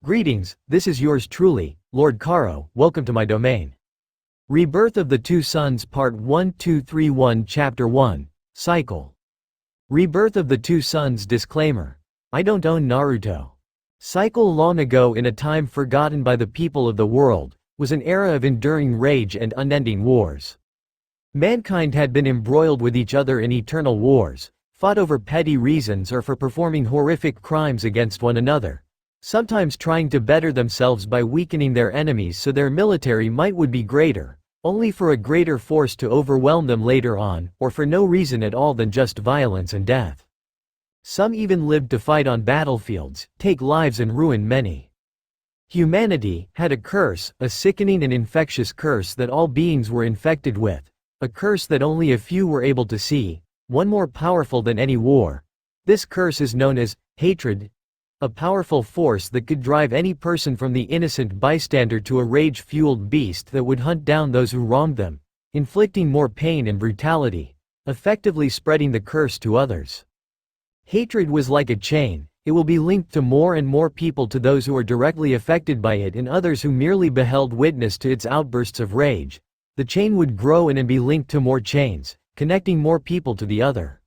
Greetings, this is yours truly, Lord Karo, welcome to my domain. Rebirth of the Two Suns Part 1231 Chapter 1, Cycle. Rebirth of the Two Suns. Disclaimer. I don't own Naruto. Cycle. Long ago, in a time forgotten by the people of the world, was an era of enduring rage and unending wars. Mankind had been embroiled with each other in eternal wars, fought over petty reasons or for performing horrific crimes against one another, sometimes trying to better themselves by weakening their enemies so their military might would be greater, only for a greater force to overwhelm them later on, or for no reason at all than just violence and death. Some even lived to fight on battlefields, take lives and ruin many. Humanity had a curse, a sickening and infectious curse that all beings were infected with, a curse that only a few were able to see, one more powerful than any war. This curse is known as hatred, a powerful force that could drive any person from the innocent bystander to a rage-fueled beast that would hunt down those who wronged them, inflicting more pain and brutality, effectively spreading the curse to others. Hatred was like a chain. It will be linked to more and more people, to those who are directly affected by it and others who merely beheld witness to its outbursts of rage. The chain would grow and be linked to more chains, connecting more people to the other.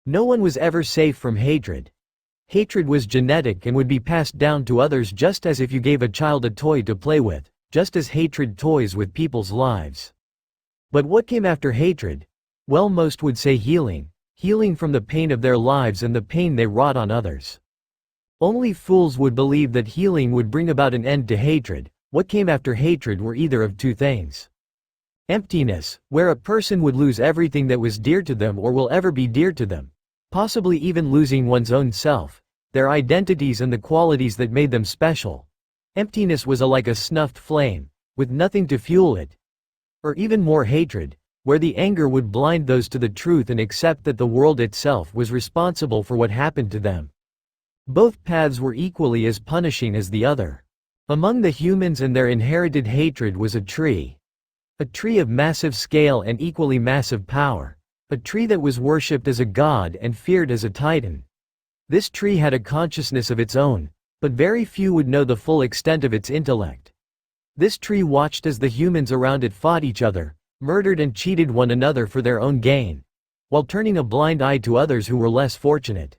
No one was ever safe from hatred. Hatred was genetic and would be passed down to others, just as if you gave a child a toy to play with, just as hatred toys with people's lives. But what came after hatred? Well, most would say healing. Healing from the pain of their lives and the pain they wrought on others. Only fools would believe that healing would bring about an end to hatred. What came after hatred were either of two things. Emptiness, where a person would lose everything that was dear to them or will ever be dear to them, possibly even losing one's own self, their identities and the qualities that made them special. Emptiness was like a snuffed flame, with nothing to fuel it. Or even more, hatred, where the anger would blind those to the truth and accept that the world itself was responsible for what happened to them. Both paths were equally as punishing as the other. Among the humans and their inherited hatred was a tree. A tree of massive scale and equally massive power. A tree that was worshipped as a god and feared as a titan. This tree had a consciousness of its own, but very few would know the full extent of its intellect. This tree watched as the humans around it fought each other, murdered and cheated one another for their own gain, while turning a blind eye to others who were less fortunate.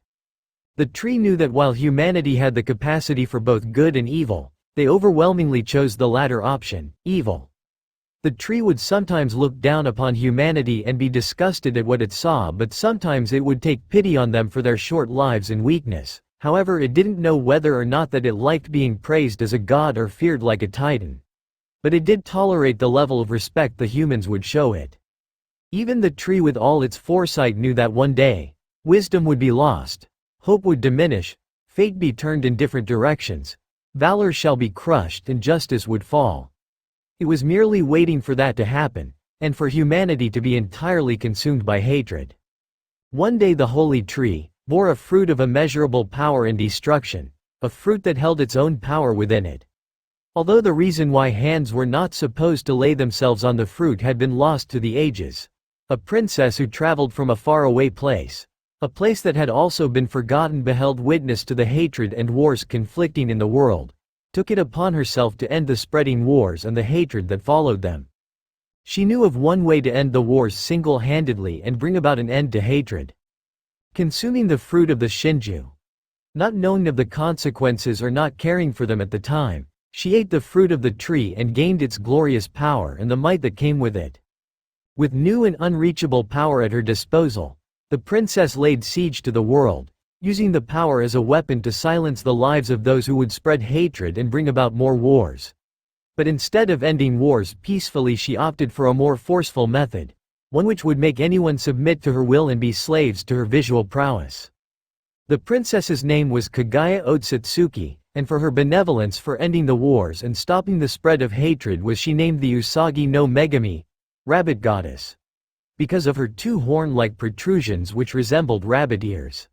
The tree knew that while humanity had the capacity for both good and evil, they overwhelmingly chose the latter option, evil. The tree would sometimes look down upon humanity and be disgusted at what it saw, but sometimes it would take pity on them for their short lives and weakness. However, it didn't know whether or not that it liked being praised as a god or feared like a titan. But it did tolerate the level of respect the humans would show it. Even the tree with all its foresight knew that one day, wisdom would be lost, hope would diminish, fate be turned in different directions, valor shall be crushed and justice would fall. It was merely waiting for that to happen, and for humanity to be entirely consumed by hatred. One day the holy tree bore a fruit of immeasurable power and destruction, a fruit that held its own power within it. Although the reason why hands were not supposed to lay themselves on the fruit had been lost to the ages, a princess who traveled from a faraway place, a place that had also been forgotten, beheld witness to the hatred and wars conflicting in the world, took it upon herself to end the spreading wars and the hatred that followed them. She knew of one way to end the wars single-handedly and bring about an end to hatred. Consuming the fruit of the Senju. Not knowing of the consequences or not caring for them at the time, she ate the fruit of the tree and gained its glorious power and the might that came with it. With new and unreachable power at her disposal, the princess laid siege to the world, using the power as a weapon to silence the lives of those who would spread hatred and bring about more wars. But instead of ending wars peacefully, she opted for a more forceful method, one which would make anyone submit to her will and be slaves to her visual prowess. The princess's name was Kaguya Otsutsuki, and for her benevolence for ending the wars and stopping the spread of hatred was she named the Usagi no Megami, rabbit goddess, because of her two horn-like protrusions which resembled rabbit ears.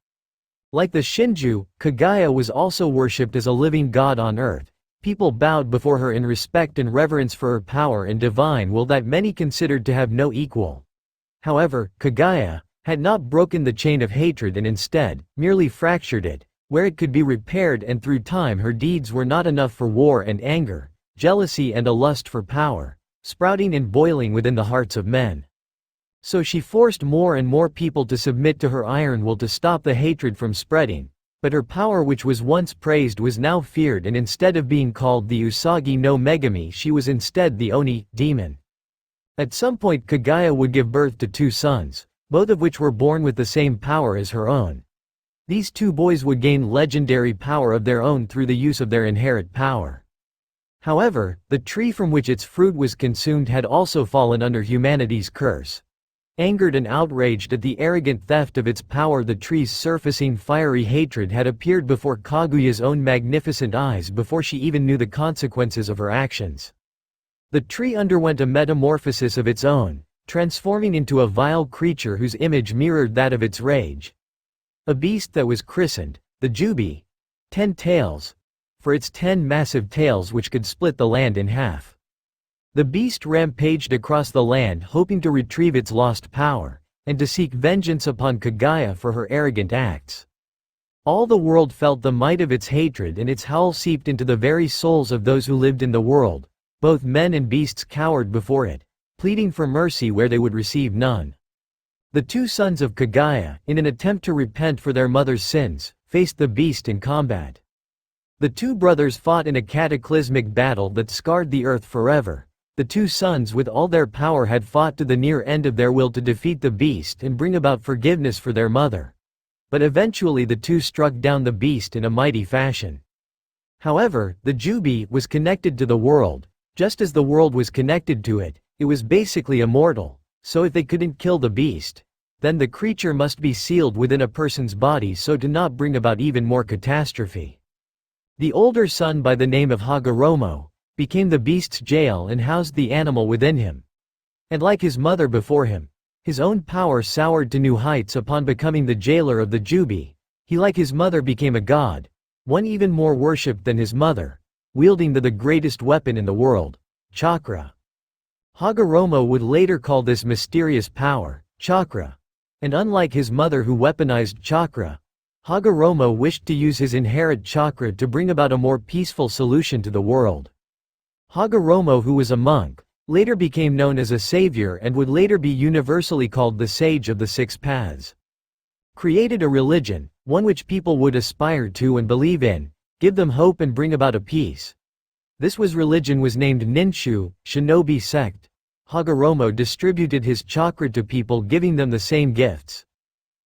Like the Senju, Kaguya was also worshipped as a living god on earth. People bowed before her in respect and reverence for her power and divine will that many considered to have no equal. However, Kaguya had not broken the chain of hatred and instead, merely fractured it, where it could be repaired, and through time her deeds were not enough for war and anger, jealousy and a lust for power, sprouting and boiling within the hearts of men. So she forced more and more people to submit to her iron will to stop the hatred from spreading, but her power which was once praised was now feared, and instead of being called the Usagi no Megami she was instead the Oni, demon. At some point Kaguya would give birth to 2 sons, both of which were born with the same power as her own. These 2 boys would gain legendary power of their own through the use of their inherent power. However, the tree from which its fruit was consumed had also fallen under humanity's curse. Angered and outraged at the arrogant theft of its power, the tree's surfacing fiery hatred had appeared before Kaguya's own magnificent eyes before she even knew the consequences of her actions. The tree underwent a metamorphosis of its own, transforming into a vile creature whose image mirrored that of its rage. A beast that was christened the Jubi, 10 tails, for its 10 massive tails which could split the land in half. The beast rampaged across the land hoping to retrieve its lost power, and to seek vengeance upon Kaguya for her arrogant acts. All the world felt the might of its hatred, and its howl seeped into the very souls of those who lived in the world. Both men and beasts cowered before it, pleading for mercy where they would receive none. The 2 sons of Kaguya, in an attempt to repent for their mother's sins, faced the beast in combat. The 2 brothers fought in a cataclysmic battle that scarred the earth forever. The 2 sons with all their power had fought to the near end of their will to defeat the beast and bring about forgiveness for their mother. But eventually the 2 struck down the beast in a mighty fashion. However, the Jubi was connected to the world, just as the world was connected to it. It was basically immortal. So if they couldn't kill the beast, then the creature must be sealed within a person's body so to not bring about even more catastrophe. The older son, by the name of Hagoromo, became the beast's jail and housed the animal within him. And like his mother before him, his own power soared to new heights upon becoming the jailer of the Jubi. He, like his mother, became a god, one even more worshipped than his mother, wielding the greatest weapon in the world, chakra. Hagoromo would later call this mysterious power, chakra. And unlike his mother who weaponized chakra, Hagoromo wished to use his inherent chakra to bring about a more peaceful solution to the world. Hagoromo, who was a monk, later became known as a savior and would later be universally called the Sage of the 6 Paths. Created a religion, one which people would aspire to and believe in, give them hope and bring about a peace. This religion was named Ninshu, Shinobi sect. Hagoromo distributed his chakra to people, giving them the same gifts.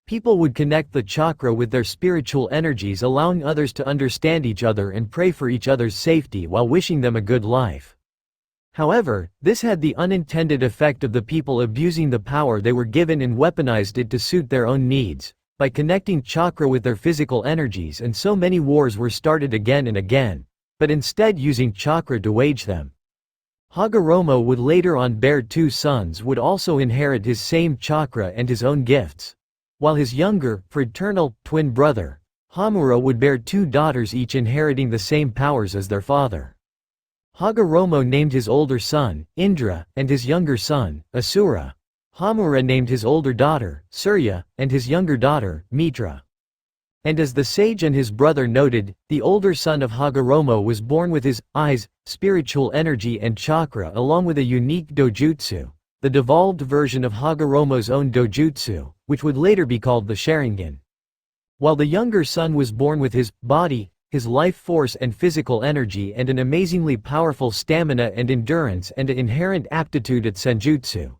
People would connect the chakra with their spiritual energies, allowing others to understand each other and pray for each other's safety while wishing them a good life. However, this had the unintended effect of the people abusing the power they were given and weaponized it to suit their own needs, by connecting chakra with their physical energies, and so many wars were started again and again, but instead using chakra to wage them. Hagoromo would later on bear 2 sons would also inherit his same chakra and his own gifts, while his younger, fraternal, twin brother, Hamura, would bear 2 daughters, each inheriting the same powers as their father. Hagoromo named his older son, Indra, and his younger son, Asura. Hamura named his older daughter, Surya, and his younger daughter, Mitra. And as the sage and his brother noted, the older son of Hagoromo was born with his eyes, spiritual energy and chakra, along with a unique dojutsu, the devolved version of Hagoromo's own dojutsu, which would later be called the Sharingan. While the younger son was born with his body, his life force and physical energy, and an amazingly powerful stamina and endurance and an inherent aptitude at senjutsu.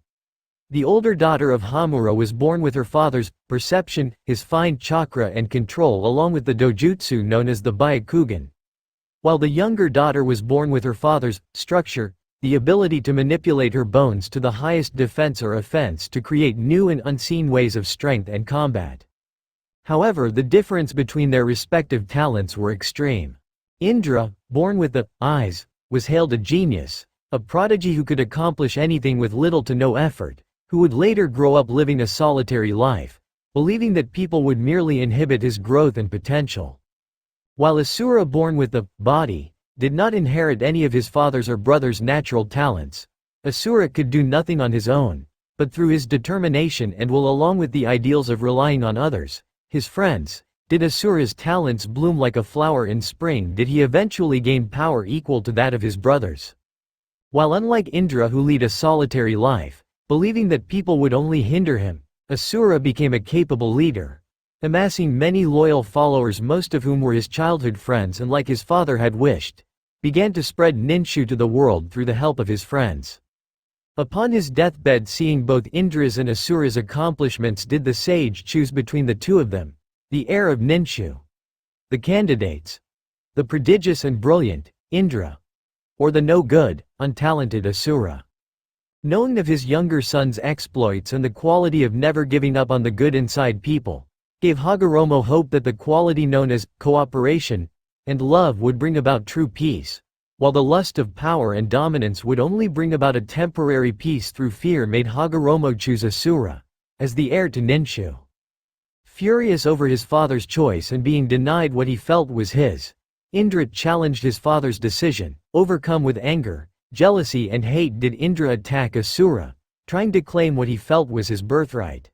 The older daughter of Hamura was born with her father's perception, his fine chakra and control, along with the dojutsu known as the Byakugan. While the younger daughter was born with her father's structure, the ability to manipulate her bones to the highest defense or offense to create new and unseen ways of strength and combat. However, the difference between their respective talents were extreme. Indra, born with the eyes, was hailed a genius, a prodigy who could accomplish anything with little to no effort, who would later grow up living a solitary life, believing that people would merely inhibit his growth and potential. While Asura, born with the body, did not inherit any of his father's or brother's natural talents. Asura could do nothing on his own, but through his determination and will, along with the ideals of relying on others, his friends, Did Asura's talents bloom like a flower in spring? Did he eventually gain power equal to that of his brothers? While unlike Indra, who lead a solitary life, believing that people would only hinder him, Asura became a capable leader, amassing many loyal followers, most of whom were his childhood friends and, like his father had wished, began to spread ninshu to the world through the help of his friends. Upon his deathbed, seeing both Indra's and Asura's accomplishments, did the sage choose between the two of them, the heir of ninshu, the candidates, the prodigious and brilliant Indra, or the no good, untalented Asura. Knowing of his younger son's exploits and the quality of never giving up on the good inside people, gave Hagoromo hope that the quality known as cooperation and love would bring about true peace, while the lust of power and dominance would only bring about a temporary peace through fear, made Hagoromo choose Asura as the heir to ninshu. Furious over his father's choice and being denied what he felt was his, Indra challenged his father's decision. Overcome with anger, jealousy and hate, did Indra attack Asura, trying to claim what he felt was his birthright.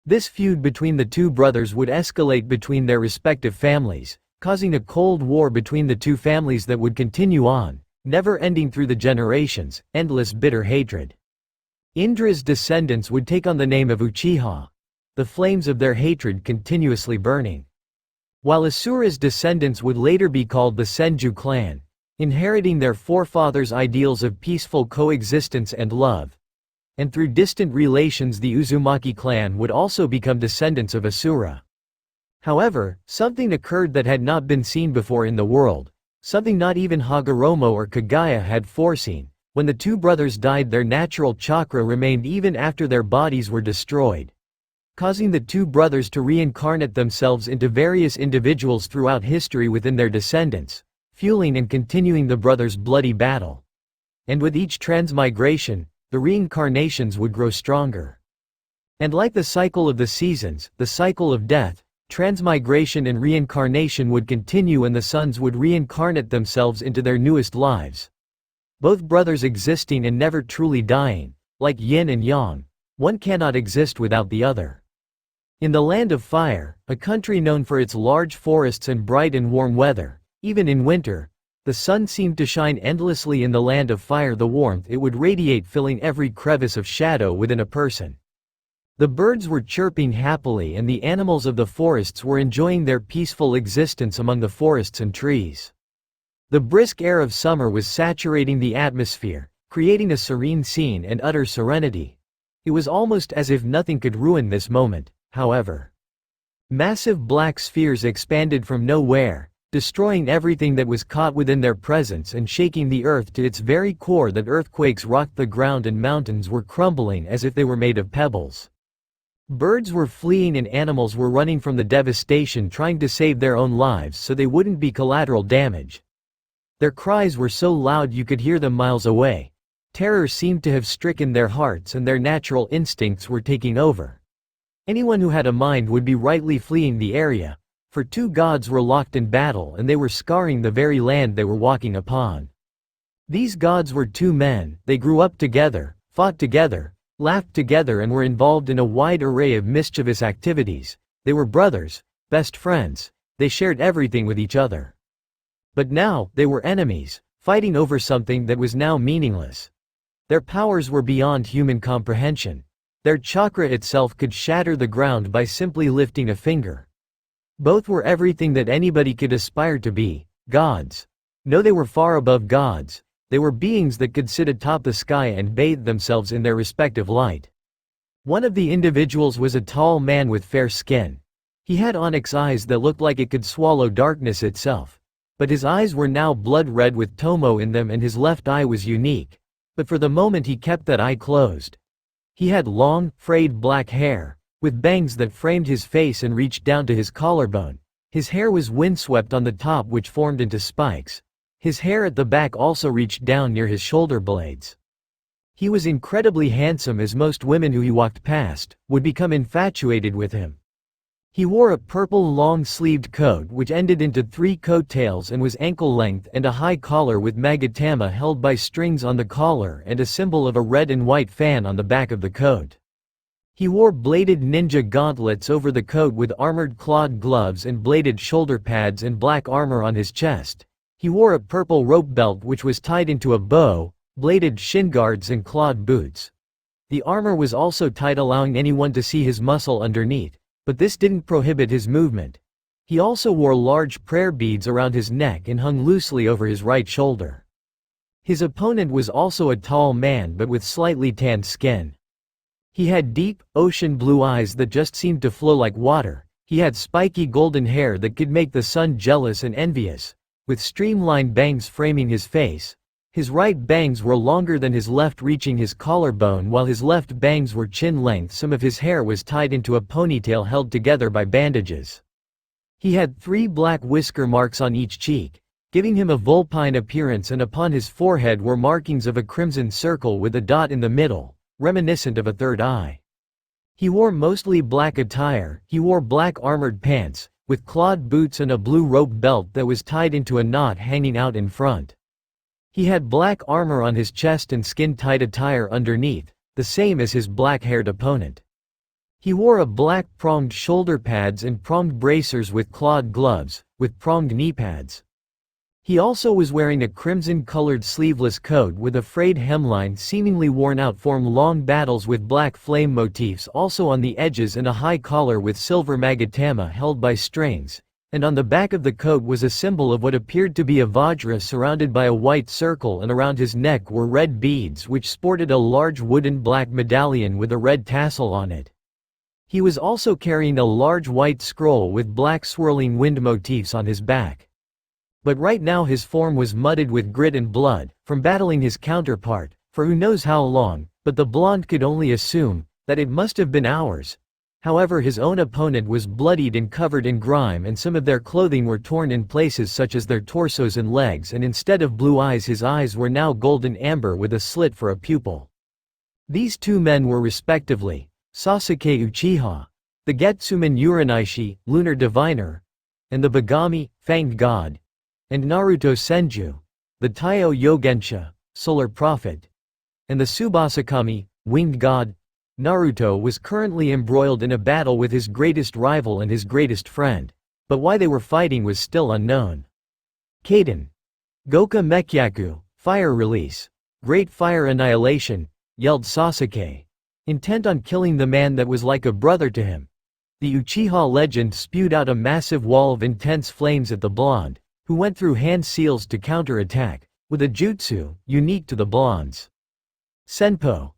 This feud between the two brothers would escalate between their respective families, causing a cold war between the two families that would continue on, never ending through the generations, endless bitter hatred. Indra's descendants would take on the name of Uchiha, the flames of their hatred continuously burning. While Asura's descendants would later be called the Senju clan, inheriting their forefathers' ideals of peaceful coexistence and love. And through distant relations, the Uzumaki clan would also become descendants of Asura. However, something occurred that had not been seen before in the world, something not even Hagoromo or Kaguya had foreseen. When the two brothers died, their natural chakra remained even after their bodies were destroyed, causing the two brothers to reincarnate themselves into various individuals throughout history within their descendants, fueling and continuing the brothers' bloody battle. And with each transmigration, the reincarnations would grow stronger. And like the cycle of the seasons, the cycle of death, transmigration and reincarnation would continue, and the sons would reincarnate themselves into their newest lives. Both brothers existing and never truly dying, like yin and yang, one cannot exist without the other. In the land of fire, a country known for its large forests and bright and warm weather, even in winter, the sun seemed to shine endlessly. In the land of fire, the warmth it would radiate, filling every crevice of shadow within a person. The birds were chirping happily, and the animals of the forests were enjoying their peaceful existence among the forests and trees. The brisk air of summer was saturating the atmosphere, creating a serene scene and utter serenity. It was almost as if nothing could ruin this moment, however. Massive black spheres expanded from nowhere, destroying everything that was caught within their presence and shaking the earth to its very core. That earthquakes rocked the ground and mountains were crumbling as if they were made of pebbles. Birds were fleeing and animals were running from the devastation, trying to save their own lives so they wouldn't be collateral damage. Their cries were so loud you could hear them miles away. Terror seemed to have stricken their hearts, and their natural instincts were taking over. Anyone who had a mind would be rightly fleeing the area, for two gods were locked in battle and they were scarring the very land they were walking upon. These gods were two men. They grew up together, fought together, laughed together, and were involved in a wide array of mischievous activities. They were brothers, best friends, they shared everything with each other. But now, they were enemies, fighting over something that was now meaningless. Their powers were beyond human comprehension. Their chakra itself could shatter the ground by simply lifting a finger. Both were everything that anybody could aspire to be, gods. No, they were far above gods. They were beings that could sit atop the sky and bathe themselves in their respective light. One of the individuals was a tall man with fair skin. He had onyx eyes that looked like it could swallow darkness itself. But his eyes were now blood red with tomo in them, and his left eye was unique. But for the moment he kept that eye closed. He had long, frayed black hair, with bangs that framed his face and reached down to his collarbone. His hair was windswept on the top, which formed into spikes. His hair at the back also reached down near his shoulder blades. He was incredibly handsome, as most women who he walked past would become infatuated with him. He wore a purple long-sleeved coat which ended into 3 coattails and was ankle-length, and a high collar with magatama held by strings on the collar and a symbol of a red and white fan on the back of the coat. He wore bladed ninja gauntlets over the coat with armored clawed gloves and bladed shoulder pads and black armor on his chest. He wore a purple rope belt which was tied into a bow, bladed shin guards and clawed boots. The armor was also tight, allowing anyone to see his muscle underneath, but this didn't prohibit his movement. He also wore large prayer beads around his neck and hung loosely over his right shoulder. His opponent was also a tall man but with slightly tanned skin. He had deep, ocean blue eyes that just seemed to flow like water. He had spiky golden hair that could make the sun jealous and envious, with streamlined bangs framing his face. His right bangs were longer than his left, reaching his collarbone, while his left bangs were chin length. Some of his hair was tied into a ponytail held together by bandages. He had 3 black whisker marks on each cheek, giving him a vulpine appearance, and upon his forehead were markings of a crimson circle with a dot in the middle, reminiscent of a third eye. He wore mostly black attire. He wore black armored pants, with clawed boots and a blue rope belt that was tied into a knot hanging out in front. He had black armor on his chest and skin-tight attire underneath, the same as his black-haired opponent. He wore a black pronged shoulder pads and pronged bracers with clawed gloves, with pronged knee pads. He also was wearing a crimson-colored sleeveless coat with a frayed hemline seemingly worn out, from long battles with black flame motifs also on the edges, and a high collar with silver magatama held by strings, and on the back of the coat was a symbol of what appeared to be a vajra surrounded by a white circle, and around his neck were red beads which sported a large wooden black medallion with a red tassel on it. He was also carrying a large white scroll with black swirling wind motifs on his back. But right now his form was muddied with grit and blood, from battling his counterpart, for who knows how long, but the blonde could only assume that it must have been hours. However, his own opponent was bloodied and covered in grime, and some of their clothing were torn in places such as their torsos and legs, and instead of blue eyes his eyes were now golden amber with a slit for a pupil. These 2 men were respectively Sasuke Uchiha, the Getsuman Uranaishi, lunar diviner, and the Bagami, fanged god, and Naruto Senju, the Taiyo Yogensha, solar prophet, and the Tsubasakami, winged god. Naruto was currently embroiled in a battle with his greatest rival and his greatest friend, but why they were fighting was still unknown. Kaden. Goka Mekyaku, fire release. Great fire annihilation, yelled Sasuke, intent on killing the man that was like a brother to him. The Uchiha legend spewed out a massive wall of intense flames at the blonde, who went through hand seals to counter-attack, with a jutsu unique to the blondes. Senpo.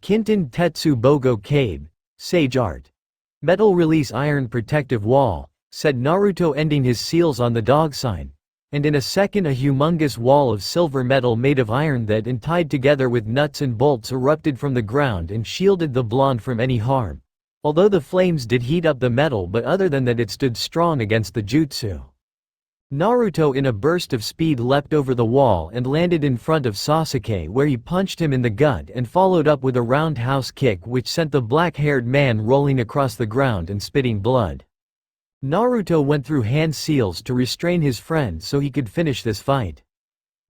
Kinten Tetsu Bogo Kabe, Sage Art. Metal release iron protective wall, said Naruto, ending his seals on the dog sign, and in a second a humongous wall of silver metal made of iron that and tied together with nuts and bolts erupted from the ground and shielded the blonde from any harm, although the flames did heat up the metal, but other than that it stood strong against the jutsu. Naruto in a burst of speed leapt over the wall and landed in front of Sasuke, where he punched him in the gut and followed up with a roundhouse kick which sent the black-haired man rolling across the ground and spitting blood. Naruto went through hand seals to restrain his friend so he could finish this fight.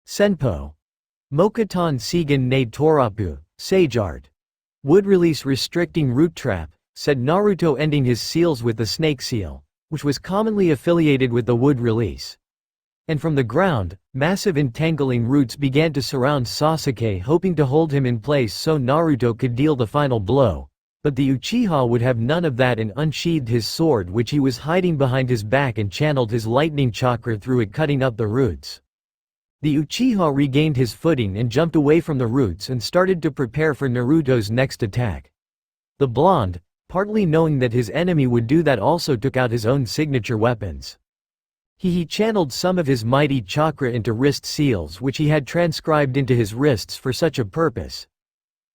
Senpo. Mokuton Seigen ne Torapu, Sage Art. Wood release restricting root trap, said Naruto, ending his seals with the snake seal, which was commonly affiliated with the wood release. And from the ground, massive entangling roots began to surround Sasuke, hoping to hold him in place so Naruto could deal the final blow. But the Uchiha would have none of that and unsheathed his sword which he was hiding behind his back and channeled his lightning chakra through it, cutting up the roots. The Uchiha regained his footing and jumped away from the roots and started to prepare for Naruto's next attack. The blonde, partly knowing that his enemy would do that, also took out his own signature weapons. He channeled some of his mighty chakra into wrist seals which he had transcribed into his wrists for such a purpose.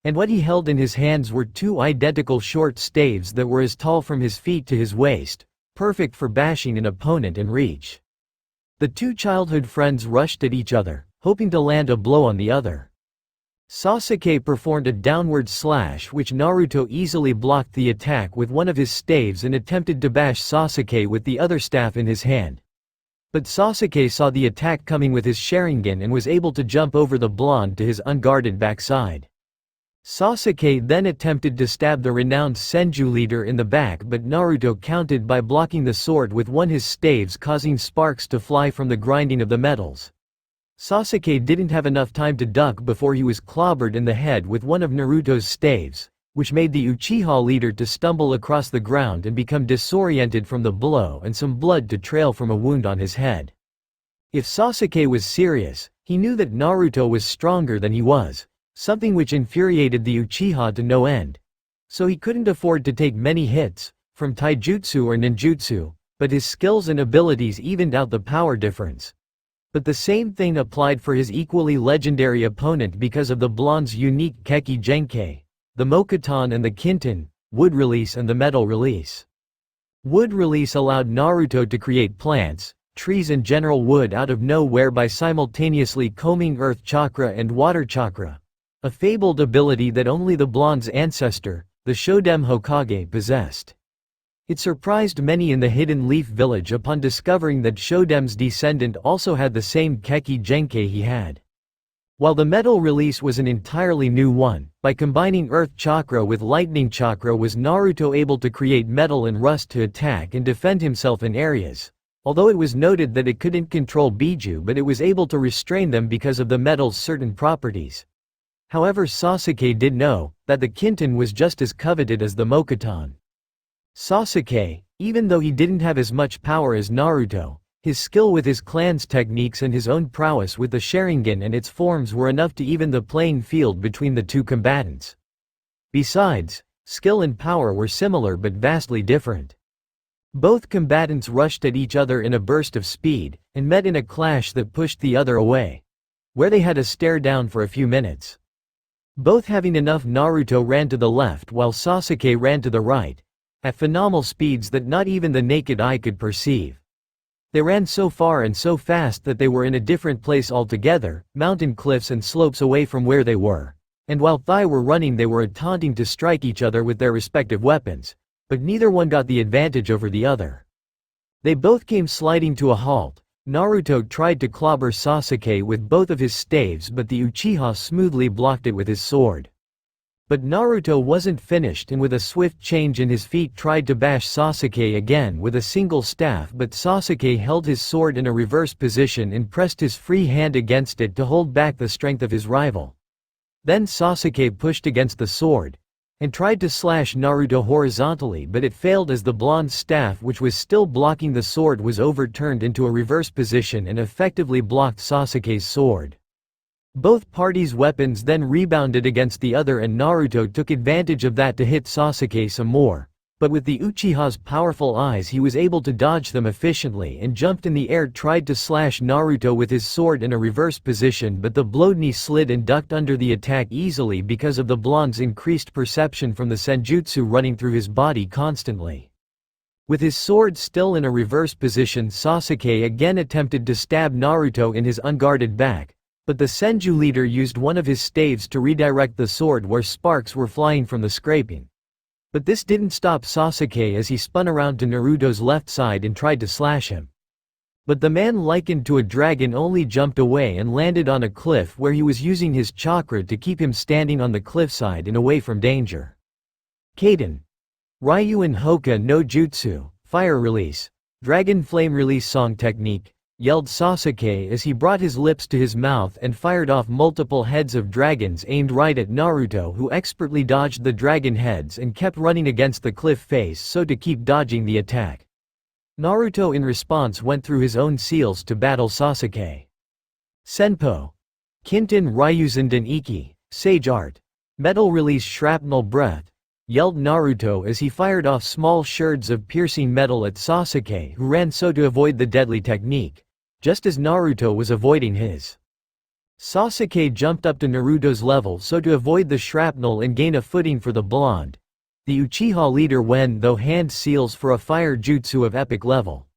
And what he held in his hands were 2 identical short staves that were as tall from his feet to his waist, perfect for bashing an opponent and reach. The 2 childhood friends rushed at each other, hoping to land a blow on the other. Sasuke performed a downward slash which Naruto easily blocked the attack with one of his staves and attempted to bash Sasuke with the other staff in his hand. But Sasuke saw the attack coming with his Sharingan and was able to jump over the blonde to his unguarded backside. Sasuke then attempted to stab the renowned Senju leader in the back, but Naruto countered by blocking the sword with one of his staves, causing sparks to fly from the grinding of the metals. Sasuke didn't have enough time to duck before he was clobbered in the head with one of Naruto's staves, which made the Uchiha leader to stumble across the ground and become disoriented from the blow, and some blood to trail from a wound on his head. If Sasuke was serious, he knew that Naruto was stronger than he was, something which infuriated the Uchiha to no end. So he couldn't afford to take many hits, from taijutsu or ninjutsu, but his skills and abilities evened out the power difference. But the same thing applied for his equally legendary opponent because of the blonde's unique Kekki-genkai, the Mokuton and the Kinten, wood release and the metal release. Wood release allowed Naruto to create plants, trees and general wood out of nowhere by simultaneously combing earth chakra and water chakra, a fabled ability that only the blonde's ancestor, the Shodem Hokage, possessed. It surprised many in the Hidden Leaf village upon discovering that Shodem's descendant also had the same Kekki-genkai he had. While the metal release was an entirely new one, by combining earth chakra with lightning chakra was Naruto able to create metal and rust to attack and defend himself in areas. Although it was noted that it couldn't control Biju, but it was able to restrain them because of the metal's certain properties. However, Sasuke did know that the Kinten was just as coveted as the Mokuton. Sasuke, even though he didn't have as much power as Naruto, his skill with his clan's techniques and his own prowess with the Sharingan and its forms were enough to even the playing field between the two combatants. Besides, skill and power were similar but vastly different. Both combatants rushed at each other in a burst of speed, and met in a clash that pushed the other away, where they had a stare down for a few minutes. Both having enough, Naruto ran to the left while Sasuke ran to the right, at phenomenal speeds that not even the naked eye could perceive. They ran so far and so fast that they were in a different place altogether, mountain cliffs and slopes away from where they were. And while they were running, they were taunting to strike each other with their respective weapons, but neither one got the advantage over the other. They both came sliding to a halt. Naruto tried to clobber Sasuke with both of his staves, but the Uchiha smoothly blocked it with his sword. But Naruto wasn't finished, and with a swift change in his feet tried to bash Sasuke again with a single staff, but Sasuke held his sword in a reverse position and pressed his free hand against it to hold back the strength of his rival. Then Sasuke pushed against the sword and tried to slash Naruto horizontally, but it failed as the blonde staff, which was still blocking the sword, was overturned into a reverse position and effectively blocked Sasuke's sword. Both parties' weapons then rebounded against the other, and Naruto took advantage of that to hit Sasuke some more, but with the Uchiha's powerful eyes he was able to dodge them efficiently and jumped in the air, tried to slash Naruto with his sword in a reverse position, but the blonde knee slid and ducked under the attack easily because of the blonde's increased perception from the senjutsu running through his body constantly. With his sword still in a reverse position, Sasuke again attempted to stab Naruto in his unguarded back, but the Senju leader used one of his staves to redirect the sword where sparks were flying from the scraping. But this didn't stop Sasuke as he spun around to Naruto's left side and tried to slash him. But the man likened to a dragon only jumped away and landed on a cliff where he was using his chakra to keep him standing on the cliffside and away from danger. Kaden. Ryuan Hoka no Jutsu, fire release, dragon flame release song technique, yelled Sasuke as he brought his lips to his mouth and fired off multiple heads of dragons aimed right at Naruto, who expertly dodged the dragon heads and kept running against the cliff face so to keep dodging the attack. Naruto in response went through his own seals to battle Sasuke. Senpo. Kinten Ryuzen Iki, Sage Art. Metal release shrapnel breath, yelled Naruto as he fired off small sherds of piercing metal at Sasuke, who ran so to avoid the deadly technique, just as Naruto was avoiding his. Sasuke jumped up to Naruto's level so to avoid the shrapnel and gain a footing for the blonde, the Uchiha leader, when though hand seals for a fire jutsu of epic level.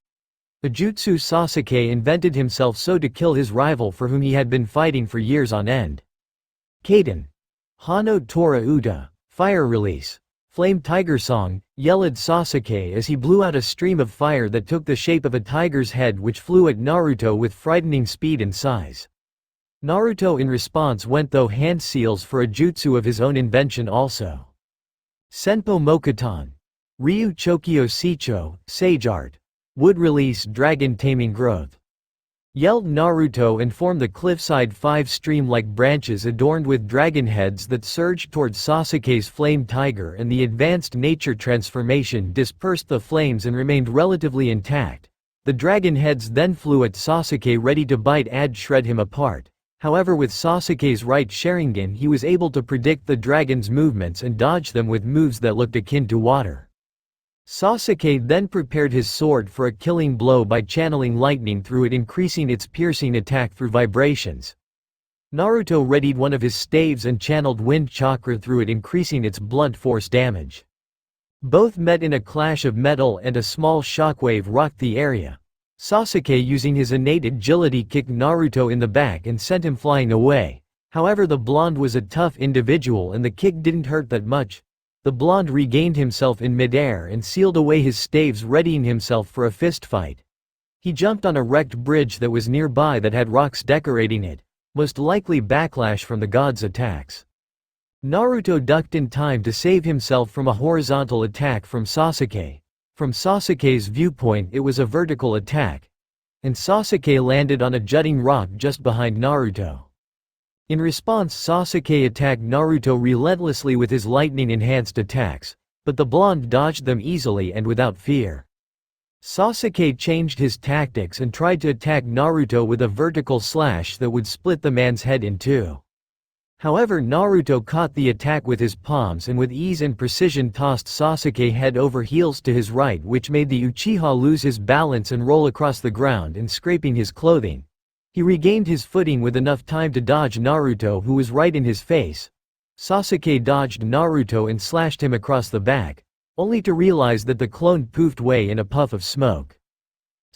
A jutsu Sasuke invented himself so to kill his rival for whom he had been fighting for years on end. Kaden. Hano Tora Uta, fire release, flame tiger song, yelled Sasuke as he blew out a stream of fire that took the shape of a tiger's head which flew at Naruto with frightening speed and size. Naruto in response went through hand seals for a jutsu of his own invention also. Senpo Mokuton. Ryu Chokyo Shicho, Sage Art. Wood release Dragon Taming Growth. Yelled Naruto and formed the cliffside 5 stream-like branches adorned with dragon heads that surged towards Sasuke's flame tiger, and the advanced nature transformation dispersed the flames and remained relatively intact. The dragon heads then flew at Sasuke ready to bite and shred him apart. However, with Sasuke's right Sharingan he was able to predict the dragon's movements and dodge them with moves that looked akin to water. Sasuke then prepared his sword for a killing blow by channeling lightning through it, increasing its piercing attack through vibrations. Naruto readied one of his staves and channeled wind chakra through it, increasing its blunt force damage. Both met in a clash of metal and a small shockwave rocked the area. Sasuke, using his innate agility, kicked Naruto in the back and sent him flying away. However, the blonde was a tough individual and the kick didn't hurt that much. The blonde regained himself in midair and sealed away his staves, readying himself for a fist fight. He jumped on a wrecked bridge that was nearby that had rocks decorating it, most likely backlash from the god's attacks. Naruto ducked in time to save himself from a horizontal attack from Sasuke. From Sasuke's viewpoint it was a vertical attack, and Sasuke landed on a jutting rock just behind Naruto. In response, Sasuke attacked Naruto relentlessly with his lightning-enhanced attacks, but the blonde dodged them easily and without fear. Sasuke changed his tactics and tried to attack Naruto with a vertical slash that would split the man's head in two. However, Naruto caught the attack with his palms and with ease and precision tossed Sasuke head over heels to his right, which made the Uchiha lose his balance and roll across the ground and scraping his clothing. He regained his footing with enough time to dodge Naruto, who was right in his face. Sasuke dodged Naruto and slashed him across the back, only to realize that the clone poofed away in a puff of smoke.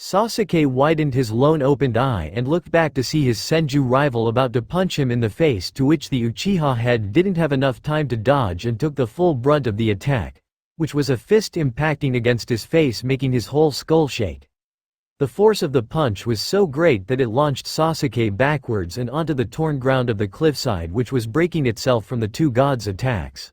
Sasuke widened his lone opened eye and looked back to see his Senju rival about to punch him in the face, to which the Uchiha head didn't have enough time to dodge and took the full brunt of the attack, which was a fist impacting against his face, making his whole skull shake. The force of the punch was so great that it launched Sasuke backwards and onto the torn ground of the cliffside, which was breaking itself from the two gods' attacks.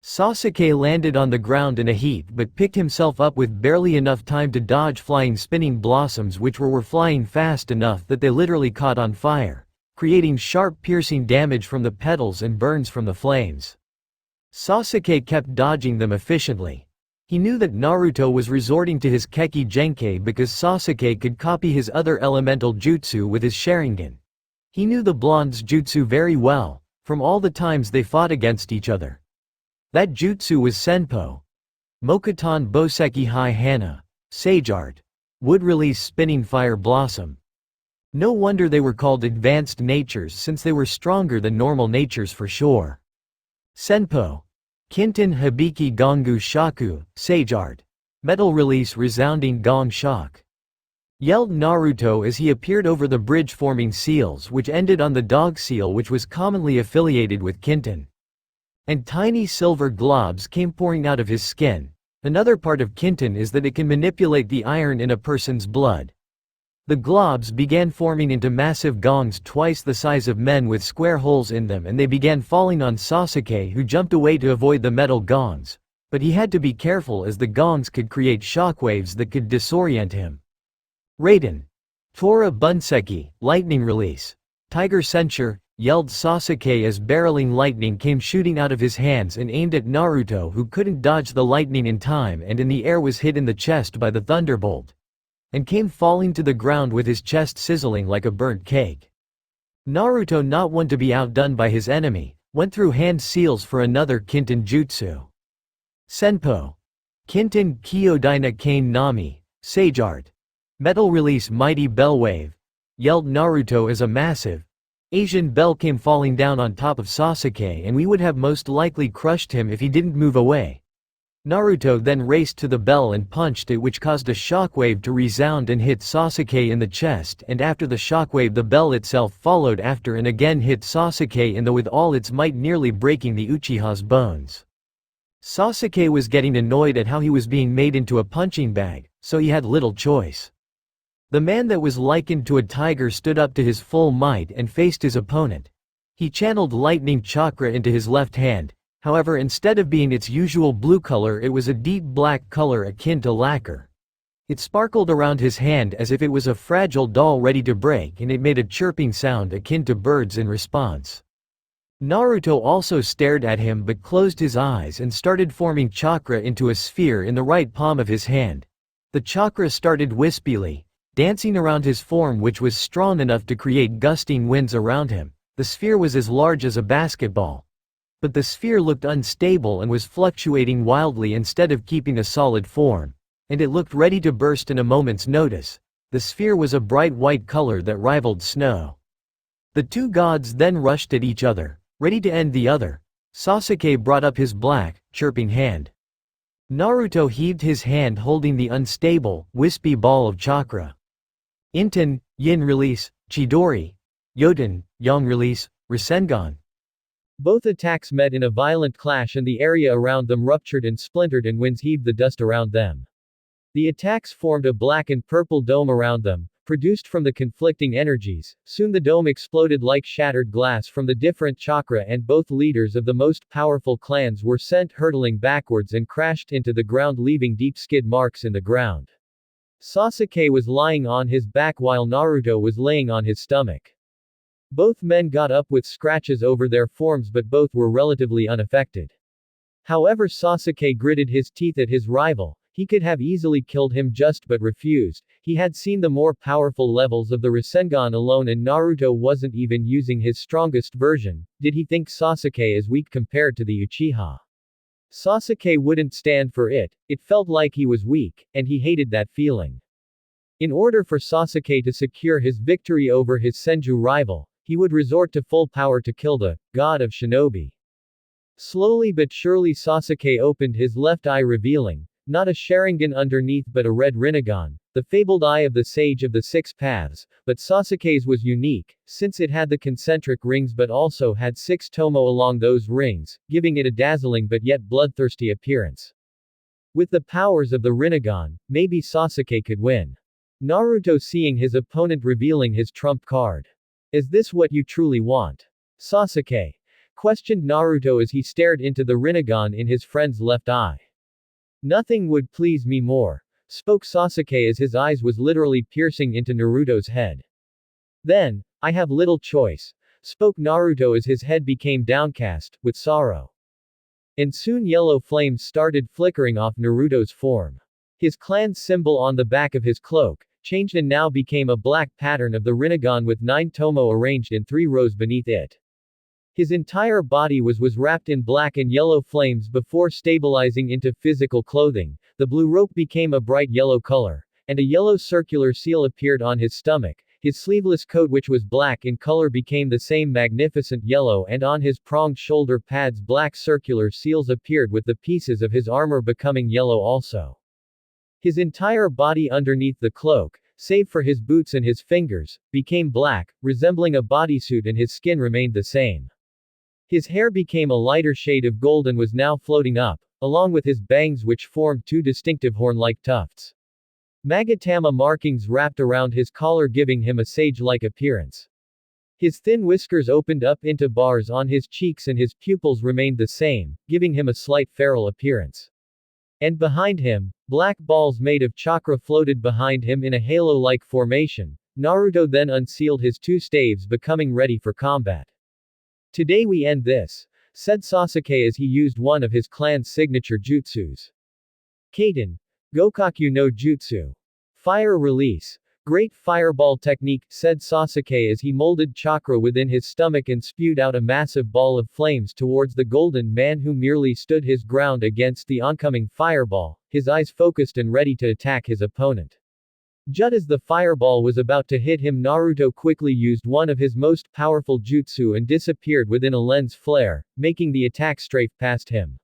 Sasuke landed on the ground in a heap but picked himself up with barely enough time to dodge flying spinning blossoms, which were flying fast enough that they literally caught on fire, creating sharp piercing damage from the petals and burns from the flames. Sasuke kept dodging them efficiently. He knew that Naruto was resorting to his Kekki-genkai because Sasuke could copy his other elemental jutsu with his Sharingan. He knew the blonde's jutsu very well, from all the times they fought against each other. That jutsu was Senpo Mokuton Boseki Hai Hana, Sage Art. Wood release Spinning Fire Blossom. No wonder they were called advanced natures, since they were stronger than normal natures for sure. Senpo Kinten Hibiki Gongu Shaku, Sage Art. Metal release Resounding Gong Shock. Yelled Naruto as he appeared over the bridge, forming seals which ended on the dog seal, which was commonly affiliated with Kinten. And tiny silver globs came pouring out of his skin. Another part of Kinten is that it can manipulate the iron in a person's blood. The globs began forming into massive gongs twice the size of men with square holes in them, and they began falling on Sasuke, who jumped away to avoid the metal gongs. But he had to be careful as the gongs could create shockwaves that could disorient him. Raiden Tora Bunseki, Lightning Release. Tiger Censure, yelled Sasuke as barreling lightning came shooting out of his hands and aimed at Naruto, who couldn't dodge the lightning in time and in the air was hit in the chest by the thunderbolt, and came falling to the ground with his chest sizzling like a burnt cake. Naruto, not one to be outdone by his enemy, went through hand seals for another Kinten jutsu. Senpo Kinten Kyodina Kane Nami, Sage Art. Metal release Mighty Bell Wave. Yelled Naruto as a massive Asian bell came falling down on top of Sasuke, and we would have most likely crushed him if he didn't move away. Naruto then raced to the bell and punched it, which caused a shockwave to resound and hit Sasuke in the chest, and after the shockwave the bell itself followed after and again hit Sasuke in the with all its might, nearly breaking the Uchiha's bones. Sasuke was getting annoyed at how he was being made into a punching bag, so he had little choice. The man that was likened to a tiger stood up to his full might and faced his opponent. He channeled lightning chakra into his left hand, however instead of being its usual blue color it was a deep black color akin to lacquer. It sparkled around his hand as if it was a fragile doll ready to break, and it made a chirping sound akin to birds in response. Naruto also stared at him but closed his eyes and started forming chakra into a sphere in the right palm of his hand. The chakra started wispily, dancing around his form, which was strong enough to create gusting winds around him. The sphere was as large as a basketball. But the sphere looked unstable and was fluctuating wildly instead of keeping a solid form. And it looked ready to burst in a moment's notice. The sphere was a bright white color that rivaled snow. The two gods then rushed at each other, ready to end the other. Sasuke brought up his black, chirping hand. Naruto heaved his hand holding the unstable, wispy ball of chakra. Inten, Yin release, Chidori. Yoten, Yang release, Rasengan. Both attacks met in a violent clash and the area around them ruptured and splintered and winds heaved the dust around them. The attacks formed a black and purple dome around them, produced from the conflicting energies. Soon the dome exploded like shattered glass from the different chakra, and both leaders of the most powerful clans were sent hurtling backwards and crashed into the ground, leaving deep skid marks in the ground. Sasuke was lying on his back while Naruto was laying on his stomach. Both men got up with scratches over their forms, but both were relatively unaffected. However, Sasuke gritted his teeth at his rival. He could have easily killed him but refused. He had seen the more powerful levels of the Rasengan alone, and Naruto wasn't even using his strongest version. Did he think Sasuke is weak compared to the Uchiha? Sasuke wouldn't stand for it. It felt like he was weak, and he hated that feeling. In order for Sasuke to secure his victory over his Senju rival, he would resort to full power to kill the god of shinobi. Slowly but surely Sasuke opened his left eye, revealing not a Sharingan underneath but a red Rinnegan, the fabled eye of the Sage of the Six Paths. But Sasuke's was unique, since it had the concentric rings but also had 6 tomo along those rings, giving it a dazzling but yet bloodthirsty appearance. With the powers of the Rinnegan, maybe Sasuke could win. Naruto, seeing his opponent revealing his trump card. Is this what you truly want? Sasuke questioned Naruto as he stared into the Rinnegan in his friend's left eye. Nothing would please me more, spoke Sasuke as his eyes was literally piercing into Naruto's head. Then, I have little choice, spoke Naruto as his head became downcast, with sorrow. And soon yellow flames started flickering off Naruto's form. His clan's symbol on the back of his cloak changed and now became a black pattern of the Rinnegan with 9 tomo arranged in 3 rows beneath it. His entire body was wrapped in black and yellow flames before stabilizing into physical clothing. The blue rope became a bright yellow color, and a yellow circular seal appeared on his stomach. His sleeveless coat, which was black in color, became the same magnificent yellow, and on his pronged shoulder pads black circular seals appeared, with the pieces of his armor becoming yellow also. His entire body underneath the cloak, save for his boots and his fingers, became black, resembling a bodysuit, and his skin remained the same. His hair became a lighter shade of gold and was now floating up, along with his bangs, which formed 2 distinctive horn-like tufts. Magatama markings wrapped around his collar, giving him a sage-like appearance. His thin whiskers opened up into bars on his cheeks and his pupils remained the same, giving him a slight feral appearance. And behind him, black balls made of chakra floated behind him in a halo-like formation. Naruto then unsealed his 2 staves, becoming ready for combat. Today we end this, said Sasuke as he used one of his clan's signature jutsus. Kaiten Gokaku no Jutsu. Fire release. Great fireball technique, said Sasuke as he molded chakra within his stomach and spewed out a massive ball of flames towards the golden man, who merely stood his ground against the oncoming fireball, his eyes focused and ready to attack his opponent. Just as the fireball was about to hit him, Naruto quickly used one of his most powerful jutsu and disappeared within a lens flare, making the attack strafe past him.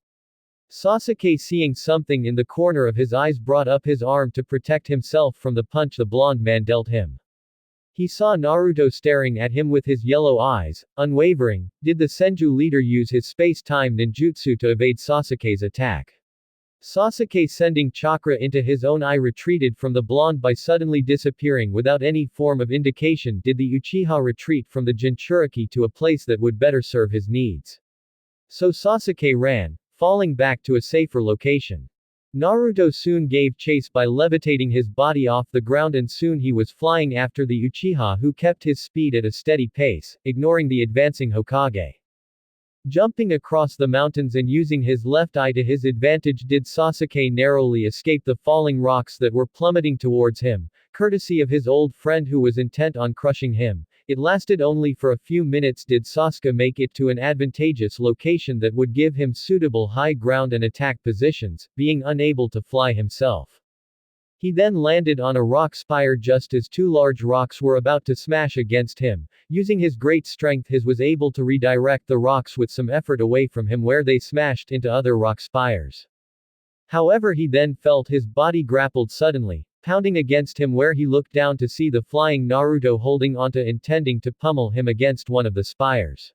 Sasuke, seeing something in the corner of his eyes, brought up his arm to protect himself from the punch the blonde man dealt him. He saw Naruto staring at him with his yellow eyes, unwavering. Did the Senju leader use his space-time ninjutsu to evade Sasuke's attack? Sasuke, sending chakra into his own eye, retreated from the blonde by suddenly disappearing without any form of indication. Did the Uchiha retreat from the Jinchuriki to a place that would better serve his needs? So Sasuke ran, falling back to a safer location. Naruto soon gave chase by levitating his body off the ground, and soon he was flying after the Uchiha, who kept his speed at a steady pace, ignoring the advancing Hokage. Jumping across the mountains and using his left eye to his advantage, did Sasuke narrowly escape the falling rocks that were plummeting towards him, courtesy of his old friend who was intent on crushing him. It lasted only for a few minutes. Did Sasuke make it to an advantageous location that would give him suitable high ground and attack positions, being unable to fly himself. He then landed on a rock spire just as two large rocks were about to smash against him. Using his great strength, he was able to redirect the rocks with some effort away from him where they smashed into other rock spires. However, he then felt his body grappled suddenly, pounding against him, where he looked down to see the flying Naruto holding onto, intending to pummel him against one of the spires.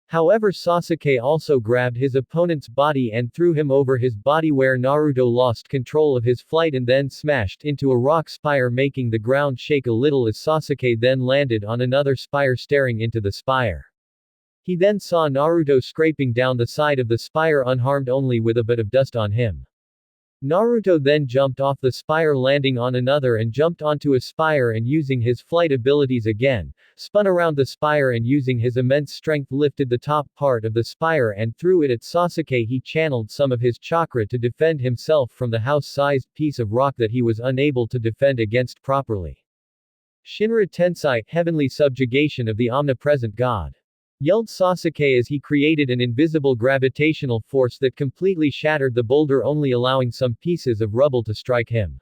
However, Sasuke also grabbed his opponent's body and threw him over his body, where Naruto lost control of his flight and then smashed into a rock spire, making the ground shake a little as Sasuke then landed on another spire, staring into the spire. He then saw Naruto scraping down the side of the spire unharmed, only with a bit of dust on him. Naruto then jumped off the spire, landing on another, and jumped onto a spire, and using his flight abilities again, spun around the spire and using his immense strength lifted the top part of the spire and threw it at Sasuke. He channeled some of his chakra to defend himself from the house-sized piece of rock that he was unable to defend against properly. Shinra Tensei, heavenly subjugation of the omnipresent god, yelled Sasuke as he created an invisible gravitational force that completely shattered the boulder, only allowing some pieces of rubble to strike him.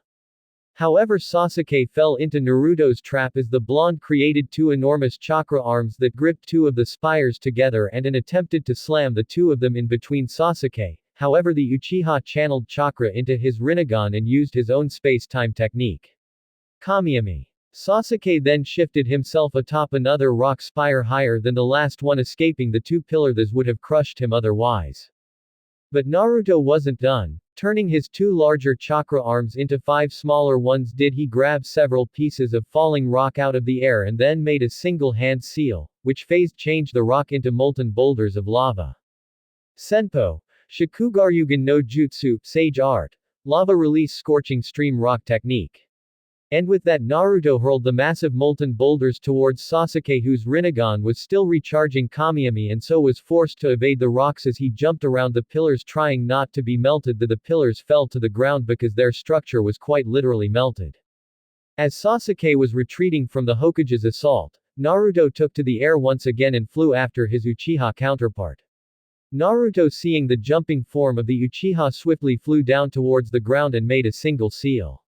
However, Sasuke fell into Naruto's trap as the blonde created two enormous chakra arms that gripped two of the spires together and attempted to slam the two of them in between Sasuke. However, the Uchiha channeled chakra into his Rinnegan and used his own space-time technique, Kamiami. Sasuke then shifted himself atop another rock spire higher than the last one, escaping the two pillars that would have crushed him otherwise. But Naruto wasn't done. Turning his two larger chakra arms into 5 smaller ones, did he grab several pieces of falling rock out of the air and then made a single hand seal, which phase changed the rock into molten boulders of lava. Senpo, Shikugaryugen no Jutsu, Sage Art, Lava Release Scorching Stream Rock Technique. And with that, Naruto hurled the massive molten boulders towards Sasuke, whose Rinnegan was still recharging Kamiami, and so was forced to evade the rocks as he jumped around the pillars, trying not to be melted. The pillars fell to the ground because their structure was quite literally melted. As Sasuke was retreating from the Hokage's assault, Naruto took to the air once again and flew after his Uchiha counterpart. Naruto, seeing the jumping form of the Uchiha, swiftly flew down towards the ground and made a single seal.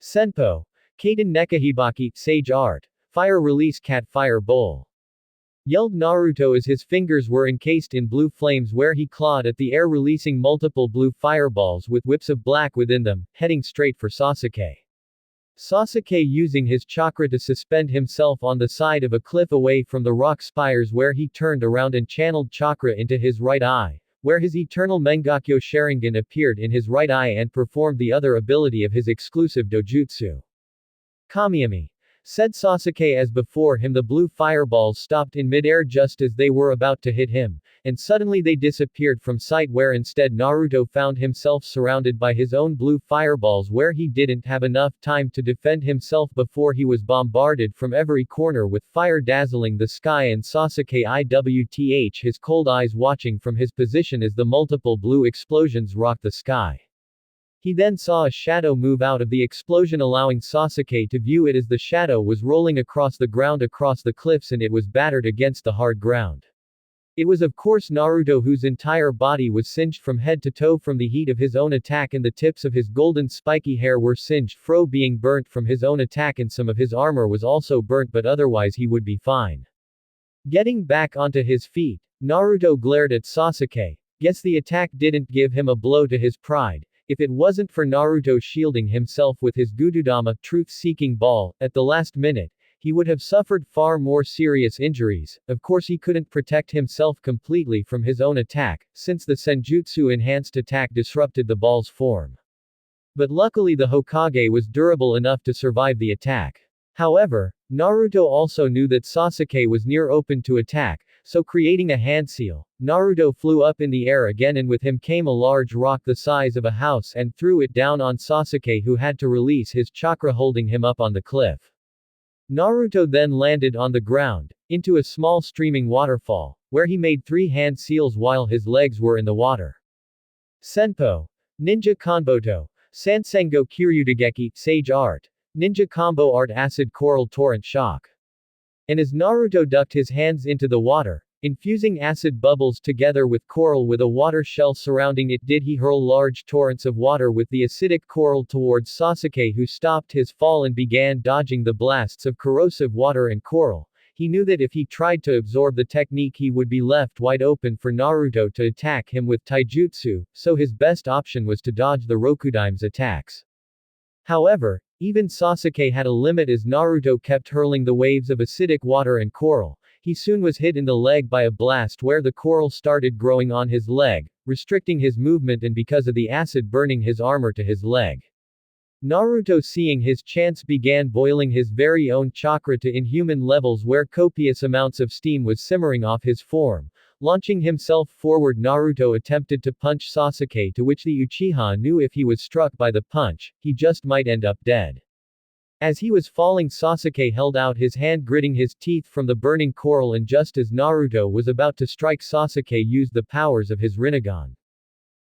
Senpo, Kaden Nekahibaki, Sage Art, Fire Release Cat Fire Bowl, yelled Naruto as his fingers were encased in blue flames, where he clawed at the air, releasing multiple blue fireballs with whips of black within them, heading straight for Sasuke. Sasuke, using his chakra to suspend himself on the side of a cliff away from the rock spires, where he turned around and channeled chakra into his right eye, where his eternal Mangakyo Sharingan appeared in his right eye and performed the other ability of his exclusive dojutsu, Kamiami. Said Sasuke. As before him, the blue fireballs stopped in midair just as they were about to hit him, and suddenly they disappeared from sight, where instead Naruto found himself surrounded by his own blue fireballs, where he didn't have enough time to defend himself before he was bombarded from every corner with fire dazzling the sky, and Sasuke IWTH his cold eyes watching from his position as the multiple blue explosions rocked the sky. He then saw a shadow move out of the explosion, allowing Sasuke to view it as the shadow was rolling across the ground across the cliffs, and it was battered against the hard ground. It was of course Naruto, whose entire body was singed from head to toe from the heat of his own attack, and the tips of his golden spiky hair were singed fro being burnt from his own attack, and some of his armor was also burnt, but otherwise he would be fine. Getting back onto his feet, Naruto glared at Sasuke. Guess the attack didn't give him a blow to his pride. If it wasn't for Naruto shielding himself with his Gududama truth-seeking ball, at the last minute, he would have suffered far more serious injuries. Of course he couldn't protect himself completely from his own attack, since the Senjutsu enhanced attack disrupted the ball's form. But luckily the Hokage was durable enough to survive the attack. However, Naruto also knew that Sasuke was near open to attack, so creating a hand seal, Naruto flew up in the air again and with him came a large rock the size of a house and threw it down on Sasuke, who had to release his chakra holding him up on the cliff. Naruto then landed on the ground, into a small streaming waterfall, where he made 3 hand seals while his legs were in the water. Senpo. Ninja Konboto. Sansengo Kyryutageki, Sage Art. Ninja Combo Art Acid Coral Torrent Shock. And as Naruto ducked his hands into the water, infusing acid bubbles together with coral with a water shell surrounding it, did he hurl large torrents of water with the acidic coral towards Sasuke, who stopped his fall and began dodging the blasts of corrosive water and coral. He knew that if he tried to absorb the technique he would be left wide open for Naruto to attack him with taijutsu, so his best option was to dodge the Rokudaim's attacks. However, even Sasuke had a limit as Naruto kept hurling the waves of acidic water and coral. He soon was hit in the leg by a blast where the coral started growing on his leg, restricting his movement and because of the acid burning his armor to his leg. Naruto, seeing his chance, began boiling his very own chakra to inhuman levels where copious amounts of steam was simmering off his form. Launching himself forward, Naruto attempted to punch Sasuke, to which the Uchiha knew if he was struck by the punch, he just might end up dead. As he was falling, Sasuke held out his hand, gritting his teeth from the burning coral, and just as Naruto was about to strike, Sasuke used the powers of his Rinnegan.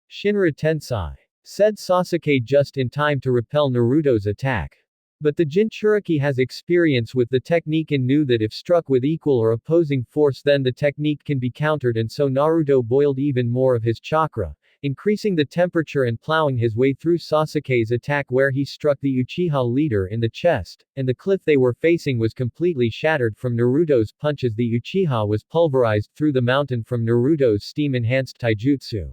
Shinra Tensai. Said Sasuke just in time to repel Naruto's attack. But the Jinchuriki has experience with the technique and knew that if struck with equal or opposing force then the technique can be countered, and so Naruto boiled even more of his chakra, increasing the temperature and plowing his way through Sasuke's attack where he struck the Uchiha leader in the chest, and the cliff they were facing was completely shattered from Naruto's punch as the Uchiha was pulverized through the mountain from Naruto's steam-enhanced taijutsu.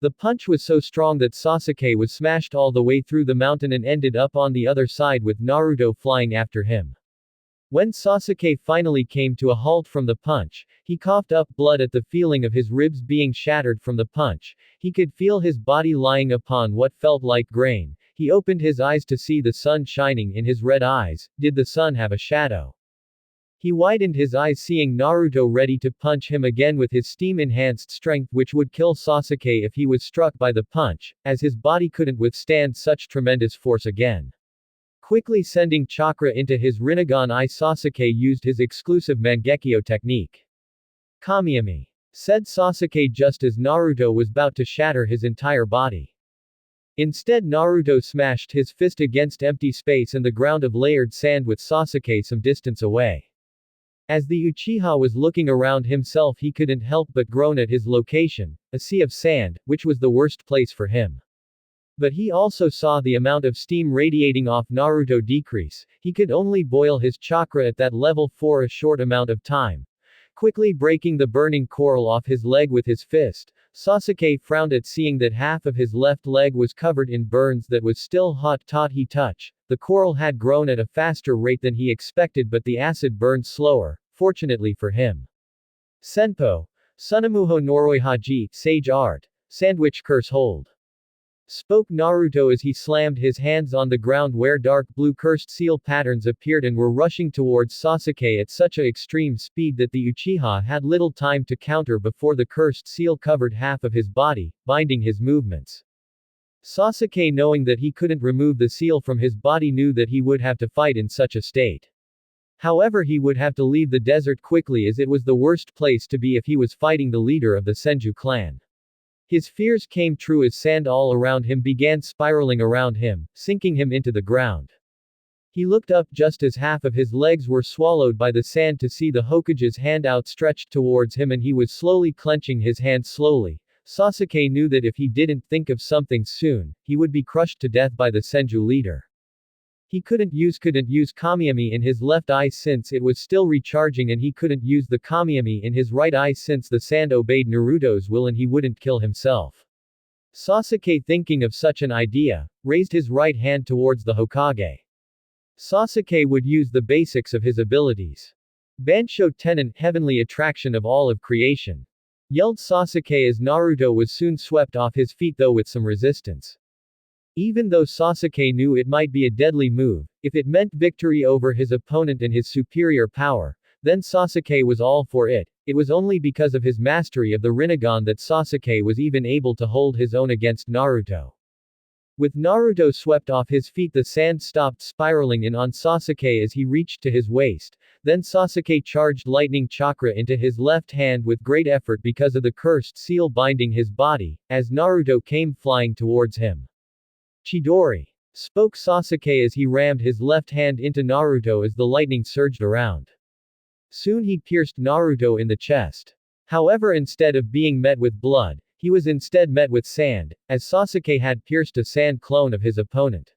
The punch was so strong that Sasuke was smashed all the way through the mountain and ended up on the other side with Naruto flying after him. When Sasuke finally came to a halt from the punch, he coughed up blood at the feeling of his ribs being shattered from the punch. He could feel his body lying upon what felt like grain. He opened his eyes to see the sun shining in his red eyes. Did the sun have a shadow? He widened his eyes, seeing Naruto ready to punch him again with his steam-enhanced strength, which would kill Sasuke if he was struck by the punch, as his body couldn't withstand such tremendous force again. Quickly sending chakra into his Rinnegan eye, Sasuke used his exclusive Mangekyo technique. Kamiami. Said Sasuke just as Naruto was about to shatter his entire body. Instead, Naruto smashed his fist against empty space and the ground of layered sand with Sasuke some distance away. As the Uchiha was looking around himself, he couldn't help but groan at his location, a sea of sand, which was the worst place for him. But he also saw the amount of steam radiating off Naruto decrease. He could only boil his chakra at that level for a short amount of time. Quickly breaking the burning coral off his leg with his fist, Sasuke frowned at seeing that half of his left leg was covered in burns that was still hot. He touch. The coral had grown at a faster rate than he expected, but the acid burned slower, fortunately for him. Senpo. Sunamuho Noroihaji, Sage Art. Sandwich Curse Hold. Spoke Naruto as he slammed his hands on the ground where dark blue cursed seal patterns appeared and were rushing towards Sasuke at such a extreme speed that the Uchiha had little time to counter before the cursed seal covered half of his body, binding his movements. Sasuke, knowing that he couldn't remove the seal from his body, knew that he would have to fight in such a state. However, he would have to leave the desert quickly as it was the worst place to be if he was fighting the leader of the Senju clan. His fears came true as sand all around him began spiraling around him, sinking him into the ground. He looked up just as half of his legs were swallowed by the sand to see the Hokage's hand outstretched towards him, and he was slowly clenching his hand slowly. Sasuke knew that if he didn't think of something soon, he would be crushed to death by the Senju leader. He couldn't use Kamiami in his left eye since it was still recharging, and he couldn't use the Kamiami in his right eye since the sand obeyed Naruto's will and he wouldn't kill himself. Sasuke, thinking of such an idea, raised his right hand towards the Hokage. Sasuke would use the basics of his abilities. Bansho Tenon, heavenly attraction of all of creation. Yelled Sasuke as Naruto was soon swept off his feet though with some resistance. Even though Sasuke knew it might be a deadly move, if it meant victory over his opponent and his superior power, then Sasuke was all for it. It was only because of his mastery of the Rinnegan that Sasuke was even able to hold his own against Naruto. With Naruto swept off his feet, the sand stopped spiraling in on Sasuke as he reached to his waist. Then Sasuke charged lightning chakra into his left hand with great effort because of the cursed seal binding his body, as Naruto came flying towards him. Chidori! Spoke Sasuke as he rammed his left hand into Naruto as the lightning surged around. Soon he pierced Naruto in the chest. However, instead of being met with blood, he was instead met with sand, as Sasuke had pierced a sand clone of his opponent.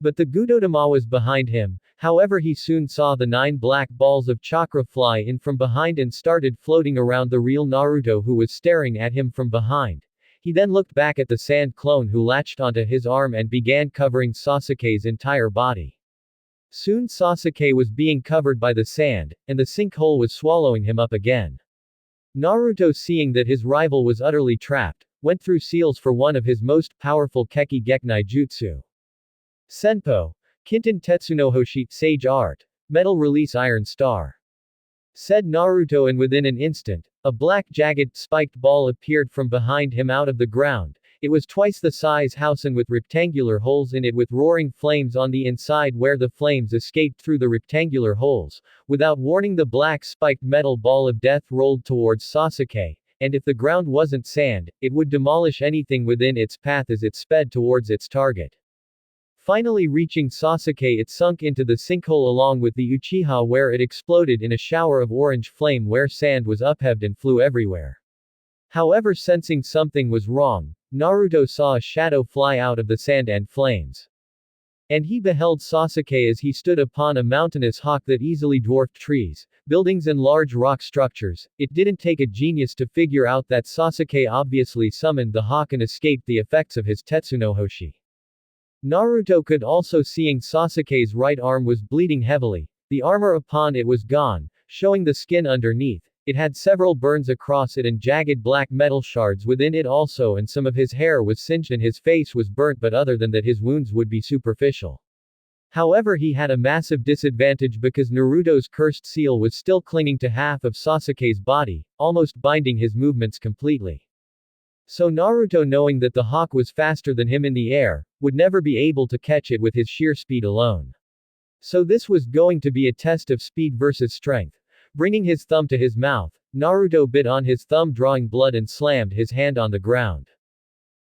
But the Gudodama was behind him. However, he soon saw the 9 black balls of chakra fly in from behind and started floating around the real Naruto who was staring at him from behind. He then looked back at the sand clone who latched onto his arm and began covering Sasuke's entire body. Soon Sasuke was being covered by the sand, and the sinkhole was swallowing him up again. Naruto, seeing that his rival was utterly trapped, went through seals for one of his most powerful Kekki-genkai Jutsu. Senpo. Kinten Tetsunohoshi, Sage Art. Metal Release Iron Star. Said Naruto, and within an instant, a black jagged, spiked ball appeared from behind him out of the ground. It was twice the size house and with rectangular holes in it with roaring flames on the inside where the flames escaped through the rectangular holes. Without warning, the black spiked metal ball of death rolled towards Sasuke, and if the ground wasn't sand, it would demolish anything within its path as it sped towards its target. Finally reaching Sasuke, it sunk into the sinkhole along with the Uchiha where it exploded in a shower of orange flame where sand was upheaved and flew everywhere. However, sensing something was wrong, Naruto saw a shadow fly out of the sand and flames. And he beheld Sasuke as he stood upon a mountainous hawk that easily dwarfed trees, buildings and large rock structures. It didn't take a genius to figure out that Sasuke obviously summoned the hawk and escaped the effects of his Tetsunohoshi. Naruto could also seeing Sasuke's right arm was bleeding heavily. The armor upon it was gone, showing the skin underneath. It had several burns across it and jagged black metal shards within it also, and some of his hair was singed and his face was burnt, but other than that his wounds would be superficial. However, he had a massive disadvantage because Naruto's cursed seal was still clinging to half of Sasuke's body, almost binding his movements completely. So Naruto, knowing that the hawk was faster than him in the air, would never be able to catch it with his sheer speed alone. So this was going to be a test of speed versus strength. Bringing his thumb to his mouth, Naruto bit on his thumb, drawing blood, and slammed his hand on the ground.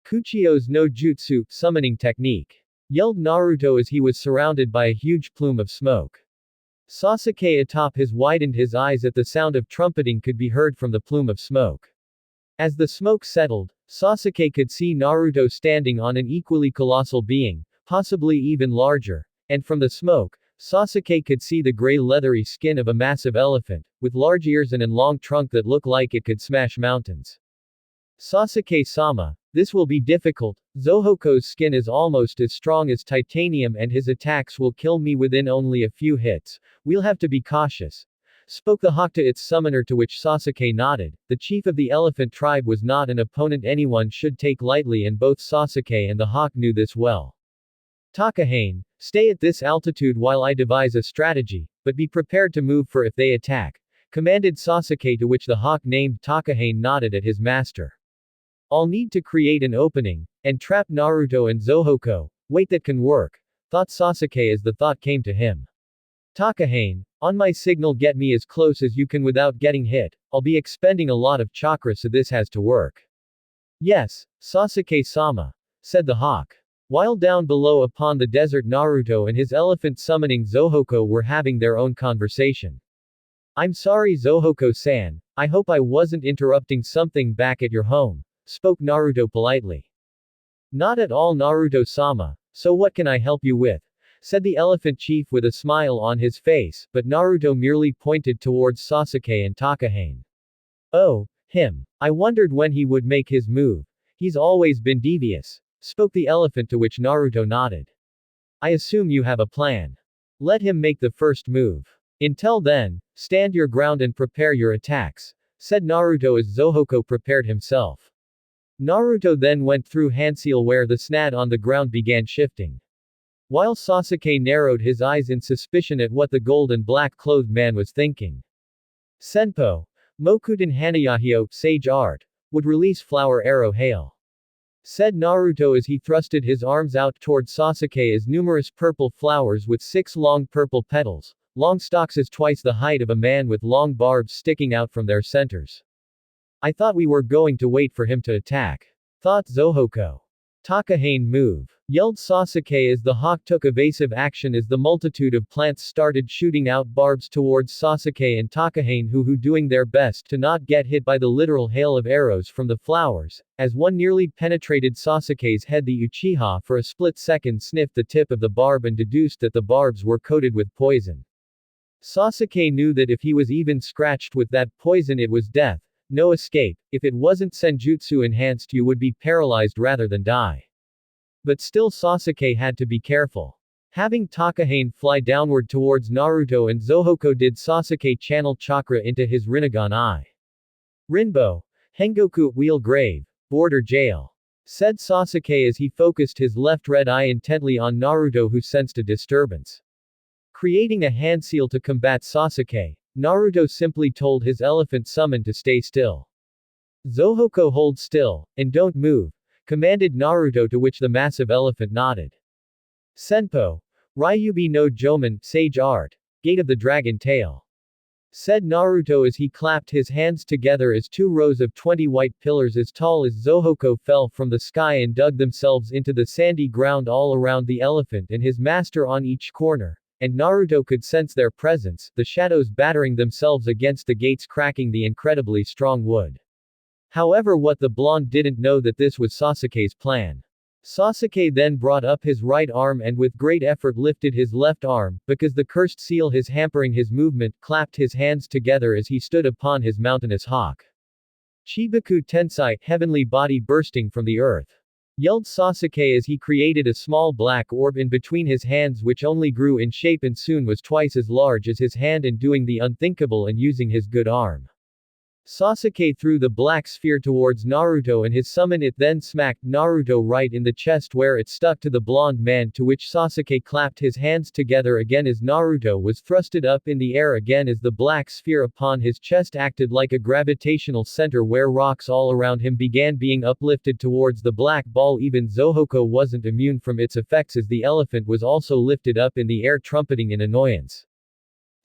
Kuchio's no jutsu, summoning technique. Yelled Naruto as he was surrounded by a huge plume of smoke. Sasuke atop his widened his eyes at the sound of trumpeting could be heard from the plume of smoke. As the smoke settled, Sasuke could see Naruto standing on an equally colossal being, possibly even larger, and from the smoke, Sasuke could see the gray leathery skin of a massive elephant, with large ears and a long trunk that looked like it could smash mountains. Sasuke-sama, this will be difficult. Zohoko's skin is almost as strong as titanium and his attacks will kill me within only a few hits. We'll have to be cautious. Spoke the hawk to its summoner, to which Sasuke nodded. The chief of the elephant tribe was not an opponent anyone should take lightly, and both Sasuke and the hawk knew this well. Takahane, stay at this altitude while I devise a strategy, but be prepared to move for if they attack, commanded Sasuke, to which the hawk named Takahane nodded at his master. I'll need to create an opening, and trap Naruto and Zohoko. Wait, that can work, thought Sasuke as the thought came to him. Takahane, on my signal get me as close as you can without getting hit. I'll be expending a lot of chakra, so this has to work. Yes, Sasuke-sama, said the hawk. While down below upon the desert, Naruto and his elephant summoning Zohoko were having their own conversation. I'm sorry, Zohoko-san, I hope I wasn't interrupting something back at your home, spoke Naruto politely. Not at all, Naruto-sama, so what can I help you with? Said the elephant chief with a smile on his face, but Naruto merely pointed towards Sasuke and Takahane. Oh, him. I wondered when he would make his move. He's always been devious, spoke the elephant, to which Naruto nodded. I assume you have a plan. Let him make the first move. Until then, stand your ground and prepare your attacks, said Naruto as Zohoko prepared himself. Naruto then went through handseal where the snad on the ground began shifting. While Sasuke narrowed his eyes in suspicion at what the gold and black-clothed man was thinking. Senpo, Mokuten Hanayahyo, Sage Art, would release Flower Arrow Hail. Said Naruto as he thrusted his arms out toward Sasuke as numerous purple flowers with 6 long purple petals, long stalks as twice the height of a man with long barbs sticking out from their centers. I thought we were going to wait for him to attack. Thought Zohoko. Takahane move. Yelled Sasuke as the hawk took evasive action as the multitude of plants started shooting out barbs towards Sasuke and Takahane who doing their best to not get hit by the literal hail of arrows from the flowers, as one nearly penetrated Sasuke's head. The Uchiha for a split second sniffed the tip of the barb and deduced that the barbs were coated with poison. Sasuke knew that if he was even scratched with that poison it was death, no escape. If it wasn't senjutsu enhanced you would be paralyzed rather than die. But still Sasuke had to be careful. Having Takahane fly downward towards Naruto and Zohoko did Sasuke channel chakra into his Rinnegan eye. Rinbo, Hengoku, Wheel Grave, Border Jail. Said Sasuke as he focused his left red eye intently on Naruto who sensed a disturbance. Creating a handseal to combat Sasuke, Naruto simply told his elephant summon to stay still. Zohoko hold still, and don't move, commanded Naruto to which the massive elephant nodded. Senpo, Ryubi no Joman, Sage Art, Gate of the Dragon Tail. Said Naruto as he clapped his hands together as 2 rows of 20 white pillars as tall as Zohoko fell from the sky and dug themselves into the sandy ground all around the elephant and his master on each corner. And Naruto could sense their presence, the shadows battering themselves against the gates cracking the incredibly strong wood. However what the blonde didn't know that this was Sasuke's plan. Sasuke then brought up his right arm and with great effort lifted his left arm, because the cursed seal is hampering his movement, clapped his hands together as he stood upon his mountainous hawk. Chibaku Tensai, heavenly body bursting from the earth. Yelled Sasuke as he created a small black orb in between his hands which only grew in shape and soon was twice as large as his hand and doing the unthinkable and using his good arm. Sasuke threw the black sphere towards Naruto and his summon it then smacked Naruto right in the chest where it stuck to the blonde man to which Sasuke clapped his hands together again as Naruto was thrusted up in the air again as the black sphere upon his chest acted like a gravitational center where rocks all around him began being uplifted towards the black ball. Even Zohoko wasn't immune from its effects as the elephant was also lifted up in the air trumpeting in annoyance.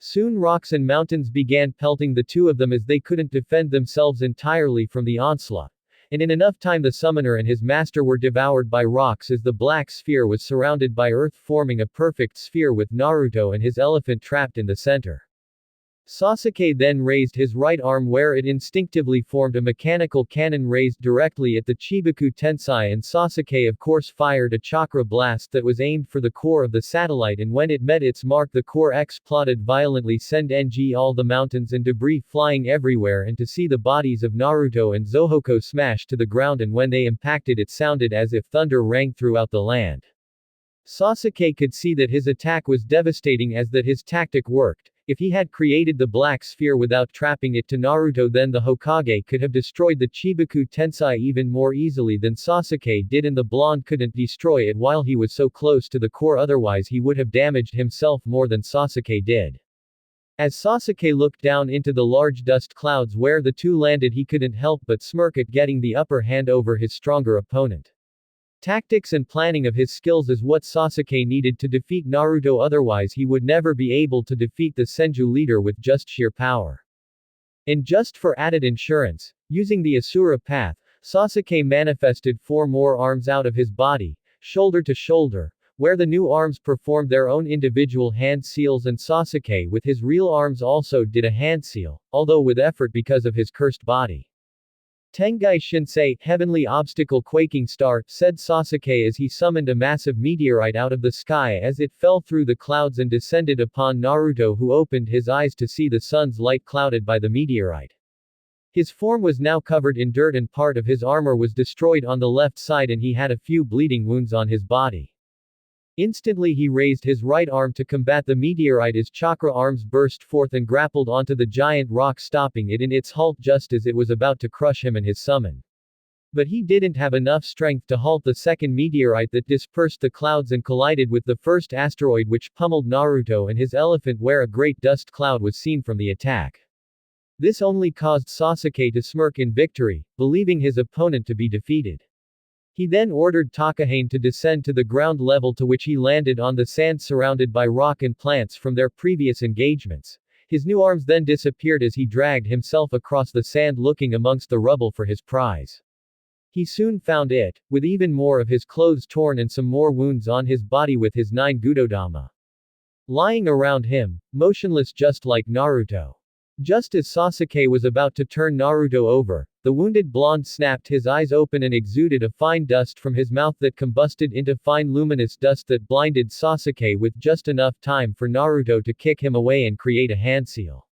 Soon rocks and mountains began pelting the two of them as they couldn't defend themselves entirely from the onslaught, and in enough time the summoner and his master were devoured by rocks as the black sphere was surrounded by earth forming a perfect sphere with Naruto and his elephant trapped in the center. Sasuke then raised his right arm where it instinctively formed a mechanical cannon raised directly at the Chibaku Tensai and Sasuke of course fired a chakra blast that was aimed for the core of the satellite and when it met its mark the core exploded violently send NG all the mountains and debris flying everywhere and to see the bodies of Naruto and Zohoko smash to the ground and when they impacted it sounded as if thunder rang throughout the land. Sasuke could see that his attack was devastating as that his tactic worked. If he had created the black sphere without trapping it to Naruto then the Hokage could have destroyed the Chibaku Tensai even more easily than Sasuke did and the blonde couldn't destroy it while he was so close to the core otherwise he would have damaged himself more than Sasuke did. As Sasuke looked down into the large dust clouds where the two landed he couldn't help but smirk at getting the upper hand over his stronger opponent. Tactics and planning of his skills is what Sasuke needed to defeat Naruto otherwise he would never be able to defeat the Senju leader with just sheer power. And just for added insurance, using the Asura path, Sasuke manifested 4 more arms out of his body, shoulder to shoulder, where the new arms performed their own individual hand seals and Sasuke with his real arms also did a hand seal, although with effort because of his cursed body. Tengai Shinsei, heavenly obstacle quaking star, said Sasuke as he summoned a massive meteorite out of the sky as it fell through the clouds and descended upon Naruto who opened his eyes to see the sun's light clouded by the meteorite. His form was now covered in dirt and part of his armor was destroyed on the left side and he had a few bleeding wounds on his body. Instantly he raised his right arm to combat the meteorite as chakra arms burst forth and grappled onto the giant rock, stopping it in its halt just as it was about to crush him and his summon. But he didn't have enough strength to halt the second meteorite that dispersed the clouds and collided with the first asteroid, which pummeled Naruto and his elephant, where a great dust cloud was seen from the attack. This only caused Sasuke to smirk in victory, believing his opponent to be defeated. He then ordered Takahane to descend to the ground level, to which he landed on the sand surrounded by rock and plants from their previous engagements. His new arms then disappeared as he dragged himself across the sand, looking amongst the rubble for his prize. He soon found it, with even more of his clothes torn and some more wounds on his body, with his 9 Gudodama lying around him, motionless just like Naruto. Just as Sasuke was about to turn Naruto over, the wounded blonde snapped his eyes open and exuded a fine dust from his mouth that combusted into fine luminous dust that blinded Sasuke, with just enough time for Naruto to kick him away and create a hand seal.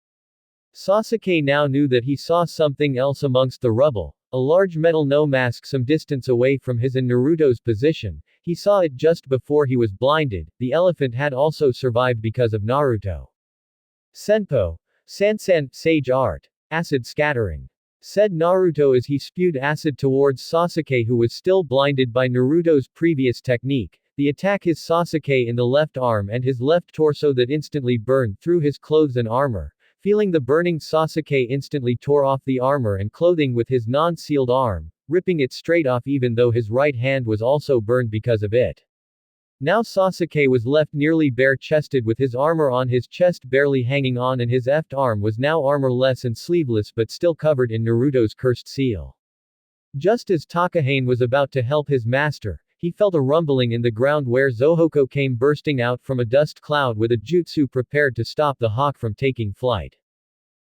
Sasuke now knew that he saw something else amongst the rubble, a large metal no mask some distance away from his and Naruto's position. He saw it just before he was blinded. The elephant had also survived because of Naruto. Senpo. Sansan, sage art. Acid scattering, said Naruto as he spewed acid towards Sasuke, who was still blinded by Naruto's previous technique. The attack hit Sasuke in the left arm and his left torso that instantly burned through his clothes and armor. Feeling the burning, Sasuke instantly tore off the armor and clothing with his non-sealed arm, ripping it straight off, even though his right hand was also burned because of it. Now Sasuke was left nearly bare-chested with his armor on his chest barely hanging on, and his left arm was now armorless and sleeveless but still covered in Naruto's cursed seal. Just as Takahane was about to help his master, he felt a rumbling in the ground where Zohoko came bursting out from a dust cloud with a jutsu prepared to stop the hawk from taking flight.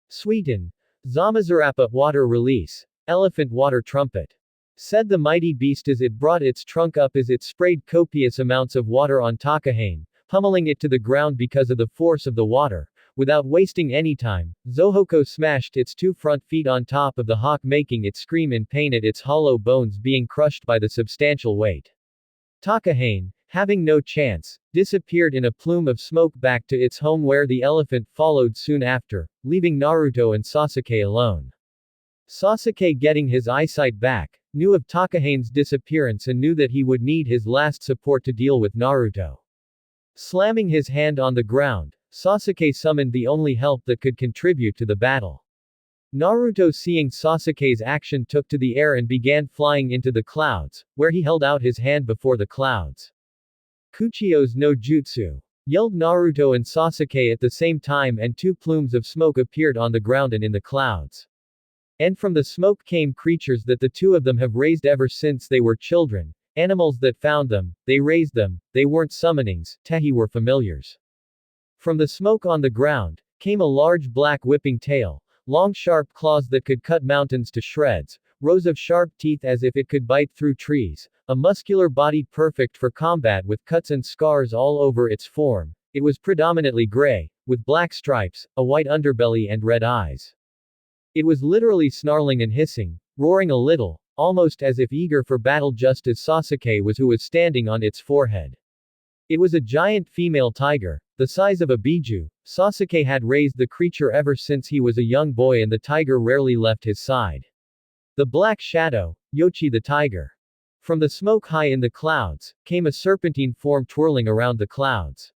Sweeten. Zamazarappa, water release. Elephant water trumpet, said the mighty beast as it brought its trunk up as it sprayed copious amounts of water on Takahane, pummeling it to the ground because of the force of the water. Without wasting any time, Zohoko smashed its 2 front feet on top of the hawk, making it scream in pain at its hollow bones being crushed by the substantial weight. Takahane, having no chance, disappeared in a plume of smoke back to its home, where the elephant followed soon after, leaving Naruto and Sasuke alone. Sasuke, getting his eyesight back, knew of Takahane's disappearance and knew that he would need his last support to deal with Naruto. Slamming his hand on the ground, Sasuke summoned the only help that could contribute to the battle. Naruto, seeing Sasuke's action, took to the air and began flying into the clouds, where he held out his hand before the clouds. Kuchio's no jutsu, yelled Naruto and Sasuke at the same time, and 2 plumes of smoke appeared on the ground and in the clouds. And from the smoke came creatures that the 2 of them have raised ever since they were children, animals that found them, they raised them, they weren't summonings, Tehi were familiars. From the smoke on the ground, came a large black whipping tail, long sharp claws that could cut mountains to shreds, rows of sharp teeth as if it could bite through trees, a muscular body perfect for combat with cuts and scars all over its form. It was predominantly gray, with black stripes, a white underbelly and red eyes. It was literally snarling and hissing, roaring a little, almost as if eager for battle, just as Sasuke was, who was standing on its forehead. It was a giant female tiger, the size of a biju. Sasuke had raised the creature ever since he was a young boy, and the tiger rarely left his side. The black shadow, Yochi the tiger. From the smoke high in the clouds, came a serpentine form twirling around the clouds.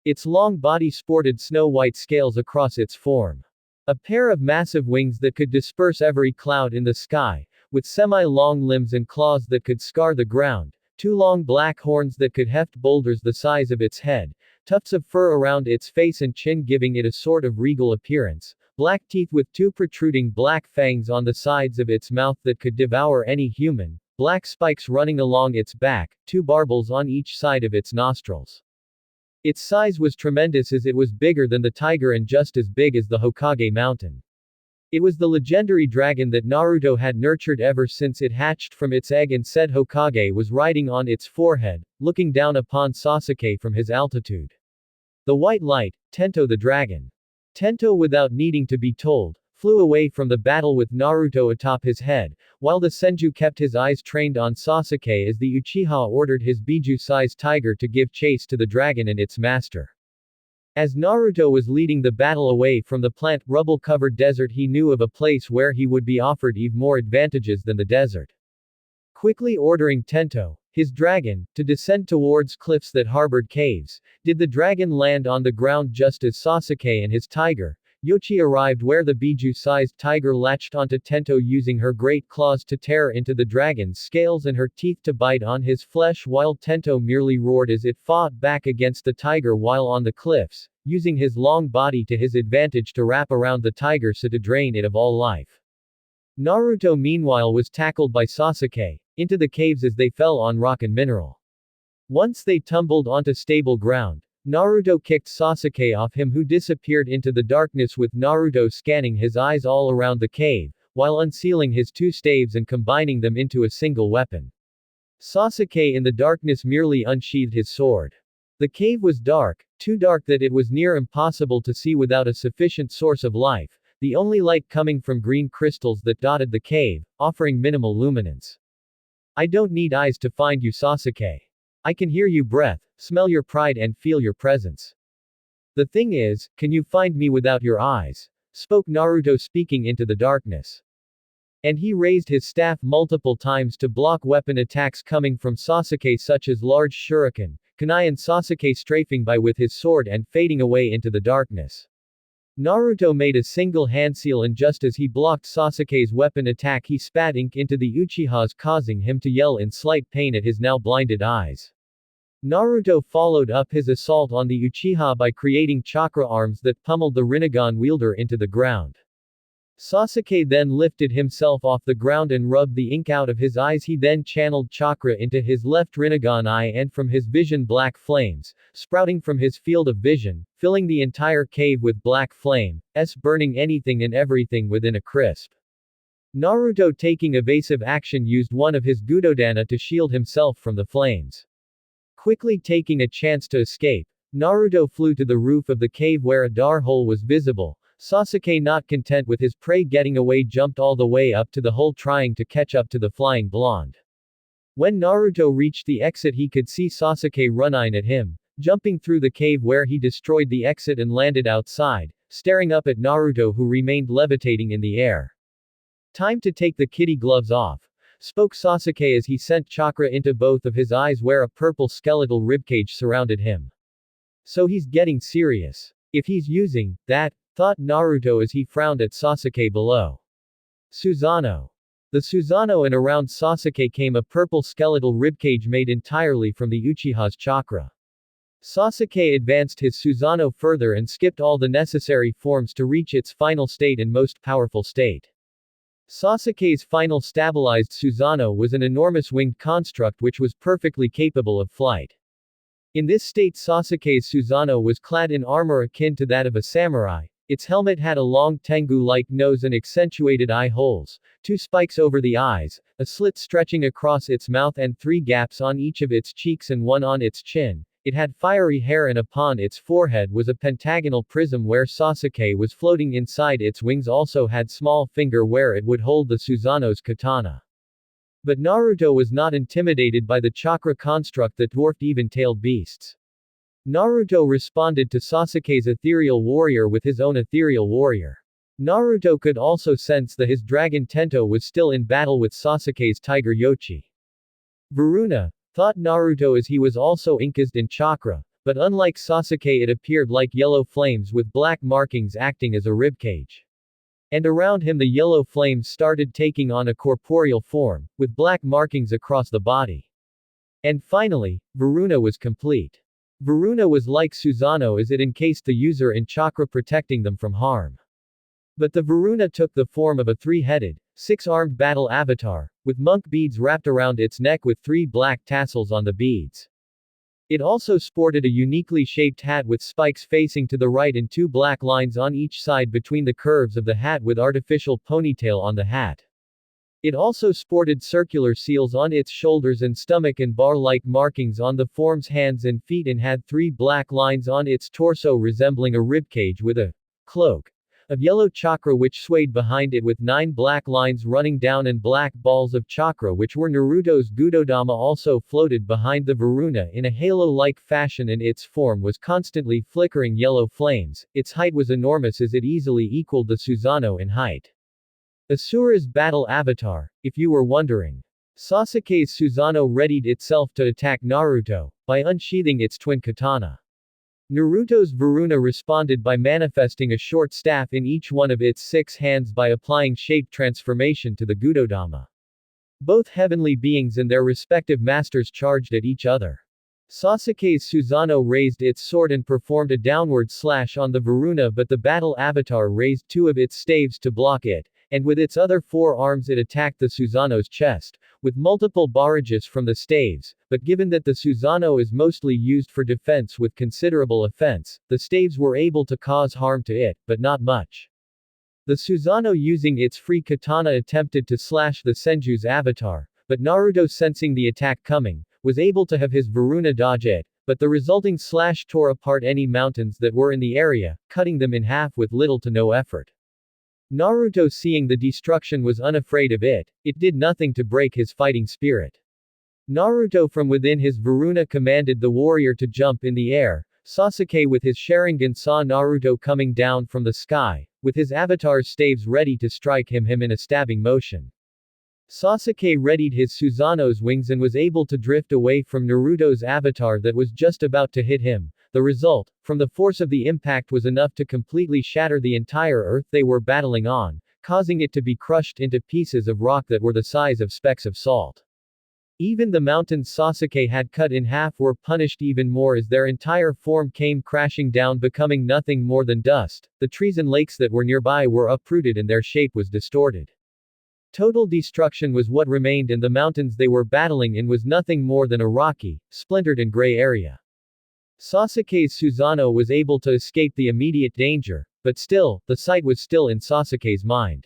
Its long body sported snow-white scales across its form. A pair of massive wings that could disperse every cloud in the sky, with semi-long limbs and claws that could scar the ground, 2 long black horns that could heft boulders the size of its head, tufts of fur around its face and chin giving it a sort of regal appearance, black teeth with 2 protruding black fangs on the sides of its mouth that could devour any human, black spikes running along its back, 2 barbels on each side of its nostrils. Its size was tremendous, as it was bigger than the tiger and just as big as the Hokage mountain. It was the legendary dragon that Naruto had nurtured ever since it hatched from its egg, and said Hokage was riding on its forehead, looking down upon Sasuke from his altitude. The white light, Tento the dragon. Tento, without needing to be told, flew away from the battle with Naruto atop his head, while the Senju kept his eyes trained on Sasuke as the Uchiha ordered his Biju-sized tiger to give chase to the dragon and its master. As Naruto was leading the battle away from the plant rubble-covered desert, he knew of a place where he would be offered even more advantages than the desert. Quickly ordering Tento, his dragon, to descend towards cliffs that harbored caves, did the dragon land on the ground just as Sasuke and his tiger, Yochi, arrived where the Biju-sized tiger latched onto Tento using her great claws to tear into the dragon's scales and her teeth to bite on his flesh, while Tento merely roared as it fought back against the tiger while on the cliffs, using his long body to his advantage to wrap around the tiger so to drain it of all life. Naruto meanwhile was tackled by Sasuke into the caves as they fell on rock and mineral. Once they tumbled onto stable ground, Naruto kicked Sasuke off him, who disappeared into the darkness with Naruto scanning his eyes all around the cave, while unsealing his two staves and combining them into a single weapon. Sasuke in the darkness merely unsheathed his sword. The cave was dark, too dark that it was near impossible to see without a sufficient source of life, the only light coming from green crystals that dotted the cave, offering minimal luminance. I don't need eyes to find you, Sasuke. I can hear your breath, smell your pride and feel your presence. The thing is, can you find me without your eyes? Spoke Naruto, speaking into the darkness. And he raised his staff multiple times to block weapon attacks coming from Sasuke, such as large shuriken, kunai, and Sasuke strafing by with his sword and fading away into the darkness. Naruto made a single hand seal, and just as he blocked Sasuke's weapon attack, he spat ink into the Uchihas, causing him to yell in slight pain at his now blinded eyes. Naruto followed up his assault on the Uchiha by creating chakra arms that pummeled the Rinnegan wielder into the ground. Sasuke then lifted himself off the ground and rubbed the ink out of his eyes. He then channeled chakra into his left Rinnegan eye, and from his vision black flames, sprouting from his field of vision, filling the entire cave with black flame, burning anything and everything within a crisp. Naruto, taking evasive action, used one of his Gudodana to shield himself from the flames. Quickly taking a chance to escape, Naruto flew to the roof of the cave where a door hole was visible. Sasuke, not content with his prey getting away, jumped all the way up to the hole trying to catch up to the flying blonde. When Naruto reached the exit, he could see Sasuke running at him, jumping through the cave where he destroyed the exit and landed outside, staring up at Naruto, who remained levitating in the air. Time to take the kitty gloves off, spoke Sasuke as he sent chakra into both of his eyes where a purple skeletal ribcage surrounded him. So he's getting serious. If he's using that, thought Naruto as he frowned at Sasuke below. Susanoo. The Susanoo, and around Sasuke came a purple skeletal ribcage made entirely from the Uchiha's chakra. Sasuke advanced his Susanoo further and skipped all the necessary forms to reach its final state and most powerful state. Sasuke's final stabilized Susanoo was an enormous winged construct which was perfectly capable of flight. In this state, Sasuke's Susanoo was clad in armor akin to that of a samurai. Its helmet had a long tengu-like nose and accentuated eye holes, 2 spikes over the eyes, a slit stretching across its mouth and 3 gaps on each of its cheeks and 1 on its chin. It had fiery hair, and upon its forehead was a pentagonal prism where Sasuke was floating. Inside its wings also had small finger where it would hold the Susanoo's katana. But Naruto was not intimidated by the chakra construct that dwarfed even tailed beasts. Naruto responded to Sasuke's ethereal warrior with his own ethereal warrior. Naruto could also sense that his dragon Tento was still in battle with Sasuke's tiger Yochi. Varuna, thought Naruto as he was also encased in chakra, but unlike Sasuke it appeared like yellow flames with black markings acting as a ribcage. And around him the yellow flames started taking on a corporeal form, with black markings across the body. And finally, Varuna was complete. Varuna was like Susanoo as it encased the user in chakra, protecting them from harm. But the Varuna took the form of a 3-headed, 6-armed battle avatar, with monk beads wrapped around its neck with 3 black tassels on the beads. It also sported a uniquely shaped hat with spikes facing to the right and 2 black lines on each side between the curves of the hat with artificial ponytail on the hat. It also sported circular seals on its shoulders and stomach and bar-like markings on the form's hands and feet, and had 3 black lines on its torso resembling a ribcage with a cloak. of yellow chakra which swayed behind it with 9 black lines running down and black balls of chakra which were Naruto's Gudodama also floated behind the Varuna in a halo-like fashion and its form was constantly flickering yellow flames. Its height was enormous as it easily equaled the Susanoo in height. Asura's battle avatar, if you were wondering. Sasuke's Susanoo readied itself to attack Naruto, by unsheathing its twin katana. Naruto's Varuna responded by manifesting a short staff in each one of its 6 hands by applying shape transformation to the Gudodama. Both heavenly beings and their respective masters charged at each other. Sasuke's Susanoo raised its sword and performed a downward slash on the Varuna, but the battle avatar raised 2 of its staves to block it, and with its other 4 arms it attacked the Susanoo's chest, with multiple barrages from the staves, but given that the Susanoo is mostly used for defense with considerable offense, the staves were able to cause harm to it, but not much. The Susanoo using its free katana attempted to slash the Senju's avatar, but Naruto sensing the attack coming, was able to have his Varuna dodge it, but the resulting slash tore apart any mountains that were in the area, cutting them in half with little to no effort. Naruto seeing the destruction was unafraid of it, it did nothing to break his fighting spirit. Naruto from within his Varuna commanded the warrior to jump in the air. Sasuke with his Sharingan saw Naruto coming down from the sky, with his avatar's staves ready to strike him in a stabbing motion. Sasuke readied his Susanoo's wings and was able to drift away from Naruto's avatar that was just about to hit him. The result, from the force of the impact was enough to completely shatter the entire earth they were battling on, causing it to be crushed into pieces of rock that were the size of specks of salt. Even the mountains Sasuke had cut in half were punished even more as their entire form came crashing down, becoming nothing more than dust. The trees and lakes that were nearby were uprooted and their shape was distorted. Total destruction was what remained, and the mountains they were battling in was nothing more than a rocky, splintered and gray area. Sasuke's Susanoo was able to escape the immediate danger, but still, the sight was still in Sasuke's mind.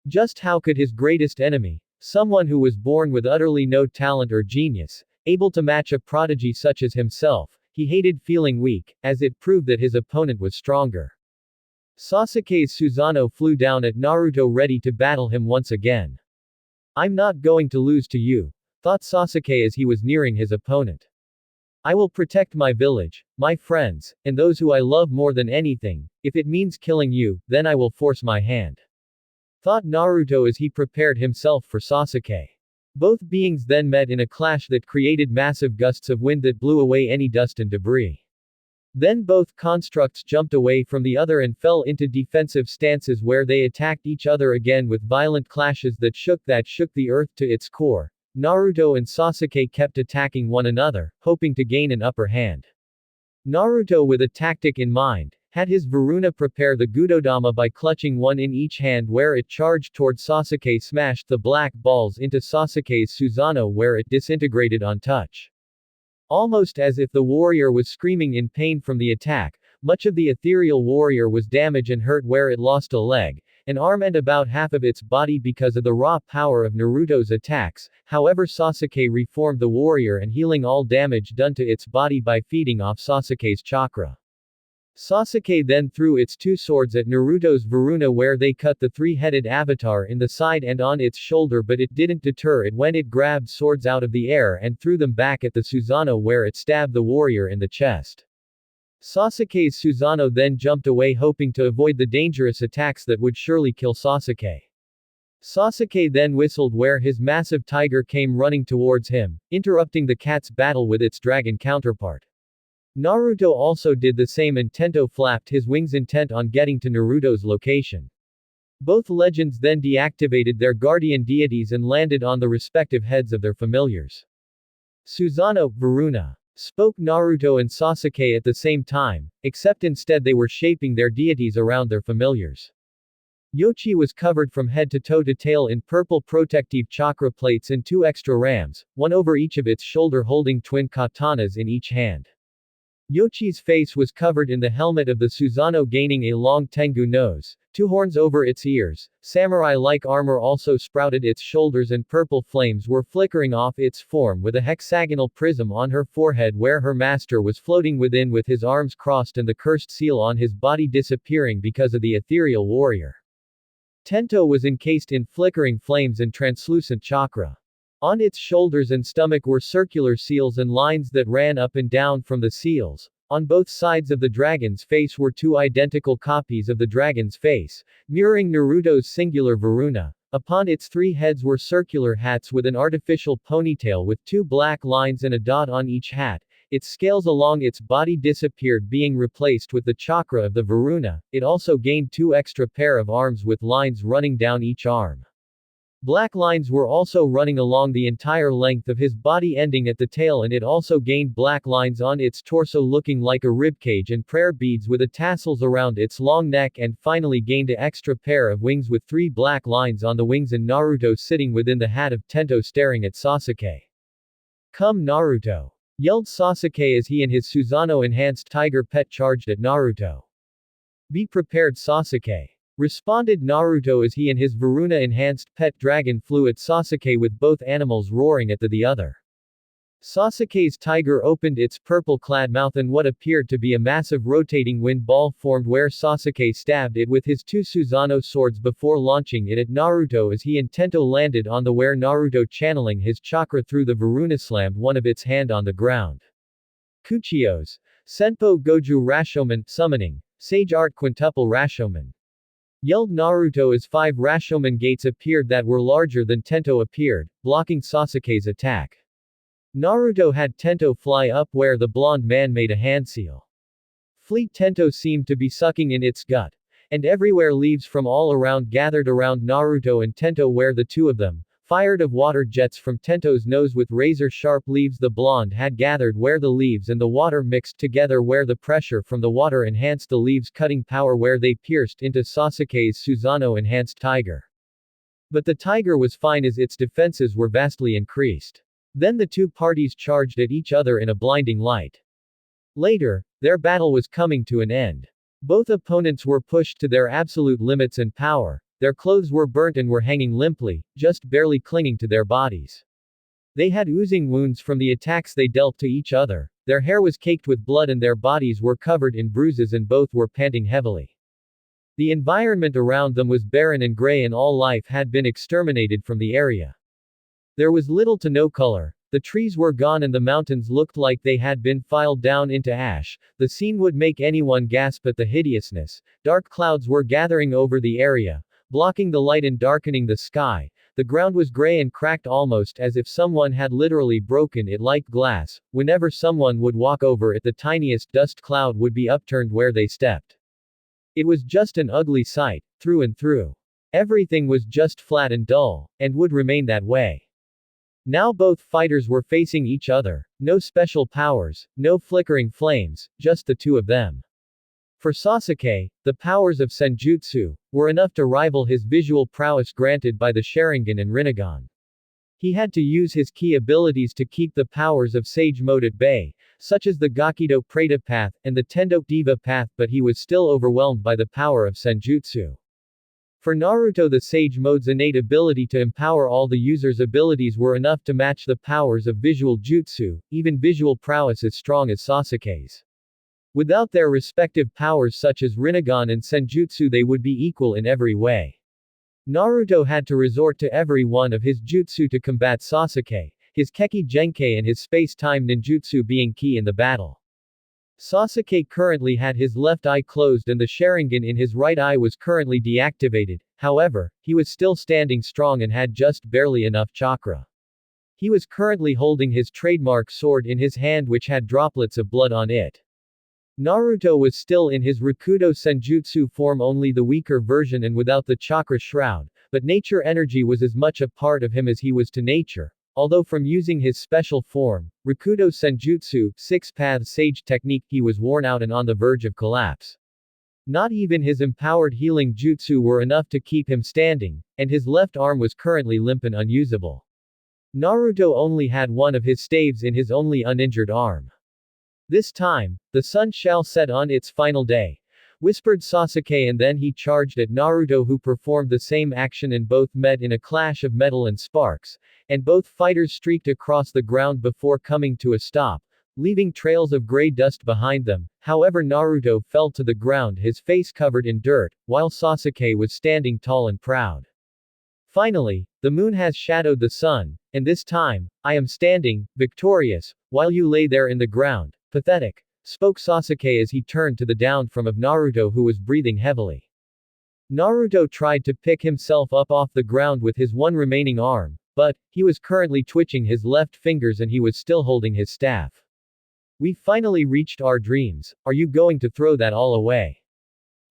Just how could his greatest enemy, someone who was born with utterly no talent or genius, able to match a prodigy such as himself? He hated feeling weak, as it proved that his opponent was stronger. Sasuke's Susanoo flew down at Naruto ready to battle him once again. I'm not going to lose to you, thought Sasuke as he was nearing his opponent. I will protect my village, my friends, and those who I love more than anything. If it means killing you, then I will force my hand, thought Naruto as he prepared himself for Sasuke. Both beings then met in a clash that created massive gusts of wind that blew away any dust and debris. Then both constructs jumped away from the other and fell into defensive stances where they attacked each other again with violent clashes that shook the earth to its core. Naruto and Sasuke kept attacking one another, hoping to gain an upper hand. Naruto, with a tactic in mind, had his Varuna prepare the Gudodama by clutching one in each hand where it charged toward Sasuke, smashed the black balls into Sasuke's Susanoo where it disintegrated on touch. Almost as if the warrior was screaming in pain from the attack, much of the ethereal warrior was damaged and hurt where it lost a leg, an arm and about half of its body because of the raw power of Naruto's attacks. However, Sasuke reformed the warrior and healing all damage done to its body by feeding off Sasuke's chakra. Sasuke then threw its 2 swords at Naruto's Varuna where they cut the 3-headed avatar in the side and on its shoulder, but it didn't deter it when it grabbed swords out of the air and threw them back at the Susanoo where it stabbed the warrior in the chest. Sasuke's Susanoo then jumped away hoping to avoid the dangerous attacks that would surely kill Sasuke. Sasuke then whistled where his massive tiger came running towards him, interrupting the cat's battle with its dragon counterpart. Naruto also did the same and Tento flapped his wings intent on getting to Naruto's location. Both legends then deactivated their guardian deities and landed on the respective heads of their familiars. Susanoo, Varuna, spoke Naruto and Sasuke at the same time, except instead they were shaping their deities around their familiars. Yochi was covered from head to toe to tail in purple protective chakra plates and 2 extra rams, one over each of its shoulder holding twin katanas in each hand. Yochi's face was covered in the helmet of the Susanoo, gaining a long Tengu nose, Two horns over its ears, samurai-like armor also sprouted its shoulders and purple flames were flickering off its form with a hexagonal prism on her forehead where her master was floating within with his arms crossed and the cursed seal on his body disappearing because of the ethereal warrior. Tento was encased in flickering flames and translucent chakra. On its shoulders and stomach were circular seals and lines that ran up and down from the seals. On both sides of the dragon's face were two identical copies of the dragon's face, mirroring Naruto's singular Varuna. Upon its three heads were circular hats with an artificial ponytail with two black lines and a dot on each hat. Its scales along its body disappeared, being replaced with the chakra of the Varuna. It also gained two extra pair of arms with lines running down each arm. Black lines were also running along the entire length of his body ending at the tail, and it also gained black lines on its torso looking like a ribcage and prayer beads with a tassels around its long neck, and finally gained an extra pair of wings with three black lines on the wings and Naruto sitting within the hat of Tento staring at Sasuke. "Come Naruto!" yelled Sasuke as he and his Susanoo-enhanced tiger pet charged at Naruto. "Be prepared Sasuke!" responded Naruto as he and his Varuna-enhanced pet dragon flew at Sasuke with both animals roaring at the other. Sasuke's tiger opened its purple-clad mouth and what appeared to be a massive rotating wind ball formed where Sasuke stabbed it with his two Susanoo swords before launching it at Naruto as he and Tento landed on the where Naruto channeling his chakra through the Varuna slammed one of its hand on the ground. Kuchios. Senpo Goju Rashomon, summoning. Sage Art Quintuple Rashomon. Yelled Naruto as five Rashomon gates appeared that were larger than Tento appeared, blocking Sasuke's attack. Naruto had Tento fly up where the blonde man made a hand seal. Fleet Tento seemed to be sucking in its gut. And everywhere leaves from all around gathered around Naruto and Tento where the two of them, fired of water jets from Tento's nose with razor-sharp leaves the blonde had gathered where the leaves and the water mixed together where the pressure from the water enhanced the leaves cutting power where they pierced into Sasuke's Susanoo-enhanced tiger. But the tiger was fine as its defenses were vastly increased. Then the two parties charged at each other in a blinding light. Later, their battle was coming to an end. Both opponents were pushed to their absolute limits and power. Their clothes were burnt and were hanging limply, just barely clinging to their bodies. They had oozing wounds from the attacks they dealt to each other, their hair was caked with blood and their bodies were covered in bruises and both were panting heavily. The environment around them was barren and gray and all life had been exterminated from the area. There was little to no color. The trees were gone and the mountains looked like they had been filed down into ash. The scene would make anyone gasp at the hideousness. Dark clouds were gathering over the area, blocking the light and darkening the sky. The ground was gray and cracked almost as if someone had literally broken it like glass. Whenever someone would walk over it, the tiniest dust cloud would be upturned where they stepped. It was just an ugly sight, through and through. Everything was just flat and dull, and would remain that way. Now both fighters were facing each other. No special powers, no flickering flames, just the two of them. For Sasuke, the powers of Senjutsu were enough to rival his visual prowess granted by the Sharingan and Rinnegan. He had to use his key abilities to keep the powers of Sage Mode at bay, such as the Gakido Preta path and the Tendo Diva path, but he was still overwhelmed by the power of Senjutsu. For Naruto, the Sage Mode's innate ability to empower all the user's abilities were enough to match the powers of visual jutsu, even visual prowess as strong as Sasuke's. Without their respective powers such as Rinnegan and Senjutsu, they would be equal in every way. Naruto had to resort to every one of his jutsu to combat Sasuke, his Kekki-genkai and his space-time ninjutsu being key in the battle. Sasuke currently had his left eye closed and the Sharingan in his right eye was currently deactivated, however, he was still standing strong and had just barely enough chakra. He was currently holding his trademark sword in his hand which had droplets of blood on it. Naruto was still in his Rakudo Senjutsu form, only the weaker version and without the chakra shroud, but nature energy was as much a part of him as he was to nature. Although from using his special form, Rakudo Senjutsu, six-path sage technique, he was worn out and on the verge of collapse. Not even his empowered healing jutsu were enough to keep him standing, and his left arm was currently limp and unusable. Naruto only had one of his staves in his only uninjured arm. This time, the sun shall set on its final day, whispered Sasuke, and then he charged at Naruto, who performed the same action, and both met in a clash of metal and sparks, and both fighters streaked across the ground before coming to a stop, leaving trails of gray dust behind them. However, Naruto fell to the ground, his face covered in dirt, while Sasuke was standing tall and proud. Finally, the moon has shadowed the sun, and this time, I am standing, victorious, while you lay there in the ground. Pathetic, spoke Sasuke as he turned to the down from of Naruto, who was breathing heavily. Naruto tried to pick himself up off the ground with his one remaining arm, but he was currently twitching his left fingers and he was still holding his staff. We finally reached our dreams. Are you going to throw that all away?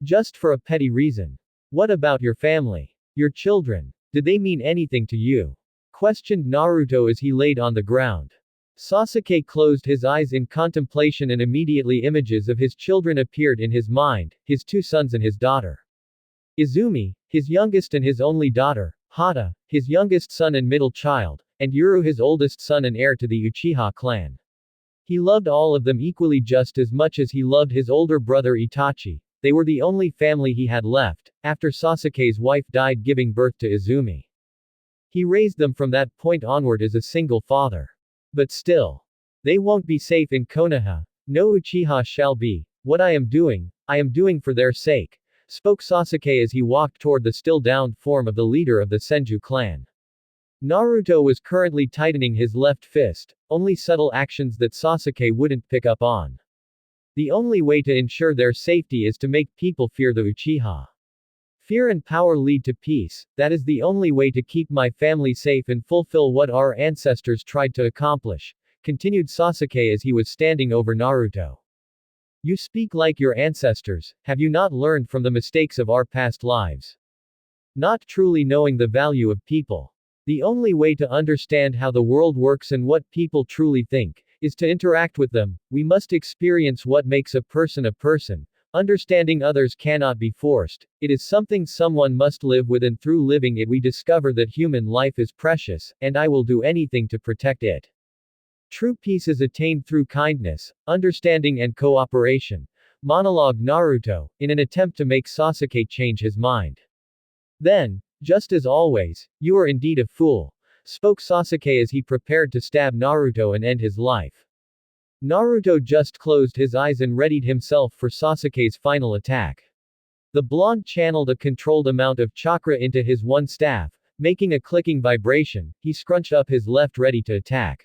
Just for a petty reason? What about your family? Your children? Did they mean anything to you? Questioned Naruto as he laid on the ground. Sasuke closed his eyes in contemplation, and immediately images of his children appeared in his mind, his two sons and his daughter. Izumi, his youngest and his only daughter, Hata, his youngest son and middle child, and Yuru, his oldest son and heir to the Uchiha clan. He loved all of them equally, just as much as he loved his older brother Itachi. They were the only family he had left, after Sasuke's wife died giving birth to Izumi. He raised them from that point onward as a single father. But still, they won't be safe in Konoha. No Uchiha shall be. What I am doing for their sake, spoke Sasuke as he walked toward the still downed form of the leader of the Senju clan. Naruto was currently tightening his left fist, only subtle actions that Sasuke wouldn't pick up on. The only way to ensure their safety is to make people fear the Uchiha. Fear and power lead to peace. That is the only way to keep my family safe and fulfill what our ancestors tried to accomplish, continued Sasuke as he was standing over Naruto. You speak like your ancestors. Have you not learned from the mistakes of our past lives? Not truly knowing the value of people. The only way to understand how the world works and what people truly think is to interact with them. We must experience what makes a person a person. Understanding others cannot be forced. It is something someone must live with, and through living it we discover that human life is precious, and I will do anything to protect it. True peace is attained through kindness, understanding and cooperation. Monologue Naruto, in an attempt to make Sasuke change his mind. Then, just as always, you are indeed a fool, spoke Sasuke as he prepared to stab Naruto and end his life. Naruto just closed his eyes and readied himself for Sasuke's final attack. The blonde channeled a controlled amount of chakra into his one staff, making a clicking vibration. He scrunched up his left ready to attack.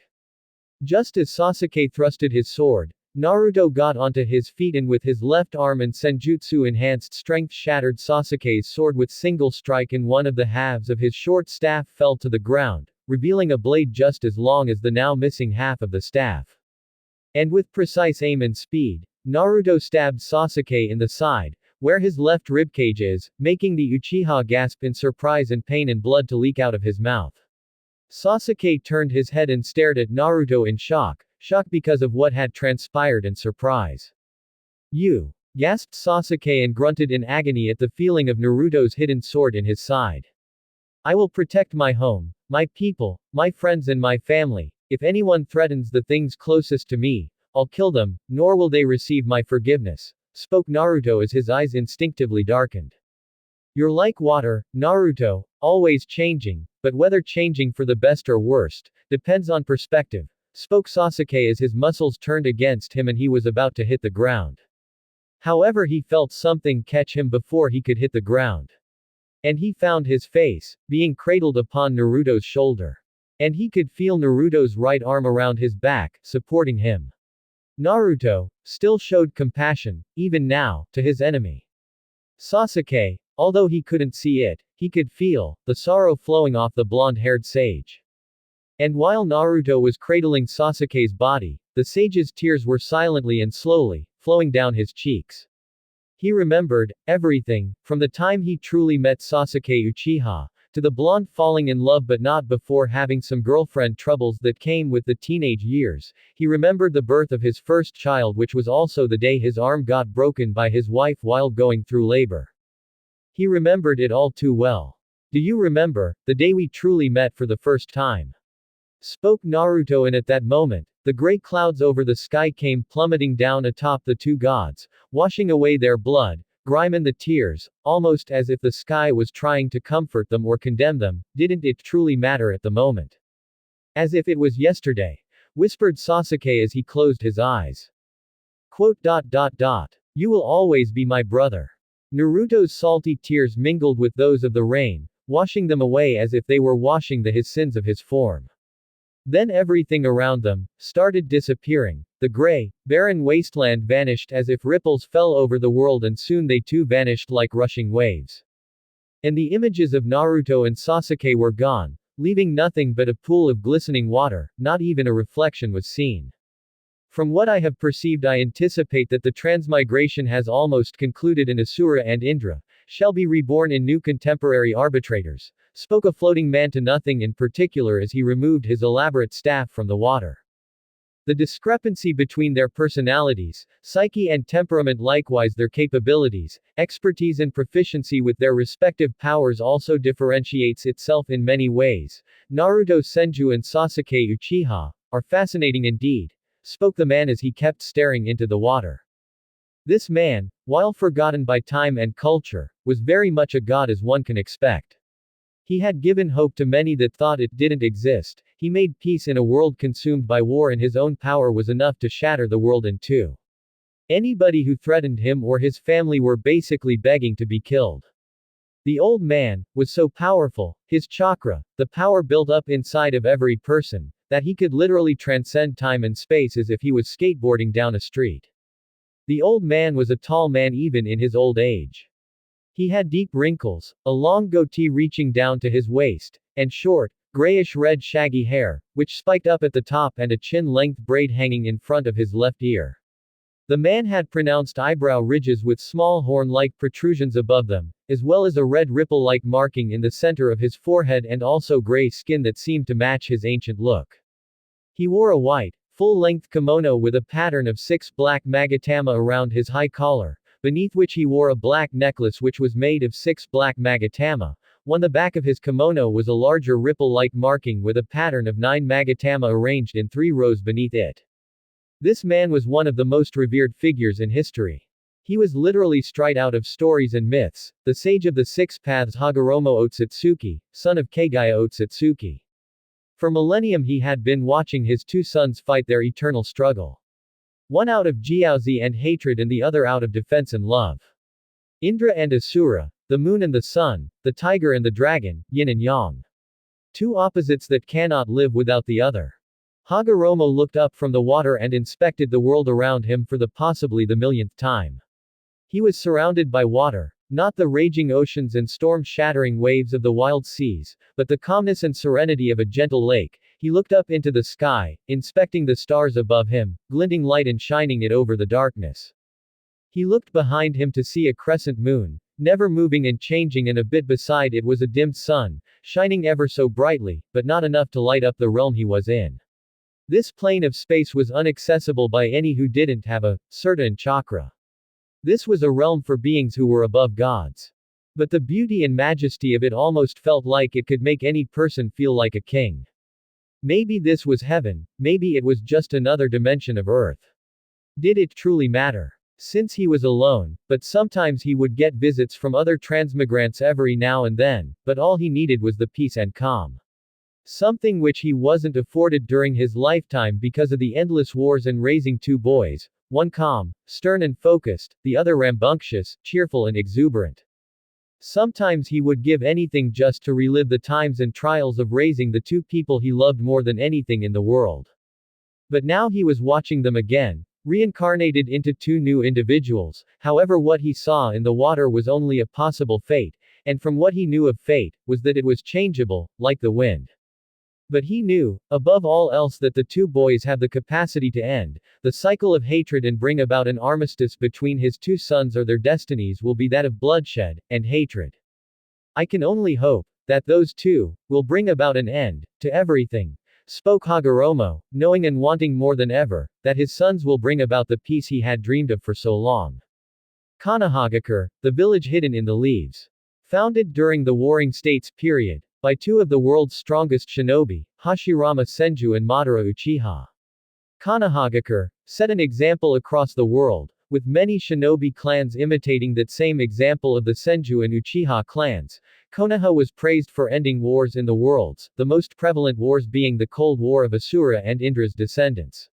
Just as Sasuke thrusted his sword, Naruto got onto his feet and with his left arm and senjutsu enhanced strength shattered Sasuke's sword with single strike, and one of the halves of his short staff fell to the ground, revealing a blade just as long as the now missing half of the staff. And with precise aim and speed, Naruto stabbed Sasuke in the side, where his left ribcage is, making the Uchiha gasp in surprise and pain and blood to leak out of his mouth. Sasuke turned his head and stared at Naruto in shock because of what had transpired, and surprise. You! Gasped Sasuke and grunted in agony at the feeling of Naruto's hidden sword in his side. I will protect my home, my people, my friends and my family. If anyone threatens the things closest to me, I'll kill them, nor will they receive my forgiveness, spoke Naruto as his eyes instinctively darkened. You're like water, Naruto, always changing, but whether changing for the best or worst, depends on perspective, spoke Sasuke as his muscles turned against him and he was about to hit the ground. However, he felt something catch him before he could hit the ground. And he found his face, being cradled upon Naruto's shoulder. And he could feel Naruto's right arm around his back, supporting him. Naruto still showed compassion, even now, to his enemy. Sasuke, although he couldn't see it, he could feel the sorrow flowing off the blonde-haired sage. And while Naruto was cradling Sasuke's body, the sage's tears were silently and slowly flowing down his cheeks. He remembered everything, from the time he truly met Sasuke Uchiha, to the blonde falling in love but not before having some girlfriend troubles that came with the teenage years. He remembered the birth of his first child, which was also the day his arm got broken by his wife while going through labor. He remembered it all too well. Do you remember the day we truly met for the first time? Spoke Naruto, and at that moment, the gray clouds over the sky came plummeting down atop the two gods, washing away their blood, grime and the tears, almost as if the sky was trying to comfort them or condemn them, didn't it truly matter at the moment? As if it was yesterday, whispered Sasuke as he closed his eyes. Quote. You will always be my brother. Naruto's salty tears mingled with those of the rain, washing them away as if they were washing his sins of his form. Then everything around them started disappearing. The gray, barren wasteland vanished as if ripples fell over the world, and soon they too vanished like rushing waves. And the images of Naruto and Sasuke were gone, leaving nothing but a pool of glistening water. Not even a reflection was seen. From what I have perceived, I anticipate that the transmigration has almost concluded, and Asura and Indra shall be reborn in new contemporary arbitrators, spoke a floating man to nothing in particular as he removed his elaborate staff from the water. The discrepancy between their personalities, psyche and temperament, likewise their capabilities, expertise and proficiency with their respective powers, also differentiates itself in many ways. Naruto Senju and Sasuke Uchiha are fascinating indeed, spoke the man as he kept staring into the water. This man, while forgotten by time and culture, was very much a god as one can expect. He had given hope to many that thought it didn't exist. He made peace in a world consumed by war, and his own power was enough to shatter the world in two. Anybody who threatened him or his family were basically begging to be killed. The old man was so powerful, his chakra, the power built up inside of every person, that he could literally transcend time and space as if he was skateboarding down a street. The old man was a tall man even in his old age. He had deep wrinkles, a long goatee reaching down to his waist, and short, grayish-red shaggy hair, which spiked up at the top, and a chin-length braid hanging in front of his left ear. The man had pronounced eyebrow ridges with small horn-like protrusions above them, as well as a red ripple-like marking in the center of his forehead, and also gray skin that seemed to match his ancient look. He wore a white, full-length kimono with a pattern of 6 black magatama around his high collar, beneath which he wore a black necklace which was made of 6 black magatama. On the back of his kimono was a larger ripple-like marking with a pattern of 9 magatama arranged in 3 rows beneath it. This man was one of the most revered figures in history. He was literally straight out of stories and myths, the sage of the 6 paths, Hagoromo Otsutsuki, son of Kegei Otsutsuki. For millennium he had been watching his 2 sons fight their eternal struggle. One out of jiaozi and hatred, and the other out of defense and love. Indra and Asura, the moon and the sun, the tiger and the dragon, yin and yang. 2 opposites that cannot live without the other. Hagoromo looked up from the water and inspected the world around him for possibly the millionth time. He was surrounded by water, not the raging oceans and storm-shattering waves of the wild seas, but the calmness and serenity of a gentle lake. He looked up into the sky, inspecting the stars above him, glinting light and shining it over the darkness. He looked behind him to see a crescent moon, never moving and changing, and a bit beside it was a dimmed sun, shining ever so brightly, but not enough to light up the realm he was in. This plane of space was inaccessible by any who didn't have a certain chakra. This was a realm for beings who were above gods. But the beauty and majesty of it almost felt like it could make any person feel like a king. Maybe this was heaven, maybe it was just another dimension of earth. Did it truly matter? Since he was alone, but sometimes he would get visits from other transmigrants every now and then, but all he needed was the peace and calm. Something which he wasn't afforded during his lifetime because of the endless wars and raising 2 boys, one calm, stern and focused, the other rambunctious, cheerful and exuberant. Sometimes he would give anything just to relive the times and trials of raising the 2 people he loved more than anything in the world. But now he was watching them again, reincarnated into 2 new individuals. However, what he saw in the water was only a possible fate, and from what he knew of fate, was that it was changeable, like the wind. But he knew, above all else, that the 2 boys have the capacity to end the cycle of hatred and bring about an armistice between his 2 sons, or their destinies will be that of bloodshed and hatred. I can only hope that those 2 will bring about an end to everything, spoke Hagoromo, knowing and wanting more than ever that his sons will bring about the peace he had dreamed of for so long. Konohagakure, the village hidden in the leaves. Founded during the Warring States period, by 2 of the world's strongest shinobi, Hashirama Senju and Madara Uchiha. Konohagakure set an example across the world, With many shinobi clans imitating that same example of the Senju and Uchiha clans, Konoha was praised for ending wars in the worlds, the most prevalent wars being the Cold War of Asura and Indra's descendants.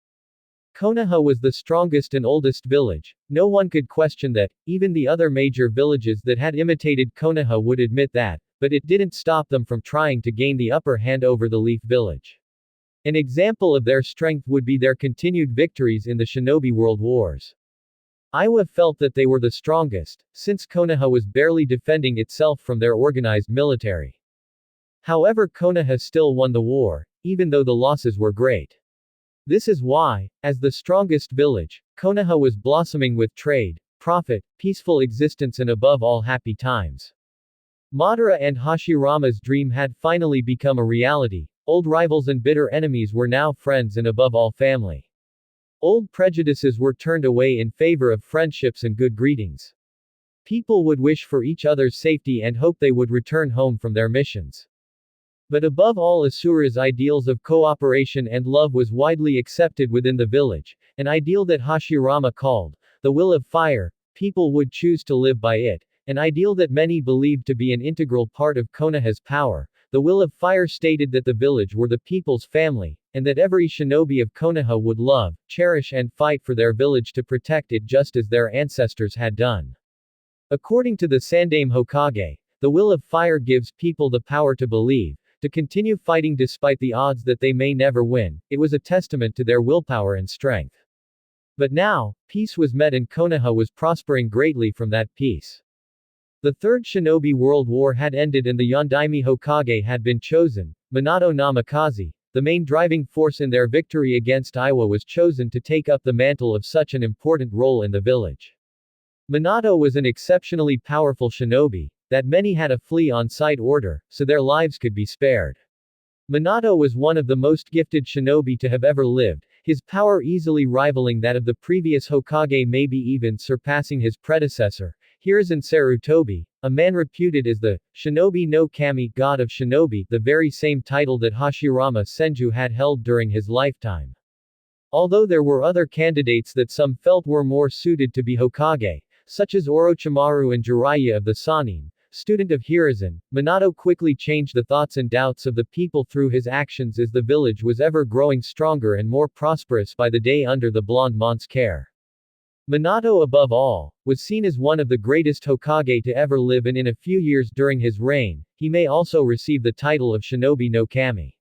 Konoha was the strongest and oldest village, no one could question that, even the other major villages that had imitated Konoha would admit that, but it didn't stop them from trying to gain the upper hand over the Leaf village. An example of their strength would be their continued victories in the Shinobi World Wars. Iwa felt that they were the strongest, since Konoha was barely defending itself from their organized military. However, Konoha still won the war, even though the losses were great. This is why, as the strongest village, Konoha was blossoming with trade, profit, peaceful existence and above all happy times. Madara and Hashirama's dream had finally become a reality, old rivals and bitter enemies were now friends and above all family. Old prejudices were turned away in favor of friendships and good greetings. People would wish for each other's safety and hope they would return home from their missions. But above all, Asura's ideals of cooperation and love was widely accepted within the village, an ideal that Hashirama called the will of fire. People would choose to live by it, an ideal that many believed to be an integral part of Konoha's power. The will of fire stated that the village were the people's family, and that every shinobi of Konoha would love, cherish and fight for their village to protect it just as their ancestors had done. According to the Sandaime Hokage, the will of fire gives people the power to believe, to continue fighting despite the odds that they may never win. It was a testament to their willpower and strength. But now, peace was met and Konoha was prospering greatly from that peace. The Third Shinobi World War had ended and the Yondaime Hokage had been chosen. Minato Namikaze, the main driving force in their victory against Iwa, was chosen to take up the mantle of such an important role in the village. Minato was an exceptionally powerful shinobi, that many had a flee on-site order, so their lives could be spared. Minato was one of the most gifted shinobi to have ever lived, his power easily rivaling that of the previous Hokage, maybe even surpassing his predecessor, Hiruzen Sarutobi, a man reputed as the Shinobi no Kami, god of shinobi, the very same title that Hashirama Senju had held during his lifetime. Although there were other candidates that some felt were more suited to be Hokage, such as Orochimaru and Jiraiya of the Sannin, student of Hiruzen, Minato quickly changed the thoughts and doubts of the people through his actions as the village was ever growing stronger and more prosperous by the day under the blonde mont's care. Minato, above all, was seen as one of the greatest Hokage to ever live, and in a few years during his reign, he may also receive the title of Shinobi no Kami.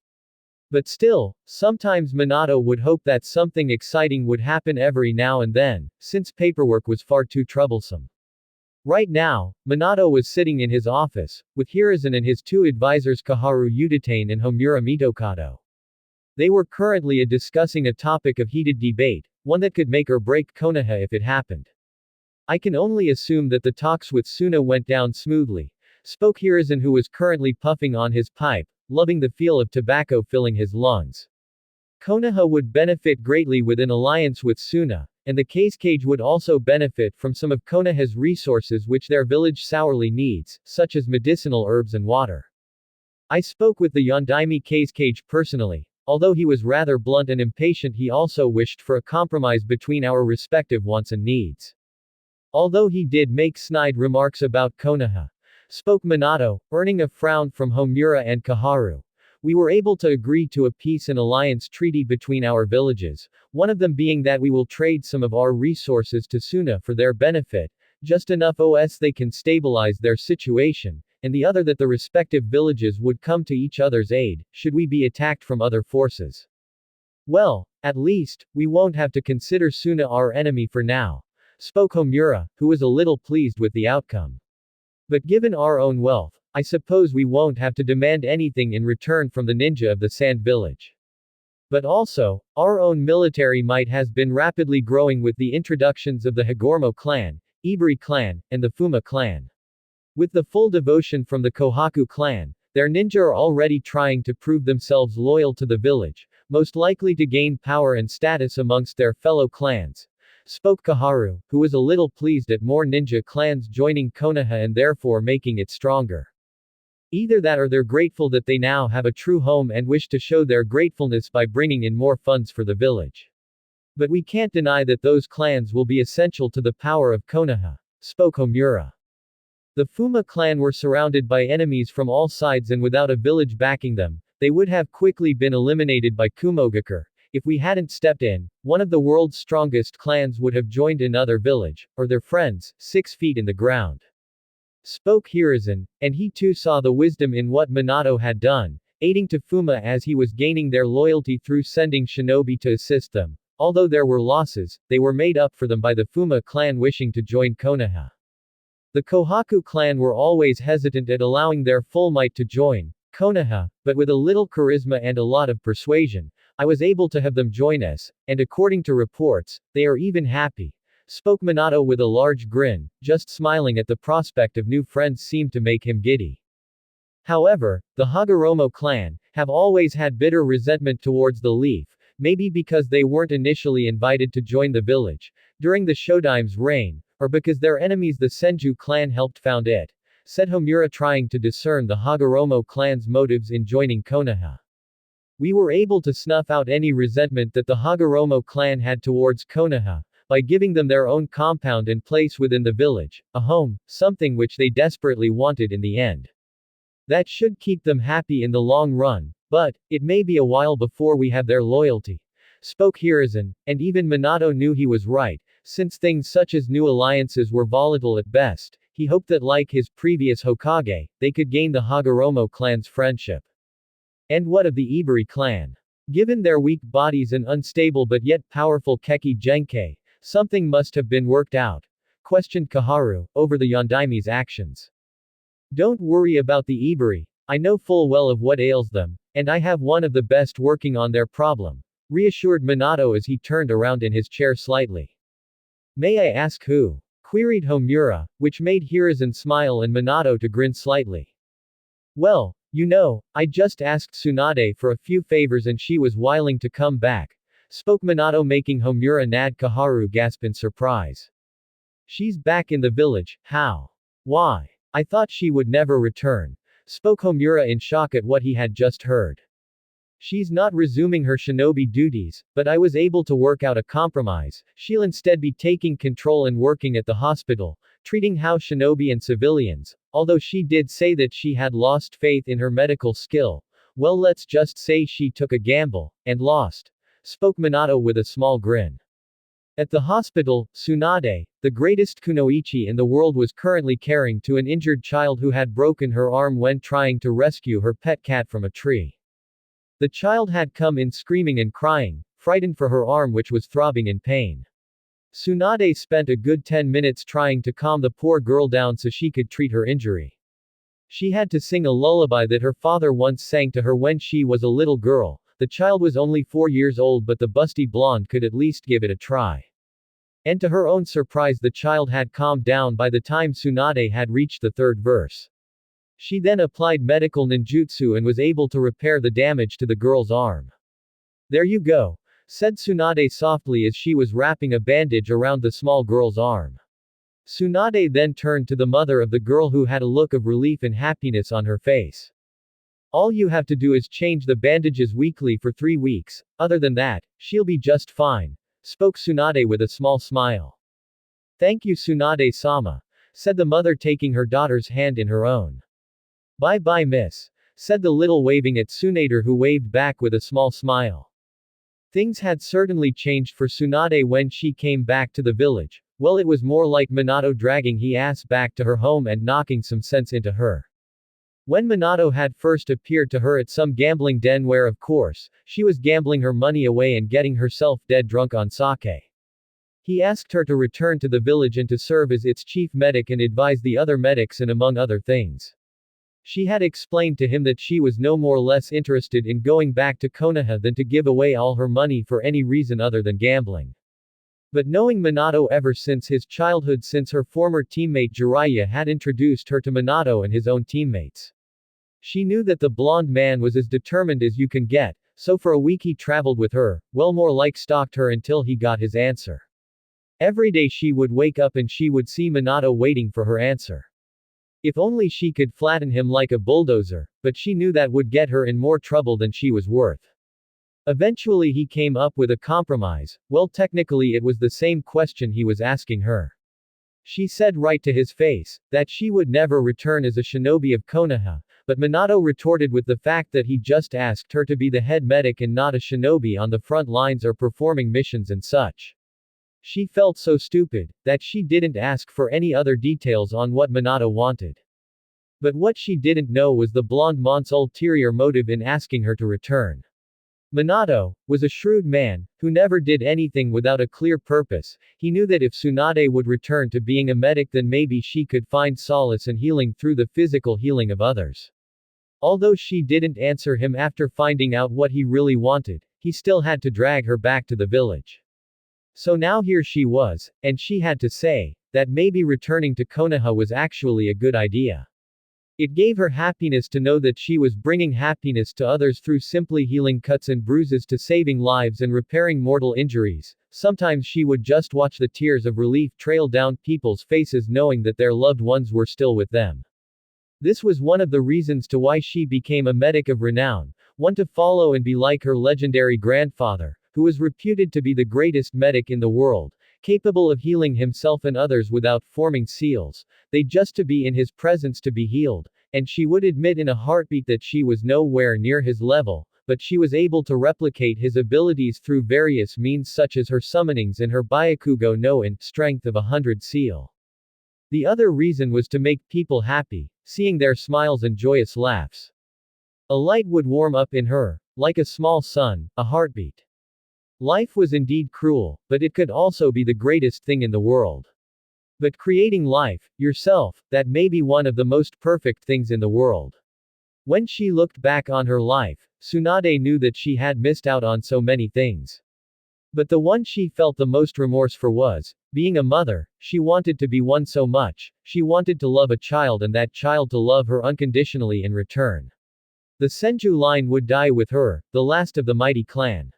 But still, sometimes Minato would hope that something exciting would happen every now and then, since paperwork was far too troublesome. Right now, Minato was sitting in his office, with Hiruzen and his two advisors Kaharu Uditane and Homura Mitokado. They were currently discussing a topic of heated debate, one that could make or break Konoha if it happened. I can only assume that the talks with Suna went down smoothly, spoke Hiruzen, who was currently puffing on his pipe, loving the feel of tobacco filling his lungs. Konoha would benefit greatly with an alliance with Suna, and the Kekkei would also benefit from some of Konoha's resources which their village sorely needs, such as medicinal herbs and water. I spoke with the Yondaime Kekkei personally. Although he was rather blunt and impatient, he also wished for a compromise between our respective wants and needs. Although he did make snide remarks about Konoha, spoke Minato, earning a frown from Homura and Kaharu. We were able to agree to a peace and alliance treaty between our villages, one of them being that we will trade some of our resources to Suna for their benefit, just enough os they can stabilize their situation, and the other that the respective villages would come to each other's aid, should we be attacked from other forces. Well, at least, we won't have to consider Suna our enemy for now, spoke Homura, who was a little pleased with the outcome. But given our own wealth, I suppose we won't have to demand anything in return from the ninja of the Sand Village. But also, our own military might has been rapidly growing with the introductions of the Higormo clan, Ibari clan, and the Fuma clan. With the full devotion from the Kohaku clan, their ninja are already trying to prove themselves loyal to the village, most likely to gain power and status amongst their fellow clans, spoke Kaharu, who was a little pleased at more ninja clans joining Konoha and therefore making it stronger. Either that or they're grateful that they now have a true home and wish to show their gratefulness by bringing in more funds for the village. But we can't deny that those clans will be essential to the power of Konoha, spoke Homura. The Fuma clan were surrounded by enemies from all sides and without a village backing them, they would have quickly been eliminated by Kumogakure. If we hadn't stepped in, one of the world's strongest clans would have joined another village, or their friends, 6 feet in the ground. Spoke Hiruzen, and he too saw the wisdom in what Minato had done, aiding to Fuma as he was gaining their loyalty through sending shinobi to assist them. Although there were losses, they were made up for them by the Fuma clan wishing to join Konoha. The Kohaku clan were always hesitant at allowing their full might to join Konoha, but with a little charisma and a lot of persuasion, I was able to have them join us, and according to reports, they are even happy. Spoke Minato with a large grin, just smiling at the prospect of new friends seemed to make him giddy. However, the Hagoromo clan have always had bitter resentment towards the Leaf, maybe because they weren't initially invited to join the village during the Shodime's reign, or because their enemies the Senju clan helped found it, said Homura trying to discern the Hagoromo clan's motives in joining Konoha. We were able to snuff out any resentment that the Hagoromo clan had towards Konoha, by giving them their own compound and place within the village, a home, something which they desperately wanted in the end. That should keep them happy in the long run, but it may be a while before we have their loyalty, spoke Hiruzen, and even Minato knew he was right, since things such as new alliances were volatile at best. He hoped that like his previous Hokage, they could gain the Hagoromo clan's friendship. And what of the Ibari clan? Given their weak bodies and unstable but yet powerful Kekki-genkai, something must have been worked out, questioned Kaharu, over the Yondaime's actions. Don't worry about the Ibari, I know full well of what ails them, and I have one of the best working on their problem, reassured Minato as he turned around in his chair slightly. May I ask who? Queried Homura, which made Hiruzen smile and Minato to grin slightly. Well, you know, I just asked Tsunade for a few favors and she was willing to come back, spoke Minato making Homura and Kaharu gasp in surprise. She's back in the village, how? Why? I thought she would never return, spoke Homura in shock at what he had just heard. She's not resuming her shinobi duties, but I was able to work out a compromise. She'll instead be taking control and working at the hospital, treating house shinobi and civilians, although she did say that she had lost faith in her medical skill. Well, let's just say she took a gamble, and lost, spoke Minato with a small grin. At the hospital, Tsunade, the greatest kunoichi in the world, was currently caring to an injured child who had broken her arm when trying to rescue her pet cat from a tree. The child had come in screaming and crying, frightened for her arm which was throbbing in pain. Tsunade spent a good 10 minutes trying to calm the poor girl down so she could treat her injury. She had to sing a lullaby that her father once sang to her when she was a little girl. The child was only 4 years old, but the busty blonde could at least give it a try. And to her own surprise, the child had calmed down by the time Tsunade had reached the 3rd verse. She then applied medical ninjutsu and was able to repair the damage to the girl's arm. There you go, said Tsunade softly as she was wrapping a bandage around the small girl's arm. Tsunade then turned to the mother of the girl who had a look of relief and happiness on her face. All you have to do is change the bandages weekly for 3 weeks, other than that, she'll be just fine, spoke Tsunade with a small smile. Thank you Tsunade-sama, said the mother taking her daughter's hand in her own. Bye-bye miss, said the little waving at Tsunade who waved back with a small smile. Things had certainly changed for Tsunade when she came back to the village. Well, it was more like Minato dragging his ass back to her home and knocking some sense into her. When Minato had first appeared to her at some gambling den where of course, she was gambling her money away and getting herself dead drunk on sake. He asked her to return to the village and to serve as its chief medic and advise the other medics and among other things. She had explained to him that she was no more less interested in going back to Konoha than to give away all her money for any reason other than gambling. But knowing Minato ever since his childhood, since her former teammate Jiraiya had introduced her to Minato and his own teammates, she knew that the blonde man was as determined as you can get, so for a week he traveled with her, well more like stalked her until he got his answer. Every day she would wake up and she would see Minato waiting for her answer. If only she could flatten him like a bulldozer, but she knew that would get her in more trouble than she was worth. Eventually he came up with a compromise. Well, technically it was the same question he was asking her. She said right to his face, that she would never return as a shinobi of Konoha, but Minato retorted with the fact that he just asked her to be the head medic and not a shinobi on the front lines or performing missions and such. She felt so stupid, that she didn't ask for any other details on what Minato wanted. But what she didn't know was the blonde mont's ulterior motive in asking her to return. Minato was a shrewd man, who never did anything without a clear purpose. He knew that if Tsunade would return to being a medic, then maybe she could find solace and healing through the physical healing of others. Although she didn't answer him after finding out what he really wanted, he still had to drag her back to the village. So now here she was, and she had to say, that maybe returning to Konoha was actually a good idea. It gave her happiness to know that she was bringing happiness to others through simply healing cuts and bruises to saving lives and repairing mortal injuries. Sometimes she would just watch the tears of relief trail down people's faces knowing that their loved ones were still with them. This was one of the reasons to why she became a medic of renown, one to follow and be like her legendary grandfather, who was reputed to be the greatest medic in the world, capable of healing himself and others without forming seals, they just to be in his presence to be healed, and she would admit in a heartbeat that she was nowhere near his level, but she was able to replicate his abilities through various means such as her summonings and her Byakugo no in strength of 100 seal. The other reason was to make people happy, seeing their smiles and joyous laughs. A light would warm up in her, like a small sun, a heartbeat. Life was indeed cruel, but it could also be the greatest thing in the world. But creating life, yourself, that may be one of the most perfect things in the world. When she looked back on her life, Tsunade knew that she had missed out on so many things. But the one she felt the most remorse for was, being a mother. She wanted to be one so much, she wanted to love a child and that child to love her unconditionally in return. The Senju line would die with her, the last of the mighty clan.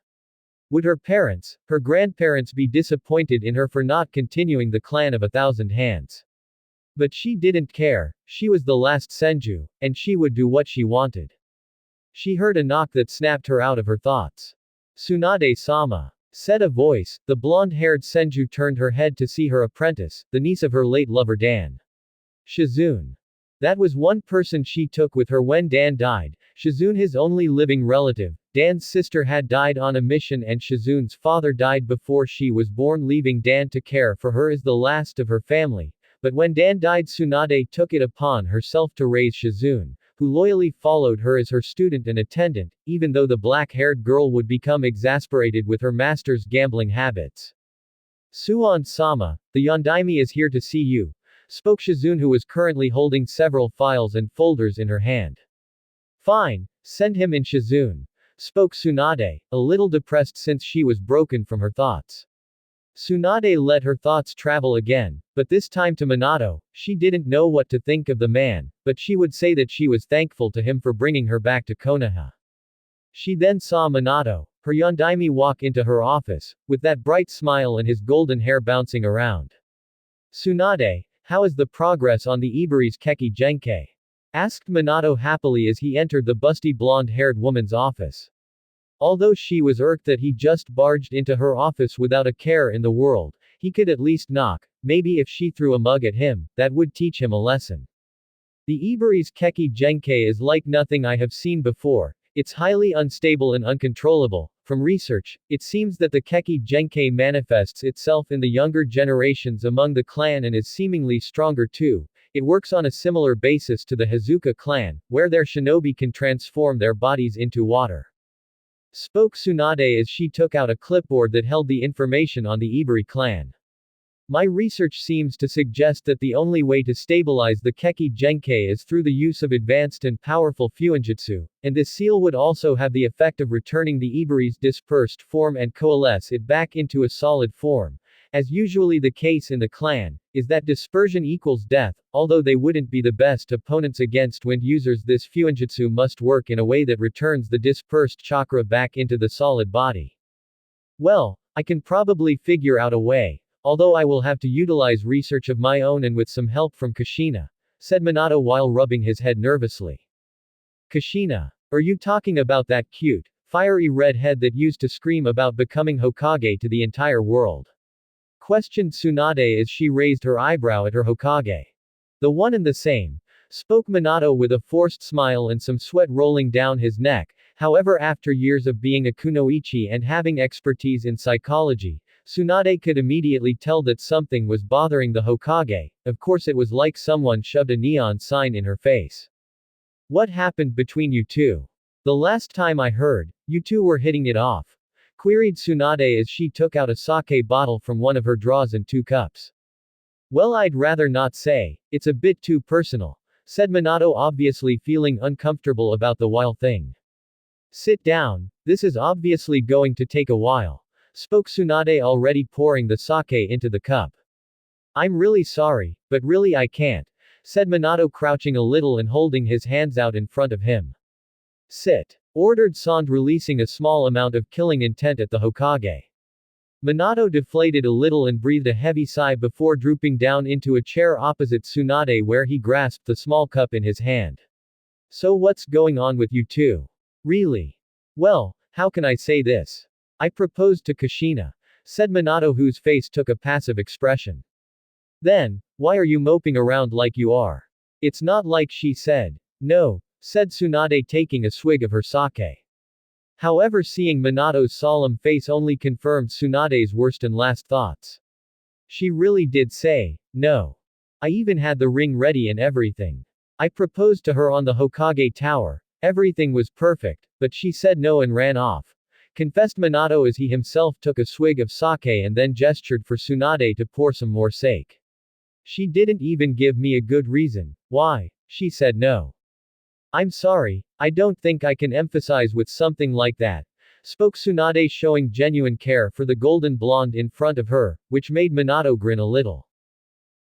Would her parents, her grandparents be disappointed in her for not continuing the clan of 1,000 hands? But she didn't care, she was the last Senju, and she would do what she wanted. She heard a knock that snapped her out of her thoughts. Tsunade-sama, said a voice. The blonde-haired Senju turned her head to see her apprentice, the niece of her late lover Dan. Shizune. That was one person she took with her when Dan died. Shizune, his only living relative. Dan's sister had died on a mission and Shizune's father died before she was born, leaving Dan to care for her as the last of her family. But when Dan died, Tsunade took it upon herself to raise Shizune, who loyally followed her as her student and attendant, even though the black-haired girl would become exasperated with her master's gambling habits. Suon-sama, the Yondaime is here to see you, spoke Shizune, who was currently holding several files and folders in her hand. Fine, send him in. Shizune, spoke Tsunade, a little depressed since she was broken from her thoughts. Tsunade let her thoughts travel again, but this time to Minato. She didn't know what to think of the man, but she would say that she was thankful to him for bringing her back to Konoha. She then saw Minato, her Yondaime, walk into her office, with that bright smile and his golden hair bouncing around. Tsunade, how is the progress on the Ibari's Kekki-genkai? Asked Minato happily as he entered the busty blonde-haired woman's office. Although she was irked that he just barged into her office without a care in the world, he could at least knock. Maybe if she threw a mug at him, that would teach him a lesson. The Ibari's Kekki-genkai is like nothing I have seen before. It's highly unstable and uncontrollable. From research, it seems that the Kekki-genkai manifests itself in the younger generations among the clan and is seemingly stronger too. It works on a similar basis to the Hazuka clan, where their shinobi can transform their bodies into water. Spoke Tsunade as she took out a clipboard that held the information on the Ibari clan. My research seems to suggest that the only way to stabilize the Kekki-genkai is through the use of advanced and powerful fuinjutsu, and this seal would also have the effect of returning the Ibari's dispersed form and coalesce it back into a solid form. As usually the case in the clan, is that dispersion equals death. Although they wouldn't be the best opponents against wind users, this fuinjutsu must work in a way that returns the dispersed chakra back into the solid body. Well, I can probably figure out a way, although I will have to utilize research of my own and with some help from Kushina, said Minato while rubbing his head nervously. Kushina. Are you talking about that cute, fiery redhead that used to scream about becoming Hokage to the entire world? Questioned Tsunade as she raised her eyebrow at her Hokage. The one and the same, spoke Minato with a forced smile and some sweat rolling down his neck. However, after years of being a kunoichi and having expertise in psychology, Tsunade could immediately tell that something was bothering the Hokage. Of course, it was like someone shoved a neon sign in her face. What happened between you two? The last time I heard, you two were hitting it off, queried Tsunade as she took out a sake bottle from one of her drawers and 2 cups. Well, I'd rather not say, it's a bit too personal, said Minato, obviously feeling uncomfortable about the whole thing. Sit down, this is obviously going to take a while, spoke Tsunade, already pouring the sake into the cup. I'm really sorry, but really I can't, said Minato, crouching a little and holding his hands out in front of him. Sit, ordered Sand, releasing a small amount of killing intent at the Hokage. Minato deflated a little and breathed a heavy sigh before drooping down into a chair opposite Tsunade, where he grasped the small cup in his hand. So what's going on with you two? Really? Well, how can I say this? I proposed to Kushina, said Minato, whose face took a passive expression. Then, why are you moping around like you are? It's not like she said no, said Tsunade, taking a swig of her sake. However, seeing Minato's solemn face only confirmed Tsunade's worst and last thoughts. She really did say no. I even had the ring ready and everything. I proposed to her on the Hokage Tower, everything was perfect, but she said no and ran off, confessed Minato as he himself took a swig of sake and then gestured for Tsunade to pour some more sake. She didn't even give me a good reason why she said no. I'm sorry, I don't think I can emphasize with something like that, spoke Tsunade, showing genuine care for the golden blonde in front of her, which made Minato grin a little.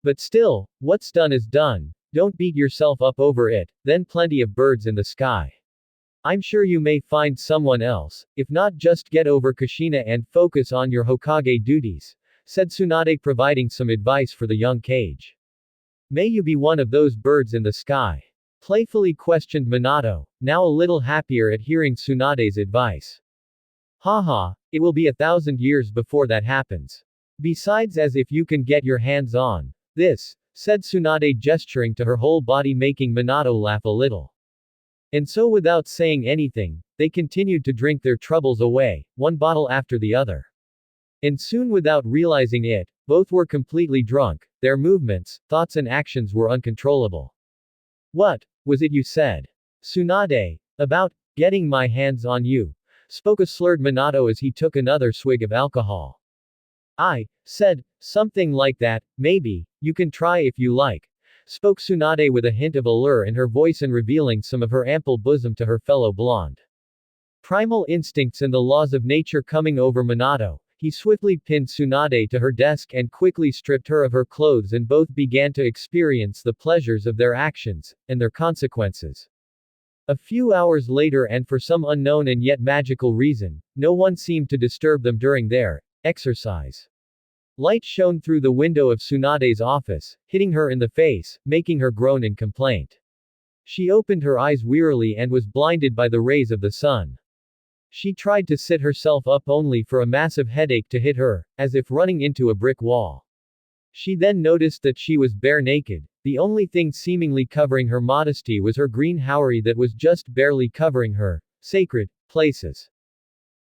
But still, what's done is done, don't beat yourself up over it, then plenty of birds in the sky. I'm sure you may find someone else, if not, just get over Kushina and focus on your Hokage duties, said Tsunade, providing some advice for the young Kage. May you be one of those birds in the sky? Playfully questioned Minato, now a little happier at hearing Tsunade's advice. Haha, it will be 1,000 years before that happens. Besides, as if you can get your hands on this, said Tsunade, gesturing to her whole body, making Minato laugh a little. And so, without saying anything, they continued to drink their troubles away, one bottle after the other. And soon, without realizing it, both were completely drunk, their movements, thoughts and actions were uncontrollable. What was it you said? Tsunade. About getting my hands on you, spoke a slurred Minato as he took another swig of alcohol. I said something like that, maybe, you can try if you like, spoke Tsunade with a hint of allure in her voice and revealing some of her ample bosom to her fellow blonde. Primal instincts and the laws of nature coming over Minato, he swiftly pinned Tsunade to her desk and quickly stripped her of her clothes, and both began to experience the pleasures of their actions, and their consequences. A few hours later, and for some unknown and yet magical reason, no one seemed to disturb them during their exercise. Light shone through the window of Tsunade's office, hitting her in the face, making her groan in complaint. She opened her eyes wearily and was blinded by the rays of the sun. She tried to sit herself up only for a massive headache to hit her, as if running into a brick wall. She then noticed that she was bare naked. The only thing seemingly covering her modesty was her green haori that was just barely covering her sacred places.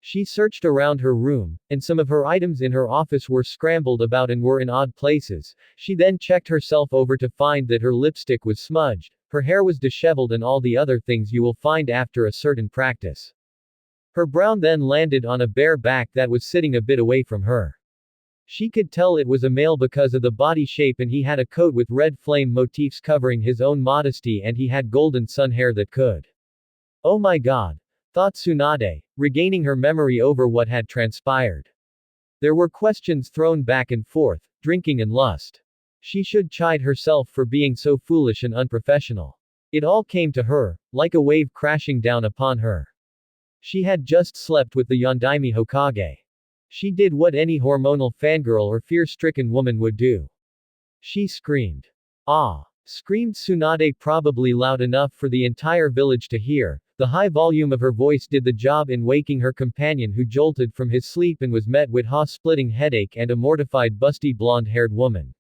She searched around her room, and some of her items in her office were scrambled about and were in odd places. She then checked herself over to find that her lipstick was smudged, her hair was disheveled, and all the other things you will find after a certain practice. Her brow then landed on a bare back that was sitting a bit away from her. She could tell it was a male because of the body shape, and he had a coat with red flame motifs covering his own modesty, and he had golden sun hair that could. Oh my god, thought Tsunade, regaining her memory over what had transpired. There were questions thrown back and forth, drinking and lust. She should chide herself for being so foolish and unprofessional. It all came to her, like a wave crashing down upon her. She had just slept with the Yondaime Hokage. She did what any hormonal fangirl or fear-stricken woman would do. She screamed. Ah! Screamed Tsunade, probably loud enough for the entire village to hear, The high volume of her voice did the job in waking her companion, who jolted from his sleep and was met with a splitting headache and a mortified busty blonde-haired woman.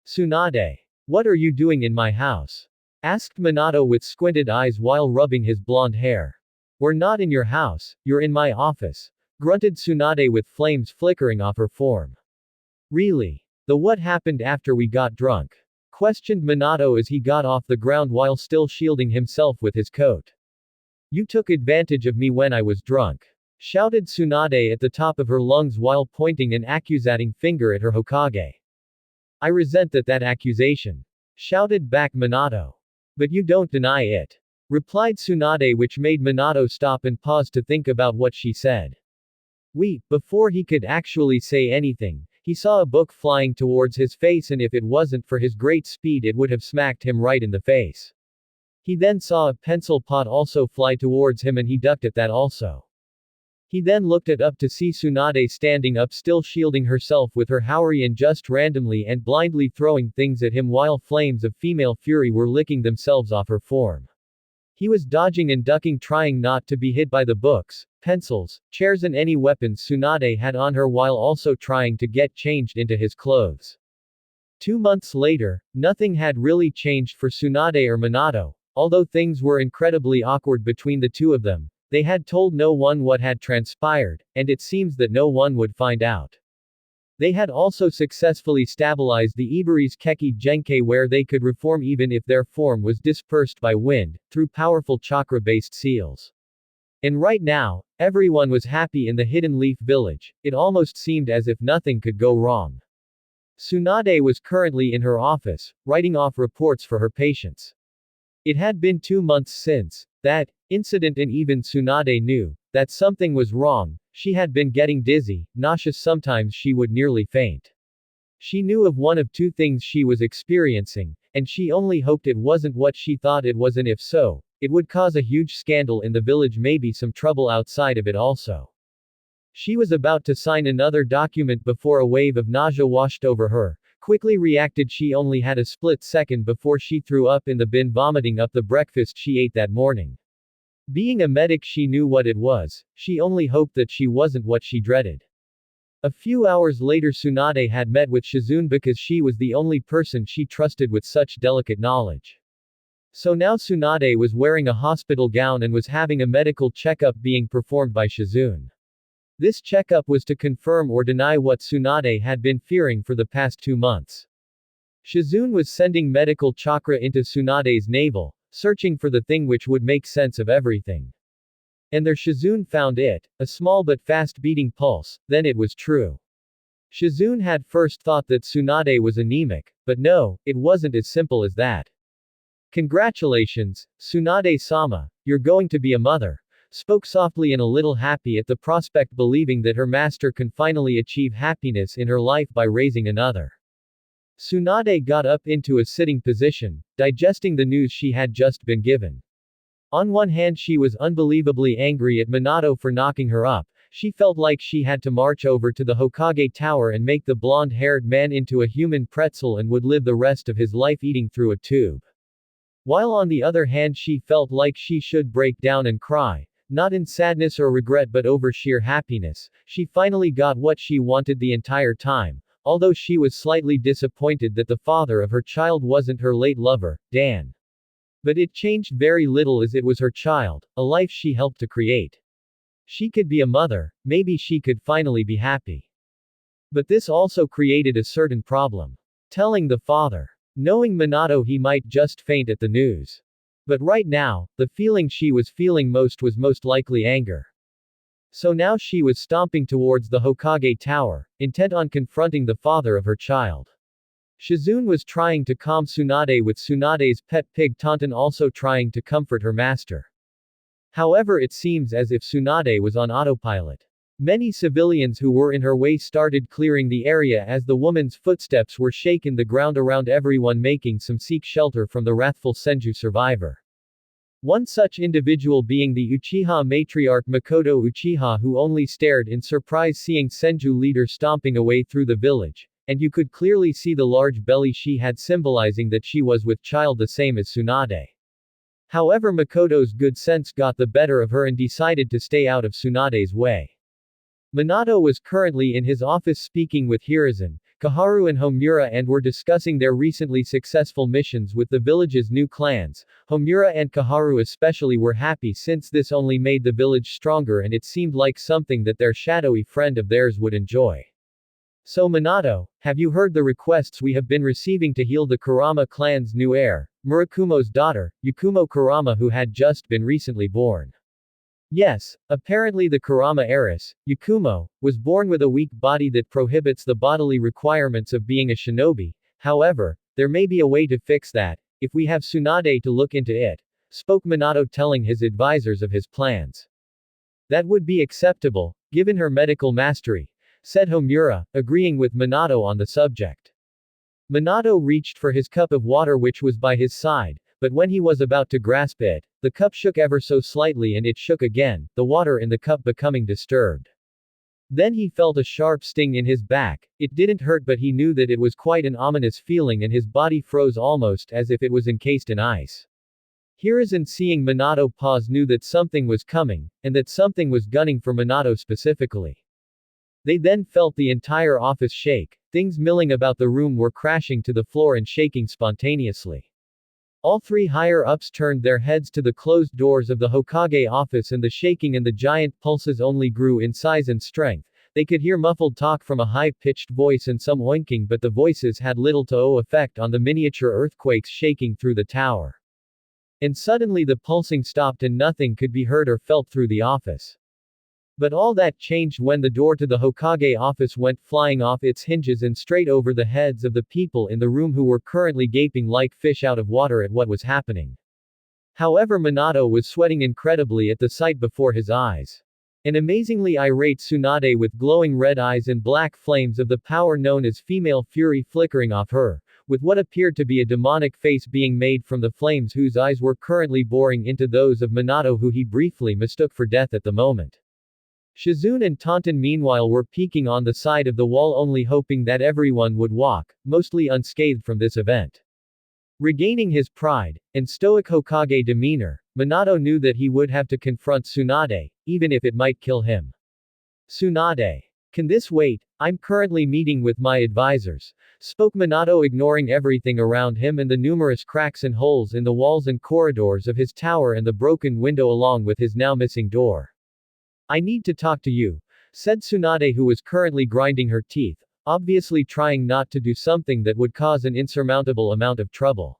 "Tsunade. What are you doing in my house?" asked Minato with squinted eyes while rubbing his blonde hair. "We're not in your house, you're in my office," grunted Tsunade with flames flickering off her form. "Really? What happened after we got drunk?" questioned Minato as he got off the ground while still shielding himself with his coat. "You took advantage of me when I was drunk," shouted Tsunade at the top of her lungs while pointing an accusating finger at her Hokage. "I resent that accusation," shouted back Minato. "But you don't deny it," replied Tsunade, which made Minato stop and pause to think about what she said. Before he could actually say anything, he saw a book flying towards his face, and if it wasn't for his great speed it would have smacked him right in the face. He then saw a pencil pot also fly towards him and he ducked at that also. He then looked up to see Tsunade standing up, still shielding herself with her Haori and just randomly and blindly throwing things at him while flames of female fury were licking themselves off her form. He was dodging and ducking, trying not to be hit by the books, pencils, chairs and any weapons Tsunade had on her, while also trying to get changed into his clothes. 2 months later, nothing had really changed for Tsunade or Minato. Although things were incredibly awkward between the two of them, they had told no one what had transpired, and it seems that no one would find out. They had also successfully stabilized the Ibari's Kekki-genkai, where they could reform even if their form was dispersed by wind, through powerful chakra-based seals. And right now, everyone was happy in the Hidden Leaf Village. It almost seemed as if nothing could go wrong. Tsunade was currently in her office, writing off reports for her patients. It had been 2 months since that incident, and even Tsunade knew that something was wrong. She had been getting dizzy, nauseous, sometimes she would nearly faint. She knew of one of two things she was experiencing, and she only hoped it wasn't what she thought it was, and if so, it would cause a huge scandal in the village, maybe some trouble outside of it also. She was about to sign another document before a wave of nausea washed over her. Quickly reacted, she only had a split second before she threw up in the bin, vomiting up the breakfast she ate that morning. Being a medic, she knew what it was. She only hoped that she wasn't what she dreaded. A few hours later, Tsunade had met with Shizune because she was the only person she trusted with such delicate knowledge. So now Tsunade was wearing a hospital gown and was having a medical checkup being performed by Shizune. This checkup was to confirm or deny what Tsunade had been fearing for the past 2 months. Shizune was sending medical chakra into Tsunade's navel, searching for the thing which would make sense of everything. And there Shizune found it, a small but fast beating pulse. Then it was true. Shizune had first thought that Tsunade was anemic, but no, it wasn't as simple as that. "Congratulations, Tsunade-sama, you're going to be a mother," spoke softly and a little happy at the prospect, believing that her master can finally achieve happiness in her life by raising another. Tsunade got up into a sitting position, digesting the news she had just been given. On one hand, she was unbelievably angry at Minato for knocking her up. She felt like she had to march over to the Hokage Tower and make the blonde-haired man into a human pretzel and would live the rest of his life eating through a tube. While on the other hand, she felt like she should break down and cry. Not in sadness or regret, but over sheer happiness. She finally got what she wanted the entire time, although she was slightly disappointed that the father of her child wasn't her late lover, Dan. But it changed very little, as it was her child, a life she helped to create. She could be a mother, maybe she could finally be happy. But this also created a certain problem. Telling the father. Knowing Minato, he might just faint at the news. But right now, the feeling she was feeling most was most likely anger. So now she was stomping towards the Hokage Tower, intent on confronting the father of her child. Shizune was trying to calm Tsunade, with Tsunade's pet pig Tauntaun also trying to comfort her master. However, it seems as if Tsunade was on autopilot. Many civilians who were in her way started clearing the area as the woman's footsteps were shaken the ground around everyone, making some seek shelter from the wrathful Senju survivor. One such individual being the Uchiha matriarch Makoto Uchiha, who only stared in surprise seeing Senju leader stomping away through the village, and you could clearly see the large belly she had, symbolizing that she was with child, the same as Tsunade. However, Makoto's good sense got the better of her and decided to stay out of Tsunade's way. Minato was currently in his office speaking with Hiruzen, Kaharu and Homura and were discussing their recently successful missions with the village's new clans. Homura and Kaharu especially were happy since this only made the village stronger and it seemed like something that their shadowy friend of theirs would enjoy. So Minato, have you heard the requests we have been receiving to heal the Kurama clan's new heir, Murakumo's daughter, Yakumo Kurama, who had just been recently born? Yes, apparently the Kurama heiress, Yakumo, was born with a weak body that prohibits the bodily requirements of being a shinobi. However, there may be a way to fix that, if we have Tsunade to look into it, spoke Minato, telling his advisors of his plans. That would be acceptable, given her medical mastery, said Homura, agreeing with Minato on the subject. Minato reached for his cup of water which was by his side, but when he was about to grasp it, the cup shook ever so slightly and it shook again, the water in the cup becoming disturbed. Then he felt a sharp sting in his back. It didn't hurt but he knew that it was quite an ominous feeling and his body froze almost as if it was encased in ice. Hiruzen, seeing Minato pause, knew that something was coming, and that something was gunning for Minato specifically. They then felt the entire office shake. Things milling about the room were crashing to the floor and shaking spontaneously. All three higher-ups turned their heads to the closed doors of the Hokage office and the shaking and the giant pulses only grew in size and strength. They could hear muffled talk from a high-pitched voice and some oinking, but the voices had little to no effect on the miniature earthquakes shaking through the tower. And suddenly the pulsing stopped and nothing could be heard or felt through the office. But all that changed when the door to the Hokage office went flying off its hinges and straight over the heads of the people in the room who were currently gaping like fish out of water at what was happening. However, Minato was sweating incredibly at the sight before his eyes. An amazingly irate Tsunade with glowing red eyes and black flames of the power known as female fury flickering off her, with what appeared to be a demonic face being made from the flames whose eyes were currently boring into those of Minato, who he briefly mistook for death at the moment. Shizune and Taunton meanwhile were peeking on the side of the wall, only hoping that everyone would walk, mostly unscathed from this event. Regaining his pride and stoic Hokage demeanor, Minato knew that he would have to confront Tsunade, even if it might kill him. Tsunade. Can this wait? I'm currently meeting with my advisors, spoke Minato, ignoring everything around him and the numerous cracks and holes in the walls and corridors of his tower and the broken window along with his now missing door. I need to talk to you, said Tsunade, who was currently grinding her teeth, obviously trying not to do something that would cause an insurmountable amount of trouble.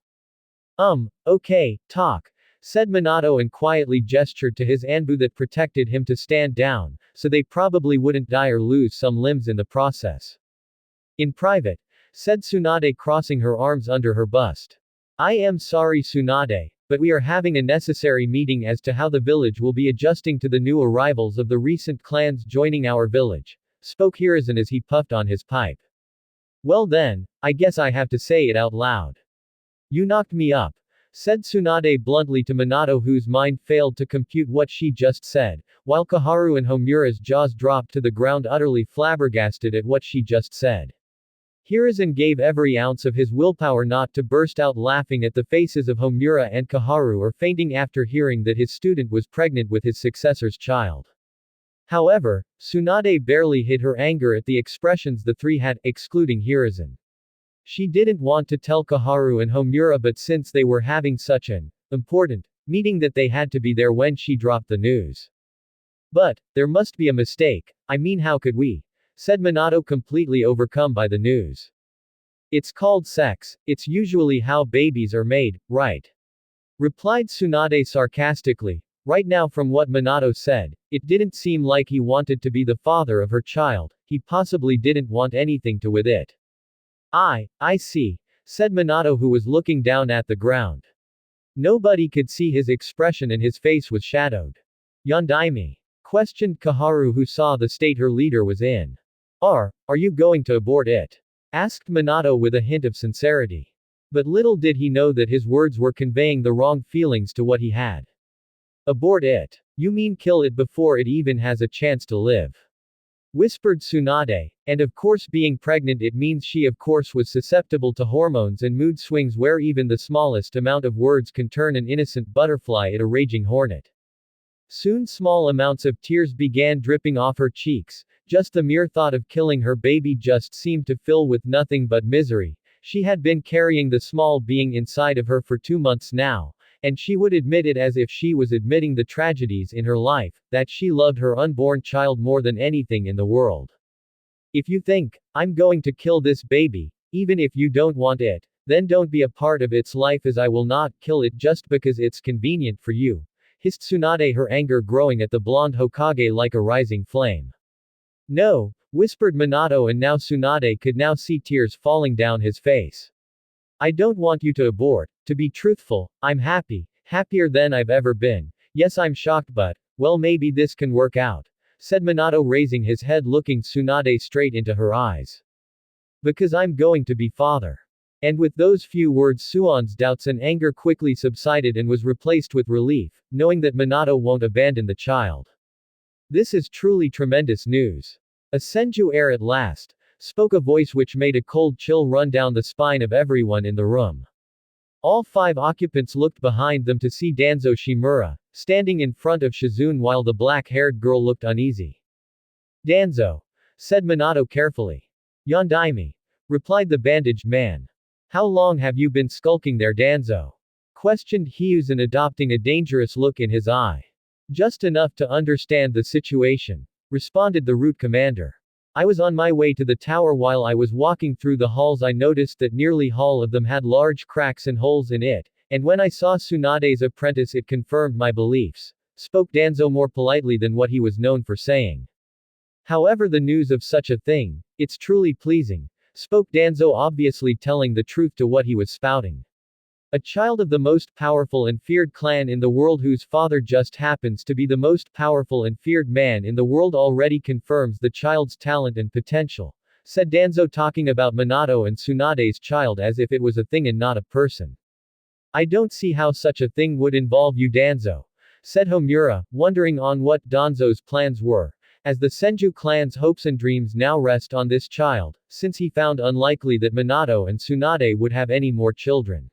Okay, talk, said Minato and quietly gestured to his Anbu that protected him to stand down, so they probably wouldn't die or lose some limbs in the process. In private, said Tsunade, crossing her arms under her bust. I am sorry, Tsunade, but we are having a necessary meeting as to how the village will be adjusting to the new arrivals of the recent clans joining our village, spoke Hiruzen as he puffed on his pipe. Well then, I guess I have to say it out loud. You knocked me up, said Tsunade bluntly to Minato, whose mind failed to compute what she just said, while Kaharu and Homura's jaws dropped to the ground, utterly flabbergasted at what she just said. Hiruzen gave every ounce of his willpower not to burst out laughing at the faces of Homura and Kaharu or fainting after hearing that his student was pregnant with his successor's child. However, Tsunade barely hid her anger at the expressions the three had, excluding Hiruzen. She didn't want to tell Kaharu and Homura, but since they were having such an important meeting that they had to be there when she dropped the news. But, there must be a mistake, I mean, how could we? Said Minato, completely overcome by the news. It's called sex, it's usually how babies are made, right? Replied Tsunade sarcastically. Right now, from what Minato said, it didn't seem like he wanted to be the father of her child, he possibly didn't want anything to with it. I see, said Minato, who was looking down at the ground. Nobody could see his expression and his face was shadowed. Yondaime? Questioned Kaharu, who saw the state her leader was in. Are you going to abort it? Asked Minato with a hint of sincerity. But little did he know that his words were conveying the wrong feelings to what he had. Abort it? You mean kill it before it even has a chance to live? whispered Tsunade, and of course being pregnant it means she of course was susceptible to hormones and mood swings where even the smallest amount of words can turn an innocent butterfly into a raging hornet. Soon small amounts of tears began dripping off her cheeks, just the mere thought of killing her baby just seemed to fill with nothing but misery. She had been carrying the small being inside of her for 2 months now, and she would admit it as if she was admitting the tragedies in her life, that she loved her unborn child more than anything in the world. If you think, I'm going to kill this baby, even if you don't want it, then don't be a part of its life as I will not kill it just because it's convenient for you, hissed Tsunade, her anger growing at the blonde Hokage like a rising flame. No, whispered Minato, and now Tsunade could now see tears falling down his face. I don't want you to abort. To be truthful, I'm happy, happier than I've ever been. Yes, I'm shocked, but, well, maybe this can work out, said Minato, raising his head, looking Tsunade straight into her eyes. Because I'm going to be father. And with those few words, Suon's doubts and anger quickly subsided and was replaced with relief, knowing that Minato won't abandon the child. This is truly tremendous news. A Senju heir at last, spoke a voice which made a cold chill run down the spine of everyone in the room. All 5 occupants looked behind them to see Danzo Shimura, standing in front of Shizune while the black-haired girl looked uneasy. Danzo, said Minato carefully. Yondaime, replied the bandaged man. How long have you been skulking there, Danzo? Questioned Hyuzen, adopting a dangerous look in his eye. Just enough to understand the situation, responded the route commander. I was on my way to the tower. While I was walking through the halls I noticed that nearly all of them had large cracks and holes in it, and when I saw Tsunade's apprentice it confirmed my beliefs, spoke Danzo more politely than what he was known for saying. However, the news of such a thing, it's truly pleasing, spoke Danzo, obviously telling the truth to what he was spouting. A child of the most powerful and feared clan in the world whose father just happens to be the most powerful and feared man in the world already confirms the child's talent and potential, said Danzo, talking about Minato and Tsunade's child as if it was a thing and not a person. I don't see how such a thing would involve you, Danzo, said Homura, wondering on what Danzo's plans were, as the Senju clan's hopes and dreams now rest on this child, since he found unlikely that Minato and Tsunade would have any more children.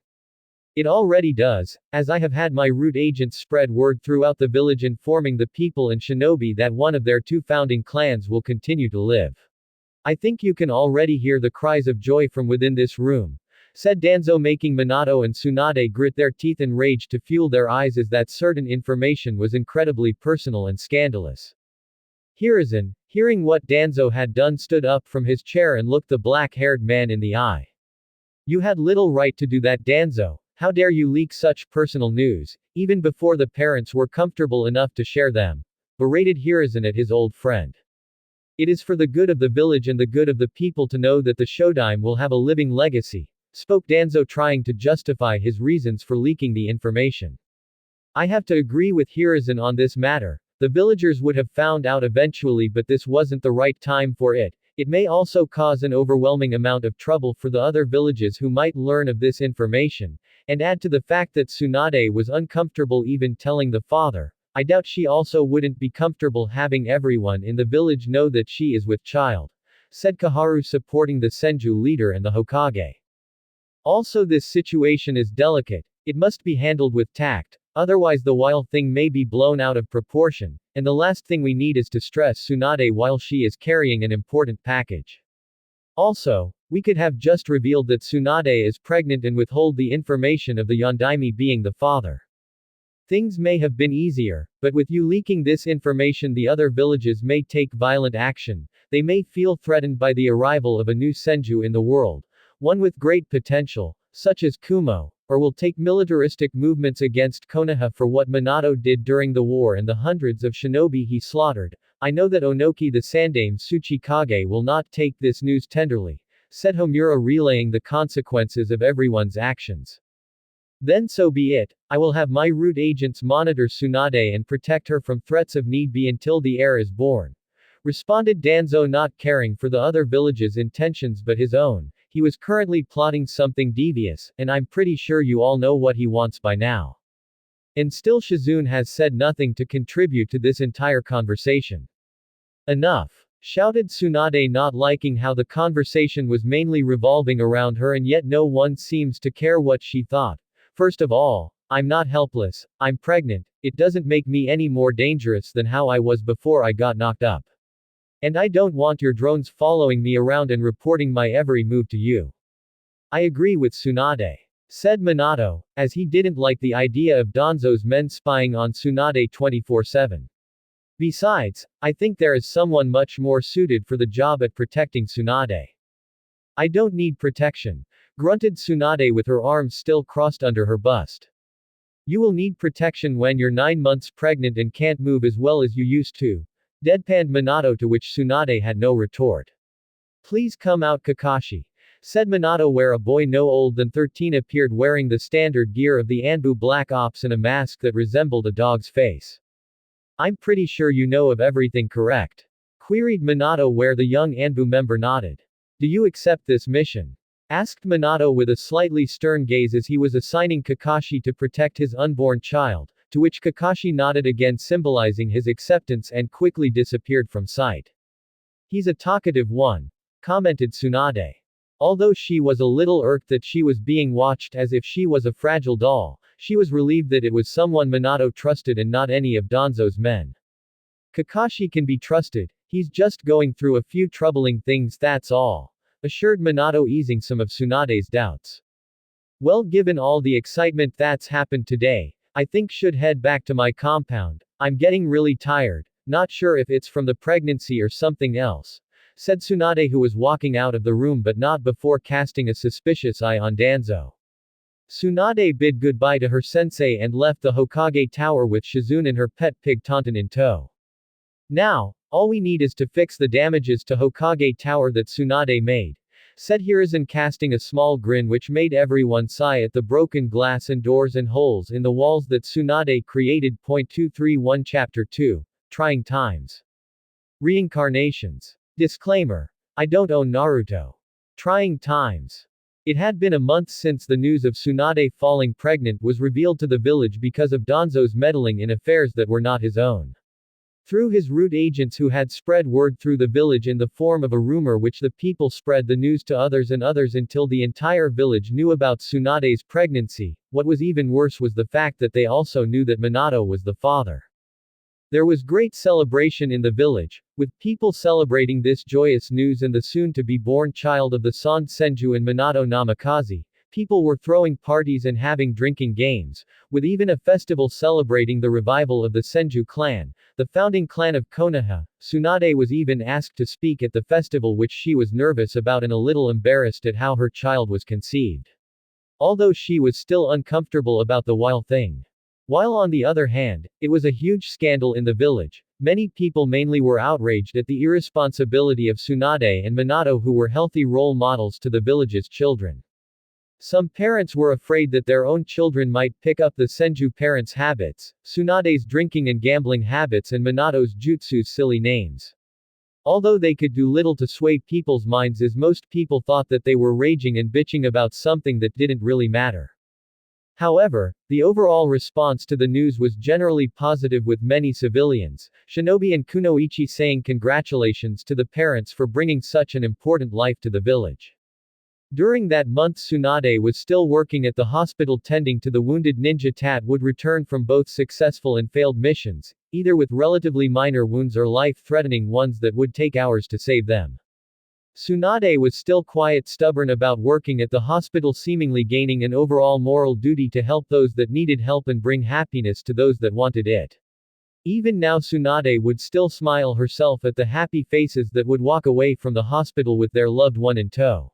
It already does, as I have had my root agents spread word throughout the village informing the people and shinobi that one of their 2 founding clans will continue to live. I think you can already hear the cries of joy from within this room, said Danzo, making Minato and Tsunade grit their teeth in rage to fuel their eyes as that certain information was incredibly personal and scandalous. Hiruzen, hearing what Danzo had done, stood up from his chair and looked the black-haired man in the eye. You had little right to do that, Danzo. How dare you leak such personal news, even before the parents were comfortable enough to share them, berated Hiruzen at his old friend. It is for the good of the village and the good of the people to know that the Shodaime will have a living legacy, spoke Danzo, trying to justify his reasons for leaking the information. I have to agree with Hiruzen on this matter. The villagers would have found out eventually, but this wasn't the right time for it. It may also cause an overwhelming amount of trouble for the other villages who might learn of this information, and add to the fact that Tsunade was uncomfortable even telling the father. I doubt she also wouldn't be comfortable having everyone in the village know that she is with child, said Kaharu, supporting the Senju leader and the Hokage. Also, this situation is delicate. It must be handled with tact, otherwise the wild thing may be blown out of proportion, and the last thing we need is to stress Tsunade while she is carrying an important package. Also, we could have just revealed that Tsunade is pregnant and withhold the information of the Yondaime being the father. Things may have been easier, but with you leaking this information the other villages may take violent action. They may feel threatened by the arrival of a new Senju in the world, one with great potential, such as Kumo, or will take militaristic movements against Konoha for what Minato did during the war and the hundreds of shinobi he slaughtered. I know that Onoki the Sandaime Tsuchikage will not take this news tenderly, said Homura, relaying the consequences of everyone's actions. Then so be it. I will have my root agents monitor Tsunade and protect her from threats if need be until the heir is born, responded Danzo, not caring for the other village's intentions but his own. He was currently plotting something devious, and I'm pretty sure you all know what he wants by now. And still Shizune has said nothing to contribute to this entire conversation. Enough. shouted Tsunade, not liking how the conversation was mainly revolving around her and yet no one seems to care what she thought. First of all, I'm not helpless, I'm pregnant, it doesn't make me any more dangerous than how I was before I got knocked up. And I don't want your drones following me around and reporting my every move to you. I agree with Tsunade, said Minato, as he didn't like the idea of Danzo's men spying on Tsunade 24/7. Besides, I think there is someone much more suited for the job at protecting Tsunade. I don't need protection, grunted Tsunade with her arms still crossed under her bust. You will need protection when you're 9 months pregnant and can't move as well as you used to, deadpanned Minato, to which Tsunade had no retort. Please come out, Kakashi, said Minato, where a boy no older than 13 appeared wearing the standard gear of the Anbu Black Ops and a mask that resembled a dog's face. I'm pretty sure you know of everything, correct? Queried Minato, where the young Anbu member nodded. Do you accept this mission? Asked Minato with a slightly stern gaze as he was assigning Kakashi to protect his unborn child, to which Kakashi nodded again, symbolizing his acceptance, and quickly disappeared from sight. He's a talkative one, commented Tsunade. Although she was a little irked that she was being watched as if she was a fragile doll, she was relieved that it was someone Minato trusted and not any of Danzo's men. Kakashi can be trusted, he's just going through a few troubling things, that's all, assured Minato, easing some of Tsunade's doubts. Well, given all the excitement that's happened today, I think should head back to my compound. I'm getting really tired, not sure if it's from the pregnancy or something else, said Tsunade, who was walking out of the room but not before casting a suspicious eye on Danzo. Tsunade bid goodbye to her sensei and left the Hokage Tower with Shizune and her pet pig Tauntaun in tow. Now, all we need is to fix the damages to Hokage Tower that Tsunade made, said Hiruzen, casting a small grin which made everyone sigh at the broken glass and doors and holes in the walls that Tsunade created. 231 Chapter 2, Trying Times. Reincarnations. Disclaimer. I don't own Naruto. Trying Times. It had been a month since the news of Tsunade falling pregnant was revealed to the village because of Danzo's meddling in affairs that were not his own. Through his root agents who had spread word through the village in the form of a rumor, which the people spread the news to others and others until the entire village knew about Tsunade's pregnancy. What was even worse was the fact that they also knew that Minato was the father. There was great celebration in the village, with people celebrating this joyous news and the soon-to-be-born child of the Son Senju and Minato Namikaze. People were throwing parties and having drinking games, with even a festival celebrating the revival of the Senju clan, the founding clan of Konoha. Tsunade was even asked to speak at the festival, which she was nervous about and a little embarrassed at how her child was conceived. Although she was still uncomfortable about the whole thing. While on the other hand, it was a huge scandal in the village, many people mainly were outraged at the irresponsibility of Tsunade and Minato, who were healthy role models to the village's children. Some parents were afraid that their own children might pick up the Senju parents' habits, Tsunade's drinking and gambling habits and Minato's jutsu's silly names. Although they could do little to sway people's minds, as most people thought that they were raging and bitching about something that didn't really matter. However, the overall response to the news was generally positive, with many civilians, Shinobi and Kunoichi, saying congratulations to the parents for bringing such an important life to the village. During that month, Tsunade was still working at the hospital tending to the wounded ninja that would return from both successful and failed missions, either with relatively minor wounds or life-threatening ones that would take hours to save them. Tsunade was still quite stubborn about working at the hospital, seemingly gaining an overall moral duty to help those that needed help and bring happiness to those that wanted it. Even now, Tsunade would still smile herself at the happy faces that would walk away from the hospital with their loved one in tow.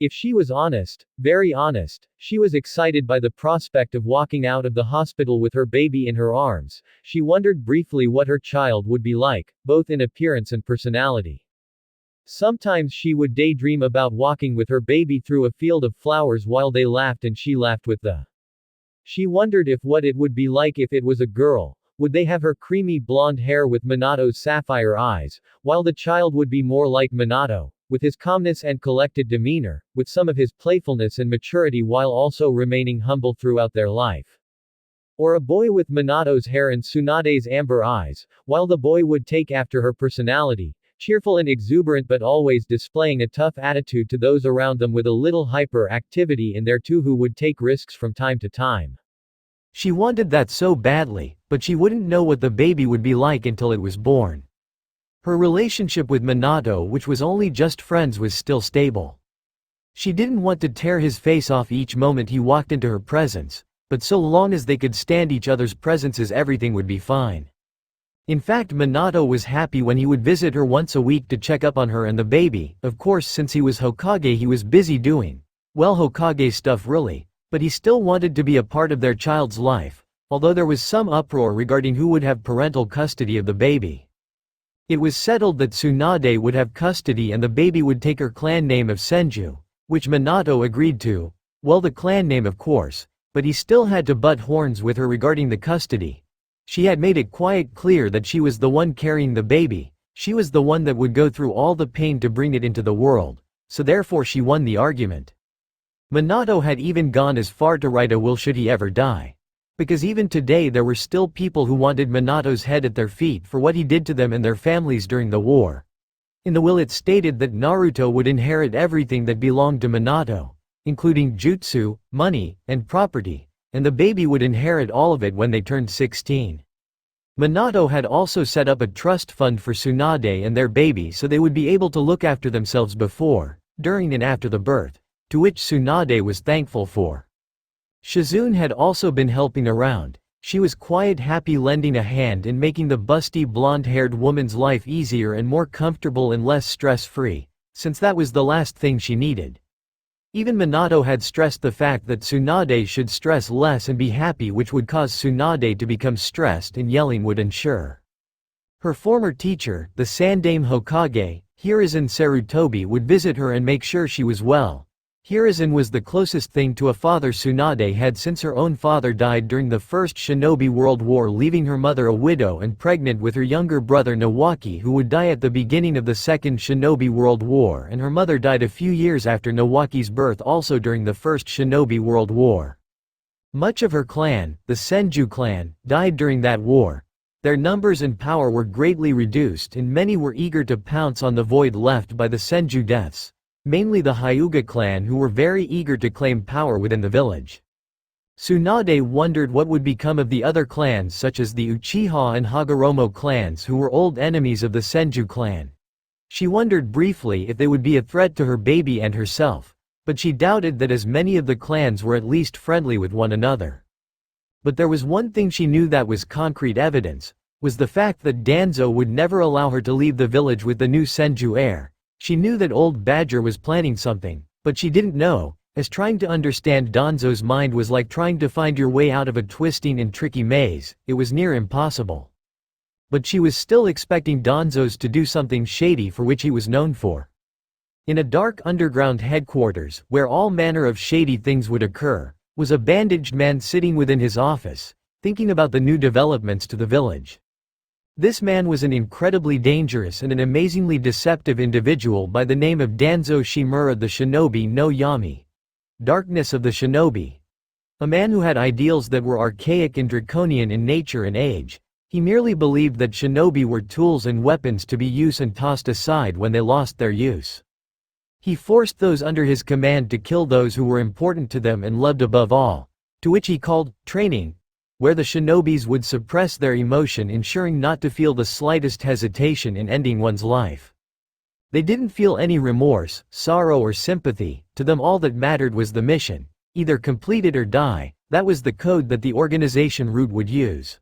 If she was honest, very honest, she was excited by the prospect of walking out of the hospital with her baby in her arms. She wondered briefly what her child would be like, both in appearance and personality. Sometimes she would daydream about walking with her baby through a field of flowers while they laughed and she laughed with them. She wondered if what it would be like if it was a girl. Would they have her creamy blonde hair with Minato's sapphire eyes, while the child would be more like Minato, with his calmness and collected demeanor, with some of his playfulness and maturity while also remaining humble throughout their life? Or a boy with Minato's hair and Tsunade's amber eyes, while the boy would take after her personality, cheerful and exuberant but always displaying a tough attitude to those around them with a little hyper-activity in there too who would take risks from time to time. She wanted that so badly, but she wouldn't know what the baby would be like until it was born. Her relationship with Minato, which was only just friends, was still stable. She didn't want to tear his face off each moment he walked into her presence, but so long as they could stand each other's presences everything would be fine. In fact, Minato was happy when he would visit her once a week to check up on her and the baby. Of course, since he was Hokage he was busy doing, well, Hokage stuff really, but he still wanted to be a part of their child's life, although there was some uproar regarding who would have parental custody of the baby. It was settled that Tsunade would have custody and the baby would take her clan name of Senju, which Minato agreed to, well, the clan name of course, but he still had to butt horns with her regarding the custody. She had made it quite clear that she was the one carrying the baby, she was the one that would go through all the pain to bring it into the world, so therefore she won the argument. Minato had even gone as far to write a will should he ever die. Because even today there were still people who wanted Minato's head at their feet for what he did to them and their families during the war. In the will it stated that Naruto would inherit everything that belonged to Minato, including jutsu, money, and property, and the baby would inherit all of it when they turned 16. Minato had also set up a trust fund for Tsunade and their baby so they would be able to look after themselves before, during and after the birth, to which Tsunade was thankful for. Shizune had also been helping around. She was quite happy lending a hand in making the busty blonde-haired woman's life easier and more comfortable and less stress-free, since that was the last thing she needed. Even Minato had stressed the fact that Tsunade should stress less and be happy, which would cause Tsunade to become stressed and yelling would ensure. Her former teacher, the Sandaime Hokage, Hiruzen Sarutobi, would visit her and make sure she was well. Hiruzen was the closest thing to a father Tsunade had since her own father died during the First Shinobi World War, leaving her mother a widow and pregnant with her younger brother Nawaki, who would die at the beginning of the Second Shinobi World War, and her mother died a few years after Nawaki's birth also during the First Shinobi World War. Much of her clan, the Senju clan, died during that war. Their numbers and power were greatly reduced and many were eager to pounce on the void left by the Senju deaths. Mainly the Hyuga clan, who were very eager to claim power within the village. Tsunade wondered what would become of the other clans such as the Uchiha and Hagoromo clans, who were old enemies of the Senju clan. She wondered briefly if they would be a threat to her baby and herself, but she doubted that, as many of the clans were at least friendly with one another. But there was one thing she knew that was concrete evidence, was the fact that Danzo would never allow her to leave the village with the new Senju heir. She knew that old Badger was planning something, but she didn't know, as trying to understand Danzo's mind was like trying to find your way out of a twisting and tricky maze. It was near impossible. But she was still expecting Danzo's to do something shady for which he was known for. In a dark underground headquarters, where all manner of shady things would occur, was a bandaged man sitting within his office, thinking about the new developments to the village. This man was an incredibly dangerous and an amazingly deceptive individual by the name of Danzo Shimura, the Shinobi no Yami. Darkness of the Shinobi. A man who had ideals that were archaic and draconian in nature and age. He merely believed that shinobi were tools and weapons to be used and tossed aside when they lost their use. He forced those under his command to kill those who were important to them and loved above all, to which he called training, where the shinobis would suppress their emotion, ensuring not to feel the slightest hesitation in ending one's life. They didn't feel any remorse, sorrow or sympathy. To them all that mattered was the mission, either complete it or die. That was the code that the organization root would use.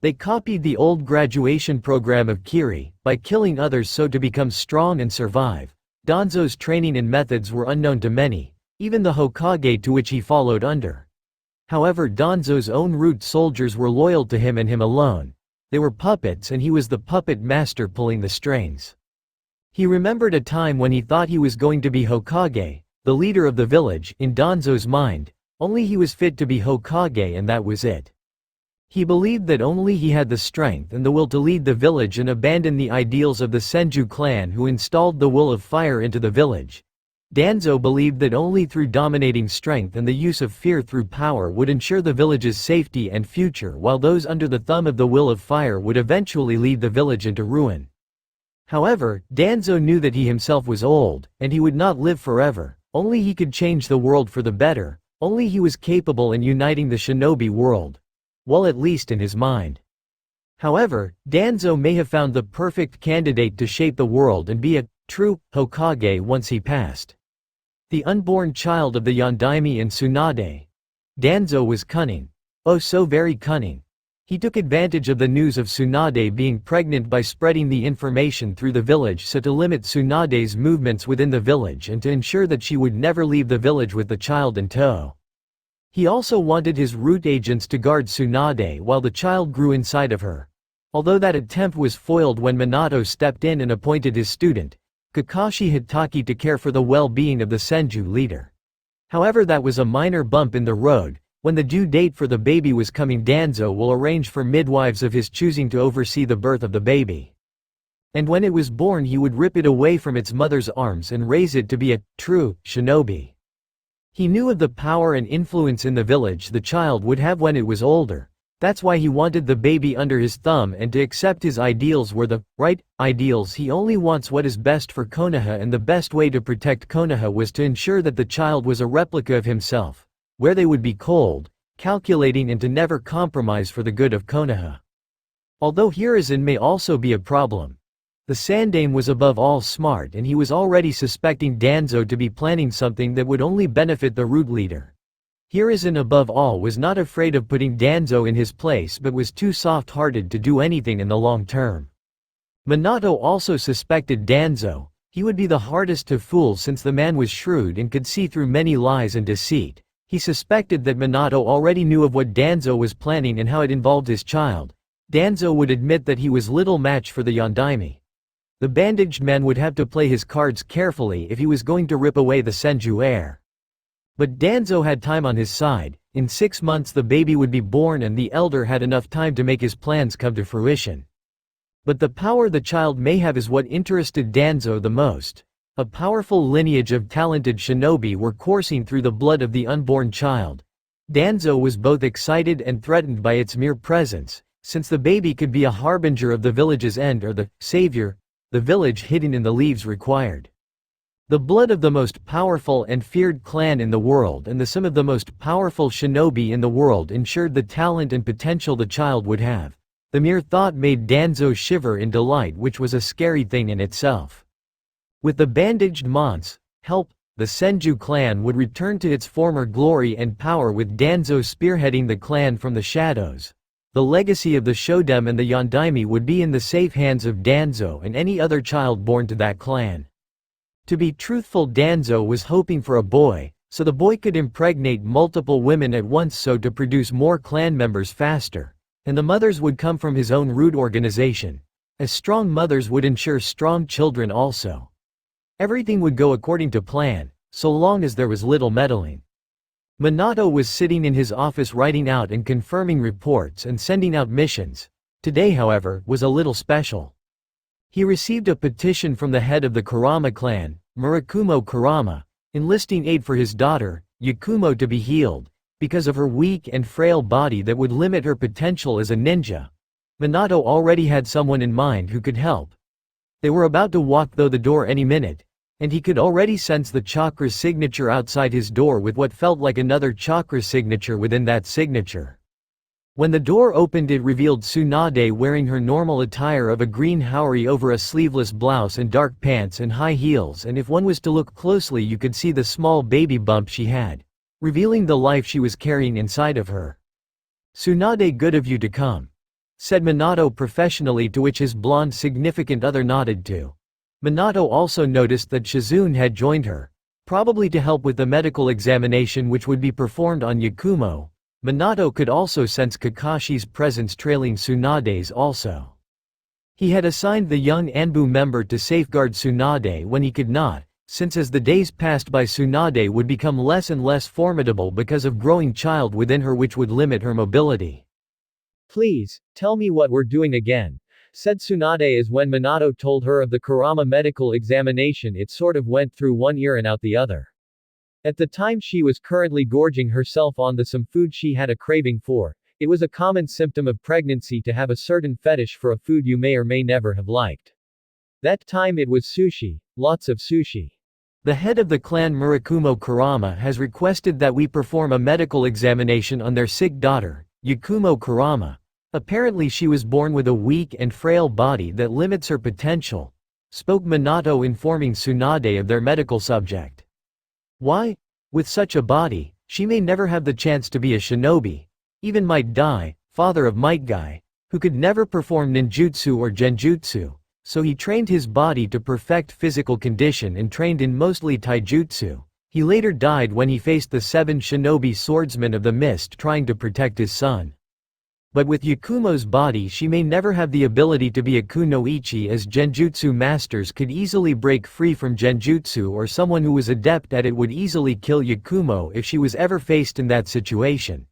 They copied the old graduation program of Kiri, by killing others so to become strong and survive. Danzo's training and methods were unknown to many, even the Hokage to which he followed under. However, Danzo's own root soldiers were loyal to him and him alone. They were puppets and he was the puppet master pulling the strings. He remembered a time when he thought he was going to be Hokage, the leader of the village. In Danzo's mind, only he was fit to be Hokage and that was it. He believed that only he had the strength and the will to lead the village and abandon the ideals of the Senju clan who installed the will of fire into the village. Danzo believed that only through dominating strength and the use of fear through power would ensure the village's safety and future, while those under the thumb of the will of fire would eventually lead the village into ruin. However, Danzo knew that he himself was old, and he would not live forever. Only he could change the world for the better. Only he was capable in uniting the shinobi world. Well, at least in his mind. However, Danzo may have found the perfect candidate to shape the world and be a true Hokage once he passed. The unborn child of the Yondaime and Tsunade. Danzo was cunning. Oh, so very cunning. He took advantage of the news of Tsunade being pregnant by spreading the information through the village so to limit Tsunade's movements within the village and to ensure that she would never leave the village with the child in tow. He also wanted his root agents to guard Tsunade while the child grew inside of her. Although that attempt was foiled when Minato stepped in and appointed his student, Kakashi Hitaki, to care for the well-being of the Senju leader. However, that was a minor bump in the road. When the due date for the baby was coming, Danzo will arrange for midwives of his choosing to oversee the birth of the baby. And when it was born, he would rip it away from its mother's arms and raise it to be a true shinobi. He knew of the power and influence in the village the child would have when it was older. That's why he wanted the baby under his thumb and to accept his ideals were the right ideals. He only wants what is best for Konoha, and the best way to protect Konoha was to ensure that the child was a replica of himself, where they would be cold, calculating, and to never compromise for the good of Konoha. Although Hiruzen may also be a problem. The Sandaime was above all smart, and he was already suspecting Danzo to be planning something that would only benefit the root leader. Hiruzen above all was not afraid of putting Danzo in his place but was too soft-hearted to do anything in the long term. Minato also suspected Danzo. He would be the hardest to fool since the man was shrewd and could see through many lies and deceit. He suspected that Minato already knew of what Danzo was planning and how it involved his child. Danzo would admit that he was little match for the Yondaime. The bandaged man would have to play his cards carefully if he was going to rip away the Senju heir. But Danzo had time on his side. In 6 months the baby would be born and the elder had enough time to make his plans come to fruition. But the power the child may have is what interested Danzo the most. A powerful lineage of talented shinobi were coursing through the blood of the unborn child. Danzo was both excited and threatened by its mere presence, since the baby could be a harbinger of the village's end or the savior the village hidden in the leaves required. The blood of the most powerful and feared clan in the world and some of the most powerful shinobi in the world ensured the talent and potential the child would have. The mere thought made Danzo shiver in delight, which was a scary thing in itself. With the bandaged man's help, the Senju clan would return to its former glory and power, with Danzo spearheading the clan from the shadows. The legacy of the Shodem and the Yondaime would be in the safe hands of Danzo and any other child born to that clan. To be truthful, Danzo was hoping for a boy, so the boy could impregnate multiple women at once so to produce more clan members faster. And the mothers would come from his own root organization. As strong mothers would ensure strong children also. Everything would go according to plan, so long as there was little meddling. Minato was sitting in his office writing out and confirming reports and sending out missions. Today, however, was a little special. He received a petition from the head of the Kurama clan, Murakumo Kurama, enlisting aid for his daughter, Yakumo, to be healed, because of her weak and frail body that would limit her potential as a ninja. Minato already had someone in mind who could help. They were about to walk through the door any minute, and he could already sense the chakra signature outside his door with what felt like another chakra signature within that signature. When the door opened, it revealed Tsunade wearing her normal attire of a green haori over a sleeveless blouse and dark pants and high heels, and if one was to look closely you could see the small baby bump she had, revealing the life she was carrying inside of her. "Tsunade, good of you to come," said Minato professionally, to which his blonde significant other nodded too. Minato also noticed that Shizune had joined her, probably to help with the medical examination which would be performed on Yakumo. Minato could also sense Kakashi's presence trailing Tsunade's also. He had assigned the young Anbu member to safeguard Tsunade when he could not, since as the days passed by Tsunade would become less and less formidable because of growing child within her which would limit her mobility. "Please, tell me what we're doing again," said Tsunade as when Minato told her of the Kurama medical examination it sort of went through one ear and out the other. At the time she was currently gorging herself on some food she had a craving for. It was a common symptom of pregnancy to have a certain fetish for a food you may or may never have liked. That time it was sushi, lots of sushi. The head of the clan Murakumo Kurama has requested that we perform a medical examination on their sick daughter, Yakumo Kurama. Apparently she was born with a weak and frail body that limits her potential, spoke Minato, informing Tsunade of their medical subject. Why? With such a body, she may never have the chance to be a shinobi. Even Might Dai, father of Might Guy, who could never perform ninjutsu or genjutsu, so he trained his body to perfect physical condition and trained in mostly taijutsu. He later died when he faced the 7 shinobi swordsmen of the mist trying to protect his son. But with Yakumo's body she may never have the ability to be a kunoichi, as genjutsu masters could easily break free from genjutsu, or someone who was adept at it would easily kill Yakumo if she was ever faced in that situation.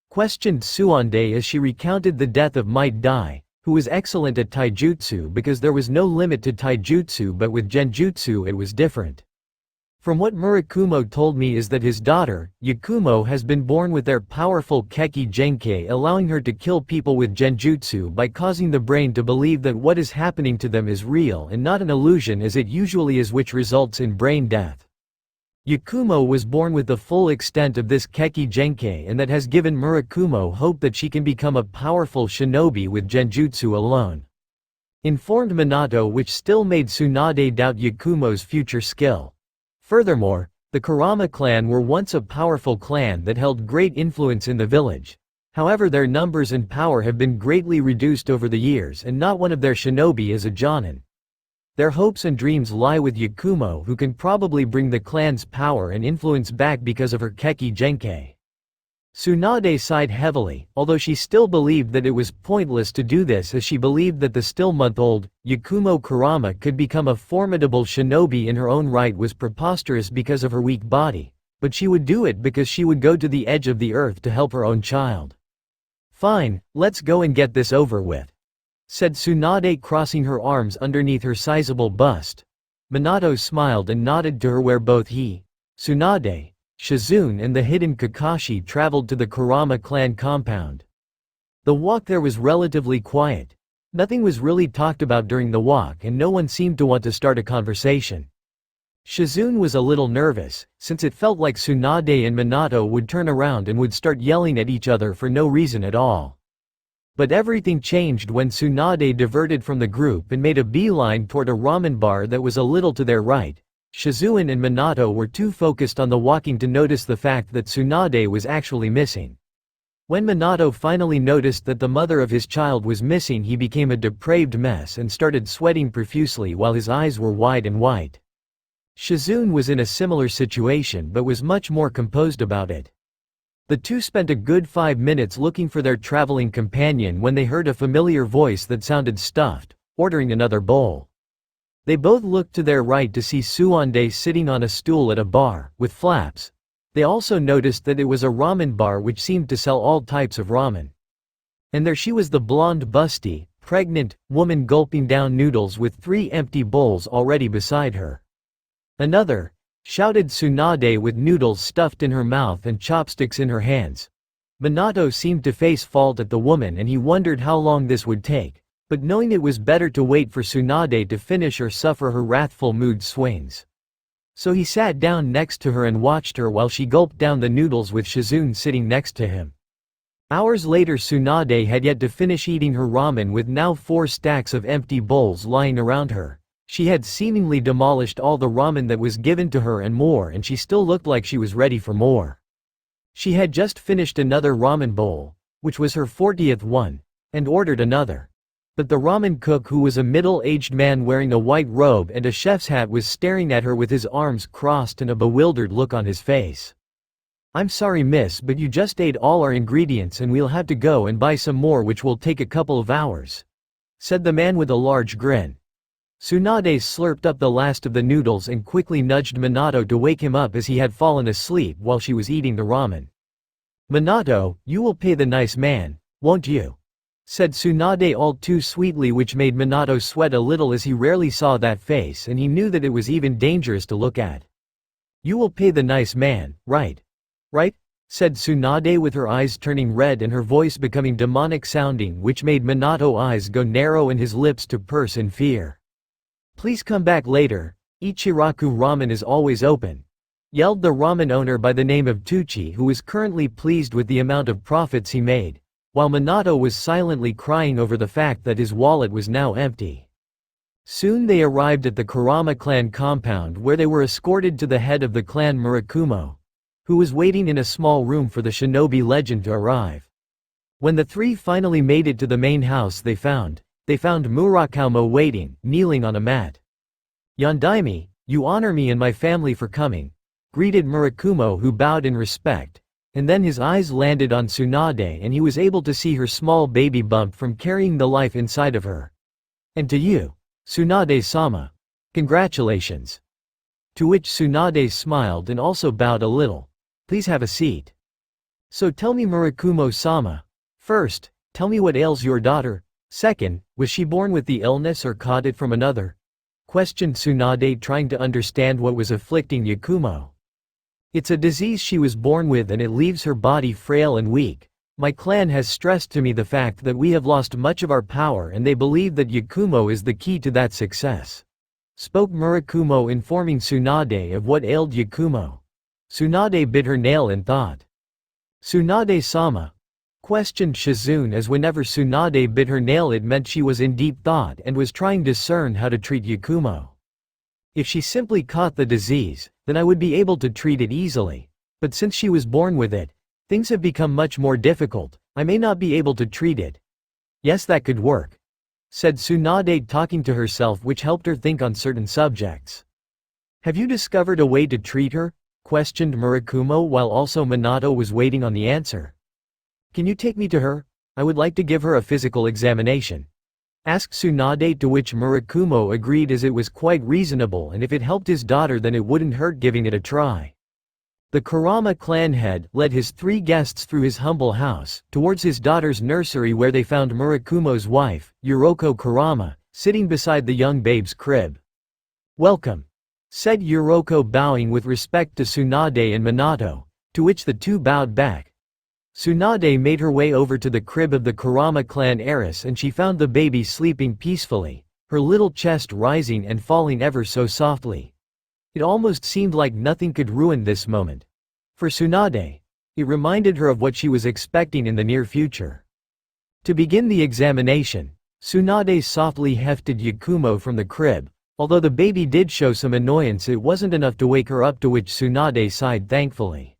Questioned Tsunade as she recounted the death of Might Dai, who was excellent at taijutsu, because there was no limit to taijutsu, but with genjutsu it was different. From what Murakumo told me is that his daughter, Yakumo, has been born with their powerful Kekki-genkai, allowing her to kill people with genjutsu by causing the brain to believe that what is happening to them is real and not an illusion as it usually is, which results in brain death. Yakumo was born with the full extent of this Kekki-genkai, and that has given Murakumo hope that she can become a powerful shinobi with genjutsu alone. Informed Minato, which still made Tsunade doubt Yakumo's future skill. Furthermore, the Kurama clan were once a powerful clan that held great influence in the village. However, their numbers and power have been greatly reduced over the years, and not one of their shinobi is a jonin. Their hopes and dreams lie with Yakumo, who can probably bring the clan's power and influence back because of her Kekki-genkai. Tsunade sighed heavily, although she still believed that it was pointless to do this, as she believed that the still month-old, Yakumo Kurama could become a formidable shinobi in her own right was preposterous because of her weak body, but she would do it because she would go to the edge of the earth to help her own child. Fine, let's go and get this over with, said Tsunade, crossing her arms underneath her sizable bust. Minato smiled and nodded to her, where both he, Tsunade, Shizune and the hidden Kakashi traveled to the Kurama clan compound. The walk there was relatively quiet. Nothing was really talked about during the walk, and no one seemed to want to start a conversation. Shizune was a little nervous, since it felt like Tsunade and Minato would turn around and would start yelling at each other for no reason at all. But everything changed when Tsunade diverted from the group and made a beeline toward a ramen bar that was a little to their right. Shizune and Minato were too focused on the walking to notice the fact that Tsunade was actually missing. When Minato finally noticed that the mother of his child was missing, he became a depraved mess and started sweating profusely while his eyes were wide and white. Shizune was in a similar situation but was much more composed about it. The two spent a good 5 minutes looking for their traveling companion when they heard a familiar voice that sounded stuffed, ordering another bowl. They both looked to their right to see Tsunade sitting on a stool at a bar, with flaps. They also noticed that it was a ramen bar which seemed to sell all types of ramen. And there she was, the blonde, busty, pregnant woman, gulping down noodles with 3 empty bowls already beside her. "Another!" shouted Tsunade, with noodles stuffed in her mouth and chopsticks in her hands. Minato seemed to face fault at the woman, and he wondered how long this would take. But knowing it was better to wait for Tsunade to finish or suffer her wrathful mood swings. So he sat down next to her and watched her while she gulped down the noodles, with Shizune sitting next to him. Hours later, Tsunade had yet to finish eating her ramen, with now 4 stacks of empty bowls lying around her. She had seemingly demolished all the ramen that was given to her and more, and she still looked like she was ready for more. She had just finished another ramen bowl, which was her 40th one, and ordered another. But the ramen cook, who was a middle-aged man wearing a white robe and a chef's hat, was staring at her with his arms crossed and a bewildered look on his face. "I'm sorry, miss, but you just ate all our ingredients and we'll have to go and buy some more, which will take a couple of hours," said the man with a large grin. Tsunade slurped up the last of the noodles and quickly nudged Minato to wake him up, as he had fallen asleep while she was eating the ramen. "Minato, you will pay the nice man, won't you?" said Tsunade all too sweetly, which made Minato sweat a little, as he rarely saw that face and he knew that it was even dangerous to look at. "You will pay the nice man, right? Right?" said Tsunade, with her eyes turning red and her voice becoming demonic sounding, which made Minato's eyes go narrow and his lips to purse in fear. Please come back later, Ichiraku Ramen is always open, yelled the ramen owner by the name of Tucci, who was currently pleased with the amount of profits he made, while Minato was silently crying over the fact that his wallet was now empty. Soon they arrived at the Kurama clan compound, where they were escorted to the head of the clan Murakumo, who was waiting in a small room for the shinobi legend to arrive. When the three finally made it to the main house, they found Murakumo waiting, kneeling on a mat. "Yondaime, you honor me and my family for coming," greeted Murakumo, who bowed in respect, and then his eyes landed on Tsunade and he was able to see her small baby bump from carrying the life inside of her. "And to you, Tsunade-sama. Congratulations." To which Tsunade smiled and also bowed a little. "Please have a seat." "So tell me, Murakumo-sama. First, tell me what ails your daughter. Second, was she born with the illness or caught it from another?" questioned Tsunade, trying to understand what was afflicting Yakumo. "It's a disease she was born with and it leaves her body frail and weak. My clan has stressed to me the fact that we have lost much of our power and they believe that Yakumo is the key to that success," spoke Murakumo, informing Tsunade of what ailed Yakumo. Tsunade bit her nail in thought. "Tsunade-sama?" questioned Shizune, as whenever Tsunade bit her nail it meant she was in deep thought and was trying to discern how to treat Yakumo. "If she simply caught the disease, then I would be able to treat it easily. But since she was born with it, things have become much more difficult. I may not be able to treat it." "Yes, that could work," said Tsunade, talking to herself, which helped her think on certain subjects. "Have you discovered a way to treat her?" questioned Murakumo, while also Minato was waiting on the answer. "Can you take me to her? I would like to give her a physical examination," asked Tsunade, to which Murakumo agreed, as it was quite reasonable and if it helped his daughter then it wouldn't hurt giving it a try. The Kurama clan head led his three guests through his humble house, towards his daughter's nursery, where they found Murakumo's wife, Yuroko Kurama, sitting beside the young babe's crib. "Welcome," said Yuroko, bowing with respect to Tsunade and Minato, to which the two bowed back. Tsunade made her way over to the crib of the Kurama clan heiress and she found the baby sleeping peacefully, her little chest rising and falling ever so softly. It almost seemed like nothing could ruin this moment. For Tsunade, it reminded her of what she was expecting in the near future. To begin the examination, Tsunade softly hefted Yakumo from the crib. Although the baby did show some annoyance, it wasn't enough to wake her up, to which Tsunade sighed thankfully.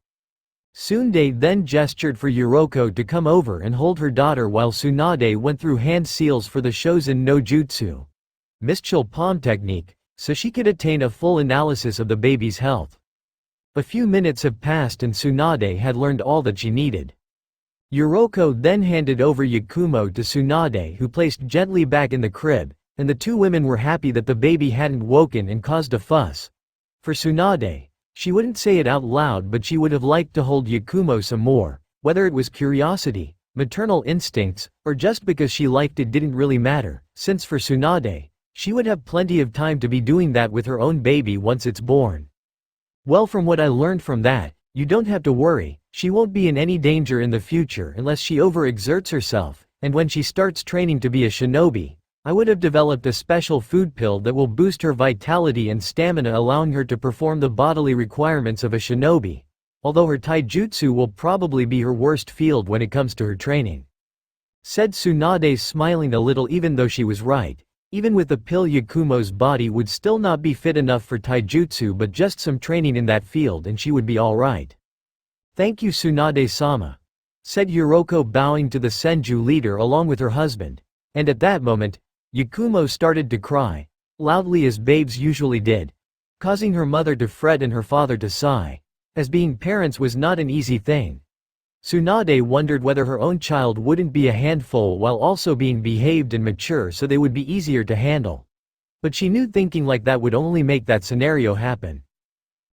Tsunade then gestured for Yuroko to come over and hold her daughter while Tsunade went through hand seals for the Shozen no Jutsu, Mistral palm technique, so she could attain a full analysis of the baby's health. A few minutes have passed and Tsunade had learned all that she needed. Yuroko then handed over Yakumo to Tsunade, who placed gently back in the crib, and the two women were happy that the baby hadn't woken and caused a fuss. For Tsunade, she wouldn't say it out loud, but she would have liked to hold Yakumo some more. Whether it was curiosity, maternal instincts, or just because she liked it didn't really matter, since for Tsunade, she would have plenty of time to be doing that with her own baby once it's born. "Well, from what I learned from that, you don't have to worry. She won't be in any danger in the future unless she overexerts herself, and when she starts training to be a shinobi, I would have developed a special food pill that will boost her vitality and stamina, allowing her to perform the bodily requirements of a shinobi, although her taijutsu will probably be her worst field when it comes to her training," said Tsunade, smiling a little, even though she was right. Even with the pill, Yakumo's body would still not be fit enough for taijutsu, but just some training in that field and she would be alright. "Thank you, Tsunade-sama," said Yuroko, bowing to the Senju leader along with her husband, and at that moment, Yakumo started to cry, loudly as babes usually did, causing her mother to fret and her father to sigh, as being parents was not an easy thing. Tsunade wondered whether her own child wouldn't be a handful while also being behaved and mature, so they would be easier to handle. But she knew thinking like that would only make that scenario happen.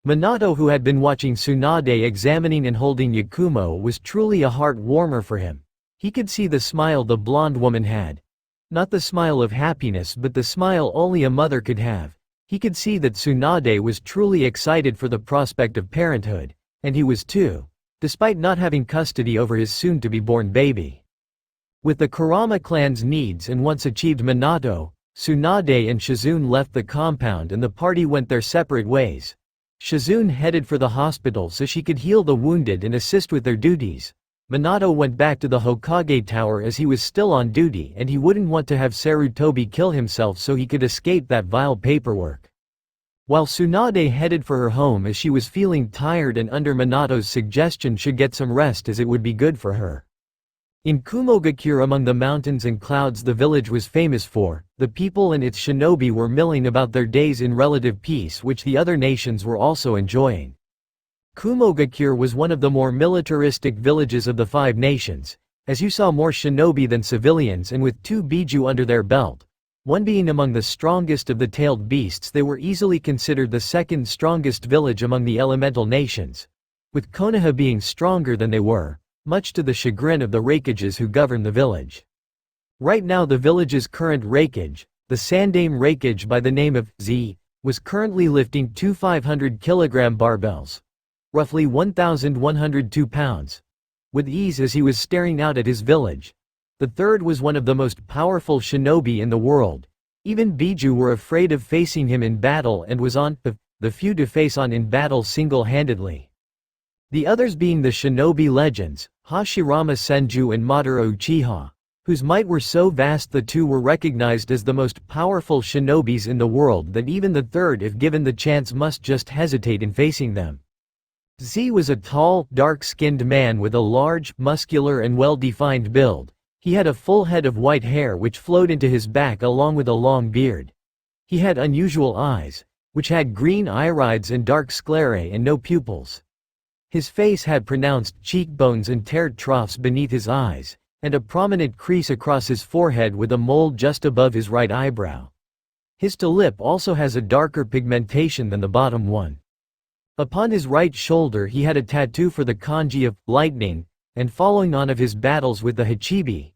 Minato, who had been watching Tsunade examining and holding Yakumo, was truly a heart warmer for him. He could see the smile the blonde woman had. Not the smile of happiness, but the smile only a mother could have. He could see that Tsunade was truly excited for the prospect of parenthood, and he was too, despite not having custody over his soon-to-be-born baby. With the Kurama clan's needs and wants achieved, Minato, Tsunade and Shizune left the compound and the party went their separate ways. Shizune headed for the hospital so she could heal the wounded and assist with their duties. Minato went back to the Hokage tower as he was still on duty and he wouldn't want to have Sarutobi kill himself so he could escape that vile paperwork. While Tsunade headed for her home as she was feeling tired and under Minato's suggestion should get some rest as it would be good for her. In Kumogakure among the mountains and clouds the village was famous for, the people and its shinobi were milling about their days in relative peace which the other nations were also enjoying. Kumogakure was one of the more militaristic villages of the 5 nations, as you saw more shinobi than civilians and with 2 biju under their belt. One being among the strongest of the tailed beasts they were easily considered the second strongest village among the elemental nations, with Konoha being stronger than they were, much to the chagrin of the Raikages who govern the village. Right now the village's current Raikage, the Sandame Raikage by the name of Z, was currently lifting 2 500-kilogram barbells, roughly 1,102 pounds, with ease as he was staring out at his village. The third was one of the most powerful shinobi in the world. Even Biju were afraid of facing him in battle and was on the few to face on in battle single-handedly. The others being the shinobi legends, Hashirama Senju and Madara Uchiha, whose might were so vast the two were recognized as the most powerful shinobis in the world that even the third if given the chance must just hesitate in facing them. Z was a tall, dark-skinned man with a large, muscular and well-defined build. He had a full head of white hair which flowed into his back along with a long beard. He had unusual eyes, which had green irides and dark sclerae and no pupils. His face had pronounced cheekbones and teared troughs beneath his eyes, and a prominent crease across his forehead with a mole just above his right eyebrow. His top lip also has a darker pigmentation than the bottom one. Upon his right shoulder he had a tattoo for the kanji of lightning, and following on of his battles with the Hachibi,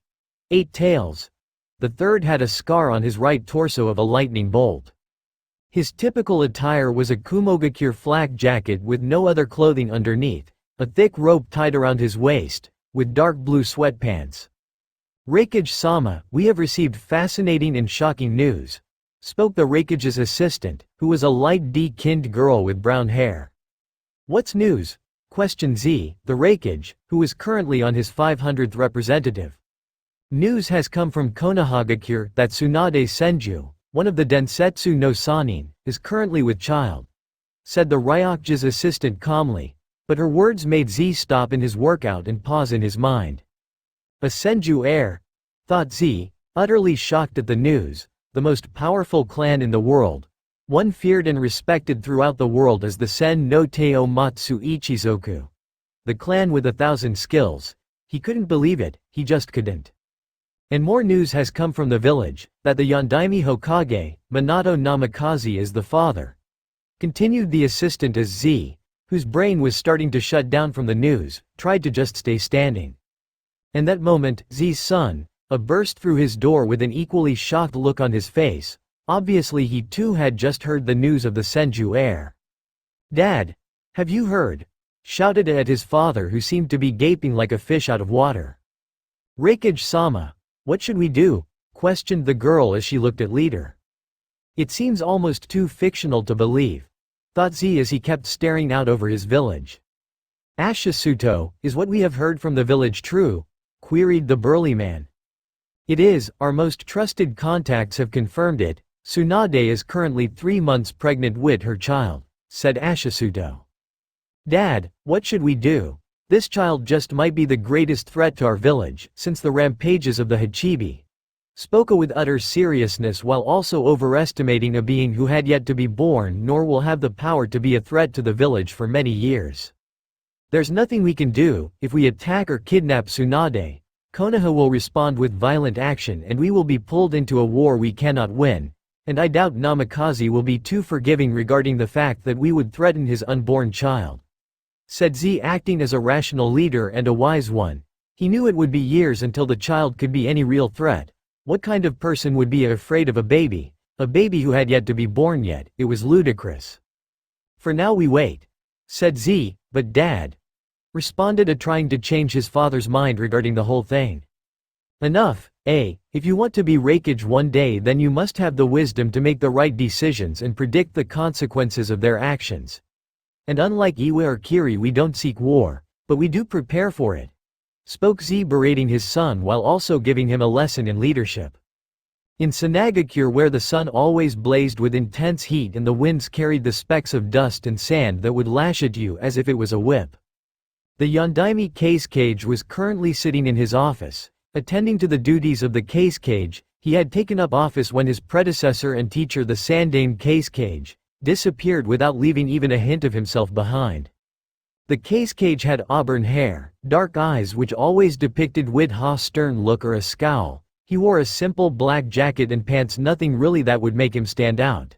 8 tails. The third had a scar on his right torso of a lightning bolt. His typical attire was a Kumogakure flak jacket with no other clothing underneath, a thick rope tied around his waist, with dark blue sweatpants. Raikage-sama, we have received fascinating and shocking news, spoke the Raikage's assistant, who was a light D-kinned girl with brown hair. What's news? Questioned Z, the Raikage, who was currently on his 500th representative. News has come from Konohagakure that Tsunade Senju, one of the Densetsu no Sanin, is currently with child, said the Ryokuge's assistant calmly, but her words made Z stop in his workout and pause in his mind. A Senju heir? Thought Z, utterly shocked at the news, the most powerful clan in the world, one feared and respected throughout the world as the Sen no Teo Matsu Ichizoku. The clan with 1,000 skills. He couldn't believe it, he just couldn't. And more news has come from the village, that the Yondaime Hokage, Minato Namikaze is the father. Continued the assistant as Z, whose brain was starting to shut down from the news, tried to just stay standing. And that moment, Z's son, burst through his door with an equally shocked look on his face. Obviously he too had just heard the news of the Senju heir. "Dad! Have you heard?" shouted at his father who seemed to be gaping like a fish out of water. "Raikage-sama, what should we do?" questioned the girl as she looked at leader. "It seems almost too fictional to believe," thought Z as he kept staring out over his village. "Ashisuto, is what we have heard from the village true?" queried the burly man. "It is, our most trusted contacts have confirmed it. Tsunade is currently 3 months pregnant with her child," said Ashisuto. "Dad, what should we do? This child just might be the greatest threat to our village, since the rampages of the Hachibi," spoke with utter seriousness while also overestimating a being who had yet to be born nor will have the power to be a threat to the village for many years. "There's nothing we can do. If we attack or kidnap Tsunade, Konoha will respond with violent action and we will be pulled into a war we cannot win, and I doubt Namikaze will be too forgiving regarding the fact that we would threaten his unborn child," said Z, acting as a rational leader and a wise one. He knew it would be years until the child could be any real threat. What kind of person would be afraid of a baby who had yet to be born yet? It was ludicrous. "For now we wait," said Z, "but Dad," responded trying to change his father's mind regarding the whole thing. Enough, eh? If you want to be Raikage one day, then you must have the wisdom to make the right decisions and predict the consequences of their actions. And unlike Iwa or Kiri, we don't seek war, but we do prepare for it," spoke Z, berating his son while also giving him a lesson in leadership. In Sanagakure, where the sun always blazed with intense heat and the winds carried the specks of dust and sand that would lash at you as if it was a whip, the Yondaime Kekkei was currently sitting in his office, attending to the duties of the Kekkei. He had taken up office when his predecessor and teacher, the Sandaime Kekkei, disappeared without leaving even a hint of himself behind. The Kekkei had auburn hair, dark eyes which always depicted Widha's stern look or a scowl. He wore a simple black jacket and pants, nothing really that would make him stand out.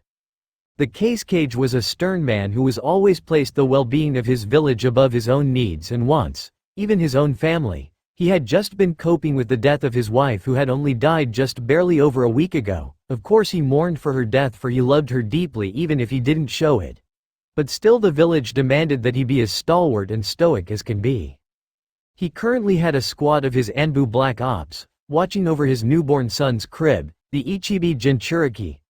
The Kekkei was a stern man who was always placed the well-being of his village above his own needs and wants, even his own family. He had just been coping with the death of his wife, who had only died just barely over a week ago. Of course he mourned for her death, for he loved her deeply even if he didn't show it. But still the village demanded that he be as stalwart and stoic as can be. He currently had a squad of his Anbu Black Ops, watching over his newborn son's crib, the Ichibi Jinchuriki.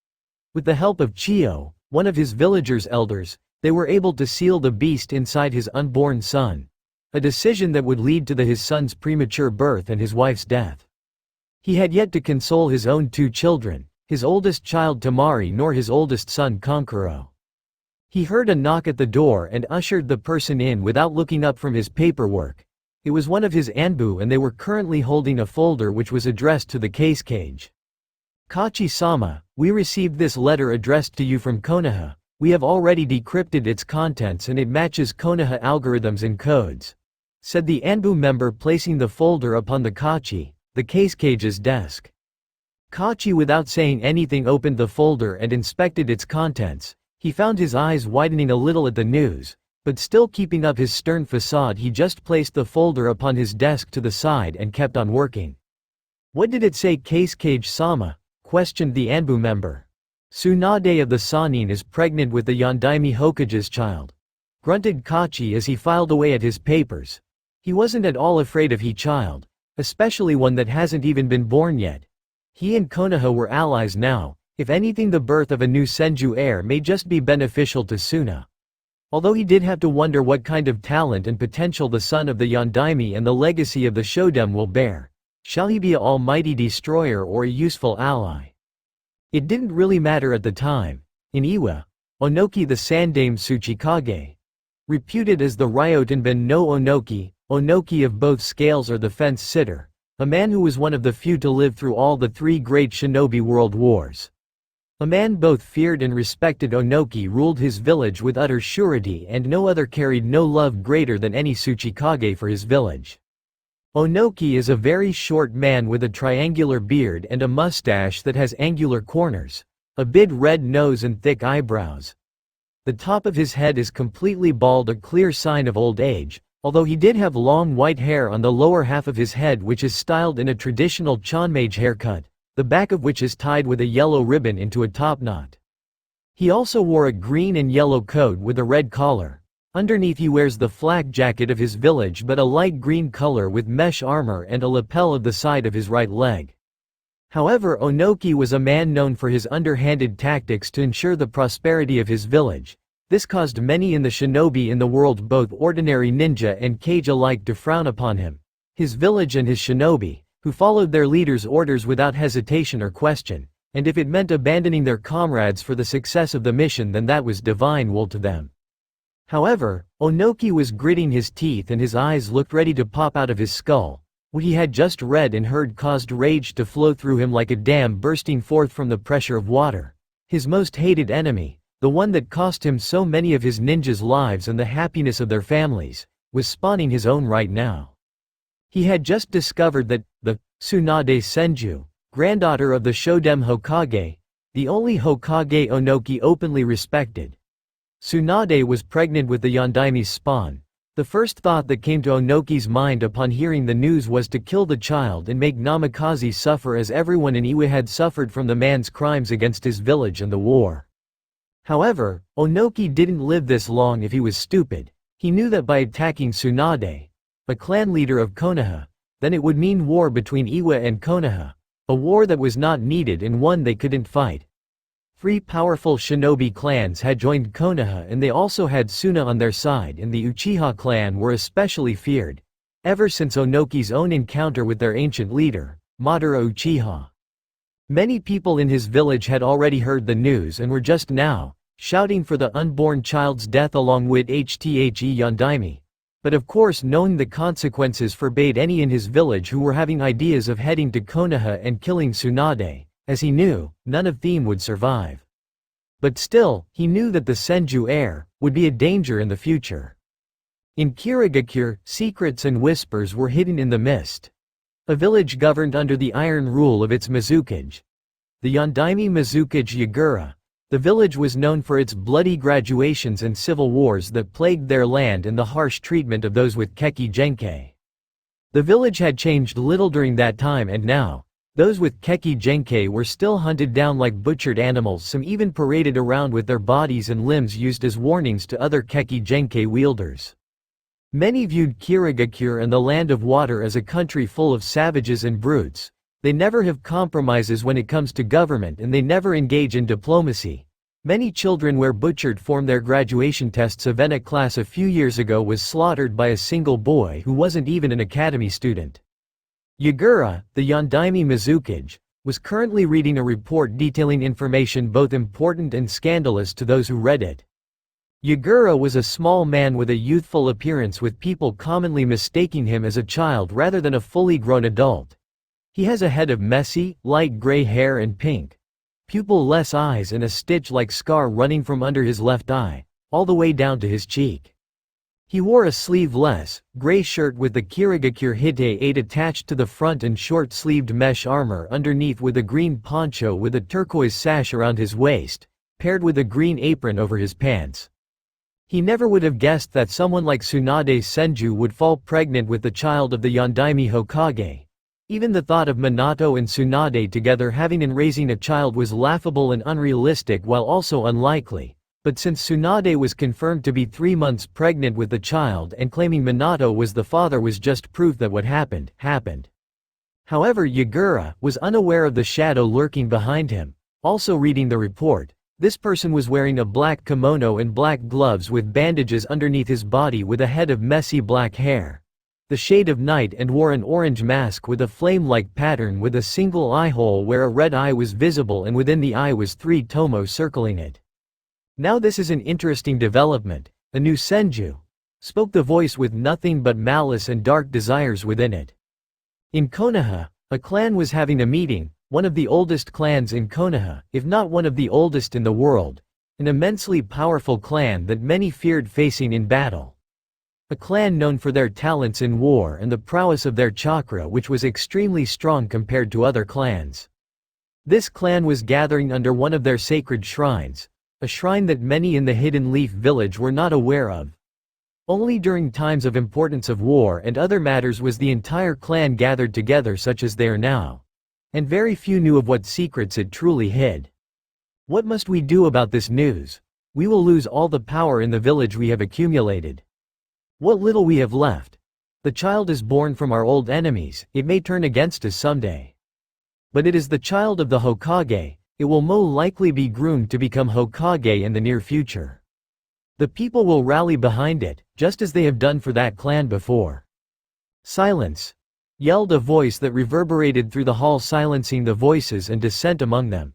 With the help of Chiyo, one of his villagers' elders, they were able to seal the beast inside his unborn son. A decision that would lead to his son's premature birth and his wife's death. He had yet to console his own two children, his oldest child Tamari nor his oldest son Kankuro. He heard a knock at the door and ushered the person in without looking up from his paperwork. It was one of his Anbu, and they were currently holding a folder which was addressed to the Kekkei. "Kachi-sama, we received this letter addressed to you from Konoha. We have already decrypted its contents and it matches Konoha algorithms and codes," said the Anbu member, placing the folder upon the Kekkei's desk. Kachi, without saying anything, opened the folder and inspected its contents. He found his eyes widening a little at the news, but still keeping up his stern facade, he just placed the folder upon his desk to the side and kept on working. "What did it say, Kekkei-sama?" questioned the Anbu member. "Tsunade of the Sanin is pregnant with the Yondaime Hokage's child," grunted Kachi as he filed away at his papers. He wasn't at all afraid of his child, especially one that hasn't even been born yet. He and Konoha were allies now. If anything, the birth of a new Senju heir may just be beneficial to Suna. Although he did have to wonder what kind of talent and potential the son of the Yondaime and the legacy of the Shoden will bear. Shall he be an almighty destroyer or a useful ally? It didn't really matter at the time. In Iwa, Onoki, the Sandaime Tsuchikage, reputed as the Ryotenben no Onoki, Onoki of both scales or the fence sitter, a man who was one of the few to live through all the three great shinobi world wars. A man both feared and respected, Onoki ruled his village with utter surety, and no other carried no love greater than any Tsuchikage for his village. Onoki is a very short man with a triangular beard and a mustache that has angular corners, a big red nose and thick eyebrows. The top of his head is completely bald, a clear sign of old age, although he did have long white hair on the lower half of his head, which is styled in a traditional Chanmage haircut, the back of which is tied with a yellow ribbon into a top knot. He also wore a green and yellow coat with a red collar. Underneath he wears the flak jacket of his village, but a light green color with mesh armor and a lapel of the side of his right leg. However, Onoki was a man known for his underhanded tactics to ensure the prosperity of his village. This caused many in the shinobi in the world, both ordinary ninja and kage alike, to frown upon him, his village and his shinobi, who followed their leader's orders without hesitation or question, and if it meant abandoning their comrades for the success of the mission, then that was divine wool to them. However, Onoki was gritting his teeth and his eyes looked ready to pop out of his skull. What he had just read and heard caused rage to flow through him like a dam bursting forth from the pressure of water. His most hated enemy, the one that cost him so many of his ninjas' lives and the happiness of their families, was spawning his own right now. He had just discovered that, the Tsunade Senju, granddaughter of the Shoden Hokage, the only Hokage Onoki openly respected, Tsunade was pregnant with the Yondaime's spawn. The first thought that came to Onoki's mind upon hearing the news was to kill the child and make Namikaze suffer as everyone in Iwa had suffered from the man's crimes against his village and the war. However, Onoki didn't live this long if he was stupid. He knew that by attacking Tsunade, a clan leader of Konoha, then it would mean war between Iwa and Konoha, a war that was not needed and one they couldn't fight. 3 powerful shinobi clans had joined Konoha and they also had Suna on their side, and the Uchiha clan were especially feared, ever since Onoki's own encounter with their ancient leader, Madara Uchiha. Many people in his village had already heard the news and were just now shouting for the unborn child's death along with Hthe Yondaime. But of course, knowing the consequences forbade any in his village who were having ideas of heading to Konoha and killing Tsunade, as he knew, none of them would survive. But still, he knew that the Senju heir would be a danger in the future. In Kirigakure, secrets and whispers were hidden in the mist. A village governed under the iron rule of its Mizukage. The Yondaime Mizukage Yagura. The village was known for its bloody graduations and civil wars that plagued their land and the harsh treatment of those with Kekki-genkai. The village had changed little during that time, and now, those with Kekki-genkai were still hunted down like butchered animals, some even paraded around with their bodies and limbs used as warnings to other Kekki-genkai wielders. Many viewed Kirigakure and the Land of Water as a country full of savages and brutes. They never have compromises when it comes to government and they never engage in diplomacy. Many children were butchered from their graduation tests. A Venet class a few years ago was slaughtered by a single boy who wasn't even an academy student. Yagura, the Yondaime Mizukage, was currently reading a report detailing information both important and scandalous to those who read it. Yagura was a small man with a youthful appearance, with people commonly mistaking him as a child rather than a fully grown adult. He has a head of messy, light gray hair and pink, pupil-less eyes and a stitch-like scar running from under his left eye, all the way down to his cheek. He wore a sleeveless, gray shirt with the Kirigakure Hite 8 attached to the front and short-sleeved mesh armor underneath with a green poncho with a turquoise sash around his waist, paired with a green apron over his pants. He never would have guessed that someone like Tsunade Senju would fall pregnant with the child of the Yondaime Hokage. Even the thought of Minato and Tsunade together having and raising a child was laughable and unrealistic while also unlikely. But since Tsunade was confirmed to be 3 months pregnant with the child and claiming Minato was the father was just proof that what happened, happened. However, Yagura was unaware of the shadow lurking behind him. Also reading the report, this person was wearing a black kimono and black gloves with bandages underneath his body with a head of messy black hair, the shade of night, and wore an orange mask with a flame-like pattern with a single eye hole where a red eye was visible and within the eye was 3 tomo circling it. Now this is an interesting development, a new Senju, spoke the voice with nothing but malice and dark desires within it. In Konoha, a clan was having a meeting, one of the oldest clans in Konoha, if not one of the oldest in the world, an immensely powerful clan that many feared facing in battle. A clan known for their talents in war and the prowess of their chakra, which was extremely strong compared to other clans. This clan was gathering under one of their sacred shrines, a shrine that many in the Hidden Leaf village were not aware of. Only during times of importance of war and other matters was the entire clan gathered together such as they are now. And very few knew of what secrets it truly hid. What must we do about this news? We will lose all the power in the village we have accumulated. What little we have left. The child is born from our old enemies, it may turn against us someday. But it is the child of the Hokage, it will most likely be groomed to become Hokage in the near future. The people will rally behind it, just as they have done for that clan before. Silence! Yelled a voice that reverberated through the hall, silencing the voices and dissent among them.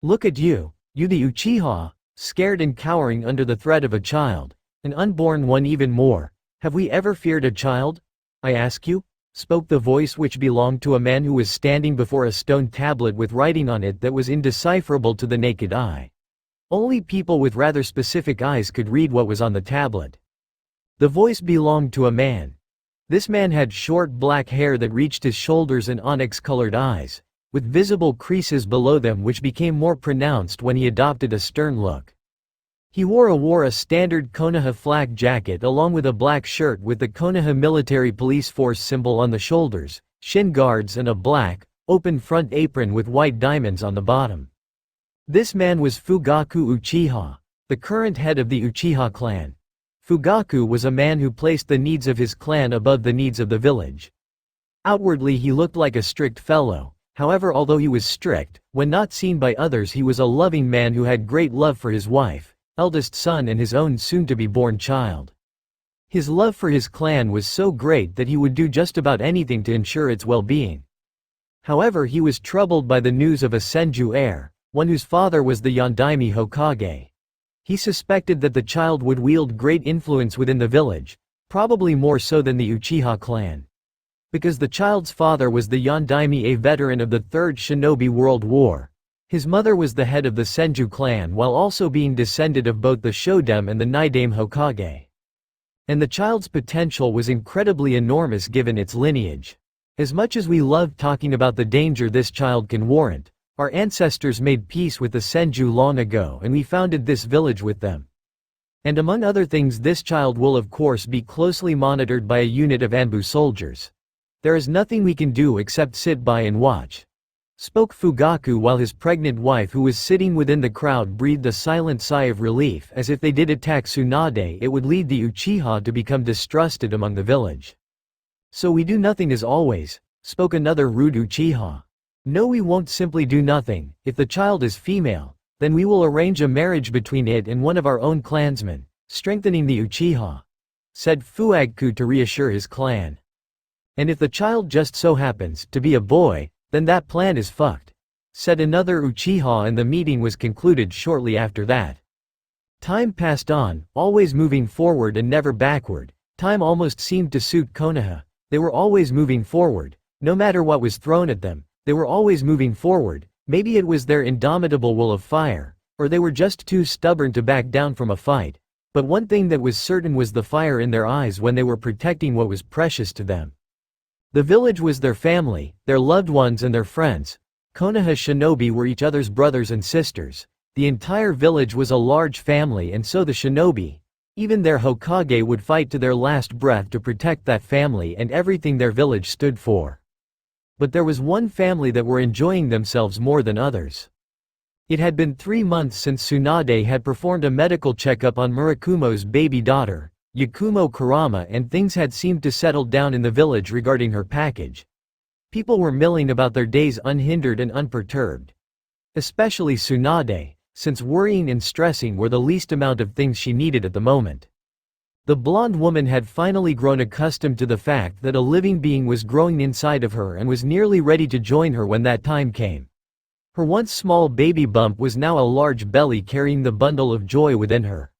Look at you, you the Uchiha, scared and cowering under the threat of a child. An unborn one even more. Have we ever feared a child? I ask you? Spoke the voice, which belonged to a man who was standing before a stone tablet with writing on it that was indecipherable to the naked eye. Only people with rather specific eyes could read what was on the tablet. The voice belonged to a man. This man had short black hair that reached his shoulders and onyx-colored eyes, with visible creases below them which became more pronounced when he adopted a stern look. He wore a standard Konoha flak jacket along with a black shirt with the Konoha Military Police Force symbol on the shoulders, shin guards, and a black, open front apron with white diamonds on the bottom. This man was Fugaku Uchiha, the current head of the Uchiha clan. Fugaku was a man who placed the needs of his clan above the needs of the village. Outwardly he looked like a strict fellow, however although he was strict, when not seen by others he was a loving man who had great love for his wife, eldest son and his own soon-to-be-born child. His love for his clan was so great that he would do just about anything to ensure its well-being. However he was troubled by the news of a Senju heir, one whose father was the Yondaime Hokage. He suspected that the child would wield great influence within the village, probably more so than the Uchiha clan. Because the child's father was the Yondaime, a veteran of the Third Shinobi World War. His mother was the head of the Senju clan while also being descended of both the Shodem and the Naidame Hokage. And the child's potential was incredibly enormous given its lineage. As much as we love talking about the danger this child can warrant, our ancestors made peace with the Senju long ago and we founded this village with them. And among other things this child will of course be closely monitored by a unit of Anbu soldiers. There is nothing we can do except sit by and watch. Spoke Fugaku while his pregnant wife who was sitting within the crowd breathed a silent sigh of relief as if they did attack Tsunade it would lead the Uchiha to become distrusted among the village. So we do nothing as always, spoke another rude Uchiha. No, we won't simply do nothing. If the child is female, then we will arrange a marriage between it and one of our own clansmen, strengthening the Uchiha, said Fugaku to reassure his clan. And if the child just so happens to be a boy, then that plan is fucked, said another Uchiha, and the meeting was concluded shortly after that. Time passed on, always moving forward and never backward. Time almost seemed to suit Konoha. They were always moving forward. No matter what was thrown at them, they were always moving forward. Maybe it was their indomitable will of fire, or they were just too stubborn to back down from a fight. But one thing that was certain was the fire in their eyes when they were protecting what was precious to them. The village was their family, their loved ones and their friends. Konoha shinobi were each other's brothers and sisters. The entire village was a large family and so the shinobi, even their Hokage, would fight to their last breath to protect that family and everything their village stood for. But there was one family that were enjoying themselves more than others. It had been 3 months since Tsunade had performed a medical checkup on Murakumo's baby daughter, Yakumo Kurama, and things had seemed to settle down in the village regarding her package. People were milling about their days unhindered and unperturbed. Especially Tsunade, since worrying and stressing were the least amount of things she needed at the moment. The blonde woman had finally grown accustomed to the fact that a living being was growing inside of her and was nearly ready to join her when that time came. Her once small baby bump was now a large belly carrying the bundle of joy within her.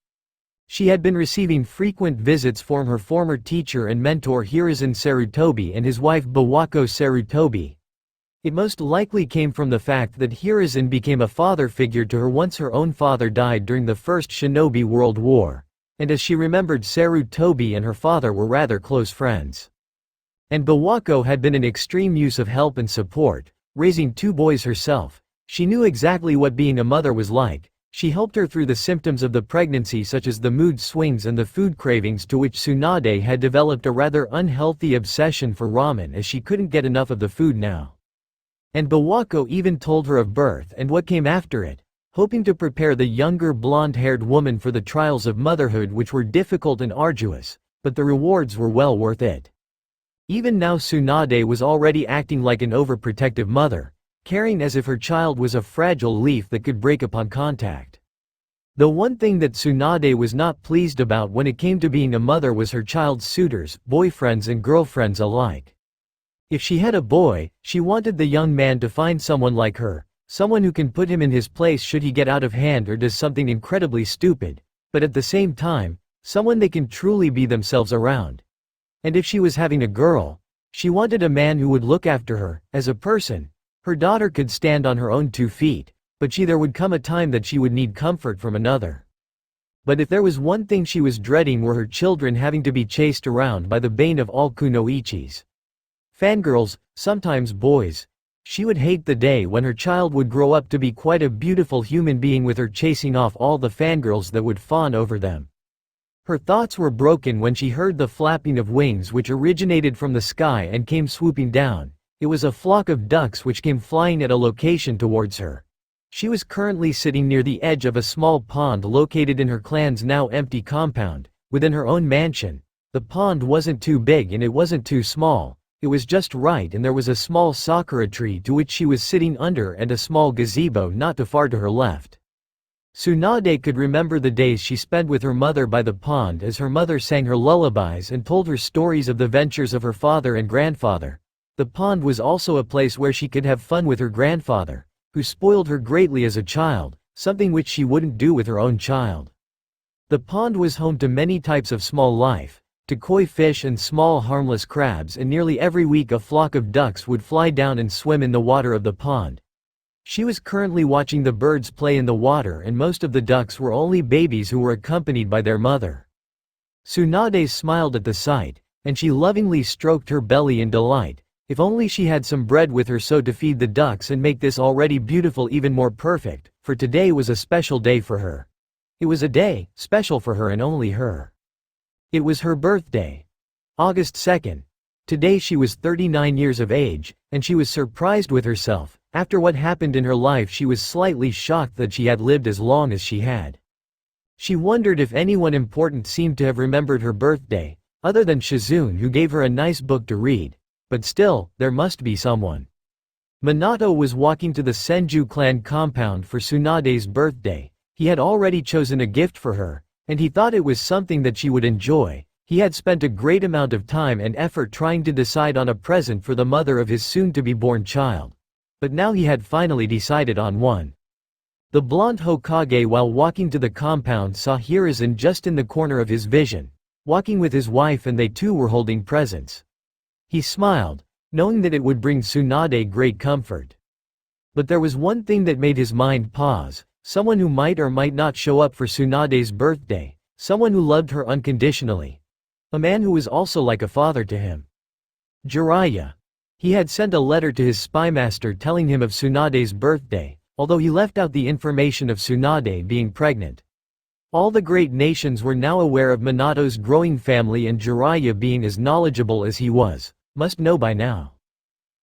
She had been receiving frequent visits from her former teacher and mentor Hiruzen Sarutobi and his wife Bawako Sarutobi. It most likely came from the fact that Hiruzen became a father figure to her once her own father died during the First Shinobi World War, and as she remembered Sarutobi and her father were rather close friends. And Bawako had been an extreme use of help and support, raising 2 boys herself. She knew exactly what being a mother was like. She helped her through the symptoms of the pregnancy such as the mood swings and the food cravings to which Tsunade had developed a rather unhealthy obsession for ramen as she couldn't get enough of the food now. And Bawako even told her of birth and what came after it, hoping to prepare the younger blonde-haired woman for the trials of motherhood which were difficult and arduous, but the rewards were well worth it. Even now Tsunade was already acting like an overprotective mother, caring as if her child was a fragile leaf that could break upon contact. The one thing that Tsunade was not pleased about when it came to being a mother was her child's suitors, boyfriends and girlfriends alike. If she had a boy, she wanted the young man to find someone like her, someone who can put him in his place should he get out of hand or does something incredibly stupid, but at the same time, someone they can truly be themselves around. And if she was having a girl, she wanted a man who would look after her, as a person. Her daughter could stand on her own 2 feet, but there would come a time that she would need comfort from another. But if there was one thing she was dreading were her children having to be chased around by the bane of all kunoichis. Fangirls, sometimes boys. She would hate the day when her child would grow up to be quite a beautiful human being with her chasing off all the fangirls that would fawn over them. Her thoughts were broken when she heard the flapping of wings which originated from the sky and came swooping down. It was a flock of ducks which came flying at a location towards her. She was currently sitting near the edge of a small pond located in her clan's now empty compound, within her own mansion. The pond wasn't too big and it wasn't too small. It was just right, and there was a small sakura tree to which she was sitting under and a small gazebo not too far to her left. Tsunade could remember the days she spent with her mother by the pond as her mother sang her lullabies and told her stories of the ventures of her father and grandfather. The pond was also a place where she could have fun with her grandfather, who spoiled her greatly as a child, something which she wouldn't do with her own child. The pond was home to many types of small life, to koi fish and small harmless crabs, and nearly every week a flock of ducks would fly down and swim in the water of the pond. She was currently watching the birds play in the water, and most of the ducks were only babies who were accompanied by their mother. Tsunade smiled at the sight, and she lovingly stroked her belly in delight. If only she had some bread with her so to feed the ducks and make this already beautiful even more perfect, for today was a special day for her. It was a day, special for her and only her. It was her birthday. August 2nd. Today she was 39 years of age, and she was surprised with herself. After what happened in her life, she was slightly shocked that she had lived as long as she had. She wondered if anyone important seemed to have remembered her birthday, other than Shizune, who gave her a nice book to read. But still, there must be someone. Minato was walking to the Senju clan compound for Tsunade's birthday. He had already chosen a gift for her, and he thought it was something that she would enjoy. He had spent a great amount of time and effort trying to decide on a present for the mother of his soon-to-be-born child. But now he had finally decided on one. The blonde Hokage, while walking to the compound, saw Hiruzen just in the corner of his vision, walking with his wife, and they too were holding presents. He smiled, knowing that it would bring Tsunade great comfort. But there was one thing that made his mind pause: someone who might or might not show up for Tsunade's birthday, someone who loved her unconditionally. A man who was also like a father to him. Jiraiya. He had sent a letter to his spymaster telling him of Tsunade's birthday, although he left out the information of Tsunade being pregnant. All the great nations were now aware of Minato's growing family, and Jiraiya, being as knowledgeable as he was, must know by now.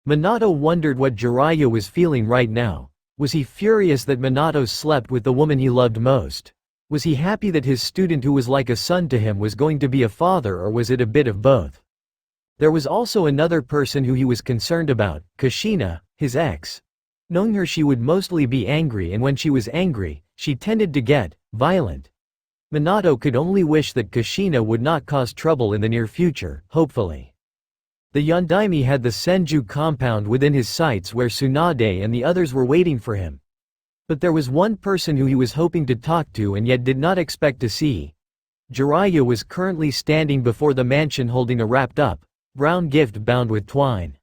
Minato wondered what Jiraiya was feeling right now. Was he furious that Minato slept with the woman he loved most? Was he happy that his student who was like a son to him was going to be a father, or was it a bit of both? There was also another person who he was concerned about, Kushina, his ex. Knowing her, she would mostly be angry, and when she was angry, she tended to get violent. Minato could only wish that Kushina would not cause trouble in the near future, hopefully. The Yondaime had the Senju compound within his sights where Tsunade and the others were waiting for him. But there was one person who he was hoping to talk to and yet did not expect to see. Jiraiya was currently standing before the mansion holding a wrapped-up, brown gift bound with twine.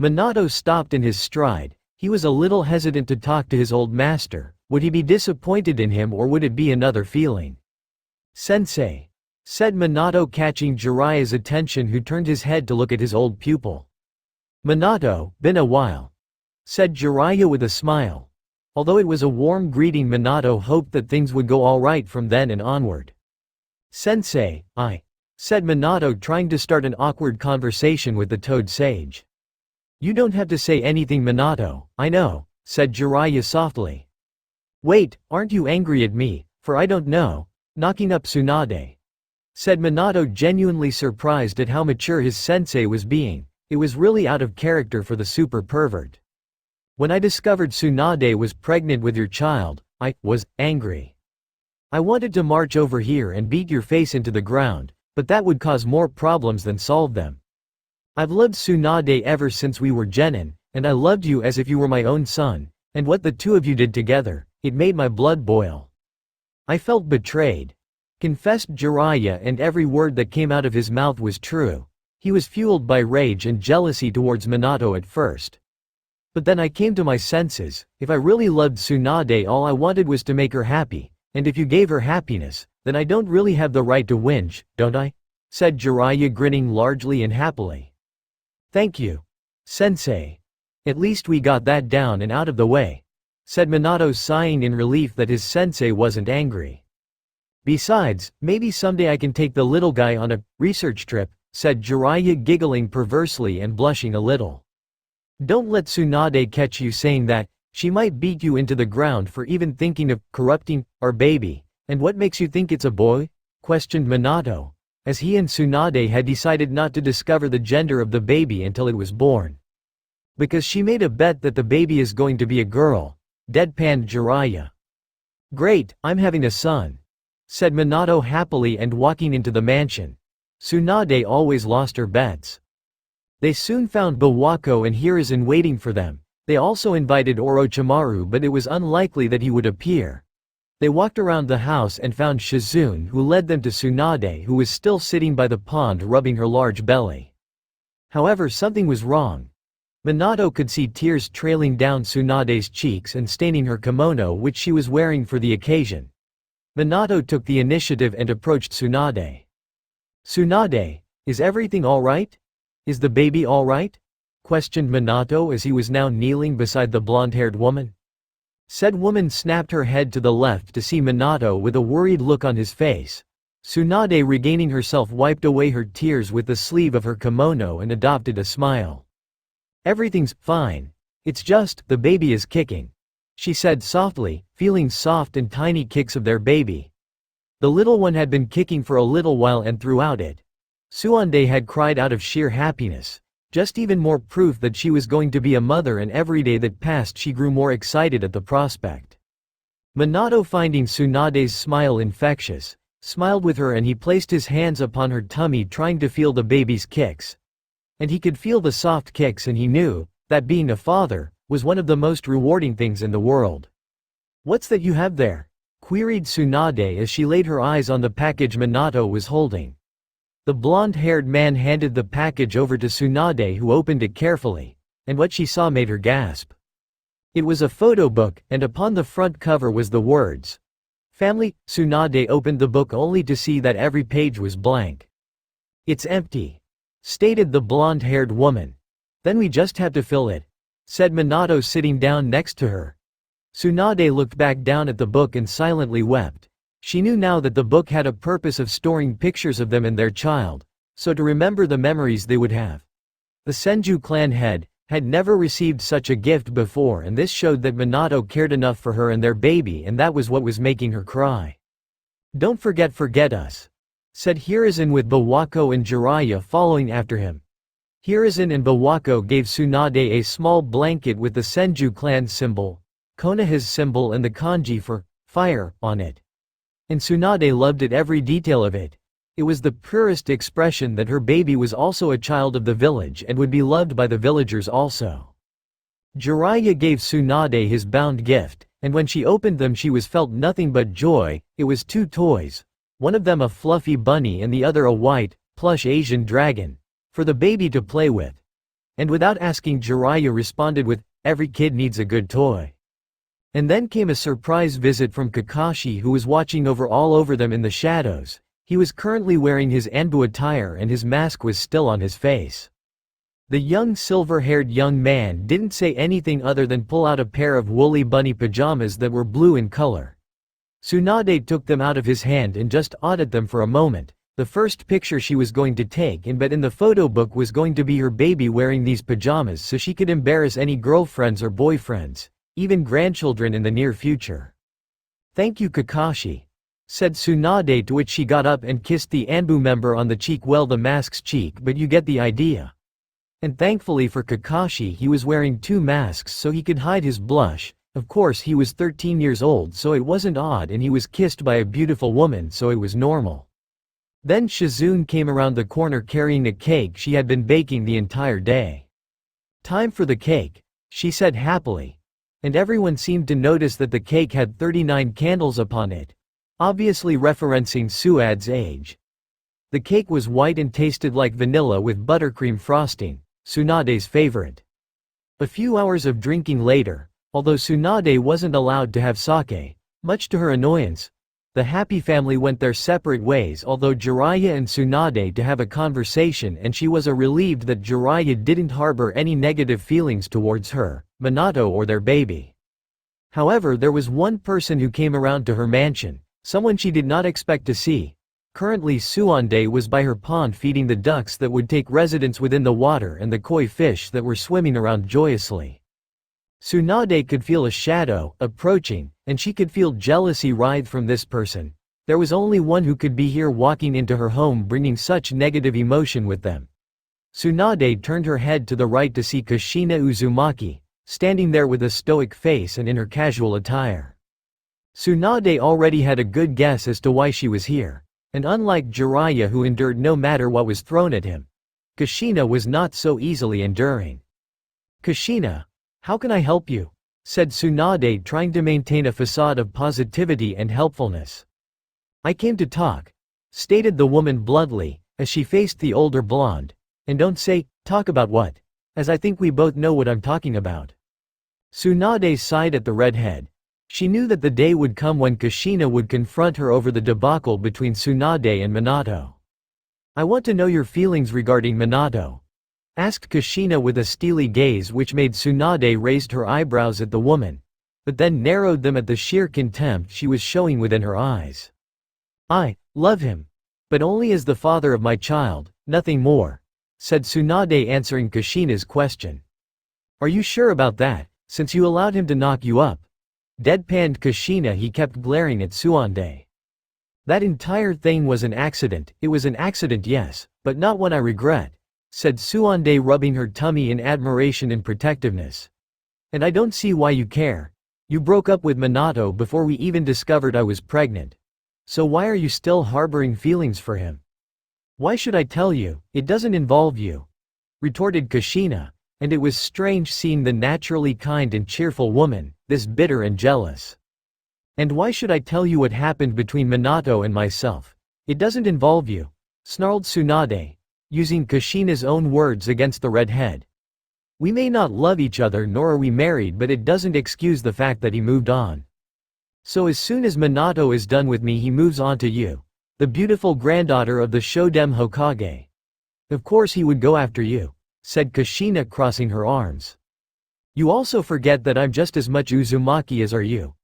Minato stopped in his stride. He was a little hesitant to talk to his old master. Would he be disappointed in him, or would it be another feeling? "Sensei," said Minato, catching Jiraiya's attention, who turned his head to look at his old pupil. "Minato, been a while," said Jiraiya with a smile. Although it was a warm greeting, Minato hoped that things would go all right from then and onward. "Sensei, said Minato, trying to start an awkward conversation with the Toad Sage. "You don't have to say anything, Minato, I know," said Jiraiya softly. "Wait, aren't you angry at me, for I don't know, knocking up Tsunade?" said Minato, genuinely surprised at how mature his sensei was being. It was really out of character for the super pervert. "When I discovered Tsunade was pregnant with your child, I was angry. I wanted to march over here and beat your face into the ground, but that would cause more problems than solve them. I've loved Tsunade ever since we were genin, and I loved you as if you were my own son, and what the two of you did together, it made my blood boil. I felt betrayed," confessed Jiraiya, and every word that came out of his mouth was true. He was fueled by rage and jealousy towards Minato at first. "But then I came to my senses. If I really loved Tsunade, all I wanted was to make her happy, and if you gave her happiness, then I don't really have the right to whinge, don't I?" said Jiraiya, grinning largely and happily. "Thank you, sensei. At least we got that down and out of the way," said Minato, sighing in relief that his sensei wasn't angry. "Besides, maybe someday I can take the little guy on a research trip," said Jiraiya, giggling perversely and blushing a little. "Don't let Tsunade catch you saying that. She might beat you into the ground for even thinking of corrupting our baby." "And what makes you think it's a boy?" questioned Minato. as he and Tsunade had decided not to discover the gender of the baby until it was born. Because she made a bet that the baby is going to be a girl, deadpanned Jiraiya. "Great, I'm having a son," said Minato happily and walking into the mansion. Tsunade always lost her bets. They soon found Bawako and Hiruzen waiting for them. They also invited Orochimaru, but it was unlikely that he would appear. They walked around the house and found Shizune, who led them to Tsunade, who was still sitting by the pond rubbing her large belly. However, something was wrong. Minato could see tears trailing down Tsunade's cheeks and staining her kimono, which she was wearing for the occasion. Minato took the initiative and approached Tsunade. "Tsunade, is everything alright? Is the baby alright?" questioned Minato as he was now kneeling beside the blonde-haired woman. Said woman snapped her head to the left to see Minato with a worried look on his face. Tsunade, regaining herself, wiped away her tears with the sleeve of her kimono and adopted a smile. "Everything's fine. It's just, the baby is kicking," she said softly, feeling soft and tiny kicks of their baby. The little one had been kicking for a little while, and throughout it, Tsunade had cried out of sheer happiness. Just even more proof that she was going to be a mother, and every day that passed she grew more excited at the prospect. Minato, finding Tsunade's smile infectious, smiled with her and he placed his hands upon her tummy trying to feel the baby's kicks. And he could feel the soft kicks, and he knew that being a father was one of the most rewarding things in the world. "What's that you have there?" queried Tsunade as she laid her eyes on the package Minato was holding. The blonde-haired man handed the package over to Tsunade, who opened it carefully, and what she saw made her gasp. It was a photo book, and upon the front cover was the words, "Family." Tsunade opened the book only to see that every page was blank. "It's empty," stated the blonde-haired woman. "Then we just have to fill it," said Minato, sitting down next to her. Tsunade looked back down at the book and silently wept. She knew now that the book had a purpose of storing pictures of them and their child, so to remember the memories they would have. The Senju clan head had never received such a gift before, and this showed that Minato cared enough for her and their baby, and that was what was making her cry. "Don't forget us," said Hiruzen, with Bawako and Jiraiya following after him. Hiruzen and Bawako gave Tsunade a small blanket with the Senju clan symbol, Konoha's symbol, and the kanji for fire on it. And Tsunade loved it, every detail of it. It was the purest expression that her baby was also a child of the village and would be loved by the villagers also. Jiraiya gave Tsunade his bound gift, and when she opened them she felt nothing but joy. It was two toys, one of them a fluffy bunny and the other a white, plush Asian dragon, for the baby to play with. And without asking, Jiraiya responded with, "Every kid needs a good toy." And then came a surprise visit from Kakashi, who was watching all over them in the shadows. He was currently wearing his Anbu attire and his mask was still on his face. The young silver-haired young man didn't say anything other than pull out a pair of woolly bunny pajamas that were blue in color. Tsunade took them out of his hand and just awed at them for a moment. The first picture she was going to take in the photo book was going to be her baby wearing these pajamas, so she could embarrass any girlfriends or boyfriends, even grandchildren, in the near future. "Thank you, Kakashi," said Tsunade, to which she got up and kissed the Anbu member on the cheek, well, the mask's cheek, but you get the idea. And thankfully for Kakashi, he was wearing two masks so he could hide his blush. Of course, he was 13 years old, so it wasn't odd, and he was kissed by a beautiful woman, so it was normal. Then Shizune came around the corner carrying a cake she had been baking the entire day. "Time for the cake," she said happily. And everyone seemed to notice that the cake had 39 candles upon it, obviously referencing Suad's age. The cake was white and tasted like vanilla with buttercream frosting, Tsunade's favorite. A few hours of drinking later, although Tsunade wasn't allowed to have sake, much to her annoyance, the happy family went their separate ways, although Jiraiya and Tsunade to have a conversation, and she was relieved that Jiraiya didn't harbor any negative feelings towards her, Minato, or their baby. However, there was one person who came around to her mansion, someone she did not expect to see. Currently Tsunade was by her pond feeding the ducks that would take residence within the water and the koi fish that were swimming around joyously. Tsunade could feel a shadow approaching, and she could feel jealousy writhe from this person. There was only one who could be here walking into her home bringing such negative emotion with them. Tsunade turned her head to the right to see Kushina Uzumaki, standing there with a stoic face and in her casual attire. Tsunade already had a good guess as to why she was here, and unlike Jiraiya who endured no matter what was thrown at him, Kushina was not so easily enduring. "Kushina, how can I help you?" said Tsunade, trying to maintain a facade of positivity and helpfulness. "I came to talk," stated the woman bluntly, as she faced the older blonde. "And don't say, 'Talk about what?' as I think we both know what I'm talking about." Tsunade sighed at the redhead. She knew that the day would come when Kushina would confront her over the debacle between Tsunade and Minato. "I want to know your feelings regarding Minato," asked Kushina with a steely gaze which made Tsunade raise her eyebrows at the woman, but then narrowed them at the sheer contempt she was showing within her eyes. "I love him, but only as the father of my child, nothing more," said Tsunade, answering Kushina's question. "Are you sure about that, since you allowed him to knock you up?" Deadpanned Kushina. He kept glaring at Tsunade. "That entire thing was an accident. It was an accident, yes, but not one I regret," said Tsunade, rubbing her tummy in admiration and protectiveness. "And I don't see why you care. You broke up with Minato before we even discovered I was pregnant. So why are you still harboring feelings for him?" "Why should I tell you? It doesn't involve you," retorted Kushina, and it was strange seeing the naturally kind and cheerful woman this bitter and jealous. "And why should I tell you what happened between Minato and myself? It doesn't involve you," snarled Tsunade, using Kushina's own words against the redhead. "We may not love each other nor are we married, but it doesn't excuse the fact that he moved on. So as soon as Minato is done with me he moves on to you, the beautiful granddaughter of the Shodem Hokage. Of course he would go after you," said Kushina, crossing her arms. "You also forget that I'm just as much Uzumaki as are you.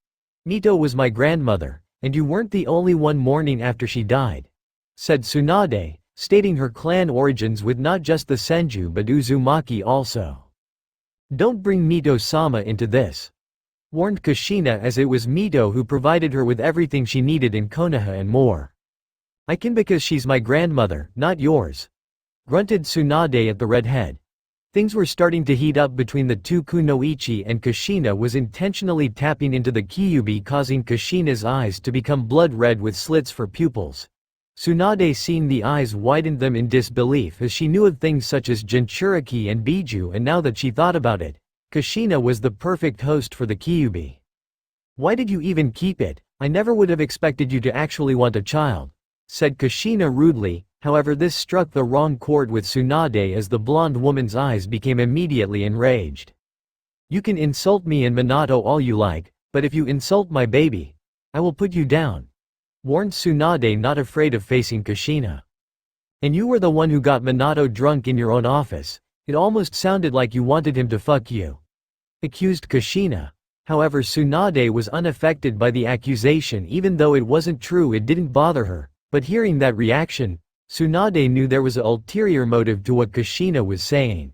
Mito was my grandmother, and you weren't the only one mourning after she died," said Tsunade, stating her clan origins with not just the Senju but Uzumaki also. "Don't bring Mito-sama into this," warned Kushina, as it was Mito who provided her with everything she needed in Konoha and more. "I can because she's my grandmother, not yours," grunted Tsunade at the redhead. Things were starting to heat up between the two. Kunoichi and Kushina was intentionally tapping into the Kyuubi, causing Kushina's eyes to become blood red with slits for pupils. Tsunade, seeing the eyes, widened them in disbelief, as she knew of things such as Jinchuriki and Biju, and now that she thought about it, Kushina was the perfect host for the Kyuubi. "Why did you even keep it? I never would have expected you to actually want a child," said Kushina rudely. However, this struck the wrong chord with Tsunade, as the blonde woman's eyes became immediately enraged. "You can insult me and Minato all you like, but if you insult my baby, I will put you down," warned Tsunade, not afraid of facing Kushina. "And you were the one who got Minato drunk in your own office. It almost sounded like you wanted him to fuck you," accused Kushina. However, Tsunade was unaffected by the accusation. Even though it wasn't true, it didn't bother her, but hearing that reaction, Tsunade knew there was an ulterior motive to what Kushina was saying.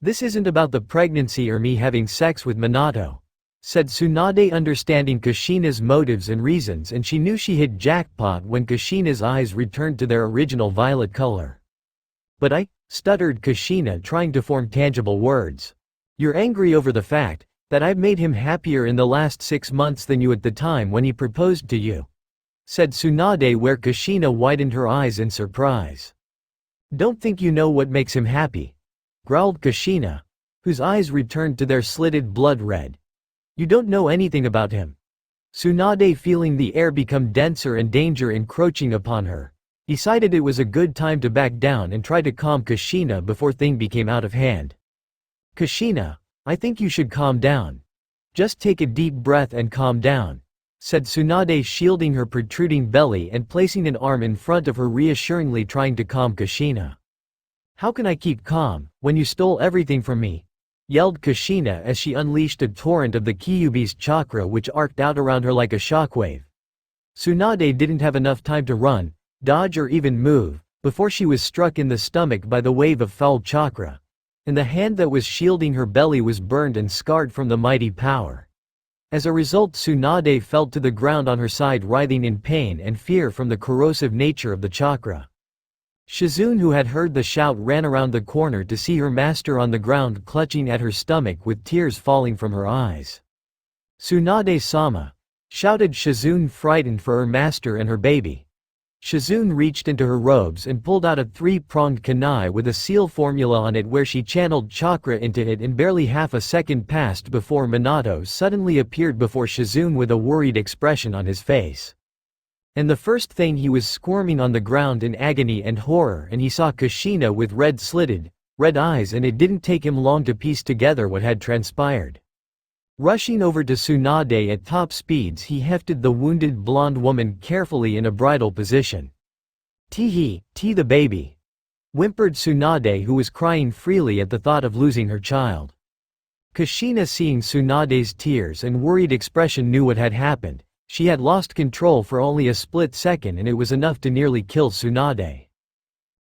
"This isn't about the pregnancy or me having sex with Minato," said Tsunade, understanding Kushina's motives and reasons, and she knew she hit jackpot when Kushina's eyes returned to their original violet color. "But I," stuttered Kushina, trying to form tangible words. "You're angry over the fact that I've made him happier in the last 6 months than you at the time when he proposed to you," said Tsunade, where Kushina widened her eyes in surprise. "Don't think you know what makes him happy," growled Kushina, whose eyes returned to their slitted blood red. "You don't know anything about him." Tsunade, feeling the air become denser and danger encroaching upon her, decided it was a good time to back down and try to calm Kushina before things became out of hand. "Kushina, I think you should calm down. Just take a deep breath and calm down," said Tsunade, shielding her protruding belly and placing an arm in front of her, reassuringly trying to calm Kushina. "How can I keep calm, when you stole everything from me?" yelled Kushina, as she unleashed a torrent of the Kyuubi's chakra which arced out around her like a shockwave. Tsunade didn't have enough time to run, dodge or even move, before she was struck in the stomach by the wave of foul chakra, and the hand that was shielding her belly was burned and scarred from the mighty power. As a result, Tsunade fell to the ground on her side, writhing in pain and fear from the corrosive nature of the chakra. Shizune, who had heard the shout, ran around the corner to see her master on the ground clutching at her stomach with tears falling from her eyes. "Tsunade-sama!" shouted Shizune, frightened for her master and her baby. Shizune reached into her robes and pulled out a three-pronged kunai with a seal formula on it where she channeled chakra into it, and barely half a second passed before Minato suddenly appeared before Shizune with a worried expression on his face. And the first thing, he was squirming on the ground in agony and horror, and he saw Kushina with red eyes, and it didn't take him long to piece together what had transpired. Rushing over to Tsunade at top speeds, he hefted the wounded blonde woman carefully in a bridal position. "Tee the baby," whimpered Tsunade, who was crying freely at the thought of losing her child. Kushina, seeing Tsunade's tears and worried expression, knew what had happened. She had lost control for only a split second, and it was enough to nearly kill Tsunade.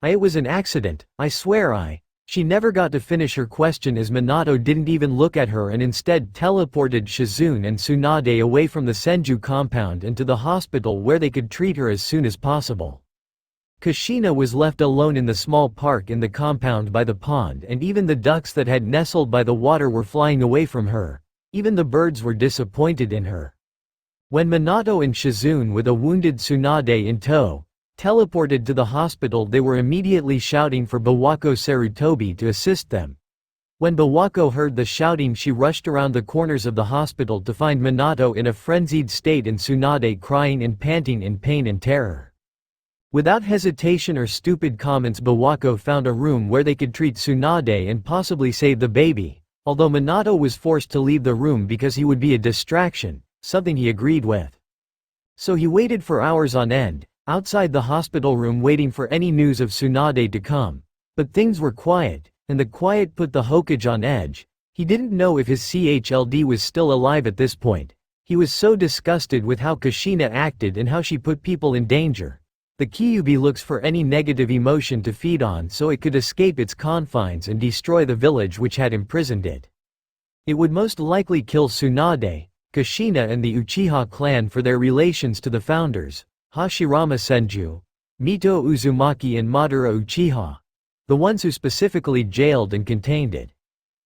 "It was an accident, I swear." She never got to finish her question, as Minato didn't even look at her and instead teleported Shizune and Tsunade away from the Senju compound and to the hospital where they could treat her as soon as possible. Kushina was left alone in the small park in the compound by the pond, and even the ducks that had nestled by the water were flying away from her. Even the birds were disappointed in her. When Minato and Shizune, with a wounded Tsunade in tow, teleported to the hospital, they were immediately shouting for Bawako Sarutobi to assist them. When Bawako heard the shouting, she rushed around the corners of the hospital to find Minato in a frenzied state and Tsunade crying and panting in pain and terror. Without hesitation or stupid comments, Bawako found a room where they could treat Tsunade and possibly save the baby, although Minato was forced to leave the room because he would be a distraction, something he agreed with. So he waited for hours on end, outside the hospital room, waiting for any news of Tsunade to come. But things were quiet, and the quiet put the Hokage on edge. He didn't know if his CHLD was still alive at this point. He was so disgusted with how Kushina acted and how she put people in danger. The Kyuubi looks for any negative emotion to feed on so it could escape its confines and destroy the village which had imprisoned it. It would most likely kill Tsunade, Kushina, and the Uchiha clan for their relations to the founders, Hashirama Senju, Mito Uzumaki, and Madara Uchiha, the ones who specifically jailed and contained it.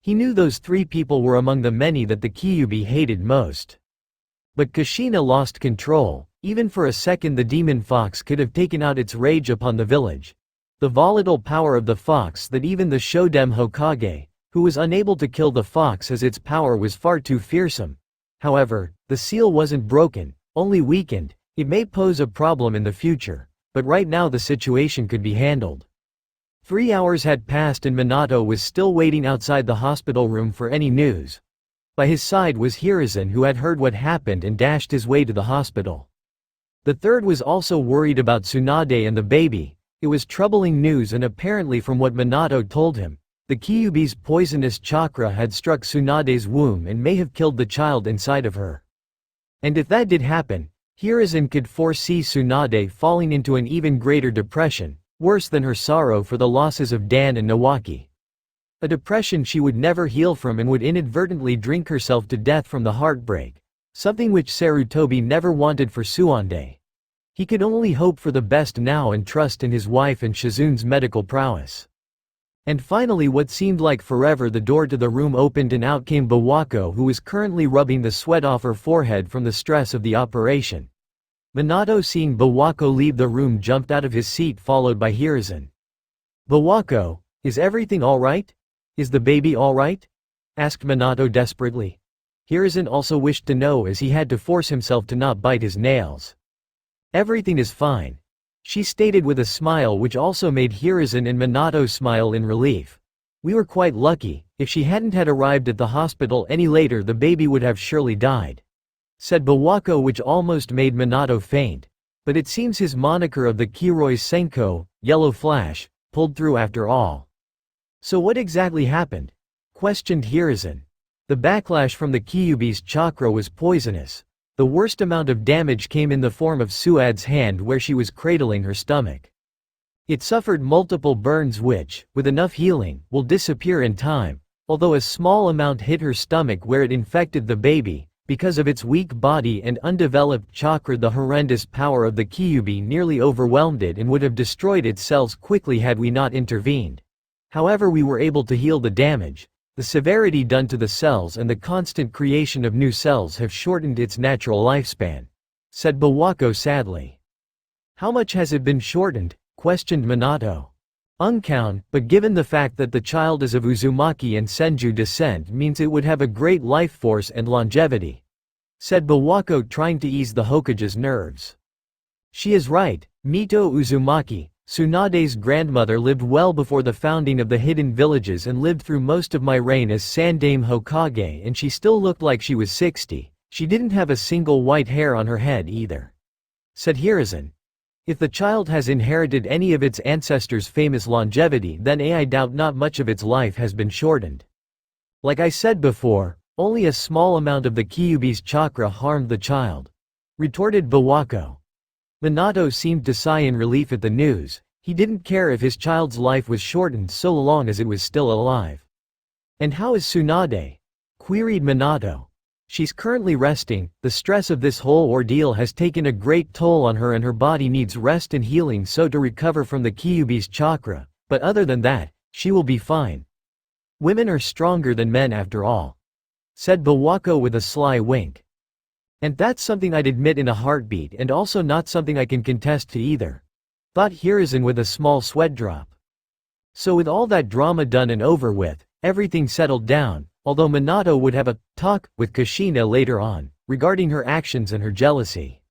He knew those three people were among the many that the Kyuubi hated most. But Kushina lost control. Even for a second, the demon fox could have taken out its rage upon the village. The volatile power of the fox that even the Shodem Hokage, who was unable to kill the fox as its power was far too fearsome. However, the seal wasn't broken, only weakened. It may pose a problem in the future, but right now the situation could be handled. 3 hours had passed and Minato was still waiting outside the hospital room for any news. By his side was Hiruzen, who had heard what happened and dashed his way to the hospital. The third was also worried about Tsunade and the baby. It was troubling news, and apparently from what Minato told him, the Kyuubi's poisonous chakra had struck Tsunade's womb and may have killed the child inside of her. And if that did happen, Hiruzen could foresee Tsunade falling into an even greater depression, worse than her sorrow for the losses of Dan and Nawaki. A depression she would never heal from and would inadvertently drink herself to death from the heartbreak, something which Sarutobi never wanted for Tsunade. He could only hope for the best now and trust in his wife and Shizune's medical prowess. And finally, what seemed like forever, the door to the room opened and out came Bawako, who was currently rubbing the sweat off her forehead from the stress of the operation. Minato, seeing Bawako leave the room, jumped out of his seat, followed by Hiruzen. "Bawako, is everything alright? Is the baby alright?" asked Minato desperately. Hiruzen also wished to know, as he had to force himself to not bite his nails. "Everything is fine," she stated with a smile which also made Hiruzen and Minato smile in relief. "We were quite lucky. If she hadn't had arrived at the hospital any later, the baby would have surely died," said Bawako, which almost made Minato faint. But it seems his moniker of the Kiroi Senko, Yellow Flash, pulled through after all. "So what exactly happened?" questioned Hiruzen. The backlash from the Kyuubi's chakra was poisonous. The worst amount of damage came in the form of Suad's hand, where she was cradling her stomach. It suffered multiple burns which, with enough healing, will disappear in time, although a small amount hit her stomach where it infected the baby, Because of its weak body and undeveloped chakra, the horrendous power of the Kyuubi nearly overwhelmed it and would have destroyed its cells quickly had we not intervened. However, we were able to heal the damage. The severity done to the cells and the constant creation of new cells have shortened its natural lifespan," said Bawako sadly. "How much has it been shortened?" questioned Minato. "Unknown, but given the fact that the child is of Uzumaki and Senju descent means it would have a great life force and longevity," said Bawako, trying to ease the Hokage's nerves. "She is right. Mito Uzumaki, Tsunade's grandmother, lived well before the founding of the hidden villages and lived through most of my reign as Sandaime Hokage, and she still looked like she was 60. She didn't have a single white hair on her head either," said Hiruzen. "If the child has inherited any of its ancestors' famous longevity, then I doubt not much of its life has been shortened. Like I said before, only a small amount of the Kyuubi's chakra harmed the child," retorted Bawako. Minato seemed to sigh in relief at the news. He didn't care if his child's life was shortened so long as it was still alive. "And how is Tsunade?" queried Minato. "She's currently resting. The stress of this whole ordeal has taken a great toll on her and her body needs rest and healing so to recover from the Kyuubi's chakra, but other than that, she will be fine. Women are stronger than men after all," said Bawako with a sly wink. "And that's something I'd admit in a heartbeat, and also not something I can contest to either," thought Hiruzen with a small sweat drop. So with all that drama done and over with, everything settled down, although Minato would have a talk with Kushina later on, regarding her actions and her jealousy.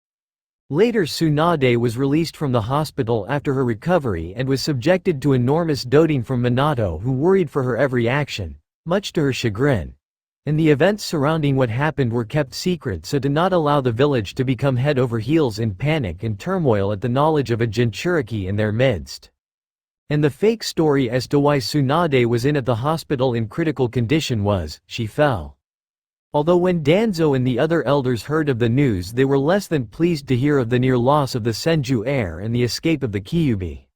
Later, Tsunade was released from the hospital after her recovery and was subjected to enormous doting from Minato, who worried for her every action, much to her chagrin. And the events surrounding what happened were kept secret so to not allow the village to become head over heels in panic and turmoil at the knowledge of a Jinchuriki in their midst. And the fake story as to why Tsunade was at the hospital in critical condition was, she fell. Although when Danzo and the other elders heard of the news, they were less than pleased to hear of the near loss of the Senju heir and the escape of the Kyuubi.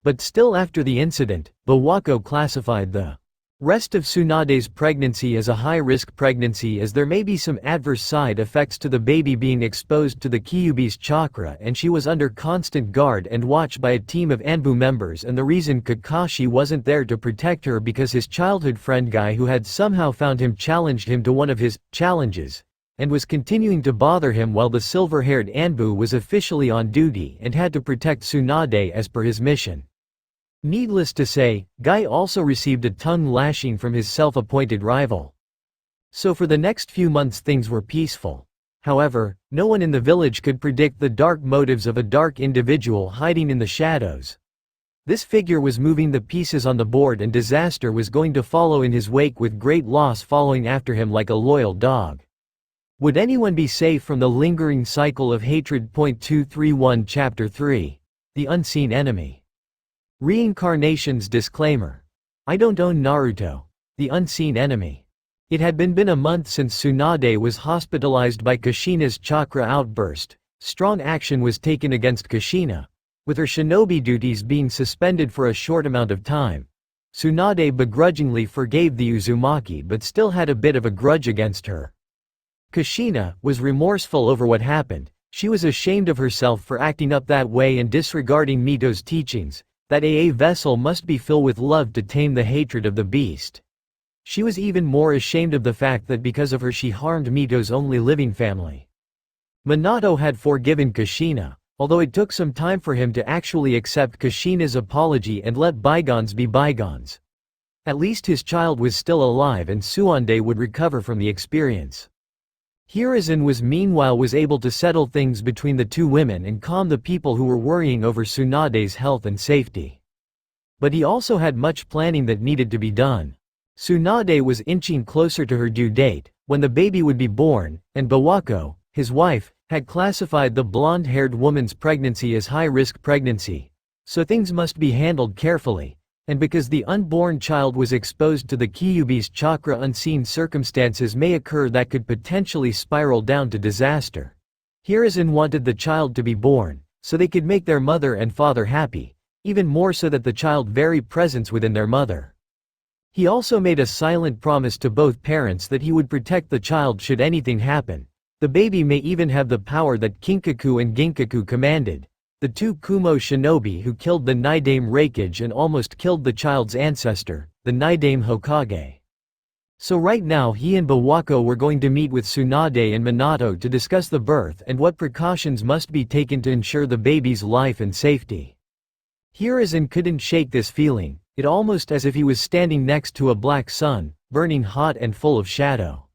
But still, after the incident, Bawako classified the rest of Tsunade's pregnancy as a high-risk pregnancy, as there may be some adverse side effects to the baby being exposed to the Kyuubi's chakra, and she was under constant guard and watch by a team of Anbu members, and the reason Kakashi wasn't there to protect her because his childhood friend guy who had somehow found him challenged him to one of his challenges, and was continuing to bother him while the silver-haired Anbu was officially on duty and had to protect Tsunade as per his mission. Needless to say, Guy also received a tongue lashing from his self-appointed rival. So for the next few months things were peaceful. However, no one in the village could predict the dark motives of a dark individual hiding in the shadows. This figure was moving the pieces on the board, and disaster was going to follow in his wake, with great loss following after him like a loyal dog. Would anyone be safe from the lingering cycle of hatred? 231 Chapter 3. The Unseen Enemy. Reincarnations. Disclaimer. I don't own Naruto. The Unseen Enemy. It had been a month since Tsunade was hospitalized by Kushina's chakra outburst. Strong action was taken against Kushina, with her shinobi duties being suspended for a short amount of time. Tsunade begrudgingly forgave the Uzumaki but still had a bit of a grudge against her. Kushina was remorseful over what happened. She was ashamed of herself for acting up that way and disregarding Mito's teachings, that a vessel must be filled with love to tame the hatred of the beast. She was even more ashamed of the fact that because of her she harmed Mito's only living family. Minato had forgiven Kushina, although it took some time for him to actually accept Kushina's apology and let bygones be bygones. At least his child was still alive and Tsunade would recover from the experience. Hiruzen was able to settle things between the two women and calm the people who were worrying over Tsunade's health and safety. But he also had much planning that needed to be done. Tsunade was inching closer to her due date, when the baby would be born, and Bawako, his wife, had classified the blonde-haired woman's pregnancy as high-risk pregnancy, so things must be handled carefully. And because the unborn child was exposed to the Kyuubi's chakra, unseen circumstances may occur that could potentially spiral down to disaster. Hiruzen wanted the child to be born, so they could make their mother and father happy, even more so that the child very presence within their mother. He also made a silent promise to both parents that he would protect the child should anything happen. The baby may even have the power that Kinkaku and Ginkaku commanded, the two Kumo shinobi who killed the Nidame Raikage and almost killed the child's ancestor, the Nidame Hokage. So right now he and Bawako were going to meet with Tsunade and Minato to discuss the birth and what precautions must be taken to ensure the baby's life and safety. Hiruzen couldn't shake this feeling, it almost as if he was standing next to a black sun, burning hot and full of shadow.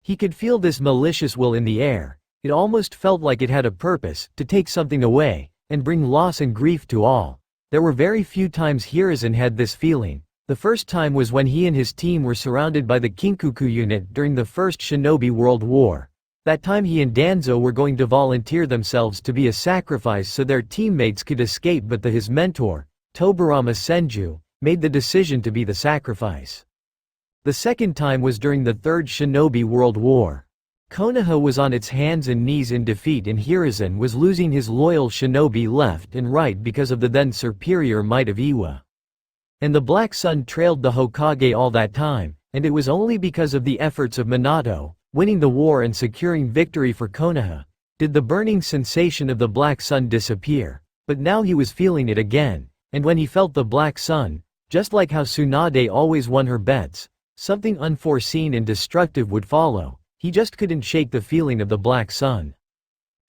He could feel this malicious will in the air, it almost felt like it had a purpose, to take something away, and bring loss and grief to all. There were very few times Hiruzen had this feeling. The first time was when he and his team were surrounded by the Kinkaku unit during the First Shinobi World War. That time he and Danzo were going to volunteer themselves to be a sacrifice so their teammates could escape, but his mentor, Tobirama Senju, made the decision to be the sacrifice. The second time was during the Third Shinobi World War. Konoha was on its hands and knees in defeat and Hiruzen was losing his loyal shinobi left and right because of the then superior might of Iwa. And the Black Sun trailed the Hokage all that time, and it was only because of the efforts of Minato, winning the war and securing victory for Konoha, did the burning sensation of the Black Sun disappear. But now he was feeling it again, and when he felt the Black Sun, just like how Tsunade always won her bets, something unforeseen and destructive would follow. He just couldn't shake the feeling of the Black Sun.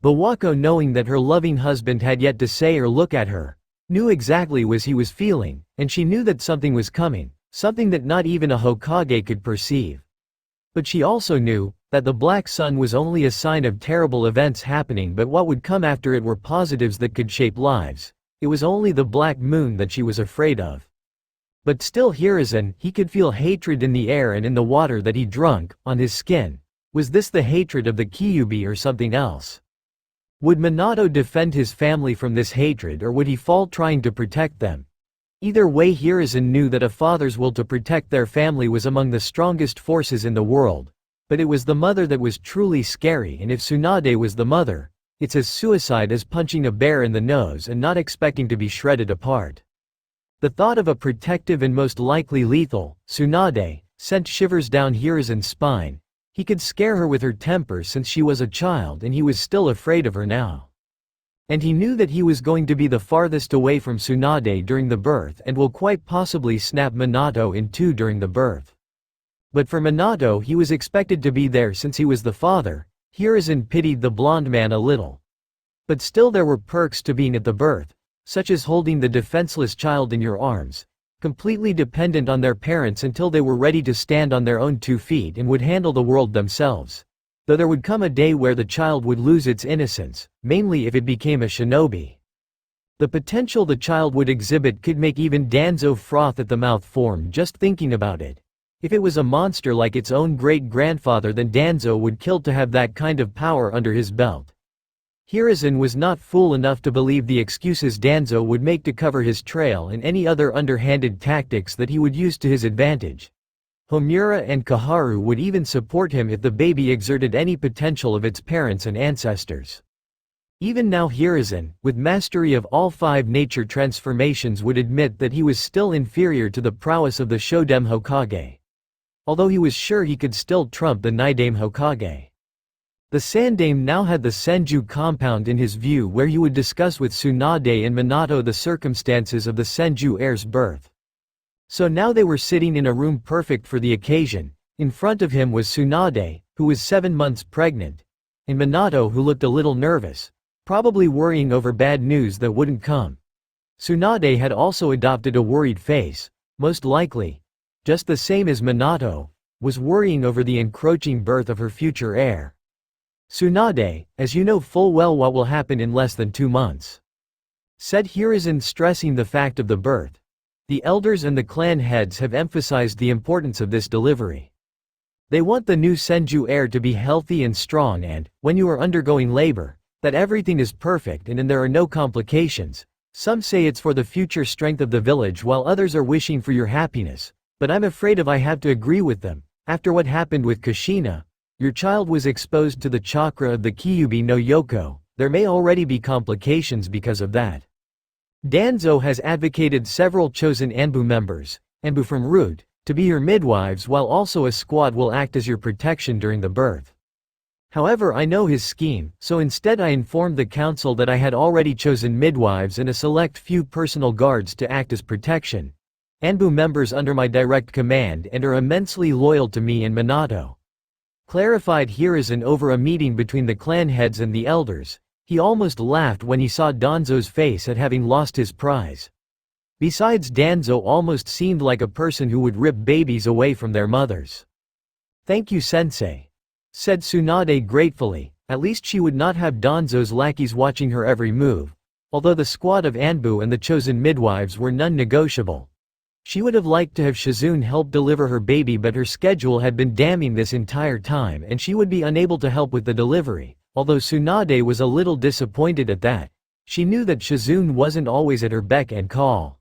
Bawako, knowing that her loving husband had yet to say or look at her, knew exactly what he was feeling, and she knew that something was coming, something that not even a Hokage could perceive. But she also knew that the Black Sun was only a sign of terrible events happening, but what would come after it were positives that could shape lives. It was only the Black Moon that she was afraid of. But still Hiruzen, he could feel hatred in the air and in the water that he drank, on his skin. Was this the hatred of the Kyuubi or something else? Would Minato defend his family from this hatred, or would he fall trying to protect them? Either way, Hiruzen knew that a father's will to protect their family was among the strongest forces in the world. But it was the mother that was truly scary, and if Tsunade was the mother, it's as suicide as punching a bear in the nose and not expecting to be shredded apart. The thought of a protective and most likely lethal Tsunade sent shivers down Hiruzen's spine. He could scare her with her temper since she was a child, and he was still afraid of her now. And he knew that he was going to be the farthest away from Tsunade during the birth and will quite possibly snap Minato in two during the birth. But for Minato, he was expected to be there since he was the father. Hiruzen pitied the blonde man a little. But still there were perks to being at the birth, such as holding the defenseless child in your arms, completely dependent on their parents until they were ready to stand on their own 2 feet and would handle the world themselves. Though there would come a day where the child would lose its innocence, mainly if it became a shinobi. The potential the child would exhibit could make even Danzo froth at the mouth form just thinking about it. If it was a monster like its own great-grandfather, then Danzo would kill to have that kind of power under his belt. Hiruzen was not fool enough to believe the excuses Danzo would make to cover his trail and any other underhanded tactics that he would use to his advantage. Homura and Kaharu would even support him if the baby exerted any potential of its parents and ancestors. Even now Hiruzen, with mastery of all 5 nature transformations, would admit that he was still inferior to the prowess of the Shodem Hokage. Although he was sure he could still trump the Nidame Hokage. The Sandame now had the Senju compound in his view, where he would discuss with Tsunade and Minato the circumstances of the Senju heir's birth. So now they were sitting in a room perfect for the occasion. In front of him was Tsunade, who was 7 months pregnant, and Minato, who looked a little nervous, probably worrying over bad news that wouldn't come. Tsunade had also adopted a worried face, most likely, just the same as Minato, was worrying over the encroaching birth of her future heir. Tsunade, as you know full well what will happen in less than 2 months. Said Hiruzen, stressing the fact of the birth. The elders and the clan heads have emphasized the importance of this delivery. They want the new Senju heir to be healthy and strong, and, when you are undergoing labor, that everything is perfect and there are no complications. Some say it's for the future strength of the village while others are wishing for your happiness, but I'm afraid I have to agree with them. After what happened with Kushina, your child was exposed to the chakra of the Kyuubi no Yoko, there may already be complications because of that. Danzo has advocated several chosen Anbu members, Anbu from Root, to be your midwives, while also a squad will act as your protection during the birth. However, I know his scheme, so instead I informed the council that I had already chosen midwives and a select few personal guards to act as protection. Anbu members under my direct command and are immensely loyal to me and Minato. Clarified Hiruzen over a meeting between the clan heads and the elders. He almost laughed when he saw Danzo's face at having lost his prize. Besides, Danzo almost seemed like a person who would rip babies away from their mothers. "Thank you, sensei," said Tsunade gratefully. At least she would not have Danzo's lackeys watching her every move, although the squad of Anbu and the chosen midwives were non-negotiable. She would have liked to have Shizune help deliver her baby, but her schedule had been damning this entire time and she would be unable to help with the delivery. Although Tsunade was a little disappointed at that, she knew that Shizune wasn't always at her beck and call.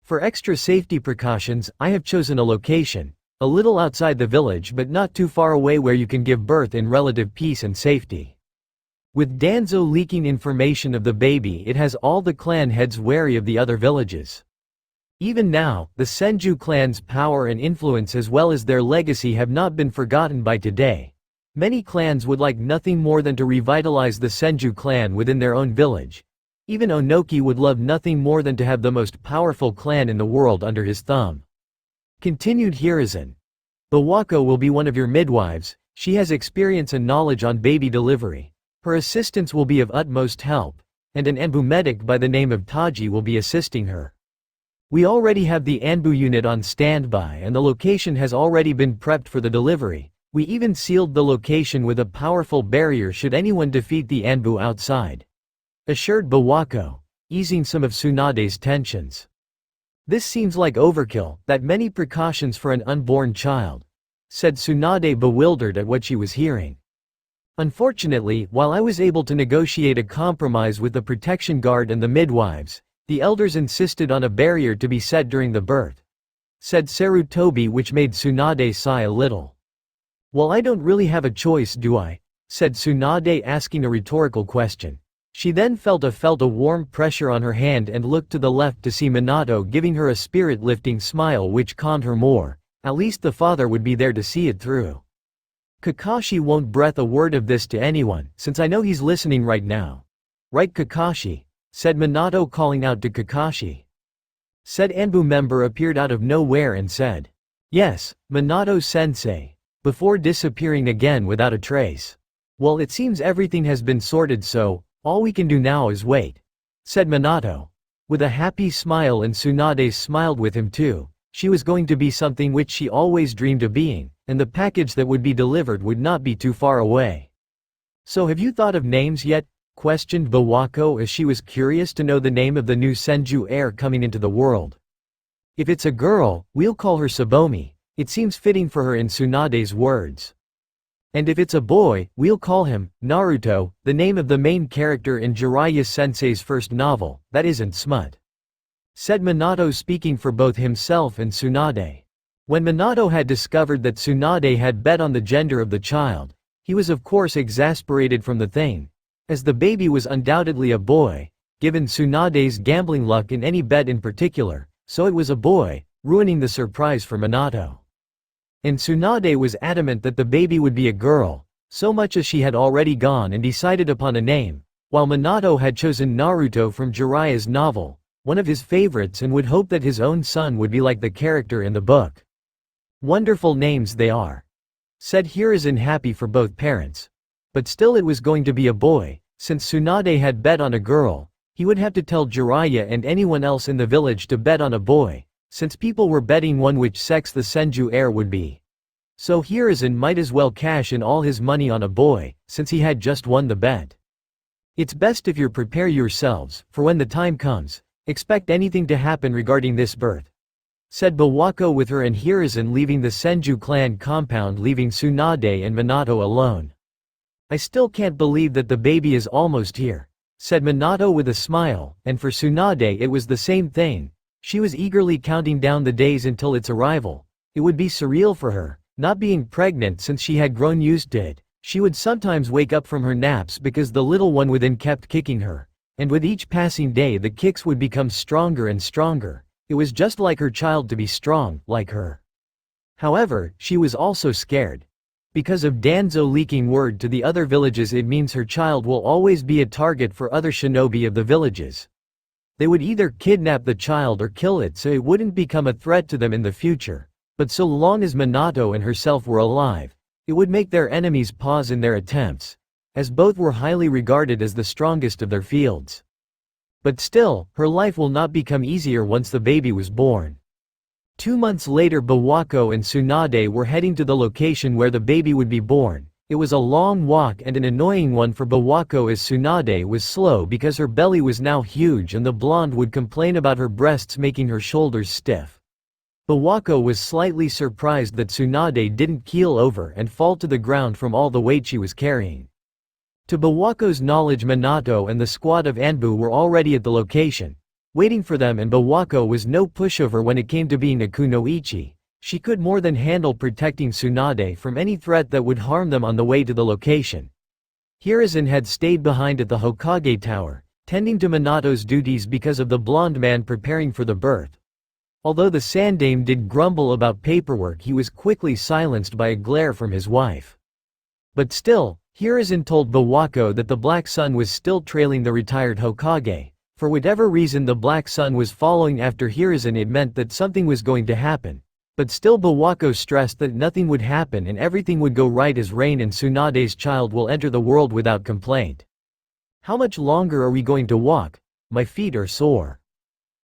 For extra safety precautions, I have chosen a location, a little outside the village but not too far away, where you can give birth in relative peace and safety. With Danzo leaking information of the baby, it has all the clan heads wary of the other villages. Even now, the Senju clan's power and influence as well as their legacy have not been forgotten by today. Many clans would like nothing more than to revitalize the Senju clan within their own village. Even Onoki would love nothing more than to have the most powerful clan in the world under his thumb. Continued Hiruzen. Bawako will be one of your midwives. She has experience and knowledge on baby delivery. Her assistance will be of utmost help, and an Anbu medic by the name of Taji will be assisting her. We already have the Anbu unit on standby and the location has already been prepped for the delivery. We even sealed the location with a powerful barrier should anyone defeat the Anbu outside," assured Bawako, easing some of Tsunade's tensions. "This seems like overkill, that many precautions for an unborn child," said Tsunade, bewildered at what she was hearing. "Unfortunately, while I was able to negotiate a compromise with the protection guard and the midwives, the elders insisted on a barrier to be set during the birth," said Sarutobi, which made Tsunade sigh a little. "Well, I don't really have a choice, do I?" said Tsunade, asking a rhetorical question. She then felt a warm pressure on her hand and looked to the left to see Minato giving her a spirit-lifting smile which calmed her more. At least the father would be there to see it through. "Kakashi won't breath a word of this to anyone, since I know he's listening right now. Right, Kakashi?" said Minato, calling out to Kakashi. Said Anbu member appeared out of nowhere and said, "Yes, Minato-sensei," before disappearing again without a trace. "Well, it seems everything has been sorted, so all we can do now is wait," said Minato. With a happy smile, and Tsunade smiled with him too. She was going to be something which she always dreamed of being, and the package that would be delivered would not be too far away. "So have you thought of names yet?" questioned Bawako as she was curious to know the name of the new Senju heir coming into the world. "If it's a girl, we'll call her Sabomi. It seems fitting for her in Tsunade's words. And if it's a boy, we'll call him Naruto, the name of the main character in Jiraiya Sensei's first novel. That isn't smut," said Minato, speaking for both himself and Tsunade. When Minato had discovered that Tsunade had bet on the gender of the child, he was of course exasperated from the thing, as the baby was undoubtedly a boy, given Tsunade's gambling luck in any bet in particular, so it was a boy, ruining the surprise for Minato. And Tsunade was adamant that the baby would be a girl, so much as she had already gone and decided upon a name, while Minato had chosen Naruto from Jiraiya's novel, one of his favorites, and would hope that his own son would be like the character in the book. "Wonderful names they are," said Hiruzen, happy for both parents. But still it was going to be a boy. Since Tsunade had bet on a girl, he would have to tell Jiraiya and anyone else in the village to bet on a boy, since people were betting on which sex the Senju heir would be. So Hiruzen might as well cash in all his money on a boy, since he had just won the bet. "It's best if you prepare yourselves, for when the time comes, expect anything to happen regarding this birth," said Bawako, with her and Hiruzen leaving the Senju clan compound, leaving Tsunade and Minato alone. "I still can't believe that the baby is almost here," said Minato with a smile, and for Tsunade it was the same thing. She was eagerly counting down the days until its arrival. It would be surreal for her, not being pregnant, since she had grown used to it. She would sometimes wake up from her naps because the little one within kept kicking her, and with each passing day the kicks would become stronger and stronger. It was just like her child to be strong, like her. However, she was also scared. Because of Danzo leaking word to the other villages, it means her child will always be a target for other shinobi of the villages. They would either kidnap the child or kill it so it wouldn't become a threat to them in the future. But so long as Minato and herself were alive, it would make their enemies pause in their attempts, as both were highly regarded as the strongest of their fields. But still, her life will not become easier once the baby was born. 2 months later, Bawako and Tsunade were heading to the location where the baby would be born. It was a long walk and an annoying one for Bawako, as Tsunade was slow because her belly was now huge and the blonde would complain about her breasts making her shoulders stiff. Bawako was slightly surprised that Tsunade didn't keel over and fall to the ground from all the weight she was carrying. To Bawako's knowledge, Minato and the squad of Anbu were already at the location, waiting for them, and Bawako was no pushover when it came to being a kunoichi. She could more than handle protecting Tsunade from any threat that would harm them on the way to the location. Hiruzen had stayed behind at the Hokage Tower, tending to Minato's duties because of the blonde man preparing for the birth. Although the Sandaime did grumble about paperwork, he was quickly silenced by a glare from his wife. But still, Hiruzen told Bawako that the Black Sun was still trailing the retired Hokage. For whatever reason, the Black Sun was following after Hiruzen. It meant that something was going to happen. But still, Bawako stressed that nothing would happen and everything would go right, as Rain and Tsunade's child will enter the world without complaint. "How much longer are we going to walk? My feet are sore,"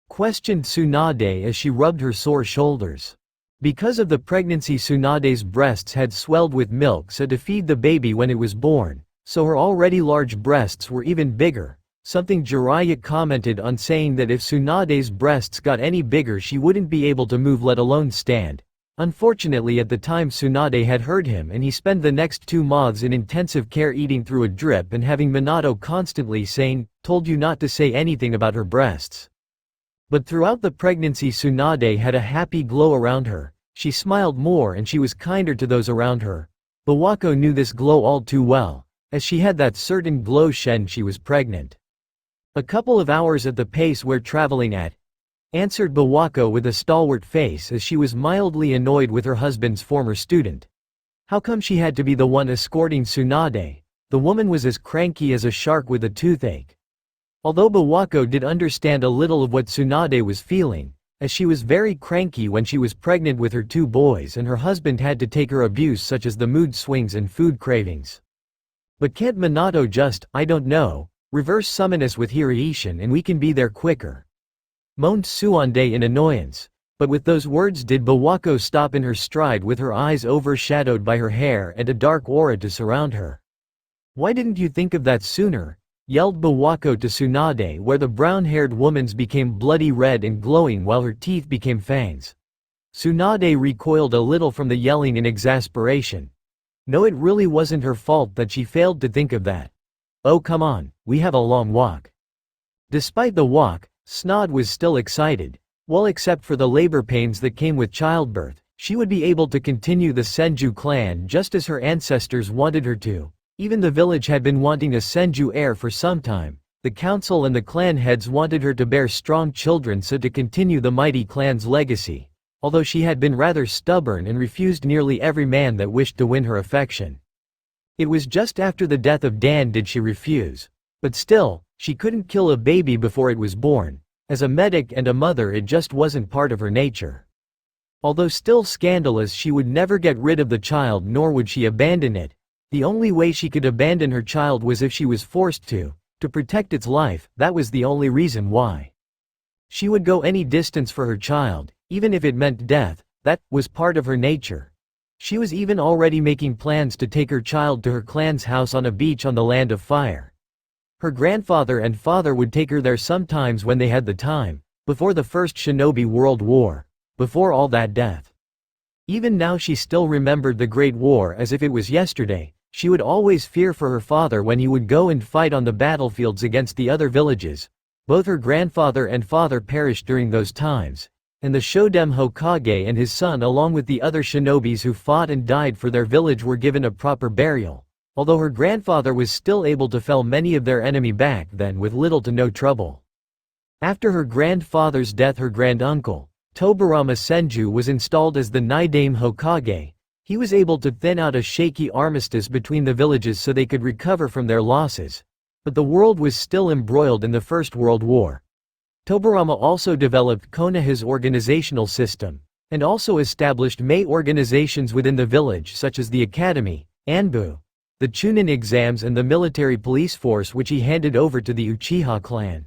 questioned Tsunade as she rubbed her sore shoulders. Because of the pregnancy, Tsunade's breasts had swelled with milk so to feed the baby when it was born, so her already large breasts were even bigger, something Jiraiya commented on, saying that if Tsunade's breasts got any bigger she wouldn't be able to move, let alone stand. Unfortunately, at the time, Tsunade had heard him and he spent the next 2 months in intensive care, eating through a drip and having Minato constantly saying, "Told you not to say anything about her breasts." But throughout the pregnancy, Tsunade had a happy glow around her. She smiled more and she was kinder to those around her. Bawako knew this glow all too well, as she had that certain glow when she was pregnant. "A couple of hours at the pace we're traveling at," answered Bawako with a stalwart face, as she was mildly annoyed with her husband's former student. How come she had to be the one escorting Tsunade? The woman was as cranky as a shark with a toothache. Although Bawako did understand a little of what Tsunade was feeling, as she was very cranky when she was pregnant with her 2 boys and her husband had to take her abuse such as the mood swings and food cravings. "But can't Minato just, I don't know, reverse summon us with Hiruishin and we can be there quicker?" moaned Tsunade in annoyance. But with those words did Bawako stop in her stride, with her eyes overshadowed by her hair and a dark aura to surround her. "Why didn't you think of that sooner?" yelled Bawako to Tsunade, where the brown-haired woman's became bloody red and glowing while her teeth became fangs. Tsunade recoiled a little from the yelling in exasperation. No, it really wasn't her fault that she failed to think of that. "Oh come on, we have a long walk." Despite the walk, Snod was still excited. Well, except for the labor pains that came with childbirth, she would be able to continue the Senju clan just as her ancestors wanted her to. Even the village had been wanting a Senju heir for some time. The council and the clan heads wanted her to bear strong children so to continue the mighty clan's legacy, although she had been rather stubborn and refused nearly every man that wished to win her affection. It was just after the death of Dan did she refuse. But still, she couldn't kill a baby before it was born. As a medic and a mother, it just wasn't part of her nature. Although still scandalous, she would never get rid of the child, nor would she abandon it. The only way she could abandon her child was if she was forced to protect its life. That was the only reason why. She would go any distance for her child, even if it meant death. That was part of her nature. She was even already making plans to take her child to her clan's house on a beach on the Land of Fire. Her grandfather and father would take her there sometimes when they had the time, before the First Shinobi World War, before all that death. Even now she still remembered the Great War as if it was yesterday. She would always fear for her father when he would go and fight on the battlefields against the other villages. Both her grandfather and father perished during those times, and the Shodem Hokage and his son, along with the other shinobis who fought and died for their village, were given a proper burial. Although her grandfather was still able to fell many of their enemy back then with little to no trouble. After her grandfather's death, her granduncle, Tobirama Senju was installed as the Nidaime Hokage. He was able to thin out a shaky armistice between the villages so they could recover from their losses. But the world was still embroiled in the First World War. Tobirama also developed Konoha's organizational system, and also established Mei organizations within the village such as the Academy, Anbu, the Chunin exams and the military police force which he handed over to the Uchiha clan.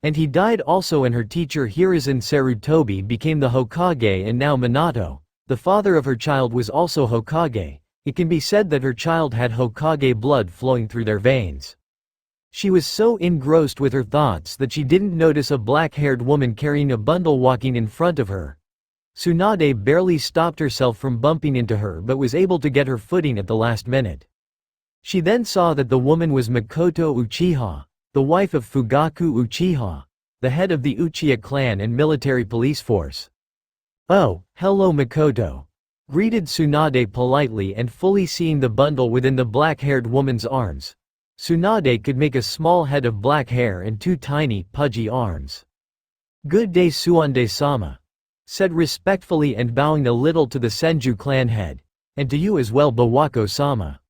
And he died also, and her teacher Hiruzen Sarutobi became the Hokage, and now Minato, the father of her child, was also Hokage. It can be said that her child had Hokage blood flowing through their veins. She was so engrossed with her thoughts that she didn't notice a black-haired woman carrying a bundle walking in front of her. Tsunade barely stopped herself from bumping into her but was able to get her footing at the last minute. She then saw that the woman was Makoto Uchiha, the wife of Fugaku Uchiha, the head of the Uchiha clan and military police force. "Oh, hello Makoto," greeted Tsunade politely, and fully seeing the bundle within the black-haired woman's arms, Tsunade could make a small head of black hair and two tiny, pudgy arms. "Good day Tsunade-sama," said respectfully and bowing a little to the Senju clan head, "and to you as well Bawako-sama."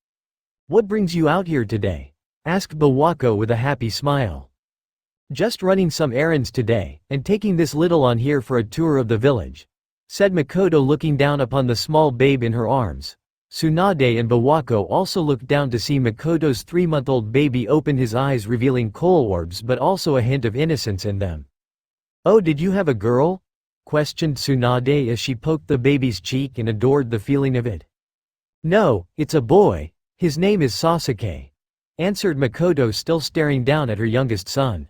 "What brings you out here today?" asked Bawako with a happy smile. "Just running some errands today, and taking this little on here for a tour of the village," said Makoto, looking down upon the small babe in her arms. Tsunade and Bawako also looked down to see Makoto's 3-month-old baby open his eyes, revealing coal orbs but also a hint of innocence in them. "Oh, did you have a girl?" questioned Tsunade as she poked the baby's cheek and adored the feeling of it. "No, it's a boy. His name is Sasuke," answered Makoto, still staring down at her youngest son.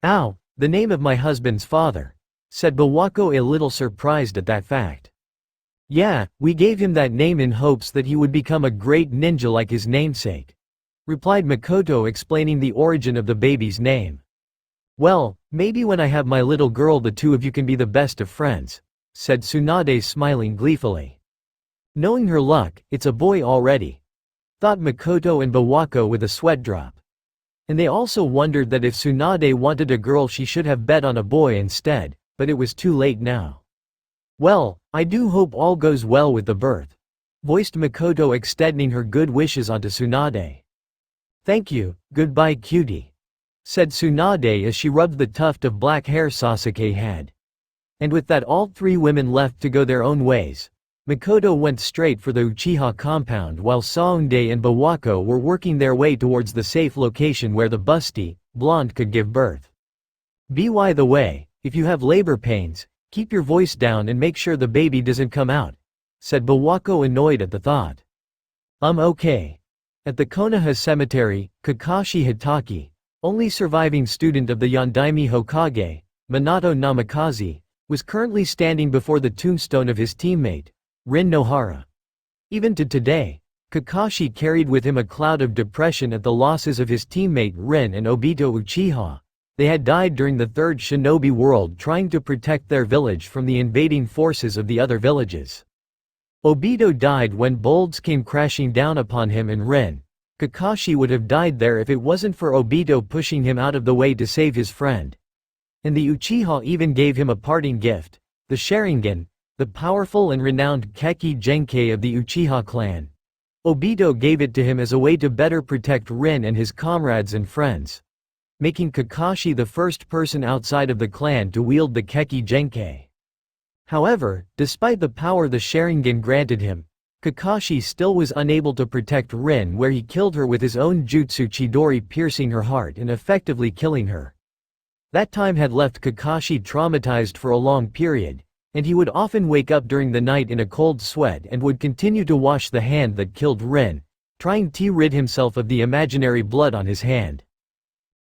"Ow, the name of my husband's father," said Bawako, a little surprised at that fact. "Yeah, we gave him that name in hopes that he would become a great ninja like his namesake," replied Makoto, explaining the origin of the baby's name. "Well, maybe when I have my little girl the two of you can be the best of friends," said Tsunade, smiling gleefully. Knowing her luck, it's a boy already, thought Makoto and Bawako with a sweat drop. And they also wondered that if Tsunade wanted a girl she should have bet on a boy instead, but it was too late now. "Well, I do hope all goes well with the birth," voiced Makoto, extending her good wishes onto Tsunade. "Thank you, goodbye cutie," said Tsunade as she rubbed the tuft of black hair Sasuke had. And with that, all three women left to go their own ways. Makoto went straight for the Uchiha compound while Saunde and Bawako were working their way towards the safe location where the busty, blonde could give birth. "By the way, if you have labor pains, keep your voice down and make sure the baby doesn't come out," said Bawako, annoyed at the thought. Okay." At the Konoha cemetery, Kakashi Hitaki, only surviving student of the Yondaime Hokage, Minato Namikaze, was currently standing before the tombstone of his teammate, Rin Nohara. Even to today, Kakashi carried with him a cloud of depression at the losses of his teammate Rin and Obito Uchiha. They had died during the Third Shinobi World trying to protect their village from the invading forces of the other villages. Obito died when bolts came crashing down upon him, and Rin, Kakashi, would have died there if it wasn't for Obito pushing him out of the way to save his friend. And the Uchiha even gave him a parting gift, the Sharingan, the powerful and renowned Kekki-genkai of the Uchiha clan. Obito gave it to him as a way to better protect Rin and his comrades and friends, making Kakashi the first person outside of the clan to wield the Kekki-genkai. However, despite the power the Sharingan granted him, Kakashi still was unable to protect Rin, where he killed her with his own jutsu Chidori, piercing her heart and effectively killing her. That time had left Kakashi traumatized for a long period, and he would often wake up during the night in a cold sweat and would continue to wash the hand that killed Rin, trying to rid himself of the imaginary blood on his hand.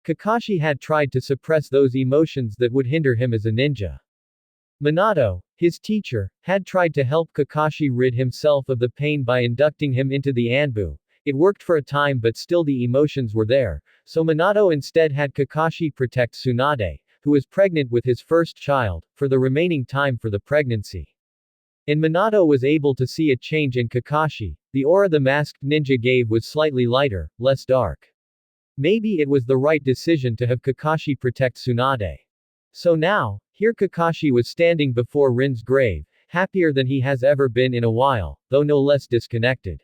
Kakashi had tried to suppress those emotions that would hinder him as a ninja. Minato, his teacher, had tried to help Kakashi rid himself of the pain by inducting him into the Anbu. It worked for a time, but still the emotions were there, so Minato instead had Kakashi protect Tsunade, who was pregnant with his first child, for the remaining time for the pregnancy. And Minato was able to see a change in Kakashi. The aura the masked ninja gave was slightly lighter, less dark. Maybe it was the right decision to have Kakashi protect Tsunade. So now, Here Kakashi was standing before Rin's grave, happier than he has ever been in a while, though no less disconnected.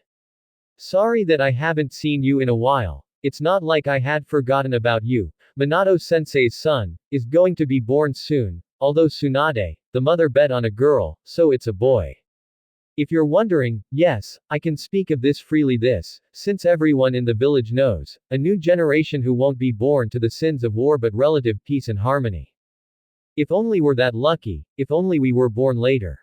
Sorry that I haven't seen you in a while. It's not like I had forgotten about you. Minato-sensei's son is going to be born soon, although Tsunade, the mother bet on a girl, so it's a boy. If you're wondering, yes, I can speak of this freely since everyone in the village knows, a new generation who won't be born to the sins of war but relative peace and harmony. If only we're that lucky, if only we were born later.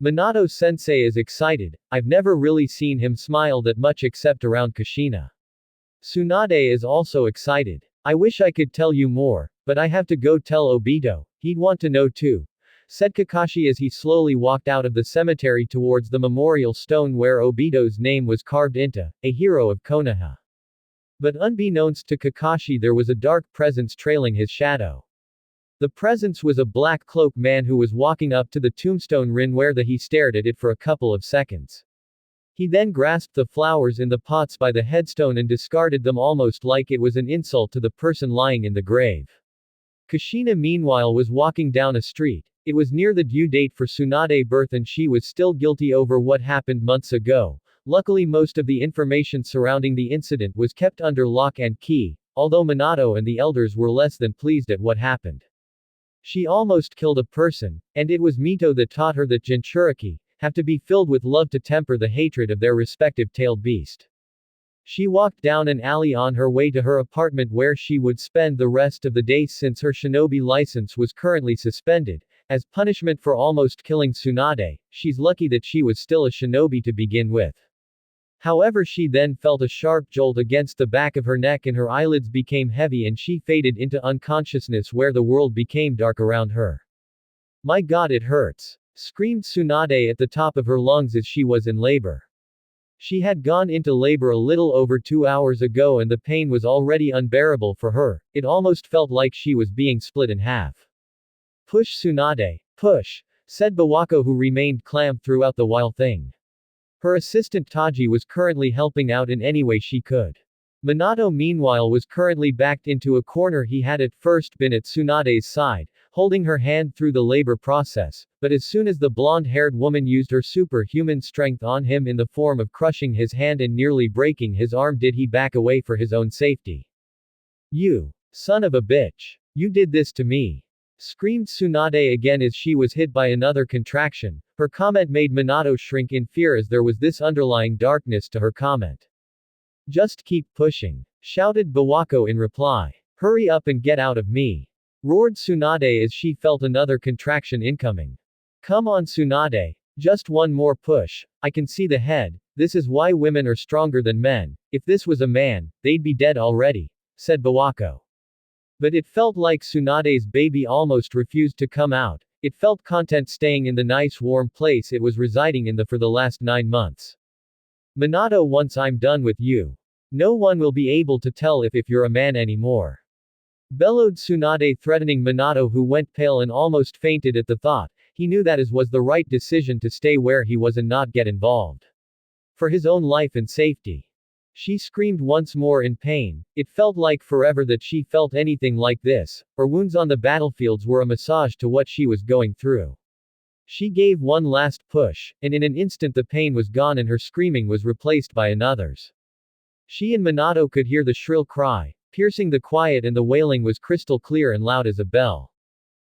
Minato-sensei is excited, I've never really seen him smile that much except around Kushina. Tsunade is also excited. I wish I could tell you more, but I have to go tell Obito, he'd want to know too, said Kakashi as he slowly walked out of the cemetery towards the memorial stone where Obito's name was carved into, a hero of Konoha. But unbeknownst to Kakashi there was a dark presence trailing his shadow. The presence was a black cloaked man who was walking up to the tombstone Rin where he stared at it for a couple of seconds. He then grasped the flowers in the pots by the headstone and discarded them almost like it was an insult to the person lying in the grave. Kushina meanwhile was walking down a street. It was near the due date for Tsunade's birth and she was still guilty over what happened months ago. Luckily most of the information surrounding the incident was kept under lock and key, although Minato and the elders were less than pleased at what happened. She almost killed a person, and it was Mito that taught her that Jinchuriki have to be filled with love to temper the hatred of their respective tailed beast. She walked down an alley on her way to her apartment where she would spend the rest of the day since her shinobi license was currently suspended. As punishment for almost killing Tsunade, she's lucky that she was still a shinobi to begin with. However, she then felt a sharp jolt against the back of her neck and her eyelids became heavy and she faded into unconsciousness where the world became dark around her. My god, it hurts! Screamed Tsunade at the top of her lungs as she was in labor. She had gone into labor a little over 2 hours ago and the pain was already unbearable for her, it almost felt like she was being split in half. Push Tsunade, push, said Bawako who remained calm throughout the whole thing. Her assistant Taji was currently helping out in any way she could. Minato meanwhile was currently backed into a corner. He had at first been at Tsunade's side, holding her hand through the labor process, but as soon as the blonde-haired woman used her superhuman strength on him in the form of crushing his hand and nearly breaking his arm did he back away for his own safety. You son of a bitch! You did this to me! Screamed Tsunade again as she was hit by another contraction. Her comment made Minato shrink in fear as there was this underlying darkness to her comment. Just keep pushing, shouted Bawako in reply. Hurry up and get out of me! Roared Tsunade as she felt another contraction incoming. Come on Tsunade, just one more push, I can see the head, this is why women are stronger than men, if this was a man, they'd be dead already, said Bawako. But it felt like Tsunade's baby almost refused to come out, it felt content staying in the nice warm place it was residing in for the last 9 months. Minato, once I'm done with you, no one will be able to tell if you're a man anymore. Bellowed Tsunade threatening Minato who went pale and almost fainted at the thought, he knew that was the right decision to stay where he was and not get involved. For his own life and safety. She screamed once more in pain, it felt like forever that she felt anything like this, her wounds on the battlefields were a massage to what she was going through. She gave one last push, and in an instant the pain was gone and her screaming was replaced by another's. She and Minato could hear the shrill cry, piercing the quiet and the wailing was crystal clear and loud as a bell.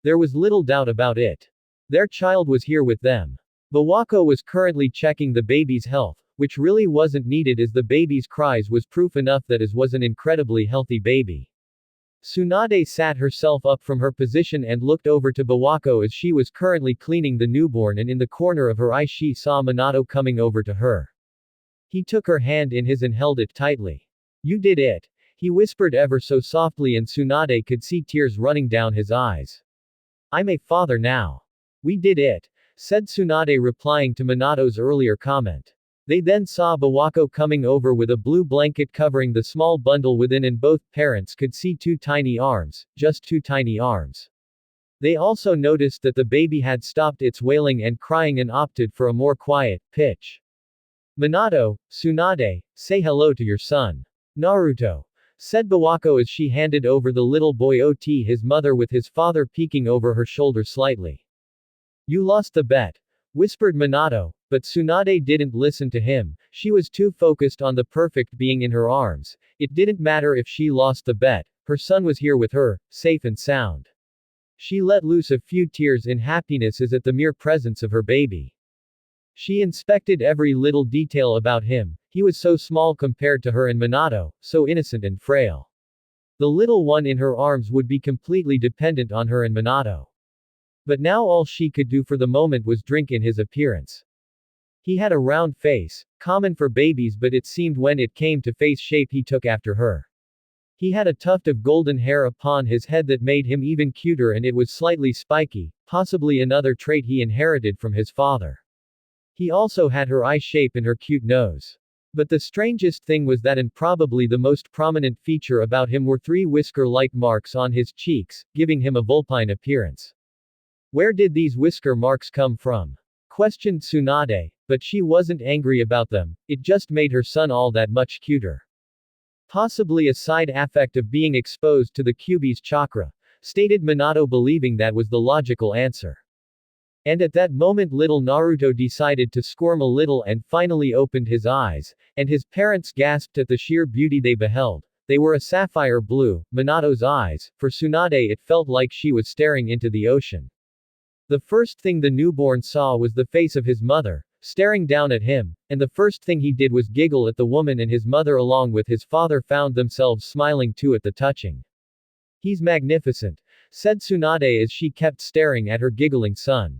There was little doubt about it. Their child was here with them. Bawako was currently checking the baby's health, which really wasn't needed as the baby's cries was proof enough that it was an incredibly healthy baby. Tsunade sat herself up from her position and looked over to Bawako as she was currently cleaning the newborn and in the corner of her eye she saw Minato coming over to her. He took her hand in his and held it tightly. You did it. He whispered ever so softly and Tsunade could see tears running down his eyes. I'm a father now. We did it, said Tsunade replying to Minato's earlier comment. They then saw Bawako coming over with a blue blanket covering the small bundle within and both parents could see 2 tiny arms, just 2 tiny arms. They also noticed that the baby had stopped its wailing and crying and opted for a more quiet pitch. Minato, Tsunade, say hello to your son. Naruto. said Bawako as she handed over the little boy to his mother with his father peeking over her shoulder slightly. You lost the bet, whispered Minato, but Tsunade didn't listen to him. She was too focused on the perfect being in her arms. It didn't matter if she lost the bet, her son was here with her, safe and sound. She let loose a few tears in happiness as at the mere presence of her baby. She inspected every little detail about him. He was so small compared to her and Minato, so innocent and frail. The little one in her arms would be completely dependent on her and Minato. But now all she could do for the moment was drink in his appearance. He had a round face, common for babies, but it seemed when it came to face shape he took after her. He had a tuft of golden hair upon his head that made him even cuter, and it was slightly spiky, possibly another trait he inherited from his father. He also had her eye shape and her cute nose. But the strangest thing was that, and probably the most prominent feature about him, were 3 whisker-like marks on his cheeks, giving him a vulpine appearance. Where did these whisker marks come from? Questioned Tsunade, but she wasn't angry about them, it just made her son all that much cuter. Possibly a side effect of being exposed to the Kyuubi's chakra, stated Minato, believing that was the logical answer. And at that moment little Naruto decided to squirm a little and finally opened his eyes, and his parents gasped at the sheer beauty they beheld. They were a sapphire blue, Minato's eyes, for Tsunade it felt like she was staring into the ocean. The first thing the newborn saw was the face of his mother, staring down at him, and the first thing he did was giggle at the woman, and his mother along with his father found themselves smiling too at the touching. He's magnificent, said Tsunade as she kept staring at her giggling son.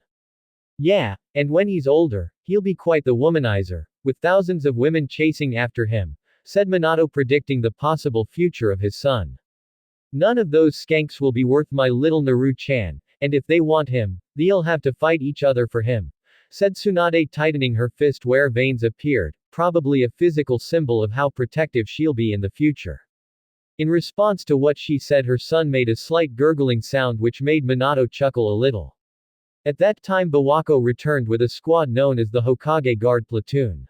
Yeah, and when he's older, he'll be quite the womanizer, with thousands of women chasing after him, said Minato, predicting the possible future of his son. None of those skanks will be worth my little Naru-chan, and if they want him, they'll have to fight each other for him, said Tsunade, tightening her fist where veins appeared, probably a physical symbol of how protective she'll be in the future. In response to what she said, her son made a slight gurgling sound which made Minato chuckle a little. At that time Bawako returned with a squad known as the Hokage Guard Platoon.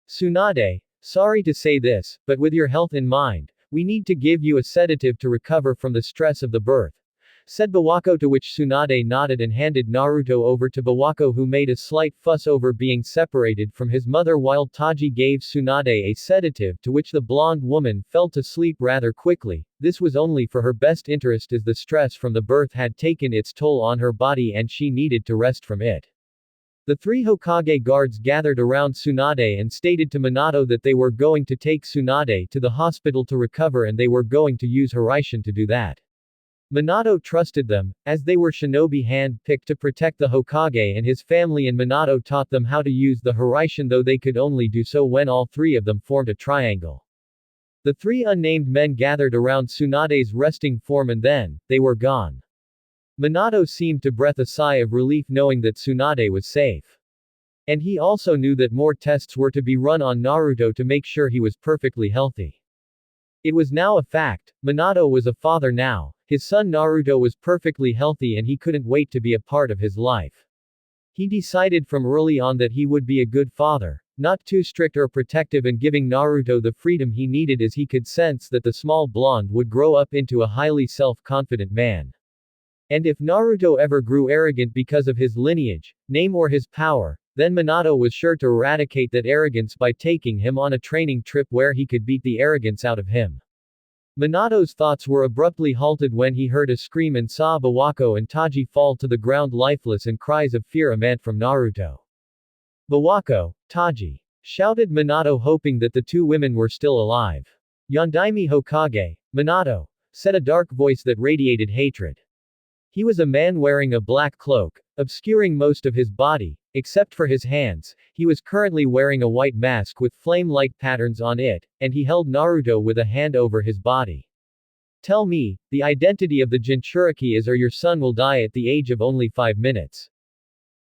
Tsunade, sorry to say this, but with your health in mind, we need to give you a sedative to recover from the stress of the birth, said Bawako, to which Tsunade nodded and handed Naruto over to Bawako, who made a slight fuss over being separated from his mother while Taji gave Tsunade a sedative, to which the blonde woman fell to sleep rather quickly. This was only for her best interest as the stress from the birth had taken its toll on her body and she needed to rest from it. The 3 Hokage guards gathered around Tsunade and stated to Minato that they were going to take Tsunade to the hospital to recover, and they were going to use Hiraishin to do that. Minato trusted them, as they were shinobi hand-picked to protect the Hokage and his family, and Minato taught them how to use the Hiraishin, though they could only do so when all 3 of them formed a triangle. The 3 unnamed men gathered around Tsunade's resting form and then, they were gone. Minato seemed to breathe a sigh of relief knowing that Tsunade was safe. And he also knew that more tests were to be run on Naruto to make sure he was perfectly healthy. It was now a fact, Minato was a father now, his son Naruto was perfectly healthy and he couldn't wait to be a part of his life. He decided from early on that he would be a good father, not too strict or protective, and giving Naruto the freedom he needed, as he could sense that the small blonde would grow up into a highly self-confident man. And if Naruto ever grew arrogant because of his lineage, name or his power, then Minato was sure to eradicate that arrogance by taking him on a training trip where he could beat the arrogance out of him. Minato's thoughts were abruptly halted when he heard a scream and saw Bawako and Taji fall to the ground lifeless, and cries of fear emanated from Naruto. Bawako, Taji! Shouted Minato, hoping that the 2 women were still alive. Yondaime Hokage, Minato! Said a dark voice that radiated hatred. He was a man wearing a black cloak, obscuring most of his body, except for his hands. He was currently wearing a white mask with flame-like patterns on it, and he held Naruto with a hand over his body. Tell me, the identity of the Jinchuriki is, or your son will die at the age of only 5 minutes.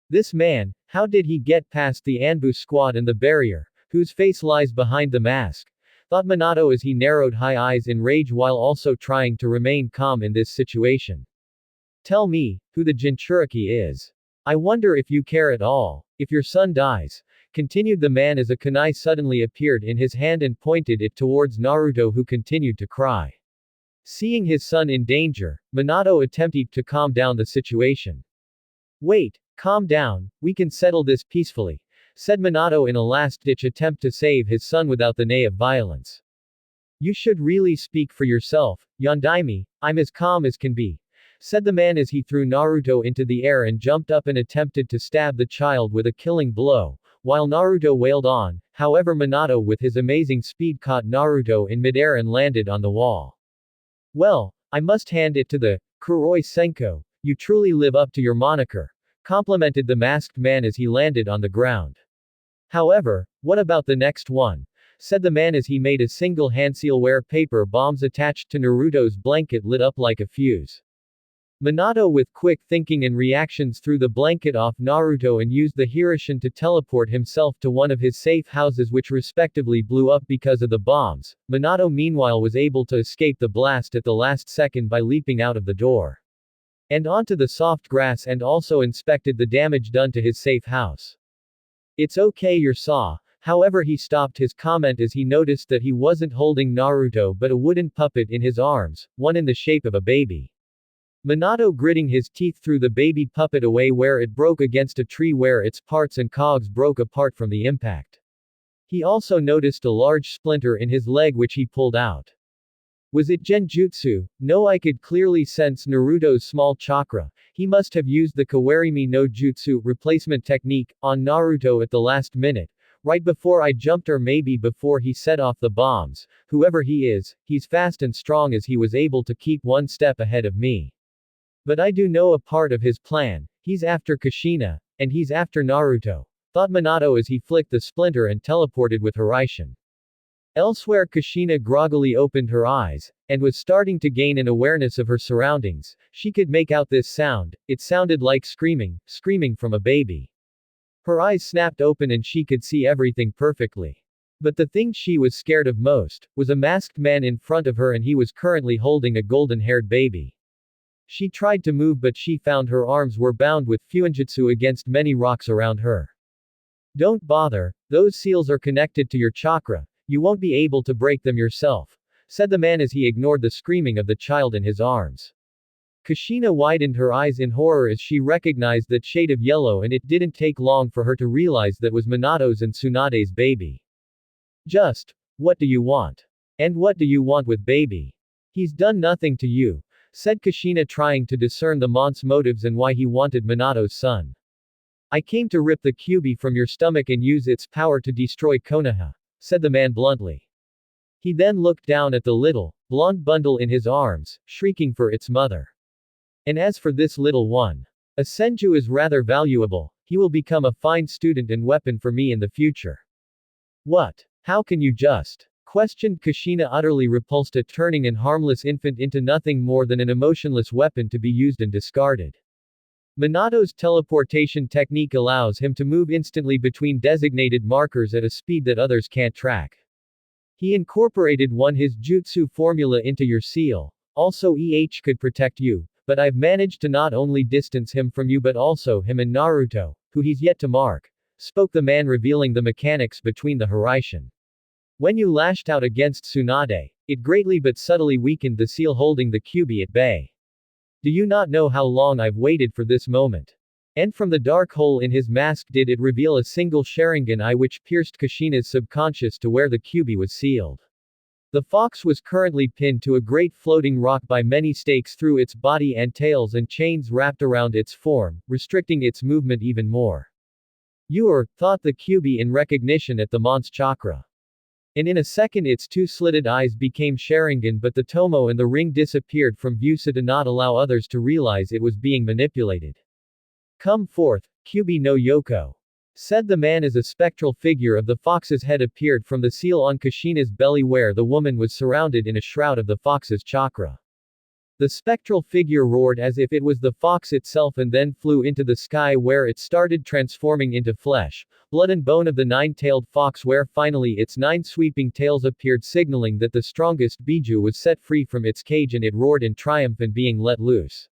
This man, how did he get past the Anbu squad and the barrier, whose face lies behind the mask? Thought Minato as he narrowed his eyes in rage while also trying to remain calm in this situation. Tell me, who the Jinchuriki is. I wonder if you care at all. If your son dies, continued the man as a kunai suddenly appeared in his hand and pointed it towards Naruto, who continued to cry. Seeing his son in danger, Minato attempted to calm down the situation. Wait, calm down, we can settle this peacefully, said Minato in a last-ditch attempt to save his son without the nay of violence. You should really speak for yourself, Yondaime, I'm as calm as can be, said the man as he threw Naruto into the air and jumped up and attempted to stab the child with a killing blow, while Naruto wailed on. However, Minato with his amazing speed caught Naruto in midair and landed on the wall. Well, I must hand it to the Kuroi Senko, you truly live up to your moniker, complimented the masked man as he landed on the ground. However, what about the next one? Said the man as he made a single handsealware paper bombs attached to Naruto's blanket lit up like a fuse. Minato with quick thinking and reactions threw the blanket off Naruto and used the Hirishin to teleport himself to one of his safe houses, which respectively blew up because of the bombs. Minato meanwhile was able to escape the blast at the last second by leaping out of the door and onto the soft grass, and also inspected the damage done to his safe house. It's okay, your saw. However, he stopped his comment as he noticed that he wasn't holding Naruto but a wooden puppet in his arms, one in the shape of a baby. Minato gritting his teeth threw the baby puppet away, where it broke against a tree where its parts and cogs broke apart from the impact. He also noticed a large splinter in his leg which he pulled out. Was it genjutsu? No, I could clearly sense Naruto's small chakra. He must have used the Kawarimi no Jutsu replacement technique on Naruto at the last minute, right before I jumped, or maybe before he set off the bombs. Whoever he is, he's fast and strong as he was able to keep one step ahead of me. But I do know a part of his plan. He's after Kushina, and he's after Naruto, thought Minato as he flicked the splinter and teleported with Hirishin. Elsewhere, Kushina groggily opened her eyes, and was starting to gain an awareness of her surroundings. She could make out this sound. It sounded like screaming from a baby. Her eyes snapped open and she could see everything perfectly. But the thing she was scared of most was a masked man in front of her, and he was currently holding a golden-haired baby. She tried to move, but she found her arms were bound with fuinjutsu against many rocks around her. Don't bother, those seals are connected to your chakra. You won't be able to break them yourself, said the man as he ignored the screaming of the child in his arms. Kushina widened her eyes in horror as she recognized that shade of yellow, and it didn't take long for her to realize that was Minato's and Tsunade's baby. Just, what do you want? And what do you want with baby? He's done nothing to you, said Kushina, trying to discern the mont's motives and why he wanted Minato's son. I came to rip the Kyuubi from your stomach and use its power to destroy Konoha, said the man bluntly. He then looked down at the little, blonde bundle in his arms, shrieking for its mother. And as for this little one, a Senju is rather valuable. He will become a fine student and weapon for me in the future. What? How can you just? Questioned Kushina, utterly repulsed at turning an harmless infant into nothing more than an emotionless weapon to be used and discarded. Minato's teleportation technique allows him to move instantly between designated markers at a speed that others can't track. He incorporated his jutsu formula into your seal. Also, could protect you, but I've managed to not only distance him from you but also him and Naruto, who he's yet to mark, spoke the man, revealing the mechanics between the Hirishin. When you lashed out against Tsunade, it greatly but subtly weakened the seal holding the Kyuubi at bay. Do you not know how long I've waited for this moment? And from the dark hole in his mask did it reveal a single Sharingan eye which pierced Kushina's subconscious to where the Kyuubi was sealed. The fox was currently pinned to a great floating rock by many stakes through its body and tails and chains wrapped around its form, restricting its movement even more. Thought the Kyuubi in recognition at the mont's chakra. And in a second its two slitted eyes became Sharingan, but the Tomo and the ring disappeared from view so to not allow others to realize it was being manipulated. Come forth, Kyuubi no Yoko, said the man as a spectral figure of the fox's head appeared from the seal on Kushina's belly where the woman was surrounded in a shroud of the fox's chakra. The spectral figure roared as if it was the fox itself and then flew into the sky where it started transforming into flesh, blood and bone of the nine-tailed fox, where finally its 9 sweeping tails appeared, signaling that the strongest Biju was set free from its cage, and it roared in triumph and being let loose.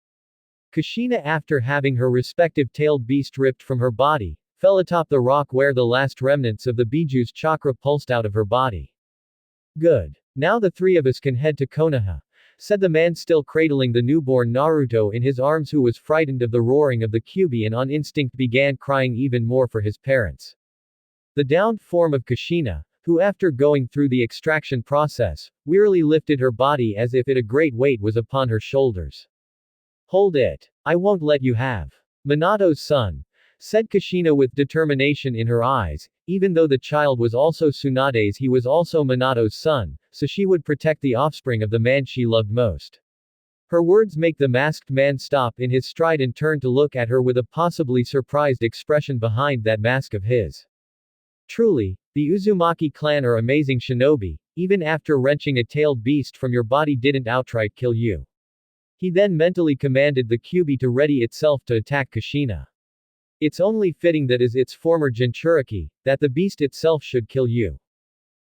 Kushina, after having her respective tailed beast ripped from her body, fell atop the rock where the last remnants of the Biju's chakra pulsed out of her body. Good. Now the three of us can head to Konoha, said the man still cradling the newborn Naruto in his arms, who was frightened of the roaring of the Kyuubi and on instinct began crying even more for his parents. The downed form of Kushina, who after going through the extraction process, wearily lifted her body as if a great weight was upon her shoulders. Hold it. I won't let you have Minato's son, said Kushina with determination in her eyes. Even though the child was also Tsunade's, he was also Minato's son, so she would protect the offspring of the man she loved most. Her words make the masked man stop in his stride and turn to look at her with a possibly surprised expression behind that mask of his. Truly, the Uzumaki clan are amazing shinobi, even after wrenching a tailed beast from your body didn't outright kill you. He then mentally commanded the Kyuubi to ready itself to attack Kushina. It's only fitting that as its former Jinchuriki, that the beast itself should kill you.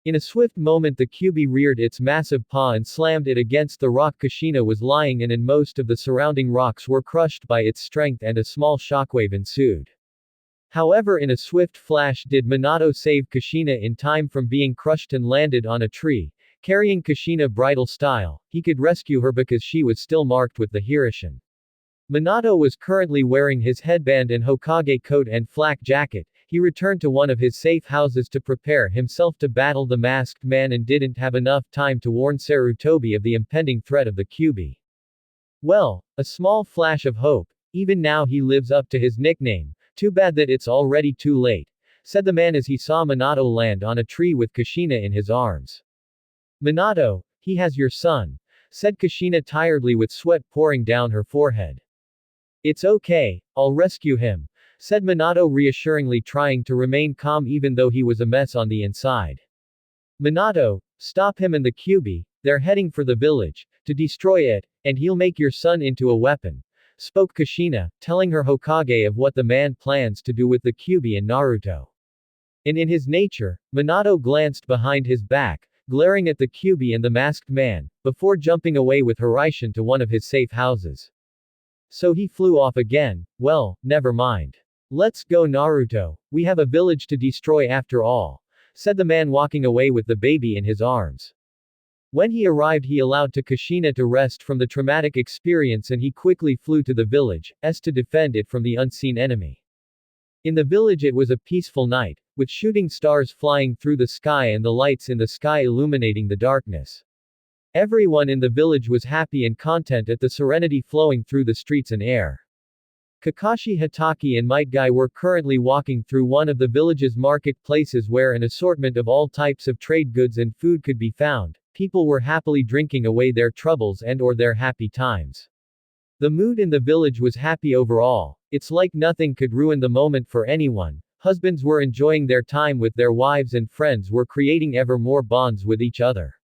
In a swift moment the Kyuubi reared its massive paw and slammed it against the rock Kushina was lying in, and most of the surrounding rocks were crushed by its strength and a small shockwave ensued. However, in a swift flash did Minato save Kushina in time from being crushed and landed on a tree, carrying Kushina bridal style. He could rescue her because she was still marked with the Hirishin. Minato was currently wearing his headband and Hokage coat and flak jacket. He returned to one of his safe houses to prepare himself to battle the masked man and didn't have enough time to warn Sarutobi of the impending threat of the Kyuubi. Well, a small flash of hope. Even now he lives up to his nickname. Too bad that it's already too late, said the man as he saw Minato land on a tree with Kushina in his arms. Minato, he has your son, said Kushina tiredly with sweat pouring down her forehead. It's okay, I'll rescue him, said Minato reassuringly, trying to remain calm even though he was a mess on the inside. Minato, stop him and the Kyuubi, they're heading for the village, to destroy it, and he'll make your son into a weapon, spoke Kushina, telling her Hokage of what the man plans to do with the Kyuubi and Naruto. And in his nature, Minato glanced behind his back, glaring at the Kyuubi and the masked man, before jumping away with Hirishin to one of his safe houses. So he flew off again. Well, never mind. Let's go, Naruto, we have a village to destroy after all, said the man walking away with the baby in his arms. When he arrived he allowed to Kushina to rest from the traumatic experience and he quickly flew to the village, to defend it from the unseen enemy. In the village it was a peaceful night, with shooting stars flying through the sky and the lights in the sky illuminating the darkness. Everyone in the village was happy and content at the serenity flowing through the streets and air. Kakashi Hatake and Might Guy were currently walking through one of the village's marketplaces where an assortment of all types of trade goods and food could be found. People were happily drinking away their troubles and or their happy times. The mood in the village was happy overall. It's like nothing could ruin the moment for anyone. Husbands were enjoying their time with their wives and friends were creating ever more bonds with each other.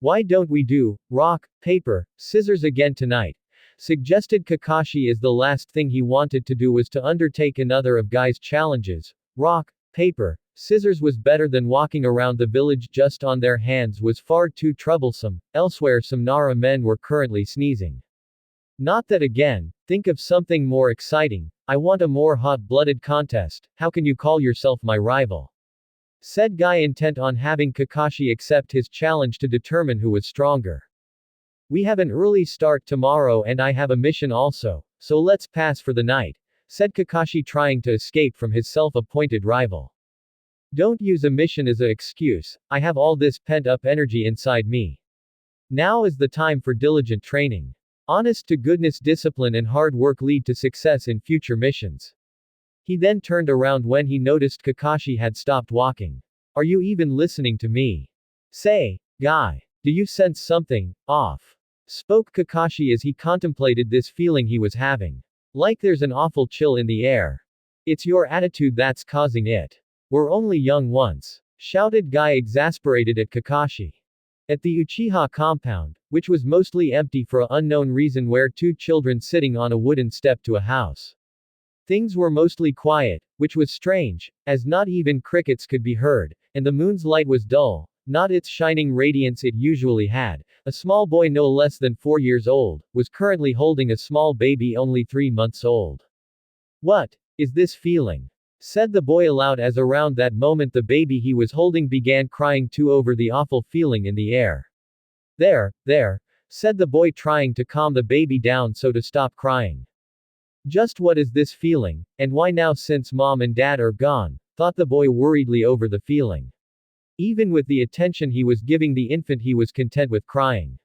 Why don't we do rock, paper, scissors again tonight? Suggested Kakashi, as the last thing he wanted to do was to undertake another of Guy's challenges. Rock, paper, scissors was better than walking around the village just on their hands was far too troublesome. Elsewhere some Nara men were currently sneezing. Not that again, think of something more exciting. I want a more hot-blooded contest. How can you call yourself my rival? Said Guy, intent on having Kakashi accept his challenge to determine who was stronger. We have an early start tomorrow and I have a mission also, so let's pass for the night, said Kakashi, trying to escape from his self-appointed rival. Don't use a mission as an excuse, I have all this pent-up energy inside me. Now is the time for diligent training. Honest-to-goodness discipline and hard work lead to success in future missions. He then turned around when he noticed Kakashi had stopped walking. Are you even listening to me? Say, Guy. Do you sense something off? Spoke Kakashi as he contemplated this feeling he was having. Like there's an awful chill in the air. It's your attitude that's causing it. We're only young once, shouted Guy, exasperated at Kakashi. At the Uchiha compound, which was mostly empty for an unknown reason, were two children sitting on a wooden step to a house. Things were mostly quiet, which was strange, as not even crickets could be heard, and the moon's light was dull, not its shining radiance it usually had. A small boy no less than 4 years old, was currently holding a small baby only 3 months old. What is this feeling? said the boy aloud as around that moment the baby he was holding began crying too over the awful feeling in the air. There, said the boy trying to calm the baby down so to stop crying. Just what is this feeling, and why now since mom and dad are gone, thought the boy worriedly over the feeling. Even with the attention he was giving the infant he was content with crying.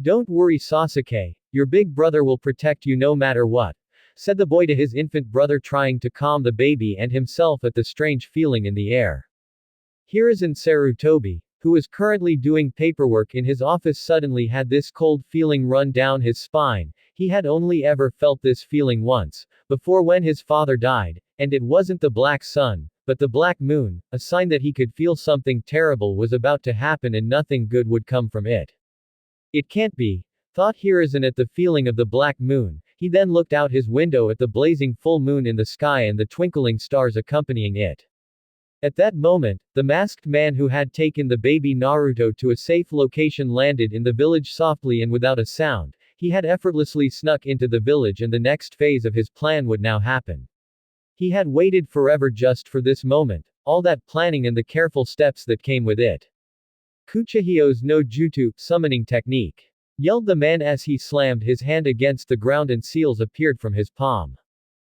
Don't worry Sasuke, your big brother will protect you no matter what, said the boy to his infant brother trying to calm the baby and himself at the strange feeling in the air. Hiruzen Sarutobi, who was currently doing paperwork in his office suddenly had this cold feeling run down his spine. He had only ever felt this feeling once, before when his father died, and it wasn't the black sun, but the black moon, a sign that he could feel something terrible was about to happen and nothing good would come from it. It can't be, thought Hiruzen at the feeling of the black moon. He then looked out his window at the blazing full moon in the sky and the twinkling stars accompanying it. At that moment, the masked man who had taken the baby Naruto to a safe location landed in the village softly and without a sound. He had effortlessly snuck into the village and the next phase of his plan would now happen. He had waited forever just for this moment, all that planning and the careful steps that came with it. Kuchihyo's no Jutsu, summoning technique. Yelled the man as he slammed his hand against the ground and seals appeared from his palm.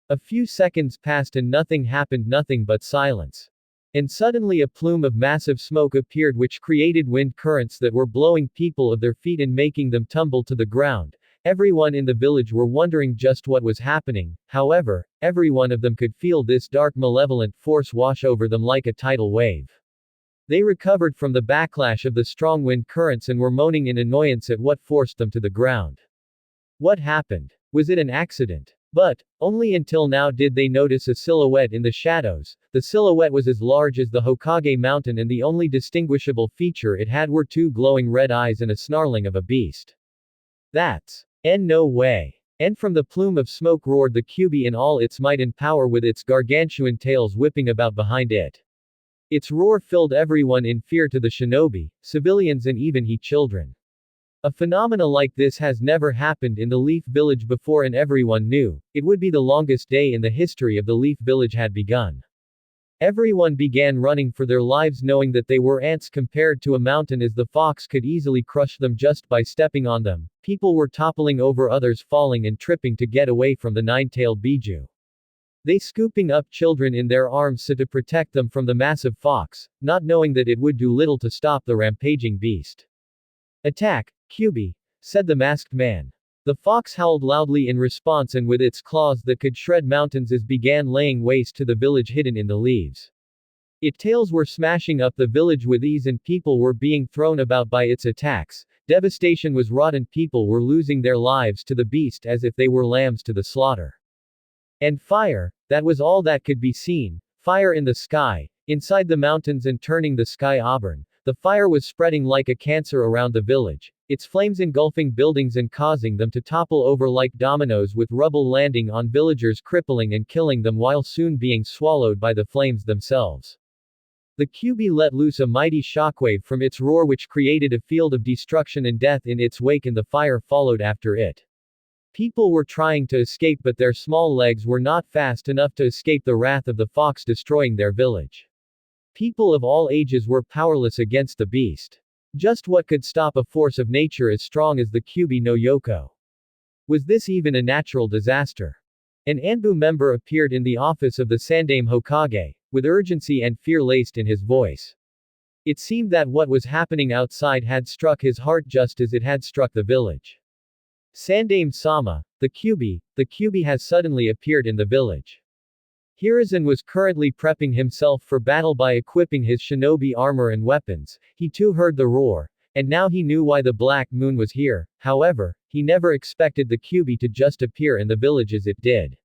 A few seconds passed and nothing happened, nothing but silence. And suddenly a plume of massive smoke appeared which created wind currents that were blowing people off their feet and making them tumble to the ground. Everyone in the village were wondering just what was happening, however, every one of them could feel this dark malevolent force wash over them like a tidal wave. They recovered from the backlash of the strong wind currents and were moaning in annoyance at what forced them to the ground. What happened? Was it an accident? But, only until now did they notice a silhouette in the shadows. The silhouette was as large as the Hokage mountain and the only distinguishable feature it had were two glowing red eyes and a snarling of a beast. That's no way. And from the plume of smoke roared the Kyuubi in all its might and power with its gargantuan tails whipping about behind it. Its roar filled everyone in fear to the shinobi, civilians and even children. A phenomena like this has never happened in the Leaf Village before and everyone knew, it would be the longest day in the history of the Leaf Village had begun. Everyone began running for their lives knowing that they were ants compared to a mountain as the fox could easily crush them just by stepping on them. People were toppling over others falling and tripping to get away from the nine-tailed Biju. They scooping up children in their arms so to protect them from the massive fox, not knowing that it would do little to stop the rampaging beast. Attack, Kyuubi, said the masked man. The fox howled loudly in response and with its claws that could shred mountains it began laying waste to the village hidden in the leaves. Its tails were smashing up the village with ease and people were being thrown about by its attacks. Devastation was wrought and people were losing their lives to the beast as if they were lambs to the slaughter. And fire, that was all that could be seen, fire in the sky, inside the mountains and turning the sky auburn. The fire was spreading like a cancer around the village, its flames engulfing buildings and causing them to topple over like dominoes with rubble landing on villagers crippling and killing them while soon being swallowed by the flames themselves. The Kyuubi let loose a mighty shockwave from its roar which created a field of destruction and death in its wake and the fire followed after it. People were trying to escape but their small legs were not fast enough to escape the wrath of the fox destroying their village. People of all ages were powerless against the beast. Just what could stop a force of nature as strong as the Kyuubi no Yoko? Was this even a natural disaster? An Anbu member appeared in the office of the Sandaime Hokage, with urgency and fear laced in his voice. It seemed that what was happening outside had struck his heart just as it had struck the village. Sandaime-sama, the Kyuubi has suddenly appeared in the village. Hiruzen was currently prepping himself for battle by equipping his shinobi armor and weapons. He too heard the roar, and now he knew why the Black Moon was here. However, he never expected the Kyuubi to just appear in the village as it did.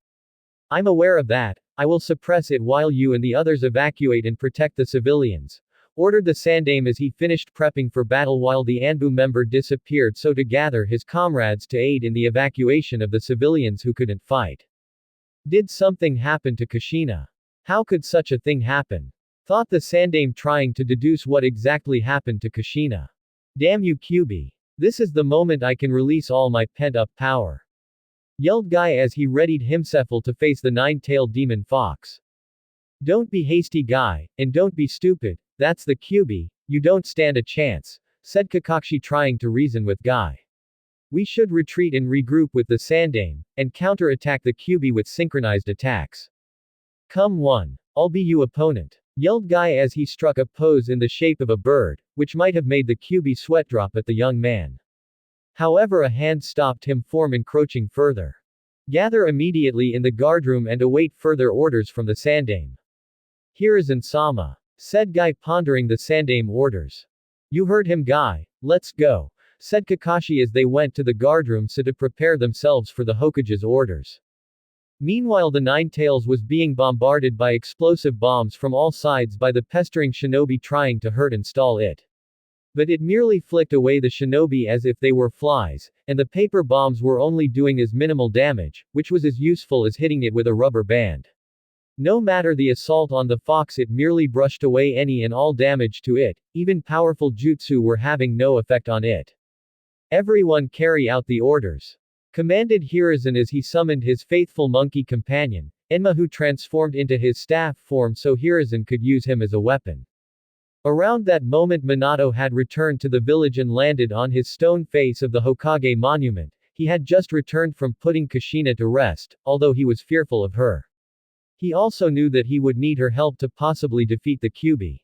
I'm aware of that. I will suppress it while you and the others evacuate and protect the civilians, ordered the Sandaime as he finished prepping for battle while the Anbu member disappeared so to gather his comrades to aid in the evacuation of the civilians who couldn't fight. Did something happen to Kushina? How could such a thing happen? Thought the Sandaime trying to deduce what exactly happened to Kushina. Damn you Kyuubi. This is the moment I can release all my pent-up power. Yelled Guy as he readied himself to face the nine-tailed demon fox. Don't be hasty guy, and don't be stupid, that's the Kyuubi, you don't stand a chance, said Kakashi trying to reason with Guy. We should retreat and regroup with the Sandaime, and counter-attack the Kyuubi with synchronized attacks. Come one. I'll be you opponent, yelled Guy as he struck a pose in the shape of a bird, which might have made the Kyuubi sweat drop at the young man. However, a hand stopped him from encroaching further. Gather immediately in the guardroom and await further orders from the Sandaime. Hiruzen-sama, said Guy pondering the Sandaime orders. You heard him Guy, let's go, said Kakashi as they went to the guardroom so to prepare themselves for the Hokage's orders. Meanwhile the Nine-Tails was being bombarded by explosive bombs from all sides by the pestering shinobi trying to hurt and stall it. But it merely flicked away the shinobi as if they were flies, and the paper bombs were only doing as minimal damage, which was as useful as hitting it with a rubber band. No matter the assault on the fox, it merely brushed away any and all damage to it, even powerful jutsu were having no effect on it. Everyone carry out the orders, commanded Hiruzen as he summoned his faithful monkey companion, Enma, who transformed into his staff form so Hiruzen could use him as a weapon. Around that moment Minato had returned to the village and landed on his stone face of the Hokage monument. He had just returned from putting Kushina to rest, although he was fearful of her. He also knew that he would need her help to possibly defeat the Kyuubi.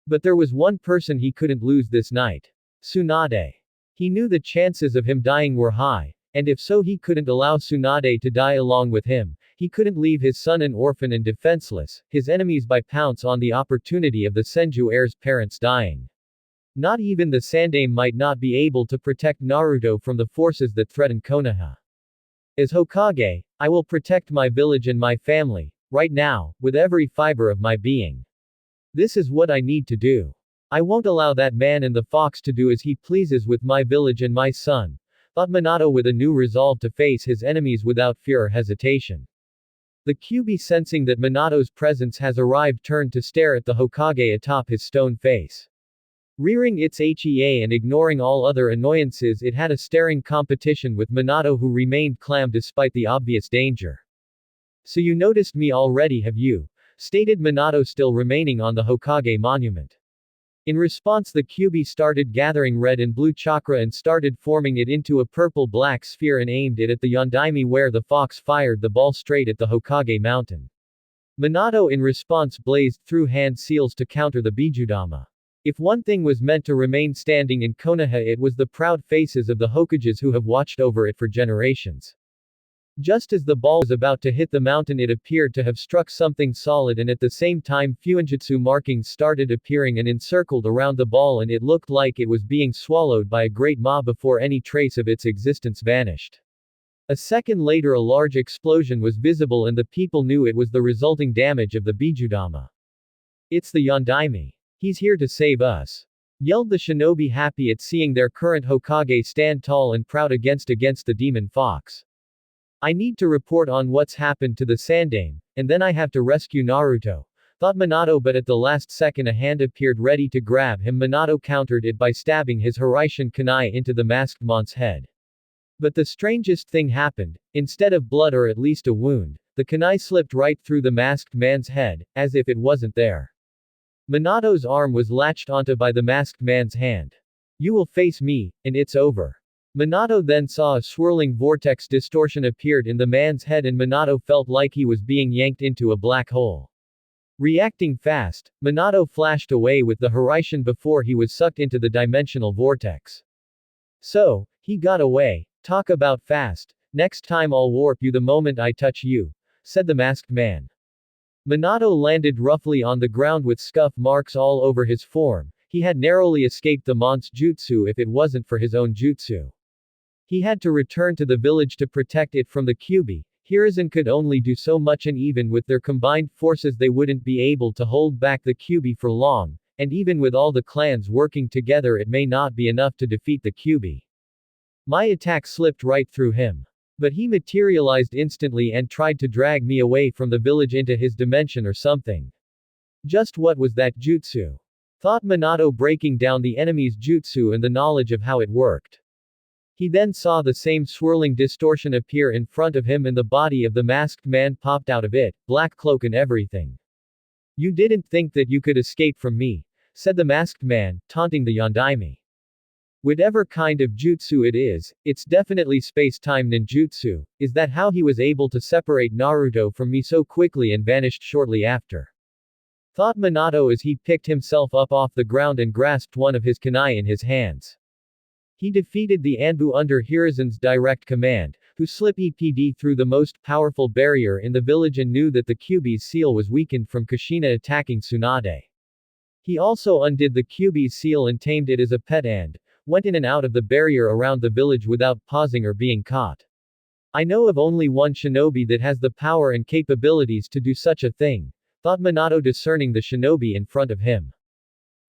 But there was one person he couldn't lose this night. Tsunade. He knew the chances of him dying were high, and if so he couldn't allow Tsunade to die along with him. He couldn't leave his son an orphan and defenseless, his enemies by pounce on the opportunity of the Senju heir's parents dying. Not even the Sandaime might not be able to protect Naruto from the forces that threaten Konoha. As Hokage, I will protect my village and my family, right now, with every fiber of my being. This is what I need to do. I won't allow that man and the fox to do as he pleases with my village and my son, thought Minato with a new resolve to face his enemies without fear or hesitation. The Kyuubi, sensing that Minato's presence has arrived, turned to stare at the Hokage atop his stone face. Rearing its HEA and ignoring all other annoyances, it had a staring competition with Minato, who remained calm despite the obvious danger. So you noticed me already, have you? Stated Minato, still remaining on the Hokage monument. In response, the Kyuubi started gathering red and blue chakra and started forming it into a purple-black sphere and aimed it at the Yondaime, where the fox fired the ball straight at the Hokage mountain. Minato in response blazed through hand seals to counter the Bijudama. If one thing was meant to remain standing in Konoha, it was the proud faces of the Hokages who have watched over it for generations. Just as the ball was about to hit the mountain, it appeared to have struck something solid, and at the same time Fuinjutsu markings started appearing and encircled around the ball, and it looked like it was being swallowed by a great maw before any trace of its existence vanished. A second later a large explosion was visible and the people knew it was the resulting damage of the Bijudama. It's the Yondaime. He's here to save us, yelled the shinobi, happy at seeing their current Hokage stand tall and proud against the demon fox. I need to report on what's happened to the Sandaime, and then I have to rescue Naruto, thought Minato, but at the last second a hand appeared ready to grab him. Minato countered it by stabbing his Hiraishin kunai into the masked mon's head. But the strangest thing happened. Instead of blood, or at least a wound, the kunai slipped right through the masked man's head, as if it wasn't there. Minato's arm was latched onto by the masked man's hand. You will face me, and it's over. Minato then saw a swirling vortex distortion appeared in the man's head, and Minato felt like he was being yanked into a black hole. Reacting fast, Minato flashed away with the Hiraishin before he was sucked into the dimensional vortex. So, he got away. Talk about fast. Next time I'll warp you the moment I touch you, said the masked man. Minato landed roughly on the ground with scuff marks all over his form. He had narrowly escaped the mon's jutsu if it wasn't for his own jutsu. He had to return to the village to protect it from the Kyuubi. Hiruzen could only do so much, and even with their combined forces they wouldn't be able to hold back the Kyuubi for long, and even with all the clans working together it may not be enough to defeat the Kyuubi. My attack slipped right through him. But he materialized instantly and tried to drag me away from the village into his dimension or something. Just what was that jutsu? Thought Minato, breaking down the enemy's jutsu and the knowledge of how it worked. He then saw the same swirling distortion appear in front of him, and the body of the masked man popped out of it, black cloak and everything. You didn't think that you could escape from me, said the masked man, taunting the Yondaime. Whatever kind of jutsu it is, it's definitely space-time ninjutsu. Is that how he was able to separate Naruto from me so quickly and vanished shortly after? Thought Minato as he picked himself up off the ground and grasped one of his kunai in his hands. He defeated the Anbu under Hiruzen's direct command, who slipped EPD through the most powerful barrier in the village and knew that the Kyuubi's seal was weakened from Kushina attacking Tsunade. He also undid the Kyuubi's seal and tamed it as a pet and went in and out of the barrier around the village without pausing or being caught. I know of only one shinobi that has the power and capabilities to do such a thing, thought Minato discerning the shinobi in front of him.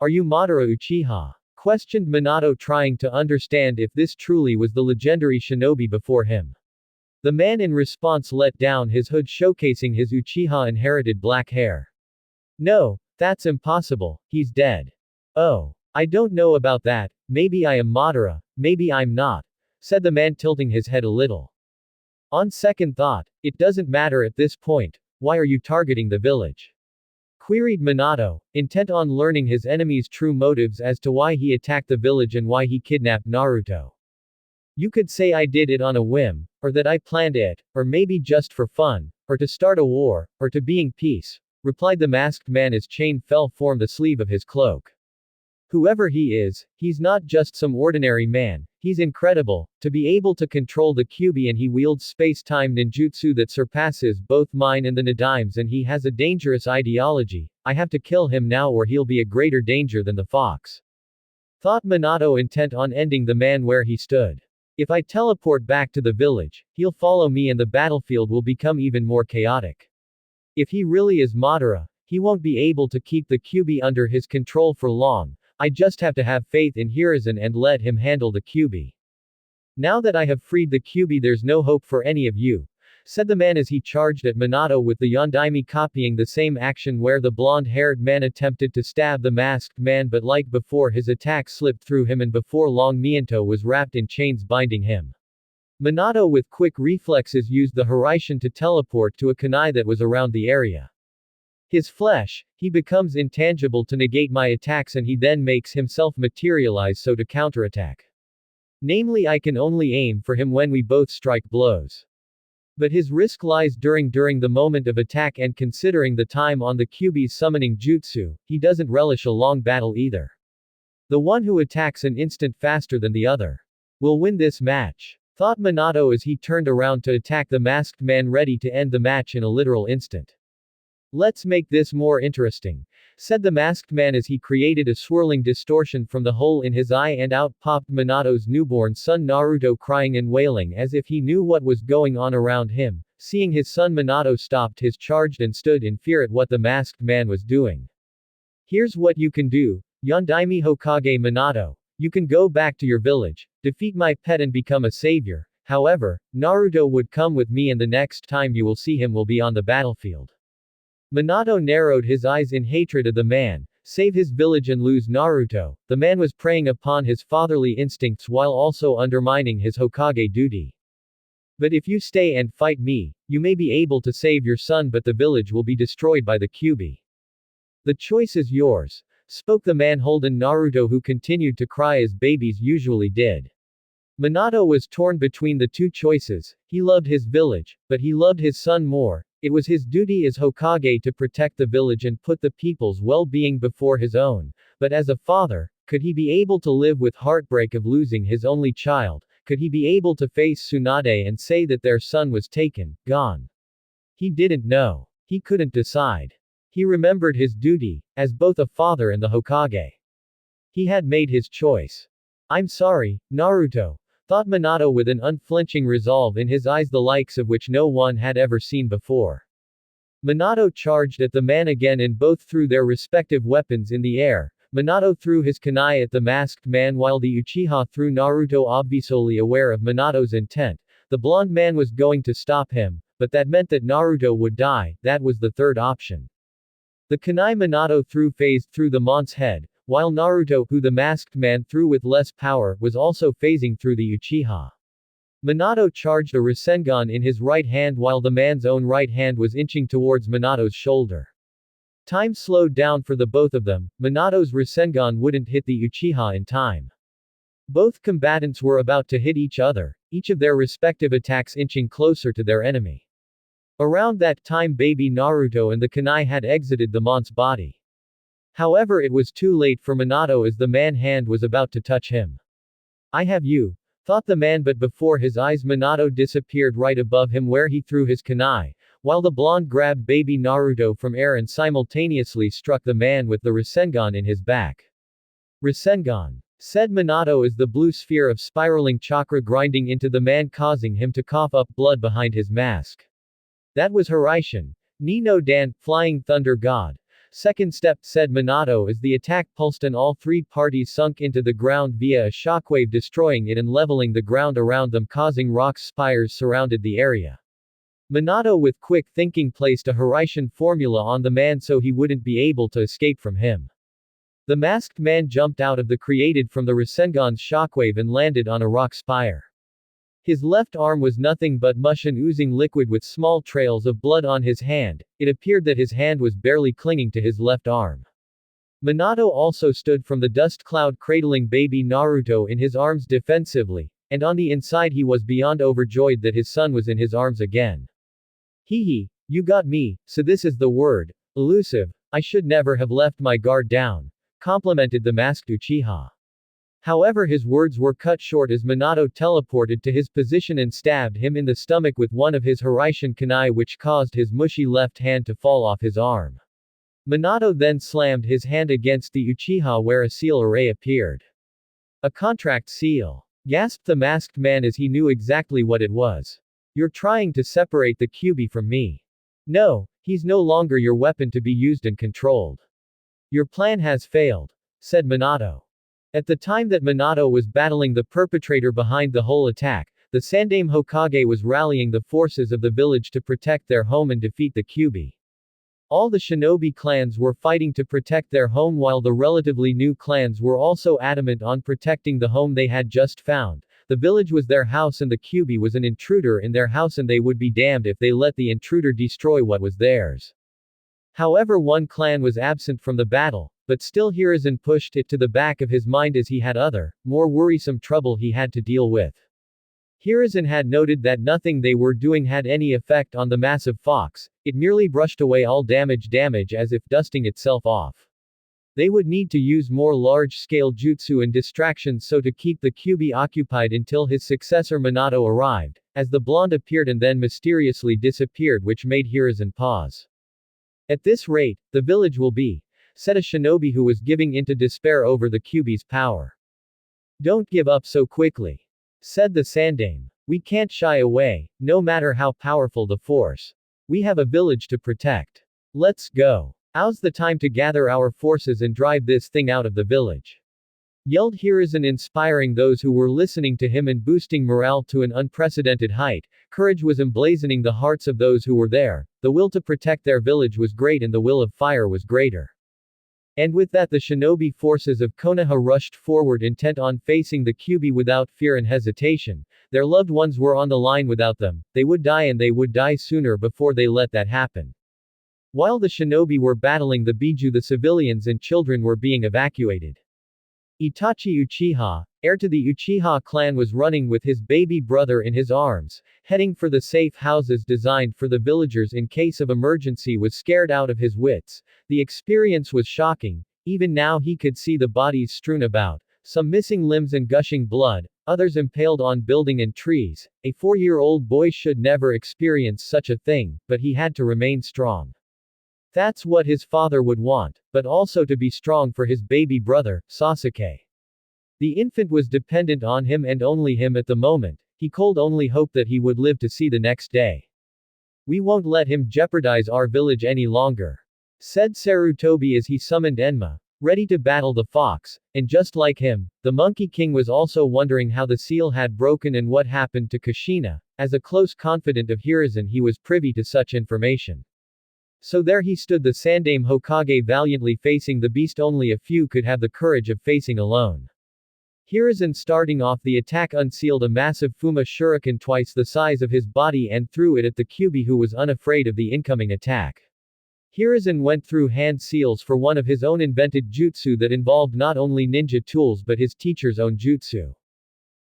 Are you Madara Uchiha? Questioned Minato trying to understand if this truly was the legendary shinobi before him. The man in response let down his hood showcasing his Uchiha inherited black hair. No, that's impossible, he's dead. Oh, I don't know about that, maybe I am Madara, maybe I'm not, said the man tilting his head a little. On second thought, it doesn't matter at this point, why are you targeting the village? Queried Minato, intent on learning his enemy's true motives as to why he attacked the village and why he kidnapped Naruto. You could say I did it on a whim, or that I planned it, or maybe just for fun, or to start a war, or to being peace, replied the masked man as chain fell from the sleeve of his cloak. Whoever he is, he's not just some ordinary man, he's incredible, to be able to control the Kyuubi and he wields space-time ninjutsu that surpasses both mine and the Nadime's and he has a dangerous ideology, I have to kill him now or he'll be a greater danger than the fox. Thought Minato intent on ending the man where he stood. If I teleport back to the village, he'll follow me and the battlefield will become even more chaotic. If he really is Madara, he won't be able to keep the Kyuubi under his control for long. I just have to have faith in Hiruzen and let him handle the Kyuubi. Now that I have freed the Kyuubi there's no hope for any of you, said the man as he charged at Minato with the Yondaime copying the same action where the blonde-haired man attempted to stab the masked man but like before his attack slipped through him and before long Miento was wrapped in chains binding him. Minato with quick reflexes used the Hiraishin to teleport to a kunai that was around the area. His flesh, he becomes intangible to negate my attacks and he then makes himself materialize so to counterattack. Namely I can only aim for him when we both strike blows. But his risk lies during the moment of attack and considering the time on the Kyuubi's summoning jutsu, he doesn't relish a long battle either. The one who attacks an instant faster than the other will win this match, thought Minato as he turned around to attack the masked man ready to end the match in a literal instant. Let's make this more interesting, said the masked man as he created a swirling distortion from the hole in his eye and out popped Minato's newborn son Naruto crying and wailing as if he knew what was going on around him. Seeing his son Minato stopped his charge and stood in fear at what the masked man was doing. Here's what you can do, Yondaime Hokage Minato. You can go back to your village, defeat my pet and become a savior. However, Naruto would come with me and the next time you will see him will be on the battlefield. Minato narrowed his eyes in hatred of the man. Save his village and lose Naruto. The man was preying upon his fatherly instincts while also undermining his Hokage duty. But if you stay and fight me, you may be able to save your son but the village will be destroyed by the Kyuubi. The choice is yours, spoke the man holding Naruto who continued to cry as babies usually did. Minato was torn between the two choices. He loved his village, but he loved his son more. It was his duty as Hokage to protect the village and put the people's well-being before his own, but as a father, could he be able to live with heartbreak of losing his only child? Could he be able to face Tsunade and say that their son was taken, gone? He didn't know. He couldn't decide. He remembered his duty, as both a father and the Hokage. He had made his choice. I'm sorry, Naruto, thought Minato with an unflinching resolve in his eyes the likes of which no one had ever seen before. Minato charged at the man again and both threw their respective weapons in the air. Minato threw his kunai at the masked man while the Uchiha threw Naruto. Obviously aware of Minato's intent, the blonde man was going to stop him, but that meant that Naruto would die. That was the third option. The kunai Minato threw phased through the man's head, while Naruto, who the masked man threw with less power, was also phasing through the Uchiha. Minato charged a Rasengan in his right hand while the man's own right hand was inching towards Minato's shoulder. Time slowed down for the both of them. Minato's Rasengan wouldn't hit the Uchiha in time. Both combatants were about to hit each other, each of their respective attacks inching closer to their enemy. Around that time baby Naruto and the kunai had exited the mont's body. However, it was too late for Minato as the man hand was about to touch him. I have you, thought the man, but before his eyes Minato disappeared right above him where he threw his kunai, while the blonde grabbed baby Naruto from air and simultaneously struck the man with the Rasengan in his back. Rasengan, said Minato as the blue sphere of spiraling chakra grinding into the man causing him to cough up blood behind his mask. That was Hiraishin. Ni no Dan, flying thunder god. Second step, said Minato as the attack pulsed and all three parties sunk into the ground via a shockwave, destroying it and leveling the ground around them, causing rock spires surrounded the area. Minato with quick thinking placed a Hiraishin formula on the man so he wouldn't be able to escape from him. The masked man jumped out of the created from the Rasengan's shockwave and landed on a rock spire. His left arm was nothing but mush and oozing liquid with small trails of blood on his hand. It appeared that his hand was barely clinging to his left arm. Minato also stood from the dust cloud cradling baby Naruto in his arms defensively, and on the inside he was beyond overjoyed that his son was in his arms again. Hee, you got me, so this is the word, elusive. I should never have left my guard down, complimented the masked Uchiha. However, his words were cut short as Minato teleported to his position and stabbed him in the stomach with one of his Hiraishin kunai, which caused his mushy left hand to fall off his arm. Minato then slammed his hand against the Uchiha where a seal array appeared. A contract seal, gasped the masked man as he knew exactly what it was. You're trying to separate the Kyuubi from me. No, he's no longer your weapon to be used and controlled. Your plan has failed, said Minato. At the time that Minato was battling the perpetrator behind the whole attack, the Sandaime Hokage was rallying the forces of the village to protect their home and defeat the Kyuubi. All the shinobi clans were fighting to protect their home while the relatively new clans were also adamant on protecting the home they had just found. The village was their house and the Kyuubi was an intruder in their house, and they would be damned if they let the intruder destroy what was theirs. However, one clan was absent from the battle, but still Hiruzen pushed it to the back of his mind as he had other, more worrisome trouble he had to deal with. Hiruzen had noted that nothing they were doing had any effect on the massive fox, it merely brushed away all damage as if dusting itself off. They would need to use more large-scale jutsu and distractions so to keep the Kyuubi occupied until his successor Minato arrived, as the blonde appeared and then mysteriously disappeared, which made Hiruzen pause. At this rate, the village will be, said a shinobi who was giving into despair over the Kyuubi's power. Don't give up so quickly, said the Sandaime. We can't shy away, no matter how powerful the force. We have a village to protect. Let's go. Now's the time to gather our forces and drive this thing out of the village, yelled Hiruzen, inspiring those who were listening to him and boosting morale to an unprecedented height. Courage was emblazoning the hearts of those who were there, the will to protect their village was great and the will of fire was greater. And with that the shinobi forces of Konoha rushed forward, intent on facing the Kyuubi without fear and hesitation. Their loved ones were on the line without them, they would die, and they would die sooner before they let that happen. While the shinobi were battling the Biju, the civilians and children were being evacuated. Itachi Uchiha, heir to the Uchiha clan, was running with his baby brother in his arms, heading for the safe houses designed for the villagers in case of emergency. Was scared out of his wits. The experience was shocking. Even now he could see the bodies strewn about, some missing limbs and gushing blood, others impaled on building and trees. A 4-year-old boy should never experience such a thing, but he had to remain strong. That's what his father would want, but also to be strong for his baby brother, Sasuke. The infant was dependent on him and only him at the moment. He could only hope that he would live to see the next day. We won't let him jeopardize our village any longer, said Sarutobi as he summoned Enma, ready to battle the fox, and just like him, the Monkey King was also wondering how the seal had broken and what happened to Kushina. As a close confidant of Hiruzen, he was privy to such information. So there he stood, the Sandaime Hokage, valiantly facing the beast only a few could have the courage of facing alone. Hiruzen, starting off the attack, unsealed a massive Fuma shuriken twice the size of his body and threw it at the Kyuubi, who was unafraid of the incoming attack. Hiruzen went through hand seals for one of his own invented jutsu that involved not only ninja tools but his teacher's own jutsu.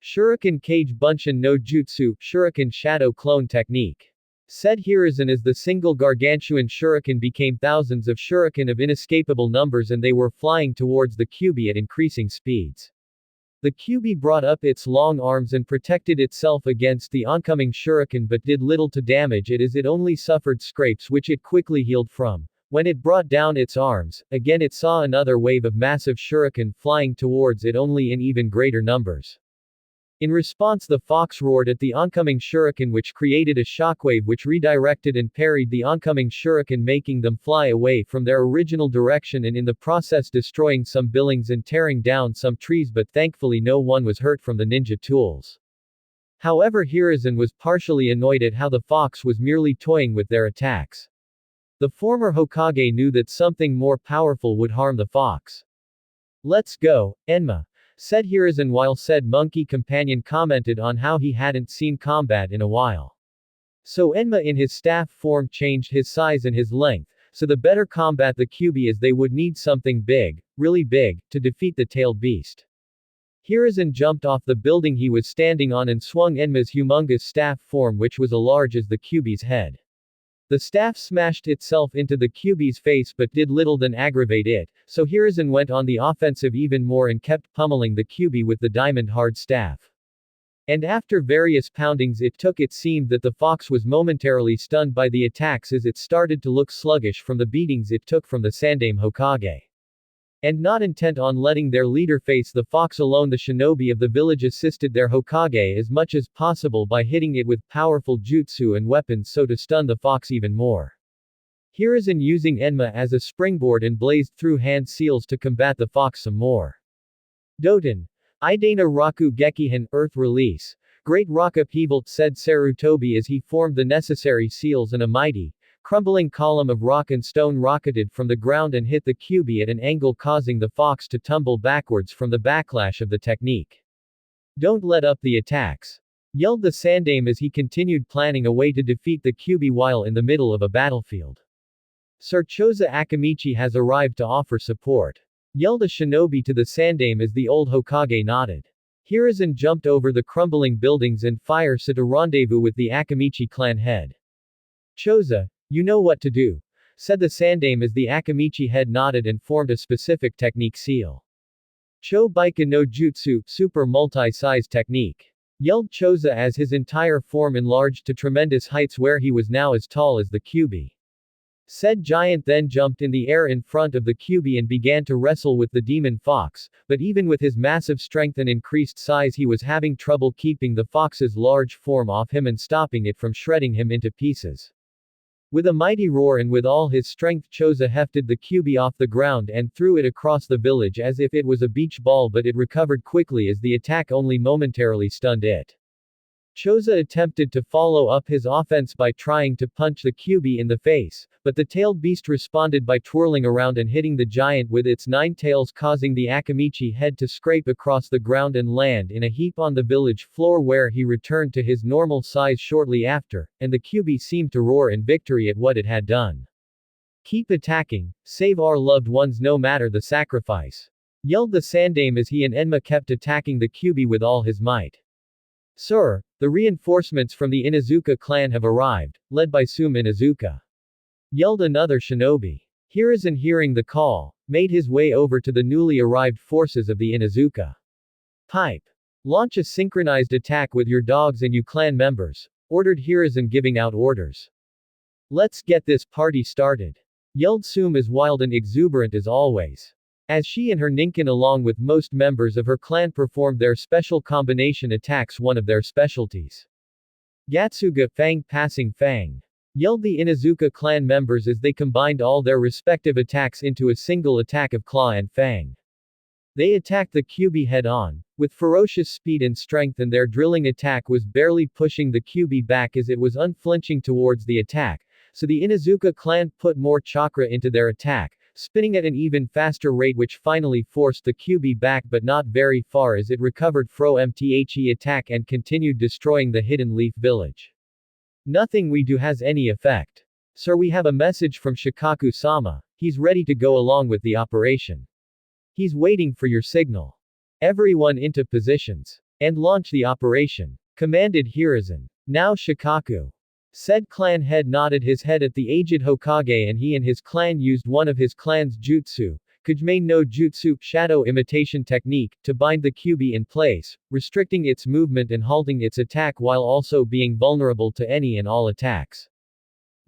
Shuriken Kage Bunshin no Jutsu, Shuriken Shadow Clone Technique. Said Hiruzen as the single gargantuan shuriken became thousands of shuriken of inescapable numbers and they were flying towards the Kyuubi at increasing speeds. The Kyuubi brought up its long arms and protected itself against the oncoming shuriken but did little to damage it as it only suffered scrapes which it quickly healed from. When it brought down its arms, again it saw another wave of massive shuriken flying towards it only in even greater numbers. In response the fox roared at the oncoming shuriken which created a shockwave which redirected and parried the oncoming shuriken making them fly away from their original direction and in the process destroying some buildings and tearing down some trees but thankfully no one was hurt from the ninja tools. However Hiruzen was partially annoyed at how the fox was merely toying with their attacks. The former Hokage knew that something more powerful would harm the fox. "Let's go, Enma," said Hiruzen while said monkey companion commented on how he hadn't seen combat in a while. So Enma in his staff form changed his size and his length, so the better combat the Kyuubi as they would need something big, really big, to defeat the tailed beast. Hiruzen jumped off the building he was standing on and swung Enma's humongous staff form which was as large as the Kyuubi's head. The staff smashed itself into the Kyuubi's face but did little than aggravate it, so Hiruzen went on the offensive even more and kept pummeling the Kyuubi with the diamond-hard staff. And after various poundings it took it seemed that the fox was momentarily stunned by the attacks as it started to look sluggish from the beatings it took from the Sandaime Hokage. And not intent on letting their leader face the fox alone the shinobi of the village assisted their Hokage as much as possible by hitting it with powerful jutsu and weapons so to stun the fox even more. Hiruzen using Enma as a springboard and blazed through hand seals to combat the fox some more. Doten. Idana Raku Gekihan, Earth Release. Great rock upheaval, said Sarutobi as he formed the necessary seals and a mighty, crumbling column of rock and stone rocketed from the ground and hit the Kyuubi at an angle causing the fox to tumble backwards from the backlash of the technique. "Don't let up the attacks," yelled the Sandaime as he continued planning a way to defeat the Kyuubi while in the middle of a battlefield. "Sir Choza Akamichi has arrived to offer support," yelled a shinobi to the Sandaime as the old Hokage nodded. Hiruzen jumped over the crumbling buildings and fire set to rendezvous with the Akamichi clan head. "Choza, you know what to do," said the Sandaime as the Akamichi head nodded and formed a specific technique seal. "Cho Baika no Jutsu, super multi-size technique," yelled Choza as his entire form enlarged to tremendous heights where he was now as tall as the Kyuubi. Said giant then jumped in the air in front of the Kyuubi and began to wrestle with the demon fox, but even with his massive strength and increased size he was having trouble keeping the fox's large form off him and stopping it from shredding him into pieces. With a mighty roar and with all his strength Choza hefted the Kyuubi off the ground and threw it across the village as if it was a beach ball but it recovered quickly as the attack only momentarily stunned it. Choza attempted to follow up his offense by trying to punch the Kyuubi in the face, but the tailed beast responded by twirling around and hitting the giant with its 9 tails causing the Akamichi head to scrape across the ground and land in a heap on the village floor where he returned to his normal size shortly after, and the Kyuubi seemed to roar in victory at what it had done. "Keep attacking, save our loved ones no matter the sacrifice," yelled the Sandaime as he and Enma kept attacking the Kyuubi with all his might. "Sir, the reinforcements from the Inuzuka clan have arrived, led by Sum Inuzuka," yelled another shinobi. Hiruzen hearing the call, made his way over to the newly arrived forces of the Inuzuka. "Pipe. Launch a synchronized attack with your dogs and you clan members," ordered Hiruzen giving out orders. "Let's get this party started," yelled Sum as wild and exuberant as always. As she and her Ninken along with most members of her clan performed their special combination attacks one of their specialties. "Gatsuga Fang Passing Fang," yelled the Inuzuka clan members as they combined all their respective attacks into a single attack of Claw and Fang. They attacked the Kyuubi head-on, with ferocious speed and strength and their drilling attack was barely pushing the Kyuubi back as it was unflinching towards the attack, so the Inuzuka clan put more chakra into their attack, spinning at an even faster rate which finally forced the Kyuubi back but not very far as it recovered from the attack and continued destroying the Hidden Leaf village. "Nothing we do has any effect," Sir, we have a message from Shikaku-sama. He's ready to go along with the operation. He's waiting for your signal. Everyone into positions. And launch the operation, commanded Hiruzen. Now Shikaku. Said clan head nodded his head at the aged Hokage, and he and his clan used one of his clan's jutsu, Kujime no Jutsu, shadow imitation technique, to bind the Kyuubi in place, restricting its movement and halting its attack while also being vulnerable to any and all attacks.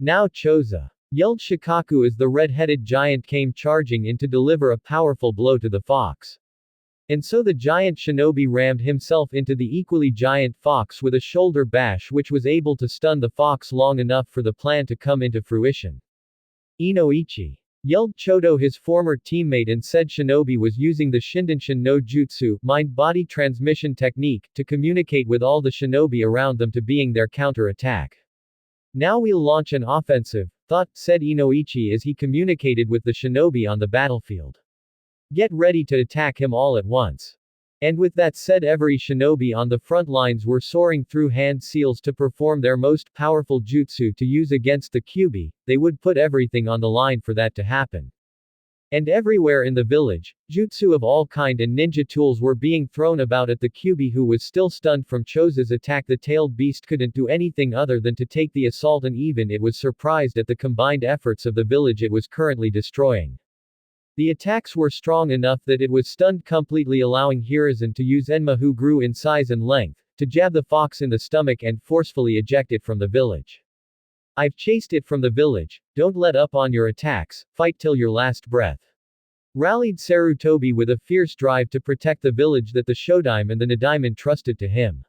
Now Choza! Yelled Shikaku as the red-headed giant came charging in to deliver a powerful blow to the fox. And so the giant shinobi rammed himself into the equally giant fox with a shoulder bash which was able to stun the fox long enough for the plan to come into fruition. Inoichi! Yelled Chodo, his former teammate, and said shinobi was using the Shindenshin no Jutsu, mind-body transmission technique, to communicate with all the shinobi around them to being their counter-attack. Now we'll launch an offensive, said Inoichi as he communicated with the shinobi on the battlefield. Get ready to attack him all at once. And with that said, every shinobi on the front lines were soaring through hand seals to perform their most powerful jutsu to use against the Kyuubi. They would put everything on the line for that to happen. And everywhere in the village, jutsu of all kind and ninja tools were being thrown about at the Kyuubi, who was still stunned from Choza's attack. The tailed beast couldn't do anything other than to take the assault, and even it was surprised at the combined efforts of the village it was currently destroying. The attacks were strong enough that it was stunned completely, allowing Hiruzen to use Enma, who grew in size and length, to jab the fox in the stomach and forcefully eject it from the village. I've chased it from the village, don't let up on your attacks, fight till your last breath. Rallied Sarutobi with a fierce drive to protect the village that the Shodaime and the Nadaime entrusted to him.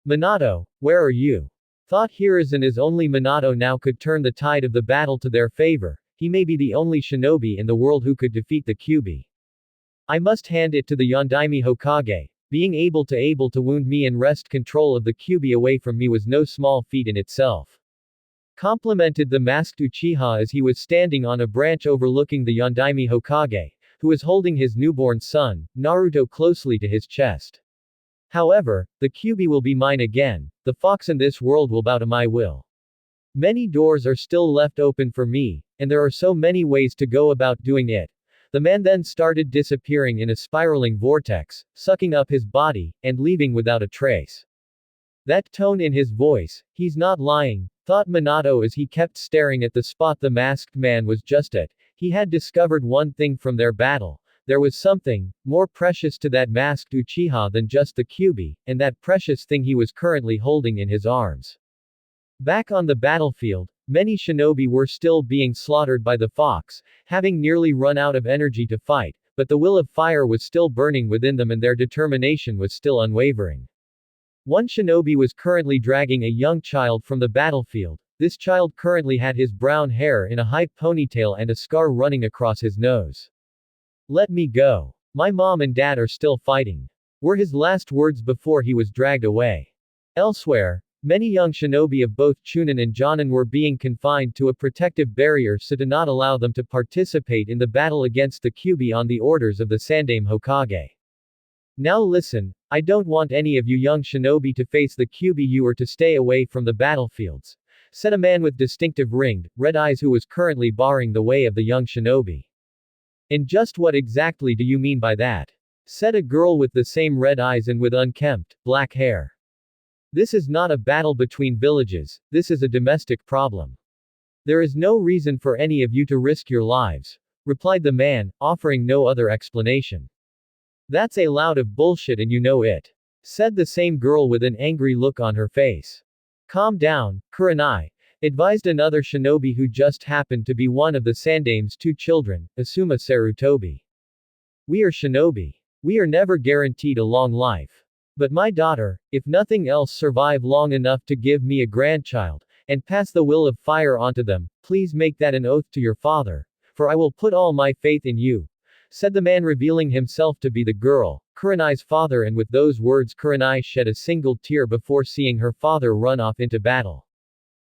Minato, where are you? Thought Hiruzen, as only Minato now could turn the tide of the battle to their favor. He may be the only shinobi in the world who could defeat the Kyuubi. I must hand it to the Yondaime Hokage. Being able to wound me and wrest control of the Kyuubi away from me was no small feat in itself. Complimented the masked Uchiha as he was standing on a branch overlooking the Yondaime Hokage, who was holding his newborn son, Naruto, closely to his chest. However, the Kyuubi will be mine again. The fox in this world will bow to my will. Many doors are still left open for me, and there are so many ways to go about doing it. The man then started disappearing in a spiraling vortex, sucking up his body, and leaving without a trace. That tone in his voice, he's not lying, thought Minato as he kept staring at the spot the masked man was just at. He had discovered one thing from their battle. There was something more precious to that masked Uchiha than just the Kyuubi, and that precious thing he was currently holding in his arms. Back on the battlefield, many shinobi were still being slaughtered by the fox, having nearly run out of energy to fight, but the will of fire was still burning within them and their determination was still unwavering. One shinobi was currently dragging a young child from the battlefield. This child currently had his brown hair in a high ponytail and a scar running across his nose. Let me go. My mom and dad are still fighting, were his last words before he was dragged away. Elsewhere, many young shinobi of both Chunin and Jonin were being confined to a protective barrier so to not allow them to participate in the battle against the Kyuubi on the orders of the Sandaime Hokage. Now listen, I don't want any of you young shinobi to face the Kyuubi. You are to stay away from the battlefields, said a man with distinctive ringed, red eyes who was currently barring the way of the young shinobi. And just what exactly do you mean by that? Said a girl with the same red eyes and with unkempt, black hair. This is not a battle between villages, this is a domestic problem. There is no reason for any of you to risk your lives, replied the man, offering no other explanation. That's a load of bullshit and you know it, said the same girl with an angry look on her face. Calm down, Kurenai, advised another shinobi who just happened to be one of the Sandaime's two children, Asuma Sarutobi. We are shinobi. We are never guaranteed a long life. But my daughter, if nothing else, survive long enough to give me a grandchild, and pass the will of fire onto them, please make that an oath to your father, for I will put all my faith in you, said the man, revealing himself to be the girl, Kurenai's father, and with those words Kurenai shed a single tear before seeing her father run off into battle.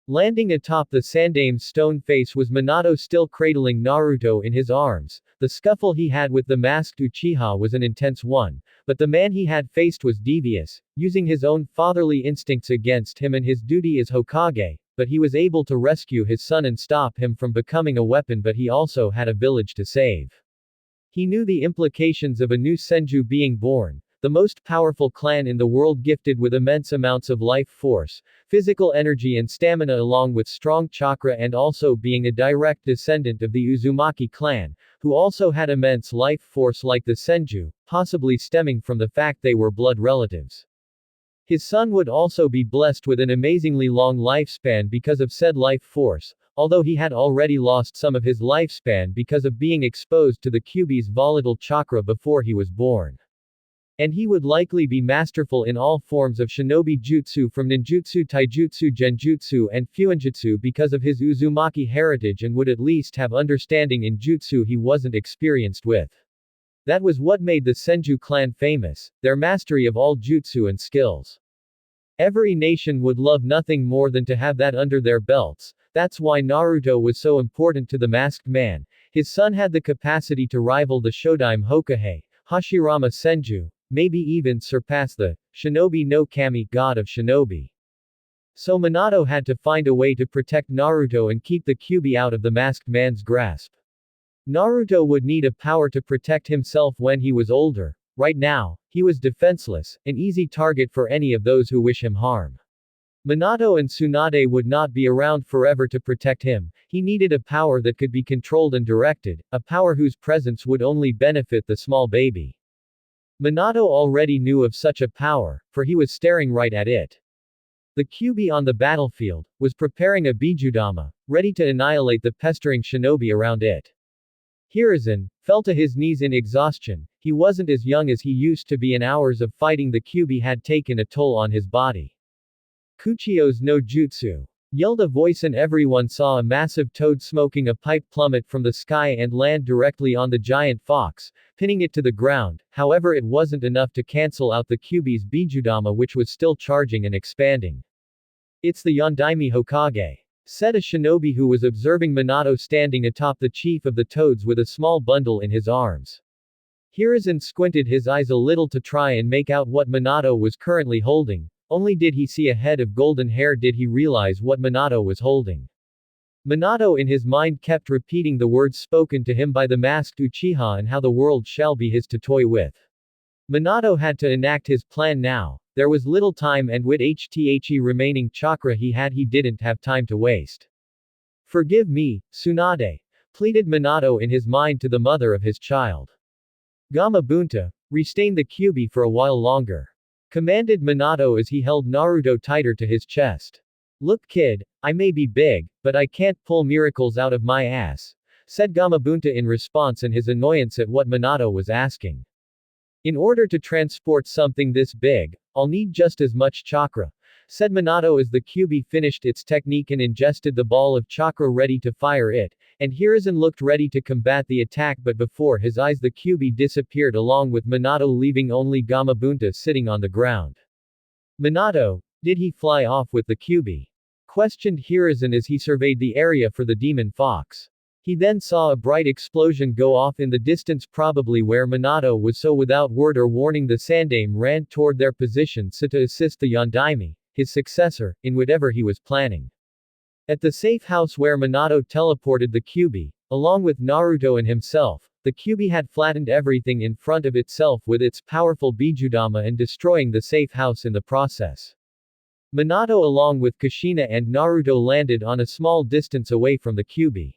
Landing atop the Sandaime's stone face was Minato, still cradling Naruto in his arms. The scuffle he had with the masked Uchiha was an intense one, but the man he had faced was devious, using his own fatherly instincts against him and his duty as Hokage, but he was able to rescue his son and stop him from becoming a weapon, but he also had a village to save. He knew the implications of a new Senju being born, the most powerful clan in the world gifted with immense amounts of life force, physical energy and stamina along with strong chakra, and also being a direct descendant of the Uzumaki clan, who also had immense life force like the Senju, possibly stemming from the fact they were blood relatives. His son would also be blessed with an amazingly long lifespan because of said life force, although he had already lost some of his lifespan because of being exposed to the Kyuubi's volatile chakra before he was born. And he would likely be masterful in all forms of shinobi jutsu from ninjutsu, taijutsu, genjutsu, and fuinjutsu because of his Uzumaki heritage, and would at least have understanding in jutsu he wasn't experienced with. That was what made the Senju clan famous, their mastery of all jutsu and skills. Every nation would love nothing more than to have that under their belts. That's why Naruto was so important to the masked man. His son had the capacity to rival the Shodaime Hokage, Hashirama Senju, maybe even surpass the Shinobi no Kami, god of shinobi. So Minato had to find a way to protect Naruto and keep the Kyuubi out of the masked man's grasp. Naruto would need a power to protect himself when he was older. Right now, he was defenseless, an easy target for any of those who wish him harm. Minato and Tsunade would not be around forever to protect him. He needed a power that could be controlled and directed, a power whose presence would only benefit the small baby. Minato already knew of such a power, for he was staring right at it. The Kyuubi on the battlefield was preparing a Bijudama, ready to annihilate the pestering shinobi around it. Hiruzen fell to his knees in exhaustion. He wasn't as young as he used to be, and hours of fighting the Kyuubi had taken a toll on his body. Kuchio's no jutsu, yelled a voice, and everyone saw a massive toad smoking a pipe plummet from the sky and land directly on the giant fox, pinning it to the ground. However, it wasn't enough to cancel out the Kyuubi's Bijudama, which was still charging and expanding. "It's the Yondaime Hokage," said a shinobi who was observing Minato standing atop the chief of the toads with a small bundle in his arms. Hiruzen squinted his eyes a little to try and make out what Minato was currently holding. Only did he see a head of golden hair did he realize what Minato was holding. Minato in his mind kept repeating the words spoken to him by the masked Uchiha and how the world shall be his to toy with. Minato had to enact his plan now. There was little time, and with the remaining chakra he didn't have time to waste. "Forgive me, Tsunade," pleaded Minato in his mind to the mother of his child. "Gamabunta, restrain the Kyuubi for a while longer," commanded Minato as he held Naruto tighter to his chest. "Look kid, I may be big, but I can't pull miracles out of my ass," said Gamabunta in response and his annoyance at what Minato was asking. "In order to transport something this big, I'll need just as much chakra," said Minato as the Kyuubi finished its technique and ingested the ball of chakra ready to fire it, and Hiruzen looked ready to combat the attack, but before his eyes the Kyuubi disappeared along with Minato, leaving only Gamabunta sitting on the ground. "Minato, did he fly off with the Kyuubi?" questioned Hiruzen as he surveyed the area for the demon fox. He then saw a bright explosion go off in the distance, probably where Minato was, so without word or warning the Sandaime ran toward their position so to assist the Yondaime, his successor, in whatever he was planning. At the safe house where Minato teleported the Kyuubi, along with Naruto and himself, the Kyuubi had flattened everything in front of itself with its powerful Bijudama and destroying the safe house in the process. Minato along with Kushina and Naruto landed on a small distance away from the Kyuubi.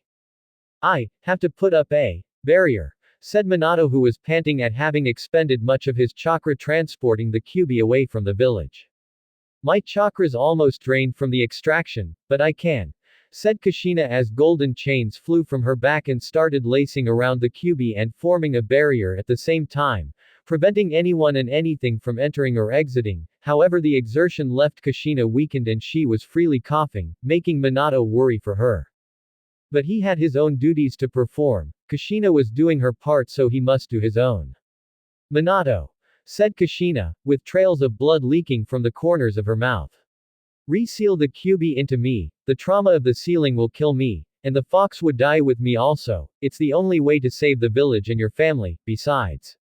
"I have to put up a barrier," said Minato, who was panting at having expended much of his chakra transporting the Kyuubi away from the village. "My chakra's almost drained from the extraction, but I can," said Kushina as golden chains flew from her back and started lacing around the Kyuubi and forming a barrier at the same time, preventing anyone and anything from entering or exiting. However, the exertion left Kushina weakened and she was freely coughing, making Minato worry for her. But he had his own duties to perform. Kushina was doing her part, so he must do his own. "Minato," said Kushina, with trails of blood leaking from the corners of her mouth. "Reseal the Kyuubi into me, the trauma of the sealing will kill me, and the fox would die with me also. It's the only way to save the village and your family. Besides,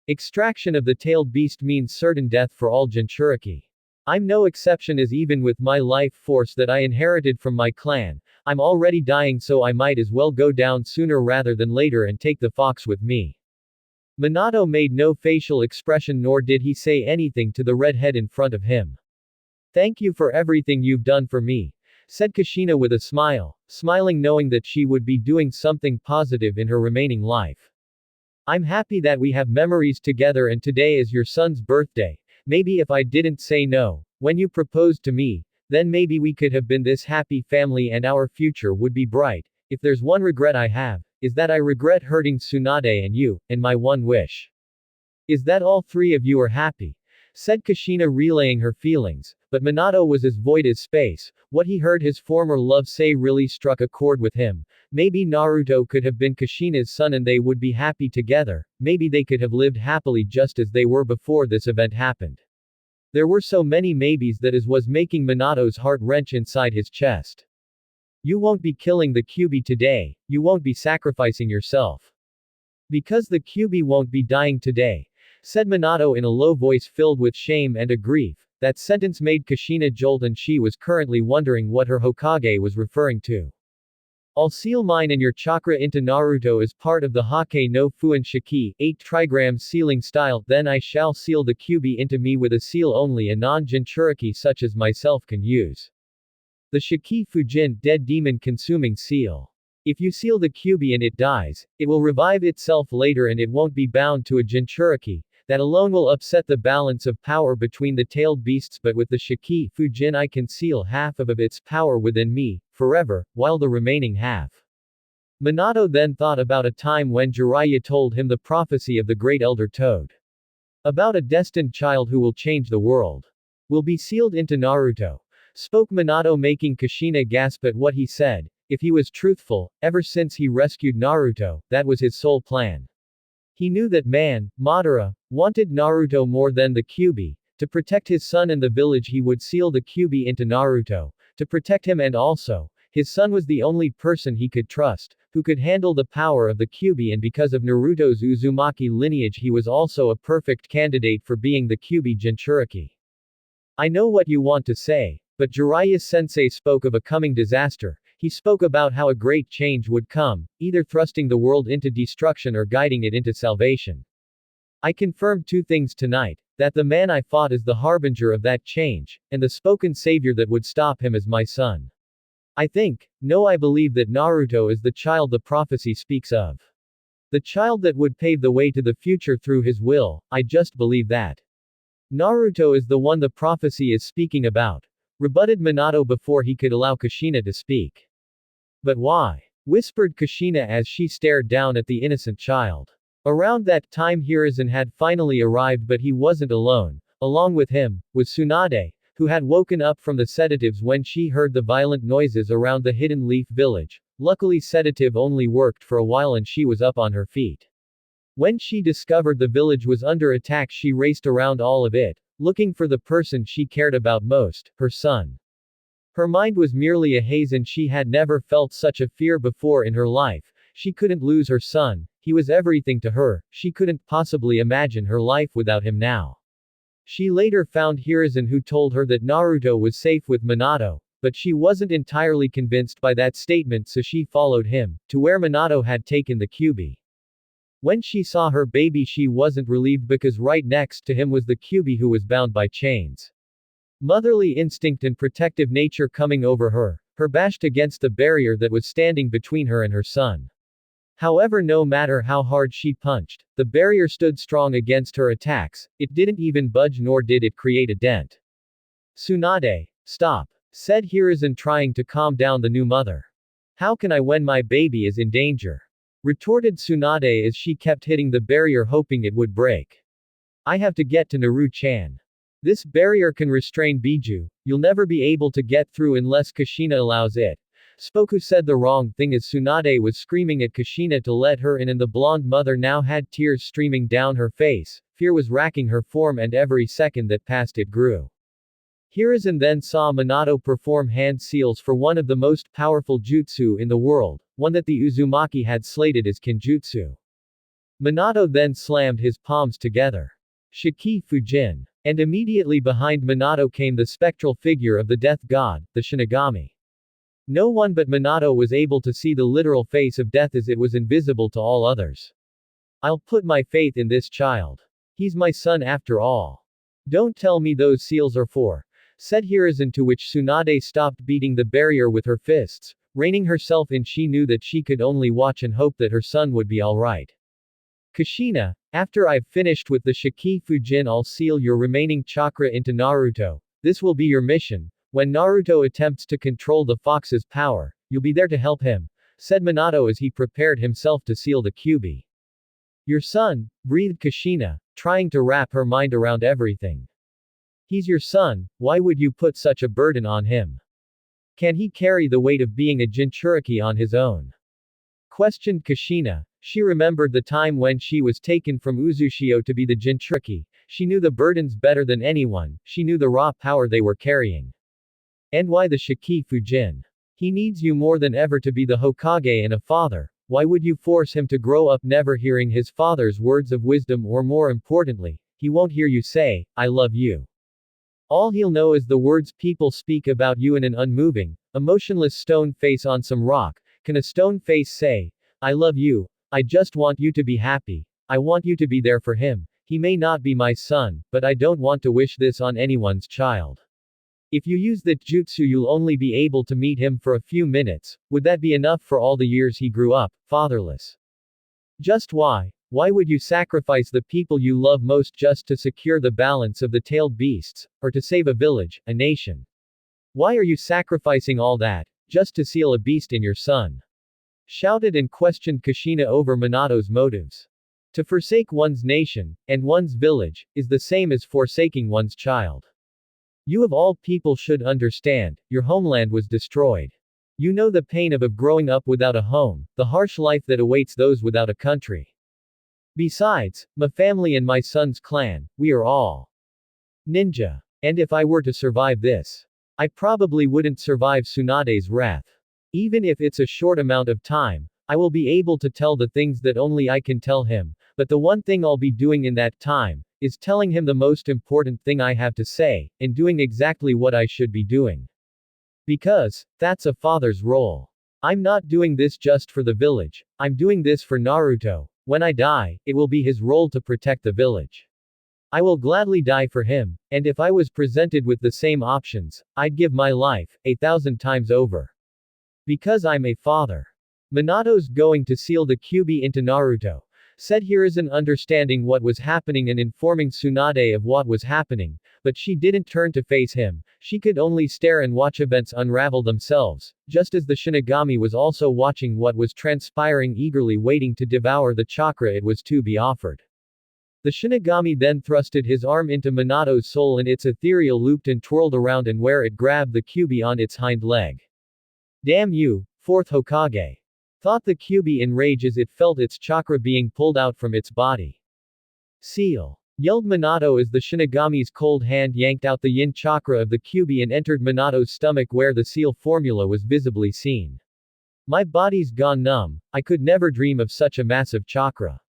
extraction of the tailed beast means certain death for all Jinchuriki." I'm no exception as even with my life force that I inherited from my clan, I'm already dying so I might as well go down sooner rather than later and take the fox with me. Minato made no facial expression nor did he say anything to the redhead in front of him. Thank you for everything you've done for me, said Kushina with a smile, smiling knowing that she would be doing something positive in her remaining life. I'm happy that we have memories together and today is your son's birthday. Maybe if I didn't say no, when you proposed to me, then maybe we could have been this happy family and our future would be bright. If there's one regret I have, is that I regret hurting Tsunade and you, and my one wish is that all three of you are happy, said Kushina relaying her feelings, but Minato was as void as space. What he heard his former love say really struck a chord with him. Maybe Naruto could have been Kushina's son and they would be happy together, maybe they could have lived happily just as they were before this event happened. There were so many maybes that is was making Minato's heart wrench inside his chest. You won't be killing the Kyuubi today, you won't be sacrificing yourself. Because the Kyuubi won't be dying today, said Minato in a low voice filled with shame and a grief. That sentence made Kushina jolt and she was currently wondering what her Hokage was referring to. I'll seal mine and your chakra into Naruto as part of the Hake no Fuin Shiki, 8 trigram sealing style, then I shall seal the Kyuubi into me with a seal only a non-Jinchuriki such as myself can use. The Shiki Fujin, dead demon consuming seal. If you seal the Kyuubi and it dies, it will revive itself later and it won't be bound to a Jinchuriki. That alone will upset the balance of power between the tailed beasts, but with the Shiki Fujin I can seal half of its power within me, forever, while the remaining half. Minato then thought about a time when Jiraiya told him the prophecy of the great elder Toad. About a destined child who will change the world. Will be sealed into Naruto. Spoke Minato making Kushina gasp at what he said. If he was truthful, ever since he rescued Naruto, that was his sole plan. He knew that man, Madara, wanted Naruto more than the Kyuubi. To protect his son and the village he would seal the Kyuubi into Naruto. To protect him and also, his son was the only person he could trust, who could handle the power of the Kyuubi and because of Naruto's Uzumaki lineage he was also a perfect candidate for being the Kyuubi Jinchuriki. I know what you want to say, but Jiraiya-sensei spoke of a coming disaster. He spoke about how a great change would come, either thrusting the world into destruction or guiding it into salvation. I confirmed 2 things tonight, that the man I fought is the harbinger of that change, and the spoken savior that would stop him is my son. I believe that Naruto is the child the prophecy speaks of. The child that would pave the way to the future through his will, I just believe that. Naruto is the one the prophecy is speaking about, rebutted Minato before he could allow Kushina to speak. But why? Whispered Kushina as she stared down at the innocent child. Around that time Hiruzen had finally arrived but he wasn't alone. Along with him, was Tsunade, who had woken up from the sedatives when she heard the violent noises around the Hidden Leaf village. Luckily sedative only worked for a while and she was up on her feet. When she discovered the village was under attack she raced around all of it, looking for the person she cared about most, her son. Her mind was merely a haze and she had never felt such a fear before in her life. She couldn't lose her son, he was everything to her, she couldn't possibly imagine her life without him now. She later found Hiruzen who told her that Naruto was safe with Minato, but she wasn't entirely convinced by that statement so she followed him, to where Minato had taken the Kyuubi. When she saw her baby she wasn't relieved because right next to him was the Kyuubi who was bound by chains. Motherly instinct and protective nature coming over her, her bashed against the barrier that was standing between her and her son. However, no matter how hard she punched, the barrier stood strong against her attacks, it didn't even budge nor did it create a dent. Tsunade, stop, said Hiruzen trying to calm down the new mother. How can I when my baby is in danger? Retorted Tsunade as she kept hitting the barrier hoping it would break. I have to get to Naru-chan. This barrier can restrain Biju, you'll never be able to get through unless Kushina allows it. Spoku said the wrong thing as Tsunade was screaming at Kushina to let her in and the blonde mother now had tears streaming down her face, fear was racking her form and every second that passed it grew. Hiruzen then saw Minato perform hand seals for one of the most powerful jutsu in the world, one that the Uzumaki had slated as Kinjutsu. Minato then slammed his palms together. Shiki Fujin. And immediately behind Minato came the spectral figure of the death god, the Shinigami. No one but Minato was able to see the literal face of death as it was invisible to all others. I'll put my faith in this child. He's my son after all. Don't tell me those seals are for, said Hiruzen, to which Tsunade stopped beating the barrier with her fists, reining herself in. She knew that she could only watch and hope that her son would be alright. Kushina, after I've finished with the Shiki Fujin, I'll seal your remaining chakra into Naruto. This will be your mission. When Naruto attempts to control the fox's power, you'll be there to help him, said Minato as he prepared himself to seal the Kyuubi. Your son, breathed Kushina, trying to wrap her mind around everything. He's your son, why would you put such a burden on him? Can he carry the weight of being a Jinchuriki on his own? Questioned Kushina. She remembered the time when she was taken from Uzushio to be the Jinchuriki. She knew the burdens better than anyone, she knew the raw power they were carrying. And why the Shiki Fujin? He needs you more than ever to be the Hokage and a father. Why would you force him to grow up never hearing his father's words of wisdom, or more importantly, he won't hear you say, I love you. All he'll know is the words people speak about you in an unmoving, emotionless stone face on some rock. Can a stone face say, I love you? I just want you to be happy. I want you to be there for him. He may not be my son, but I don't want to wish this on anyone's child. If you use that jutsu, you'll only be able to meet him for a few minutes. Would that be enough for all the years he grew up, fatherless? Just why? Why would you sacrifice the people you love most just to secure the balance of the tailed beasts, or to save a village, a nation? Why are you sacrificing all that, just to seal a beast in your son? Shouted and questioned Kushina over Minato's motives. To forsake one's nation, and one's village, is the same as forsaking one's child. You of all people should understand, your homeland was destroyed. You know the pain of growing up without a home, the harsh life that awaits those without a country. Besides, my family and my son's clan, we are all ninja. And if I were to survive this, I probably wouldn't survive Tsunade's wrath. Even if it's a short amount of time, I will be able to tell the things that only I can tell him, but the one thing I'll be doing in that time, is telling him the most important thing I have to say, and doing exactly what I should be doing. Because, that's a father's role. I'm not doing this just for the village, I'm doing this for Naruto. When I die, it will be his role to protect the village. I will gladly die for him, and if I was presented with the same options, I'd give my life, 1,000 times over. Because I'm a father. Minato's going to seal the Kyuubi into Naruto, said Hiruzen, understanding what was happening and informing Tsunade of what was happening, but she didn't turn to face him. She could only stare and watch events unravel themselves, just as the Shinigami was also watching what was transpiring, eagerly waiting to devour the chakra it was to be offered. The Shinigami then thrusted his arm into Minato's soul, and its ethereal looped and twirled around and where it grabbed the Kyuubi on its hind leg. Damn you, fourth Hokage! Thought the Kyuubi in rage as it felt its chakra being pulled out from its body. Seal! Yelled Minato as the Shinigami's cold hand yanked out the yin chakra of the Kyuubi and entered Minato's stomach where the seal formula was visibly seen. My body's gone numb, I could never dream of such a massive chakra.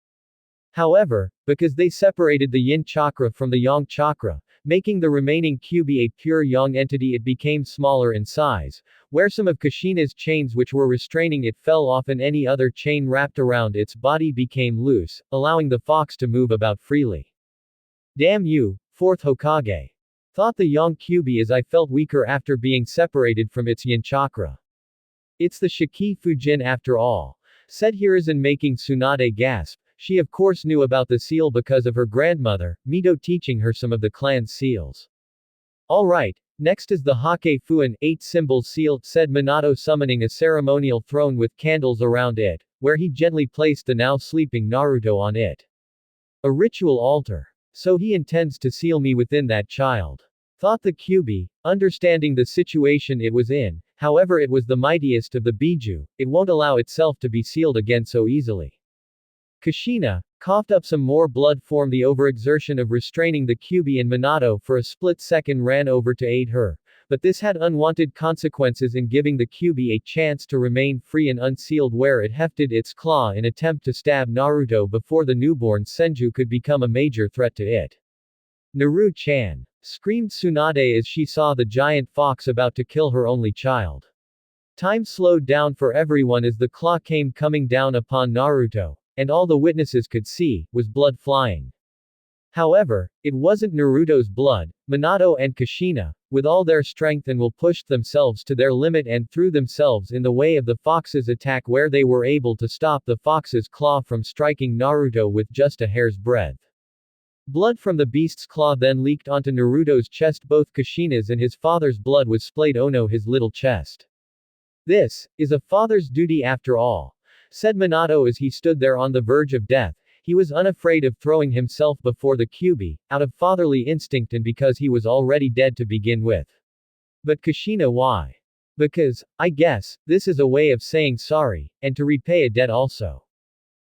However, because they separated the yin chakra from the yang chakra, making the remaining Kyuubi a pure yang entity, it became smaller in size, where some of Kushina's chains which were restraining it fell off and any other chain wrapped around its body became loose, allowing the fox to move about freely. Damn you, fourth Hokage! Thought the yang Kyuubi as I felt weaker after being separated from its yin chakra. It's the Shiki Fujin after all, said Hiruzen, making Tsunade gasp. She of course knew about the seal because of her grandmother, Mito, teaching her some of the clan's seals. Alright, next is the Hake Fuin 8 symbols seal, said Minato, summoning a ceremonial throne with candles around it, where he gently placed the now sleeping Naruto on it. A ritual altar. So he intends to seal me within that child. Thought the Kyuubi, understanding the situation it was in. However, it was the mightiest of the Biju, it won't allow itself to be sealed again so easily. Kushina coughed up some more blood from the overexertion of restraining the Kyuubi, and Minato for a split second ran over to aid her, but this had unwanted consequences in giving the Kyuubi a chance to remain free and unsealed, where it hefted its claw in attempt to stab Naruto before the newborn Senju could become a major threat to it. Naru-chan! Screamed Tsunade as she saw the giant fox about to kill her only child. Time slowed down for everyone as the claw came coming down upon Naruto, and all the witnesses could see, was blood flying. However, it wasn't Naruto's blood. Minato and Kushina, with all their strength and will pushed themselves to their limit and threw themselves in the way of the fox's attack where they were able to stop the fox's claw from striking Naruto with just a hair's breadth. Blood from the beast's claw then leaked onto Naruto's chest. Both Kushina's and his father's blood was splayed ono his little chest. This is a father's duty after all, said Minato as he stood there on the verge of death. He was unafraid of throwing himself before the Kyuubi, out of fatherly instinct and because he was already dead to begin with. But Kushina, why? Because, I guess, this is a way of saying sorry, and to repay a debt also.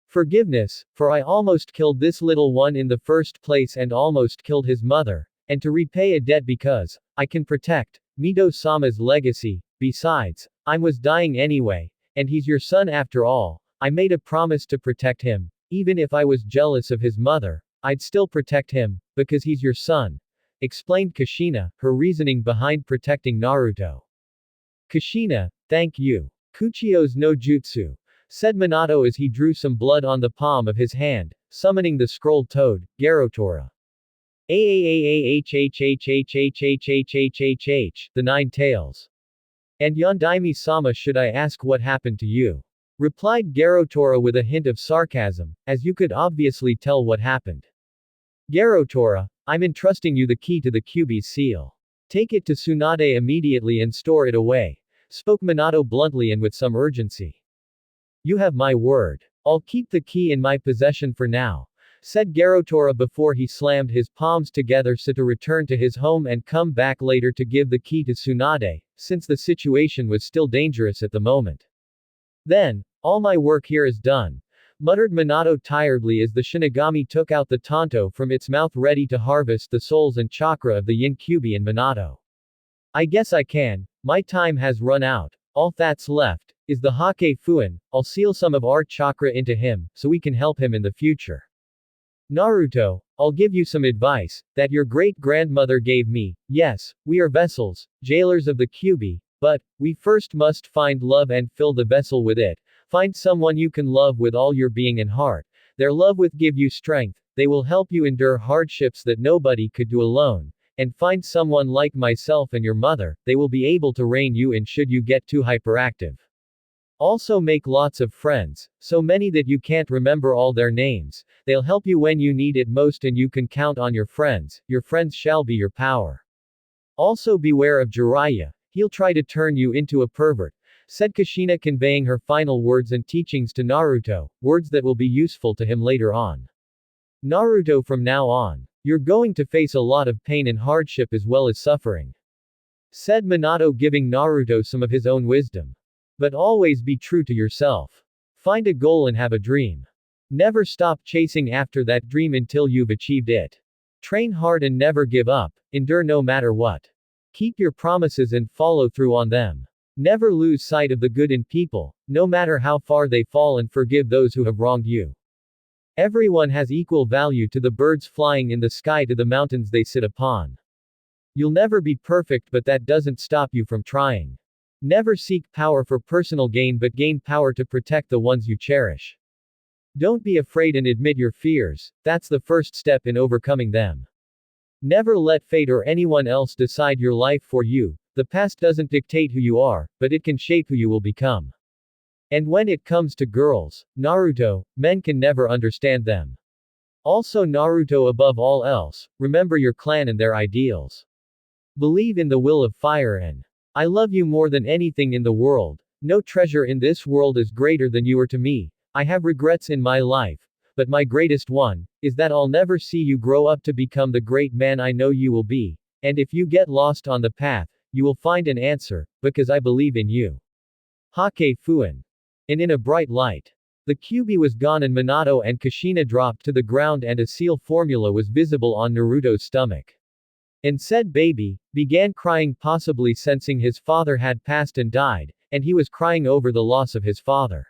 Forgiveness, for I almost killed this little one in the first place and almost killed his mother, and to repay a debt because, I can protect, Mito-sama's legacy. Besides, I was dying anyway, and he's your son after all. I made a promise to protect him. Even if I was jealous of his mother, I'd still protect him, because he's your son, explained Kushina, her reasoning behind protecting Naruto. Kushina, thank you. Kuchio's no jutsu, said Minato as he drew some blood on the palm of his hand, summoning the scroll toad, Garotora. The Nine Tails. And Yondaime-sama, should I ask what happened to you? Replied Garotora with a hint of sarcasm, as you could obviously tell what happened. Garotora, I'm entrusting you the key to the Kyuubi's seal. Take it to Tsunade immediately and store it away, spoke Minato bluntly and with some urgency. You have my word. I'll keep the key in my possession for now, said Garotora before he slammed his palms together so to return to his home and come back later to give the key to Tsunade, since the situation was still dangerous at the moment. Then, all my work here is done, muttered Minato tiredly as the Shinigami took out the tanto from its mouth ready to harvest the souls and chakra of the Yin Kyuubi and Minato. I guess I can, my time has run out, all that's left, is the Hake Fuin. I'll seal some of our chakra into him, so we can help him in the future. Naruto, I'll give you some advice, that your great-grandmother gave me. Yes, we are vessels, jailers of the Kyuubi, but, we first must find love and fill the vessel with it. Find someone you can love with all your being and heart. Their love will give you strength, they will help you endure hardships that nobody could do alone. And find someone like myself and your mother, they will be able to rein you in should you get too hyperactive. Also make lots of friends, so many that you can't remember all their names. They'll help you when you need it most and you can count on your friends shall be your power. Also beware of Jiraiya, he'll try to turn you into a pervert, said Kushina, conveying her final words and teachings to Naruto, words that will be useful to him later on. Naruto, from now on, you're going to face a lot of pain and hardship as well as suffering, said Minato, giving Naruto some of his own wisdom. But always be true to yourself. Find a goal and have a dream. Never stop chasing after that dream until you've achieved it. Train hard and never give up, endure no matter what. Keep your promises and follow through on them. Never lose sight of the good in people, no matter how far they fall, and forgive those who have wronged you. Everyone has equal value, to the birds flying in the sky to the mountains they sit upon. You'll never be perfect, but that doesn't stop you from trying. Never seek power for personal gain, but gain power to protect the ones you cherish. Don't be afraid and admit your fears, that's the first step in overcoming them. Never let fate or anyone else decide your life for you. The past doesn't dictate who you are, but it can shape who you will become. And when it comes to girls, Naruto, men can never understand them. Also, Naruto, above all else, remember your clan and their ideals. Believe in the will of fire and I love you more than anything in the world. No treasure in this world is greater than you are to me. I have regrets in my life, but my greatest one is that I'll never see you grow up to become the great man I know you will be. And if you get lost on the path, you will find an answer, because I believe in you. Hake Fuin. And in a bright light, the Kyuubi was gone and Minato and Kushina dropped to the ground and a seal formula was visible on Naruto's stomach. And said baby began crying, possibly sensing his father had passed and died, and he was crying over the loss of his father.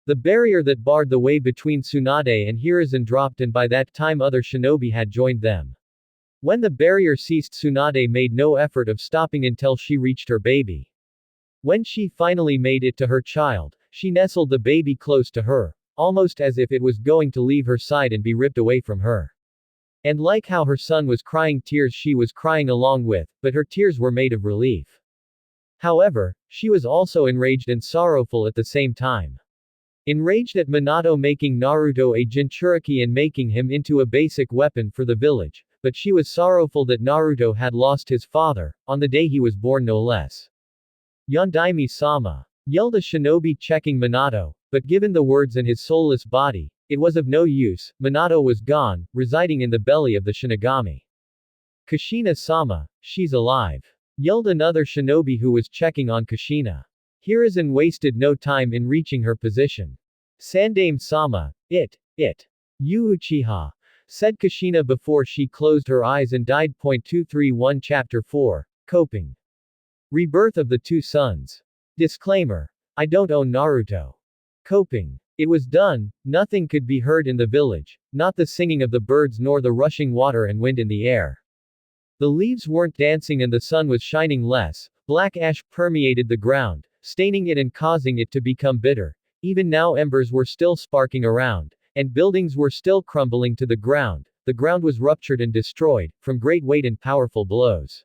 The barrier that barred the way between Tsunade and Hiruzen dropped, and by that time other shinobi had joined them. When the barrier ceased, Tsunade made no effort of stopping until she reached her baby. When she finally made it to her child, she nestled the baby close to her, almost as if it was going to leave her side and be ripped away from her. And like how her son was crying tears, she was crying along with, but her tears were made of relief. However, she was also enraged and sorrowful at the same time. Enraged at Minato making Naruto a Jinchuriki and making him into a basic weapon for the village, but she was sorrowful that Naruto had lost his father, on the day he was born no less. Yondaime-sama, yelled a shinobi checking Minato, but given the words in his soulless body, it was of no use. Minato was gone, residing in the belly of the Shinigami. Kushina-sama, she's alive, yelled another shinobi who was checking on Kushina. Hiruzen wasted no time in reaching her position. Sandaime-sama, it. You Uchiha, said Kushina before she closed her eyes and died. 231 Chapter 4, Coping. Rebirth of the Two Sons. Disclaimer. I don't own Naruto. Coping. It was done, nothing could be heard in the village, not the singing of the birds nor the rushing water and wind in the air. The leaves weren't dancing and the sun was shining less, black ash permeated the ground, staining it and causing it to become bitter. Even now embers were still sparking around, and buildings were still crumbling to the ground was ruptured and destroyed, from great weight and powerful blows.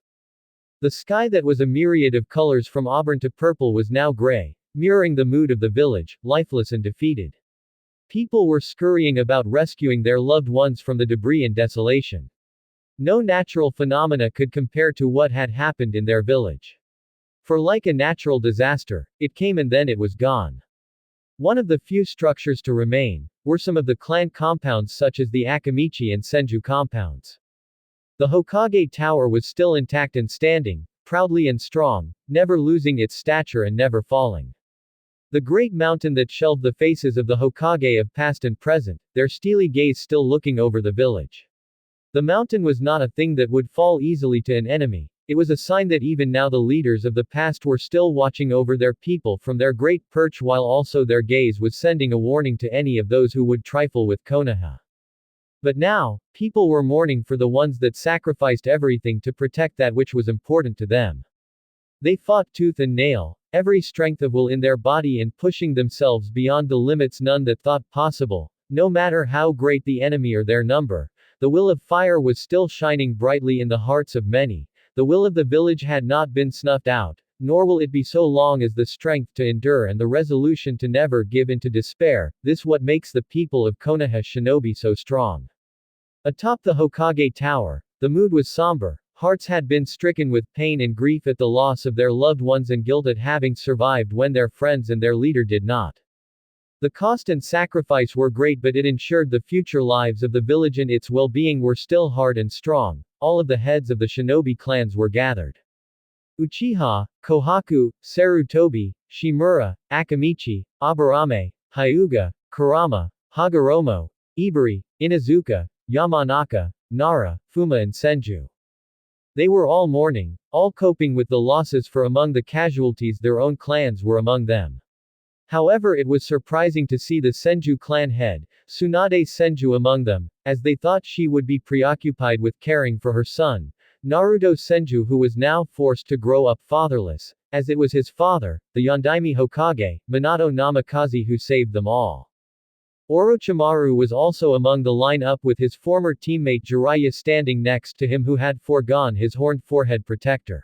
The sky that was a myriad of colors from auburn to purple was now gray, mirroring the mood of the village, lifeless and defeated. People were scurrying about rescuing their loved ones from the debris and desolation. No natural phenomena could compare to what had happened in their village. For like a natural disaster, it came and then it was gone. One of the few structures to remain were some of the clan compounds such as the Akamichi and Senju compounds. The Hokage Tower was still intact and standing, proudly and strong, never losing its stature and never falling. The great mountain that shelved the faces of the Hokage of past and present, their steely gaze still looking over the village. The mountain was not a thing that would fall easily to an enemy, it was a sign that even now the leaders of the past were still watching over their people from their great perch, while also their gaze was sending a warning to any of those who would trifle with Konoha. But now, people were mourning for the ones that sacrificed everything to protect that which was important to them. They fought tooth and nail, every strength of will in their body and pushing themselves beyond the limits none that thought possible, no matter how great the enemy or their number. The will of fire was still shining brightly in the hearts of many. The will of the village had not been snuffed out, nor will it be so long as the strength to endure and the resolution to never give in to despair. This what makes the people of Konoha Shinobi so strong. Atop the Hokage Tower, the mood was somber. Hearts had been stricken with pain and grief at the loss of their loved ones and guilt at having survived when their friends and their leader did not. The cost and sacrifice were great, but it ensured the future lives of the village and its well-being were still hard and strong. All of the heads of the shinobi clans were gathered. Uchiha, Kohaku, Sarutobi, Shimura, Akamichi, Aburame, Hyuga, Kurama, Hagoromo, Ibari, Inazuka, Yamanaka, Nara, Fuma and Senju. They were all mourning, all coping with the losses, for among the casualties their own clans were among them. However, it was surprising to see the Senju clan head, Tsunade Senju, among them, as they thought she would be preoccupied with caring for her son, Naruto Senju, who was now forced to grow up fatherless, as it was his father, the Yondaime Hokage, Minato Namikaze, who saved them all. Orochimaru was also among the line-up with his former teammate Jiraiya standing next to him, who had foregone his horned forehead protector.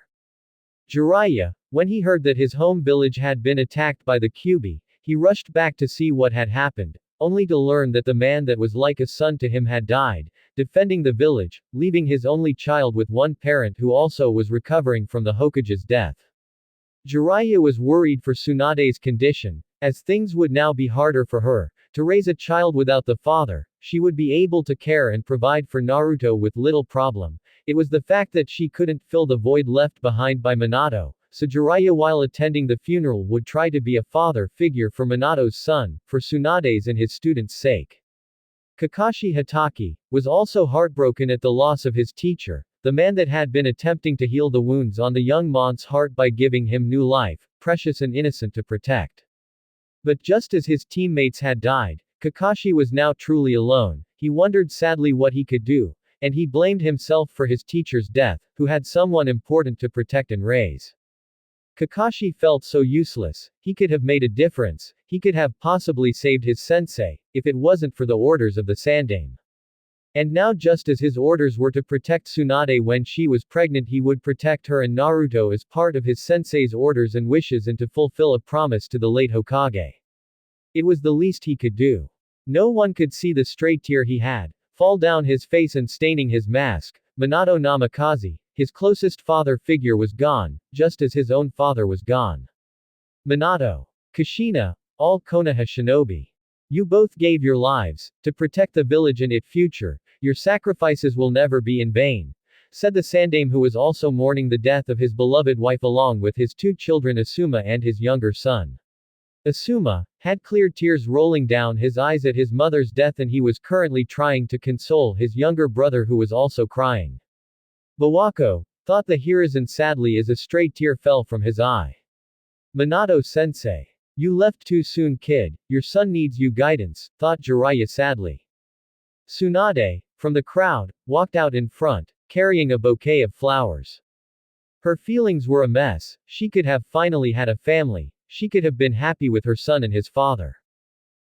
Jiraiya, when he heard that his home village had been attacked by the Kyuubi, he rushed back to see what had happened, only to learn that the man that was like a son to him had died, defending the village, leaving his only child with one parent who also was recovering from the Hokage's death. Jiraiya was worried for Tsunade's condition, as things would now be harder for her. To raise a child without the father, she would be able to care and provide for Naruto with little problem. It was the fact that she couldn't fill the void left behind by Minato, so Jiraiya, while attending the funeral, would try to be a father figure for Minato's son, for Tsunade's and his students' sake. Kakashi Hatake was also heartbroken at the loss of his teacher, the man that had been attempting to heal the wounds on the young mon's heart by giving him new life, precious and innocent to protect. But just as his teammates had died, Kakashi was now truly alone. He wondered sadly what he could do. and he blamed himself for his teacher's death, who had someone important to protect and raise. Kakashi felt so useless. He could have made a difference, he could have possibly saved his sensei, if it wasn't for the orders of the Sandaime. And now, just as his orders were to protect Tsunade when she was pregnant, he would protect her and Naruto as part of his sensei's orders and wishes, and to fulfill a promise to the late Hokage. It was the least he could do. No one could see the stray tear he had fall down his face and staining his mask. Minato Namikaze, his closest father figure, was gone, just as his own father was gone. Minato. Kushina, all Konoha shinobi. You both gave your lives to protect the village and its future. Your sacrifices will never be in vain, said the Sandaime, who was also mourning the death of his beloved wife along with his two children Asuma and his younger son. Asuma had clear tears rolling down his eyes at his mother's death, and he was currently trying to console his younger brother, who was also crying. Bawako thought the Hiruzen sadly as a stray tear fell from his eye. Minato-sensei. You left too soon, kid. Your son needs you guidance, thought Jiraiya sadly. Tsunade, from the crowd, walked out in front, carrying a bouquet of flowers. Her feelings were a mess. She could have finally had a family, she could have been happy with her son and his father.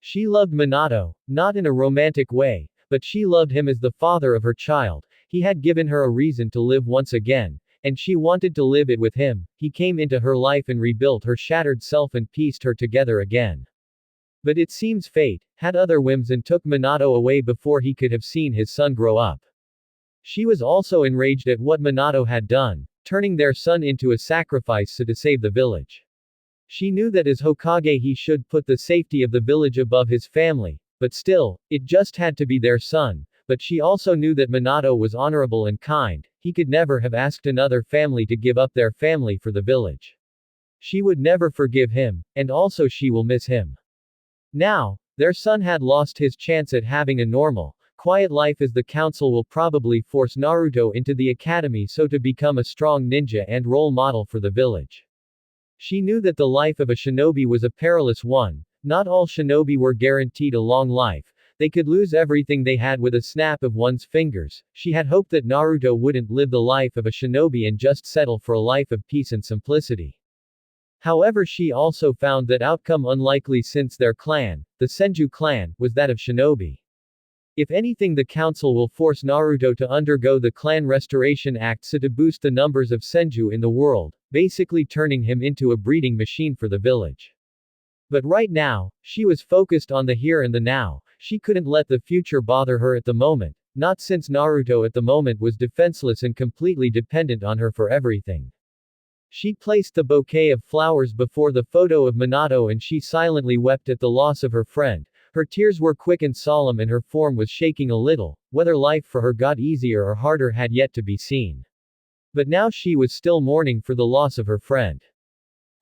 She loved Minato, not in a romantic way, but she loved him as the father of her child. He had given her a reason to live once again, and she wanted to live it with him. He came into her life and rebuilt her shattered self and pieced her together again. But it seems fate had other whims and took Minato away before he could have seen his son grow up. She was also enraged at what Minato had done, turning their son into a sacrifice so to save the village. She knew that as Hokage he should put the safety of the village above his family, but still, it just had to be their son. But she also knew that Minato was honorable and kind. He could never have asked another family to give up their family for the village. She would never forgive him, and also she will miss him. Now, their son had lost his chance at having a normal, quiet life, as the council will probably force Naruto into the academy so to become a strong ninja and role model for the village. She knew that the life of a shinobi was a perilous one. Not all shinobi were guaranteed a long life. They could lose everything they had with a snap of one's fingers. She had hoped that Naruto wouldn't live the life of a shinobi and just settle for a life of peace and simplicity. However, she also found that outcome unlikely, since their clan, the Senju clan, was that of shinobi. If anything, the council will force Naruto to undergo the Clan Restoration Act so to boost the numbers of Senju in the world, basically turning him into a breeding machine for the village. But right now, she was focused on the here and the now. She couldn't let the future bother her at the moment, not since Naruto at the moment was defenseless and completely dependent on her for everything. She placed the bouquet of flowers before the photo of Minato and she silently wept at the loss of her friend. Her tears were quick and solemn and her form was shaking a little. Whether life for her got easier or harder had yet to be seen. But now she was still mourning for the loss of her friend.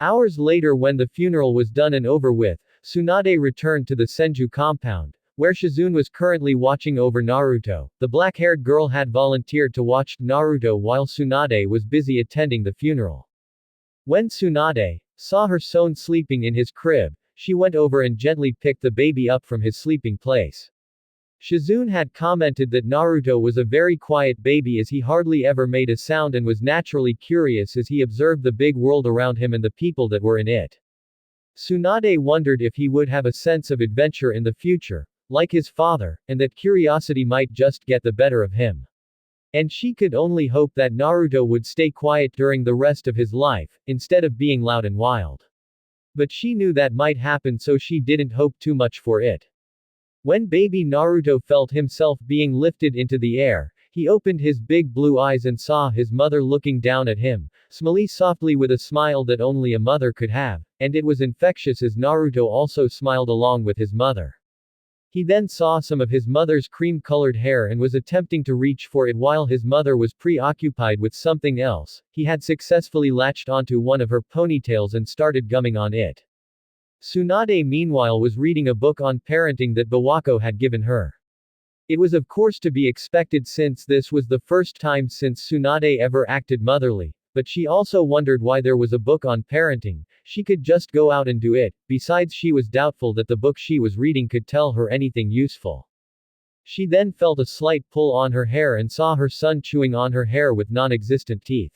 Hours later, when the funeral was done and over with, Tsunade returned to the Senju compound, where Shizune was currently watching over Naruto. The black-haired girl had volunteered to watch Naruto while Tsunade was busy attending the funeral. When Tsunade saw her son sleeping in his crib, she went over and gently picked the baby up from his sleeping place. Shizune had commented that Naruto was a very quiet baby, as he hardly ever made a sound, and was naturally curious as he observed the big world around him and the people that were in it. Tsunade wondered if he would have a sense of adventure in the future, like his father, and that curiosity might just get the better of him. And she could only hope that Naruto would stay quiet during the rest of his life, instead of being loud and wild. But she knew that might happen, so she didn't hope too much for it. When baby Naruto felt himself being lifted into the air, he opened his big blue eyes and saw his mother looking down at him, smiling softly with a smile that only a mother could have, and it was infectious as Naruto also smiled along with his mother. He then saw some of his mother's cream-colored hair and was attempting to reach for it while his mother was preoccupied with something else. He had successfully latched onto one of her ponytails and started gumming on it. Tsunade meanwhile was reading a book on parenting that Bawako had given her. It was of course to be expected, since this was the first time since Tsunade ever acted motherly, but she also wondered why there was a book on parenting. She could just go out and do it. Besides, she was doubtful that the book she was reading could tell her anything useful. She then felt a slight pull on her hair and saw her son chewing on her hair with non-existent teeth.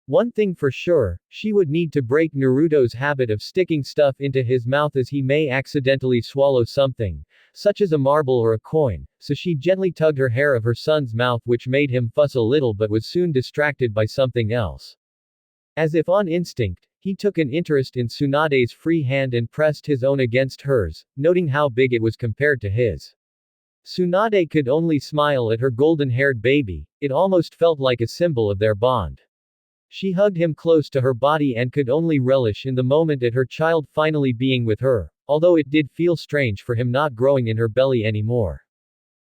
One thing for sure, she would need to break Naruto's habit of sticking stuff into his mouth as he may accidentally swallow something, such as a marble or a coin, so she gently tugged her hair of her son's mouth, which made him fuss a little but was soon distracted by something else. As if on instinct, he took an interest in Tsunade's free hand and pressed his own against hers, noting how big it was compared to his. Tsunade could only smile at her golden-haired baby, it almost felt like a symbol of their bond. She hugged him close to her body and could only relish in the moment at her child finally being with her, although it did feel strange for him not growing in her belly anymore.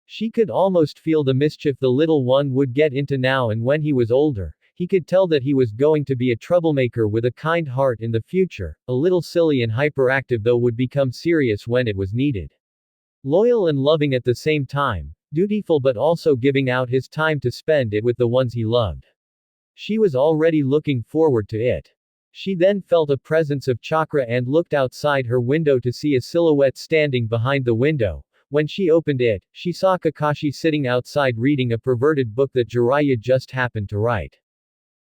She could almost feel the mischief the little one would get into now, and when he was older, he could tell that he was going to be a troublemaker with a kind heart in the future, a little silly and hyperactive though would become serious when it was needed. Loyal and loving at the same time, dutiful but also giving out his time to spend it with the ones he loved. She was already looking forward to it. She then felt a presence of chakra and looked outside her window to see a silhouette standing behind the window. When she opened it, she saw Kakashi sitting outside reading a perverted book that Jiraiya just happened to write.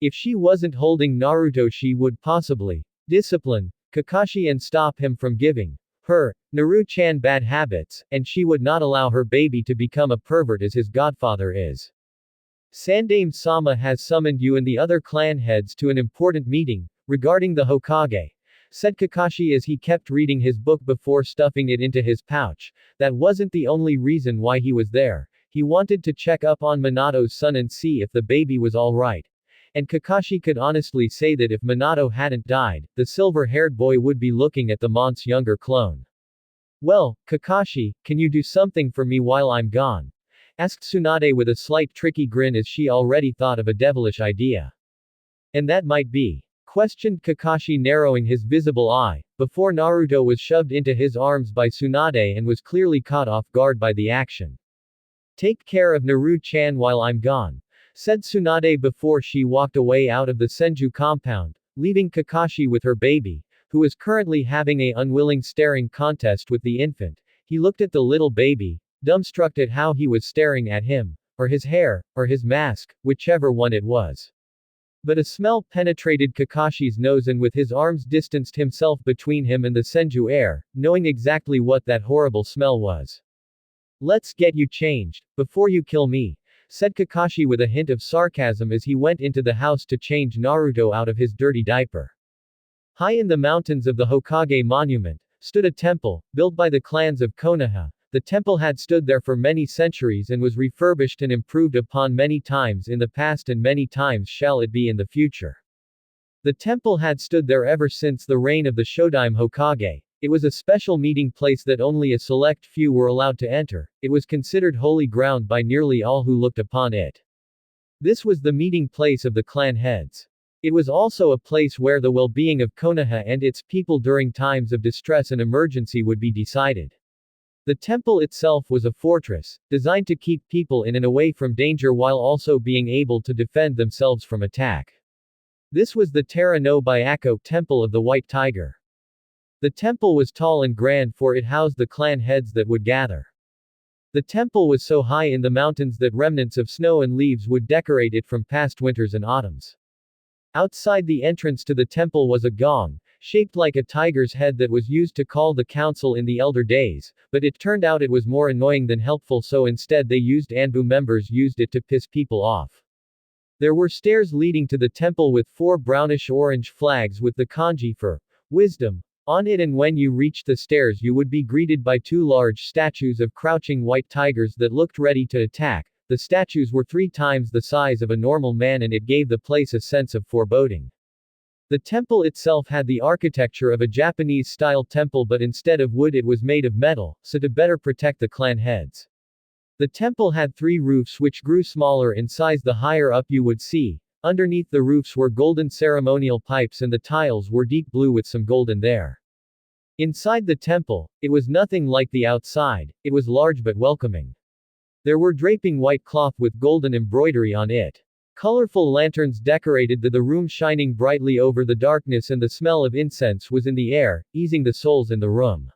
If she wasn't holding Naruto, she would possibly discipline Kakashi and stop him from giving her Naru-chan bad habits, and she would not allow her baby to become a pervert as his godfather is. Sandaime-sama has summoned you and the other clan heads to an important meeting, regarding the Hokage, said Kakashi as he kept reading his book before stuffing it into his pouch. That wasn't the only reason why he was there. He wanted to check up on Minato's son and see if the baby was alright. And Kakashi could honestly say that if Minato hadn't died, the silver-haired boy would be looking at the Mont's younger clone. Well, Kakashi, can you do something for me while I'm gone? Asked Tsunade with a slight tricky grin as she already thought of a devilish idea. And that might be? Questioned Kakashi, narrowing his visible eye, before Naruto was shoved into his arms by Tsunade and was clearly caught off guard by the action. Take care of Naru-chan while I'm gone, said Tsunade before she walked away out of the Senju compound, leaving Kakashi with her baby, who was currently having a unwilling staring contest with the infant. He looked at the little baby, dumbstruck at how he was staring at him, or his hair, or his mask, whichever one it was. But a smell penetrated Kakashi's nose, and with his arms distanced himself between him and the Senju air, knowing exactly what that horrible smell was. Let's get you changed, before you kill me, said Kakashi with a hint of sarcasm as he went into the house to change Naruto out of his dirty diaper. High in the mountains of the Hokage monument, stood a temple, built by the clans of Konoha. The temple had stood there for many centuries and was refurbished and improved upon many times in the past, and many times shall it be in the future. The temple had stood there ever since the reign of the Shodaime Hokage. It was a special meeting place that only a select few were allowed to enter. It was considered holy ground by nearly all who looked upon it. This was the meeting place of the clan heads. It was also a place where the well-being of Konoha and its people during times of distress and emergency would be decided. The temple itself was a fortress, designed to keep people in and away from danger while also being able to defend themselves from attack. This was the Tera no Byako Temple of the White Tiger. The temple was tall and grand, for it housed the clan heads that would gather. The temple was so high in the mountains that remnants of snow and leaves would decorate it from past winters and autumns. Outside the entrance to the temple was a gong, shaped like a tiger's head, that was used to call the council in the elder days, but it turned out it was more annoying than helpful, so instead they used Anbu members used it to piss people off. There were stairs leading to the temple with 4 brownish-orange flags with the kanji for wisdom on it, and when you reached the stairs you would be greeted by 2 large statues of crouching white tigers that looked ready to attack. The statues were 3 times the size of a normal man, and it gave the place a sense of foreboding. The temple itself had the architecture of a Japanese-style temple, but instead of wood it was made of metal, so to better protect the clan heads. The temple had 3 roofs which grew smaller in size the higher up you would see. Underneath the roofs were golden ceremonial pipes, and the tiles were deep blue with some golden there. Inside the temple, it was nothing like the outside. It was large but welcoming. There were draping white cloth with golden embroidery on it. Colorful lanterns decorated the room, shining brightly over the darkness, and the smell of incense was in the air, easing the souls in the room.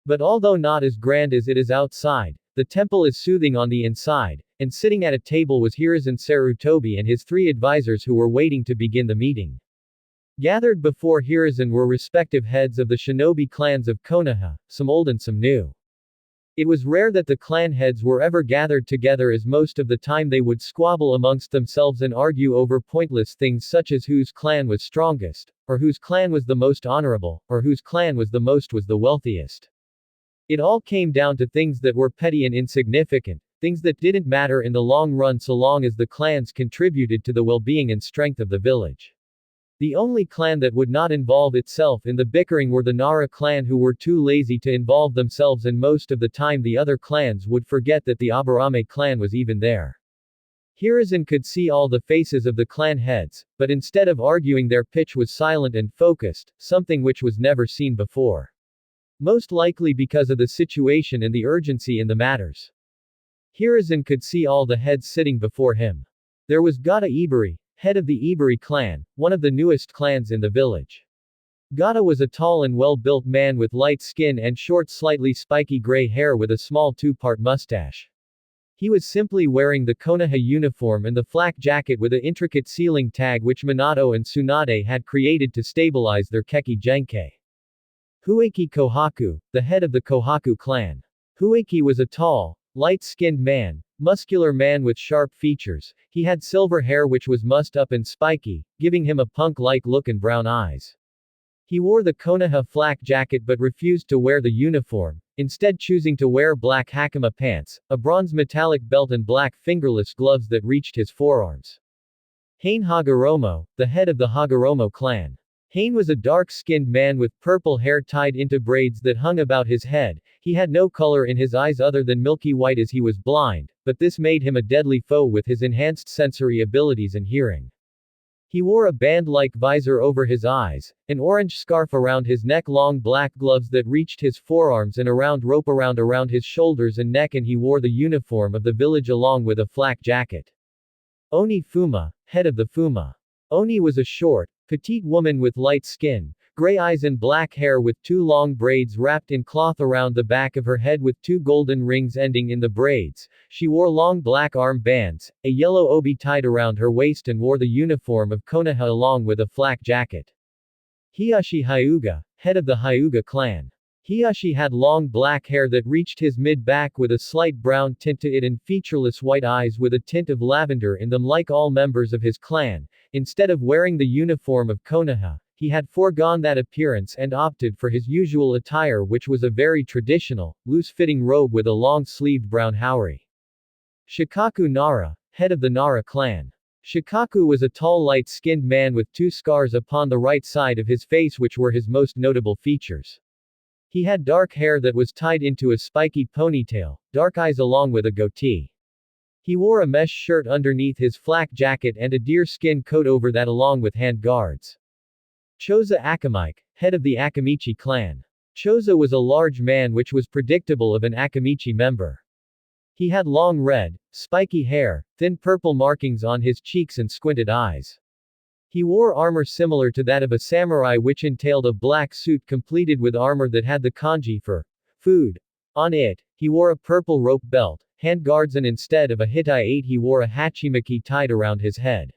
But although not as grand as it is outside, The temple is soothing on the inside, and sitting at a table was Hiruzen Sarutobi and his 3 advisors who were waiting to begin the meeting. Gathered before Hiruzen were respective heads of the shinobi clans of Konoha, some old and some new. It was rare that the clan heads were ever gathered together, as most of the time they would squabble amongst themselves and argue over pointless things such as whose clan was strongest, or whose clan was the most honorable, or whose clan was the wealthiest. It all came down to things that were petty and insignificant, things that didn't matter in the long run so long as the clans contributed to the well-being and strength of the village. The only clan that would not involve itself in the bickering were the Nara clan, who were too lazy to involve themselves, and most of the time the other clans would forget that the Aburame clan was even there. Hiruzen could see all the faces of the clan heads, but instead of arguing their pitch was silent and focused, something which was never seen before. Most likely because of the situation and the urgency in the matters. Hiruzen could see all the heads sitting before him. There was Gata Ibari, head of the Ibari clan, one of the newest clans in the village. Gata was a tall and well-built man with light skin and short, slightly spiky gray hair with a small 2-part mustache. He was simply wearing the Konoha uniform and the flak jacket with an intricate ceiling tag which Minato and Tsunade had created to stabilize their Kekki-genkai. Hueki Kohaku, the head of the Kohaku clan. Hueki was a tall, light-skinned man, muscular man with sharp features. He had silver hair which was mussed up and spiky, giving him a punk-like look and brown eyes. He wore the Konoha flak jacket but refused to wear the uniform, instead choosing to wear black hakama pants, a bronze metallic belt and black fingerless gloves that reached his forearms. Hane Hagoromo, the head of the Hagoromo clan. Hane was a dark-skinned man with purple hair tied into braids that hung about his head. He had no color in his eyes other than milky white as he was blind, but this made him a deadly foe with his enhanced sensory abilities and hearing. He wore a band-like visor over his eyes, an orange scarf around his neck, long black gloves that reached his forearms, and a round rope around his shoulders and neck, and he wore the uniform of the village along with a flak jacket. Oni Fuma, head of the Fuma. Oni was a short, petite woman with light skin, gray eyes and black hair with 2 long braids wrapped in cloth around the back of her head with 2 golden rings ending in the braids. She wore long black arm bands, a yellow obi tied around her waist, and wore the uniform of Konoha along with a flak jacket. Hiyashi Hyuga, head of the Hyuga clan. Hiyashi had long black hair that reached his mid-back with a slight brown tint to it and featureless white eyes with a tint of lavender in them. Like all members of his clan, instead of wearing the uniform of Konoha, he had foregone that appearance and opted for his usual attire, which was a very traditional, loose-fitting robe with a long-sleeved brown haori. Shikaku Nara, head of the Nara clan. Shikaku was a tall, light-skinned man with 2 scars upon the right side of his face which were his most notable features. He had dark hair that was tied into a spiky ponytail, dark eyes along with a goatee. He wore a mesh shirt underneath his flak jacket and a deerskin coat over that along with hand guards. Choza Akamike, head of the Akamichi clan. Choza was a large man which was predictable of an Akamichi member. He had long red, spiky hair, thin purple markings on his cheeks and squinted eyes. He wore armor similar to that of a samurai, which entailed a black suit completed with armor that had the kanji for food on it. He wore a purple rope belt, handguards, and instead of a hitai-8 he wore a hachimaki tied around his head.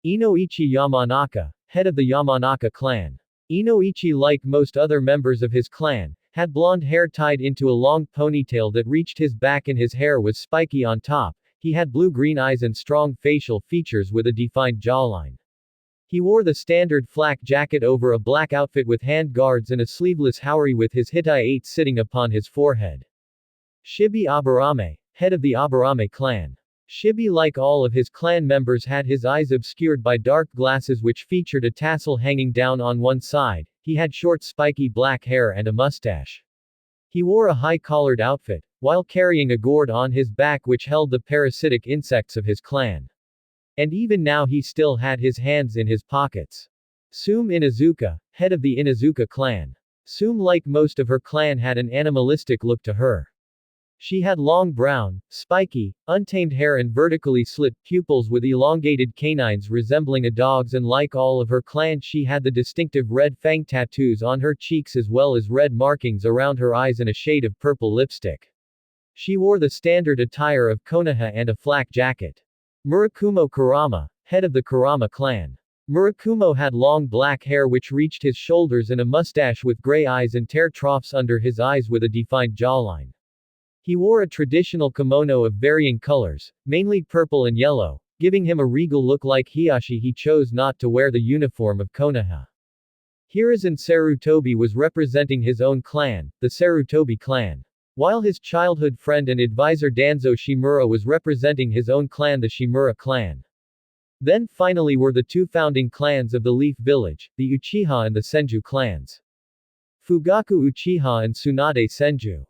Inoichi Yamanaka, head of the Yamanaka clan. Inoichi, like most other members of his clan, had blonde hair tied into a long ponytail that reached his back and his hair was spiky on top. He had blue-green eyes and strong facial features with a defined jawline. He wore the standard flak jacket over a black outfit with hand guards and a sleeveless haori with his hitai-8 sitting upon his forehead. Shibi Aburame, head of the Aburame clan. Shibi, like all of his clan members, had his eyes obscured by dark glasses which featured a tassel hanging down on one side. He had short spiky black hair and a mustache. He wore a high-collared outfit, while carrying a gourd on his back which held the parasitic insects of his clan. And even now he still had his hands in his pockets. Sume Inazuka, head of the Inazuka clan. Sume, like most of her clan, had an animalistic look to her. She had long brown, spiky, untamed hair and vertically slit pupils with elongated canines resembling a dog's, and like all of her clan she had the distinctive red fang tattoos on her cheeks as well as red markings around her eyes and a shade of purple lipstick. She wore the standard attire of Konoha and a flak jacket. Murakumo Kurama, head of the Kurama clan. Murakumo had long black hair which reached his shoulders and a mustache with gray eyes and tear troughs under his eyes with a defined jawline. He wore a traditional kimono of varying colors, mainly purple and yellow, giving him a regal look. Like Hiashi, he chose not to wear the uniform of Konoha. Hiruzen Sarutobi was representing his own clan, the Sarutobi clan. While his childhood friend and advisor Danzo Shimura was representing his own clan, the Shimura clan. Then finally were the two founding clans of the Leaf Village, the Uchiha and the Senju clans. Fugaku Uchiha and Tsunade Senju.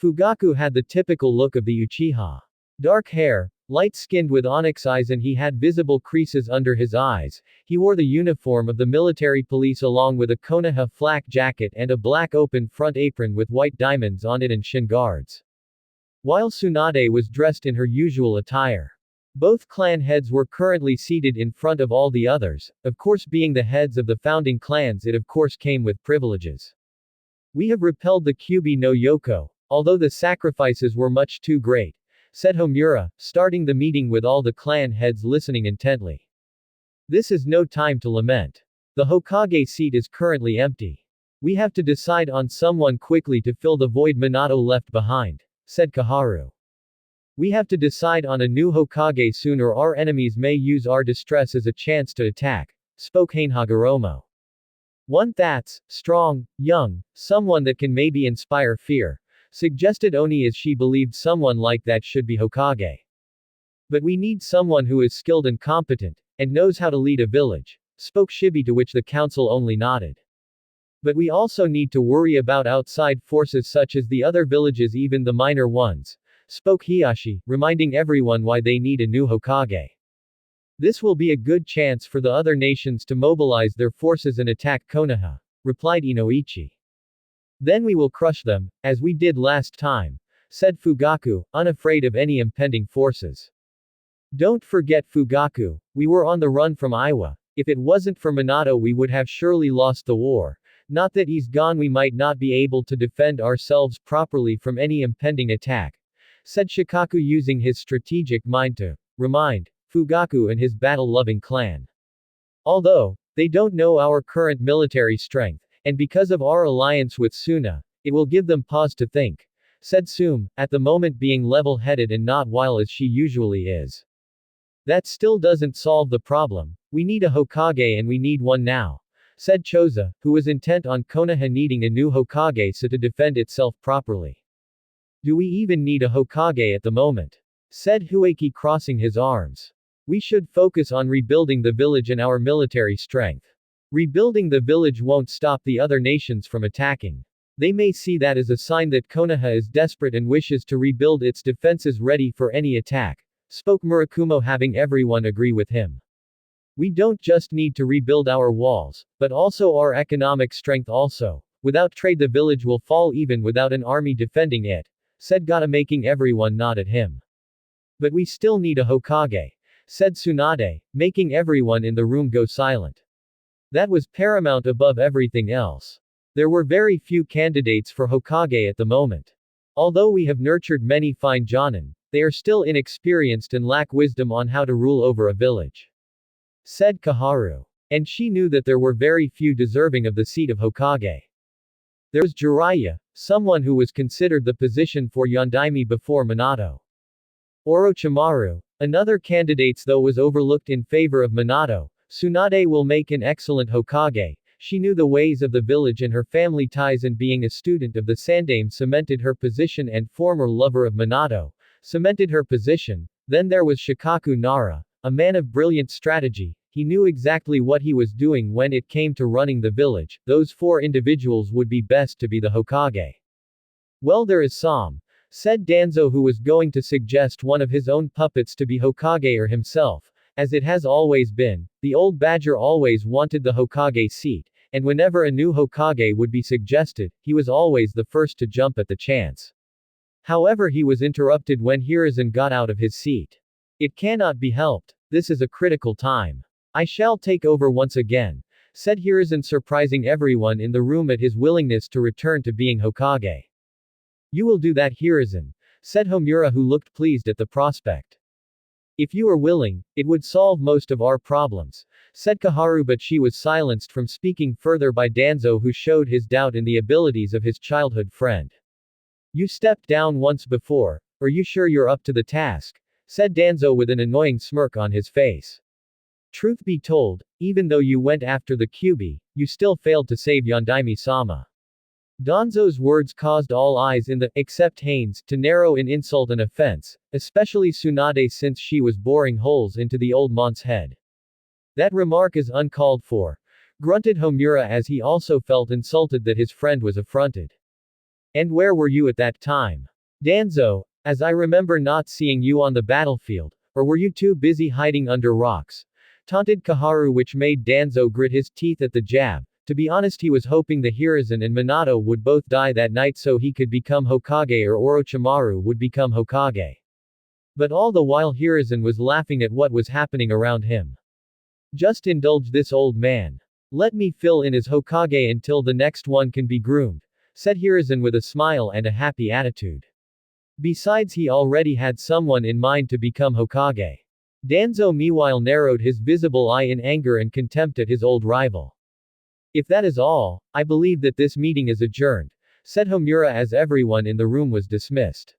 Fugaku had the typical look of the Uchiha. Dark hair, light-skinned with onyx eyes, and he had visible creases under his eyes. He wore the uniform of the military police along with a Konoha flak jacket and a black open front apron with white diamonds on it and shin guards. While Tsunade was dressed in her usual attire. Both clan heads were currently seated in front of all the others, of course being the heads of the founding clans it of course came with privileges. We have repelled the Kyubi no Yoko, although the sacrifices were much too great, said Homura, starting the meeting with all the clan heads listening intently. This is no time to lament. The Hokage seat is currently empty. We have to decide on someone quickly to fill the void Minato left behind, said Kaharu. We have to decide on a new Hokage soon or our enemies may use our distress as a chance to attack, spoke Hane Hagoromo. One that's strong, young, someone that can maybe inspire fear, suggested Oni, as she believed someone like that should be Hokage. But we need someone who is skilled and competent, and knows how to lead a village, spoke Shibi, to which the council only nodded. But we also need to worry about outside forces such as the other villages, even the minor ones, spoke Hiashi, reminding everyone why they need a new Hokage. This will be a good chance for the other nations to mobilize their forces and attack Konoha, replied Inoichi. Then we will crush them, as we did last time, said Fugaku, unafraid of any impending forces. Don't forget Fugaku, we were on the run from Iwa. If it wasn't for Minato we would have surely lost the war. Not that he's gone, we might not be able to defend ourselves properly from any impending attack, said Shikaku, using his strategic mind to remind Fugaku and his battle-loving clan. Although they don't know our current military strength, and because of our alliance with Suna, it will give them pause to think, said Sum, at the moment being level-headed and not wild as she usually is. That still doesn't solve the problem. We need a Hokage and we need one now, said Choza, who was intent on Konoha needing a new Hokage so to defend itself properly. Do we even need a Hokage at the moment? Said Hueki, crossing his arms. We should focus on rebuilding the village and our military strength. Rebuilding the village won't stop the other nations from attacking. They may see that as a sign that Konoha is desperate and wishes to rebuild its defenses ready for any attack, spoke Murakumo, having everyone agree with him. We don't just need to rebuild our walls, but also our economic strength also. Without trade the village will fall even without an army defending it, said Gata, making everyone nod at him. But we still need a Hokage, said Tsunade, making everyone in the room go silent. That was paramount above everything else. There were very few candidates for Hokage at the moment. Although we have nurtured many fine Jonin, they are still inexperienced and lack wisdom on how to rule over a village, said Kaharu. And she knew that there were very few deserving of the seat of Hokage. There was Jiraiya, someone who was considered the position for Yondaime before Minato. Orochimaru, another candidate though was overlooked in favor of Minato. Tsunade will make an excellent Hokage. She knew the ways of the village and her family ties, and being a student of the Sandaime cemented her position, and former lover of Minato cemented her position. Then there was Shikaku Nara, a man of brilliant strategy. He knew exactly what he was doing when it came to running the village. Those four individuals would be best to be the Hokage. Well, there is Sam, said Danzo, who was going to suggest one of his own puppets to be Hokage or himself, as it has always been. The old badger always wanted the Hokage seat, and whenever a new Hokage would be suggested, he was always the first to jump at the chance. However, he was interrupted when Hiruzen got out of his seat. It cannot be helped. This is a critical time. I shall take over once again, said Hiruzen, surprising everyone in the room at his willingness to return to being Hokage. You will do that, Hiruzen, said Homura, who looked pleased at the prospect. If you are willing, it would solve most of our problems, said Kaharu, but she was silenced from speaking further by Danzo, who showed his doubt in the abilities of his childhood friend. You stepped down once before. Are you sure you're up to the task? Said Danzo with an annoying smirk on his face. Truth be told, even though you went after the Kyuubi, you still failed to save Yondaime-sama. Danzo's words caused all eyes in the, except Haynes, to narrow in insult and offense, especially Tsunade, since she was boring holes into the old mont's head. That remark is uncalled for, grunted Homura, as he also felt insulted that his friend was affronted. And where were you at that time? Danzo, as I remember not seeing you on the battlefield, or were you too busy hiding under rocks? Taunted Kaharu, which made Danzo grit his teeth at the jab. To be honest, he was hoping the Hiruzen and Minato would both die that night so he could become Hokage, or Orochimaru would become Hokage. But all the while Hiruzen was laughing at what was happening around him. Just indulge this old man. Let me fill in as Hokage until the next one can be groomed, said Hiruzen with a smile and a happy attitude. Besides, he already had someone in mind to become Hokage. Danzo meanwhile narrowed his visible eye in anger and contempt at his old rival. If that is all, I believe that this meeting is adjourned, said Homura as everyone in the room was dismissed.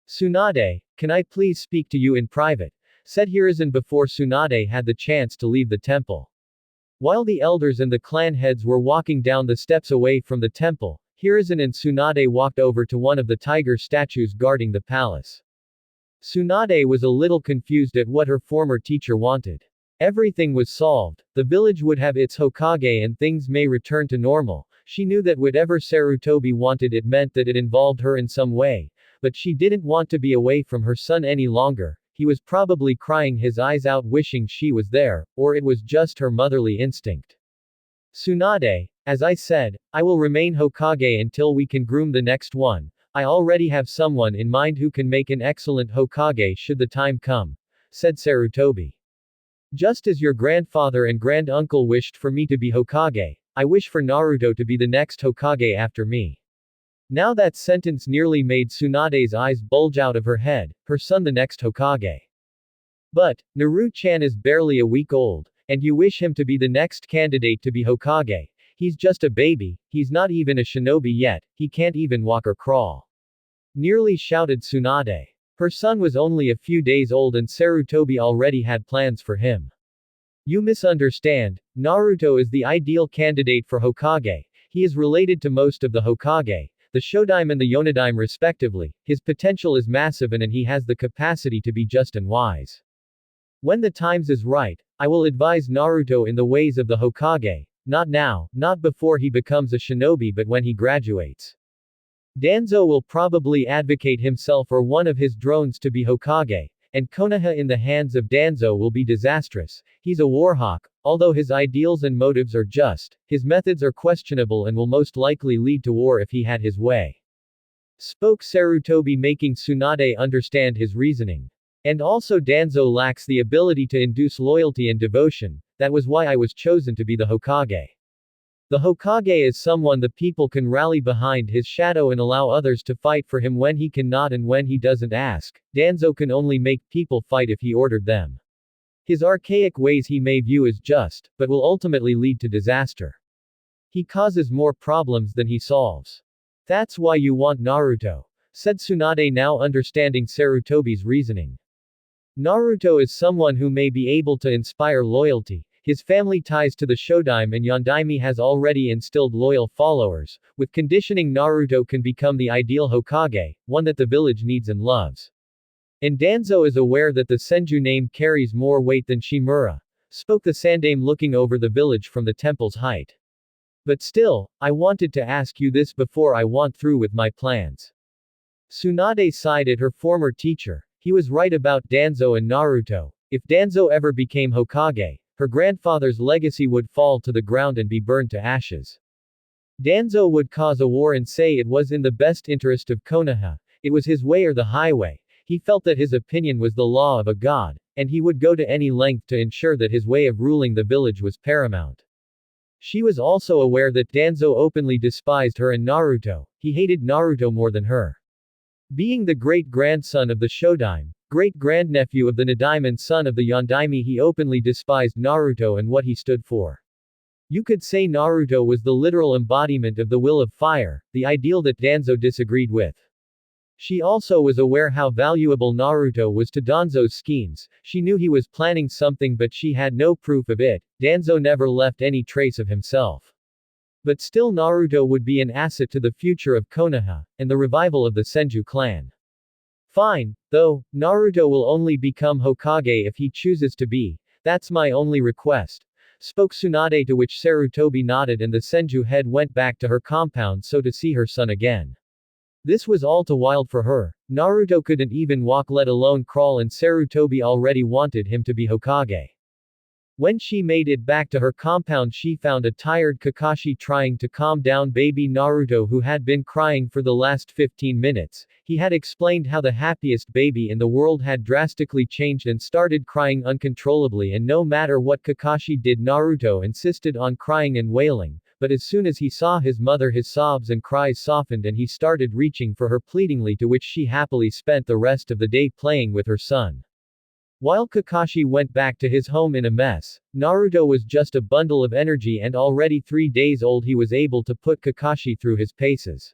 Tsunade, can I please speak to you in private? Said Hiruzen before Tsunade had the chance to leave the temple. While the elders and the clan heads were walking down the steps away from the temple, Hiruzen and Tsunade walked over to one of the tiger statues guarding the palace. Tsunade was a little confused at what her former teacher wanted. Everything was solved, the village would have its Hokage and things may return to normal. She knew that whatever Sarutobi wanted, it meant that it involved her in some way, but she didn't want to be away from her son any longer. He was probably crying his eyes out wishing she was there, or it was just her motherly instinct. Tsunade, as I said, I will remain Hokage until we can groom the next one. I already have someone in mind who can make an excellent Hokage should the time come, said Sarutobi. Just as your grandfather and granduncle wished for me to be Hokage, I wish for Naruto to be the next Hokage after me. Now that sentence nearly made Tsunade's eyes bulge out of her head, her son the next Hokage. But, Naru-chan is barely a week old, and you wish him to be the next candidate to be Hokage. He's just a baby, he's not even a shinobi yet, he can't even walk or crawl. Nearly shouted Tsunade. Her son was only a few days old and Sarutobi already had plans for him. You misunderstand, Naruto is the ideal candidate for Hokage. He is related to most of the Hokage, the Shodaime and the Yonadaime respectively. His potential is massive and he has the capacity to be just and wise. When the times is right, I will advise Naruto in the ways of the Hokage, not now, not before he becomes a shinobi, but when he graduates. Danzo will probably advocate himself or one of his drones to be Hokage, and Konoha in the hands of Danzo will be disastrous. He's a warhawk, although his ideals and motives are just, his methods are questionable and will most likely lead to war if he had his way. Spoke Sarutobi, making Tsunade understand his reasoning. And also Danzo lacks the ability to induce loyalty and devotion, that was why I was chosen to be the Hokage. The Hokage is someone the people can rally behind his shadow and allow others to fight for him when he cannot and when he doesn't ask. Danzo can only make people fight if he ordered them. His archaic ways he may view as just, but will ultimately lead to disaster. He causes more problems than he solves. That's why you want Naruto, said Tsunade, now understanding Sarutobi's reasoning. Naruto is someone who may be able to inspire loyalty. His family ties to the Shodaime and Yondaime has already instilled loyal followers. With conditioning, Naruto can become the ideal Hokage, one that the village needs and loves. And Danzo is aware that the Senju name carries more weight than Shimura, spoke the Sandaime, looking over the village from the temple's height. But still, I wanted to ask you this before I went through with my plans. Tsunade sighed at her former teacher. He was right about Danzo and Naruto. If Danzo ever became Hokage, her grandfather's legacy would fall to the ground and be burned to ashes. Danzo would cause a war and say it was in the best interest of Konoha. It was his way or the highway. He felt that his opinion was the law of a god, and he would go to any length to ensure that his way of ruling the village was paramount. She was also aware that Danzo openly despised her and Naruto. He hated Naruto more than her. Being the great-grandson of the Shodaime, great-grandnephew of the Nadaime and son of the Yondaime, he openly despised Naruto and what he stood for. You could say Naruto was the literal embodiment of the will of fire, the ideal that Danzo disagreed with. She also was aware how valuable Naruto was to Danzo's schemes. She knew he was planning something but she had no proof of it. Danzo never left any trace of himself. But still Naruto would be an asset to the future of Konoha, and the revival of the Senju clan. Fine, though, Naruto will only become Hokage if he chooses to be. That's my only request. Spoke Tsunade, to which Sarutobi nodded and the Senju head went back to her compound so to see her son again. This was all too wild for her. Naruto couldn't even walk, let alone crawl, and Sarutobi already wanted him to be Hokage. When she made it back to her compound, she found a tired Kakashi trying to calm down baby Naruto, who had been crying for the last 15 minutes. He had explained how the happiest baby in the world had drastically changed and started crying uncontrollably, and no matter what Kakashi did, Naruto insisted on crying and wailing. But as soon as he saw his mother, his sobs and cries softened and he started reaching for her pleadingly, to which she happily spent the rest of the day playing with her son. While Kakashi went back to his home in a mess, Naruto was just a bundle of energy, and already 3 days old he was able to put Kakashi through his paces.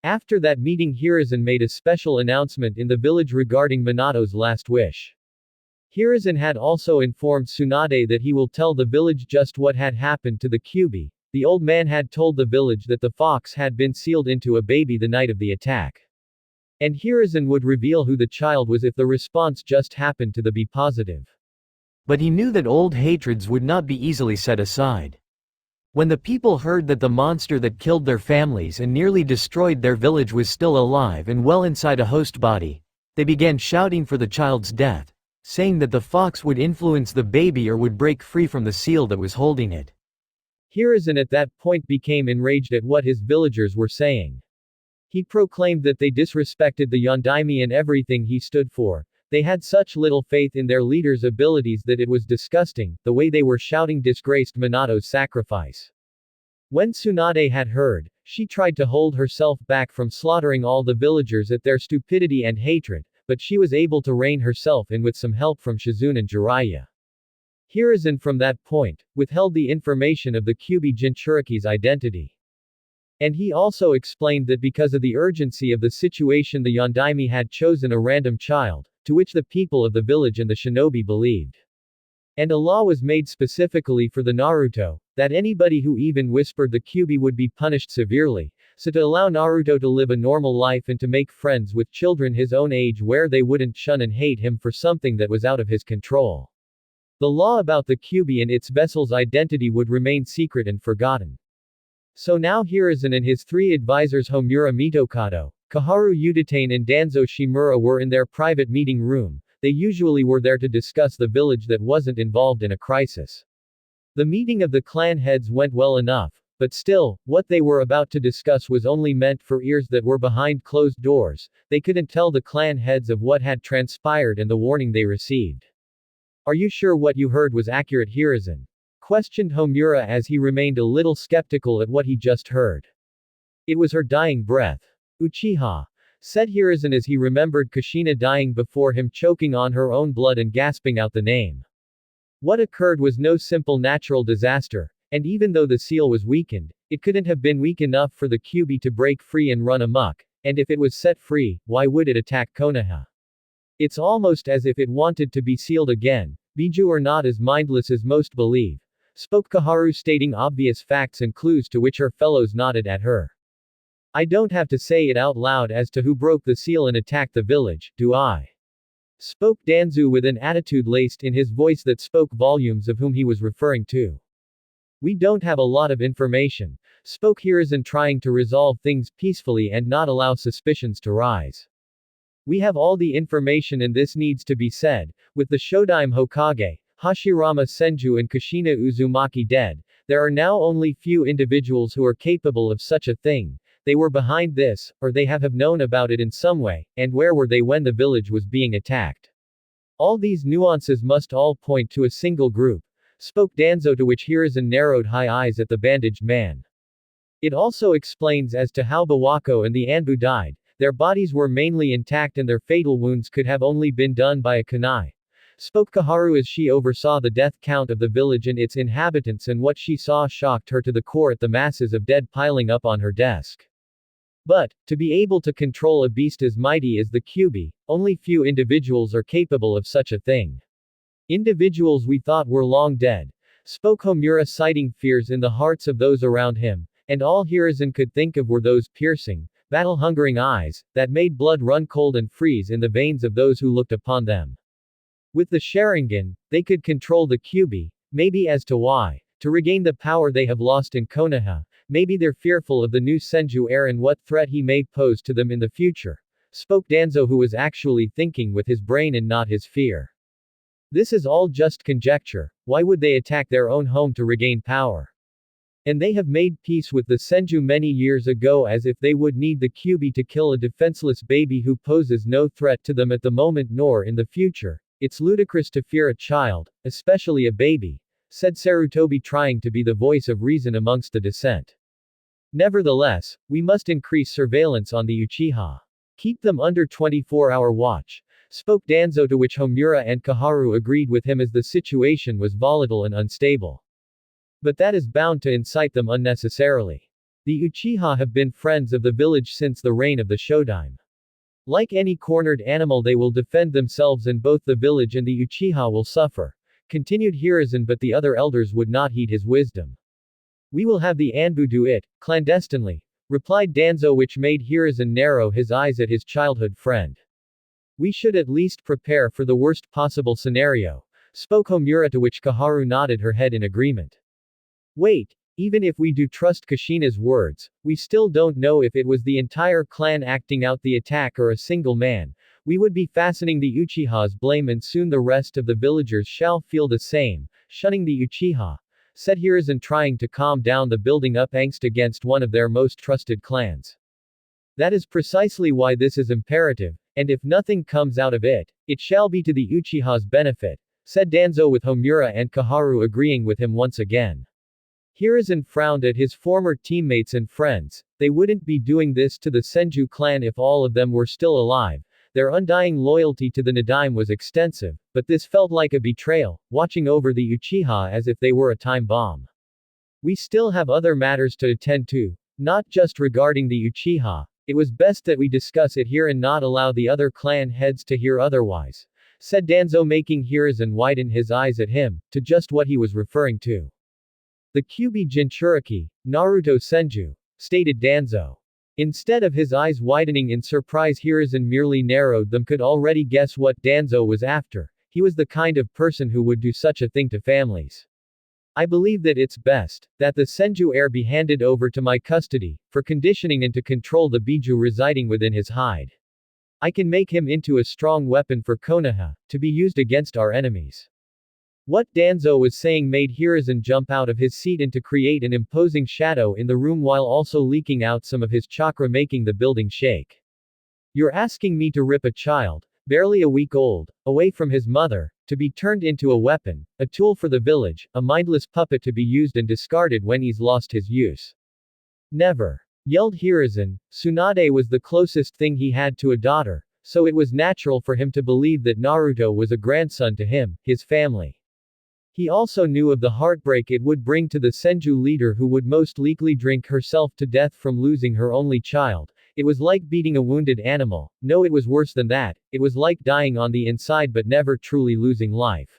After that meeting, Hiruzen made a special announcement in the village regarding Minato's last wish. Hiruzen had also informed Tsunade that he will tell the village just what had happened to the Kyuubi. The old man had told the village that the fox had been sealed into a baby the night of the attack. And Hiruzen would reveal who the child was if the response just happened to be positive. But he knew that old hatreds would not be easily set aside. When the people heard that the monster that killed their families and nearly destroyed their village was still alive and well inside a host body, they began shouting for the child's death, saying that the fox would influence the baby or would break free from the seal that was holding it. Hiruzen at that point became enraged at what his villagers were saying. He proclaimed that they disrespected the Yondaime and everything he stood for. They had such little faith in their leader's abilities that it was disgusting. The way they were shouting disgraced Minato's sacrifice. When Tsunade had heard, she tried to hold herself back from slaughtering all the villagers at their stupidity and hatred, but she was able to rein herself in with some help from Shizune and Jiraiya. Hiruzen from that point withheld the information of the Kyuubi Jinchuriki's identity. And he also explained that because of the urgency of the situation, the Yondaime had chosen a random child, to which the people of the village and the shinobi believed. And a law was made specifically for the Naruto, that anybody who even whispered the Kyuubi would be punished severely, so to allow Naruto to live a normal life and to make friends with children his own age where they wouldn't shun and hate him for something that was out of his control. The law about the Kyuubi and its vessel's identity would remain secret and forgotten. So now Hiruzen and his 3 advisors Homura Mitokado, Kaharu Udatane and Danzo Shimura were in their private meeting room. They usually were there to discuss the village that wasn't involved in a crisis. The meeting of the clan heads went well enough, but still, what they were about to discuss was only meant for ears that were behind closed doors. They couldn't tell the clan heads of what had transpired and the warning they received. Are you sure what you heard was accurate, Hiruzen? Questioned Homura as he remained a little skeptical at what he just heard. It was her dying breath. Uchiha, said Hiruzen as he remembered Kushina dying before him, choking on her own blood and gasping out the name. What occurred was no simple natural disaster, and even though the seal was weakened, it couldn't have been weak enough for the Kyuubi to break free and run amok, and if it was set free, why would it attack Konoha? It's almost as if it wanted to be sealed again. Biju are not as mindless as most believe, spoke Kaharu, stating obvious facts and clues to which her fellows nodded at her. I don't have to say it out loud as to who broke the seal and attacked the village, do I? Spoke Danzu with an attitude laced in his voice that spoke volumes of whom he was referring to. We don't have a lot of information, spoke Hiruzen, trying to resolve things peacefully and not allow suspicions to rise. We have all the information, and this needs to be said, with the Shodaime Hokage, Hashirama Senju and Kushina Uzumaki dead, there are now only few individuals who are capable of such a thing. They were behind this, or they have known about it in some way, and where were they when the village was being attacked? All these nuances must all point to a single group, spoke Danzo, to which Hiruzen narrowed high eyes at the bandaged man. It also explains as to how Bawako and the Anbu died. Their bodies were mainly intact and their fatal wounds could have only been done by a kunai. Spoke Kaharu as she oversaw the death count of the village and its inhabitants, and what she saw shocked her to the core at the masses of dead piling up on her desk. But, to be able to control a beast as mighty as the Kyuubi, only few individuals are capable of such a thing. Individuals we thought were long dead. Spoke Homura, citing fears in the hearts of those around him, and all Hiruzen could think of were those piercing, battle-hungering eyes, that made blood run cold and freeze in the veins of those who looked upon them. With the Sharingan, they could control the Kyuubi, maybe as to why. To regain the power they have lost in Konoha, maybe they're fearful of the new Senju heir and what threat he may pose to them in the future. Spoke Danzo, who was actually thinking with his brain and not his fear. This is all just conjecture. Why would they attack their own home to regain power? And they have made peace with the Senju many years ago, as if they would need the Kyuubi to kill a defenseless baby who poses no threat to them at the moment nor in the future. It's ludicrous to fear a child, especially a baby, said Sarutobi, trying to be the voice of reason amongst the dissent. Nevertheless, we must increase surveillance on the Uchiha. Keep them under 24-hour watch. Spoke Danzo, to which Homura and Kaharu agreed with him as the situation was volatile and unstable. But that is bound to incite them unnecessarily. The Uchiha have been friends of the village since the reign of the Shodaime. Like any cornered animal, they will defend themselves and both the village and the Uchiha will suffer, continued Hiruzen, but the other elders would not heed his wisdom. We will have the Anbu do it, clandestinely, replied Danzo, which made Hiruzen narrow his eyes at his childhood friend. We should at least prepare for the worst possible scenario, spoke Homura, to which Kaharu nodded her head in agreement. Wait, even if we do trust Kushina's words, we still don't know if it was the entire clan acting out the attack or a single man. We would be fastening the Uchiha's blame and soon the rest of the villagers shall feel the same, shunning the Uchiha, said Hiruzen, trying to calm down the building up angst against one of their most trusted clans. That is precisely why this is imperative, and if nothing comes out of it, it shall be to the Uchiha's benefit, said Danzo, with Homura and Kaharu agreeing with him once again. Hiruzen frowned at his former teammates and friends. They wouldn't be doing this to the Senju clan if all of them were still alive. Their undying loyalty to the Nadaime was extensive, but this felt like a betrayal, watching over the Uchiha as if they were a time bomb. We still have other matters to attend to, not just regarding the Uchiha. It was best that we discuss it here and not allow the other clan heads to hear otherwise, said Danzo, making Hiruzen widen his eyes at him, to just what he was referring to. The Kyuubi Jinchuriki, Naruto Senju, stated Danzo. Instead of his eyes widening in surprise, Hiruzen merely narrowed them. Could already guess what Danzo was after. He was the kind of person who would do such a thing to families. I believe that it's best that the Senju heir be handed over to my custody, for conditioning and to control the Biju residing within his hide. I can make him into a strong weapon for Konoha, to be used against our enemies. What Danzo was saying made Hiruzen jump out of his seat and to create an imposing shadow in the room while also leaking out some of his chakra, making the building shake. You're asking me to rip a child, barely a week old, away from his mother, to be turned into a weapon, a tool for the village, a mindless puppet to be used and discarded when he's lost his use. Never, yelled Hiruzen. Tsunade was the closest thing he had to a daughter, so it was natural for him to believe that Naruto was a grandson to him, his family. He also knew of the heartbreak it would bring to the Senju leader, who would most likely drink herself to death from losing her only child. It was like beating a wounded animal. No, it was worse than that. It was like dying on the inside but never truly losing life.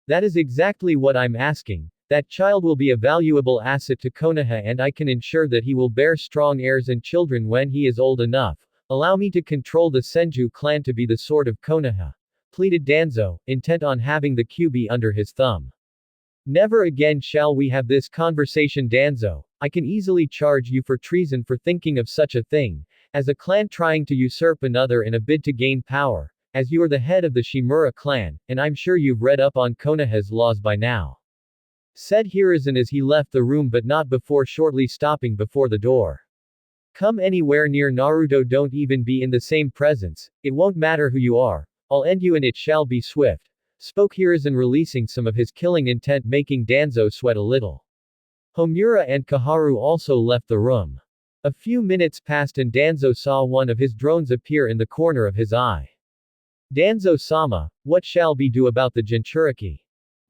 That is exactly what I'm asking. That child will be a valuable asset to Konoha, and I can ensure that he will bear strong heirs and children when he is old enough. Allow me to control the Senju clan to be the sword of Konoha, pleaded Danzo, intent on having the Kyuubi under his thumb. Never again shall we have this conversation, Danzo. I can easily charge you for treason for thinking of such a thing, as a clan trying to usurp another in a bid to gain power, as you are the head of the Shimura clan, and I'm sure you've read up on Konoha's laws by now, said Hiruzen as he left the room, but not before shortly stopping before the door. Come anywhere near Naruto, don't even be in the same presence. It won't matter who you are. I'll end you and it shall be swift, spoke Hiruzen, releasing some of his killing intent, making Danzo sweat a little. Homura and Kaharu also left the room. A few minutes passed and Danzo saw one of his drones appear in the corner of his eye. Danzo-sama, what shall we do about the Jinchuriki?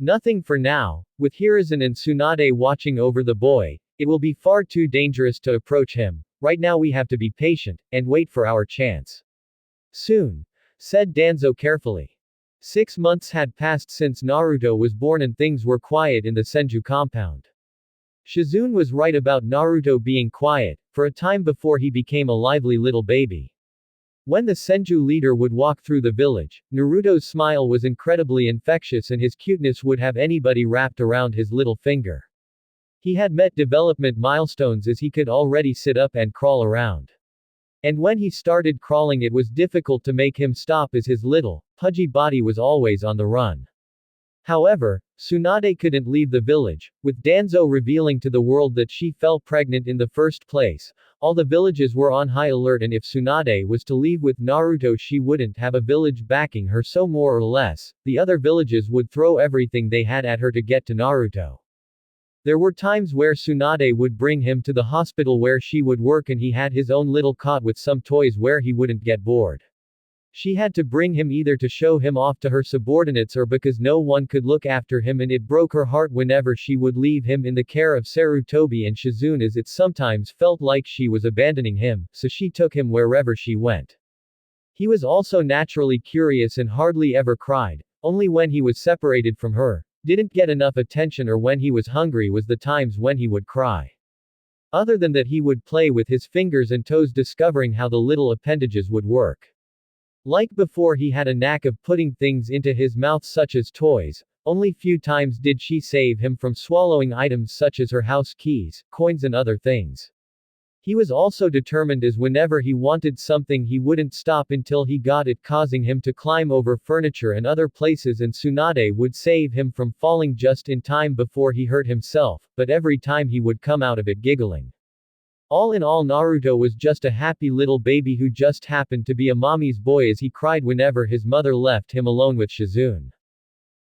Nothing for now. With Hiruzen and Tsunade watching over the boy, it will be far too dangerous to approach him. Right now we have to be patient, and wait for our chance. Soon, said Danzo carefully. 6 months had passed since Naruto was born and things were quiet in the Senju compound. Shizune was right about Naruto being quiet, for a time before he became a lively little baby. When the Senju leader would walk through the village, Naruto's smile was incredibly infectious and his cuteness would have anybody wrapped around his little finger. He had met development milestones as he could already sit up and crawl around. And when he started crawling it was difficult to make him stop as his little, pudgy body was always on the run. However, Tsunade couldn't leave the village, with Danzo revealing to the world that she fell pregnant in the first place. All the villages were on high alert and if Tsunade was to leave with Naruto she wouldn't have a village backing her, so more or less, the other villages would throw everything they had at her to get to Naruto. There were times where Tsunade would bring him to the hospital where she would work and he had his own little cot with some toys where he wouldn't get bored. She had to bring him either to show him off to her subordinates or because no one could look after him, and it broke her heart whenever she would leave him in the care of Sarutobi and Shizune, as it sometimes felt like she was abandoning him, so she took him wherever she went. He was also naturally curious and hardly ever cried, only when he was separated from her, didn't get enough attention, or when he was hungry was the times when he would cry. Other than that he would play with his fingers and toes discovering how the little appendages would work. Like before he had a knack of putting things into his mouth such as toys, only few times did she save him from swallowing items such as her house keys, coins and other things. He was also determined, as whenever he wanted something he wouldn't stop until he got it, causing him to climb over furniture and other places, and Tsunade would save him from falling just in time before he hurt himself, but every time he would come out of it giggling. All in all, Naruto was just a happy little baby who just happened to be a mommy's boy, as he cried whenever his mother left him alone with Shizune.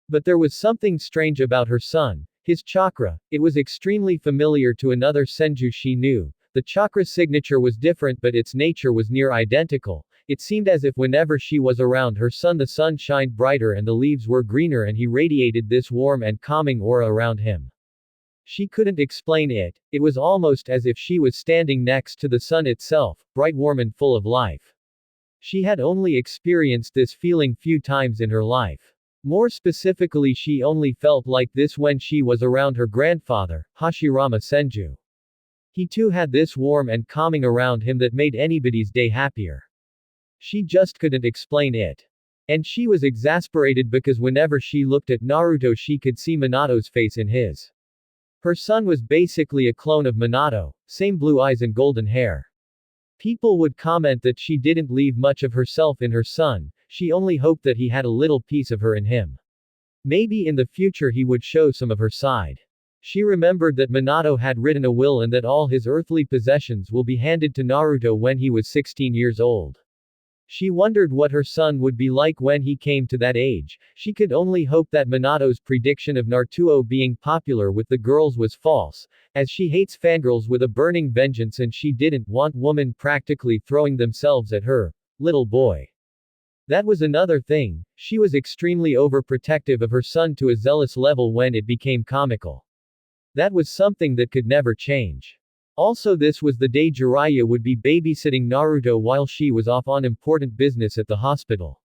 But there was something strange about her son, his chakra. It was extremely familiar to another Senju she knew. The chakra signature was different but its nature was near identical. It seemed as if whenever she was around her son the sun shined brighter and the leaves were greener and he radiated this warm and calming aura around him. She couldn't explain it, it was almost as if she was standing next to the sun itself, bright, warm and full of life. She had only experienced this feeling few times in her life. More specifically, she only felt like this when she was around her grandfather, Hashirama Senju. He too had this warm and calming around him that made anybody's day happier. She just couldn't explain it. And she was exasperated because whenever she looked at Naruto she could see Minato's face in his. Her son was basically a clone of Minato, same blue eyes and golden hair. People would comment that she didn't leave much of herself in her son, she only hoped that he had a little piece of her in him. Maybe in the future he would show some of her side. She remembered that Minato had written a will and that all his earthly possessions will be handed to Naruto when he was 16 years old. She wondered what her son would be like when he came to that age. She could only hope that Minato's prediction of Naruto being popular with the girls was false, as she hates fangirls with a burning vengeance and she didn't want women practically throwing themselves at her little boy. That was another thing, she was extremely overprotective of her son to a zealous level when it became comical. That was something that could never change. Also, this was the day Jiraiya would be babysitting Naruto while she was off on important business at the hospital.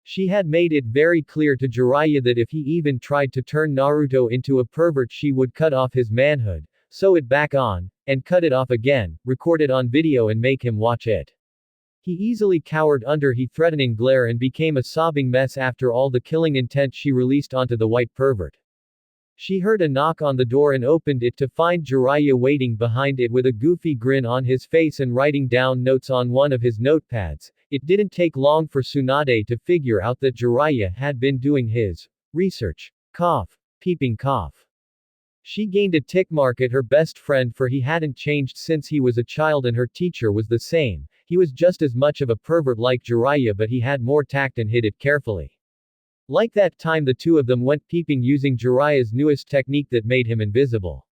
She had made it very clear to Jiraiya that if he even tried to turn Naruto into a pervert she would cut off his manhood, sew it back on, and cut it off again, record it on video and make him watch it. He easily cowered under his threatening glare and became a sobbing mess after all the killing intent she released onto the white pervert. She heard a knock on the door and opened it to find Jiraiya waiting behind it with a goofy grin on his face and writing down notes on one of his notepads. It didn't take long for Tsunade to figure out that Jiraiya had been doing his research. Cough. Peeping cough. She gained a tick mark at her best friend, for he hadn't changed since he was a child and her teacher was the same. He was just as much of a pervert like Jiraiya, but he had more tact and hid it carefully. Like that time the two of them went peeping using Jiraiya's newest technique that made him invisible.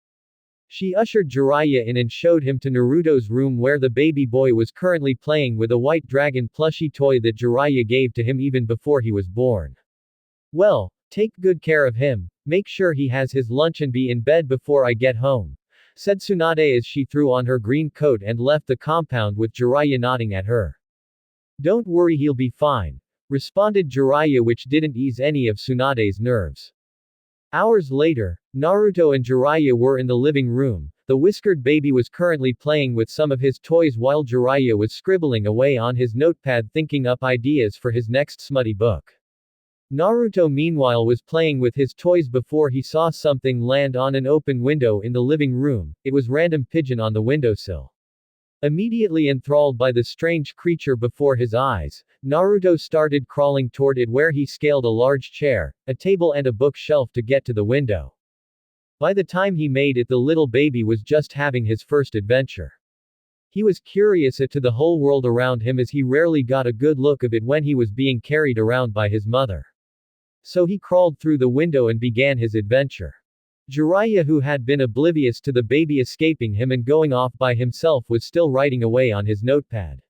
She ushered Jiraiya in and showed him to Naruto's room where the baby boy was currently playing with a white dragon plushie toy that Jiraiya gave to him even before he was born. Well, take good care of him, make sure he has his lunch and be in bed before I get home, said Tsunade as she threw on her green coat and left the compound with Jiraiya nodding at her. Don't worry, he'll be fine, responded Jiraiya, which didn't ease any of Tsunade's nerves. Hours later, Naruto and Jiraiya were in the living room. The whiskered baby was currently playing with some of his toys while Jiraiya was scribbling away on his notepad thinking up ideas for his next smutty book. Naruto meanwhile was playing with his toys before he saw something land on an open window in the living room. It was random pigeon on the windowsill. Immediately enthralled by the strange creature before his eyes, Naruto started crawling toward it where he scaled a large chair, a table and a bookshelf to get to the window. By the time he made it, the little baby was just having his first adventure. He was curious as to the whole world around him as he rarely got a good look of it when he was being carried around by his mother. So he crawled through the window and began his adventure. Jiraiya, who had been oblivious to the baby escaping him and going off by himself, was still writing away on his notepad.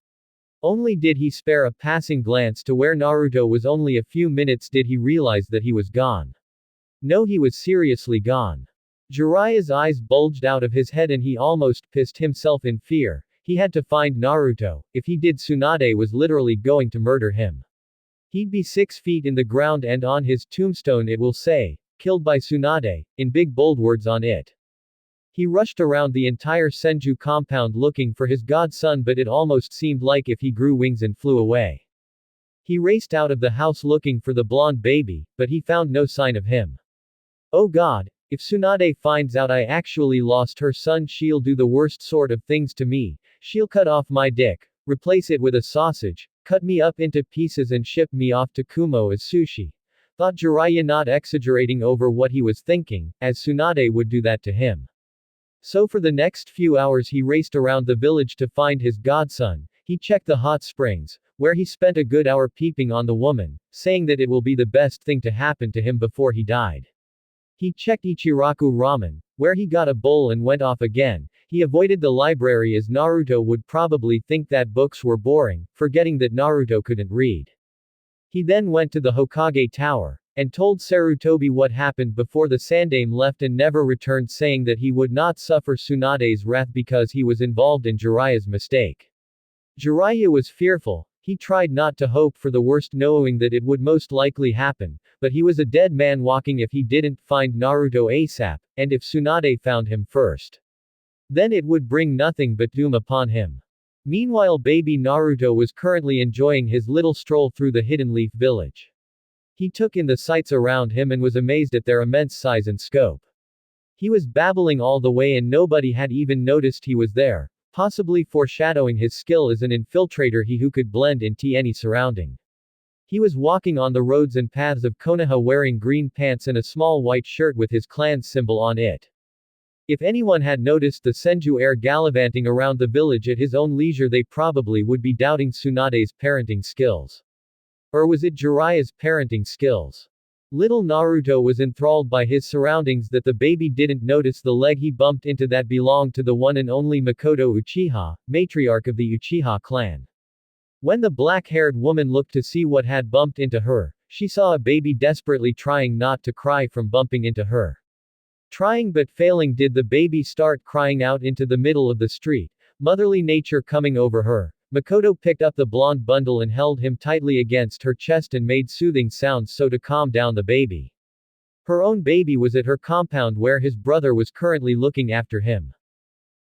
Only did he spare a passing glance to where Naruto was. Only a few minutes did he realize that he was gone. No, he was seriously gone. Jiraiya's eyes bulged out of his head and he almost pissed himself in fear. He had to find Naruto. If he did, Tsunade was literally going to murder him. He'd be 6 feet in the ground and on his tombstone it will say, "Killed by Tsunade," in big bold words on it. He rushed around the entire Senju compound looking for his godson, but it almost seemed like if he grew wings and flew away. He raced out of the house looking for the blonde baby, but he found no sign of him. Oh God, if Tsunade finds out I actually lost her son, she'll do the worst sort of things to me. She'll cut off my dick, replace it with a sausage, cut me up into pieces and ship me off to Kumo as sushi. Thought Jiraiya, not exaggerating over what he was thinking, as Tsunade would do that to him. So for the next few hours he raced around the village to find his godson. He checked the hot springs, where he spent a good hour peeping on the woman, saying that it will be the best thing to happen to him before he died. He checked Ichiraku Ramen, where he got a bowl and went off again. He avoided the library as Naruto would probably think that books were boring, forgetting that Naruto couldn't read. He then went to the Hokage Tower, and told Sarutobi what happened before the Sandaime left and never returned, saying that he would not suffer Tsunade's wrath because he was involved in Jiraiya's mistake. Jiraiya was fearful. He tried not to hope for the worst, knowing that it would most likely happen, but he was a dead man walking if he didn't find Naruto ASAP, and if Tsunade found him first, then it would bring nothing but doom upon him. Meanwhile, baby Naruto was currently enjoying his little stroll through the Hidden Leaf village. He took in the sights around him and was amazed at their immense size and scope. He was babbling all the way and nobody had even noticed he was there, possibly foreshadowing his skill as an infiltrator, he who could blend into any surrounding. He was walking on the roads and paths of Konoha wearing green pants and a small white shirt with his clan's symbol on it. If anyone had noticed the Senju heir gallivanting around the village at his own leisure, they probably would be doubting Tsunade's parenting skills. Or was it Jiraiya's parenting skills? Little Naruto was enthralled by his surroundings that the baby didn't notice the leg he bumped into that belonged to the one and only Makoto Uchiha, matriarch of the Uchiha clan. When the black-haired woman looked to see what had bumped into her, she saw a baby desperately trying not to cry from bumping into her. Trying but failing, did the baby start crying out into the middle of the street, motherly nature coming over her. Makoto picked up the blonde bundle and held him tightly against her chest and made soothing sounds so to calm down the baby. Her own baby was at her compound where his brother was currently looking after him.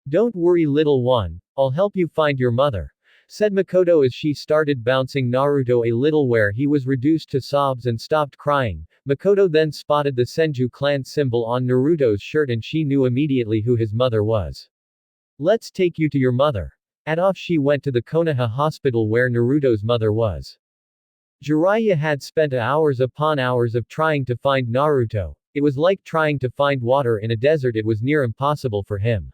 "Don't worry, little one, I'll help you find your mother," said Makoto as she started bouncing Naruto a little where he was reduced to sobs and stopped crying. Makoto then spotted the Senju clan symbol on Naruto's shirt and she knew immediately who his mother was. "Let's take you to your mother." And off she went to the Konoha hospital where Naruto's mother was. Jiraiya had spent hours upon hours of trying to find Naruto. It was like trying to find water in a desert, it was near impossible for him.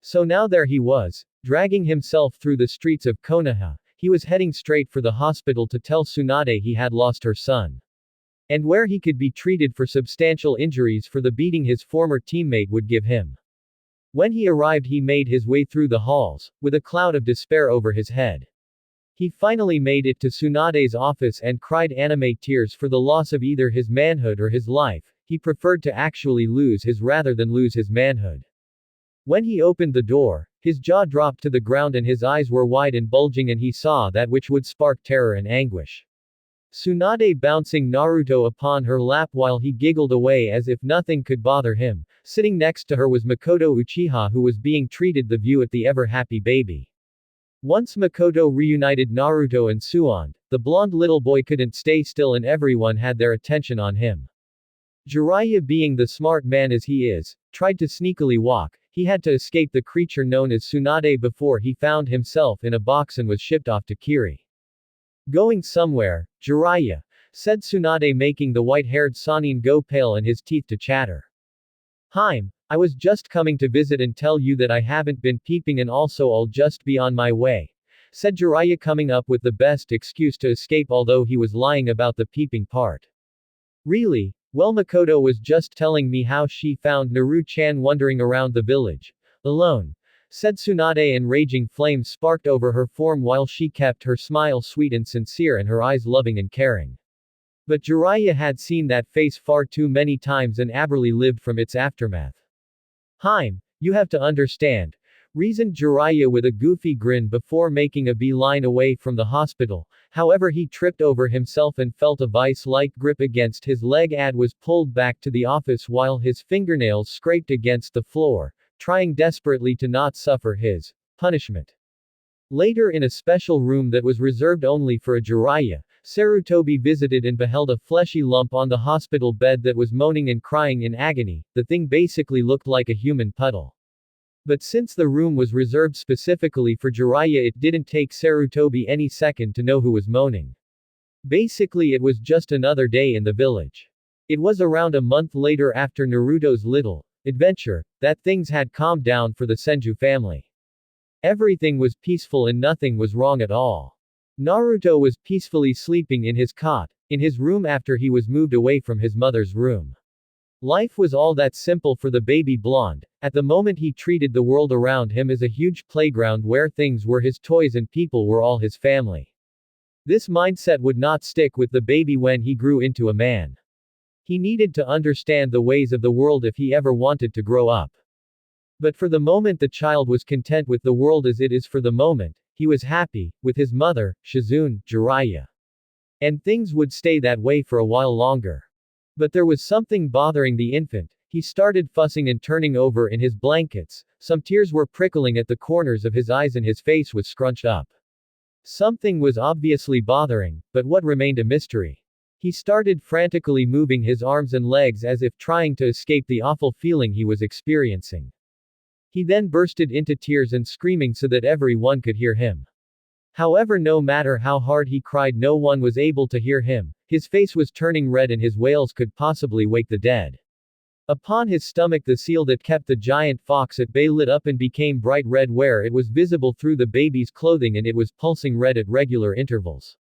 So now there he was, dragging himself through the streets of Konoha. He was heading straight for the hospital to tell Tsunade he had lost her son. And where he could be treated for substantial injuries for the beating his former teammate would give him. When he arrived, he made his way through the halls, with a cloud of despair over his head. He finally made it to Tsunade's office and cried anime tears for the loss of either his manhood or his life. He preferred to actually lose his rather than lose his manhood. When he opened the door, his jaw dropped to the ground and his eyes were wide and bulging, and he saw that which would spark terror and anguish. Tsunade bouncing Naruto upon her lap while he giggled away as if nothing could bother him. Sitting next to her was Makoto Uchiha, who was being treated the view at the ever-happy baby. Once Makoto reunited Naruto and Suan, the blonde little boy couldn't stay still and everyone had their attention on him. Jiraiya, being the smart man as he is, tried to sneakily walk. He had to escape the creature known as Tsunade before he found himself in a box and was shipped off to Kiri. Going somewhere, Jiraiya, said Tsunade, making the white-haired Sanin go pale and his teeth to chatter. Haim, I was just coming to visit and tell you that I haven't been peeping and also I'll just be on my way, said Jiraiya, coming up with the best excuse to escape although he was lying about the peeping part. Really? Well, Makoto was just telling me how she found Naru-chan wandering around the village, alone, said Tsunade, and raging flames sparked over her form while she kept her smile sweet and sincere and her eyes loving and caring. But Jiraiya had seen that face far too many times and ably lived from its aftermath. Haim, you have to understand, reasoned Jiraiya with a goofy grin before making a beeline away from the hospital. However, he tripped over himself and felt a vice-like grip against his leg and was pulled back to the office while his fingernails scraped against the floor, trying desperately to not suffer his punishment. Later, in a special room that was reserved only for a Jiraiya, Sarutobi visited and beheld a fleshy lump on the hospital bed that was moaning and crying in agony. The thing basically looked like a human puddle. But since the room was reserved specifically for Jiraiya, it didn't take Sarutobi any second to know who was moaning. Basically, it was just another day in the village. It was around a month later, after Naruto's little adventure, that things had calmed down for the Senju family. Everything was peaceful and nothing was wrong at all. Naruto was peacefully sleeping in his cot, in his room after he was moved away from his mother's room. Life was all that simple for the baby blonde. At the moment, he treated the world around him as a huge playground where things were his toys and people were all his family. This mindset would not stick with the baby when he grew into a man. He needed to understand the ways of the world if he ever wanted to grow up. But for the moment, the child was content with the world as it is for the moment. He was happy, with his mother, Shizune, Jiraiya. And things would stay that way for a while longer. But there was something bothering the infant. He started fussing and turning over in his blankets. Some tears were prickling at the corners of his eyes and his face was scrunched up. Something was obviously bothering, but what remained a mystery. He started frantically moving his arms and legs as if trying to escape the awful feeling he was experiencing. He then bursted into tears and screaming so that everyone could hear him. However, no matter how hard he cried, no one was able to hear him. His face was turning red and his wails could possibly wake the dead. Upon his stomach, the seal that kept the giant fox at bay lit up and became bright red where it was visible through the baby's clothing, and it was pulsing red at regular intervals.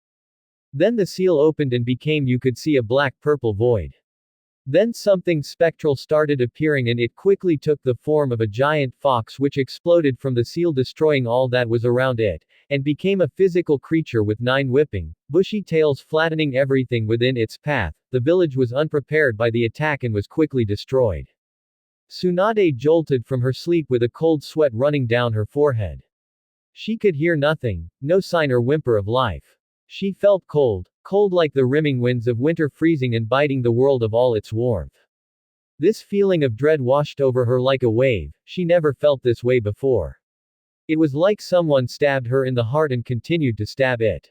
Then the seal opened and became, you could see, a black-purple void. Then something spectral started appearing and it quickly took the form of a giant fox which exploded from the seal, destroying all that was around it, and became a physical creature with 9 whipping, bushy tails flattening everything within its path. The village was unprepared by the attack and was quickly destroyed. Tsunade jolted from her sleep with a cold sweat running down her forehead. She could hear nothing, no sign or whimper of life. She felt cold, cold like the rimming winds of winter, freezing and biting the world of all its warmth. This feeling of dread washed over her like a wave. She never felt this way before. It was like someone stabbed her in the heart and continued to stab it.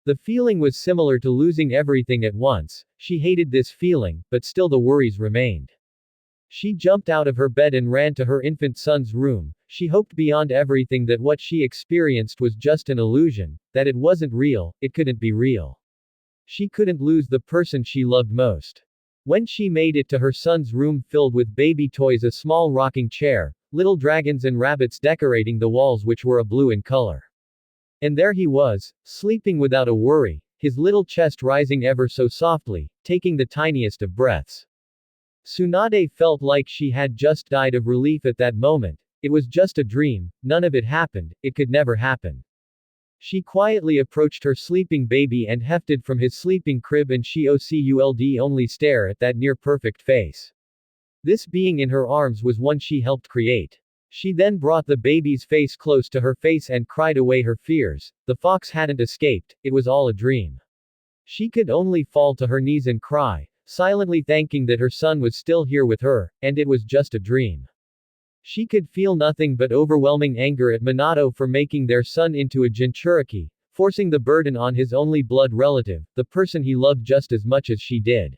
The feeling was similar to losing everything at once. She hated this feeling, but still the worries remained. She jumped out of her bed and ran to her infant son's room. She hoped beyond everything that what she experienced was just an illusion, that it wasn't real, it couldn't be real. She couldn't lose the person she loved most. When she made it to her son's room filled with baby toys, a small rocking chair, little dragons and rabbits decorating the walls which were a blue in color. And there he was, sleeping without a worry, his little chest rising ever so softly, taking the tiniest of breaths. Tsunade felt like she had just died of relief at that moment. It was just a dream, none of it happened, it could never happen. She quietly approached her sleeping baby and hefted from his sleeping crib, and she could only stare at that near-perfect face. This being in her arms was one she helped create. She then brought the baby's face close to her face and cried away her fears. The fox hadn't escaped, it was all a dream. She could only fall to her knees and cry, silently thanking that her son was still here with her, and it was just a dream. She could feel nothing but overwhelming anger at Minato for making their son into a Jinchuriki, forcing the burden on his only blood relative, the person he loved just as much as she did.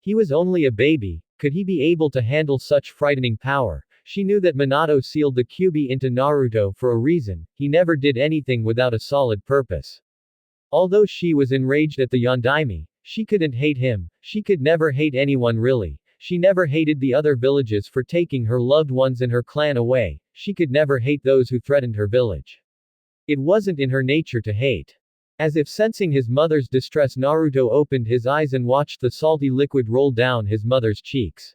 He was only a baby, could he be able to handle such frightening power? She knew that Minato sealed the Kyuubi into Naruto for a reason, he never did anything without a solid purpose. Although she was enraged at the Yondaime, she couldn't hate him, she could never hate anyone really. She never hated the other villages for taking her loved ones and her clan away, she could never hate those who threatened her village. It wasn't in her nature to hate. As if sensing his mother's distress, Naruto opened his eyes and watched the salty liquid roll down his mother's cheeks.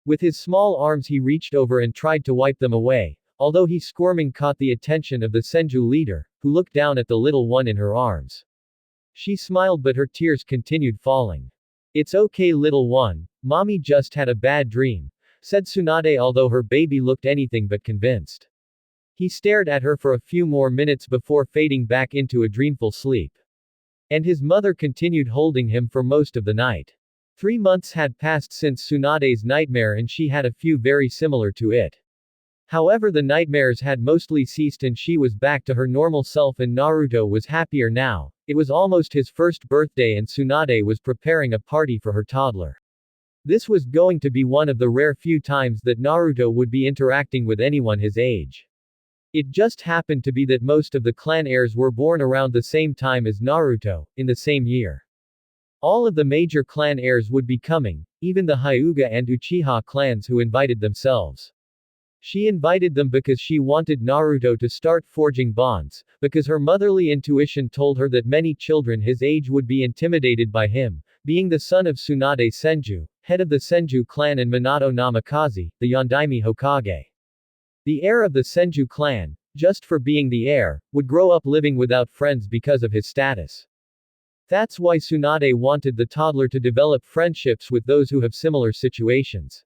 With his small arms he reached over and tried to wipe them away, although he squirming caught the attention of the Senju leader, who looked down at the little one in her arms. She smiled but her tears continued falling. "It's okay little one, mommy just had a bad dream," said Tsunade, although her baby looked anything but convinced. He stared at her for a few more minutes before fading back into a dreamful sleep. And his mother continued holding him for most of the night. 3 months had passed since Tsunade's nightmare and she had a few very similar to it. However, the nightmares had mostly ceased and she was back to her normal self, and Naruto was happier now. It was almost his first birthday and Tsunade was preparing a party for her toddler. This was going to be one of the rare few times that Naruto would be interacting with anyone his age. It just happened to be that most of the clan heirs were born around the same time as Naruto, in the same year. All of the major clan heirs would be coming, even the Hyuga and Uchiha clans who invited themselves. She invited them because she wanted Naruto to start forging bonds, because her motherly intuition told her that many children his age would be intimidated by him, being the son of Tsunade Senju, head of the Senju clan, and Minato Namikaze, the Yondaime Hokage. The heir of the Senju clan, just for being the heir, would grow up living without friends because of his status. That's why Tsunade wanted the toddler to develop friendships with those who have similar situations,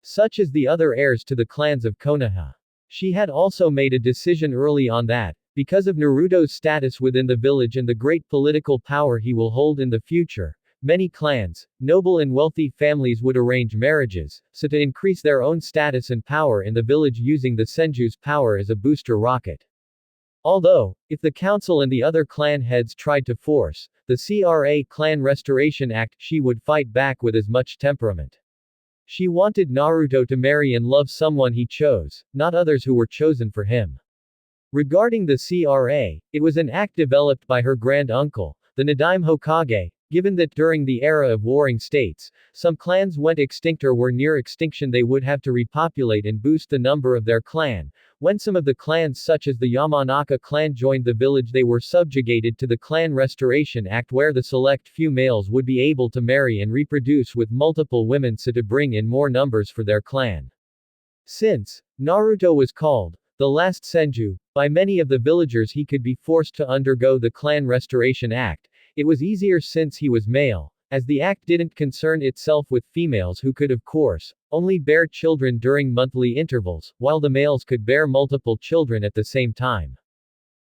such as the other heirs to the clans of Konoha. She had also made a decision early on that, because of Naruto's status within the village and the great political power he will hold in the future, many clans, noble and wealthy families would arrange marriages, so to increase their own status and power in the village using the Senju's power as a booster rocket. Although, if the council and the other clan heads tried to force the CRA Clan Restoration Act, she would fight back with as much temperament. She wanted Naruto to marry and love someone he chose, not others who were chosen for him. Regarding the CRA, it was an act developed by her grand uncle, the Nadaime Hokage, given that during the era of warring states, some clans went extinct or were near extinction, they would have to repopulate and boost the number of their clan. When some of the clans such as the Yamanaka clan joined the village, they were subjugated to the Clan Restoration Act, where the select few males would be able to marry and reproduce with multiple women so to bring in more numbers for their clan. Since Naruto was called the last Senju by many of the villagers, he could be forced to undergo the Clan Restoration Act. It was easier since he was male, as the act didn't concern itself with females who could of course only bear children during monthly intervals, while the males could bear multiple children at the same time.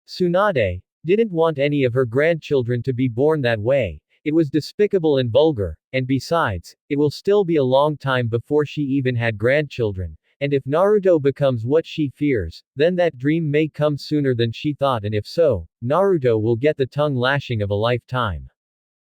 Tsunade didn't want any of her grandchildren to be born that way. It was despicable and vulgar, and besides, it will still be a long time before she even had grandchildren, and if Naruto becomes what she fears, then that dream may come sooner than she thought, and if so, Naruto will get the tongue lashing of a lifetime.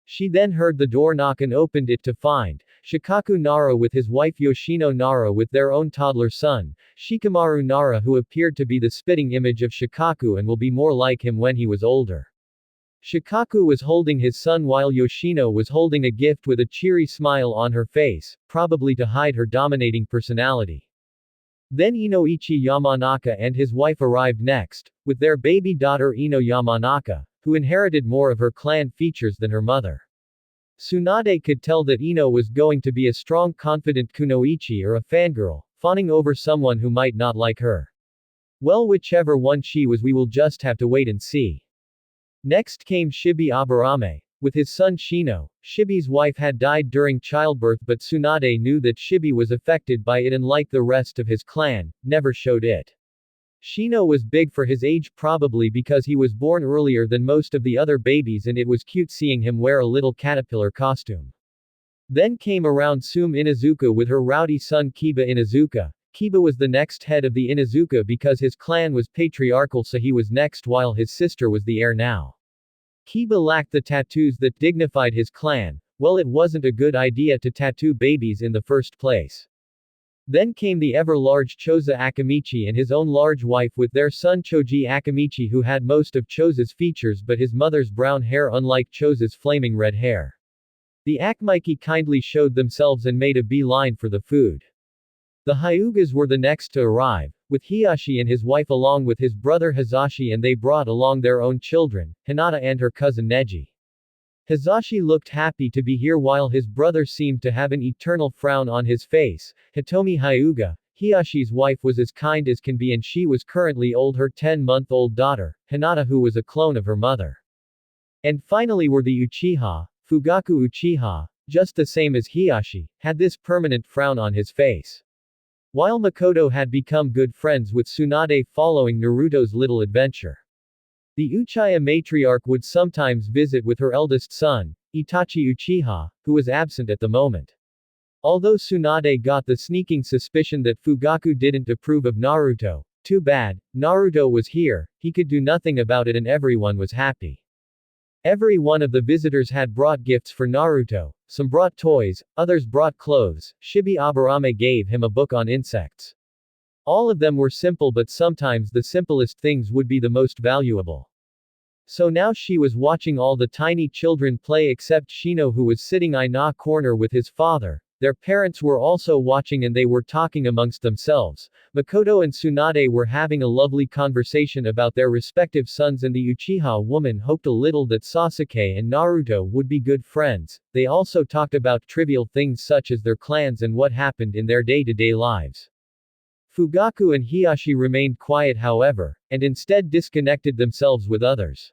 She then heard the door knock and opened it to find Shikaku Nara with his wife Yoshino Nara with their own toddler son, Shikamaru Nara, who appeared to be the spitting image of Shikaku and will be more like him when he was older. Shikaku was holding his son while Yoshino was holding a gift with a cheery smile on her face, probably to hide her dominating personality. Then Inoichi Yamanaka and his wife arrived next, with their baby daughter Ino Yamanaka, who inherited more of her clan features than her mother. Tsunade could tell that Ino was going to be a strong confident kunoichi or a fangirl, fawning over someone who might not like her. Well, whichever one she was, we will just have to wait and see. Next came Shibi Aburame. With his son Shino, Shibi's wife had died during childbirth, but Tsunade knew that Shibi was affected by it and like the rest of his clan, never showed it. Shino was big for his age, probably because he was born earlier than most of the other babies, and it was cute seeing him wear a little caterpillar costume. Then came around Sume Inazuka with her rowdy son Kiba Inazuka. Kiba was the next head of the Inazuka because his clan was patriarchal, so he was next while his sister was the heir now. Kiba lacked the tattoos that dignified his clan. Well, it wasn't a good idea to tattoo babies in the first place. Then came the ever-large Choza Akamichi and his own large wife with their son Choji Akamichi, who had most of Choza's features but his mother's brown hair unlike Choza's flaming red hair. The Akamaiki kindly showed themselves and made a beeline for the food. The Hyugas were the next to arrive, with Hiyashi and his wife along with his brother Hizashi, and they brought along their own children, Hinata and her cousin Neji. Hizashi looked happy to be here while his brother seemed to have an eternal frown on his face. Hitomi Hyuga, Hiyashi's wife, was as kind as can be, and she was currently old her 10-month-old daughter, Hinata, who was a clone of her mother. And finally were the Uchiha. Fugaku Uchiha, just the same as Hiyashi, had this permanent frown on his face. While Makoto had become good friends with Tsunade following Naruto's little adventure. The Uchiha matriarch would sometimes visit with her eldest son, Itachi Uchiha, who was absent at the moment. Although Tsunade got the sneaking suspicion that Fugaku didn't approve of Naruto, too bad, Naruto was here, he could do nothing about it, and everyone was happy. Every one of the visitors had brought gifts for Naruto. Some brought toys, others brought clothes. Shibi Aburame gave him a book on insects. All of them were simple, but sometimes the simplest things would be the most valuable. So now she was watching all the tiny children play except Shino, who was sitting in a corner with his father. Their parents were also watching and they were talking amongst themselves. Makoto and Tsunade were having a lovely conversation about their respective sons, and the Uchiha woman hoped a little that Sasuke and Naruto would be good friends. They also talked about trivial things such as their clans and what happened in their day-to-day lives. Fugaku and Hiyashi remained quiet, however, and instead disconnected themselves with others.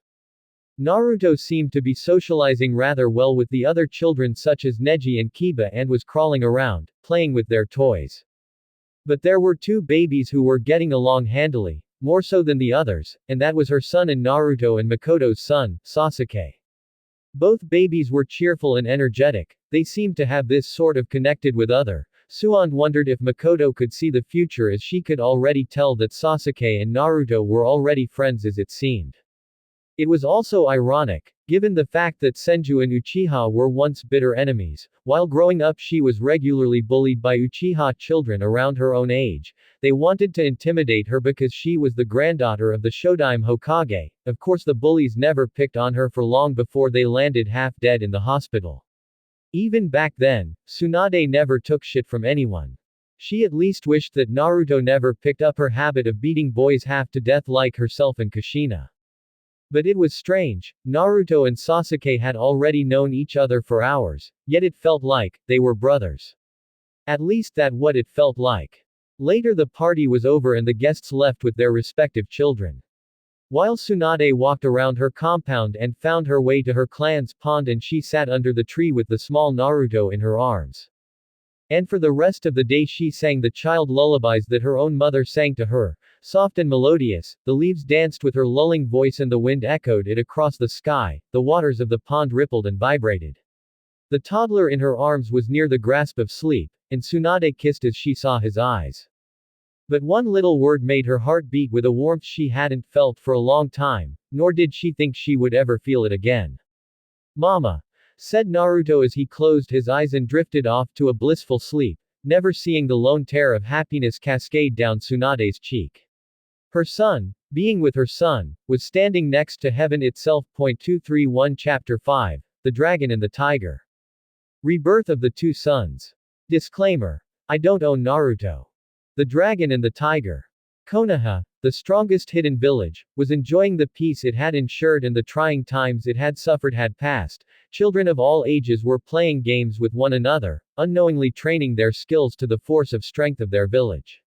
Naruto seemed to be socializing rather well with the other children such as Neji and Kiba, and was crawling around, playing with their toys. But there were two babies who were getting along handily, more so than the others, and that was her son in Naruto and Makoto's son, Sasuke. Both babies were cheerful and energetic. They seemed to have this sort of connected with other. Suan wondered if Makoto could see the future, as she could already tell that Sasuke and Naruto were already friends as it seemed. It was also ironic, given the fact that Senju and Uchiha were once bitter enemies. While growing up, she was regularly bullied by Uchiha children around her own age. They wanted to intimidate her because she was the granddaughter of the Shodaime Hokage. Of course, the bullies never picked on her for long before they landed half dead in the hospital. Even back then, Tsunade never took shit from anyone. She at least wished that Naruto never picked up her habit of beating boys half to death like herself and Kushina. But it was strange, Naruto and Sasuke had already known each other for hours, yet it felt like they were brothers. At least that's what it felt like. Later the party was over and the guests left with their respective children. While Tsunade walked around her compound and found her way to her clan's pond, and she sat under the tree with the small Naruto in her arms. And for the rest of the day she sang the child lullabies that her own mother sang to her. Soft and melodious, the leaves danced with her lulling voice and the wind echoed it across the sky, the waters of the pond rippled and vibrated. The toddler in her arms was near the grasp of sleep, and Tsunade kissed as she saw his eyes. But one little word made her heart beat with a warmth she hadn't felt for a long time, nor did she think she would ever feel it again. "Mama," said Naruto as he closed his eyes and drifted off to a blissful sleep, never seeing the lone tear of happiness cascade down Tsunade's cheek. Her son, being with her son, was standing next to heaven itself. 231 Chapter 5, The Dragon and the Tiger. Rebirth of the Two Sons. Disclaimer. I don't own Naruto. The Dragon and the Tiger. Konoha, the strongest hidden village, was enjoying the peace it had ensured, and the trying times it had suffered had passed. Children of all ages were playing games with one another, unknowingly training their skills to the force of strength of their village.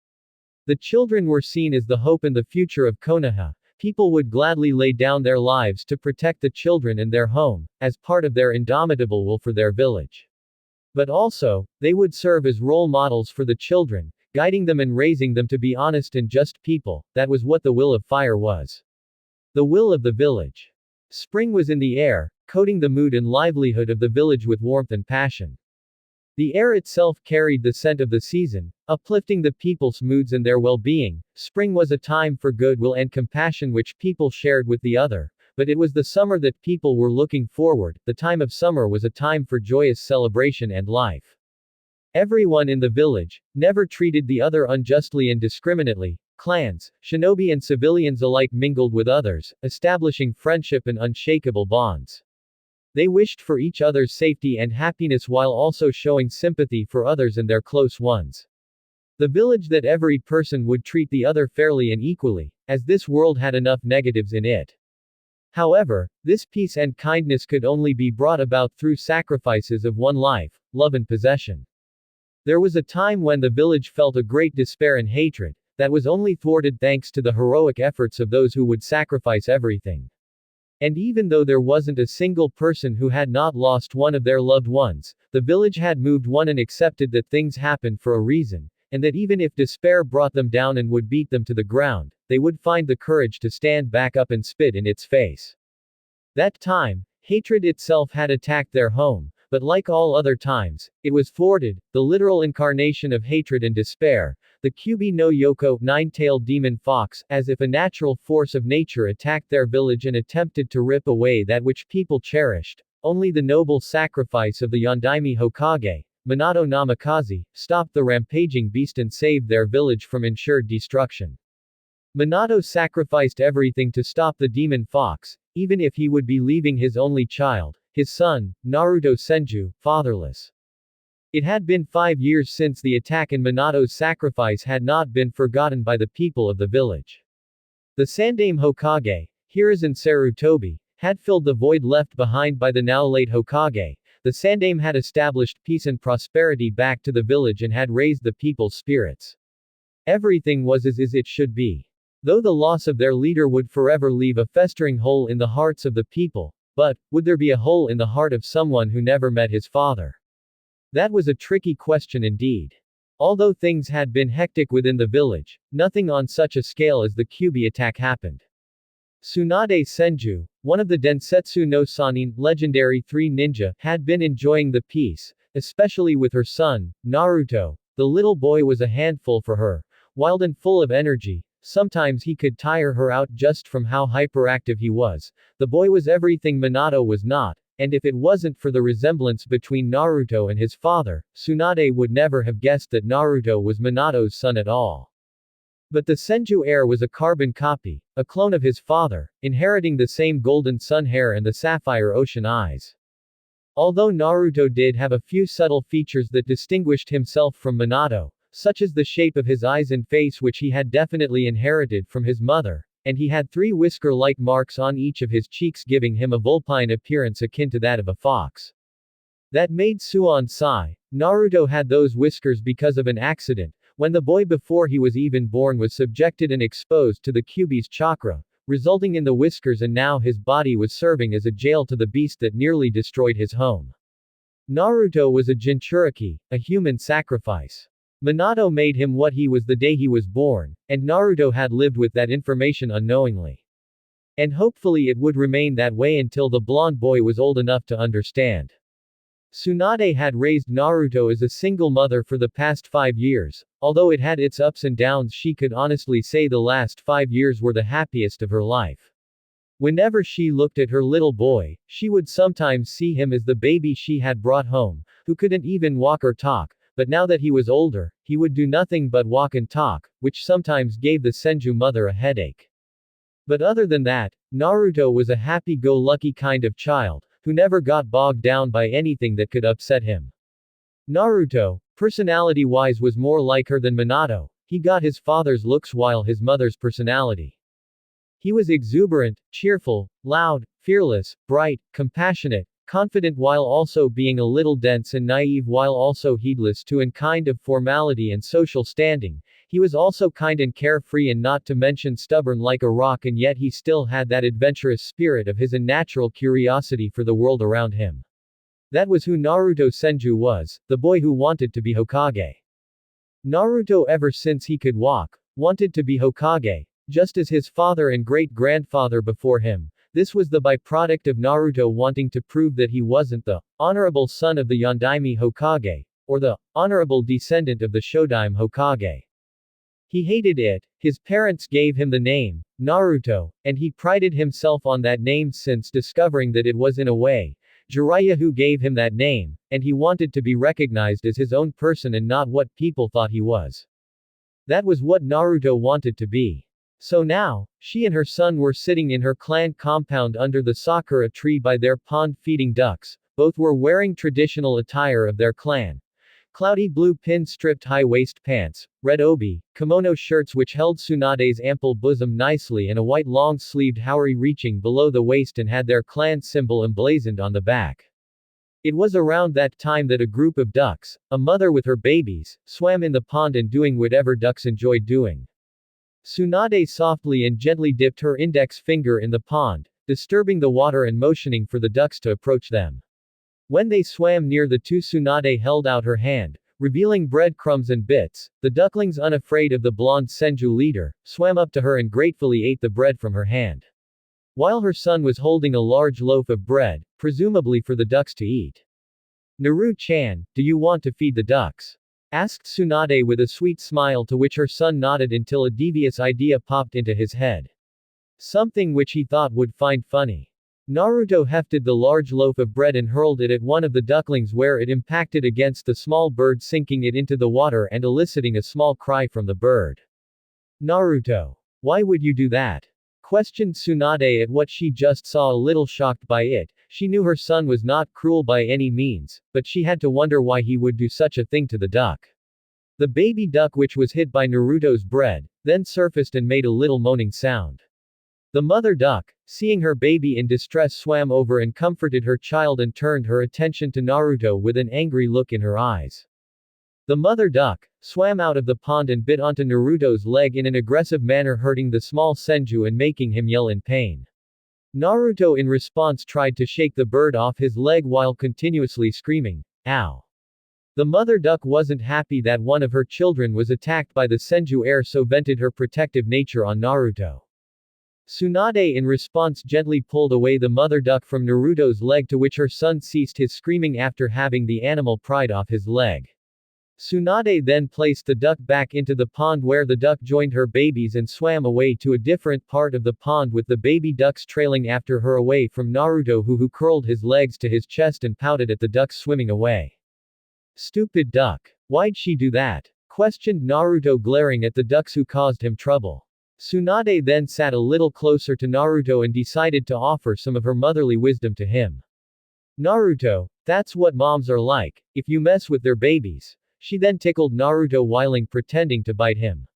The children were seen as the hope and the future of Konoha. People would gladly lay down their lives to protect the children and their home, as part of their indomitable will for their village. But also, they would serve as role models for the children, guiding them and raising them to be honest and just people. That was what the will of fire was. The will of the village. Spring was in the air, coating the mood and livelihood of the village with warmth and passion. The air itself carried the scent of the season, uplifting the people's moods and their well-being. Spring was a time for goodwill and compassion which people shared with the other. But it was the summer that people were looking forward. The time of summer was a time for joyous celebration and life. Everyone in the village never treated the other unjustly and discriminately. Clans, shinobi and civilians alike mingled with others, establishing friendship and unshakable bonds. They wished for each other's safety and happiness while also showing sympathy for others and their close ones. The village that every person would treat the other fairly and equally, as this world had enough negatives in it. However, this peace and kindness could only be brought about through sacrifices of one life, love and possession. There was a time when the village felt a great despair and hatred, that was only thwarted thanks to the heroic efforts of those who would sacrifice everything. And even though there wasn't a single person who had not lost one of their loved ones, the village had moved on and accepted that things happened for a reason, and that even if despair brought them down and would beat them to the ground, they would find the courage to stand back up and spit in its face. That time, hatred itself had attacked their home, but like all other times, it was thwarted. The literal incarnation of hatred and despair, the Kyubi no Yoko, nine-tailed demon fox, as if a natural force of nature attacked their village and attempted to rip away that which people cherished. Only the noble sacrifice of the Yondaime Hokage, Minato Namikaze, stopped the rampaging beast and saved their village from ensured destruction. Minato sacrificed everything to stop the demon fox, even if he would be leaving his only child, his son, Naruto Senju, fatherless. It had been 5 years since the attack and Minato's sacrifice had not been forgotten by the people of the village. The Sandaime Hokage, Hiruzen Sarutobi, had filled the void left behind by the now late Hokage. The Sandaime had established peace and prosperity back to the village and had raised the people's spirits. Everything was as it should be. Though the loss of their leader would forever leave a festering hole in the hearts of the people, but, would there be a hole in the heart of someone who never met his father? That was a tricky question indeed. Although things had been hectic within the village, nothing on such a scale as the Kyubi attack happened. Tsunade Senju, one of the Densetsu no Sanin, legendary 3 ninja, had been enjoying the peace, especially with her son, Naruto. The little boy was a handful for her, wild and full of energy. Sometimes he could tire her out just from how hyperactive he was. The boy was everything Minato was not, and if it wasn't for the resemblance between Naruto and his father, Tsunade would never have guessed that Naruto was Minato's son at all. But the Senju heir was a carbon copy, a clone of his father, inheriting the same golden sun hair and the sapphire ocean eyes. Although Naruto did have a few subtle features that distinguished himself from Minato, such as the shape of his eyes and face which he had definitely inherited from his mother, and he had 3 whisker-like marks on each of his cheeks giving him a vulpine appearance akin to that of a fox. That made Suan sigh. Naruto had those whiskers because of an accident, when the boy before he was even born was subjected and exposed to the Kyubi's chakra, resulting in the whiskers, and now his body was serving as a jail to the beast that nearly destroyed his home. Naruto was a Jinchuriki, a human sacrifice. Minato made him what he was the day he was born, and Naruto had lived with that information unknowingly. And hopefully it would remain that way until the blonde boy was old enough to understand. Tsunade had raised Naruto as a single mother for the past 5 years. Although it had its ups and downs, she could honestly say the last 5 years were the happiest of her life. Whenever she looked at her little boy, she would sometimes see him as the baby she had brought home, who couldn't even walk or talk, but now that he was older, he would do nothing but walk and talk, which sometimes gave the Senju mother a headache. But other than that, Naruto was a happy-go-lucky kind of child, who never got bogged down by anything that could upset him. Naruto, personality-wise, was more like her than Minato. He got his father's looks while his mother's personality. He was exuberant, cheerful, loud, fearless, bright, compassionate, confident while also being a little dense and naive while also heedless to an kind of formality and social standing. He was also kind and carefree and not to mention stubborn like a rock, and yet he still had that adventurous spirit of his and natural curiosity for the world around him. That was who Naruto Senju was, the boy who wanted to be Hokage. Naruto, ever since he could walk, wanted to be Hokage, just as his father and great-grandfather before him. This was the byproduct of Naruto wanting to prove that he wasn't the honorable son of the Yondaime Hokage, or the honorable descendant of the Shodaime Hokage. He hated it. His parents gave him the name, Naruto, and he prided himself on that name since discovering that it was in a way, Jiraiya who gave him that name, and he wanted to be recognized as his own person and not what people thought he was. That was what Naruto wanted to be. So now, she and her son were sitting in her clan compound under the sakura tree by their pond feeding ducks. Both were wearing traditional attire of their clan. Cloudy blue pin-stripped high-waist pants, red obi, kimono shirts which held Tsunade's ample bosom nicely, and a white long-sleeved haori reaching below the waist and had their clan symbol emblazoned on the back. It was around that time that a group of ducks, a mother with her babies, swam in the pond and doing whatever ducks enjoyed doing. Tsunade softly and gently dipped her index finger in the pond, disturbing the water and motioning for the ducks to approach them. When they swam near the two, Tsunade held out her hand, revealing breadcrumbs and bits. The ducklings, unafraid of the blonde Senju leader, swam up to her and gratefully ate the bread from her hand. While her son was holding a large loaf of bread, presumably for the ducks to eat. "Naru-chan, do you want to feed the ducks?" asked Tsunade with a sweet smile, to which her son nodded until a devious idea popped into his head. Something which he thought would find funny. Naruto hefted the large loaf of bread and hurled it at one of the ducklings, where it impacted against the small bird, sinking it into the water and eliciting a small cry from the bird. "Naruto, why would you do that?" questioned Tsunade at what she just saw, a little shocked by it. She knew her son was not cruel by any means, but she had to wonder why he would do such a thing to the duck. The baby duck, which was hit by Naruto's bread, then surfaced and made a little moaning sound. The mother duck, seeing her baby in distress, swam over and comforted her child and turned her attention to Naruto with an angry look in her eyes. The mother duck swam out of the pond and bit onto Naruto's leg in an aggressive manner, hurting the small Senju and making him yell in pain. Naruto in response tried to shake the bird off his leg while continuously screaming, "Ow!" The mother duck wasn't happy that one of her children was attacked by the Senju heir, so vented her protective nature on Naruto. Tsunade in response gently pulled away the mother duck from Naruto's leg, to which her son ceased his screaming after having the animal pried off his leg. Tsunade then placed the duck back into the pond, where the duck joined her babies and swam away to a different part of the pond, with the baby ducks trailing after her away from Naruto, who curled his legs to his chest and pouted at the ducks swimming away. "Stupid duck. Why'd she do that?" questioned Naruto, glaring at the ducks who caused him trouble. Tsunade then sat a little closer to Naruto and decided to offer some of her motherly wisdom to him. "Naruto, that's what moms are like, if you mess with their babies." She then tickled Naruto while pretending to bite him.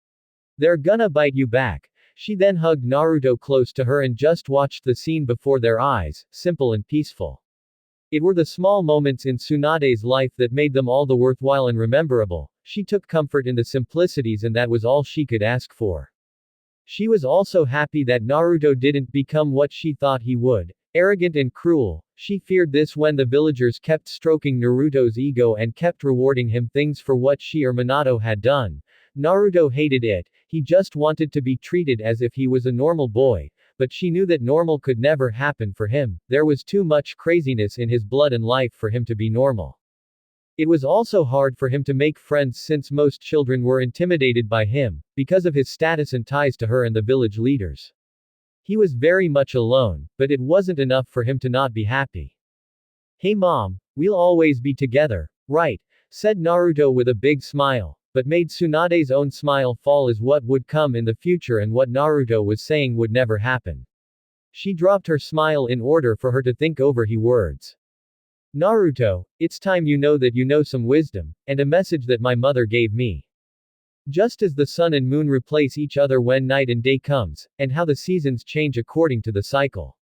"They're gonna bite you back." She then hugged Naruto close to her and just watched the scene before their eyes, simple and peaceful. It were the small moments in Tsunade's life that made them all the worthwhile and rememberable. She took comfort in the simplicities, and that was all she could ask for. She was also happy that Naruto didn't become what she thought he would, arrogant and cruel. She feared this when the villagers kept stroking Naruto's ego and kept rewarding him things for what she or Minato had done. Naruto hated it. He just wanted to be treated as if he was a normal boy, but she knew that normal could never happen for him. There was too much craziness in his blood and life for him to be normal. It was also hard for him to make friends, since most children were intimidated by him, because of his status and ties to her and the village leaders. He was very much alone, but it wasn't enough for him to not be happy. "Hey mom, we'll always be together, right?" said Naruto with a big smile, but made Tsunade's own smile fall, as what would come in the future and what Naruto was saying would never happen. She dropped her smile in order for her to think over his words. "Naruto, it's time you know that you know some wisdom, and a message that my mother gave me. Just as the sun and moon replace each other when night and day comes, and how the seasons change according to the cycle.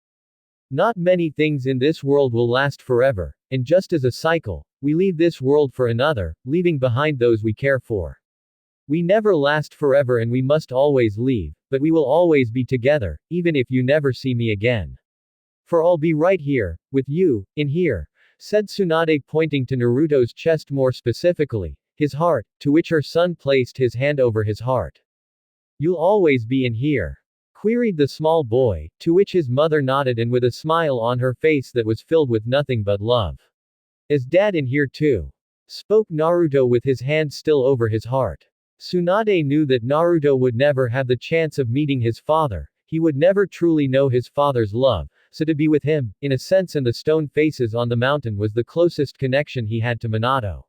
Not many things in this world will last forever, and just as a cycle, we leave this world for another, leaving behind those we care for. We never last forever and we must always leave, but we will always be together, even if you never see me again. For I'll be right here, with you, in here, said Tsunade pointing to Naruto's chest, more specifically, his heart, to which her son placed his hand over his heart. You'll always be in here? Queried the small boy, to which his mother nodded and with a smile on her face that was filled with nothing but love. Is Dad in here too? Spoke Naruto with his hand still over his heart. Tsunade knew that Naruto would never have the chance of meeting his father, he would never truly know his father's love, so to be with him, in a sense, and the stone faces on the mountain was the closest connection he had to Minato.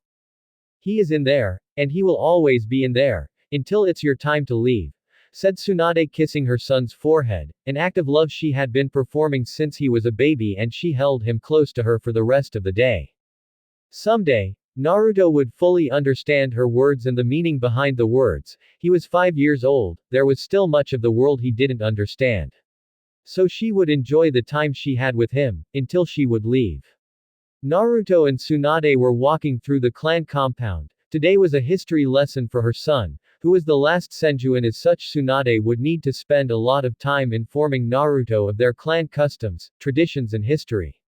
He is in there, and he will always be in there, until it's your time to leave, said Tsunade, kissing her son's forehead, an act of love she had been performing since he was a baby, and she held him close to her for the rest of the day. Someday, Naruto would fully understand her words and the meaning behind the words. He was 5 years old, there was still much of the world he didn't understand. So she would enjoy the time she had with him, until she would leave. Naruto and Tsunade were walking through the clan compound. Today was a history lesson for her son, who was the last Senju, and as such Tsunade would need to spend a lot of time informing Naruto of their clan customs, traditions and history.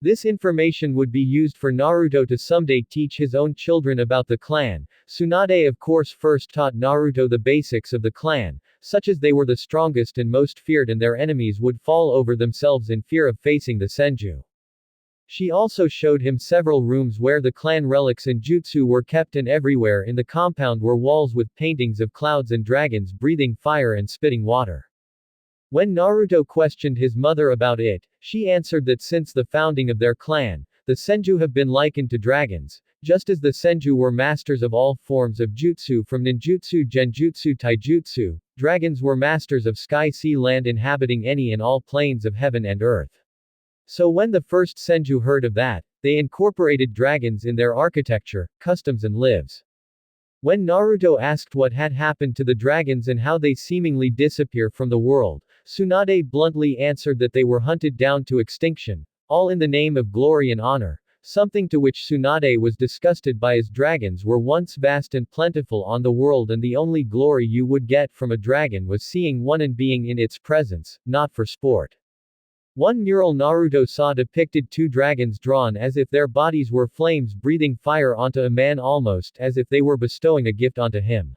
This information would be used for Naruto to someday teach his own children about the clan. Tsunade of course first taught Naruto the basics of the clan, such as they were the strongest and most feared and their enemies would fall over themselves in fear of facing the Senju. She also showed him several rooms where the clan relics and jutsu were kept, and everywhere in the compound were walls with paintings of clouds and dragons breathing fire and spitting water. When Naruto questioned his mother about it, she answered that since the founding of their clan, the Senju have been likened to dragons, just as the Senju were masters of all forms of jutsu from ninjutsu, genjutsu, taijutsu, dragons were masters of sky, sea, land, inhabiting any and all planes of heaven and earth. So when the first Senju heard of that, they incorporated dragons in their architecture, customs and lives. When Naruto asked what had happened to the dragons and how they seemingly disappear from the world, Tsunade bluntly answered that they were hunted down to extinction, all in the name of glory and honor, something to which Tsunade was disgusted by, as dragons were once vast and plentiful on the world and the only glory you would get from a dragon was seeing one and being in its presence, not for sport. One mural Naruto saw depicted 2 dragons drawn as if their bodies were flames breathing fire onto a man, almost as if they were bestowing a gift onto him.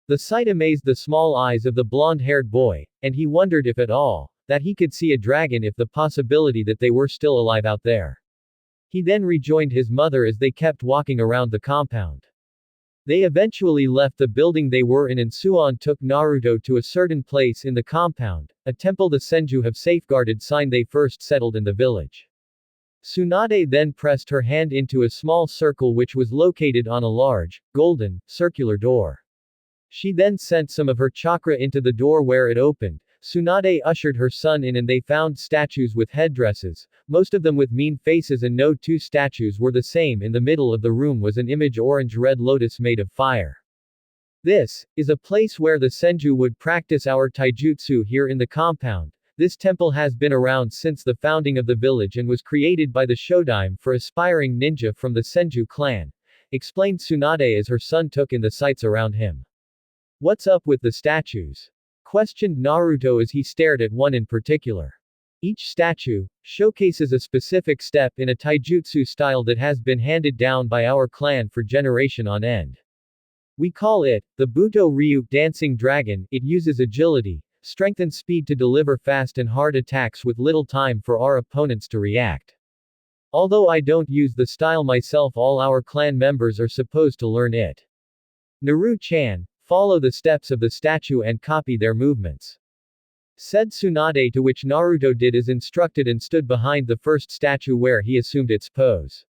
The sight amazed the small eyes of the blonde-haired boy, and he wondered if at all, that he could see a dragon, if the possibility that they were still alive out there. He then rejoined his mother as they kept walking around the compound. They eventually left the building they were in and Suan took Naruto to a certain place in the compound, a temple the Senju have safeguarded since they first settled in the village. Tsunade then pressed her hand into a small circle which was located on a large, golden, circular door. She then sent some of her chakra into the door where it opened. Tsunade ushered her son in and they found statues with headdresses, most of them with mean faces, and no 2 statues were the same. In the middle of the room was an image orange-red lotus made of fire. This is a place where the Senju would practice our taijutsu here in the compound. This temple has been around since the founding of the village and was created by the Shodaime for aspiring ninja from the Senju clan, explained Tsunade as her son took in the sights around him. What's up with the statues? Questioned Naruto as he stared at one in particular. Each statue showcases a specific step in a taijutsu style that has been handed down by our clan for generation on end. We call it the Buto Ryu dancing dragon. It uses agility, strength and speed to deliver fast and hard attacks with little time for our opponents to react. Although I don't use the style myself, all our clan members are supposed to learn it. Naru-chan, follow the steps of the statue and copy their movements, said Tsunade, to which Naruto did as instructed and stood behind the first statue where he assumed its pose.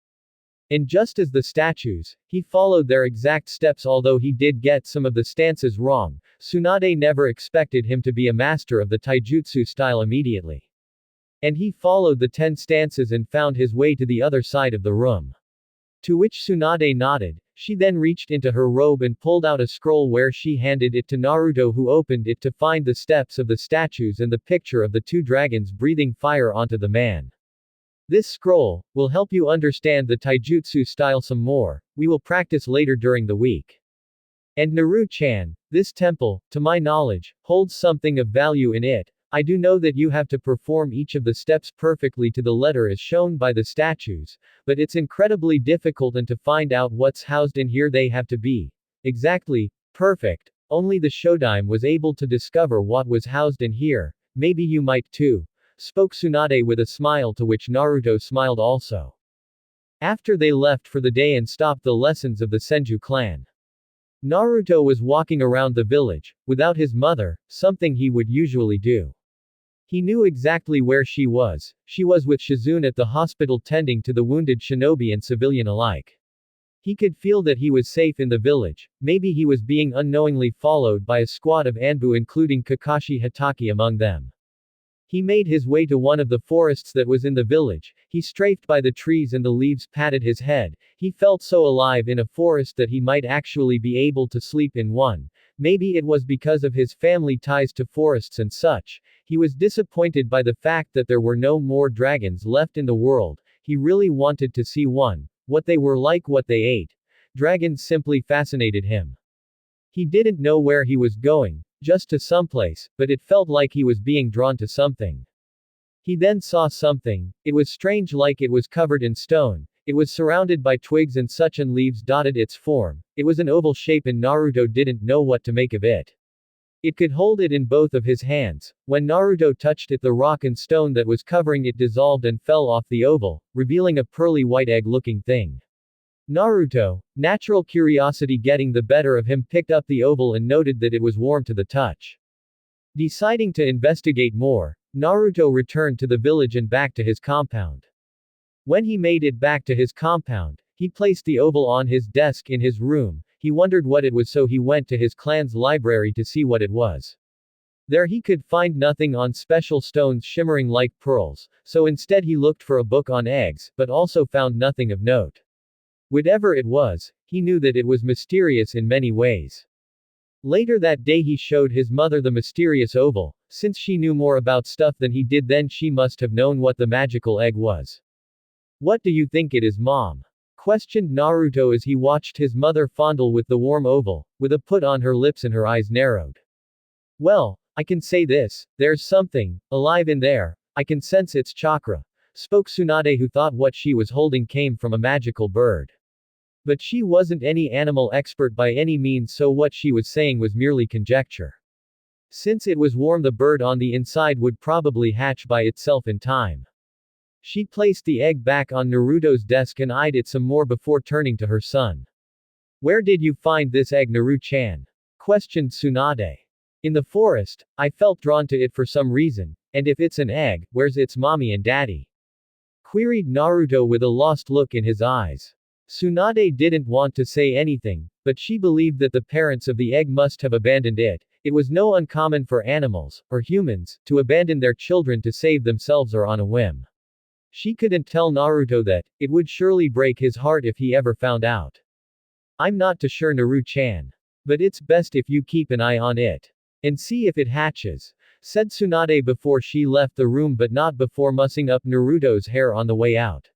And just as the statues, he followed their exact steps. Although he did get some of the stances wrong, Tsunade never expected him to be a master of the taijutsu style immediately. And he followed the 10 stances and found his way to the other side of the room. To which Tsunade nodded. She then reached into her robe and pulled out a scroll where she handed it to Naruto, who opened it to find the steps of the statues and the picture of the two dragons breathing fire onto the man. This scroll will help you understand the taijutsu style some more. We will practice later during the week. And Naru-chan, this temple, to my knowledge, holds something of value in it. I do know that you have to perform each of the steps perfectly to the letter as shown by the statues, but it's incredibly difficult, and to find out what's housed in here they have to be exactly perfect. Only the Shodime was able to discover what was housed in here. Maybe you might too, spoke Tsunade with a smile, to which Naruto smiled also. After they left for the day and stopped the lessons of the Senju clan, Naruto was walking around the village, without his mother, something he would usually do. He knew exactly where she was. She was with Shizune at the hospital tending to the wounded shinobi and civilian alike. He could feel that he was safe in the village. Maybe he was being unknowingly followed by a squad of Anbu, including Kakashi Hatake among them. He made his way to one of the forests that was in the village. He strafed by the trees and the leaves patted his head. He felt so alive in a forest that he might actually be able to sleep in one. Maybe it was because of his family ties to forests and such. He was disappointed by the fact that there were no more dragons left in the world. He really wanted to see one. What they were like, what they ate. Dragons simply fascinated him. He didn't know where he was going, just to someplace, but it felt like he was being drawn to something. He then saw something. It was strange, like it was covered in stone. It was surrounded by twigs and such, and leaves dotted its form. It was an oval shape, and Naruto didn't know what to make of it. It could hold it in both of his hands. When Naruto touched it, the rock and stone that was covering it dissolved and fell off the oval, revealing a pearly white egg-looking thing. Naruto, natural curiosity getting the better of him, picked up the oval and noted that it was warm to the touch. Deciding to investigate more, Naruto returned to the village and back to his compound. When he made it back to his compound, he placed the oval on his desk in his room. He wondered what it was, so he went to his clan's library to see what it was. There he could find nothing on special stones shimmering like pearls, so instead he looked for a book on eggs, but also found nothing of note. Whatever it was, he knew that it was mysterious in many ways. Later that day he showed his mother the mysterious oval. Since she knew more about stuff than he did, then she must have known what the magical egg was. "What do you think it is, Mom?" questioned Naruto as he watched his mother fondle with the warm oval, with a put on her lips and her eyes narrowed. "Well, I can say this, there's something alive in there. I can sense its chakra," spoke Tsunade, who thought what she was holding came from a magical bird. But she wasn't any animal expert by any means, so what she was saying was merely conjecture. Since it was warm, the bird on the inside would probably hatch by itself in time. She placed the egg back on Naruto's desk and eyed it some more before turning to her son. "Where did you find this egg, Naru-chan?" questioned Tsunade. "In the forest. I felt drawn to it for some reason. And if it's an egg, where's its mommy and daddy?" queried Naruto with a lost look in his eyes. Tsunade didn't want to say anything, but she believed that the parents of the egg must have abandoned it. It was no uncommon for animals, or humans, to abandon their children to save themselves or on a whim. She couldn't tell Naruto that. It would surely break his heart if he ever found out. "I'm not too sure, Naru-chan. But it's best if you keep an eye on it. And see if it hatches," said Tsunade before she left the room, but not before mussing up Naruto's hair on the way out.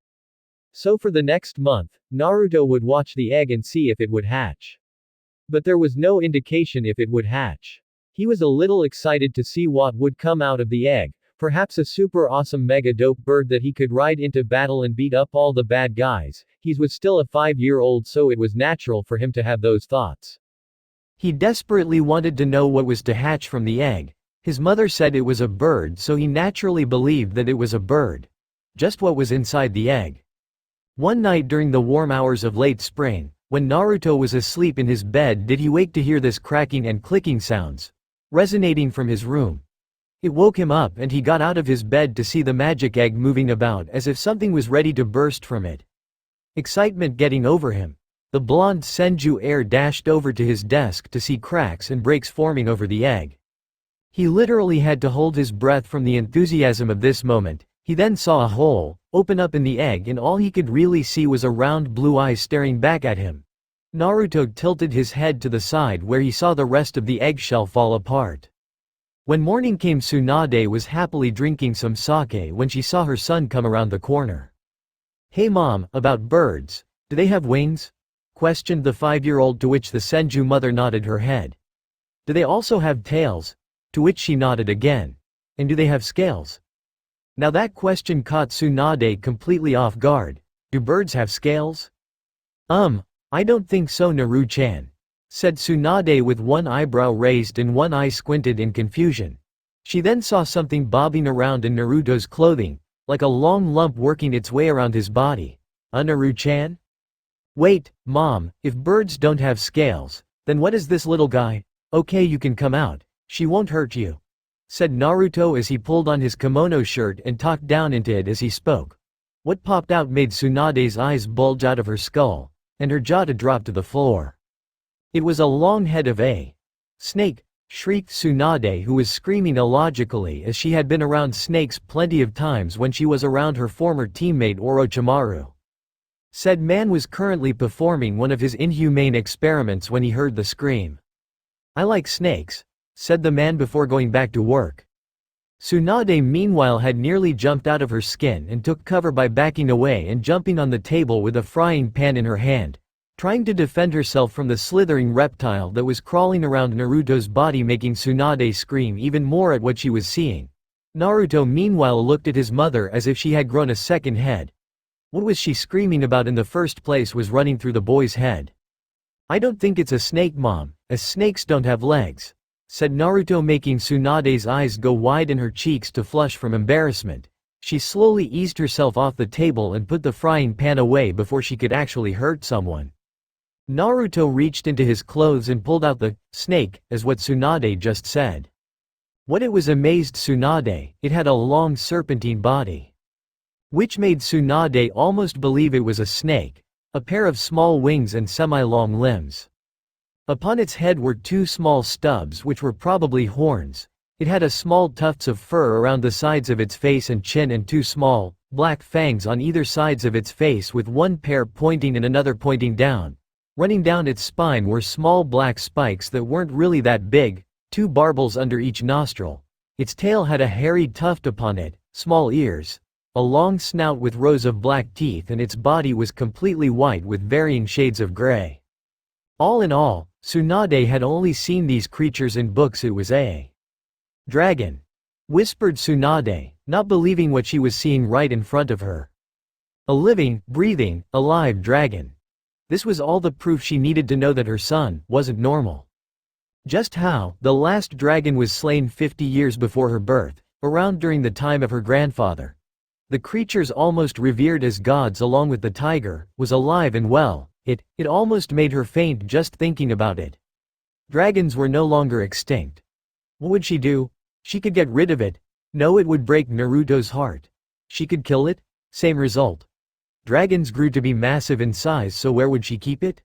So for the next month, Naruto would watch the egg and see if it would hatch. But there was no indication if it would hatch. He was a little excited to see what would come out of the egg. Perhaps a super awesome mega dope bird that he could ride into battle and beat up all the bad guys. He was still a 5-year-old, so it was natural for him to have those thoughts. He desperately wanted to know what was to hatch from the egg. His mother said it was a bird, so he naturally believed that it was a bird. Just what was inside the egg? One night during the warm hours of late spring, when Naruto was asleep in his bed, did he wake to hear this cracking and clicking sounds resonating from his room. It woke him up, and he got out of his bed to see the magic egg moving about as if something was ready to burst from it. Excitement getting over him, the blonde Senju heir dashed over to his desk to see cracks and breaks forming over the egg. He literally had to hold his breath from the enthusiasm of this moment. He then saw a hole open up in the egg, and all he could really see was a round blue eye staring back at him. Naruto tilted his head to the side where he saw the rest of the eggshell fall apart. When morning came, Tsunade was happily drinking some sake when she saw her son come around the corner. "Hey mom, about birds. Do they have wings?" questioned the 5-year-old, to which the Senju mother nodded her head. "Do they also have tails?" to which she nodded again. "And do they have scales?" Now that question caught Tsunade completely off guard. "Do birds have scales?" I don't think so, Naru-chan," said Tsunade with one eyebrow raised and one eye squinted in confusion. She then saw something bobbing around in Naruto's clothing, like a long lump working its way around his body. Naru-chan? "Wait, mom, if birds don't have scales, then what is this little guy? Okay, you can come out. She won't hurt you," said Naruto as he pulled on his kimono shirt and talked down into it as he spoke. What popped out made Tsunade's eyes bulge out of her skull, and her jaw to drop to the floor. It was a long head of a snake, shrieked Tsunade, who was screaming illogically as she had been around snakes plenty of times when she was around her former teammate Orochimaru. Said man was currently performing one of his inhumane experiments when he heard the scream. "I like snakes," said the man before going back to work. Tsunade meanwhile had nearly jumped out of her skin and took cover by backing away and jumping on the table with a frying pan in her hand, trying to defend herself from the slithering reptile that was crawling around Naruto's body, making Tsunade scream even more at what she was seeing. Naruto meanwhile looked at his mother as if she had grown a second head. What was she screaming about in the first place was running through the boy's head. "I don't think it's a snake, mom, as snakes don't have legs," said Naruto, making Tsunade's eyes go wide and her cheeks to flush from embarrassment. She slowly eased herself off the table and put the frying pan away before she could actually hurt someone. Naruto reached into his clothes and pulled out the snake, as what Tsunade just said. What it was amazed Tsunade, it had a long serpentine body, which made Tsunade almost believe it was a snake, a pair of small wings and semi-long limbs. Upon its head were 2 small stubs which were probably horns. It had a small tufts of fur around the sides of its face and chin and 2 small, black fangs on either sides of its face, with one pair pointing and another pointing down. Running down its spine were small black spikes that weren't really that big, 2 barbels under each nostril. Its tail had a hairy tuft upon it, small ears, a long snout with rows of black teeth, and its body was completely white with varying shades of gray. All in all, Tsunade had only seen these creatures in books. "It was a dragon," whispered Tsunade, not believing what she was seeing right in front of her. A living, breathing, alive dragon. This was all the proof she needed to know that her son wasn't normal. Just how the last dragon was slain 50 years before her birth, around during the time of her grandfather. The creatures almost revered as gods along with the tiger, was alive and well. It almost made her faint just thinking about it. Dragons were no longer extinct. What would she do? She could get rid of it. No, it would break Naruto's heart. She could kill it? Same result. Dragons grew to be massive in size, so where would she keep it?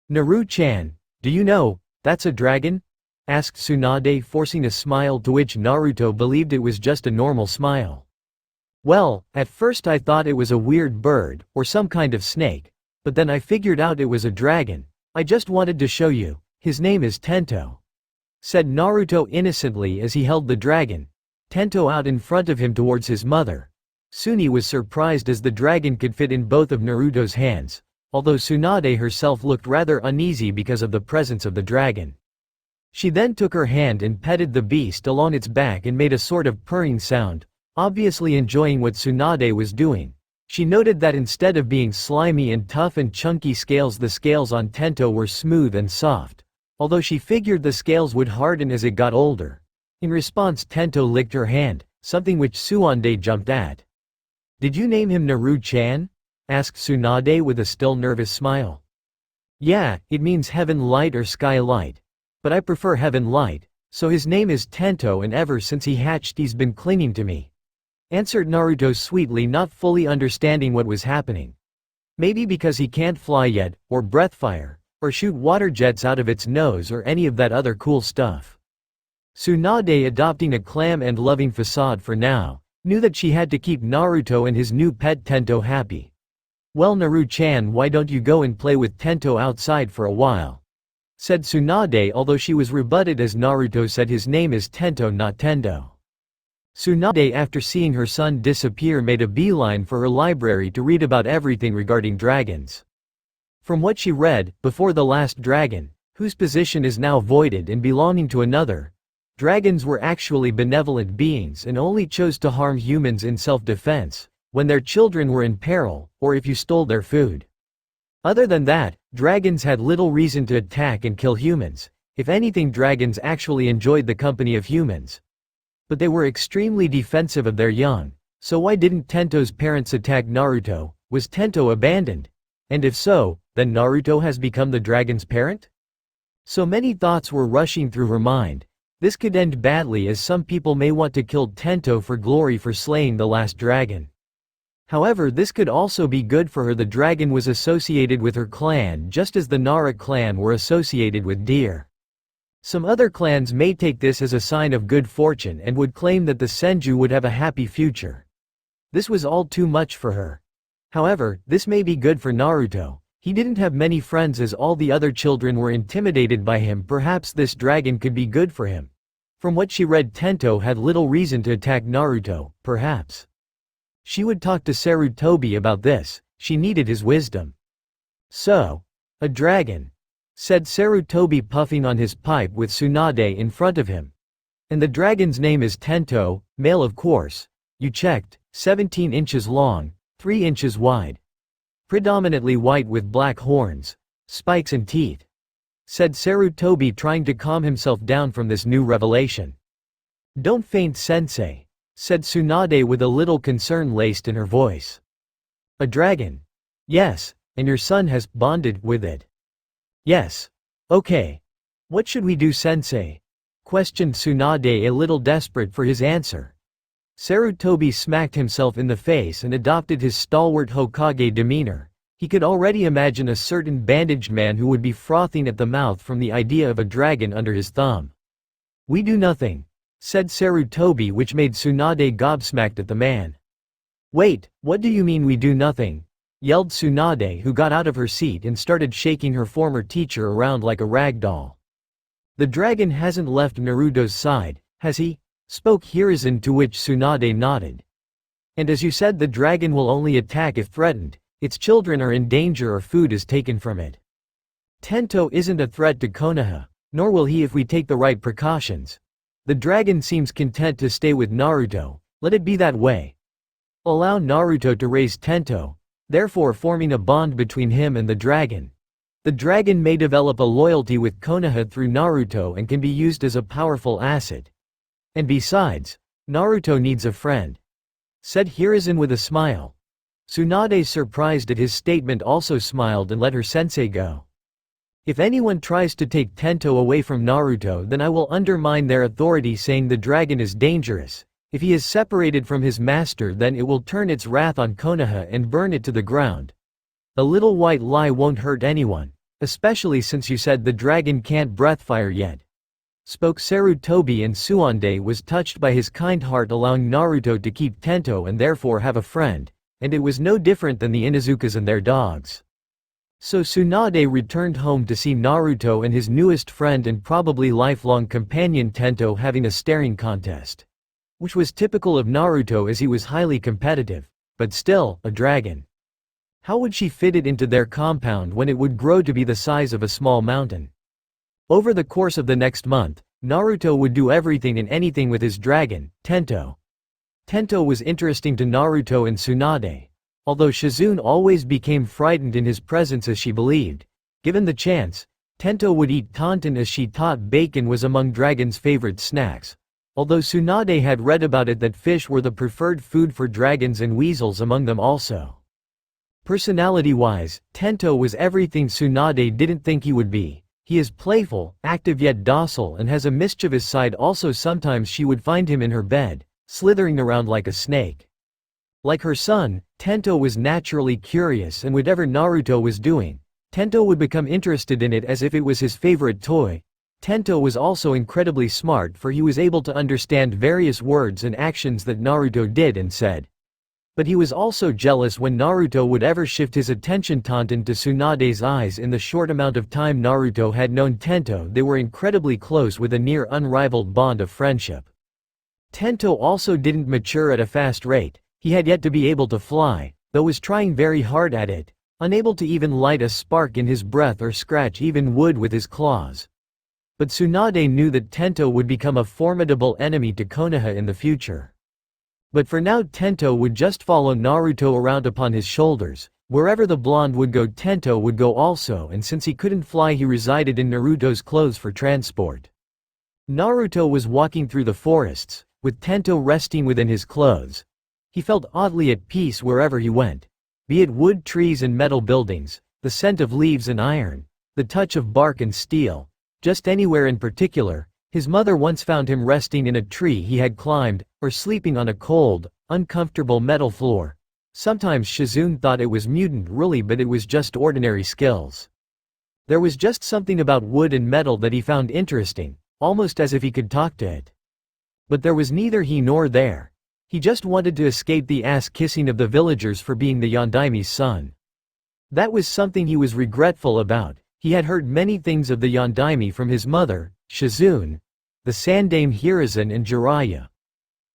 "Naru-chan, do you know, that's a dragon?" asked Tsunade, forcing a smile, to which Naruto believed it was just a normal smile. "Well, at first I thought it was a weird bird, or some kind of snake. But then I figured out it was a dragon. I just wanted to show you. His name is Tento," said Naruto innocently as he held the dragon, Tento, out in front of him towards his mother. Suni was surprised as the dragon could fit in both of Naruto's hands, although Tsunade herself looked rather uneasy because of the presence of the dragon. She then took her hand and petted the beast along its back and made a sort of purring sound, obviously enjoying what Tsunade was doing. She noted that instead of being slimy and tough and chunky scales, the scales on Tento were smooth and soft, although she figured the scales would harden as it got older. In response, Tento licked her hand, something which Tsunade jumped at. "Did you name him Naru-chan?" asked Tsunade with a still nervous smile. "Yeah, it means heaven light or sky light. But I prefer heaven light, so his name is Tento, and ever since he hatched he's been clinging to me," answered Naruto sweetly, not fully understanding what was happening. Maybe because he can't fly yet, or breath fire, or shoot water jets out of its nose, or any of that other cool stuff. Tsunade, adopting a calm and loving facade for now, knew that she had to keep Naruto and his new pet Tento happy. "Well, Naru-chan, why don't you go and play with Tento outside for a while?" said Tsunade, although she was rebutted as Naruto said his name is Tento, not Tendo. Tsunade, after seeing her son disappear, made a beeline for her library to read about everything regarding dragons. From what she read, before the last dragon, whose position is now voided and belonging to another, dragons were actually benevolent beings and only chose to harm humans in self-defense, when their children were in peril, or if you stole their food. Other than that, dragons had little reason to attack and kill humans. If anything, dragons actually enjoyed the company of humans. But they were extremely defensive of their young. So why didn't Tento's parents attack Naruto? Was Tento abandoned? And if so, then Naruto has become the dragon's parent? So many thoughts were rushing through her mind. This could end badly, as some people may want to kill Tento for glory for slaying the last dragon. However, this could also be good for her. The dragon was associated with her clan just as the Nara clan were associated with deer. Some other clans may take this as a sign of good fortune and would claim that the Senju would have a happy future. This was all too much for her. However, this may be good for Naruto. He didn't have many friends as all the other children were intimidated by him. Perhaps this dragon could be good for him. From what she read, Tento had little reason to attack Naruto. Perhaps she would talk to Sarutobi about this. She needed his wisdom. "So, a dragon," said Sarutobi, puffing on his pipe with Tsunade in front of him. "And the dragon's name is Tento, male of course. You checked, 17 inches long, 3 inches wide. Predominantly white with black horns, spikes and teeth," said Sarutobi, trying to calm himself down from this new revelation. "Don't faint, sensei," said Tsunade with a little concern laced in her voice. "A dragon?" "Yes, and your son has bonded with it." "Yes. Okay. What should we do, sensei?" questioned Tsunade, a little desperate for his answer. Sarutobi smacked himself in the face and adopted his stalwart Hokage demeanor. He could already imagine a certain bandaged man who would be frothing at the mouth from the idea of a dragon under his thumb. "We do nothing," said Sarutobi, which made Tsunade gobsmacked at the man. "Wait, what do you mean we do nothing?" yelled Tsunade, who got out of her seat and started shaking her former teacher around like a rag doll. "The dragon hasn't left Naruto's side, has he?" spoke Hiruzen, to which Tsunade nodded. "And as you said, the dragon will only attack if threatened. Its children are in danger or food is taken from it. Tento isn't a threat to Konoha, nor will he if we take the right precautions. The dragon seems content to stay with Naruto. Let it be that way. Allow Naruto to raise Tento, therefore forming a bond between him and the dragon. The dragon may develop a loyalty with Konoha through Naruto and can be used as a powerful asset. And besides, Naruto needs a friend," said Hiruzen with a smile. Tsunade, surprised at his statement, also smiled and let her sensei go. "If anyone tries to take Tento away from Naruto, then I will undermine their authority, saying the dragon is dangerous. If he is separated from his master, then it will turn its wrath on Konoha and burn it to the ground. A little white lie won't hurt anyone, especially since you said the dragon can't breath fire yet," spoke Sarutobi, and Tsunade was touched by his kind heart, allowing Naruto to keep Tento and therefore have a friend, and it was no different than the Inuzukas and their dogs. So Tsunade returned home to see Naruto and his newest friend and probably lifelong companion Tento having a staring contest, which was typical of Naruto as he was highly competitive. But still, a dragon. How would she fit it into their compound when it would grow to be the size of a small mountain? Over the course of the next month, Naruto would do everything and anything with his dragon, Tento. Tento was interesting to Naruto and Tsunade, although Shizune always became frightened in his presence, as she believed, given the chance, Tento would eat Tauntaun, as she thought bacon was among dragons' favorite snacks. Although Tsunade had read about it that fish were the preferred food for dragons and weasels among them also. Personality-wise, Tento was everything Tsunade didn't think he would be. He is playful, active yet docile, and has a mischievous side also. Sometimes she would find him in her bed, slithering around like a snake. Like her son, Tento was naturally curious, and whatever Naruto was doing, Tento would become interested in it as if it was his favorite toy. Tento was also incredibly smart, for he was able to understand various words and actions that Naruto did and said. But he was also jealous when Naruto would ever shift his attention taunton to Tsunade's eyes. In the short amount of time Naruto had known Tento, they were incredibly close with a near unrivaled bond of friendship. Tento also didn't mature at a fast rate. He had yet to be able to fly, though was trying very hard at it, unable to even light a spark in his breath or scratch even wood with his claws. But Tsunade knew that Tento would become a formidable enemy to Konoha in the future. But for now Tento would just follow Naruto around upon his shoulders. Wherever the blonde would go Tento would go also, and since he couldn't fly he resided in Naruto's clothes for transport. Naruto was walking through the forests, with Tento resting within his clothes. He felt oddly at peace wherever he went. Be it wood, trees and metal buildings, the scent of leaves and iron, the touch of bark and steel, just anywhere in particular. His mother once found him resting in a tree he had climbed, or sleeping on a cold, uncomfortable metal floor. Sometimes Shizune thought it was mutant really, but it was just ordinary skills. There was just something about wood and metal that he found interesting, almost as if he could talk to it. But there was neither he nor there. He just wanted to escape the ass-kissing of the villagers for being the Yondaimi's son. That was something he was regretful about. He had heard many things of the Yondaime from his mother, Shizune, the Sandaime Hiruzen and Jiraiya.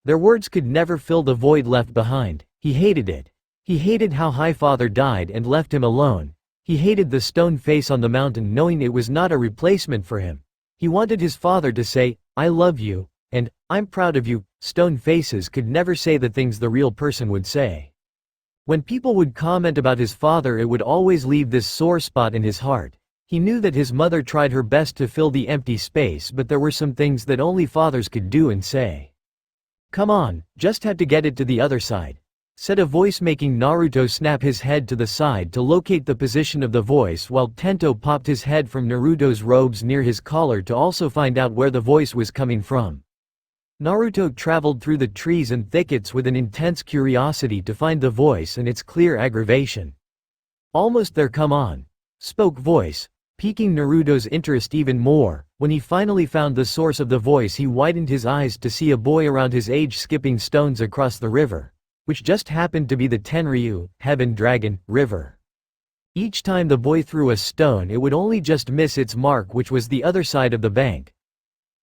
Their words could never fill the void left behind. He hated it. He hated how Highfather died and left him alone. He hated the stone face on the mountain knowing it was not a replacement for him. He wanted his father to say, "I love you," and, "I'm proud of you." Stone faces could never say the things the real person would say. When people would comment about his father it would always leave this sore spot in his heart. He knew that his mother tried her best to fill the empty space, but there were some things that only fathers could do and say. "Come on, just had to get it to the other side," said a voice, making Naruto snap his head to the side to locate the position of the voice, while Tento popped his head from Naruto's robes near his collar to also find out where the voice was coming from. Naruto traveled through the trees and thickets with an intense curiosity to find the voice and its clear aggravation. "Almost there, come on," spoke voice, piquing Naruto's interest even more. When he finally found the source of the voice he widened his eyes to see a boy around his age skipping stones across the river, which just happened to be the Tenryu, Heaven Dragon, River. Each time the boy threw a stone it would only just miss its mark, which was the other side of the bank.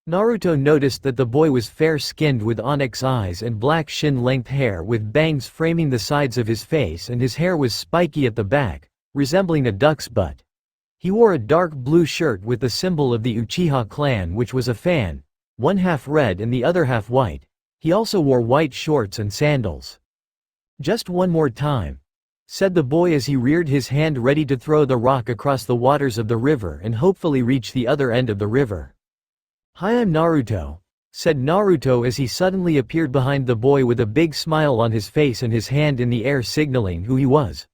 Naruto noticed that the boy was fair-skinned with onyx eyes and black shin-length hair with bangs framing the sides of his face, and his hair was spiky at the back, resembling a duck's butt. He wore a dark blue shirt with the symbol of the Uchiha clan, which was a fan, one half red and the other half white. He also wore white shorts and sandals. "Just one more time," said the boy as he reared his hand ready to throw the rock across the waters of the river and hopefully reach the other end of the river. "Hi, I'm Naruto," said Naruto as he suddenly appeared behind the boy with a big smile on his face and his hand in the air signaling who he was.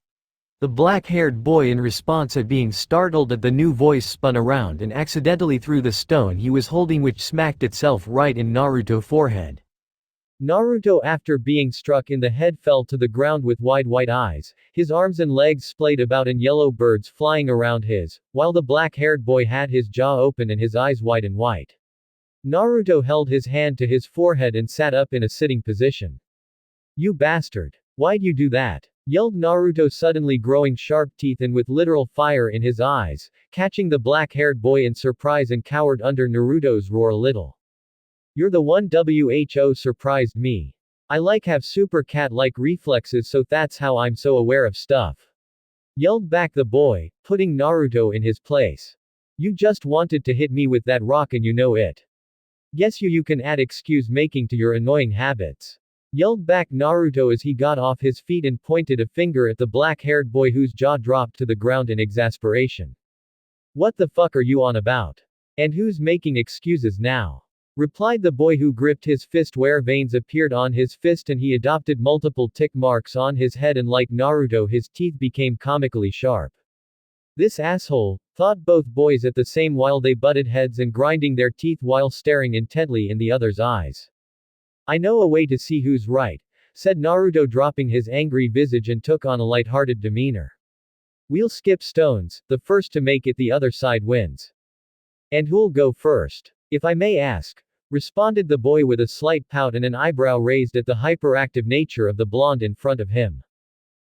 The black-haired boy, in response at being startled at the new voice, spun around and accidentally threw the stone he was holding, which smacked itself right in Naruto's forehead. Naruto, after being struck in the head, fell to the ground with wide white eyes, his arms and legs splayed about and yellow birds flying around his, while the black-haired boy had his jaw open and his eyes wide and white. Naruto held his hand to his forehead and sat up in a sitting position. "You bastard! Why'd you do that?" yelled Naruto, suddenly growing sharp teeth and with literal fire in his eyes, catching the black-haired boy in surprise and cowered under Naruto's roar a little. "You're the one who surprised me. I have super cat-like reflexes, so that's how I'm so aware of stuff," yelled back the boy, putting Naruto in his place. "You just wanted to hit me with that rock and you know it. Guess you can add excuse making to your annoying habits," yelled back Naruto as he got off his feet and pointed a finger at the black-haired boy, whose jaw dropped to the ground in exasperation. "What the fuck are you on about? And who's making excuses now?" replied the boy, who gripped his fist where veins appeared on his fist and he adopted multiple tick marks on his head, and like Naruto his teeth became comically sharp. "This asshole," thought both boys at the same while they butted heads and grinding their teeth while staring intently in the other's eyes. "I know a way to see who's right," said Naruto, dropping his angry visage and took on a light-hearted demeanor. "We'll skip stones, the first to make it the other side wins. And who'll go first? If I may ask, responded the boy with a slight pout and an eyebrow raised at the hyperactive nature of the blonde in front of him.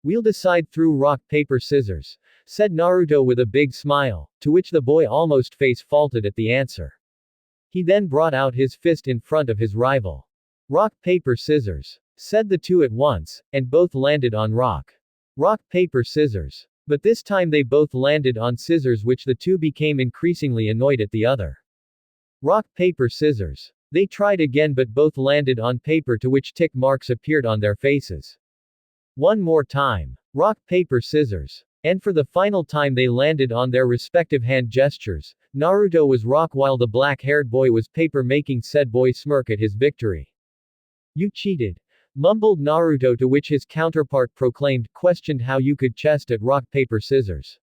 We'll decide through rock paper scissors, said Naruto with a big smile, to which the boy almost face-faulted at the answer. He then brought out his fist in front of his rival. Rock paper scissors, said the two at once, and both landed on rock. Rock paper scissors. But this time they both landed on scissors, which the two became increasingly annoyed at the other. Rock paper scissors. They tried again but both landed on paper, to which tick marks appeared on their faces. One more time. Rock paper scissors. And for the final time they landed on their respective hand gestures. Naruto was rock while the black-haired boy was paper, making said boy smirk at his victory. You cheated, mumbled Naruto, to which his counterpart questioned how you could chest at rock paper scissors.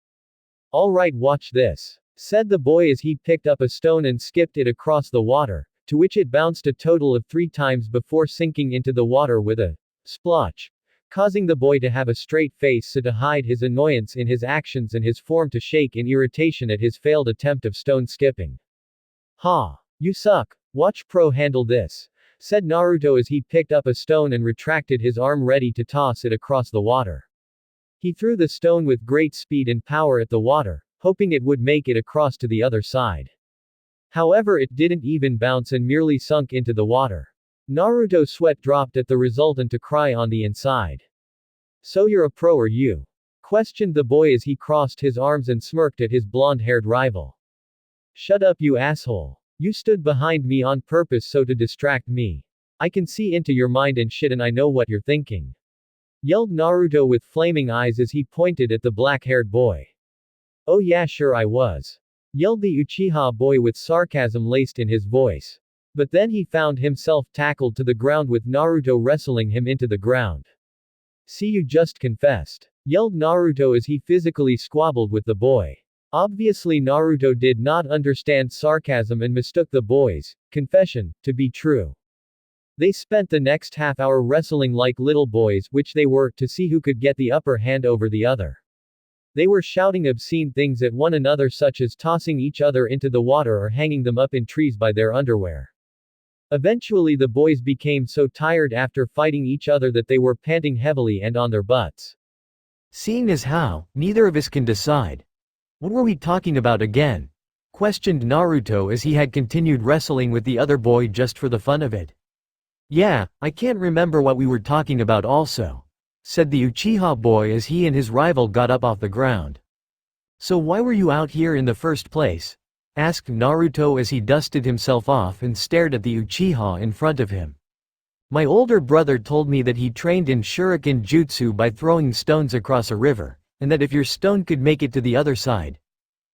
Alright, watch this, said the boy as he picked up a stone and skipped it across the water, to which it bounced a total of 3 times before sinking into the water with a splotch, causing the boy to have a straight face so to hide his annoyance in his actions and his form to shake in irritation at his failed attempt of stone skipping. Ha! You suck, watch pro handle this, said Naruto as he picked up a stone and retracted his arm ready to toss it across the water. He threw the stone with great speed and power at the water, hoping it would make it across to the other side. However, it didn't even bounce and merely sunk into the water. Naruto's sweat dropped at the result and to cry on the inside. So you're a pro, are you? Questioned the boy as he crossed his arms and smirked at his blonde-haired rival. Shut up, you asshole. You stood behind me on purpose so to distract me. I can see into your mind and shit, and I know what you're thinking. Yelled Naruto with flaming eyes as he pointed at the black-haired boy. Oh yeah, sure I was. Yelled the Uchiha boy with sarcasm laced in his voice. But then he found himself tackled to the ground with Naruto wrestling him into the ground. See, you just confessed. Yelled Naruto as he physically squabbled with the boy. Obviously Naruto did not understand sarcasm and mistook the boy's confession to be true. They spent the next half hour wrestling like little boys, which they were, to see who could get the upper hand over the other. They were shouting obscene things at one another, such as tossing each other into the water or hanging them up in trees by their underwear. Eventually the boys became so tired after fighting each other that they were panting heavily and on their butts. Seeing as how neither of us can decide. What were we talking about again? Questioned Naruto as he had continued wrestling with the other boy just for the fun of it. Yeah, I can't remember what we were talking about also, said the Uchiha boy as he and his rival got up off the ground. So why were you out here in the first place? Asked Naruto as he dusted himself off and stared at the Uchiha in front of him. My older brother told me that he trained in shuriken jutsu by throwing stones across a river, and that if your stone could make it to the other side.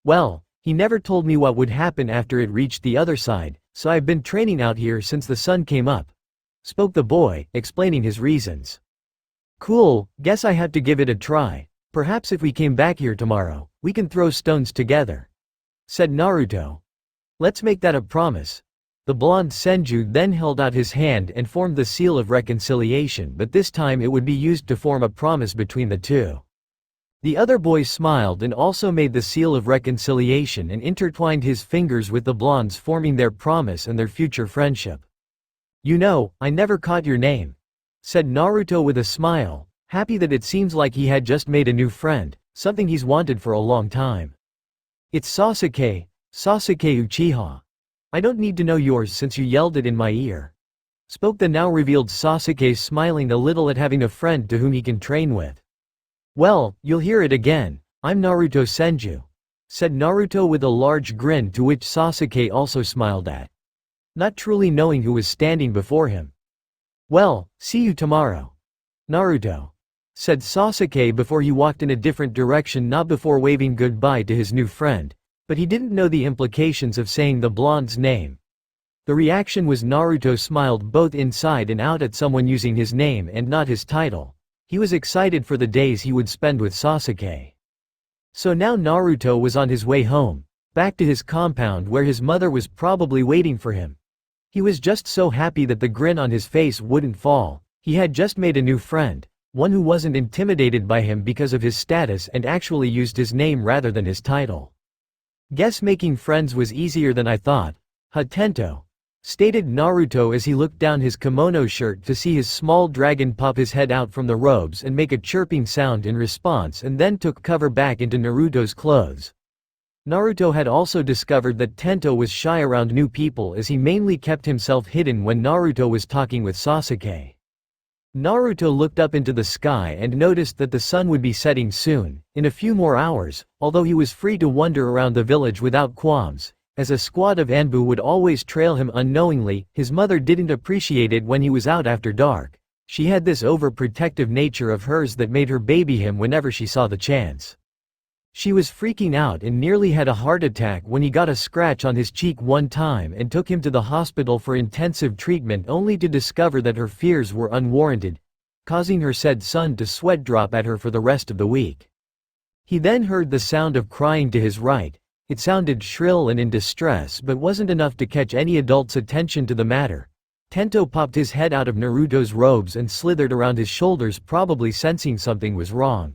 Well, he never told me what would happen after it reached the other side, so I've been training out here since the sun came up, spoke the boy, explaining his reasons. Cool, guess I have to give it a try. Perhaps if we came back here tomorrow, we can throw stones together, said Naruto. Let's make that a promise. The blonde Senju then held out his hand and formed the seal of reconciliation, but this time it would be used to form a promise between the two. The other boy smiled and also made the seal of reconciliation and intertwined his fingers with the blonde's, forming their promise and their future friendship. You know, I never caught your name, said Naruto with a smile, happy that it seems like he had just made a new friend, something he's wanted for a long time. It's Sasuke, Sasuke Uchiha. I don't need to know yours since you yelled it in my ear, spoke the now revealed Sasuke, smiling a little at having a friend to whom he can train with. Well, you'll hear it again. I'm Naruto Senju, said Naruto with a large grin, to which Sasuke also smiled at, not truly knowing who was standing before him. Well, see you tomorrow, Naruto, said Sasuke before he walked in a different direction, not before waving goodbye to his new friend, but he didn't know the implications of saying the blonde's name. The reaction was Naruto smiled both inside and out at someone using his name and not his title. He was excited for the days he would spend with Sasuke. So now Naruto was on his way home, back to his compound where his mother was probably waiting for him. He was just so happy that the grin on his face wouldn't fall. He had just made a new friend, one who wasn't intimidated by him because of his status and actually used his name rather than his title. Guess making friends was easier than I thought, huh Tento, stated Naruto as he looked down his kimono shirt to see his small dragon pop his head out from the robes and make a chirping sound in response, and then took cover back into Naruto's clothes. Naruto had also discovered that Tento was shy around new people as he mainly kept himself hidden when Naruto was talking with Sasuke. Naruto looked up into the sky and noticed that the sun would be setting soon, in a few more hours, although he was free to wander around the village without qualms, as a squad of Anbu would always trail him unknowingly. His mother didn't appreciate it when he was out after dark. She had this overprotective nature of hers that made her baby him whenever she saw the chance. She was freaking out and nearly had a heart attack when he got a scratch on his cheek one time and took him to the hospital for intensive treatment, only to discover that her fears were unwarranted, causing her said son to sweat drop at her for the rest of the week. He then heard the sound of crying to his right. It sounded shrill and in distress but wasn't enough to catch any adult's attention to the matter. Tento popped his head out of Naruto's robes and slithered around his shoulders, probably sensing something was wrong.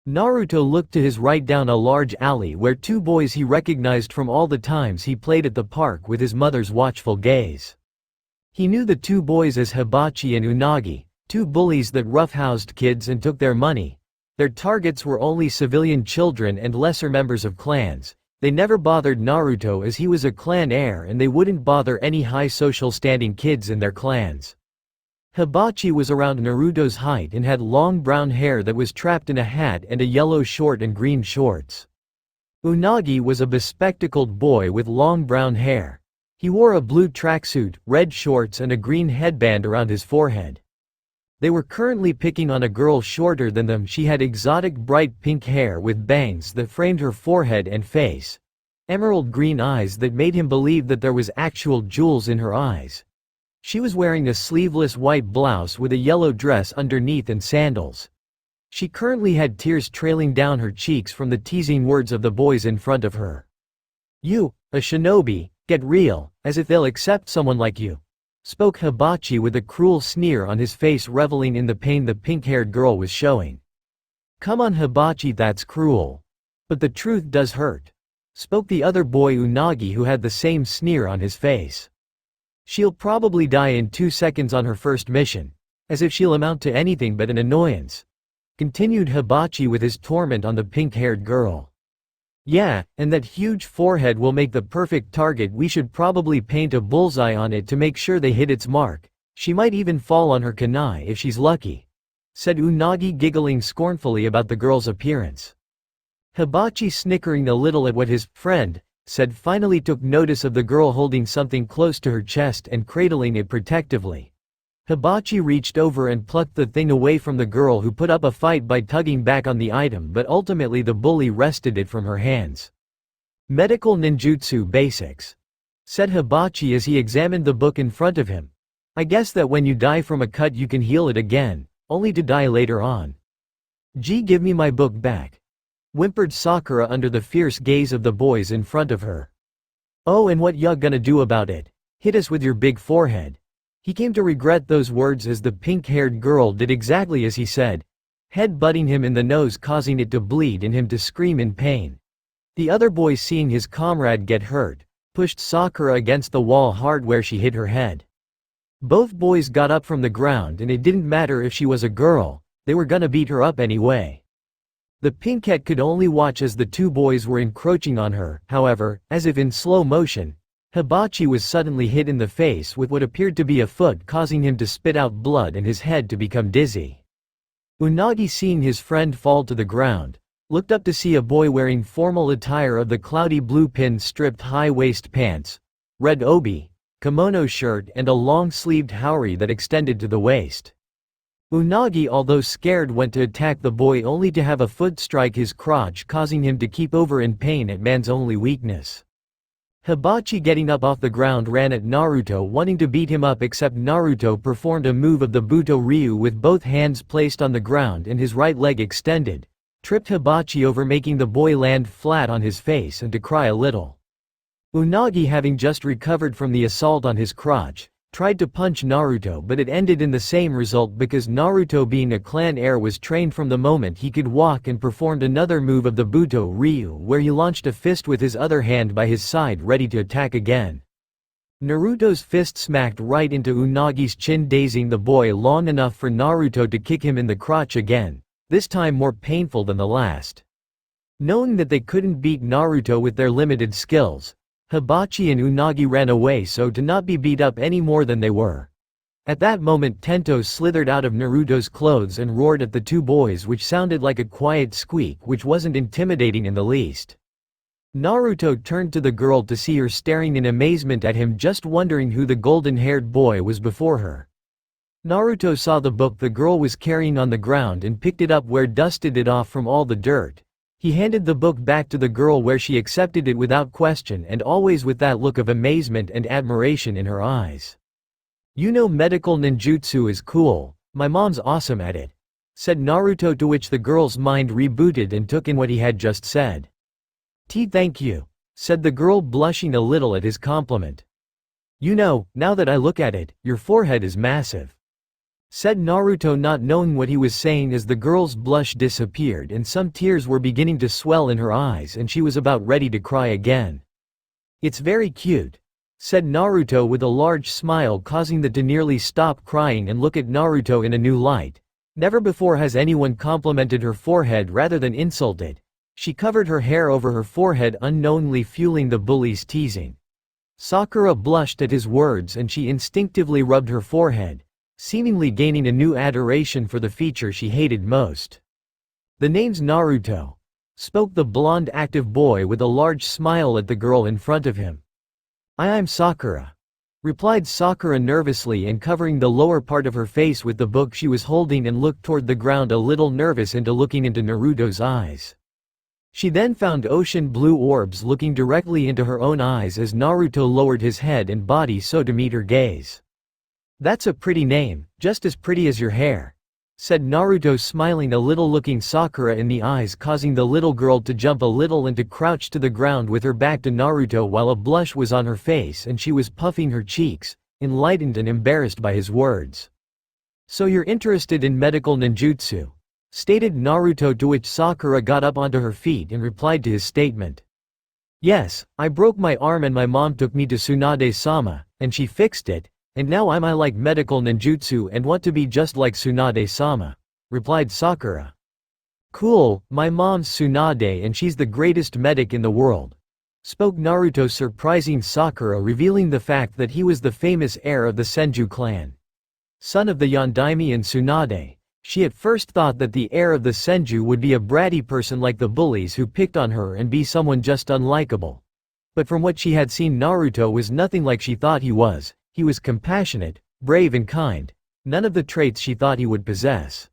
Naruto looked to his right down a large alley where two boys he recognized from all the times he played at the park with his mother's watchful gaze. He knew the two boys as Hibachi and Unagi, two bullies that roughhoused kids and took their money. Their targets were only civilian children and lesser members of clans. They never bothered Naruto as he was a clan heir, and they wouldn't bother any high social standing kids in their clans. Hibachi was around Naruto's height and had long brown hair that was trapped in a hat and a yellow short and green shorts. Unagi was a bespectacled boy with long brown hair. He wore a blue tracksuit, red shorts and a green headband around his forehead. They were currently picking on a girl shorter than them. She had exotic bright pink hair with bangs that framed her forehead and face, emerald green eyes that made him believe that there was actual jewels in her eyes. She was wearing a sleeveless white blouse with a yellow dress underneath and sandals. She currently had tears trailing down her cheeks from the teasing words of the boys in front of her. "You, a shinobi, get real, as if they'll accept someone like you," spoke Hibachi with a cruel sneer on his face, reveling in the pain the pink-haired girl was showing. "Come on Hibachi, that's cruel. But the truth does hurt," spoke the other boy Unagi, who had the same sneer on his face. "She'll probably die in 2 seconds on her first mission. As if she'll amount to anything but an annoyance," continued Hibachi with his torment on the pink-haired girl. "Yeah, and that huge forehead will make the perfect target. We should probably paint a bullseye on it to make sure they hit its mark. She might even fall on her kunai if she's lucky," said Unagi, giggling scornfully about the girl's appearance. Hibachi, snickering a little at what his friend said, finally took notice of the girl holding something close to her chest and cradling it protectively. Hibachi reached over and plucked the thing away from the girl, who put up a fight by tugging back on the item, but ultimately the bully wrested it from her hands. "Medical ninjutsu basics," said Hibachi as he examined the book in front of him. "I guess that when you die from a cut you can heal it again, only to die later on." Give me my book back," whimpered Sakura under the fierce gaze of the boys in front of her. "Oh, and what ya gonna do about it? Hit us with your big forehead." He came to regret those words as the pink-haired girl did exactly as he said, head-butting him in the nose, causing it to bleed and him to scream in pain. The other boy, seeing his comrade get hurt, pushed Sakura against the wall hard where she hit her head. Both boys got up from the ground, and it didn't matter if she was a girl, they were gonna beat her up anyway. The pinkette could only watch as the two boys were encroaching on her. However, as if in slow motion, Hibachi was suddenly hit in the face with what appeared to be a foot, causing him to spit out blood and his head to become dizzy. Unagi, seeing his friend fall to the ground, looked up to see a boy wearing formal attire of the cloudy blue pin-stripped high-waist pants, red obi, kimono shirt and a long-sleeved haori that extended to the waist. Unagi, although scared, went to attack the boy only to have a foot strike his crotch, causing him to keep over in pain at man's only weakness. Hibachi, getting up off the ground, ran at Naruto wanting to beat him up, except Naruto performed a move of the Buto Ryu with both hands placed on the ground and his right leg extended, tripped Hibachi over, making the boy land flat on his face and to cry a little. Unagi, having just recovered from the assault on his crotch, tried to punch Naruto, but it ended in the same result because Naruto, being a clan heir, was trained from the moment he could walk and performed another move of the Buto Ryu where he launched a fist with his other hand by his side ready to attack again. Naruto's fist smacked right into Unagi's chin, dazing the boy long enough for Naruto to kick him in the crotch again, this time more painful than the last. Knowing that they couldn't beat Naruto with their limited skills, Hibachi and Unagi ran away so to not be beat up any more than they were. At that moment Tento slithered out of Naruto's clothes and roared at the two boys, which sounded like a quiet squeak which wasn't intimidating in the least. Naruto turned to the girl to see her staring in amazement at him, just wondering who the golden-haired boy was before her. Naruto saw the book the girl was carrying on the ground and picked it up, where dusted it off from all the dirt. He handed the book back to the girl, where she accepted it without question and always with that look of amazement and admiration in her eyes. "You know, medical ninjutsu is cool, my mom's awesome at it," said Naruto, to which the girl's mind rebooted and took in what he had just said. Thank you," said the girl, blushing a little at his compliment. "You know, now that I look at it, your forehead is massive," said Naruto, not knowing what he was saying, as the girl's blush disappeared and some tears were beginning to swell in her eyes and she was about ready to cry again. "It's very cute," said Naruto with a large smile, causing them to nearly stop crying and look at Naruto in a new light. Never before has anyone complimented her forehead rather than insulted. She covered her hair over her forehead, unknowingly fueling the bully's teasing. Sakura blushed at his words and she instinctively rubbed her forehead, seemingly gaining a new adoration for the feature she hated most. "The name's Naruto," spoke the blonde active boy with a large smile at the girl in front of him. I'm Sakura," replied Sakura nervously and covering the lower part of her face with the book she was holding, and looked toward the ground, a little nervous into looking into Naruto's eyes. She then found ocean blue orbs looking directly into her own eyes as Naruto lowered his head and body so to meet her gaze. "That's a pretty name, just as pretty as your hair," said Naruto, smiling a little, looking Sakura in the eyes, causing the little girl to jump a little and to crouch to the ground with her back to Naruto, while a blush was on her face and she was puffing her cheeks, enlightened and embarrassed by his words. "So you're interested in medical ninjutsu?" stated Naruto, to which Sakura got up onto her feet and replied to his statement. "Yes, I broke my arm and my mom took me to Tsunade-sama, and she fixed it, and now I like medical ninjutsu and want to be just like Tsunade-sama," replied Sakura. "Cool, my mom's Tsunade and she's the greatest medic in the world," spoke Naruto, surprising Sakura, revealing the fact that he was the famous heir of the Senju clan. Son of the Yondaime and Tsunade. She at first thought that the heir of the Senju would be a bratty person like the bullies who picked on her and be someone just unlikable. But from what she had seen, Naruto was nothing like she thought he was. He was compassionate, brave and kind, none of the traits she thought he would possess.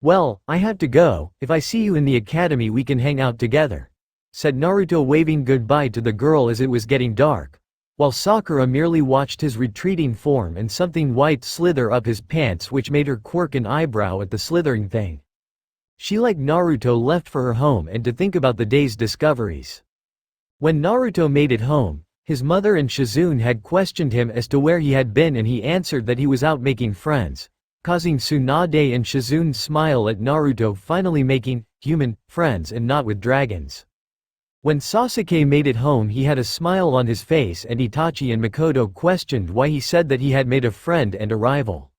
"Well, I have to go. If I see you in the academy we can hang out together," said Naruto, waving goodbye to the girl as it was getting dark, while Sakura merely watched his retreating form and something white slither up his pants, which made her quirk an eyebrow at the slithering thing. She, like Naruto, left for her home and to think about the day's discoveries. When Naruto made it home, his mother and Shizune had questioned him as to where he had been, and he answered that he was out making friends, causing Tsunade and Shizune smile at Naruto finally making human friends and not with dragons. When Sasuke made it home, he had a smile on his face, and Itachi and Mikoto questioned why he said that he had made a friend and a rival.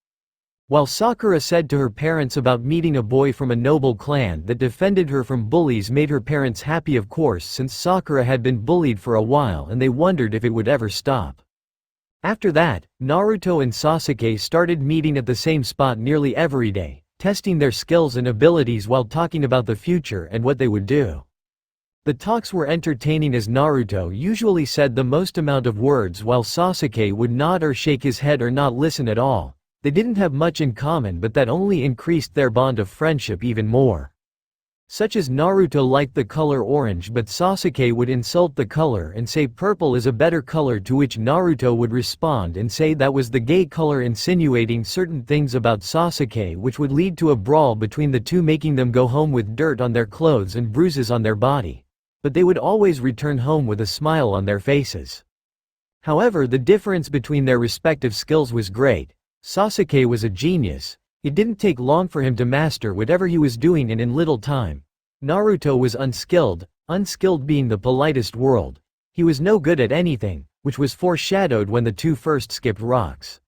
While Sakura said to her parents about meeting a boy from a noble clan that defended her from bullies made her parents happy, of course, since Sakura had been bullied for a while and they wondered if it would ever stop. After that, Naruto and Sasuke started meeting at the same spot nearly every day, testing their skills and abilities while talking about the future and what they would do. The talks were entertaining as Naruto usually said the most amount of words while Sasuke would nod or shake his head or not listen at all. They didn't have much in common, but that only increased their bond of friendship even more. Such as Naruto liked the color orange, but Sasuke would insult the color and say purple is a better color, to which Naruto would respond and say that was the gay color, insinuating certain things about Sasuke which would lead to a brawl between the two, making them go home with dirt on their clothes and bruises on their body. But they would always return home with a smile on their faces. However, the difference between their respective skills was great. Sasuke was a genius. It didn't take long for him to master whatever he was doing and in little time. Naruto was unskilled being the politest word. He was no good at anything, which was foreshadowed when the two first skipped rocks.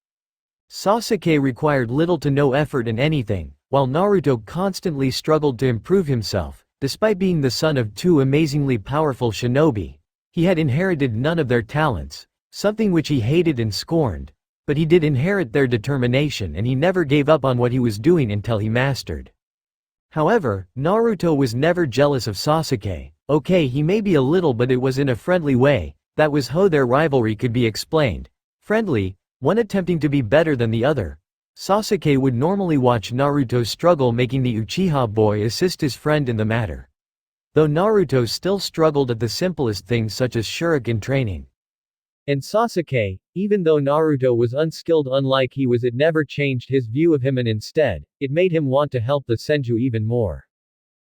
Sasuke required little to no effort in anything, while Naruto constantly struggled to improve himself. Despite being the son of two amazingly powerful shinobi, he had inherited none of their talents, something which he hated and scorned, but he did inherit their determination and he never gave up on what he was doing until he mastered. However, Naruto was never jealous of Sasuke. Okay, he may be a little, but it was in a friendly way. That was how their rivalry could be explained. Friendly, one attempting to be better than the other. Sasuke would normally watch Naruto struggle, making the Uchiha boy assist his friend in the matter. Though Naruto still struggled at the simplest things such as shuriken training. And Sasuke, even though Naruto was unskilled unlike he was, it never changed his view of him, and instead, it made him want to help the Senju even more.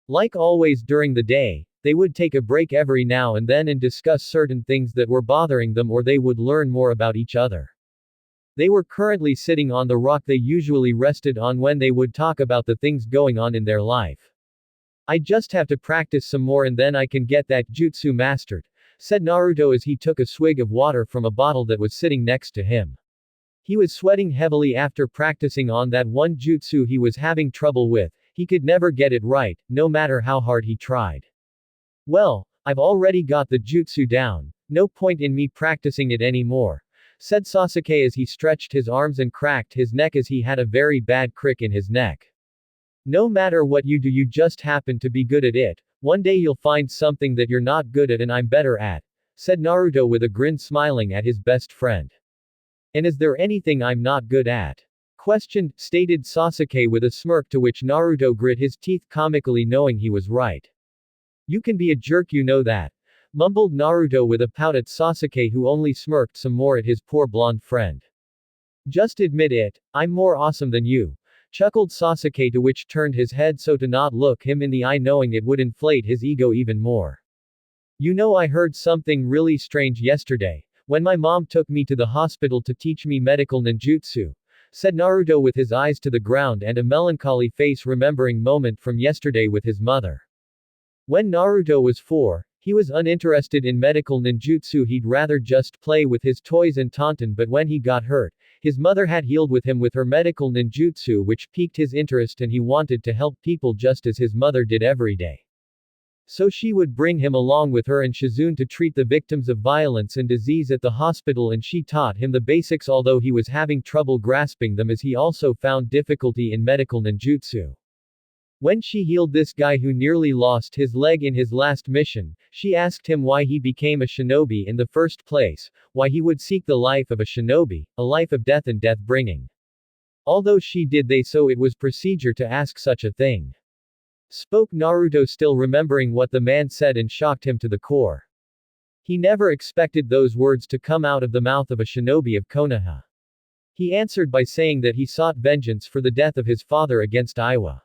Like always during the day, they would take a break every now and then and discuss certain things that were bothering them, or they would learn more about each other. They were currently sitting on the rock they usually rested on when they would talk about the things going on in their life. I just have to practice some more and then I can get that jutsu mastered, said Naruto as he took a swig of water from a bottle that was sitting next to him. He was sweating heavily after practicing on that one jutsu he was having trouble with. He could never get it right, no matter how hard he tried. Well, I've already got the jutsu down, no point in me practicing it anymore, said Sasuke as he stretched his arms and cracked his neck as he had a very bad crick in his neck. No matter what you do, you just happen to be good at it. One day you'll find something that you're not good at and I'm better at, said Naruto with a grin, smiling at his best friend. And is there anything I'm not good at? Questioned, stated Sasuke with a smirk, to which Naruto grit his teeth comically, knowing he was right. You can be a jerk, you know that, mumbled Naruto with a pout at Sasuke, who only smirked some more at his poor blonde friend. Just admit it, I'm more awesome than you, chuckled Sasuke, to which turned his head so to not look him in the eye, knowing it would inflate his ego even more. You know, I heard something really strange yesterday, when my mom took me to the hospital to teach me medical ninjutsu, said Naruto with his eyes to the ground and a melancholy face, remembering moment from yesterday with his mother. When Naruto was 4, he was uninterested in medical ninjutsu, he'd rather just play with his toys and tauntaun, but when he got hurt, his mother had healed with him with her medical ninjutsu, which piqued his interest and he wanted to help people just as his mother did every day. So she would bring him along with her and Shizune to treat the victims of violence and disease at the hospital, and she taught him the basics, although he was having trouble grasping them as he also found difficulty in medical ninjutsu. When she healed this guy who nearly lost his leg in his last mission, she asked him why he became a shinobi in the first place, why he would seek the life of a shinobi, a life of death and death bringing. Although she did they so, it was procedure to ask such a thing. Spoke Naruto, still remembering what the man said, and shocked him to the core. He never expected those words to come out of the mouth of a shinobi of Konoha. He answered by saying that he sought vengeance for the death of his father against Iwa.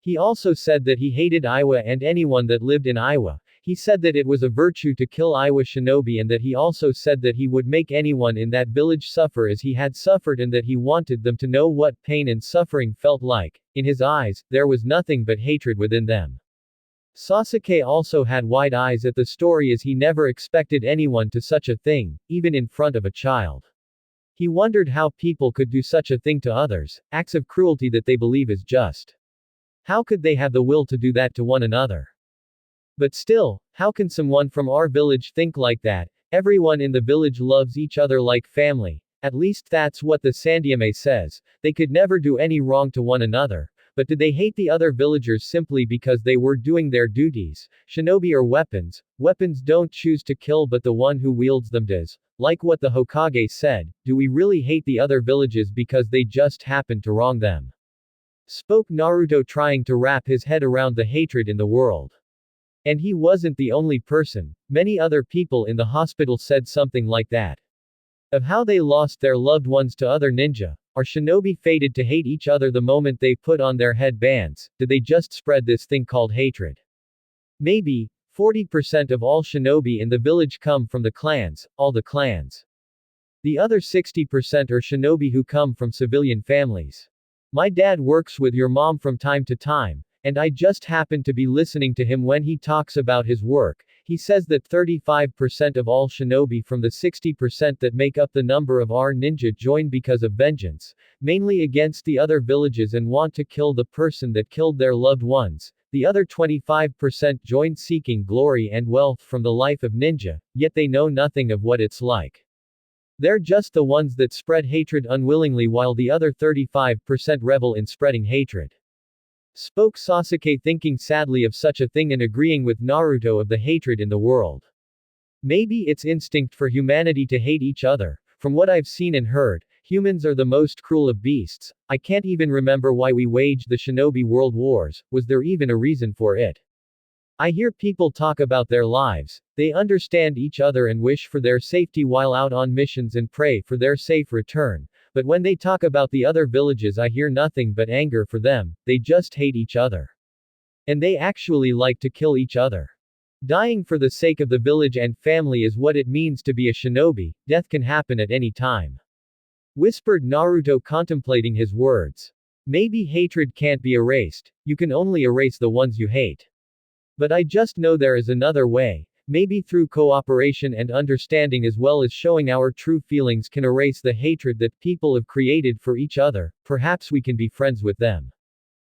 He also said that he hated Iwa and anyone that lived in Iwa. He said that it was a virtue to kill Iwa shinobi, and that he also said that he would make anyone in that village suffer as he had suffered, and that he wanted them to know what pain and suffering felt like. In his eyes, there was nothing but hatred within them. Sasuke also had wide eyes at the story, as he never expected anyone to such a thing, even in front of a child. He wondered how people could do such a thing to others, acts of cruelty that they believe is just. How could they have the will to do that to one another? But still, how can someone from our village think like that? Everyone in the village loves each other like family. At least that's what the Sandyame says. They could never do any wrong to one another. But did they hate the other villagers simply because they were doing their duties? Shinobi are weapons. Weapons don't choose to kill, but the one who wields them does. Like what the Hokage said, do we really hate the other villages because they just happened to wrong them? Spoke Naruto, trying to wrap his head around the hatred in the world. And he wasn't the only person. Many other people in the hospital said something like that. Of how they lost their loved ones to other ninja. Are shinobi fated to hate each other the moment they put on their headbands? Did they just spread this thing called hatred? Maybe. 40% of all shinobi in the village come from the clans, all the clans. The other 60% are shinobi who come from civilian families. My dad works with your mom from time to time, and I just happen to be listening to him when he talks about his work. He says that 35% of all shinobi from the 60% that make up the number of our ninja join because of vengeance, mainly against the other villages and want to kill the person that killed their loved ones. The other 25% join seeking glory and wealth from the life of ninja, yet they know nothing of what it's like. They're just the ones that spread hatred unwillingly while the other 35% revel in spreading hatred. Spoke Sasuke, thinking sadly of such a thing and agreeing with Naruto of the hatred in the world. Maybe it's instinct for humanity to hate each other. From what I've seen and heard, humans are the most cruel of beasts. I can't even remember why we waged the shinobi world wars. Was there even a reason for it? I hear people talk about their lives. They understand each other and wish for their safety while out on missions and pray for their safe return. But when they talk about the other villages, I hear nothing but anger for them. They just hate each other. And they actually like to kill each other. Dying for the sake of the village and family is what it means to be a shinobi. Death can happen at any time. Whispered Naruto, contemplating his words. Maybe hatred can't be erased. You can only erase the ones you hate. But I just know there is another way. Maybe through cooperation and understanding as well as showing our true feelings can erase the hatred that people have created for each other. Perhaps we can be friends with them.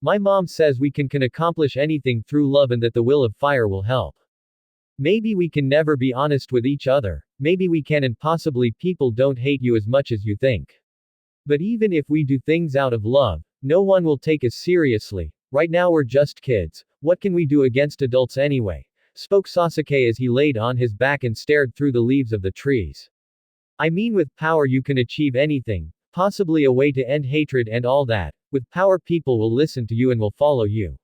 My mom says we can accomplish anything through love and that the will of fire will help. Maybe we can never be honest with each other. Maybe we can, and possibly people don't hate you as much as you think. But even if we do things out of love, no one will take us seriously. Right now we're just kids. What can we do against adults anyway? Spoke Sasuke as he laid on his back and stared through the leaves of the trees. I mean, with power you can achieve anything, possibly a way to end hatred and all that. With power people will listen to you and will follow you.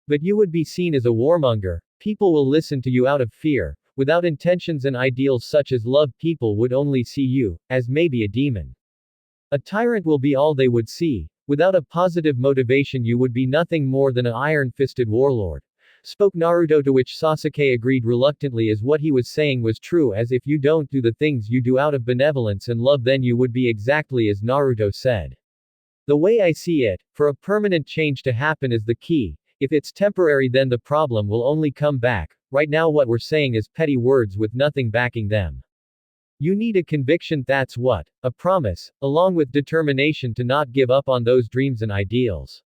But you would be seen as a warmonger. People will listen to you out of fear. Without intentions and ideals such as love, people would only see you as maybe a demon. A tyrant will be all they would see. Without a positive motivation you would be nothing more than an iron-fisted warlord. Spoke Naruto, to which Sasuke agreed reluctantly, as what he was saying was true, as if you don't do the things you do out of benevolence and love then you would be exactly as Naruto said. The way I see it, for a permanent change to happen is the key. If it's temporary then the problem will only come back. Right now what we're saying is petty words with nothing backing them. You need a conviction, that's what. A promise, along with determination to not give up on those dreams and ideals.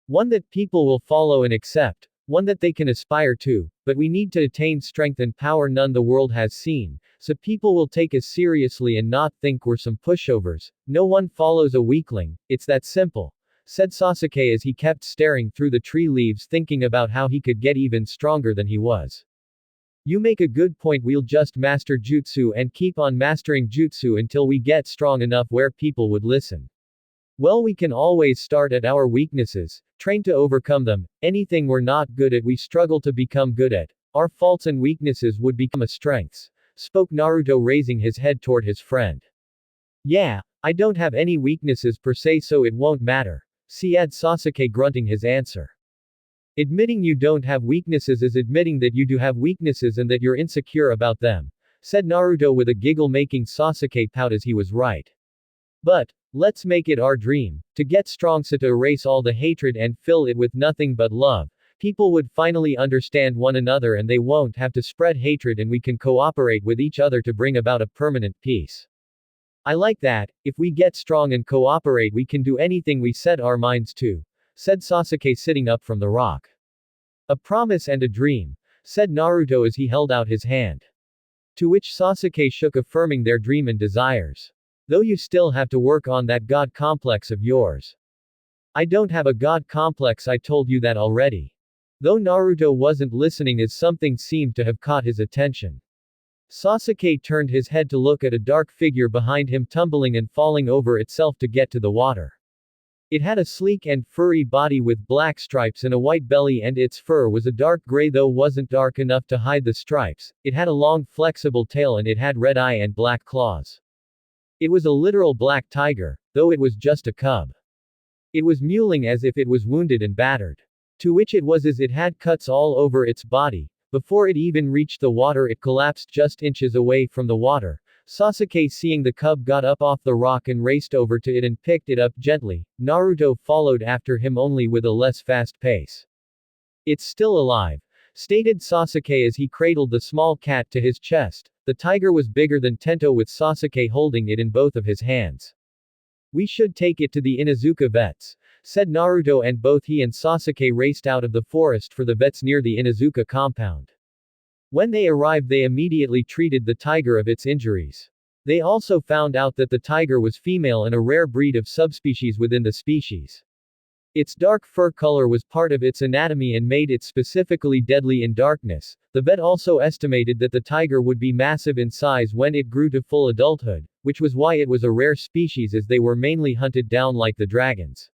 One that people will follow and accept. One that they can aspire to, but we need to attain strength and power none the world has seen, so people will take us seriously and not think we're some pushovers. No one follows a weakling, it's that simple. Said Sasuke as he kept staring through the tree leaves, thinking about how he could get even stronger than he was. You make a good point, we'll just master jutsu and keep on mastering jutsu until we get strong enough where people would listen. Well, we can always start at our weaknesses, train to overcome them. Anything we're not good at we struggle to become good at. Our faults and weaknesses would become a strengths. Spoke Naruto, raising his head toward his friend. Yeah, I don't have any weaknesses per se, so it won't matter. Said Sasuke, grunting his answer. Admitting you don't have weaknesses is admitting that you do have weaknesses and that you're insecure about them. Said Naruto with a giggle, making Sasuke pout as he was right. But, let's make it our dream, to get strong so to erase all the hatred and fill it with nothing but love. People would finally understand one another and they won't have to spread hatred and we can cooperate with each other to bring about a permanent peace. I like that. If we get strong and cooperate we can do anything we set our minds to. Said Sasuke, sitting up from the rock. A promise and a dream. Said Naruto as he held out his hand. To which Sasuke shook, affirming their dream and desires. Though you still have to work on that god complex of yours. I don't have a god complex, I told you that already. Though Naruto wasn't listening as something seemed to have caught his attention. Sasuke turned his head to look at a dark figure behind him, tumbling and falling over itself to get to the water. It had a sleek and furry body with black stripes and a white belly, and its fur was a dark gray, though wasn't dark enough to hide the stripes. It had a long flexible tail and it had red eye and black claws. It was a literal black tiger, though it was just a cub. It was mewling as if it was wounded and battered. To which it was as it had cuts all over its body. Before it even reached the water it collapsed just inches away from the water. Sasuke, seeing the cub, got up off the rock and raced over to it and picked it up gently. Naruto followed after him, only with a less fast pace. It's still alive. stated Sasuke as he cradled the small cat to his chest. The tiger was bigger than Tento with Sasuke holding it in both of his hands. "We should take it to the Inuzuka vets," said Naruto, and both he and Sasuke raced out of the forest for the vets near the Inuzuka compound. When they arrived, they immediately treated the tiger of its injuries. They also found out that the tiger was female and a rare breed of subspecies within the species. Its dark fur color was part of its anatomy and made it specifically deadly in darkness. The vet also estimated that the tiger would be massive in size when it grew to full adulthood, which was why it was a rare species, as they were mainly hunted down like the dragons.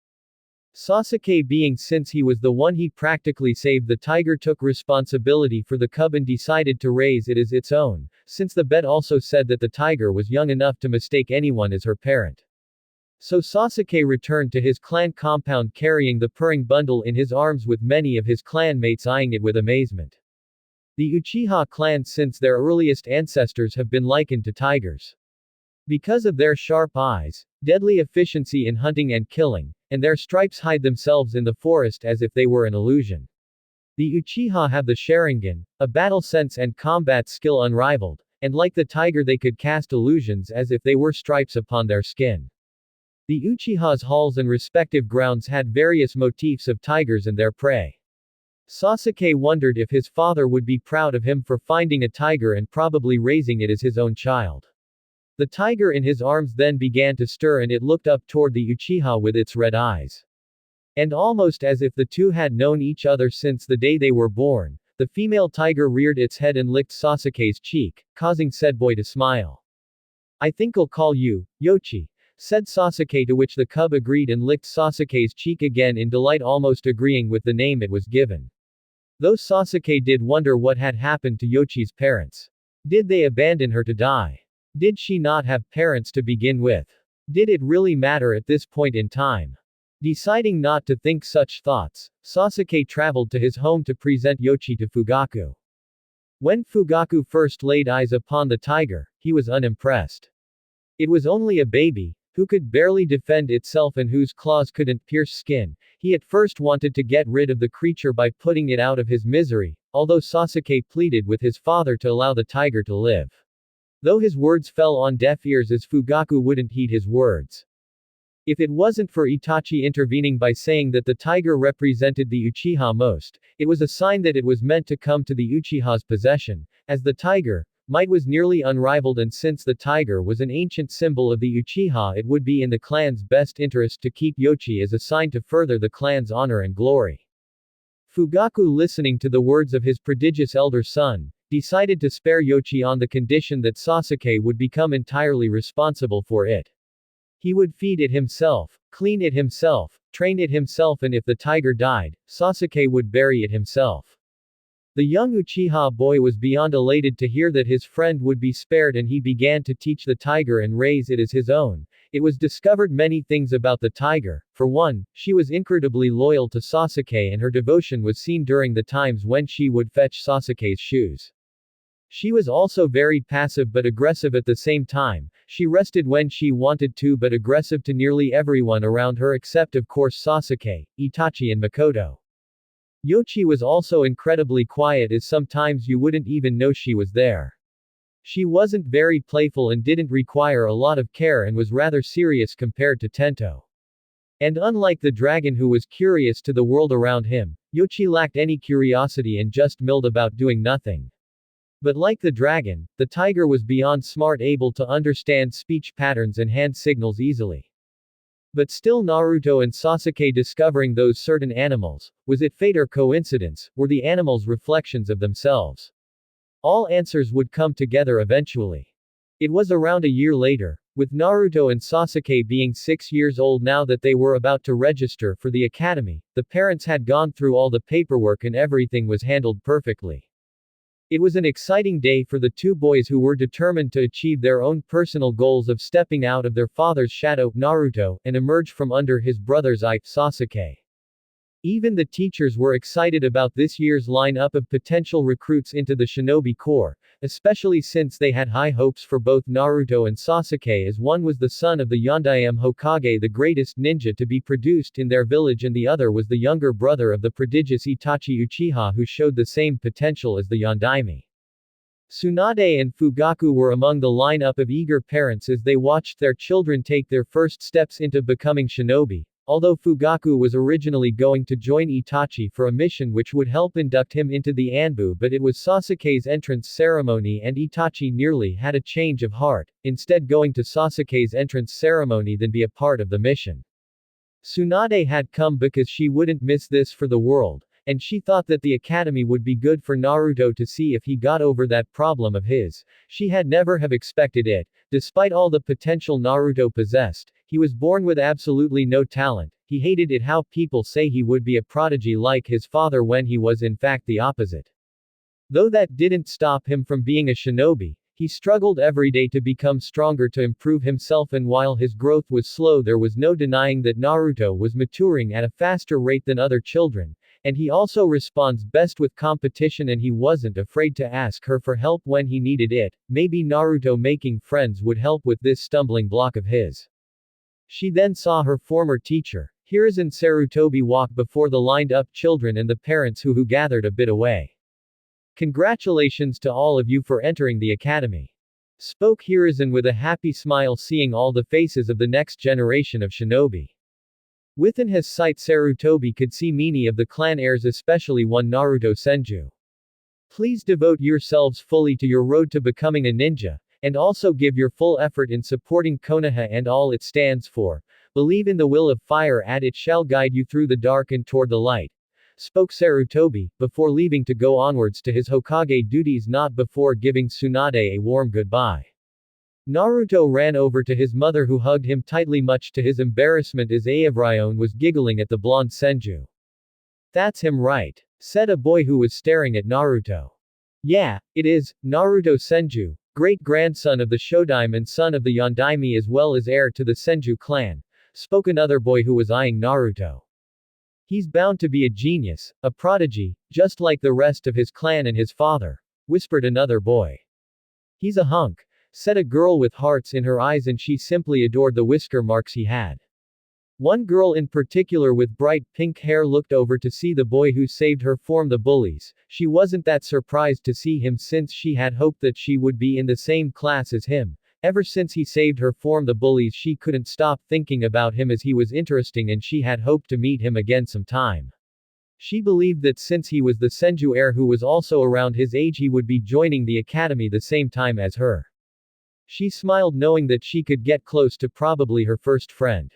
Sasuke, being since he was the one he practically saved the tiger, took responsibility for the cub and decided to raise it as its own, since the vet also said that the tiger was young enough to mistake anyone as her parent. So Sasuke returned to his clan compound carrying the purring bundle in his arms, with many of his clanmates eyeing it with amazement. The Uchiha clan, since their earliest ancestors, have been likened to tigers. Because of their sharp eyes, deadly efficiency in hunting and killing, and their stripes hide themselves in the forest as if they were an illusion. The Uchiha have the Sharingan, a battle sense and combat skill unrivaled, and like the tiger they could cast illusions as if they were stripes upon their skin. The Uchiha's halls and respective grounds had various motifs of tigers and their prey. Sasuke wondered if his father would be proud of him for finding a tiger and probably raising it as his own child. The tiger in his arms then began to stir, and it looked up toward the Uchiha with its red eyes. And almost as if the two had known each other since the day they were born, the female tiger reared its head and licked Sasuke's cheek, causing said boy to smile. "I think I'll call you Yochi," said Sasuke, to which the cub agreed and licked Sasuke's cheek again in delight, almost agreeing with the name it was given. Though Sasuke did wonder what had happened to Yochi's parents. Did they abandon her to die? Did she not have parents to begin with? Did it really matter at this point in time? Deciding not to think such thoughts, Sasuke traveled to his home to present Yochi to Fugaku. When Fugaku first laid eyes upon the tiger, he was unimpressed. It was only a baby, who could barely defend itself and whose claws couldn't pierce skin. He at first wanted to get rid of the creature by putting it out of his misery, although Sasuke pleaded with his father to allow the tiger to live. Though his words fell on deaf ears, as Fugaku wouldn't heed his words. If it wasn't for Itachi intervening by saying that the tiger represented the Uchiha most, it was a sign that it was meant to come to the Uchiha's possession, as the tiger, might was nearly unrivaled, and since the tiger was an ancient symbol of the Uchiha, it would be in the clan's best interest to keep Yochi as a sign to further the clan's honor and glory. Fugaku, listening to the words of his prodigious elder son, decided to spare Yochi on the condition that Sasuke would become entirely responsible for it. He would feed it himself, clean it himself, train it himself, and if the tiger died, Sasuke would bury it himself. The young Uchiha boy was beyond elated to hear that his friend would be spared, and he began to teach the tiger and raise it as his own. It was discovered many things about the tiger. For one, she was incredibly loyal to Sasuke, and her devotion was seen during the times when she would fetch Sasuke's shoes. She was also very passive but aggressive at the same time. She rested when she wanted to, but aggressive to nearly everyone around her except of course Sasuke, Itachi and Makoto. Yochi was also incredibly quiet, as sometimes you wouldn't even know she was there. She wasn't very playful and didn't require a lot of care, and was rather serious compared to Tento. And unlike the dragon, who was curious to the world around him, Yochi lacked any curiosity and just milled about doing nothing. But like the dragon, the tiger was beyond smart, able to understand speech patterns and hand signals easily. But still, Naruto and Sasuke discovering those certain animals, was it fate or coincidence, were the animals reflections of themselves? All answers would come together eventually. It was around a year later, with Naruto and Sasuke being 6 years old now, that they were about to register for the academy. The parents had gone through all the paperwork and everything was handled perfectly. It was an exciting day for the two boys, who were determined to achieve their own personal goals of stepping out of their father's shadow, Naruto, and emerge from under his brother's eye, Sasuke. Even the teachers were excited about this year's lineup of potential recruits into the Shinobi Corps, especially since they had high hopes for both Naruto and Sasuke, as one was the son of the Yondaime Hokage, the greatest ninja to be produced in their village, and the other was the younger brother of the prodigious Itachi Uchiha, who showed the same potential as the Yondaime. Tsunade and Fugaku were among the lineup of eager parents as they watched their children take their first steps into becoming shinobi. Although Fugaku was originally going to join Itachi for a mission which would help induct him into the Anbu, but it was Sasuke's entrance ceremony and Itachi nearly had a change of heart, instead going to Sasuke's entrance ceremony than be a part of the mission. Tsunade had come because she wouldn't miss this for the world, and she thought that the academy would be good for Naruto to see if he got over that problem of his. She had never have expected it. Despite all the potential Naruto possessed, he was born with absolutely no talent. He hated it how people say he would be a prodigy like his father when he was in fact the opposite. Though that didn't stop him from being a shinobi, he struggled every day to become stronger to improve himself, and while his growth was slow, there was no denying that Naruto was maturing at a faster rate than other children, and he also responds best with competition, and he wasn't afraid to ask her for help when he needed it. Maybe Naruto making friends would help with this stumbling block of his. She then saw her former teacher, Hiruzen Sarutobi, walk before the lined-up children and the parents who gathered a bit away. "Congratulations to all of you for entering the academy," spoke Hiruzen with a happy smile, seeing all the faces of the next generation of shinobi. Within his sight, Sarutobi could see many of the clan heirs, especially one Naruto Senju. "Please devote yourselves fully to your road to becoming a ninja, and also give your full effort in supporting Konoha and all it stands for. Believe in the will of fire, and it shall guide you through the dark and toward the light," spoke Sarutobi, before leaving to go onwards to his Hokage duties, not before giving Tsunade a warm goodbye. Naruto ran over to his mother, who hugged him tightly, much to his embarrassment, as Aevrion was giggling at the blonde Senju. "That's him, right?" said a boy who was staring at Naruto. "Yeah, it is, Naruto Senju, great-grandson of the Shodaime and son of the Yondaime as well as heir to the Senju clan," spoke another boy who was eyeing Naruto. "He's bound to be a genius, a prodigy, just like the rest of his clan and his father," whispered another boy. "He's a hunk," said a girl with hearts in her eyes, and she simply adored the whisker marks he had. One girl in particular with bright pink hair looked over to see the boy who saved her from the bullies. She wasn't that surprised to see him, since she had hoped that she would be in the same class as him. Ever since he saved her from the bullies, she couldn't stop thinking about him, as he was interesting, and she had hoped to meet him again sometime. She believed that since he was the Senju heir who was also around his age, he would be joining the academy the same time as her. She smiled, knowing that she could get close to probably her first friend.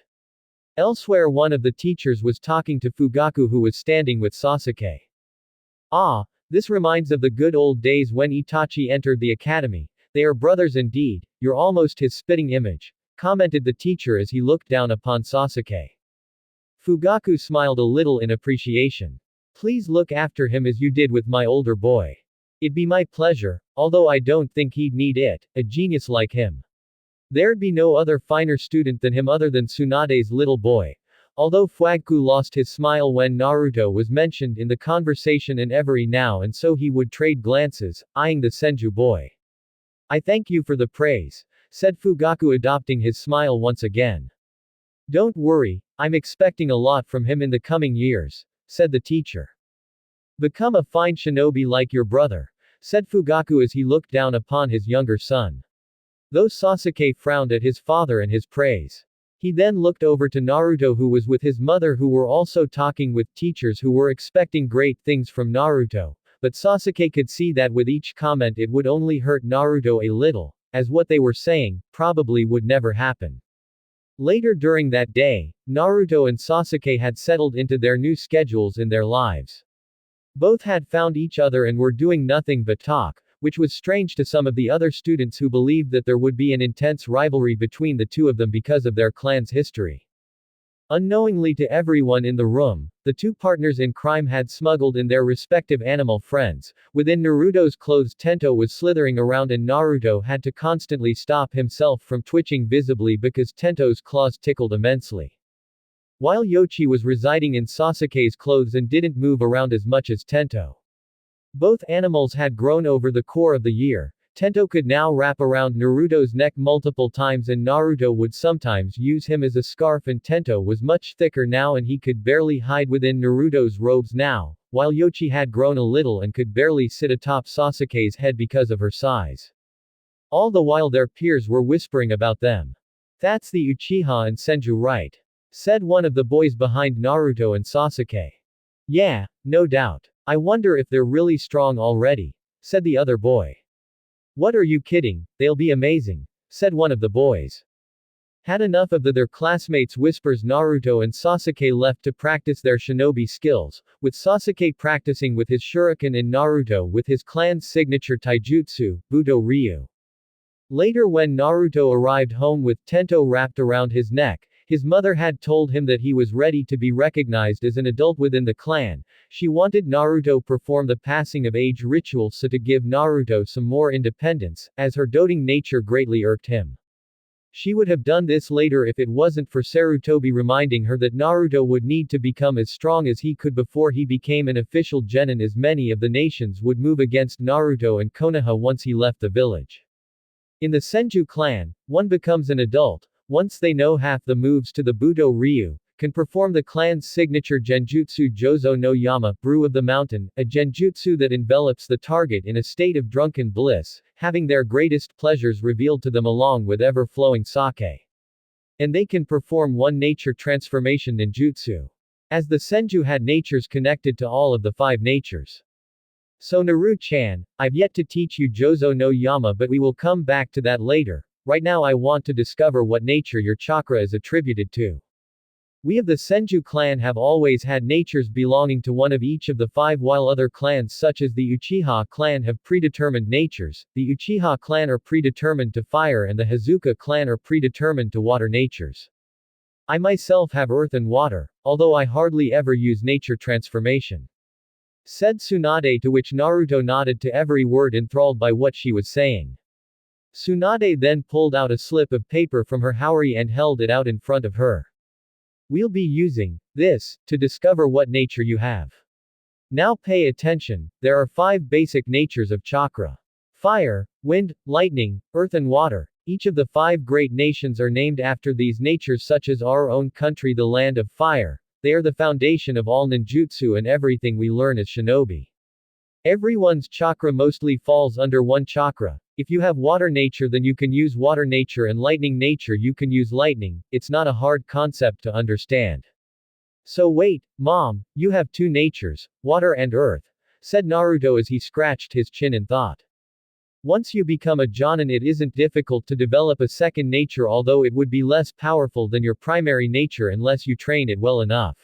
Elsewhere, one of the teachers was talking to Fugaku, who was standing with Sasuke. "Ah, this reminds of the good old days when Itachi entered the academy. They are brothers indeed, you're almost his spitting image," commented the teacher as he looked down upon Sasuke. Fugaku smiled a little in appreciation. "Please look after him as you did with my older boy. It'd be my pleasure, although I don't think he'd need it, a genius like him. There'd be no other finer student than him other than Tsunade's little boy." Although Fugaku lost his smile when Naruto was mentioned in the conversation, and every now and so he would trade glances, eyeing the Senju boy. "I thank you for the praise," said Fugaku, adopting his smile once again. "Don't worry, I'm expecting a lot from him in the coming years," said the teacher. "Become a fine shinobi like your brother," said Fugaku as he looked down upon his younger son. Though Sasuke frowned at his father and his praise. He then looked over to Naruto, who was with his mother, who were also talking with teachers who were expecting great things from Naruto, but Sasuke could see that with each comment it would only hurt Naruto a little, as what they were saying probably would never happen. Later during that day, Naruto and Sasuke had settled into their new schedules in their lives. Both had found each other and were doing nothing but talk, which was strange to some of the other students who believed that there would be an intense rivalry between the two of them because of their clan's history. Unknowingly to everyone in the room, the two partners in crime had smuggled in their respective animal friends. Within Naruto's clothes, Tento was slithering around, and Naruto had to constantly stop himself from twitching visibly because Tento's claws tickled immensely. while Yoichi was residing in Sasuke's clothes and didn't move around as much as Tento. Both animals had grown over the course of the year. Tento could now wrap around Naruto's neck multiple times and Naruto would sometimes use him as a scarf, and Tento was much thicker now and he could barely hide within Naruto's robes now, while Yoichi had grown a little and could barely sit atop Sasuke's head because of her size. All the while their peers were whispering about them. "That's the Uchiha and Senju, right?" said one of the boys behind Naruto and Sasuke. "Yeah, no doubt. I wonder if they're really strong already," said the other boy. "What are you kidding, they'll be amazing," said one of the boys. Had enough of their classmates' whispers, Naruto and Sasuke left to practice their shinobi skills, with Sasuke practicing with his shuriken and Naruto with his clan's signature taijutsu, Budo Ryu. Later, when Naruto arrived home with Tento wrapped around his neck, his mother had told him that he was ready to be recognized as an adult within the clan. She wanted Naruto perform the passing of age ritual so to give Naruto some more independence, as her doting nature greatly irked him. She would have done this later if it wasn't for Sarutobi reminding her that Naruto would need to become as strong as he could before he became an official genin, as many of the nations would move against Naruto and Konoha once he left the village. In the Senju clan, one becomes an adult once they know half the moves to the Budo Ryu, can perform the clan's signature genjutsu Jozo no Yama, Brew of the Mountain, a genjutsu that envelops the target in a state of drunken bliss, having their greatest pleasures revealed to them along with ever-flowing sake. And they can perform one nature transformation ninjutsu. As the Senju had natures connected to all of the 5 natures. So Naru-chan, I've yet to teach you Jozo no Yama, but we will come back to that later. Right now I want to discover what nature your chakra is attributed to. We of the Senju clan have always had natures belonging to one of each of the 5, while other clans such as the Uchiha clan have predetermined natures. The Uchiha clan are predetermined to fire and the Hazuka clan are predetermined to water natures. I myself have earth and water, although I hardly ever use nature transformation," said Tsunade, to which Naruto nodded to every word, enthralled by what she was saying. Tsunade then pulled out a slip of paper from her haori and held it out in front of her. "We'll be using this to discover what nature you have. Now pay attention, there are 5 basic natures of chakra. Fire, wind, lightning, earth and water. Each of the 5 great nations are named after these natures, such as our own country, the land of fire. They are the foundation of all ninjutsu and everything we learn as shinobi. Everyone's chakra mostly falls under one chakra. If you have water nature, then you can use water nature, and lightning nature you can use lightning. It's not a hard concept to understand." "So wait, Mom, you have 2 natures, water and earth," said Naruto as he scratched his chin in thought. "Once you become a jonin, it isn't difficult to develop a second nature, although it would be less powerful than your primary nature unless you train it well enough.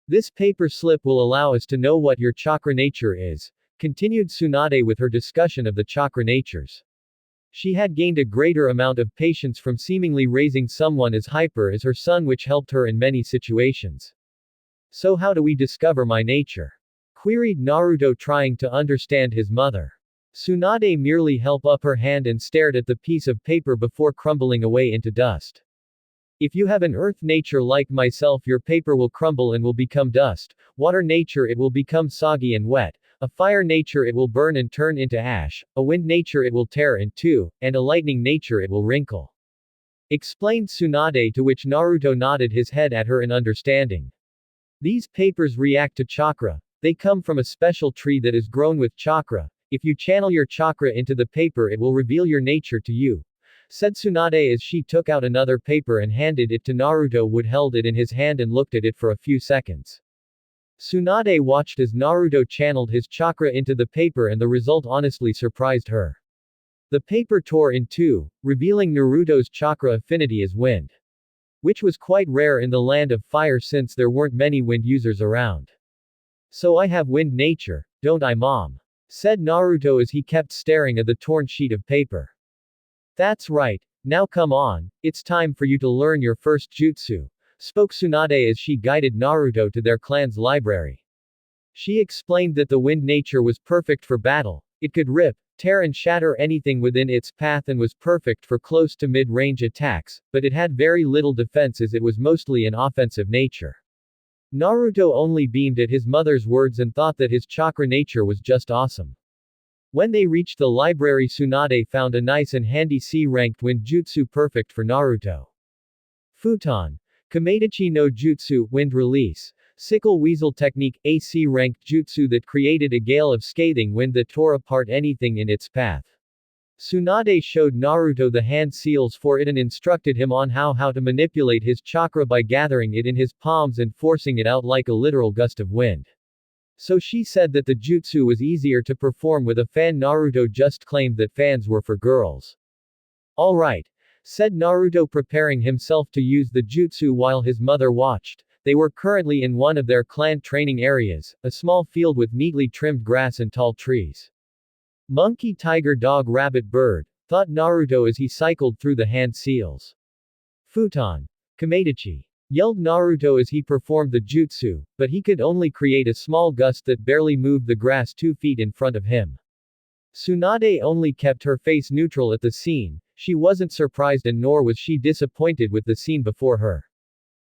This paper slip will allow us to know what your chakra nature is," continued Tsunade with her discussion of the chakra natures. She had gained a greater amount of patience from seemingly raising someone as hyper as her son, which helped her in many situations. "So how do we discover my nature?" queried Naruto, trying to understand his mother. Tsunade merely held up her hand and stared at the piece of paper before crumbling away into dust. "If you have an earth nature like myself, your paper will crumble and will become dust. Water nature, it will become soggy and wet. A fire nature, it will burn and turn into ash. A wind nature, it will tear in 2, and a lightning nature, it will wrinkle," explained Tsunade, to which Naruto nodded his head at her in understanding. "These papers react to chakra. They come from a special tree that is grown with chakra. If you channel your chakra into the paper, it will reveal your nature to you," said Tsunade as she took out another paper and handed it to Naruto, who held it in his hand and looked at it for a few seconds. Tsunade watched as Naruto channeled his chakra into the paper, and the result honestly surprised her. The paper tore in 2, revealing Naruto's chakra affinity as wind, which was quite rare in the land of fire since there weren't many wind users around. "So I have wind nature, don't I, Mom?" said Naruto as he kept staring at the torn sheet of paper. "That's right, now come on, it's time for you to learn your first jutsu," spoke Tsunade as she guided Naruto to their clan's library. She explained that the wind nature was perfect for battle. It could rip, tear and shatter anything within its path and was perfect for close to mid-range attacks, but it had very little defense as it was mostly an offensive nature. Naruto only beamed at his mother's words and thought that his chakra nature was just awesome. When they reached the library, Tsunade found a nice and handy C-ranked wind jutsu perfect for Naruto. Futon. Kameidachi no Jutsu, wind release. Sickle weasel technique, a C-ranked jutsu that created a gale of scathing wind that tore apart anything in its path. Tsunade showed Naruto the hand seals for it and instructed him on how to manipulate his chakra by gathering it in his palms and forcing it out like a literal gust of wind. So she said that the jutsu was easier to perform with a fan. Naruto just claimed that fans were for girls. Alright, said Naruto, preparing himself to use the jutsu while his mother watched. They were currently in one of their clan training areas, a small field with neatly trimmed grass and tall trees. Monkey, tiger, dog, rabbit, bird, thought Naruto as he cycled through the hand seals. Futon. Kameidachi. Yelled Naruto as he performed the jutsu, but he could only create a small gust that barely moved the grass 2 feet in front of him. Tsunade only kept her face neutral at the scene. She wasn't surprised and nor was she disappointed with the scene before her.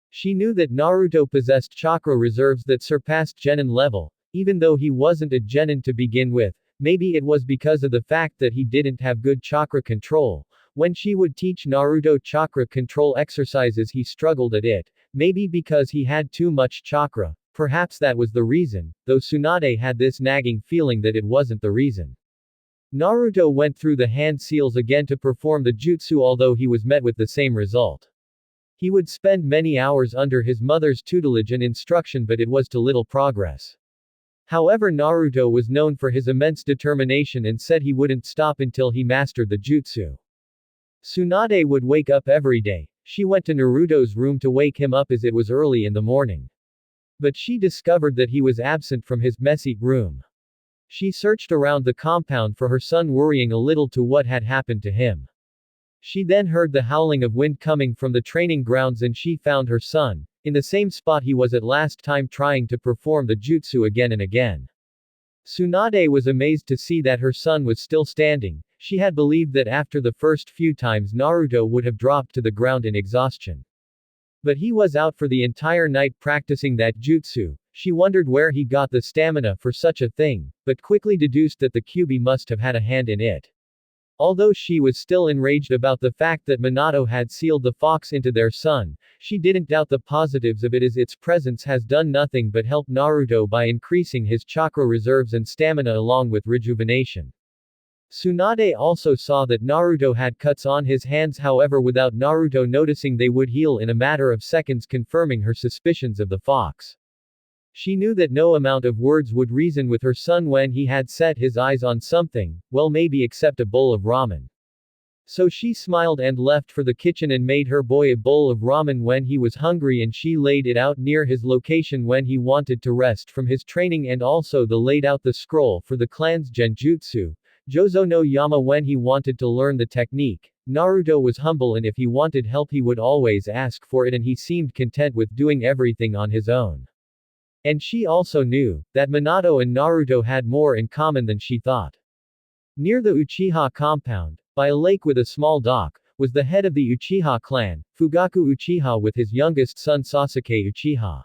She knew that Naruto possessed chakra reserves that surpassed genin level, even though he wasn't a genin to begin with. Maybe it was because of the fact that he didn't have good chakra control. When she would teach Naruto chakra control exercises, he struggled at it. Maybe because he had too much chakra. Perhaps that was the reason, though Tsunade had this nagging feeling that it wasn't the reason. Naruto went through the hand seals again to perform the jutsu, although he was met with the same result. He would spend many hours under his mother's tutelage and instruction, but it was to little progress. However, Naruto was known for his immense determination and said he wouldn't stop until he mastered the jutsu. Tsunade would wake up every day. She went to Naruto's room to wake him up as it was early in the morning. But she discovered that he was absent from his messy room. She searched around the compound for her son, worrying a little to what had happened to him. She then heard the howling of wind coming from the training grounds and she found her son, in the same spot he was at last time, trying to perform the jutsu again and again. Tsunade was amazed to see that her son was still standing. She had believed that after the first few times Naruto would have dropped to the ground in exhaustion. But he was out for the entire night practicing that jutsu. She wondered where he got the stamina for such a thing, but quickly deduced that the Kyuubi must have had a hand in it. Although she was still enraged about the fact that Minato had sealed the fox into their son, she didn't doubt the positives of it, as its presence has done nothing but help Naruto by increasing his chakra reserves and stamina along with rejuvenation. Tsunade also saw that Naruto had cuts on his hands, however without Naruto noticing they would heal in a matter of seconds, confirming her suspicions of the fox. She knew that no amount of words would reason with her son when he had set his eyes on something, well, maybe except a bowl of ramen. So she smiled and left for the kitchen and made her boy a bowl of ramen when he was hungry, and she laid it out near his location when he wanted to rest from his training, and also laid out the scroll for the clan's genjutsu, Jozo no Yama, when he wanted to learn the technique. Naruto was humble and if he wanted help he would always ask for it, and he seemed content with doing everything on his own. And she also knew that Minato and Naruto had more in common than she thought. Near the Uchiha compound, by a lake with a small dock, was the head of the Uchiha clan, Fugaku Uchiha, with his youngest son Sasuke Uchiha.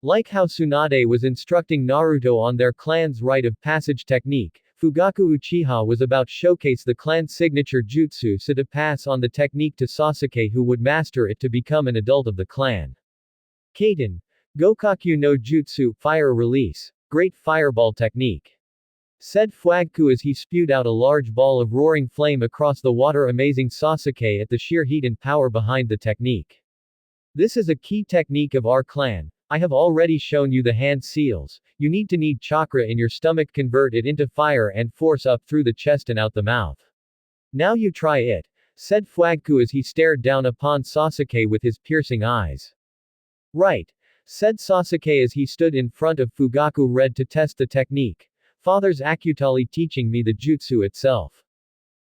Like how Tsunade was instructing Naruto on their clan's rite of passage technique, Fugaku Uchiha was about showcase the clan's signature jutsu so to pass on the technique to Sasuke, who would master it to become an adult of the clan. Kaiten. Gokaku no Jutsu, fire release. Great fireball technique. Said Fugaku as he spewed out a large ball of roaring flame across the water, amazing Sasuke at the sheer heat and power behind the technique. This is a key technique of our clan. I have already shown you the hand seals. You need chakra in your stomach, convert it into fire and force up through the chest and out the mouth. Now you try it, said Fugaku as he stared down upon Sasuke with his piercing eyes. Right, said Sasuke as he stood in front of Fugaku, ready to test the technique. Father's acutally teaching me the jutsu itself.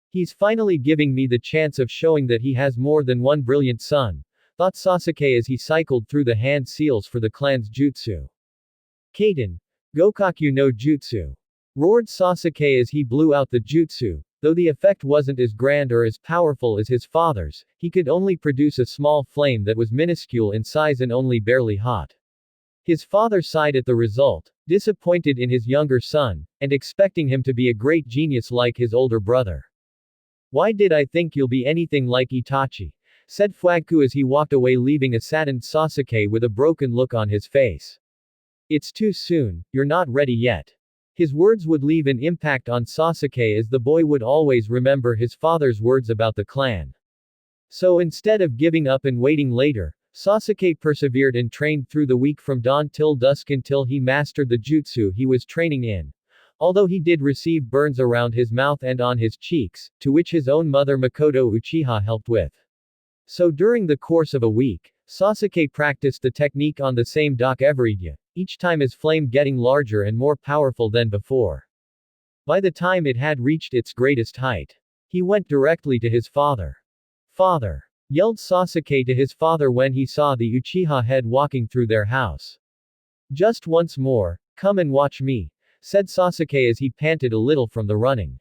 He's finally giving me the chance of showing that he has more than one brilliant son, thought Sasuke as he cycled through the hand seals for the clan's jutsu. Kaiten. Gokaku no Jutsu. roared Sasuke as he blew out the jutsu. Though the effect wasn't as grand or as powerful as his father's, he could only produce a small flame that was minuscule in size and only barely hot. His father sighed at the result, disappointed in his younger son, and expecting him to be a great genius like his older brother. "Why did I think you'll be anything like Itachi?" said Fuaku as he walked away, leaving a saddened Sasuke with a broken look on his face. "It's too soon, you're not ready yet." His words would leave an impact on Sasuke as the boy would always remember his father's words about the clan. So instead of giving up and waiting later, Sasuke persevered and trained through the week from dawn till dusk until he mastered the jutsu he was training in. Although he did receive burns around his mouth and on his cheeks, to which his own mother Makoto Uchiha helped with. So during the course of a week, Sasuke practiced the technique on the same dock every day, each time his flame getting larger and more powerful than before. By the time it had reached its greatest height, he went directly to his father. "Father!" yelled Sasuke to his father when he saw the Uchiha head walking through their house. "Just once more, come and watch me," said Sasuke as he panted a little from the running.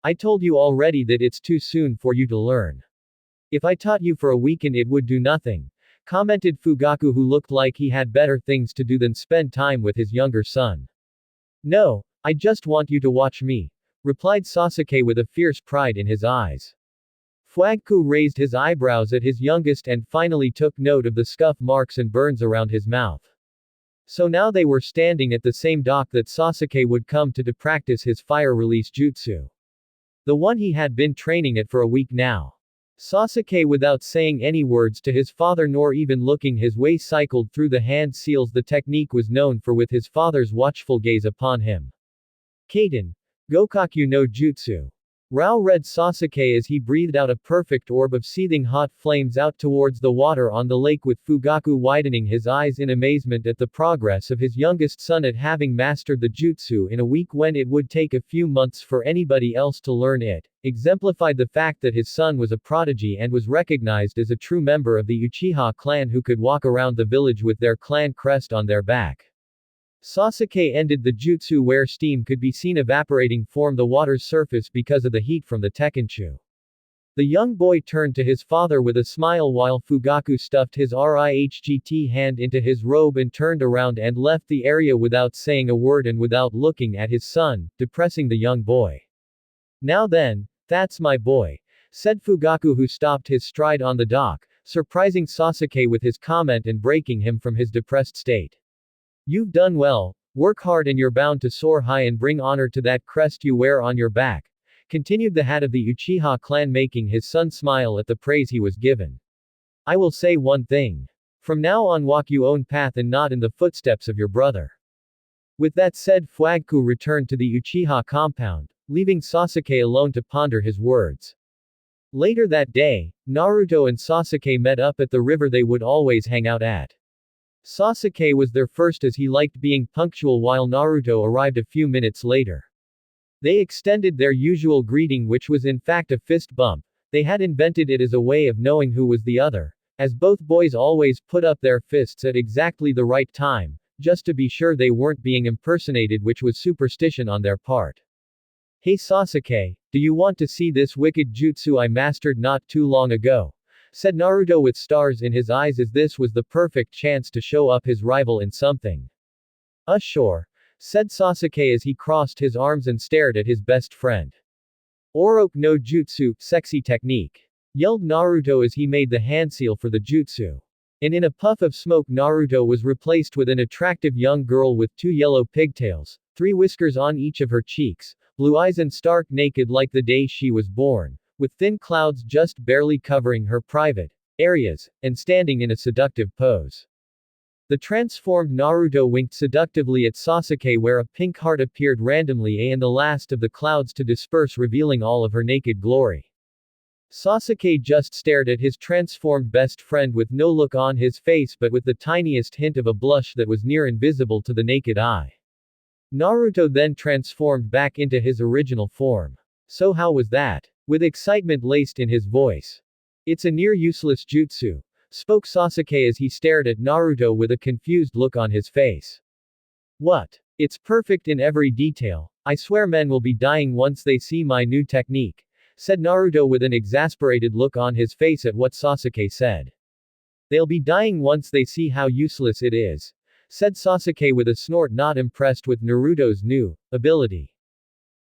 "I told you already that it's too soon for you to learn. If I taught you for a weekend it would do nothing," commented Fugaku, who looked like he had better things to do than spend time with his younger son. "No, I just want you to watch me," replied Sasuke with a fierce pride in his eyes. Fugaku raised his eyebrows at his youngest and finally took note of the scuff marks and burns around his mouth. So now they were standing at the same dock that Sasuke would come to practice his fire release jutsu. The one he had been training at for a week now. Sasuke, without saying any words to his father nor even looking his way, cycled through the hand seals the technique was known for, with his father's watchful gaze upon him. "Kaden. Gokaku no Jutsu." Rao read Sasuke as he breathed out a perfect orb of seething hot flames out towards the water on the lake, with Fugaku widening his eyes in amazement at the progress of his youngest son at having mastered the jutsu in a week when it would take a few months for anybody else to learn it, exemplified the fact that his son was a prodigy and was recognized as a true member of the Uchiha clan who could walk around the village with their clan crest on their back. Sasuke ended the jutsu where steam could be seen evaporating from the water's surface because of the heat from the Tekenshu. The young boy turned to his father with a smile while Fugaku stuffed his RIHGT hand into his robe and turned around and left the area without saying a word and without looking at his son, depressing the young boy. "Now then, that's my boy," said Fugaku, who stopped his stride on the dock, surprising Sasuke with his comment and breaking him from his depressed state. "You've done well, work hard and you're bound to soar high and bring honor to that crest you wear on your back," continued the head of the Uchiha clan, making his son smile at the praise he was given. "I will say one thing. From now on walk your own path and not in the footsteps of your brother." With that said, Fugaku returned to the Uchiha compound, leaving Sasuke alone to ponder his words. Later that day, Naruto and Sasuke met up at the river they would always hang out at. Sasuke was there first as he liked being punctual, while Naruto arrived a few minutes later. They extended their usual greeting, which was in fact a fist bump. They had invented it as a way of knowing who was the other, as both boys always put up their fists at exactly the right time, just to be sure they weren't being impersonated, which was superstition on their part. "Hey Sasuke, do you want to see this wicked jutsu I mastered not too long ago?" said Naruto with stars in his eyes, as this was the perfect chance to show up his rival in something. "Sure," said Sasuke as he crossed his arms and stared at his best friend. "Oroku no Jutsu, sexy technique," yelled Naruto as he made the hand seal for the jutsu. And in a puff of smoke, Naruto was replaced with an attractive young girl with 2 yellow pigtails, 3 whiskers on each of her cheeks, blue eyes, and stark naked like the day she was born, with thin clouds just barely covering her private areas, and standing in a seductive pose. The transformed Naruto winked seductively at Sasuke, where a pink heart appeared randomly in the last of the clouds to disperse, revealing all of her naked glory. Sasuke just stared at his transformed best friend with no look on his face, but with the tiniest hint of a blush that was near invisible to the naked eye. Naruto then transformed back into his original form. "So how was that?" with excitement laced in his voice. "It's a near useless jutsu," spoke Sasuke as he stared at Naruto with a confused look on his face. "What? It's perfect in every detail. I swear men will be dying once they see my new technique, said Naruto with an exasperated look on his face at what Sasuke said. They'll be dying once they see how useless it is, said Sasuke with a snort, not impressed with Naruto's new ability.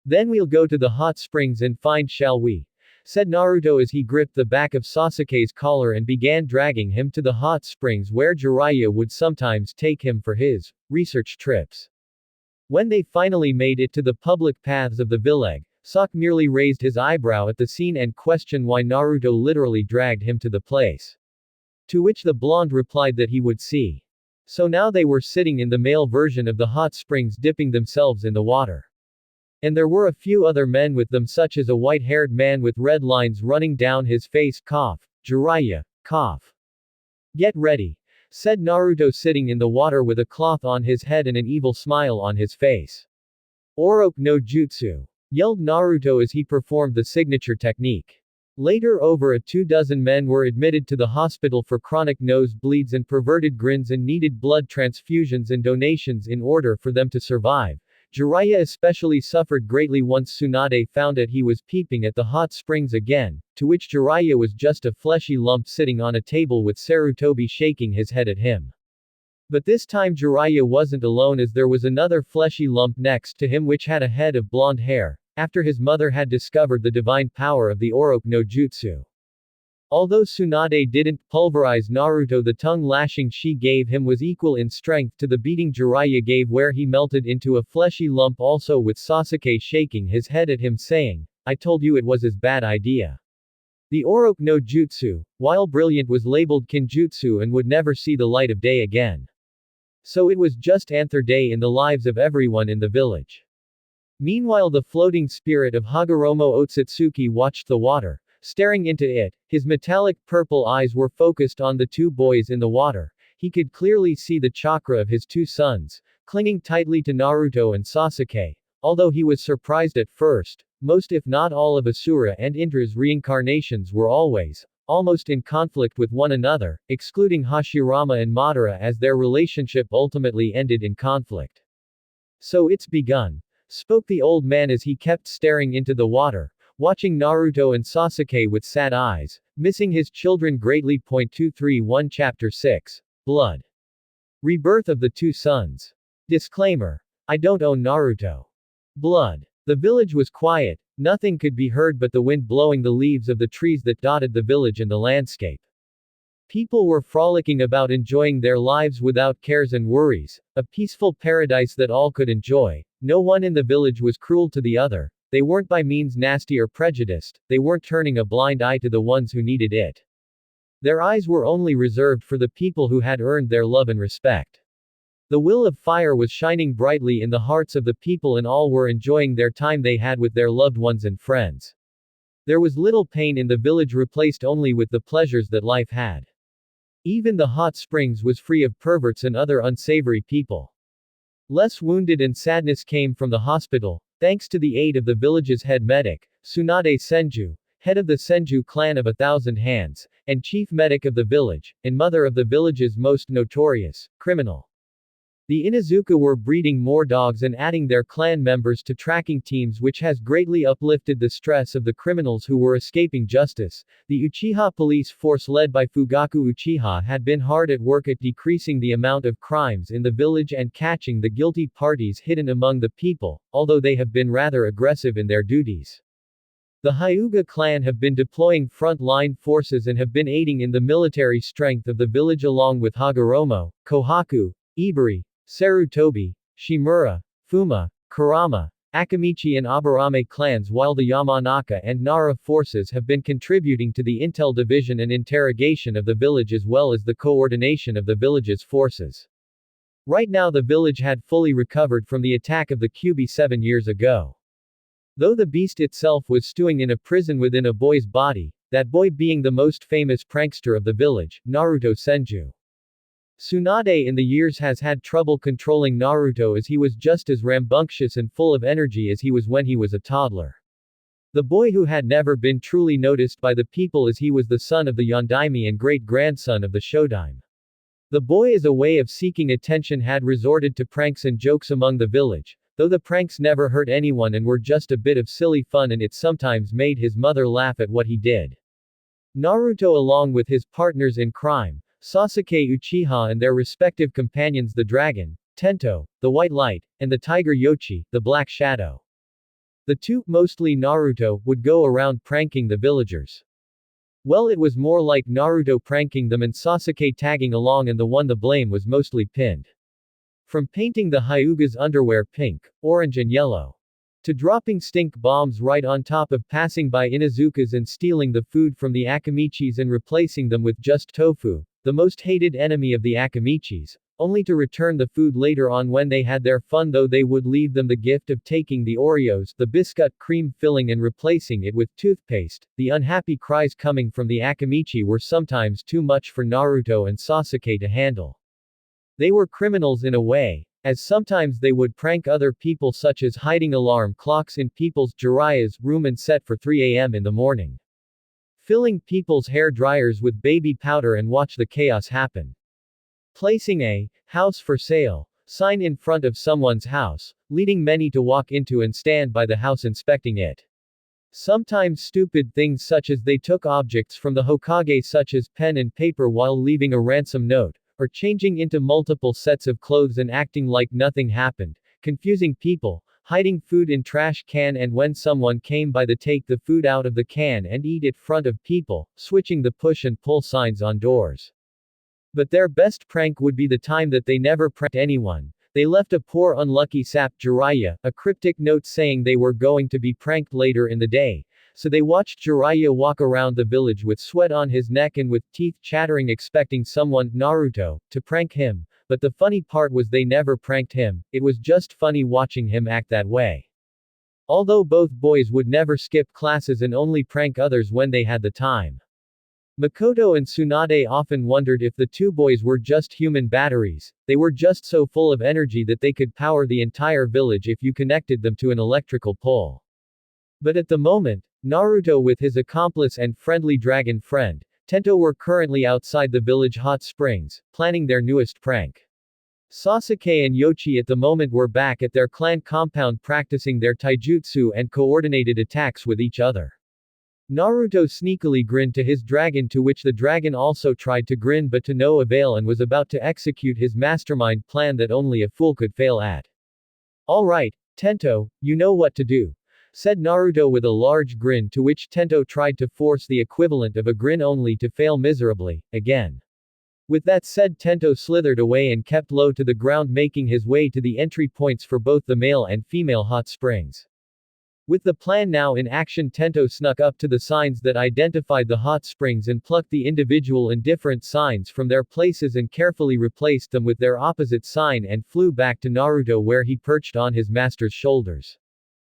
Then we'll go to the hot springs and find, shall we? Said Naruto as he gripped the back of Sasuke's collar and began dragging him to the hot springs where Jiraiya would sometimes take him for his research trips. When they finally made it to the public paths of the village, Sok merely raised his eyebrow at the scene and questioned why Naruto literally dragged him to the place. To which the blonde replied that he would see. So now they were sitting in the male version of the hot springs dipping themselves in the water. And there were a few other men with them, such as a white-haired man with red lines running down his face. Cough. Jiraiya. Cough. Get ready, said Naruto sitting in the water with a cloth on his head and an evil smile on his face. Oroku no Jutsu, yelled Naruto as he performed the signature technique. Later, over 24 men were admitted to the hospital for chronic nose bleeds and perverted grins and needed blood transfusions and donations in order for them to survive. Jiraiya especially suffered greatly once Tsunade found out he was peeping at the hot springs again, to which Jiraiya was just a fleshy lump sitting on a table with Sarutobi shaking his head at him. But this time Jiraiya wasn't alone, as there was another fleshy lump next to him which had a head of blonde hair, after his mother had discovered the divine power of the Oroku no Jutsu. Although Tsunade didn't pulverize Naruto, the tongue lashing she gave him was equal in strength to the beating Jiraiya gave, where he melted into a fleshy lump, also with Sasuke shaking his head at him saying, I told you it was his bad idea. The Oroku no Jutsu, while brilliant, was labeled Kinjutsu and would never see the light of day again. So it was just another day in the lives of everyone in the village. Meanwhile, the floating spirit of Hagoromo Otsutsuki watched the water, staring into it. His metallic purple eyes were focused on the two boys in the water. He could clearly see the chakra of his two sons, clinging tightly to Naruto and Sasuke. Although he was surprised at first, most if not all of Asura and Indra's reincarnations were almost in conflict with one another, excluding Hashirama and Madara, as their relationship ultimately ended in conflict. So it's begun, spoke the old man as he kept staring into the water, watching Naruto and Sasuke with sad eyes, missing his children greatly. 231 Chapter 6. Blood. Rebirth of the Two Sons. Disclaimer. I don't own Naruto. Blood. The village was quiet, nothing could be heard but the wind blowing the leaves of the trees that dotted the village and the landscape. People were frolicking about, enjoying their lives without cares and worries, a peaceful paradise that all could enjoy. No one in the village was cruel to the other. They weren't by means nasty or prejudiced, they weren't turning a blind eye to the ones who needed it. Their eyes were only reserved for the people who had earned their love and respect. The will of fire was shining brightly in the hearts of the people, and all were enjoying their time they had with their loved ones and friends. There was little pain in the village, replaced only with the pleasures that life had. Even the hot springs was free of perverts and other unsavory people. Less wounded and sadness came from the hospital, thanks to the aid of the village's head medic, Tsunade Senju, head of the Senju clan of 1,000 Hands, and chief medic of the village, and mother of the village's most notorious criminal. The Inuzuka were breeding more dogs and adding their clan members to tracking teams, which has greatly uplifted the stress of the criminals who were escaping justice. The Uchiha police force led by Fugaku Uchiha had been hard at work at decreasing the amount of crimes in the village and catching the guilty parties hidden among the people, although they have been rather aggressive in their duties. The Hyuga clan have been deploying front-line forces and have been aiding in the military strength of the village, along with Hagoromo, Kohaku, Ibari, Sarutobi, Shimura, Fuma, Kurama, Akamichi and Aburame clans, while the Yamanaka and Nara forces have been contributing to the intel division and interrogation of the village, as well as the coordination of the village's forces. Right now the village had fully recovered from the attack of the Kyubi 7 years ago. Though the beast itself was stewing in a prison within a boy's body, that boy being the most famous prankster of the village, Naruto Senju. Tsunade in the years has had trouble controlling Naruto, as he was just as rambunctious and full of energy as he was when he was a toddler. The boy who had never been truly noticed by the people, as he was the son of the Yondaime and great-grandson of the Shodaime. The boy, as a way of seeking attention, had resorted to pranks and jokes among the village, though the pranks never hurt anyone and were just a bit of silly fun, and it sometimes made his mother laugh at what he did. Naruto, along with his partners in crime, Sasuke Uchiha, and their respective companions the Dragon, Tento, the White Light, and the Tiger Yoshi, the Black Shadow. The two, mostly Naruto, would go around pranking the villagers. Well, it was more like Naruto pranking them and Sasuke tagging along, and the one the blame was mostly pinned. From painting the Hyuga's underwear pink, orange and yellow, to dropping stink bombs right on top of passing by Inuzukas and stealing the food from the Akamichis and replacing them with just tofu, the most hated enemy of the Akamichis, only to return the food later on when they had their fun, though they would leave them the gift of taking the Oreos, the biscuit cream filling, and replacing it with toothpaste. The unhappy cries coming from the Akamichi were sometimes too much for Naruto and Sasuke to handle. They were criminals in a way, as sometimes they would prank other people, such as hiding alarm clocks in people's Jiraiya's room and set for 3 a.m. in the morning. Filling people's hair dryers with baby powder and watch the chaos happen. Placing a house for sale sign in front of someone's house, leading many to walk into and stand by the house inspecting it. Sometimes stupid things such as they took objects from the Hokage such as pen and paper while leaving a ransom note, or changing into multiple sets of clothes and acting like nothing happened, confusing people, hiding food in trash can, and when someone came by to take the food out of the can and eat it in front of people, switching the push and pull signs on doors. But their best prank would be the time that they never pranked anyone. They left a poor unlucky sap Jiraiya a cryptic note saying they were going to be pranked later in the day. So they watched Jiraiya walk around the village with sweat on his neck and with teeth chattering, expecting someone, Naruto, to prank him. But the funny part was they never pranked him. It was just funny watching him act that way. Although both boys would never skip classes and only prank others when they had the time. Makoto and Tsunade often wondered if the two boys were just human batteries. They were just so full of energy that they could power the entire village if you connected them to an electrical pole. But at the moment, Naruto with his accomplice and friendly dragon friend, Tento, were currently outside the village hot springs, planning their newest prank. Sasuke and Yoshi at the moment were back at their clan compound practicing their taijutsu and coordinated attacks with each other. Naruto sneakily grinned to his dragon, to which the dragon also tried to grin but to no avail, and was about to execute his mastermind plan that only a fool could fail at. "Alright, Tento, you know what to do," said Naruto with a large grin, to which Tento tried to force the equivalent of a grin only to fail miserably, again. With that said, Tento slithered away and kept low to the ground, making his way to the entry points for both the male and female hot springs. With the plan now in action, Tento snuck up to the signs that identified the hot springs and plucked the individual indifferent signs from their places and carefully replaced them with their opposite sign and flew back to Naruto, where he perched on his master's shoulders.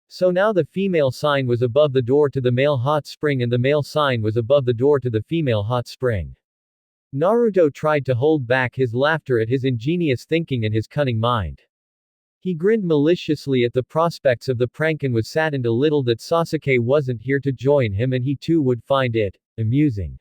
So now the female sign was above the door to the male hot spring and the male sign was above the door to the female hot spring. Naruto tried to hold back his laughter at his ingenious thinking and his cunning mind. He grinned maliciously at the prospects of the prank and was saddened a little that Sasuke wasn't here to join him and he too would find it amusing.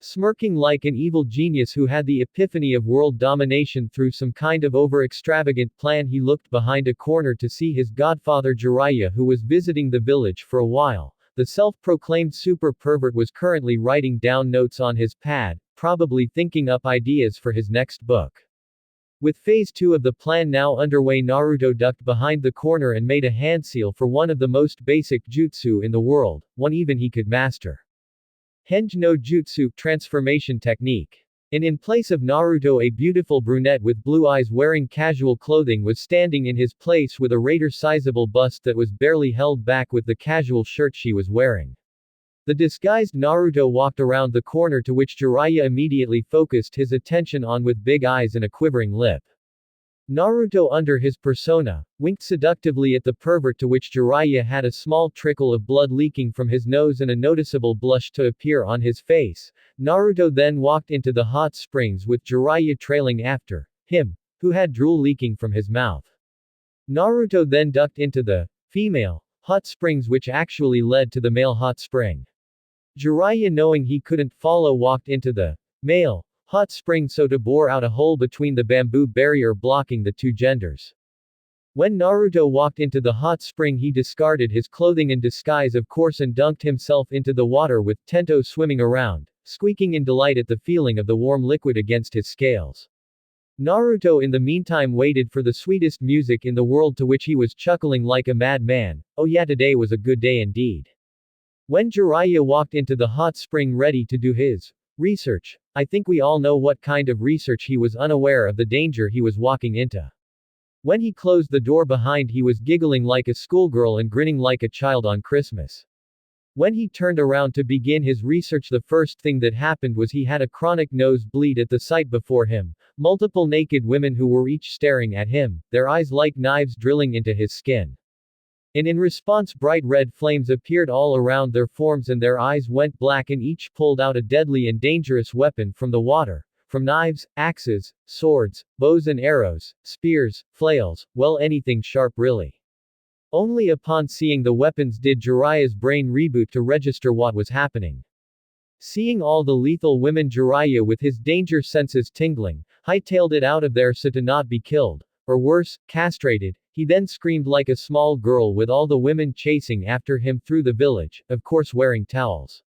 Smirking like an evil genius who had the epiphany of world domination through some kind of over-extravagant plan, he looked behind a corner to see his godfather Jiraiya, who was visiting the village for a while. The self-proclaimed super pervert was currently writing down notes on his pad, probably thinking up ideas for his next book. With phase 2 of the plan now underway, Naruto ducked behind the corner and made a hand seal for one of the most basic jutsu in the world, one even he could master. Henge no Jutsu transformation technique. And in place of Naruto, a beautiful brunette with blue eyes wearing casual clothing was standing in his place with a rather sizable bust that was barely held back with the casual shirt she was wearing. The disguised Naruto walked around the corner, to which Jiraiya immediately focused his attention on with big eyes and a quivering lip. Naruto, under his persona, winked seductively at the pervert, to which Jiraiya had a small trickle of blood leaking from his nose and a noticeable blush to appear on his face. Naruto then walked into the hot springs with Jiraiya trailing after him, who had drool leaking from his mouth. Naruto then ducked into the female hot springs, which actually led to the male hot spring. Jiraiya, knowing he couldn't follow, walked into the male hot spring so to bore out a hole between the bamboo barrier blocking the two genders. When Naruto walked into the hot spring, he discarded his clothing and disguise of course and dunked himself into the water with Tento swimming around, squeaking in delight at the feeling of the warm liquid against his scales. Naruto in the meantime waited for the sweetest music in the world, to which he was chuckling like a madman. Oh yeah, today was a good day indeed. When Jiraiya walked into the hot spring ready to do his research, I think we all know what kind of research he was, unaware of the danger he was walking into. When he closed the door behind, he was giggling like a schoolgirl and grinning like a child on Christmas. When he turned around to begin his research, the first thing that happened was he had a chronic nosebleed at the sight before him, multiple naked women who were each staring at him, their eyes like knives drilling into his skin. And in response, bright red flames appeared all around their forms and their eyes went black, and each pulled out a deadly and dangerous weapon from the water. From knives, axes, swords, bows and arrows, spears, flails, well, anything sharp really. Only upon seeing the weapons did Jiraiya's brain reboot to register what was happening. Seeing all the lethal women, Jiraiya with his danger senses tingling, hightailed it out of there so to not be killed, or worse, castrated. He then screamed like a small girl with all the women chasing after him through the village, of course wearing towels.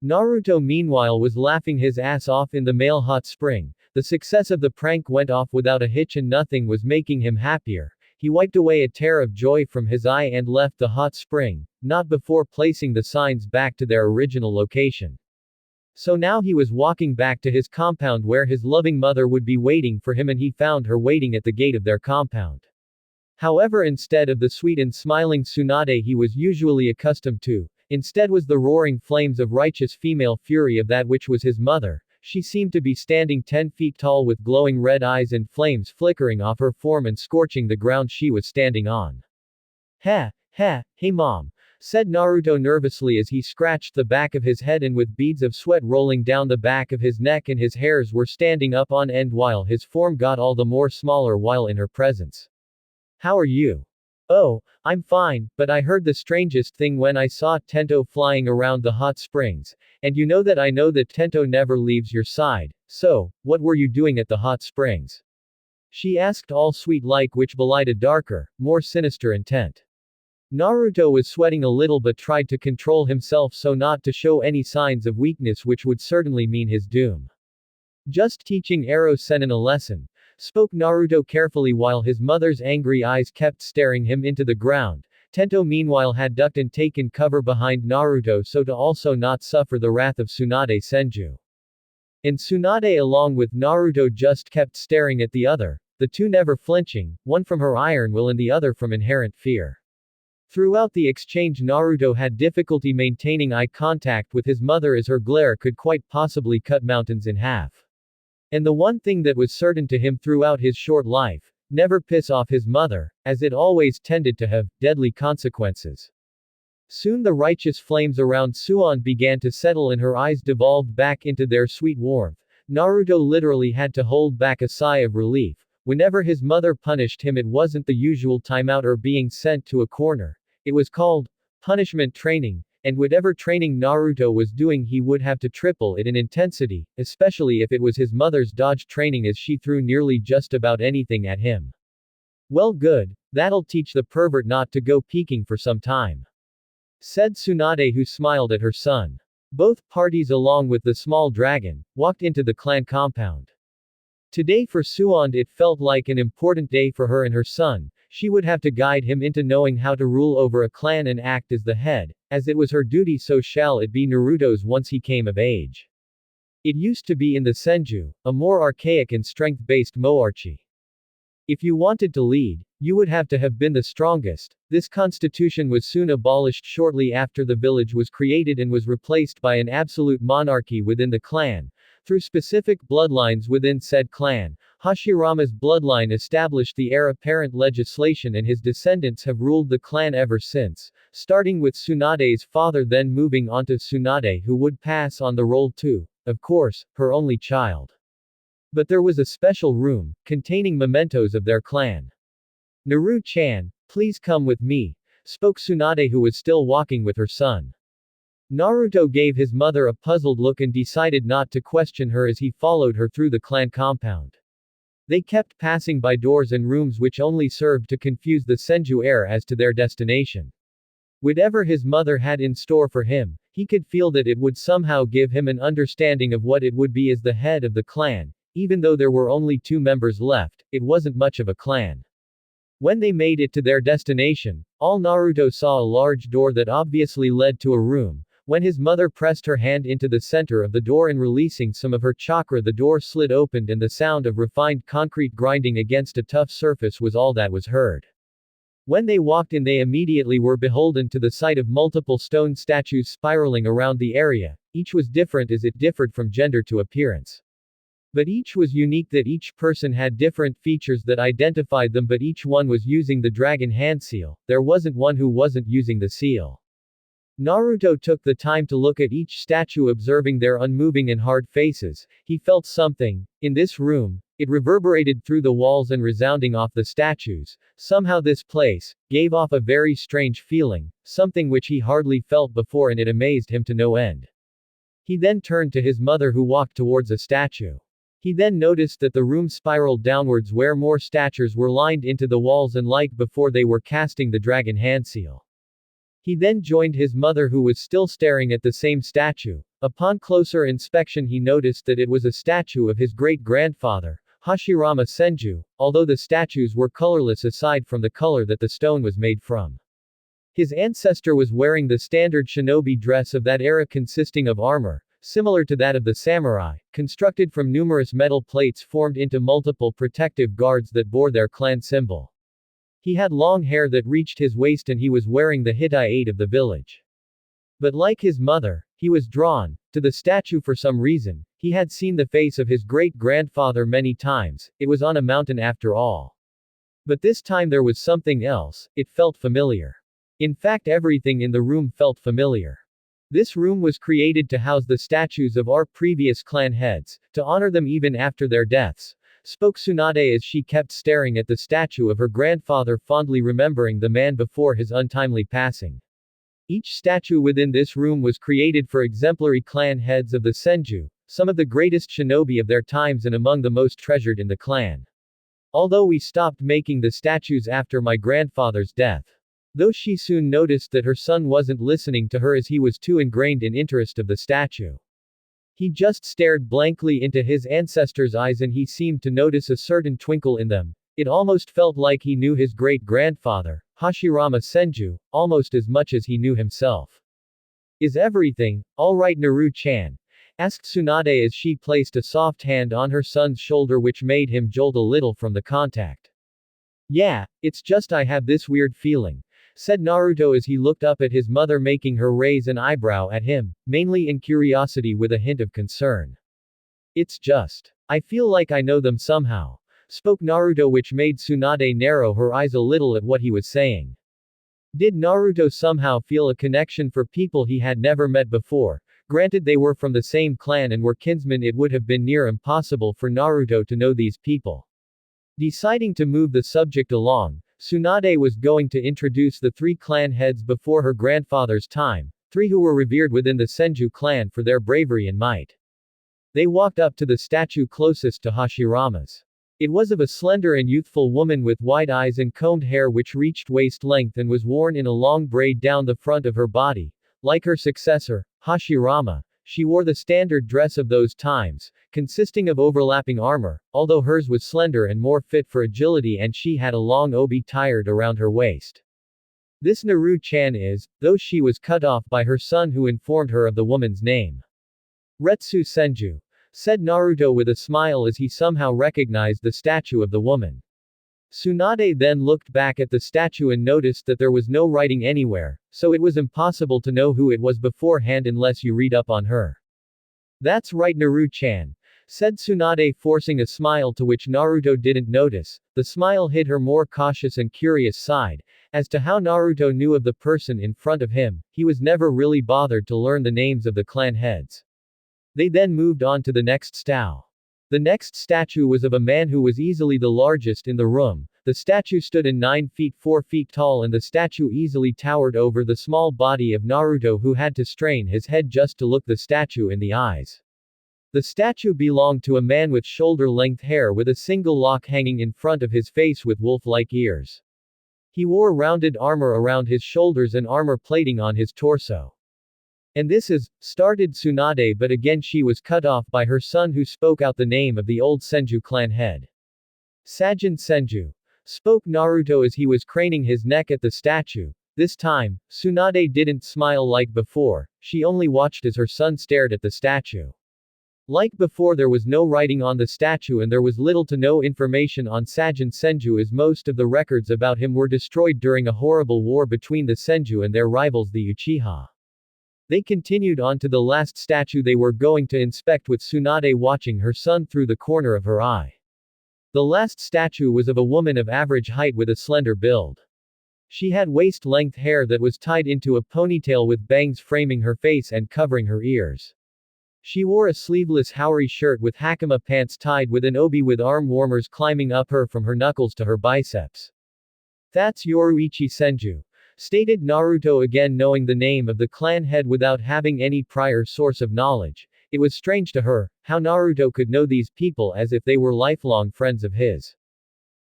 Naruto meanwhile was laughing his ass off in the male hot spring. The success of the prank went off without a hitch and nothing was making him happier. He wiped away a tear of joy from his eye and left the hot spring, not before placing the signs back to their original location. So now he was walking back to his compound where his loving mother would be waiting for him, and he found her waiting at the gate of their compound. However, instead of the sweet and smiling Tsunade he was usually accustomed to, instead was the roaring flames of righteous female fury of that which was his mother. She seemed to be standing 10 feet tall with glowing red eyes and flames flickering off her form and scorching the ground she was standing on. Hey mom, said Naruto nervously as he scratched the back of his head and with beads of sweat rolling down the back of his neck, and his hairs were standing up on end while his form got all the more smaller while in her presence. How are you? Oh, I'm fine, but I heard the strangest thing when I saw Tento flying around the hot springs, and you know that I know that Tento never leaves your side, so, what were you doing at the hot springs? She asked, all sweet-like, which belied a darker, more sinister intent. Naruto was sweating a little but tried to control himself so not to show any signs of weakness, which would certainly mean his doom. Just teaching Ero Sennin a lesson, spoke Naruto carefully while his mother's angry eyes kept staring him into the ground. Tento meanwhile had ducked and taken cover behind Naruto so to also not suffer the wrath of Tsunade Senju. And Tsunade along with Naruto just kept staring at the other, the two never flinching, one from her iron will and the other from inherent fear. Throughout the exchange Naruto had difficulty maintaining eye contact with his mother as her glare could quite possibly cut mountains in half. And the one thing that was certain to him throughout his short life, never piss off his mother, as it always tended to have deadly consequences. Soon the righteous flames around Suan began to settle and her eyes devolved back into their sweet warmth. Naruto literally had to hold back a sigh of relief. Whenever his mother punished him, it wasn't the usual timeout or being sent to a corner. It was called punishment training. And whatever training Naruto was doing, he would have to triple it in intensity, especially if it was his mother's dodge training, as she threw nearly just about anything at him. Well, good, that'll teach the pervert not to go peeking for some time, said Tsunade, who smiled at her son. Both parties along with the small dragon, walked into the clan compound. Today for Suan it felt like an important day for her and her son. She would have to guide him into knowing how to rule over a clan and act as the head, as it was her duty, so shall it be Naruto's once he came of age. It used to be in the Senju, a more archaic and strength-based monarchy. If you wanted to lead, you would have to have been the strongest. This constitution was soon abolished shortly after the village was created and was replaced by an absolute monarchy within the clan, through specific bloodlines within said clan. Hashirama's bloodline established the heir apparent legislation and his descendants have ruled the clan ever since, starting with Tsunade's father, then moving on to Tsunade, who would pass on the role to, of course, her only child. But there was a special room, containing mementos of their clan. Naru-chan, please come with me, spoke Tsunade, who was still walking with her son. Naruto gave his mother a puzzled look and decided not to question her as he followed her through the clan compound. They kept passing by doors and rooms which only served to confuse the Senju heir as to their destination. Whatever his mother had in store for him, he could feel that it would somehow give him an understanding of what it would be as the head of the clan. Even though there were only 2 members left, it wasn't much of a clan. When they made it to their destination, all Naruto saw a large door that obviously led to a room. When his mother pressed her hand into the center of the door and releasing some of her chakra, the door slid open and the sound of refined concrete grinding against a tough surface was all that was heard. When they walked in, they immediately were beholden to the sight of multiple stone statues spiraling around the area. Each was different as it differed from gender to appearance. But each was unique, that each person had different features that identified them, but each one was using the dragon hand seal. There wasn't one who wasn't using the seal. Naruto took the time to look at each statue, observing their unmoving and hard faces. He felt something in this room. It reverberated through the walls and resounding off the statues. Somehow this place gave off a very strange feeling, something which he hardly felt before, and it amazed him to no end. He then turned to his mother, who walked towards a statue. He then noticed that the room spiraled downwards, where more statues were lined into the walls and like before they were casting the dragon hand seal. He then joined his mother, who was still staring at the same statue. Upon closer inspection, he noticed that it was a statue of his great-grandfather, Hashirama Senju, although the statues were colorless aside from the color that the stone was made from. His ancestor was wearing the standard shinobi dress of that era, consisting of armor, similar to that of the samurai, constructed from numerous metal plates formed into multiple protective guards that bore their clan symbol. He had long hair that reached his waist, and he was wearing the Hitai-8 of the village. But like his mother, he was drawn to the statue for some reason. He had seen the face of his great-grandfather many times. It was on a mountain after all. But this time there was something else. It felt familiar. In fact, everything in the room felt familiar. This room was created to house the statues of our previous clan heads, to honor them even after their deaths, spoke Tsunade as she kept staring at the statue of her grandfather, fondly remembering the man before his untimely passing. Each statue within this room was created for exemplary clan heads of the Senju, some of the greatest shinobi of their times and among the most treasured in the clan. Although we stopped making the statues after my grandfather's death. Though she soon noticed that her son wasn't listening to her, as he was too ingrained in interest of the statue. He just stared blankly into his ancestor's eyes, and he seemed to notice a certain twinkle in them. It almost felt like he knew his great-grandfather, Hashirama Senju, almost as much as he knew himself. Is everything all right, Naru-chan? Asked Tsunade as she placed a soft hand on her son's shoulder, which made him jolt a little from the contact. Yeah, it's just I have this weird feeling, said Naruto as he looked up at his mother, making her raise an eyebrow at him, mainly in curiosity with a hint of concern. It's just, I feel like I know them somehow, spoke Naruto, which made Tsunade narrow her eyes a little at what he was saying. Did Naruto somehow feel a connection for people he had never met before? Granted they were from the same clan and were kinsmen, it would have been near impossible for Naruto to know these people. Deciding to move the subject along, Tsunade was going to introduce the 3 clan heads before her grandfather's time, 3 who were revered within the Senju clan for their bravery and might. They walked up to the statue closest to Hashirama's. It was of a slender and youthful woman with wide eyes and combed hair which reached waist length and was worn in a long braid down the front of her body. Like her successor, Hashirama, she wore the standard dress of those times, consisting of overlapping armor, although hers was slender and more fit for agility, and she had a long obi tied around her waist. This Naru-chan is, though she was cut off by her son, who informed her of the woman's name. Retsu Senju, said Naruto with a smile as he somehow recognized the statue of the woman. Tsunade then looked back at the statue and noticed that there was no writing anywhere, so it was impossible to know who it was beforehand unless you read up on her. That's right, Naru-chan, said Tsunade, forcing a smile to which Naruto didn't notice. The smile hid her more cautious and curious side. As to how Naruto knew of the person in front of him, he was never really bothered to learn the names of the clan heads. They then moved on to the next statue. The next statue was of a man who was easily the largest in the room. The statue stood in 9 feet 4 feet tall, and the statue easily towered over the small body of Naruto, who had to strain his head just to look the statue in the eyes. The statue belonged to a man with shoulder-length hair with a single lock hanging in front of his face with wolf-like ears. He wore rounded armor around his shoulders and armor plating on his torso. And this is, started Tsunade, but again she was cut off by her son, who spoke out the name of the old Senju clan head. Sajin Senju, spoke Naruto as he was craning his neck at the statue. This time, Tsunade didn't smile like before, she only watched as her son stared at the statue. Like before, there was no writing on the statue and there was little to no information on Sajin Senju, as most of the records about him were destroyed during a horrible war between the Senju and their rivals the Uchiha. They continued on to the last statue they were going to inspect, with Tsunade watching her son through the corner of her eye. The last statue was of a woman of average height with a slender build. She had waist-length hair that was tied into a ponytail with bangs framing her face and covering her ears. She wore a sleeveless haori shirt with hakama pants tied with an obi with arm warmers climbing up her from her knuckles to her biceps. "That's Yoruichi Senju," stated Naruto, again knowing the name of the clan head without having any prior source of knowledge. It was strange to her, how Naruto could know these people as if they were lifelong friends of his.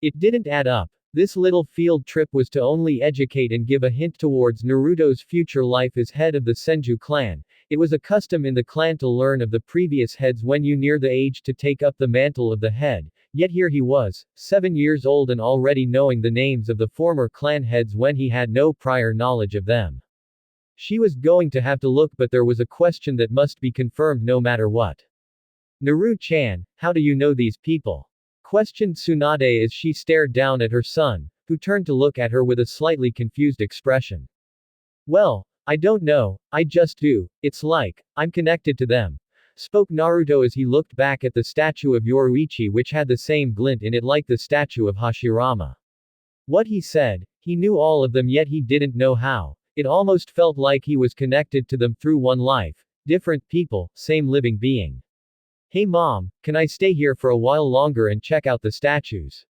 It didn't add up. This little field trip was to only educate and give a hint towards Naruto's future life as head of the Senju clan. It was a custom in the clan to learn of the previous heads when you near the age to take up the mantle of the head, yet here he was, 7 years old and already knowing the names of the former clan heads when he had no prior knowledge of them. She was going to have to look, but there was a question that must be confirmed no matter what. "Naru-chan, how do you know these people?" questioned Tsunade as she stared down at her son, who turned to look at her with a slightly confused expression. "Well, I don't know, I just do, it's like, I'm connected to them," spoke Naruto as he looked back at the statue of Yoruichi, which had the same glint in it like the statue of Hashirama. What he said, he knew all of them, yet he didn't know how. It almost felt like he was connected to them through one life, different people, same living being. "Hey mom, can I stay here for a while longer and check out the statues?"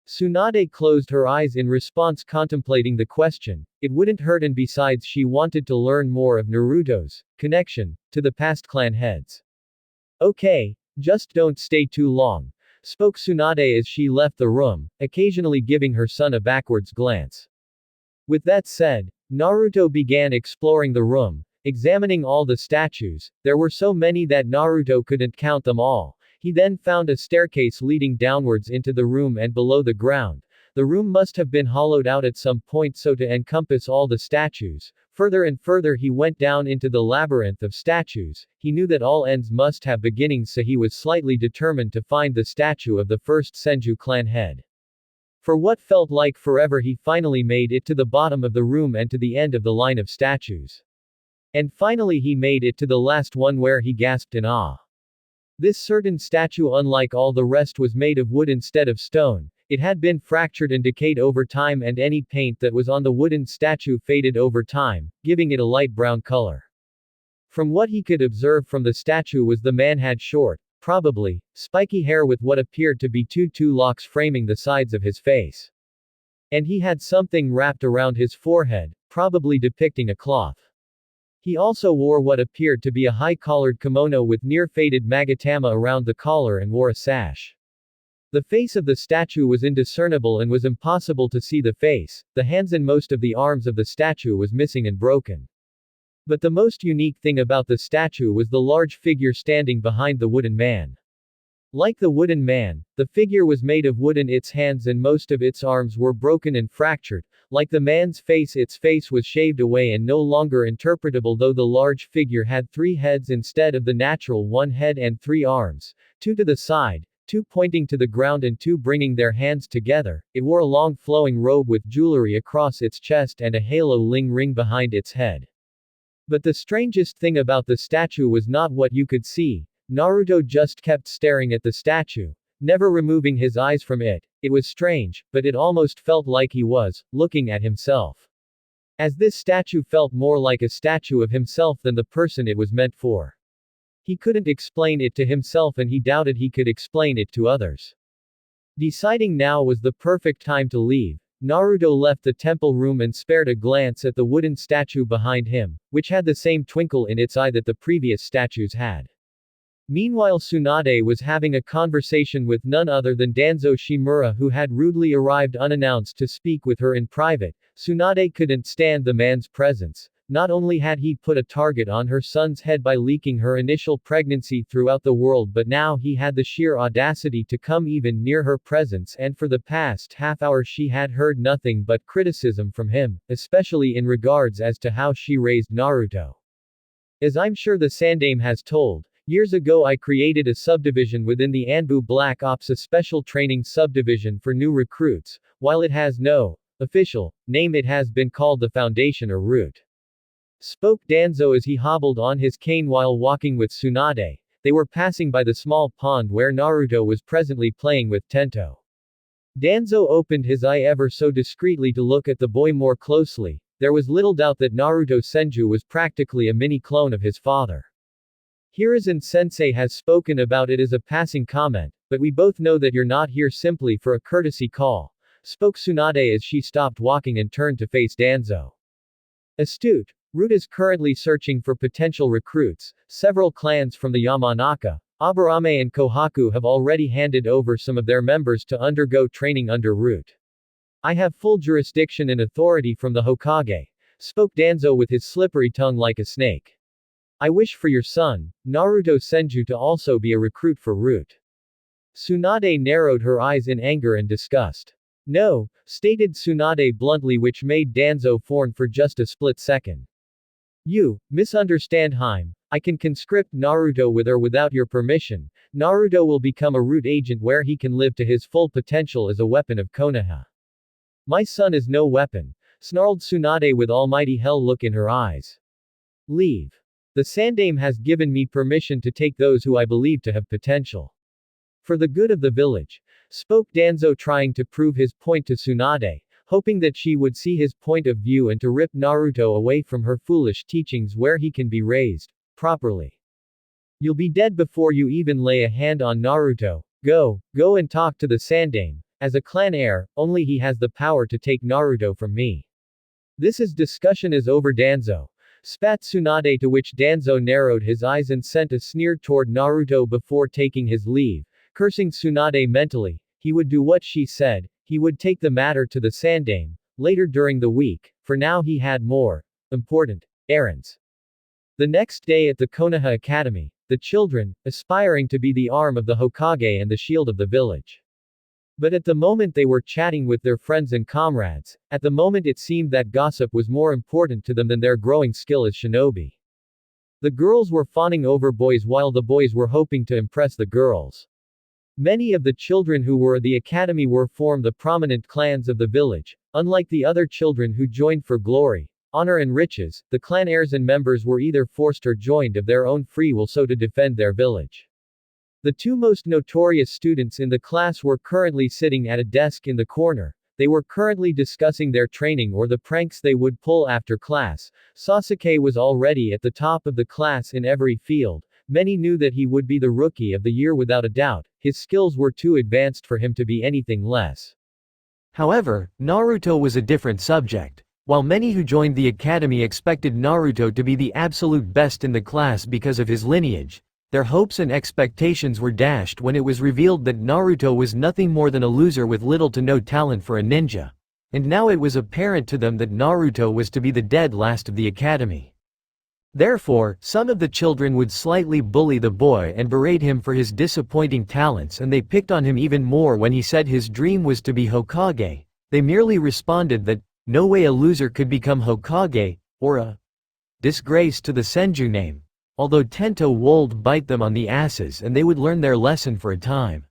Tsunade closed her eyes in response, contemplating the question. It wouldn't hurt, and besides she wanted to learn more of Naruto's connection to the past clan heads. "Okay, just don't stay too long," spoke Tsunade as she left the room, occasionally giving her son a backwards glance. With that said, Naruto began exploring the room, examining all the statues. There were so many that Naruto couldn't count them all. He then found a staircase leading downwards into the room and below the ground. The room must have been hollowed out at some point so to encompass all the statues. Further and further he went down into the labyrinth of statues. He knew that all ends must have beginnings, so he was slightly determined to find the statue of the first Senju clan head. For what felt like forever he finally made it to the bottom of the room and to the end of the line of statues. And finally he made it to the last one, where he gasped in awe. This certain statue, unlike all the rest, was made of wood instead of stone. It had been fractured and decayed over time, and any paint that was on the wooden statue faded over time, giving it a light brown color. From what he could observe from the statue was the man had short, probably, spiky hair with what appeared to be two locks framing the sides of his face. And he had something wrapped around his forehead, probably depicting a cloth. He also wore what appeared to be a high-collared kimono with near-faded magatama around the collar and wore a sash. The face of the statue was indiscernible and was impossible to see the face. The hands and most of the arms of the statue was missing and broken. But the most unique thing about the statue was the large figure standing behind the wooden man. Like the wooden man, the figure was made of wood and its hands and most of its arms were broken and fractured. Like the man's face, its face was shaved away and no longer interpretable, though the large figure had 3 heads instead of the natural 1 head and 3 arms, 2 to the side, 2 pointing to the ground and 2 bringing their hands together. It wore a long flowing robe with jewelry across its chest and a halo ling ring behind its head. But the strangest thing about the statue was not what you could see. Naruto just kept staring at the statue, never removing his eyes from it. It was strange, but it almost felt like he was looking at himself. As this statue felt more like a statue of himself than the person it was meant for. He couldn't explain it to himself and he doubted he could explain it to others. Deciding now was the perfect time to leave, Naruto left the temple room and spared a glance at the wooden statue behind him, which had the same twinkle in its eye that the previous statues had. Meanwhile Tsunade was having a conversation with none other than Danzo Shimura, who had rudely arrived unannounced to speak with her in private. Tsunade couldn't stand the man's presence. Not only had he put a target on her son's head by leaking her initial pregnancy throughout the world, but now he had the sheer audacity to come even near her presence, and for the past half hour she had heard nothing but criticism from him, especially in regards as to how she raised Naruto. As I'm sure the Sandaime has told, years ago I created a subdivision within the Anbu Black Ops, a special training subdivision for new recruits. While it has no official name, it has been called the Foundation or Root. Spoke Danzo as he hobbled on his cane while walking with Tsunade. They were passing by the small pond where Naruto was presently playing with Tento. Danzo opened his eye ever so discreetly to look at the boy more closely. There was little doubt that Naruto Senju was practically a mini-clone of his father. Hiruzen-sensei has spoken about it as a passing comment, but we both know that you're not here simply for a courtesy call, spoke Tsunade as she stopped walking and turned to face Danzo. Astute. Root is currently searching for potential recruits. Several clans from the Yamanaka, Aburame and Kohaku have already handed over some of their members to undergo training under Root. I have full jurisdiction and authority from the Hokage, spoke Danzo with his slippery tongue like a snake. I wish for your son, Naruto Senju, to also be a recruit for Root. Tsunade narrowed her eyes in anger and disgust. No, stated Tsunade bluntly, which made Danzo fawn for just a split second. You misunderstand him. I can conscript Naruto with or without your permission. Naruto will become a Root agent where he can live to his full potential as a weapon of Konoha. My son is no weapon, snarled Tsunade with almighty hell look in her eyes. Leave. The Sandaime has given me permission to take those who I believe to have potential. For the good of the village, spoke Danzo, trying to prove his point to Tsunade, hoping that she would see his point of view and to rip Naruto away from her foolish teachings where he can be raised properly. You'll be dead before you even lay a hand on Naruto. Go and talk to the Sandaime. As a clan heir, only he has the power to take Naruto from me. This discussion is over, Danzo, spat Tsunade, to which Danzo narrowed his eyes and sent a sneer toward Naruto before taking his leave, cursing Tsunade mentally. He would do what she said. He would take the matter to the Sandaime later during the week. For now he had more important errands. The next day at the Konoha Academy, the children, aspiring to be the arm of the Hokage and the shield of the village. But at the moment they were chatting with their friends and comrades, at the moment it seemed that gossip was more important to them than their growing skill as shinobi. The girls were fawning over boys while the boys were hoping to impress the girls. Many of the children who were at the academy were from the prominent clans of the village. Unlike the other children who joined for glory, honor and riches, the clan heirs and members were either forced or joined of their own free will so to defend their village. The two most notorious students in the class were currently sitting at a desk in the corner. They were currently discussing their training or the pranks they would pull after class. Sasuke was already at the top of the class in every field. Many knew that he would be the rookie of the year without a doubt. His skills were too advanced for him to be anything less. However, Naruto was a different subject. While many who joined the academy expected Naruto to be the absolute best in the class because of his lineage, their hopes and expectations were dashed when it was revealed that Naruto was nothing more than a loser with little to no talent for a ninja. And now it was apparent to them that Naruto was to be the dead last of the academy. Therefore, some of the children would slightly bully the boy and berate him for his disappointing talents, and they picked on him even more when he said his dream was to be Hokage. They merely responded that, no way a loser could become Hokage, or a disgrace to the Senju name. Although Tento would bite them on the asses and they would learn their lesson for a time.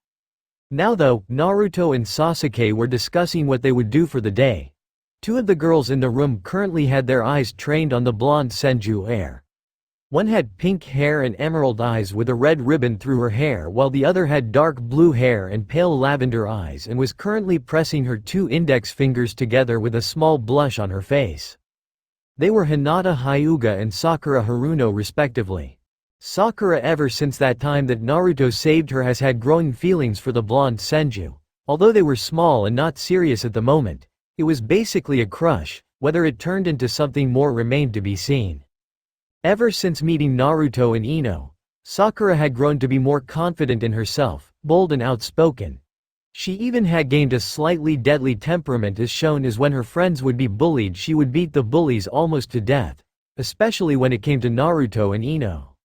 Now though, Naruto and Sasuke were discussing what they would do for the day. Two of the girls in the room currently had their eyes trained on the blonde Senju heir. One had pink hair and emerald eyes with a red ribbon through her hair, while the other had dark blue hair and pale lavender eyes and was currently pressing her two index fingers together with a small blush on her face. They were Hinata Hyuga and Sakura Haruno respectively. Sakura, ever since that time that Naruto saved her, has had growing feelings for the blonde Senju. Although they were small and not serious at the moment, it was basically a crush. Whether it turned into something more remained to be seen. Ever since meeting Naruto and Ino, Sakura had grown to be more confident in herself, bold and outspoken. She even had gained a slightly deadly temperament, as shown as when her friends would be bullied she would beat the bullies almost to death, especially when it came to Naruto and Ino.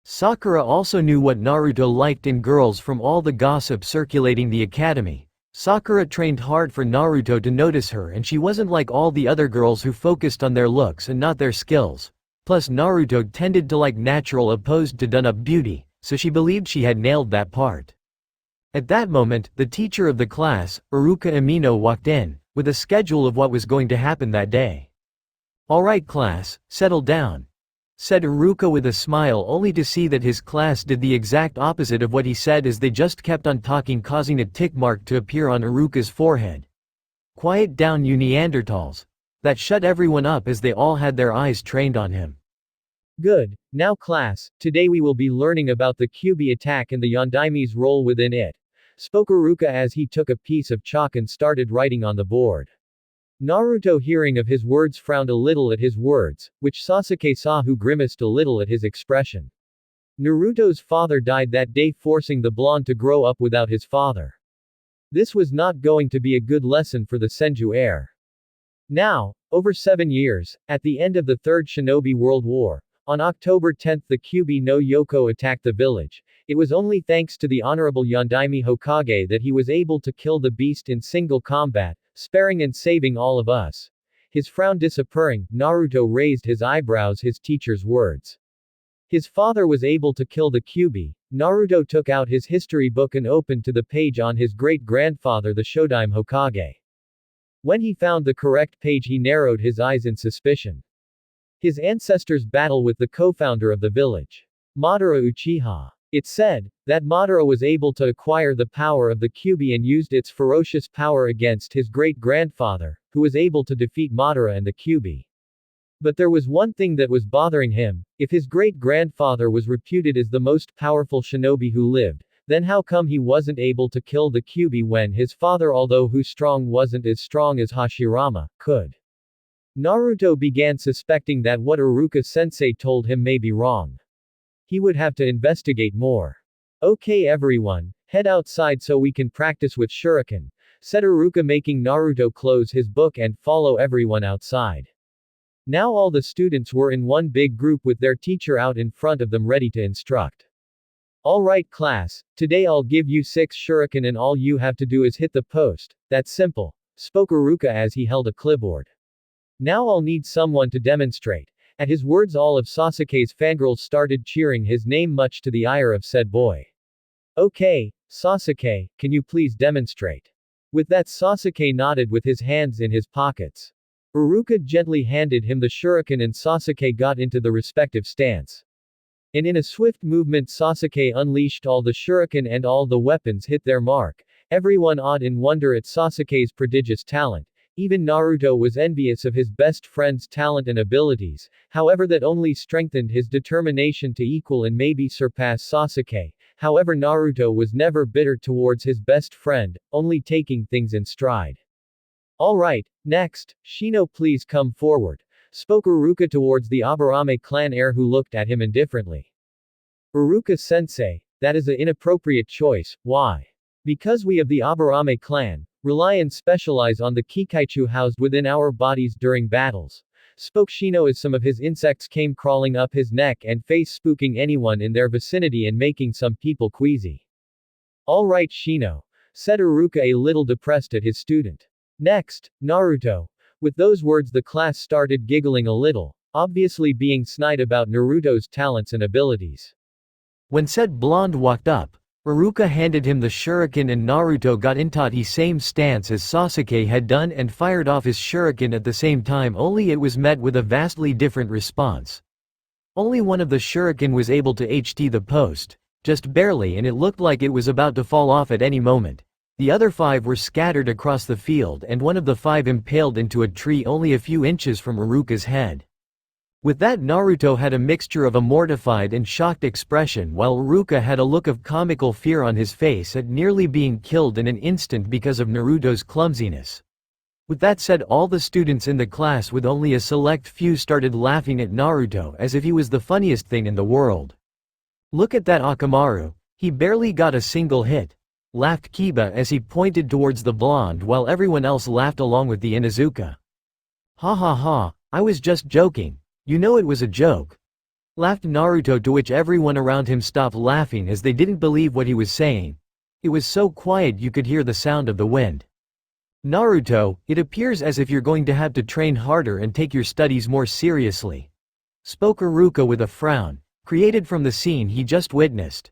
Sakura also knew what Naruto liked in girls from all the gossip circulating the academy. Sakura trained hard for Naruto to notice her, and she wasn't like all the other girls who focused on their looks and not their skills. Plus Naruto tended to like natural opposed to done-up beauty, so she believed she had nailed that part. At that moment, the teacher of the class, Iruka Amino, walked in, with a schedule of what was going to happen that day. "Alright class, settle down," said Iruka with a smile, only to see that his class did the exact opposite of what he said, as they just kept on talking, causing a tick mark to appear on Iruka's forehead. "Quiet down, you Neanderthals." That shut everyone up as they all had their eyes trained on him. Good. Now class, today we will be learning about the Kyuubi attack and the Yondaime's role within it, spoke Iruka as he took a piece of chalk and started writing on the board. Naruto, hearing of his words, frowned a little at his words, which Sasuke saw, who grimaced a little at his expression. Naruto's father died that day, forcing the blonde to grow up without his father. This was not going to be a good lesson for the Senju heir. Now, over 7 years, at the end of the Third Shinobi World War, on October 10 the Kyuubi no Yoko attacked the village. It was only thanks to the Honorable Yondaime Hokage that he was able to kill the beast in single combat, sparing and saving all of us. His frown disappearing, Naruto raised his eyebrows his teacher's words. His father was able to kill the Kyuubi. Naruto took out his history book and opened to the page on his great-grandfather, the Shodaime Hokage. When he found the correct page he narrowed his eyes in suspicion. His ancestors' battle with the co-founder of the village, Madara Uchiha. It said that Madara was able to acquire the power of the Kyuubi and used its ferocious power against his great-grandfather, who was able to defeat Madara and the Kyuubi. But there was one thing that was bothering him. If his great-grandfather was reputed as the most powerful shinobi who lived, then how come he wasn't able to kill the Kyuubi when his father, although who strong, wasn't as strong as Hashirama, could? Naruto began suspecting that what Iruka-sensei told him may be wrong. He would have to investigate more. "Okay everyone, head outside so we can practice with shuriken," said Iruka, making Naruto close his book and follow everyone outside. Now all the students were in one big group with their teacher out in front of them ready to instruct. "Alright class, today I'll give you 6 shuriken and all you have to do is hit the post, that's simple," spoke Iruka as he held a clipboard. "Now I'll need someone to demonstrate." At his words all of Sasuke's fangirls started cheering his name, much to the ire of said boy. "Okay, Sasuke, can you please demonstrate?" With that Sasuke nodded with his hands in his pockets. Iruka gently handed him the shuriken and Sasuke got into the respective stance. And in a swift movement Sasuke unleashed all the shuriken and all the weapons hit their mark, everyone awed in wonder at Sasuke's prodigious talent. Even Naruto was envious of his best friend's talent and abilities, however that only strengthened his determination to equal and maybe surpass Sasuke. However, Naruto was never bitter towards his best friend, only taking things in stride. "Alright, next, Shino please come forward," spoke Iruka towards the Aburame clan heir, who looked at him indifferently. "Iruka-sensei, that is an inappropriate choice, why?" "Because we of the Aburame clan rely and specialize on the Kikaichu housed within our bodies during battles," spoke Shino as some of his insects came crawling up his neck and face, spooking anyone in their vicinity and making some people queasy. "Alright Shino," said Iruka, a little depressed at his student. "Next, Naruto." With those words the class started giggling a little, obviously being snide about Naruto's talents and abilities. When said blonde walked up, Iruka handed him the shuriken and Naruto got into the same stance as Sasuke had done and fired off his shuriken at the same time, only it was met with a vastly different response. Only one of the shuriken was able to HT the post, just barely, and it looked like it was about to fall off at any moment. The other 5 were scattered across the field and one of the 5 impaled into a tree only a few inches from Iruka's head. With that Naruto had a mixture of a mortified and shocked expression, while Iruka had a look of comical fear on his face at nearly being killed in an instant because of Naruto's clumsiness. With that said, all the students in the class with only a select few started laughing at Naruto as if he was the funniest thing in the world. Look at that Akamaru, he barely got a single hit. Laughed Kiba as he pointed towards the blonde while everyone else laughed along with the Inuzuka. Ha ha ha, I was just joking. You know it was a joke. Laughed Naruto, to which everyone around him stopped laughing as they didn't believe what he was saying. It was so quiet you could hear the sound of the wind. Naruto, it appears as if you're going to have to train harder and take your studies more seriously. Spoke Iruka with a frown, created from the scene he just witnessed.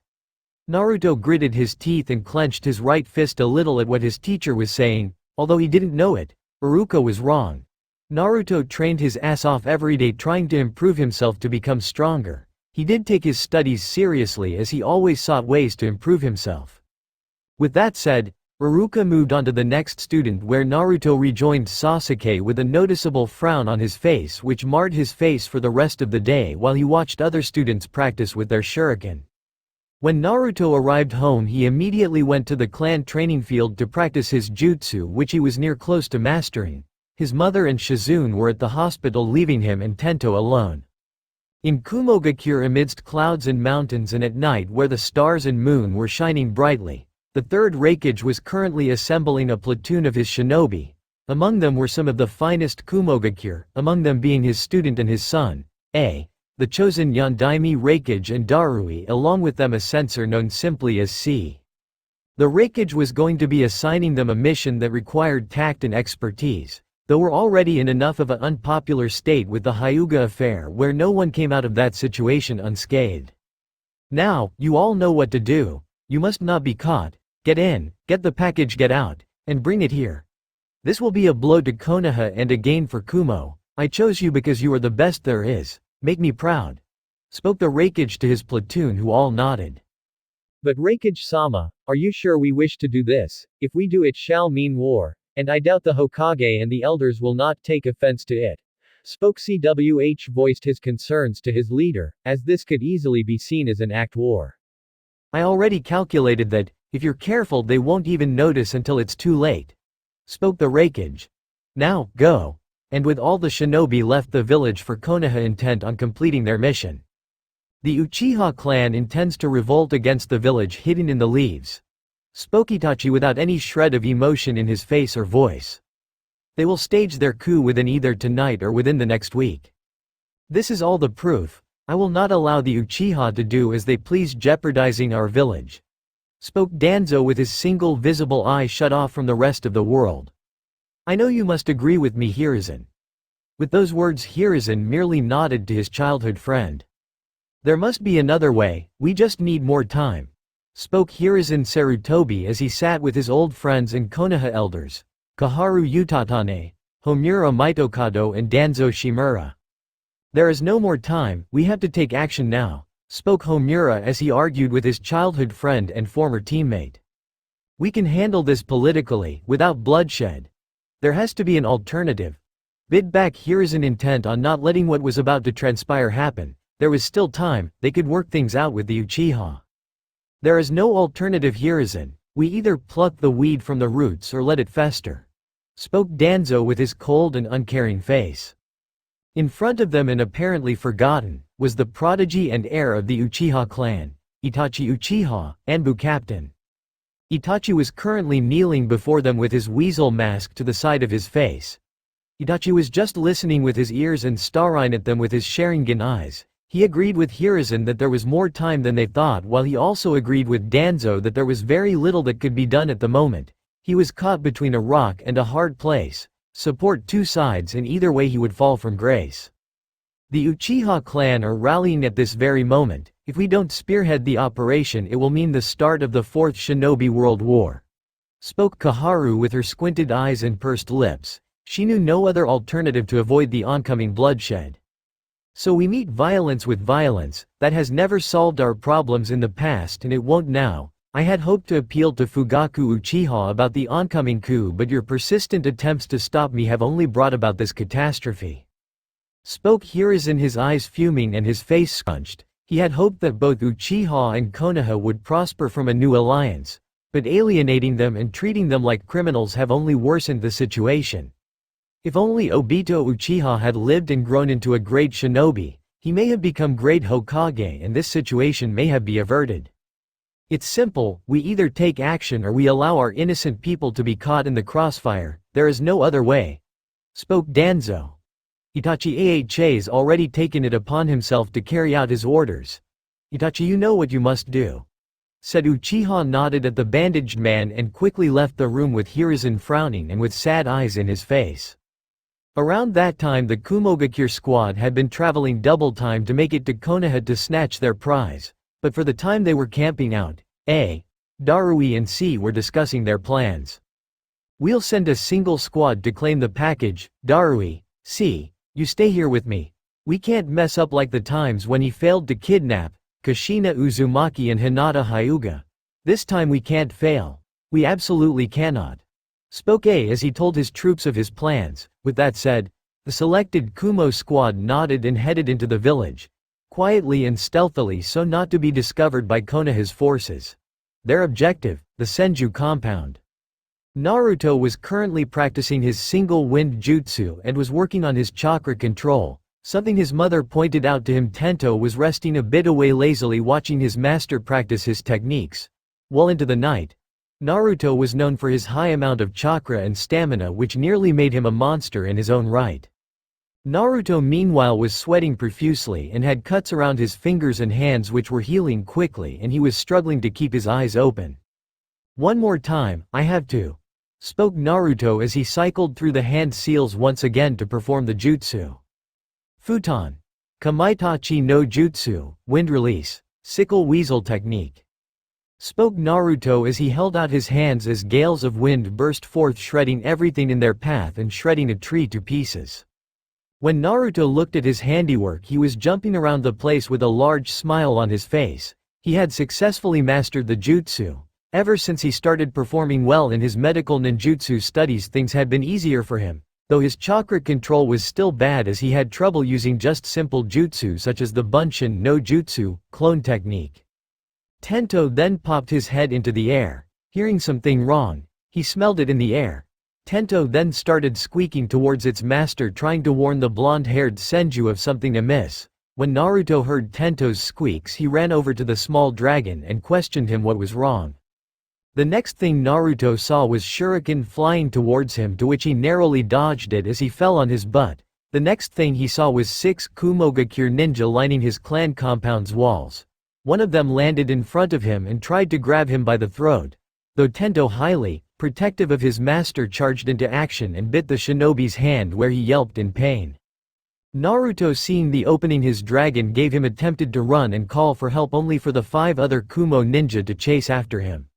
Naruto gritted his teeth and clenched his right fist a little at what his teacher was saying, although he didn't know it. Iruka was wrong. Naruto trained his ass off every day trying to improve himself to become stronger. He did take his studies seriously as he always sought ways to improve himself. With that said, Iruka moved on to the next student where Naruto rejoined Sasuke with a noticeable frown on his face which marred his face for the rest of the day while he watched other students practice with their shuriken. When Naruto arrived home he immediately went to the clan training field to practice his jutsu which he was near close to mastering. His mother and Shizune were at the hospital leaving him and Tento alone. In Kumogakure amidst clouds and mountains and at night where the stars and moon were shining brightly, the third Raikage was currently assembling a platoon of his shinobi. Among them were some of the finest Kumogakure, among them being his student and his son, the chosen Yondaime Raikage and Darui, along with them a censor known simply as C. The Raikage was going to be assigning them a mission that required tact and expertise. Though we're already in enough of an unpopular state with the Hyuga affair where no one came out of that situation unscathed. Now, you all know what to do. You must not be caught. Get in, get the package, get out, and bring it here. This will be a blow to Konoha and a gain for Kumo. I chose you because you are the best there is. Make me proud. Spoke the Raikage to his platoon who all nodded. But Raikage-sama, are you sure we wish to do this? If we do it shall mean war. And I doubt the Hokage and the elders will not take offense to it. Spoke CWH voiced his concerns to his leader, as this could easily be seen as an act war. I already calculated that, if you're careful they won't even notice until it's too late. Spoke the Raikage. Now, go. And with all the shinobi left the village for Konoha intent on completing their mission. The Uchiha clan intends to revolt against the village hidden in the leaves. Spoke Itachi without any shred of emotion in his face or voice. They will stage their coup within either tonight or within the next week. This is all the proof. I will not allow the Uchiha to do as they please, jeopardizing our village. Spoke Danzo with his single visible eye shut off from the rest of the world. I know you must agree with me, Hiruzen. With those words Hiruzen merely nodded to his childhood friend. There must be another way, we just need more time. Spoke Hiruzen Sarutobi as he sat with his old friends and Konoha elders, Kaharu Utatane, Homura Mitokado and Danzo Shimura. There is no more time, we have to take action now, spoke Homura as he argued with his childhood friend and former teammate. We can handle this politically, without bloodshed. There has to be an alternative. Bid back Hiruzen, intent on not letting what was about to transpire happen. There was still time, they could work things out with the Uchiha. There is no alternative, Hiruzen. We either pluck the weed from the roots or let it fester. Spoke Danzo with his cold and uncaring face. In front of them and apparently forgotten, was the prodigy and heir of the Uchiha clan, Itachi Uchiha, Anbu captain. Itachi was currently kneeling before them with his weasel mask to the side of his face. Itachi was just listening with his ears and staring at them with his Sharingan eyes. He agreed with Hiruzen that there was more time than they thought, while he also agreed with Danzo that there was very little that could be done at the moment. He was caught between a rock and a hard place. Support two sides and either way he would fall from grace. The Uchiha clan are rallying at this very moment. If we don't spearhead the operation it will mean the start of the Fourth Shinobi World War. Spoke Kaharu with her squinted eyes and pursed lips. She knew no other alternative to avoid the oncoming bloodshed. So we meet violence with violence. That has never solved our problems in the past and it won't now. I had hoped to appeal to Fugaku Uchiha about the oncoming coup, but your persistent attempts to stop me have only brought about this catastrophe. Spoke Hiruzen, his eyes fuming and his face scrunched. He had hoped that both Uchiha and Konoha would prosper from a new alliance, but alienating them and treating them like criminals have only worsened the situation. If only Obito Uchiha had lived and grown into a great shinobi, He may have become great Hokage and this situation may have been averted. It's simple, we either take action or we allow our innocent people to be caught in the crossfire, there is no other way," spoke Danzo. "Itachi Aha's already taken it upon himself to carry out his orders. Itachi, you know what you must do," said Uchiha, nodded at the bandaged man and quickly left the room with Hiruzen frowning and with sad eyes in his face. Around that time the Kumogakure squad had been traveling double time to make it to Konoha to snatch their prize, but for the time they were camping out, Darui and C were discussing their plans. "We'll send a single squad to claim the package, Darui, C, you stay here with me. We can't mess up like the times when he failed to kidnap Kushina Uzumaki and Hinata Hyuga. This time we can't fail. We absolutely cannot," spoke A as he told his troops of his plans. With that said, the selected Kumo squad nodded and headed into the village, quietly and stealthily so not to be discovered by Konoha's forces. Their objective, the Senju compound. Naruto was currently practicing his single wind jutsu and was working on his chakra control, something his mother pointed out to him. Tento was resting a bit away lazily watching his master practice his techniques. Well into the night, Naruto was known for his high amount of chakra and stamina which nearly made him a monster in his own right. Naruto meanwhile was sweating profusely and had cuts around his fingers and hands which were healing quickly and he was struggling to keep his eyes open. "One more time, I have to," spoke Naruto as he cycled through the hand seals once again to perform the jutsu. Futon. Kamaitachi no Jutsu, wind release, sickle weasel technique, spoke Naruto as he held out his hands as gales of wind burst forth shredding everything in their path and shredding a tree to pieces. When Naruto looked at his handiwork he was jumping around the place with a large smile on his face. He had successfully mastered the jutsu. Ever since he started performing well in his medical ninjutsu studies things had been easier for him, though his chakra control was still bad as he had trouble using just simple jutsu such as the Bunshin no Jutsu, clone technique. Tento then popped his head into the air. Hearing something wrong, he smelled it in the air. Tento then started squeaking towards its master trying to warn the blonde-haired Senju of something amiss. When Naruto heard Tento's squeaks he ran over to the small dragon and questioned him what was wrong. The next thing Naruto saw was shuriken flying towards him to which he narrowly dodged it as he fell on his butt. The next thing he saw was 6 Kumogakure ninja lining his clan compound's walls. One of them landed in front of him and tried to grab him by the throat. Though Tento, highly protective of his master, charged into action and bit the shinobi's hand where he yelped in pain. Naruto, seeing the opening his dragon gave him, attempted to run and call for help only for the 5 other Kumo ninja to chase after him.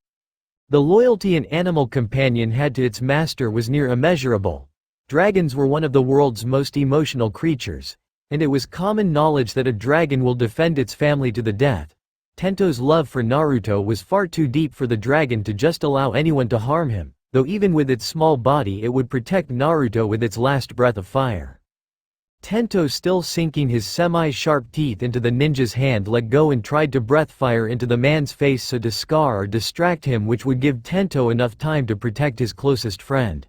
The loyalty an animal companion had to its master was near immeasurable. Dragons were one of the world's most emotional creatures, and it was common knowledge that a dragon will defend its family to the death. Tento's love for Naruto was far too deep for the dragon to just allow anyone to harm him, though even with its small body it would protect Naruto with its last breath of fire. Tento, still sinking his semi-sharp teeth into the ninja's hand, let go and tried to breath fire into the man's face so to scar or distract him, which would give Tento enough time to protect his closest friend.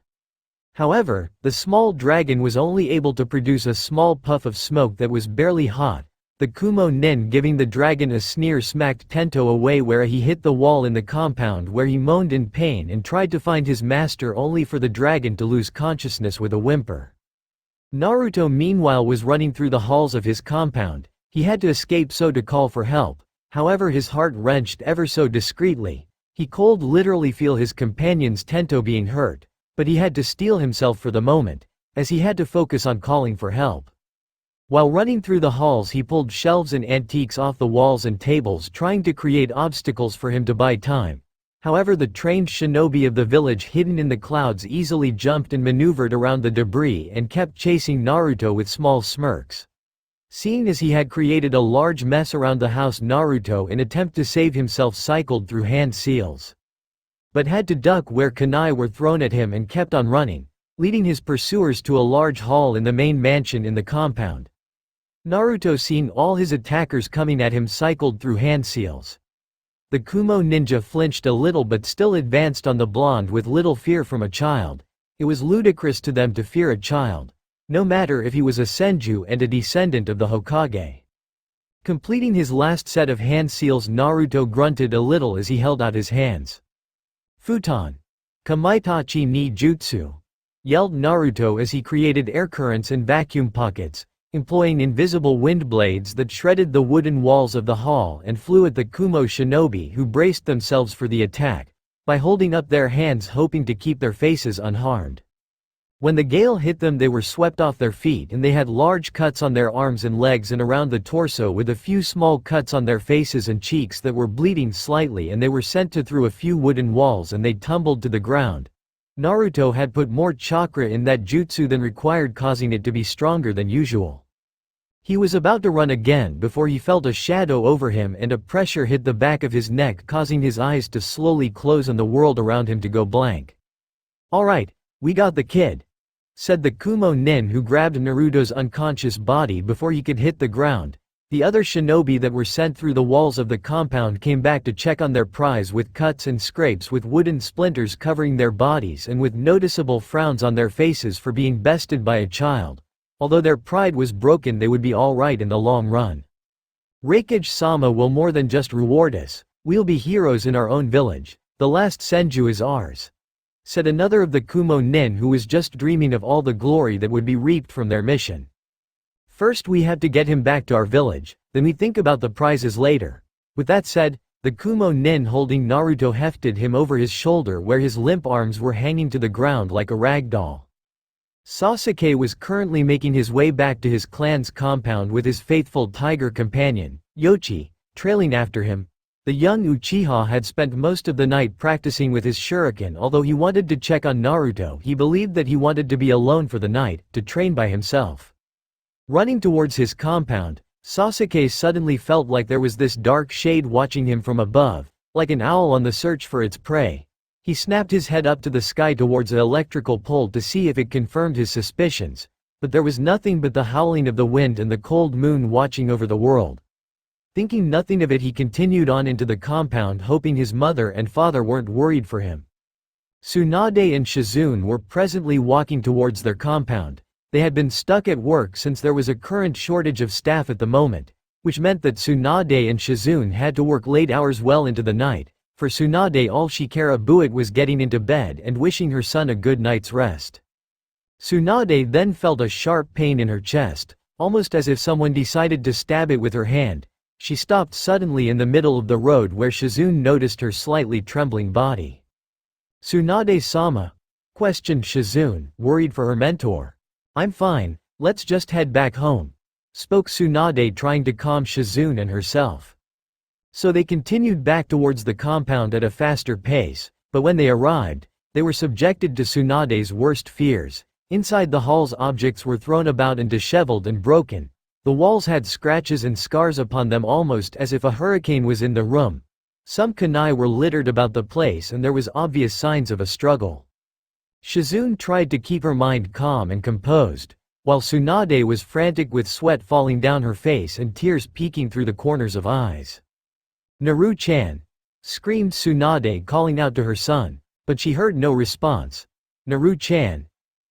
However, the small dragon was only able to produce a small puff of smoke that was barely hot. The Kumo nin, giving the dragon a sneer, smacked Tento away where he hit the wall in the compound where he moaned in pain and tried to find his master only for the dragon to lose consciousness with a whimper. Naruto meanwhile was running through the halls of his compound. He had to escape so to call for help. However, his heart wrenched ever so discreetly. He could literally feel his companion's Tento being hurt, but he had to steel himself for the moment, as he had to focus on calling for help. While running through the halls he pulled shelves and antiques off the walls and tables, trying to create obstacles for him to buy time. However, the trained shinobi of the village hidden in the clouds easily jumped and maneuvered around the debris and kept chasing Naruto with small smirks. Seeing as he had created a large mess around the house, Naruto, in attempt to save himself, cycled through hand seals, but had to duck where kunai were thrown at him and kept on running, leading his pursuers to a large hall in the main mansion in the compound. Naruto, seeing all his attackers coming at him, cycled through hand seals. The Kumo ninja flinched a little but still advanced on the blonde with little fear from a child. It was ludicrous to them to fear a child, no matter if he was a Senju and a descendant of the Hokage. Completing his last set of hand seals, Naruto grunted a little as he held out his hands. Futon. Kamaitachi ni jutsu. Yelled Naruto as he created air currents and vacuum pockets, employing invisible wind blades that shredded the wooden walls of the hall and flew at the Kumo shinobi who braced themselves for the attack, by holding up their hands hoping to keep their faces unharmed. When the gale hit them, they were swept off their feet and they had large cuts on their arms and legs and around the torso, with a few small cuts on their faces and cheeks that were bleeding slightly, and they were sent to through a few wooden walls and they tumbled to the ground. Naruto had put more chakra in that jutsu than required, causing it to be stronger than usual. He was about to run again before he felt a shadow over him and a pressure hit the back of his neck, causing his eyes to slowly close and the world around him to go blank. "Alright, we got the kid," said the Kumo nin who grabbed Naruto's unconscious body before he could hit the ground. The other shinobi that were sent through the walls of the compound came back to check on their prize with cuts and scrapes, with wooden splinters covering their bodies and with noticeable frowns on their faces for being bested by a child. Although their pride was broken, they would be alright in the long run. "Raikage-sama will more than just reward us, we'll be heroes in our own village. The last Senju is ours," said another of the Kumo nin who was just dreaming of all the glory that would be reaped from their mission. "First we have to get him back to our village, then we think about the prizes later." With that said, the Kumo nin holding Naruto hefted him over his shoulder where his limp arms were hanging to the ground like a rag doll. Sasuke was currently making his way back to his clan's compound with his faithful tiger companion, Yochi, trailing after him. The young Uchiha had spent most of the night practicing with his shuriken. Although he wanted to check on Naruto, he believed that he wanted to be alone for the night, to train by himself. Running towards his compound, Sasuke suddenly felt like there was this dark shade watching him from above, like an owl on the search for its prey. He snapped his head up to the sky towards the electrical pole to see if it confirmed his suspicions, but there was nothing but the howling of the wind and the cold moon watching over the world. Thinking nothing of it, he continued on into the compound, hoping his mother and father weren't worried for him. Tsunade and Shizune were presently walking towards their compound. They had been stuck at work since there was a current shortage of staff at the moment, which meant that Tsunade and Shizune had to work late hours well into the night. For Tsunade, all she cared about was getting into bed and wishing her son a good night's rest. Tsunade then felt a sharp pain in her chest, almost as if someone decided to stab it with her hand. She stopped suddenly in the middle of the road where Shizune noticed her slightly trembling body. "Tsunade-sama?" questioned Shizune, worried for her mentor. "I'm fine, let's just head back home," spoke Tsunade, trying to calm Shizune and herself. So they continued back towards the compound at a faster pace, but when they arrived, they were subjected to Tsunade's worst fears. Inside the halls, objects were thrown about and disheveled and broken. The walls had scratches and scars upon them, almost as if a hurricane was in the room. Some kunai were littered about the place and there was obvious signs of a struggle. Shizune tried to keep her mind calm and composed, while Tsunade was frantic with sweat falling down her face and tears peeking through the corners of eyes. "Naru-chan!" screamed Tsunade, calling out to her son, but she heard no response. "Naru-chan!"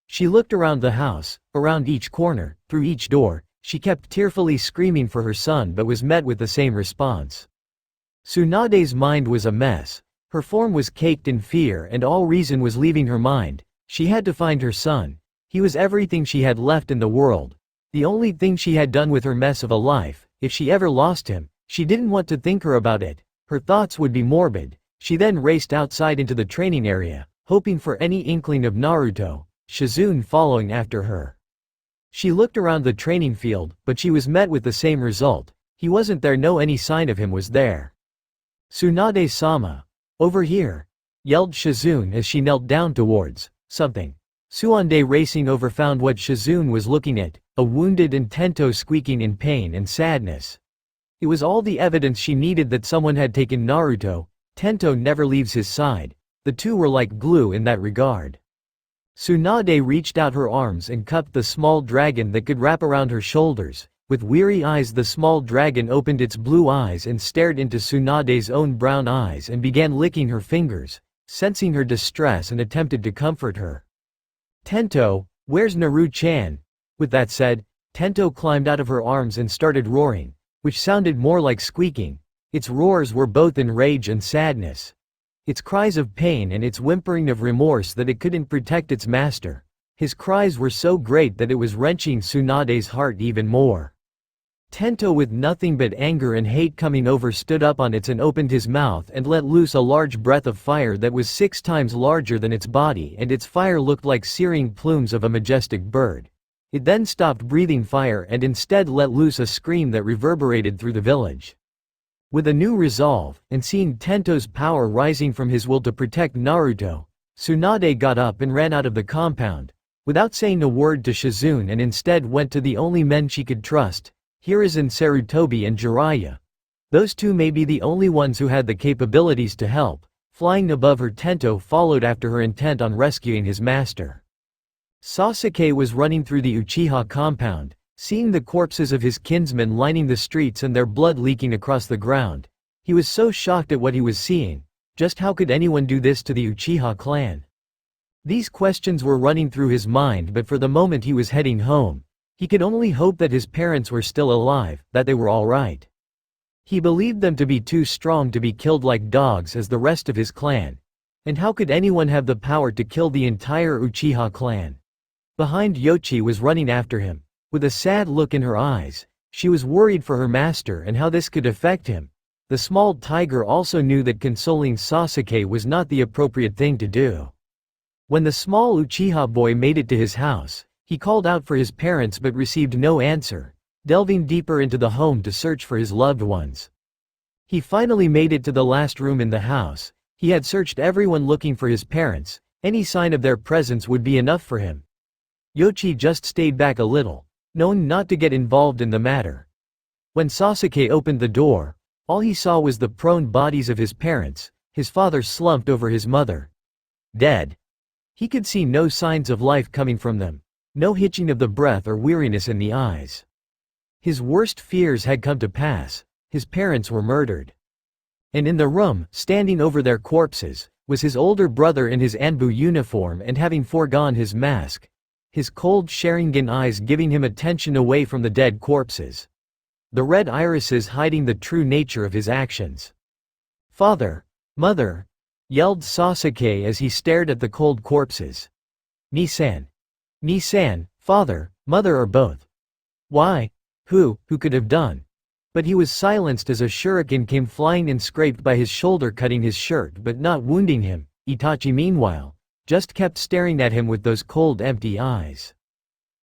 She looked around the house, around each corner, through each door. She kept tearfully screaming for her son but was met with the same response. Tsunade's mind was a mess. Her form was caked in fear and all reason was leaving her mind. She had to find her son. He was everything she had left in the world. The only thing she had done with her mess of a life. If she ever lost him, she didn't want to think about it. Her thoughts would be morbid. She then raced outside into the training area, hoping for any inkling of Naruto, Shizune following after her. She looked around the training field, but she was met with the same result. He wasn't there, no any sign of him was there. "Tsunade-sama! Over here!" yelled Shizune as she knelt down towards something. Tsunade, racing over, found what Shizune was looking at, a wounded and Tento squeaking in pain and sadness. It was all the evidence she needed that someone had taken Naruto. Tento never leaves his side. The two were like glue in that regard. Tsunade reached out her arms and cupped the small dragon that could wrap around her shoulders. With weary eyes, the small dragon opened its blue eyes and stared into Tsunade's own brown eyes and began licking her fingers, sensing her distress, and attempted to comfort her. "Tento, where's Naru-chan?" With that said, Tento climbed out of her arms and started roaring. which sounded more like squeaking. Its roars were both in rage and sadness. Its cries of pain and its whimpering of remorse that it couldn't protect its master. His cries were so great that it was wrenching Tsunade's heart even more. Tento, with nothing but anger and hate coming over, stood up on it and opened his mouth and let loose a large breath of fire that was 6 times larger than its body, and its fire looked like searing plumes of a majestic bird. It then stopped breathing fire and instead let loose a scream that reverberated through the village. With a new resolve, and seeing Tento's power rising from his will to protect Naruto, Tsunade got up and ran out of the compound, without saying a word to Shizune, and instead went to the only men she could trust, Hiruzen, Sarutobi and Jiraiya. Those two may be the only ones who had the capabilities to help. Flying above her, Tento followed after her, intent on rescuing his master. Sasuke was running through the Uchiha compound, seeing the corpses of his kinsmen lining the streets and their blood leaking across the ground. He was so shocked at what he was seeing. Just how could anyone do this to the Uchiha clan? These questions were running through his mind, but for the moment he was heading home. He could only hope that his parents were still alive, that they were all right. He believed them to be too strong to be killed like dogs as the rest of his clan. And how could anyone have the power to kill the entire Uchiha clan? Behind, Yochi was running after him, with a sad look in her eyes. She was worried for her master and how this could affect him. The small tiger also knew that consoling Sasuke was not the appropriate thing to do. When the small Uchiha boy made it to his house, he called out for his parents but received no answer, delving deeper into the home to search for his loved ones. He finally made it to the last room in the house. He had searched everyone looking for his parents. Any sign of their presence would be enough for him. Yochi just stayed back a little, known not to get involved in the matter. When Sasuke opened the door, all he saw was the prone bodies of his parents. His father slumped over his mother, dead. He could see no signs of life coming from them. No hitching of the breath or weariness in the eyes. His worst fears had come to pass. His parents were murdered. And in the room, standing over their corpses, was his older brother in his Anbu uniform and having foregone his mask, his cold Sharingan eyes giving him attention away from the dead corpses. The red irises hiding the true nature of his actions. "Father! Mother!" yelled Sasuke as he stared at the cold corpses. "Ni-san. Ni-san, father, mother or both. Why? Who could have done?" But he was silenced as a shuriken came flying and scraped by his shoulder, cutting his shirt but not wounding him. Itachi, meanwhile, just kept staring at him with those cold, empty eyes.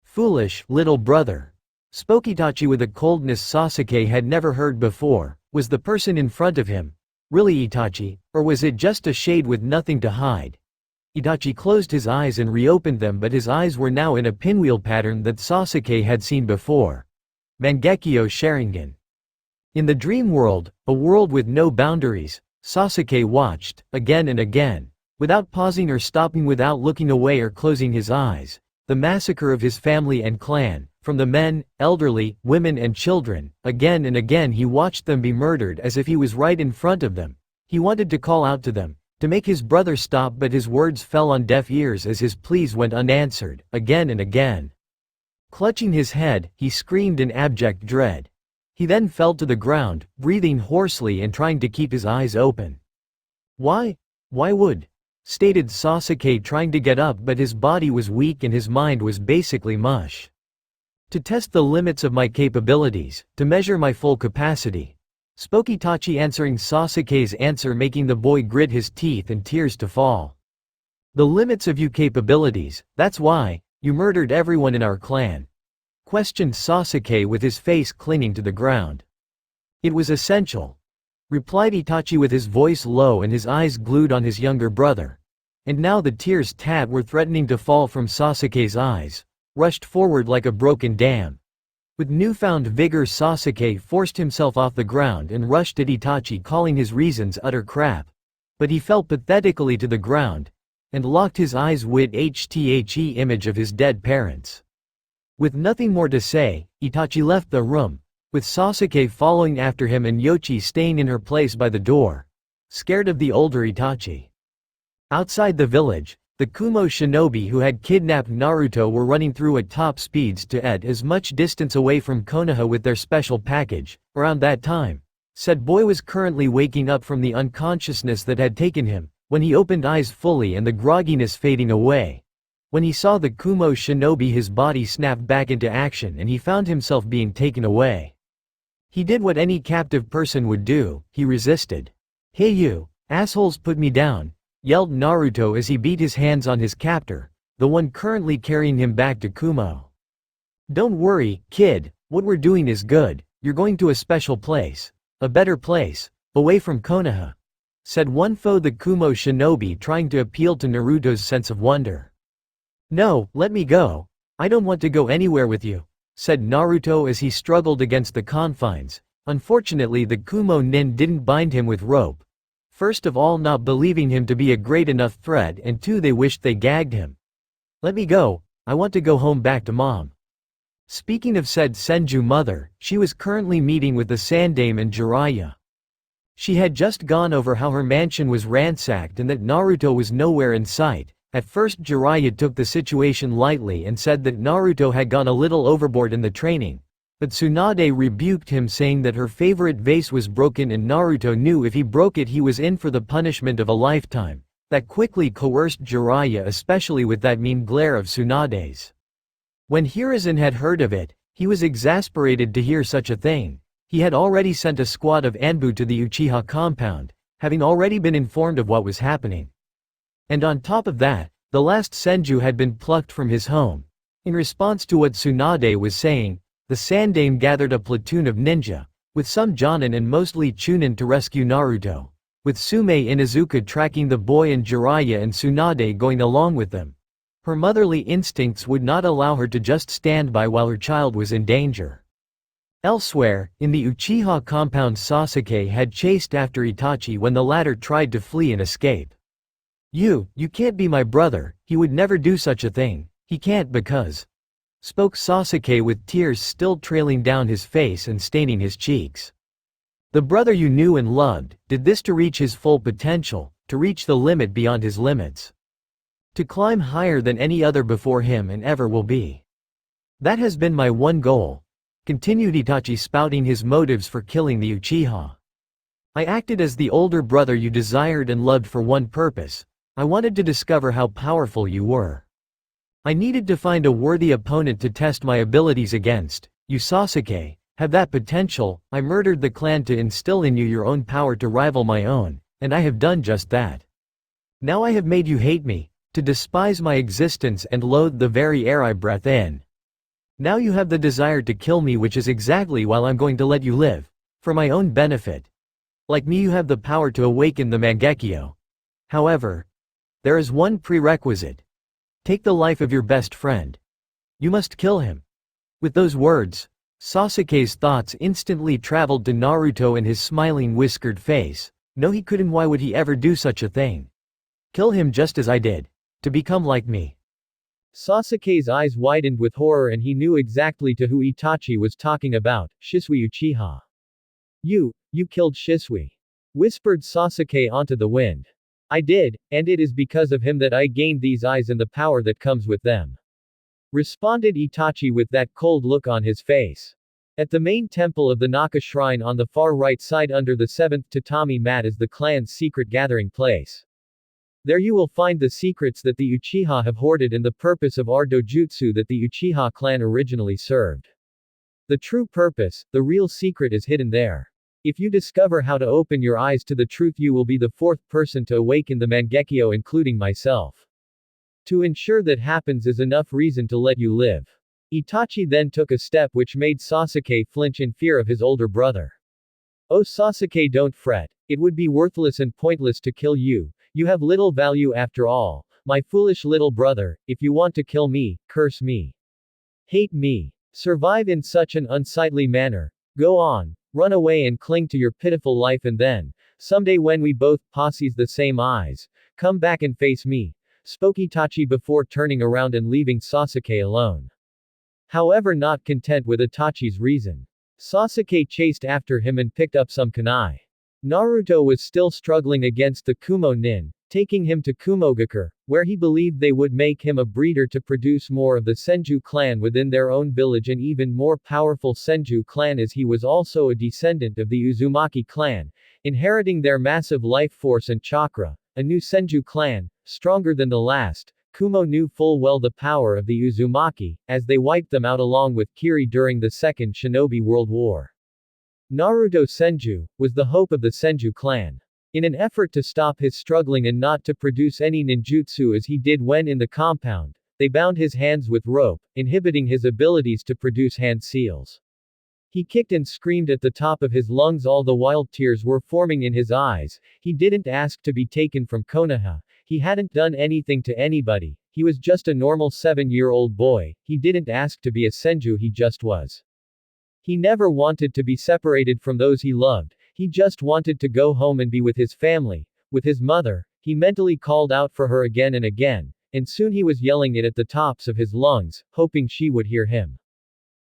"Foolish little brother," spoke Itachi with a coldness Sasuke had never heard before. Was the person in front of him really Itachi, or was it just a shade with nothing to hide? Itachi closed his eyes and reopened them, but his eyes were now in a pinwheel pattern that Sasuke had seen before. Mangekyo Sharingan. In the dream world, a world with no boundaries, Sasuke watched, again and again, without pausing or stopping, without looking away or closing his eyes, the massacre of his family and clan, from the men, elderly, women and children. Again and again he watched them be murdered as if he was right in front of them. He wanted to call out to them, to make his brother stop, but his words fell on deaf ears as his pleas went unanswered, again and again. Clutching his head, he screamed in abject dread. He then fell to the ground, breathing hoarsely and trying to keep his eyes open. Why would? Stated Sasuke, trying to get up, but his body was weak and his mind was basically mush. "To test the limits of my capabilities, to measure my full capacity," spoke Itachi, answering Sasuke's answer, making the boy grit his teeth and tears to fall. "The limits of your capabilities, that's why you murdered everyone in our clan?" questioned Sasuke with his face clinging to the ground. "It was essential," replied Itachi with his voice low and his eyes glued on his younger brother. And now the tears that were threatening to fall from Sasuke's eyes rushed forward like a broken dam. With newfound vigor, Sasuke forced himself off the ground and rushed at Itachi, calling his reasons utter crap. But he fell pathetically to the ground and locked his eyes with the image of his dead parents. With nothing more to say, Itachi left the room, with Sasuke following after him and Yochi staying in her place by the door, scared of the older Itachi. Outside the village, The Kumo shinobi who had kidnapped Naruto were running through at top speeds to as much distance away from Konoha with their special package. Around that time, said boy was currently waking up from the unconsciousness that had taken him, when he opened eyes fully and the grogginess fading away. When he saw the Kumo shinobi, his body snapped back into action and he found himself being taken away. He did what any captive person would do, he resisted. "Hey you, assholes, put me down," yelled Naruto as he beat his hands on his captor, the one currently carrying him back to Kumo. "Don't worry, kid, what we're doing is good, you're going to a special place. A better place, away from Konoha," said one foe, the Kumo shinobi, trying to appeal to Naruto's sense of wonder. "No, let me go. I don't want to go anywhere with you," said Naruto as he struggled against the confines. Unfortunately, the Kumo nin didn't bind him with rope. First of all, not believing him to be a great enough threat, and two, they wished they gagged him. "Let me go, I want to go home back to mom." Speaking of said Senju mother, she was currently meeting with the Sandaime and Jiraiya. She had just gone over how her mansion was ransacked and that Naruto was nowhere in sight. At first Jiraiya took the situation lightly and said that Naruto had gone a little overboard in the training. But Tsunade rebuked him, saying that her favorite vase was broken and Naruto knew if he broke it he was in for the punishment of a lifetime. That quickly coerced Jiraiya, especially with that mean glare of Tsunade's. When Hiruzen had heard of it, he was exasperated to hear such a thing. He had already sent a squad of Anbu to the Uchiha compound, having already been informed of what was happening. And on top of that, the last Senju had been plucked from his home. In response to what Tsunade was saying, the Sandaime gathered a platoon of ninja, with some Jonin and mostly Chunin, to rescue Naruto, with Sume Inuzuka tracking the boy and Jiraiya and Tsunade going along with them. Her motherly instincts would not allow her to just stand by while her child was in danger. Elsewhere, in the Uchiha compound, Sasuke had chased after Itachi when the latter tried to flee and escape. You can't be my brother, he would never do such a thing, he can't because," spoke Sasuke with tears still trailing down his face and staining his cheeks. "The brother you knew and loved, did this to reach his full potential, to reach the limit beyond his limits. To climb higher than any other before him and ever will be. That has been my one goal," continued Itachi, spouting his motives for killing the Uchiha. "I acted as the older brother you desired and loved for one purpose. I wanted to discover how powerful you were. I needed to find a worthy opponent to test my abilities against. You, Sasuke, have that potential. I murdered the clan to instill in you your own power to rival my own, and I have done just that. Now I have made you hate me, to despise my existence and loathe the very air I breathe in. Now you have the desire to kill me, which is exactly why I'm going to let you live, for my own benefit. Like me, you have the power to awaken the Mangekyo. However, there is one prerequisite. Take the life of your best friend. You must kill him." With those words, Sasuke's thoughts instantly traveled to Naruto and his smiling whiskered face. No, he couldn't. Why would he ever do such a thing? Kill him just as I did. To become like me. Sasuke's eyes widened with horror and he knew exactly to who Itachi was talking about, Shisui Uchiha. You killed Shisui," whispered Sasuke onto the wind. "I did, and it is because of him that I gained these eyes and the power that comes with them," responded Itachi with that cold look on his face. At the main temple of the Naka shrine on the far right side under the 7th tatami mat is the clan's secret gathering place. There you will find the secrets that the Uchiha have hoarded and the purpose of our dojutsu that the Uchiha clan originally served. The true purpose, the real secret, is hidden there. If you discover how to open your eyes to the truth, you will be the fourth person to awaken the Mangekyo, including myself. To ensure that happens is enough reason to let you live." Itachi then took a step which made Sasuke flinch in fear of his older brother. "Oh Sasuke, don't fret. It would be worthless and pointless to kill you. You have little value after all. My foolish little brother, if you want to kill me, curse me. Hate me. Survive in such an unsightly manner. Go on. Run away and cling to your pitiful life, and then, someday when we both possess the same eyes, come back and face me," spoke Itachi before turning around and leaving Sasuke alone. However, not content with Itachi's reason, Sasuke chased after him and picked up some kunai. Naruto was still struggling against the Kumo nin. taking him to Kumogakure, where he believed they would make him a breeder to produce more of the Senju clan within their own village, an even more powerful Senju clan, as he was also a descendant of the Uzumaki clan, inheriting their massive life force and chakra. A new Senju clan, stronger than the last. Kumo knew full well the power of the Uzumaki, as they wiped them out along with Kiri during the Second Shinobi World War. Naruto Senju was the hope of the Senju clan. In an effort to stop his struggling and not to produce any ninjutsu as he did when in the compound, they bound his hands with rope, inhibiting his abilities to produce hand seals. He kicked and screamed at the top of his lungs, all the while tears were forming in his eyes. He didn't ask to be taken from Konoha. He hadn't done anything to anybody. He was just a normal 7-year-old boy. He didn't ask to be a Senju, he just was. He never wanted to be separated from those he loved. He just wanted to go home and be with his family, with his mother. He mentally called out for her again and again, and soon he was yelling it at the tops of his lungs, hoping she would hear him.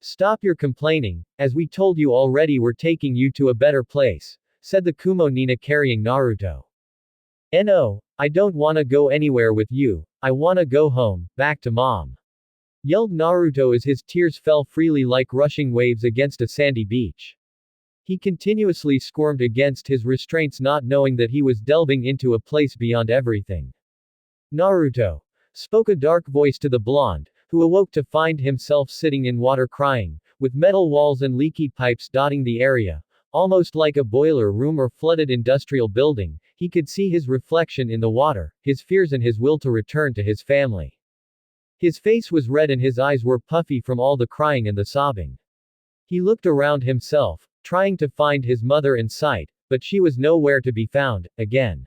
"Stop your complaining, as we told you already, we're taking you to a better place," said the Kumo Nina carrying Naruto. "No, I don't wanna go anywhere with you, I wanna go home, back to mom," yelled Naruto as his tears fell freely like rushing waves against a sandy beach. He continuously squirmed against his restraints, not knowing that he was delving into a place beyond everything. "Naruto," spoke a dark voice to the blonde, who awoke to find himself sitting in water crying, with metal walls and leaky pipes dotting the area, almost like a boiler room or flooded industrial building. He could see his reflection in the water, his fears and his will to return to his family. His face was red and his eyes were puffy from all the crying and the sobbing. He looked around himself, trying to find his mother in sight, but she was nowhere to be found, again.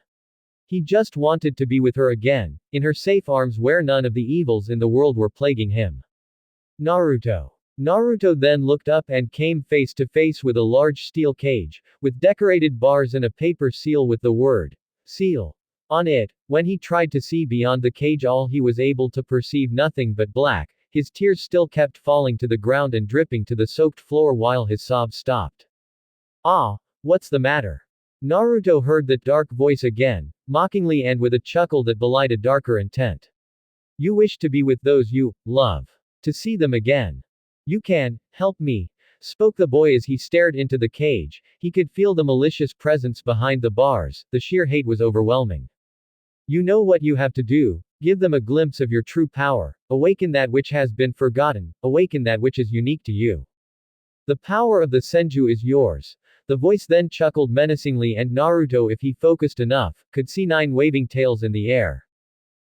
He just wanted to be with her again, in her safe arms where none of the evils in the world were plaguing him. Naruto. Naruto then looked up and came face to face with a large steel cage, with decorated bars and a paper seal with the word, seal, on it. When he tried to see beyond the cage, all he was able to perceive nothing but black. His tears still kept falling to the ground and dripping to the soaked floor while his sobs stopped. "Ah, what's the matter?" Naruto heard that dark voice again, mockingly and with a chuckle that belied a darker intent. "You wish to be with those you love. To see them again. You can help me," spoke the boy as he stared into the cage. He could feel the malicious presence behind the bars, the sheer hate was overwhelming. "You know what you have to do. Give them a glimpse of your true power. Awaken that which has been forgotten. Awaken that which is unique to you. The power of the Senju is yours." The voice then chuckled menacingly, and Naruto, if he focused enough, could see 9 waving tails in the air.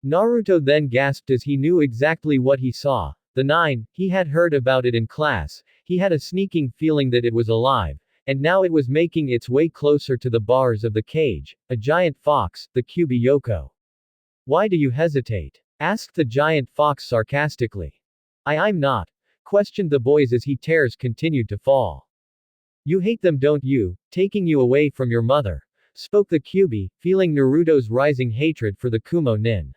Naruto then gasped as he knew exactly what he saw. The 9, he had heard about it in class. He had a sneaking feeling that it was alive, and now it was making its way closer to the bars of the cage. A giant fox, the Kyubi Yoko. "Why do you hesitate?" asked the giant fox sarcastically. I'm not," questioned the boys as his tears continued to fall. "You hate them, don't you, taking you away from your mother?" spoke the Kyubi, feeling Naruto's rising hatred for the Kumo nin.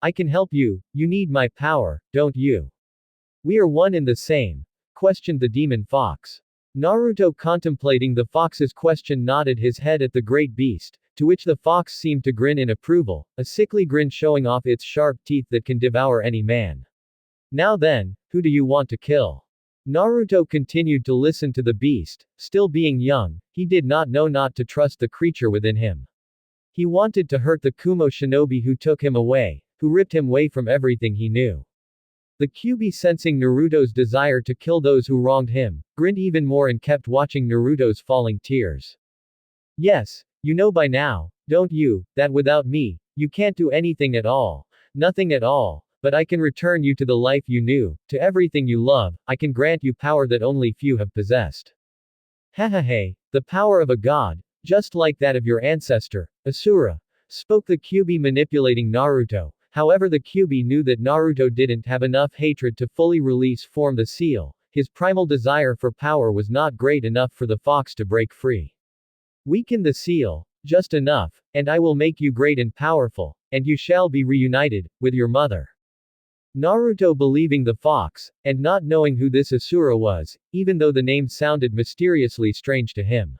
"I can help you, you need my power, don't you? We are one and the same?" questioned the demon fox. Naruto, contemplating the fox's question, nodded his head at the great beast, to which the fox seemed to grin in approval, a sickly grin showing off its sharp teeth that can devour any man. "Now then, who do you want to kill?" Naruto continued to listen to the beast. Still being young, he did not know not to trust the creature within him. He wanted to hurt the Kumo shinobi who took him away, who ripped him away from everything he knew. The Kyubi, sensing Naruto's desire to kill those who wronged him, grinned even more and kept watching Naruto's falling tears. "Yes, you know by now, don't you, that without me, you can't do anything at all. Nothing at all. But I can return you to the life you knew, to everything you love. I can grant you power that only few have possessed. Hahaha, the power of a god, just like that of your ancestor, Asura," spoke the Kyubi, manipulating Naruto. However, the Kyubi knew that Naruto didn't have enough hatred to fully form the seal. His primal desire for power was not great enough for the fox to break free. "Weaken the seal, just enough, and I will make you great and powerful, and you shall be reunited with your mother." Naruto, believing the fox, and not knowing who this Asura was, even though the name sounded mysteriously strange to him.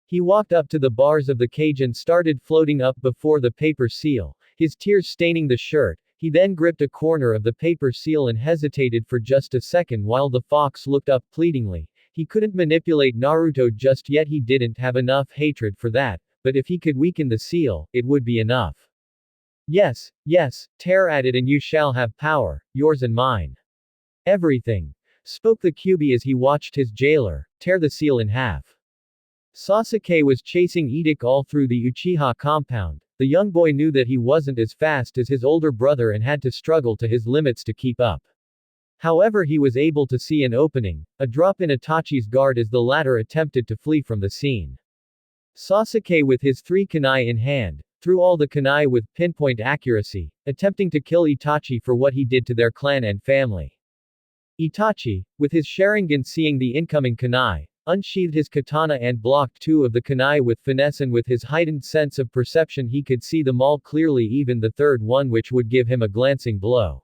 He walked up to the bars of the cage and started floating up before the paper seal, his tears staining the shirt. He then gripped a corner of the paper seal and hesitated for just a second while the fox looked up pleadingly. He couldn't manipulate Naruto just yet, he didn't have enough hatred for that, but if he could weaken the seal, it would be enough. Yes, yes, tear at it and you shall have power, yours and mine. Everything, spoke the Kyuubi as he watched his jailer tear the seal in half. Sasuke was chasing Edik all through the Uchiha compound. The young boy knew that he wasn't as fast as his older brother and had to struggle to his limits to keep up. However, he was able to see an opening, a drop in Itachi's guard as the latter attempted to flee from the scene. Sasuke, with his 3 kunai in hand, threw all the kunai with pinpoint accuracy, attempting to kill Itachi for what he did to their clan and family. Itachi, with his Sharingan seeing the incoming kunai, unsheathed his katana and blocked 2 of the kunai with finesse, and with his heightened sense of perception he could see them all clearly, even the third one, which would give him a glancing blow.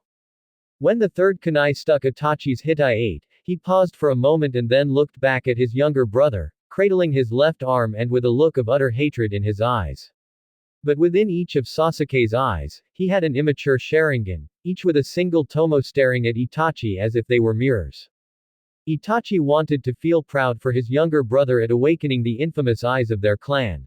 When the third kunai stuck Itachi's Hitai-8, he paused for a moment and then looked back at his younger brother, cradling his left arm and with a look of utter hatred in his eyes. But within each of Sasuke's eyes, he had an immature Sharingan, each with a single tomo staring at Itachi as if they were mirrors. Itachi wanted to feel proud for his younger brother at awakening the infamous eyes of their clan.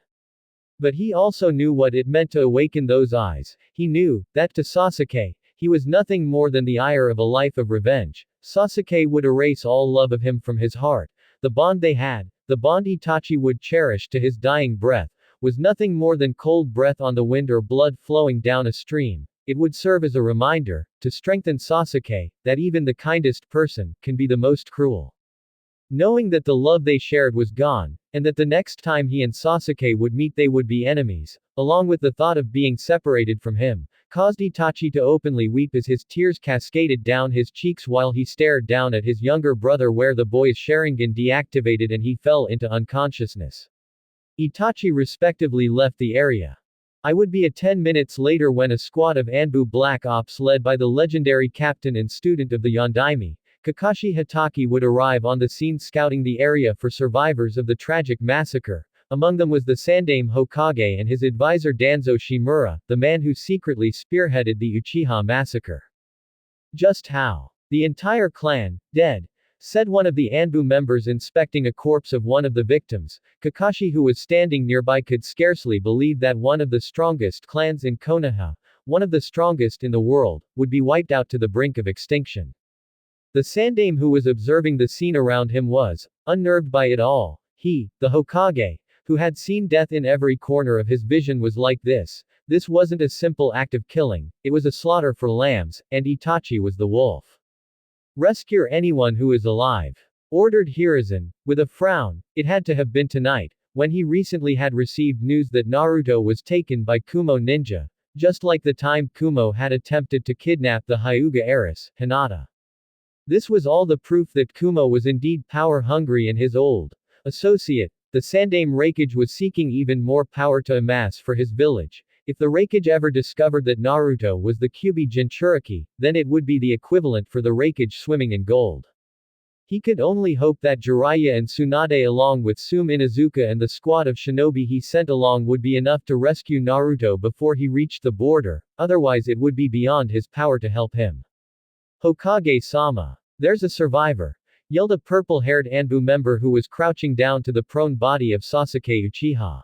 But he also knew what it meant to awaken those eyes. He knew that to Sasuke, he was nothing more than the ire of a life of revenge. Sasuke would erase all love of him from his heart. The bond they had, the bond Itachi would cherish to his dying breath, was nothing more than cold breath on the wind or blood flowing down a stream. It would serve as a reminder, to strengthen Sasuke, that even the kindest person can be the most cruel. Knowing that the love they shared was gone, and that the next time he and Sasuke would meet they would be enemies, along with the thought of being separated from him, caused Itachi to openly weep as his tears cascaded down his cheeks while he stared down at his younger brother where the boy's Sharingan deactivated and he fell into unconsciousness. Itachi respectively left the area. I would be 10 minutes later when a squad of Anbu Black Ops led by the legendary captain and student of the Yondaime, Kakashi Hatake, would arrive on the scene scouting the area for survivors of the tragic massacre. Among them was the Sandaime Hokage and his advisor Danzo Shimura, the man who secretly spearheaded the Uchiha massacre. Just how? The entire clan, dead, said one of the Anbu members inspecting a corpse of one of the victims. Kakashi, who was standing nearby, could scarcely believe that one of the strongest clans in Konoha, one of the strongest in the world, would be wiped out to the brink of extinction. The Sandaime who was observing the scene around him was unnerved by it all. He, the Hokage, who had seen death in every corner of his vision, was like this. This wasn't a simple act of killing, it was a slaughter for lambs, and Itachi was the wolf. Rescue anyone who is alive, ordered Hiruzen, with a frown. It had to have been tonight, when he recently had received news that Naruto was taken by Kumo ninja, just like the time Kumo had attempted to kidnap the Hyuga heiress, Hinata. This was all the proof that Kumo was indeed power-hungry, and his old associate, the Sandaime Raikage, was seeking even more power to amass for his village. If the Raikage ever discovered that Naruto was the Kyuubi Jinchuriki, then it would be the equivalent for the Raikage swimming in gold. He could only hope that Jiraiya and Tsunade along with Sume Inuzuka and the squad of shinobi he sent along would be enough to rescue Naruto before he reached the border, otherwise it would be beyond his power to help him. Hokage-sama. There's a survivor, yelled a purple-haired Anbu member who was crouching down to the prone body of Sasuke Uchiha.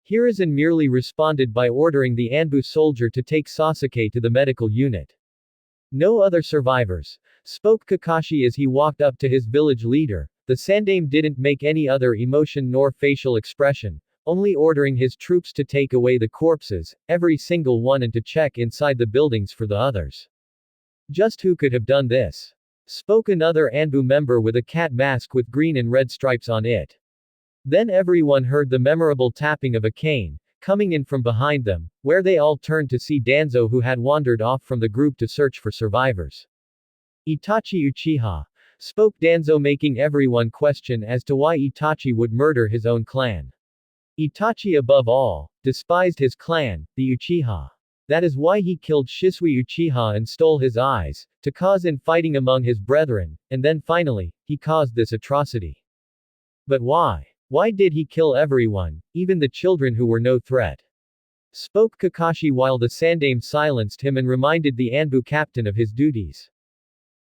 Hiruzen merely responded by ordering the Anbu soldier to take Sasuke to the medical unit. No other survivors, spoke Kakashi as he walked up to his village leader. The Sandaime didn't make any other emotion nor facial expression, only ordering his troops to take away the corpses, every single one, and to check inside the buildings for the others. Just who could have done this? Spoke another Anbu member with a cat mask with green and red stripes on it. Then everyone heard the memorable tapping of a cane, coming in from behind them, where they all turned to see Danzo, who had wandered off from the group to search for survivors. Itachi Uchiha, spoke Danzo, making everyone question as to why Itachi would murder his own clan. Itachi above all, despised his clan, the Uchiha. That is why he killed Shisui Uchiha and stole his eyes, to cause infighting among his brethren, and then finally, he caused this atrocity. But why? Why did he kill everyone, even the children who were no threat? Spoke Kakashi while the Sandaime silenced him and reminded the Anbu captain of his duties.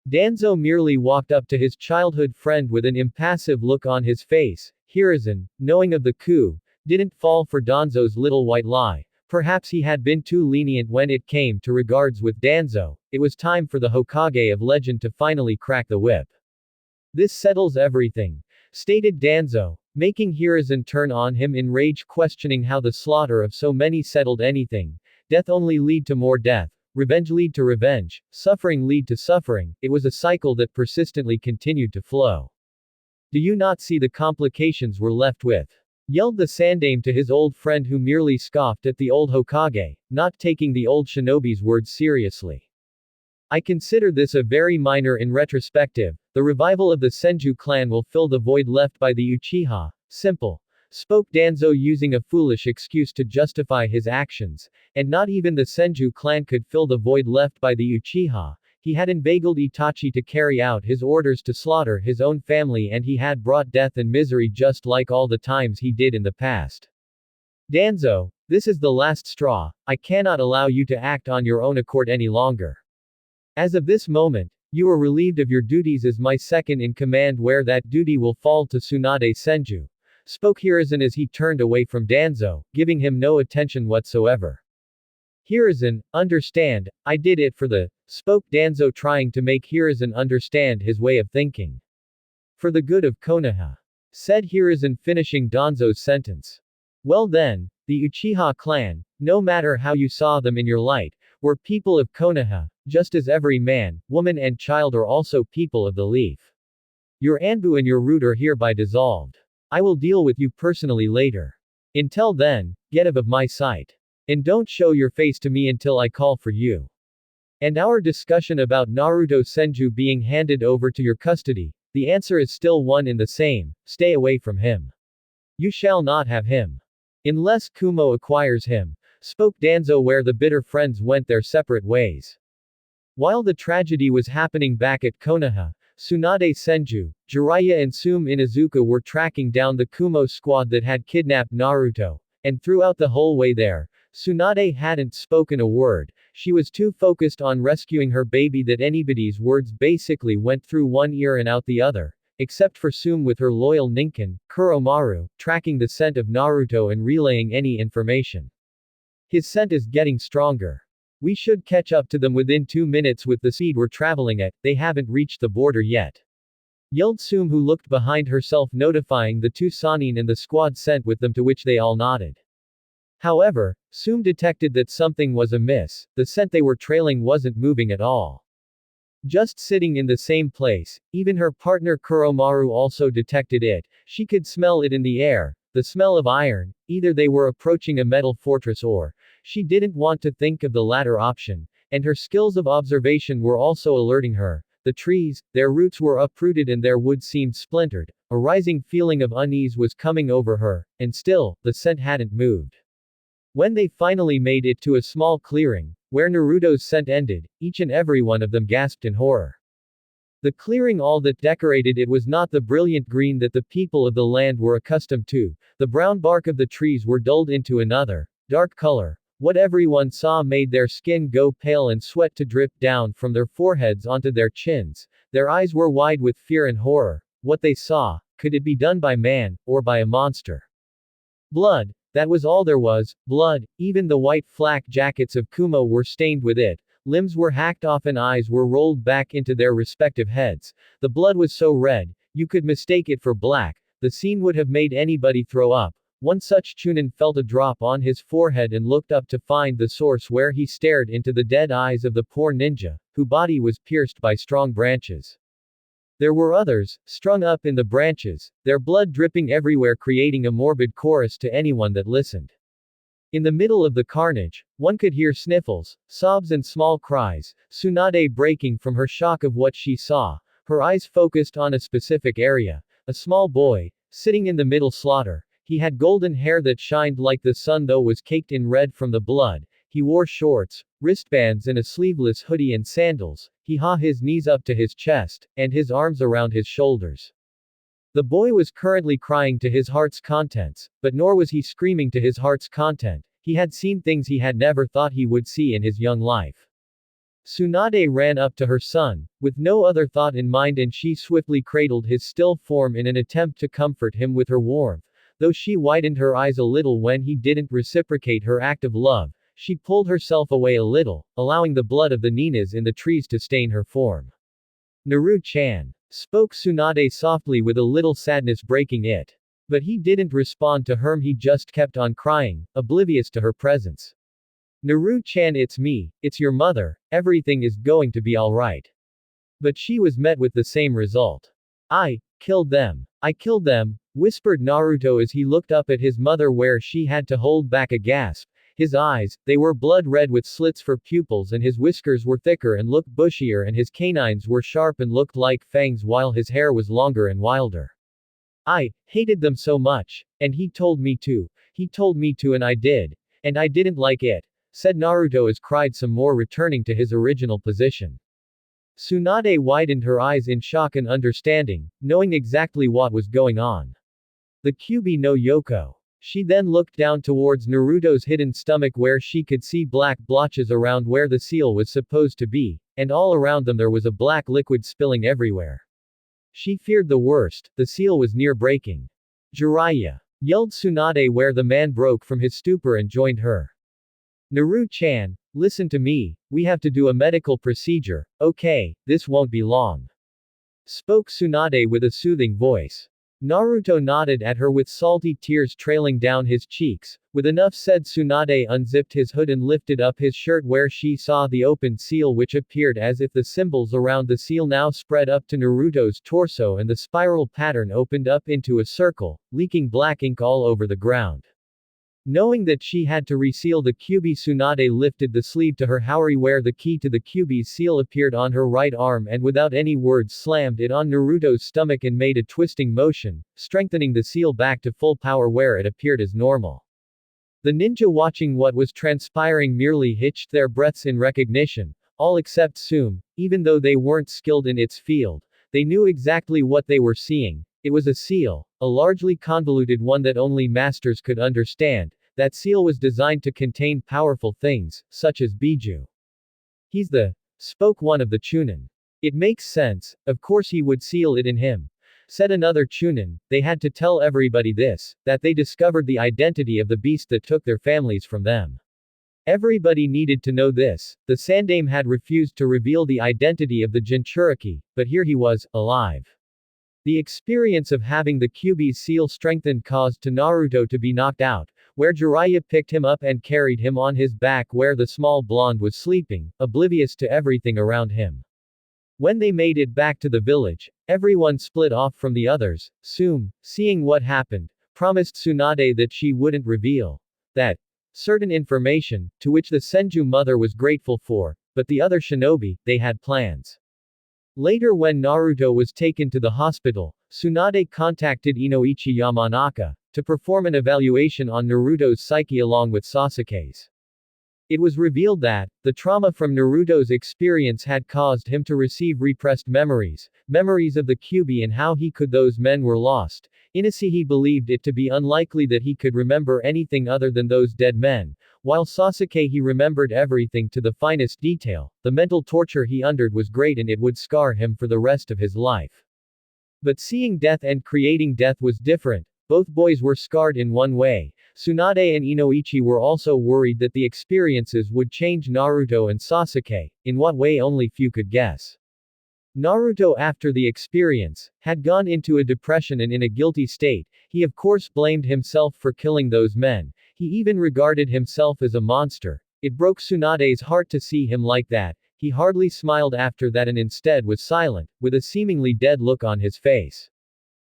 Danzo merely walked up to his childhood friend with an impassive look on his face. Hiruzen, knowing of the coup, didn't fall for Danzo's little white lie. Perhaps he had been too lenient when it came to regards with Danzo. It was time for the Hokage of Legend to finally crack the whip. This settles everything, stated Danzo, making Hiruzen turn on him in rage, questioning how the slaughter of so many settled anything. Death only lead to more death. Revenge lead to revenge, suffering lead to suffering. It was a cycle that persistently continued to flow. Do you not see the complications we're left with? Yelled the Sandaime to his old friend, who merely scoffed at the old Hokage, not taking the old shinobi's words seriously. I consider this a very minor in retrospective. The revival of the Senju clan will fill the void left by the Uchiha. Simple. Spoke Danzo, using a foolish excuse to justify his actions, and not even the Senju clan could fill the void left by the Uchiha. He had inveigled Itachi to carry out his orders to slaughter his own family, and he had brought death and misery just like all the times he did in the past. Danzo, this is the last straw. I cannot allow you to act on your own accord any longer. As of this moment, you are relieved of your duties as my second in command, where that duty will fall to Tsunade Senju. Spoke Hiruzen as he turned away from Danzo, giving him no attention whatsoever. Hiruzen, understand, I did it for the, spoke Danzo, trying to make Hiruzen understand his way of thinking. For the good of Konoha. Said Hiruzen, finishing Danzo's sentence. Well then, the Uchiha clan, no matter how you saw them in your light, were people of Konoha, just as every man, woman and child are also people of the leaf. Your Anbu and your root are hereby dissolved. I will deal with you personally later. Until then, get out of my sight. And don't show your face to me until I call for you. And our discussion about Naruto Senju being handed over to your custody, the answer is still one and the same: stay away from him. You shall not have him. Unless Kumo acquires him. Spoke Danzo, where the bitter friends went their separate ways. While the tragedy was happening back at Konoha, Tsunade Senju, Jiraiya and Sume Inuzuka were tracking down the Kumo squad that had kidnapped Naruto, and throughout the whole way there, Tsunade hadn't spoken a word. She was too focused on rescuing her baby that anybody's words basically went through one ear and out the other, except for Sume with her loyal Ninken, Kuromaru, tracking the scent of Naruto and relaying any information. His scent is getting stronger. We should catch up to them within 2 minutes with the speed we're traveling at. They haven't reached the border yet. Yelled Sume, who looked behind herself, notifying the 2 Sannin and the squad sent with them, to which they all nodded. However, Sume detected that something was amiss. The scent they were trailing wasn't moving at all. Just sitting in the same place. Even her partner Kuromaru also detected it. She could smell it in the air. The smell of iron. Either they were approaching a metal fortress, or she didn't want to think of the latter option, and her skills of observation were also alerting her. The trees, their roots were uprooted and their wood seemed splintered. A rising feeling of unease was coming over her, and still, the scent hadn't moved. When they finally made it to a small clearing, where Naruto's scent ended, each and every one of them gasped in horror. The clearing, all that decorated it was not the brilliant green that the people of the land were accustomed to. The brown bark of the trees were dulled into another, dark color. What everyone saw made their skin go pale and sweat to drip down from their foreheads onto their chins. Their eyes were wide with fear and horror. What they saw, could it be done by man, or by a monster? Blood. That was all there was, blood. Even the white flak jackets of Kumo were stained with it. Limbs were hacked off and eyes were rolled back into their respective heads. The blood was so red, you could mistake it for black. The scene would have made anybody throw up. One such Chunin felt a drop on his forehead and looked up to find the source, where he stared into the dead eyes of the poor ninja, whose body was pierced by strong branches. There were others, strung up in the branches, their blood dripping everywhere, creating a morbid chorus to anyone that listened. In the middle of the carnage, one could hear sniffles, sobs and small cries, Tsunade breaking from her shock of what she saw, her eyes focused on a specific area. A small boy, sitting in the middle slaughter. He had golden hair that shined like the sun, though was caked in red from the blood. He wore shorts, wristbands and a sleeveless hoodie and sandals. He had his knees up to his chest, and his arms around his shoulders. The boy was currently crying to his heart's contents, but nor was he screaming to his heart's content. He had seen things he had never thought he would see in his young life. Tsunade ran up to her son, with no other thought in mind, and she swiftly cradled his still form in an attempt to comfort him with her warmth. Though she widened her eyes a little when he didn't reciprocate her act of love, she pulled herself away a little, allowing the blood of the Ninas in the trees to stain her form. Naru-chan, spoke Tsunade softly with a little sadness breaking it. But he didn't respond to her, he just kept on crying, oblivious to her presence. Naru-chan, it's me, it's your mother, everything is going to be alright. But she was met with the same result. I killed them, whispered Naruto as he looked up at his mother where she had to hold back a gasp. His eyes, they were blood red with slits for pupils, and his whiskers were thicker and looked bushier, and his canines were sharp and looked like fangs while his hair was longer and wilder. I hated them so much, and he told me to, and I did. And I didn't like it, said Naruto as cried some more, returning to his original position. Tsunade widened her eyes in shock and understanding, knowing exactly what was going on. The Kyuubi no Yoko. She then looked down towards Naruto's hidden stomach where she could see black blotches around where the seal was supposed to be, and all around them there was a black liquid spilling everywhere. She feared the worst, the seal was near breaking. Jiraiya! Yelled Tsunade where the man broke from his stupor and joined her. Naru-chan, listen to me, we have to do a medical procedure, okay, this won't be long. Spoke Tsunade with a soothing voice. Naruto nodded at her with salty tears trailing down his cheeks. With enough said, Tsunade unzipped his hood and lifted up his shirt where she saw the opened seal, which appeared as if the symbols around the seal now spread up to Naruto's torso, and the spiral pattern opened up into a circle, leaking black ink all over the ground. Knowing that she had to reseal the Kyuubi, Tsunade lifted the sleeve to her haori where the key to the Kyuubi's seal appeared on her right arm, and without any words slammed it on Naruto's stomach and made a twisting motion, strengthening the seal back to full power where it appeared as normal. The ninja watching what was transpiring merely hitched their breaths in recognition, all except Sum, even though they weren't skilled in its field. They knew exactly what they were seeing. It was a seal, a largely convoluted one that only masters could understand. That seal was designed to contain powerful things, such as Biju. He's the, spoke one of the Chunin. It makes sense, of course he would seal it in him. Said another Chunin, they had to tell everybody this, that they discovered the identity of the beast that took their families from them. Everybody needed to know this. The Sandaime had refused to reveal the identity of the Jinchuriki, but here he was, alive. The experience of having the Kyuubi's seal strengthened caused to Naruto to be knocked out, where Jiraiya picked him up and carried him on his back where the small blonde was sleeping, oblivious to everything around him. When they made it back to the village, everyone split off from the others. Sum, seeing what happened, promised Tsunade that she wouldn't reveal that certain information, to which the Senju mother was grateful for, but the other shinobi, they had plans. Later, when Naruto was taken to the hospital, Tsunade contacted Inoichi Yamanaka to perform an evaluation on Naruto's psyche along with Sasuke's. It was revealed that the trauma from Naruto's experience had caused him to receive repressed memories of the Kyuubi and how those men were lost. Inosuke believed it to be unlikely that he could remember anything other than those dead men, while Sasuke he remembered everything to the finest detail. The mental torture he endured was great and it would scar him for the rest of his life. But seeing death and creating death was different. Both boys were scarred in one way. Tsunade and Inoichi were also worried that the experiences would change Naruto and Sasuke, in what way only few could guess. Naruto, after the experience, had gone into a depression and in a guilty state. He of course blamed himself for killing those men. He even regarded himself as a monster. It broke Tsunade's heart to see him like that. He hardly smiled after that and instead was silent, with a seemingly dead look on his face.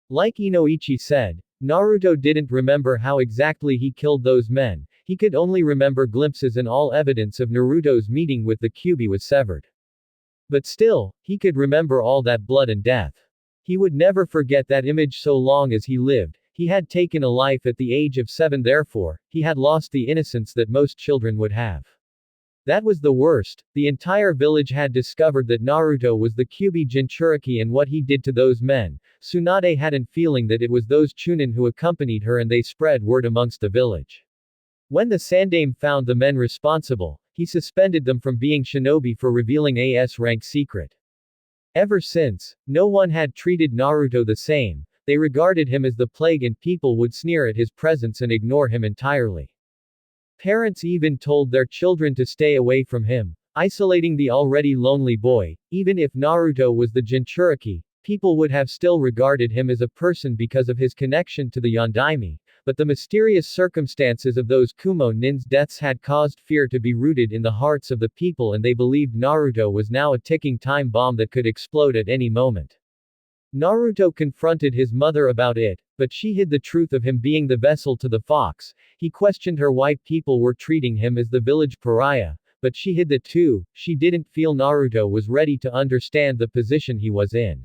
Like Inoichi said, Naruto didn't remember how exactly he killed those men. He could only remember glimpses, and all evidence of Naruto's meeting with the Kyuubi was severed. But still, he could remember all that blood and death. He would never forget that image so long as he lived. He had taken a life at the age of 7, therefore, he had lost the innocence that most children would have. That was the worst. The entire village had discovered that Naruto was the Kyuubi Jinchuriki, and what he did to those men. Tsunade had an feeling that it was those Chunin who accompanied her, and they spread word amongst the village. When the Sandaime found the men responsible, he suspended them from being shinobi for revealing AS rank secret. Ever since, no one had treated Naruto the same. They regarded him as the plague, and people would sneer at his presence and ignore him entirely. Parents even told their children to stay away from him, isolating the already lonely boy. Even if Naruto was the Jinchuriki, people would have still regarded him as a person because of his connection to the Yondaime, but the mysterious circumstances of those Kumo nin's deaths had caused fear to be rooted in the hearts of the people, and they believed Naruto was now a ticking time bomb that could explode at any moment. Naruto confronted his mother about it, but she hid the truth of him being the vessel to the fox. He questioned her why people were treating him as the village pariah, but she hid that too. She didn't feel Naruto was ready to understand the position he was in.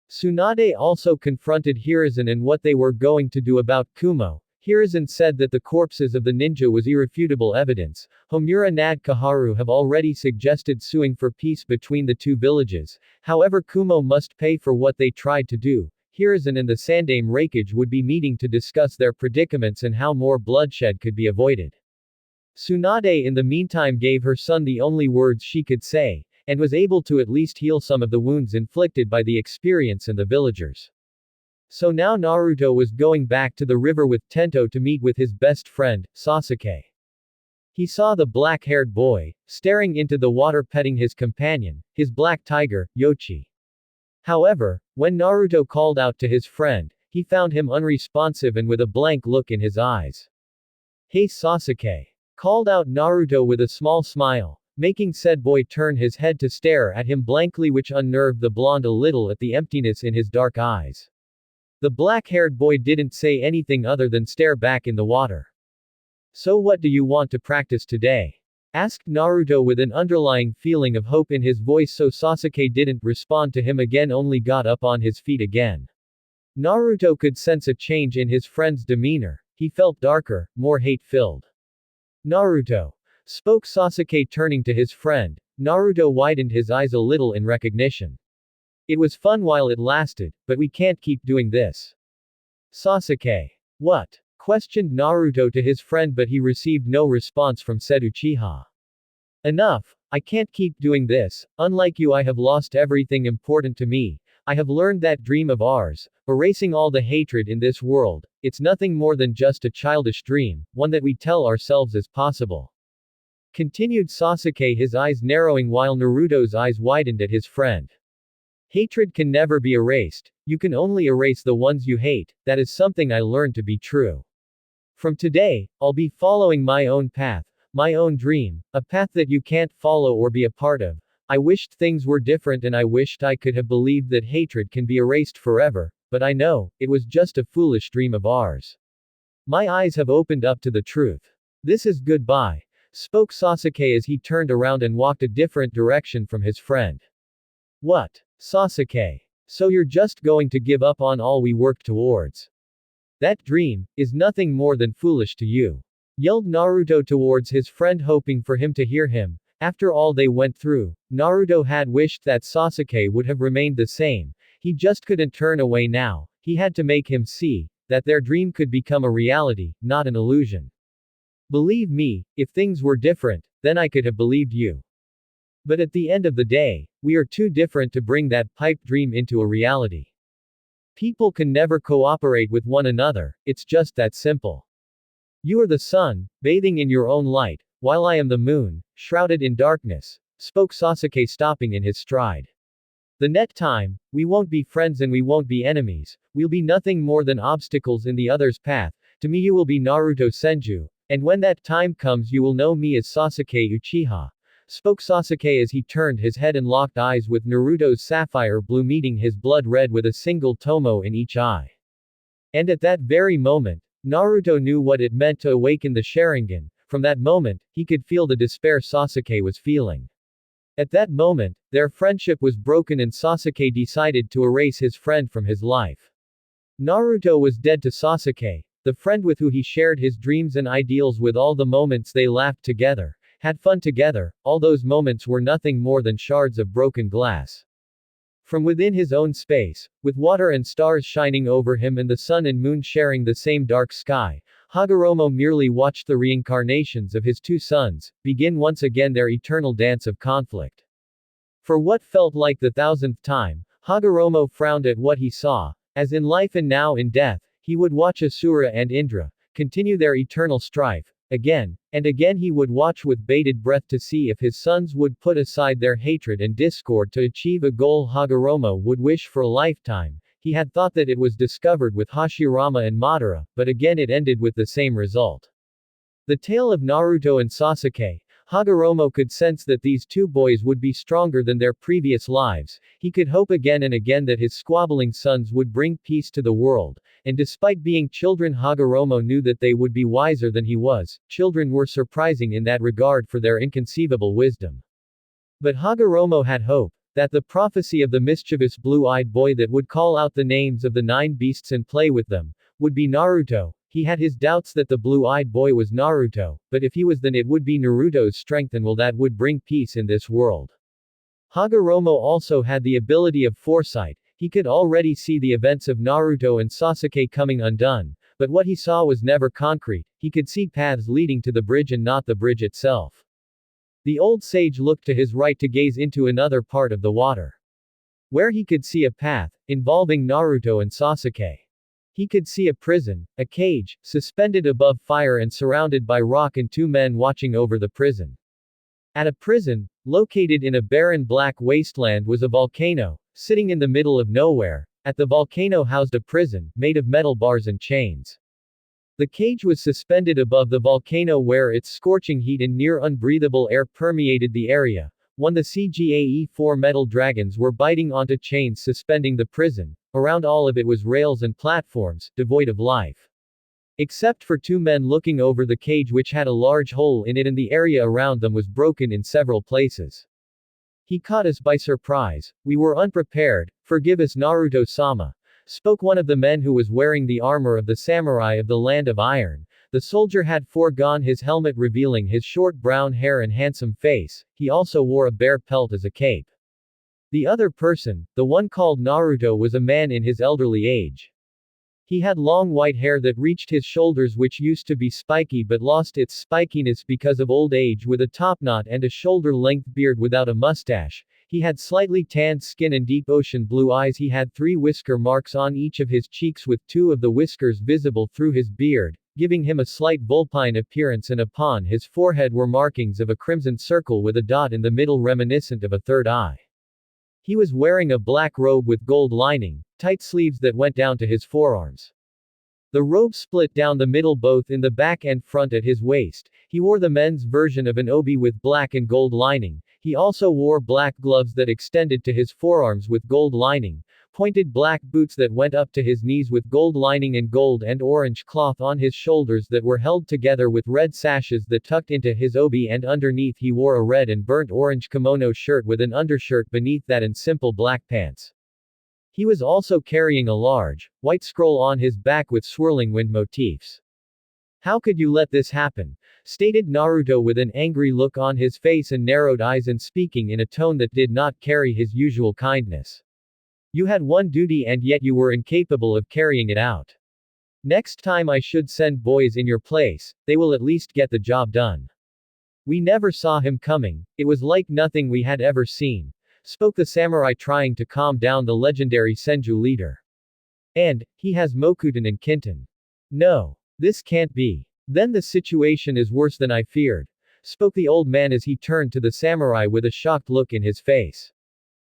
Tsunade also confronted Hiruzen and what they were going to do about Kumo. Hiruzen said that the corpses of the ninja was irrefutable evidence. Homura and Kaharu have already suggested suing for peace between the two villages. However, Kumo must pay for what they tried to do. Hiruzen and the Sandaime Raikage would be meeting to discuss their predicaments and how more bloodshed could be avoided. Tsunade in the meantime gave her son the only words she could say, and was able to at least heal some of the wounds inflicted by the experience and the villagers. So now Naruto was going back to the river with Tento to meet with his best friend, Sasuke. He saw the black-haired boy, staring into the water petting his companion, his black tiger, Yoshi. However, when Naruto called out to his friend, he found him unresponsive and with a blank look in his eyes. "Hey Sasuke!" called out Naruto with a small smile, making said boy turn his head to stare at him blankly, which unnerved the blonde a little at the emptiness in his dark eyes. The black-haired boy didn't say anything other than stare back in the water. "So what do you want to practice today?" asked Naruto with an underlying feeling of hope in his voice, so Sasuke didn't respond to him again, only got up on his feet again. Naruto could sense a change in his friend's demeanor. He felt darker, more hate-filled. "Naruto," spoke Sasuke, turning to his friend. Naruto widened his eyes a little in recognition. "It was fun while it lasted, but we can't keep doing this." "Sasuke. What?" questioned Naruto to his friend, but he received no response from said Uchiha. "Enough. I can't keep doing this. Unlike you, I have lost everything important to me. I have learned that dream of ours, erasing all the hatred in this world, it's nothing more than just a childish dream, one that we tell ourselves is possible." Continued Sasuke, his eyes narrowing while Naruto's eyes widened at his friend. "Hatred can never be erased. You can only erase the ones you hate. That is something I learned to be true. From today, I'll be following my own path, my own dream, a path that you can't follow or be a part of. I wished things were different, and I wished I could have believed that hatred can be erased forever, but I know, it was just a foolish dream of ours. My eyes have opened up to the truth. This is goodbye," spoke Sasuke as he turned around and walked a different direction from his friend. "What? Sasuke. So you're just going to give up on all we worked towards? That dream is nothing more than foolish to you," yelled Naruto towards his friend, hoping for him to hear him. After all they went through, Naruto had wished that Sasuke would have remained the same. He just couldn't turn away now. He had to make him see that their dream could become a reality, not an illusion. "Believe me, if things were different, then I could have believed you. But at the end of the day, we are too different to bring that pipe dream into a reality. People can never cooperate with one another, it's just that simple. You are the sun, bathing in your own light, while I am the moon, shrouded in darkness," spoke Sasuke, stopping in his stride. "The next time, we won't be friends and we won't be enemies, we'll be nothing more than obstacles in the other's path. To me you will be Naruto Senju, and when that time comes you will know me as Sasuke Uchiha," spoke Sasuke as he turned his head and locked eyes with Naruto's sapphire blue, meeting his blood red with a single tomo in each eye. And at that very moment, Naruto knew what it meant to awaken the Sharingan. From that moment, he could feel the despair Sasuke was feeling. At that moment, their friendship was broken and Sasuke decided to erase his friend from his life. Naruto was dead to Sasuke, the friend with who he shared his dreams and ideals, with all the moments they laughed together, had fun together, all those moments were nothing more than shards of broken glass. From within his own space, with water and stars shining over him and the sun and moon sharing the same dark sky, Hagoromo merely watched the reincarnations of his two sons begin once again their eternal dance of conflict. For what felt like the thousandth time, Hagoromo frowned at what he saw, as in life and now in death, he would watch Asura and Indra continue their eternal strife. Again and again he would watch with bated breath to see if his sons would put aside their hatred and discord to achieve a goal Hagoromo would wish for a lifetime. He had thought that it was discovered with Hashirama and Madara, but again it ended with the same result. The tale of Naruto and Sasuke. Hagoromo could sense that these two boys would be stronger than their previous lives. He could hope again and again that his squabbling sons would bring peace to the world, and despite being children Hagoromo knew that they would be wiser than he was. Children were surprising in that regard for their inconceivable wisdom. But Hagoromo had hope that the prophecy of the mischievous blue-eyed boy that would call out the names of the 9 beasts and play with them would be Naruto. He had his doubts that the blue-eyed boy was Naruto, but if he was, then it would be Naruto's strength and will that would bring peace in this world. Hagoromo also had the ability of foresight. He could already see the events of Naruto and Sasuke coming undone, but what he saw was never concrete. He could see paths leading to the bridge and not the bridge itself. The old sage looked to his right to gaze into another part of the water, where he could see a path involving Naruto and Sasuke. He could see a prison, a cage, suspended above fire and surrounded by rock and 2 men watching over the prison. At a prison, located in a barren black wasteland was a volcano, sitting in the middle of nowhere. At the volcano housed a prison, made of metal bars and chains. The cage was suspended above the volcano where its scorching heat and near unbreathable air permeated the area. The CGAE-4 metal dragons were biting onto chains suspending the prison. Around all of it was rails and platforms, devoid of life. Except for 2 men looking over the cage which had a large hole in it and the area around them was broken in several places. He caught us by surprise. We were unprepared. Forgive us Naruto-sama, spoke one of the men who was wearing the armor of the samurai of the Land of Iron. The soldier had foregone his helmet revealing his short brown hair and handsome face. He also wore a bear pelt as a cape. The other person, the one called Naruto, was a man in his elderly age. He had long white hair that reached his shoulders which used to be spiky but lost its spikiness because of old age, with a topknot and a shoulder-length beard without a mustache. He had slightly tanned skin and deep ocean blue eyes. He had 3 whisker marks on each of his cheeks with 2 of the whiskers visible through his beard, giving him a slight vulpine appearance, and upon his forehead were markings of a crimson circle with a dot in the middle reminiscent of a third eye. He was wearing a black robe with gold lining, tight sleeves that went down to his forearms. The robe split down the middle both in the back and front at his waist. He wore the men's version of an obi with black and gold lining. He also wore black gloves that extended to his forearms with gold lining, pointed black boots that went up to his knees with gold lining, and gold and orange cloth on his shoulders that were held together with red sashes that tucked into his obi, and underneath he wore a red and burnt orange kimono shirt with an undershirt beneath that and simple black pants. He was also carrying a large, white scroll on his back with swirling wind motifs. "How could you let this happen?" stated Naruto with an angry look on his face and narrowed eyes, and speaking in a tone that did not carry his usual kindness. "You had one duty and yet you were incapable of carrying it out. Next time I should send boys in your place, they will at least get the job done." "We never saw him coming. It was like nothing we had ever seen," spoke the samurai, trying to calm down the legendary Senju leader. "And he has Mokuten and Kinten. No. This can't be. Then the situation is worse than I feared," spoke the old man as he turned to the samurai with a shocked look in his face.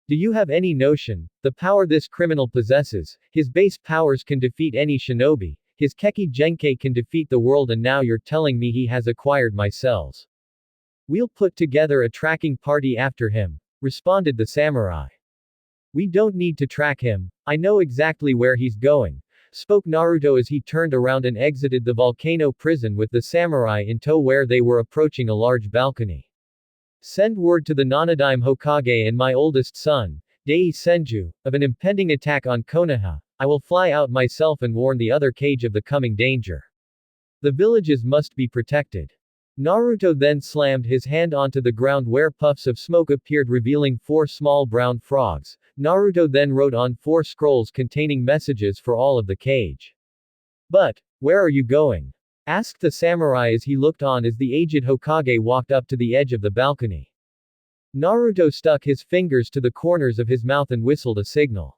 "Do you have any notion the power this criminal possesses? His base powers can defeat any shinobi. His Kekki-genkai can defeat the world, and now you're telling me he has acquired my cells. We'll put together a tracking party after him," responded the samurai. "We don't need to track him. I know exactly where he's going," spoke Naruto as he turned around and exited the volcano prison with the samurai in tow, where they were approaching a large balcony. "Send word to the Nanadime Hokage and my oldest son, Dei Senju, of an impending attack on Konoha. I will fly out myself and warn the other cage of the coming danger. The villages must be protected." Naruto then slammed his hand onto the ground where puffs of smoke appeared revealing 4 small brown frogs. Naruto then wrote on 4 scrolls containing messages for all of the cage. But, where are you going? Asked the samurai as he looked on as the aged Hokage walked up to the edge of the balcony. Naruto stuck his fingers to the corners of his mouth and whistled a signal.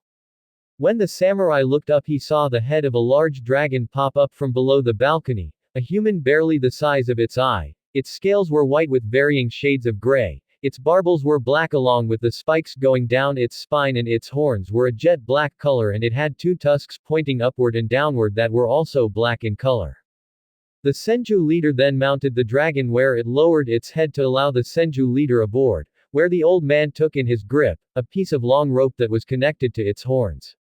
When the samurai looked up he saw the head of a large dragon pop up from below the balcony, a human barely the size of its eye. Its scales were white with varying shades of gray, its barbels were black along with the spikes going down its spine, and its horns were a jet black color, and it had 2 tusks pointing upward and downward that were also black in color. The Senju leader then mounted the dragon where it lowered its head to allow the Senju leader aboard, where the old man took in his grip a piece of long rope that was connected to its horns.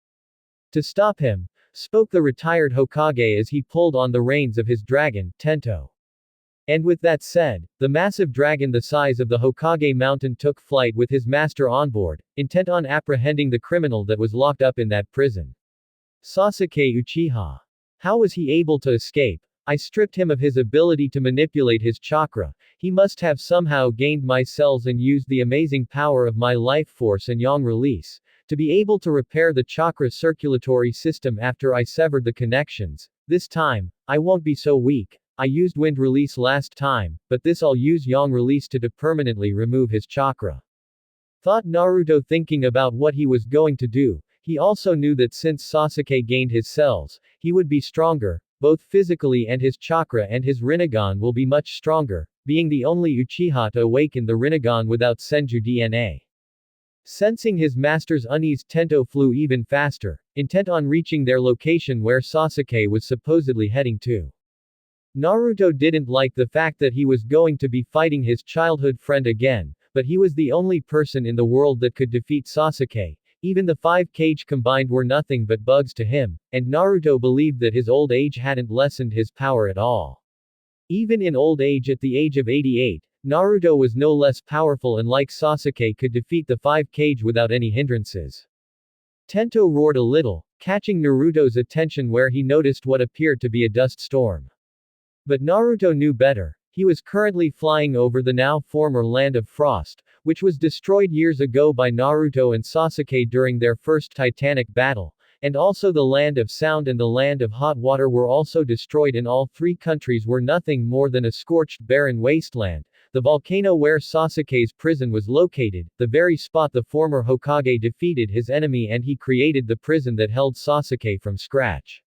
To stop him, spoke the retired Hokage as he pulled on the reins of his dragon, Tento. And with that said, the massive dragon the size of the Hokage mountain took flight with his master on board, intent on apprehending the criminal that was locked up in that prison. Sasuke Uchiha. How was he able to escape? I stripped him of his ability to manipulate his chakra. He must have somehow gained my cells and used the amazing power of my life force and yang release to be able to repair the chakra circulatory system after I severed the connections. This time, I won't be so weak. I used wind release last time, but this I'll use yang release to permanently remove his chakra. Thought Naruto, thinking about what he was going to do. He also knew that since Sasuke gained his cells, he would be stronger, both physically, and his chakra and his Rinnegan will be much stronger, being the only Uchiha to awaken the Rinnegan without Senju DNA. Sensing his master's unease, Tento flew even faster, intent on reaching their location where Sasuke was supposedly heading to. Naruto didn't like the fact that he was going to be fighting his childhood friend again, but he was the only person in the world that could defeat Sasuke. Even the 5 Kage combined were nothing but bugs to him, and Naruto believed that his old age hadn't lessened his power at all. Even in old age, at the age of 88, Naruto was no less powerful and, like Sasuke, could defeat the 5 Kage without any hindrances. Tento roared a little, catching Naruto's attention where he noticed what appeared to be a dust storm. But Naruto knew better. He was currently flying over the now former Land of Frost, which was destroyed years ago by Naruto and Sasuke during their first titanic battle, and also the Land of Sound and the Land of Hot Water were also destroyed, and all 3 countries were nothing more than a scorched barren wasteland. The volcano where Sasuke's prison was located, the very spot the former Hokage defeated his enemy, and he created the prison that held Sasuke from scratch.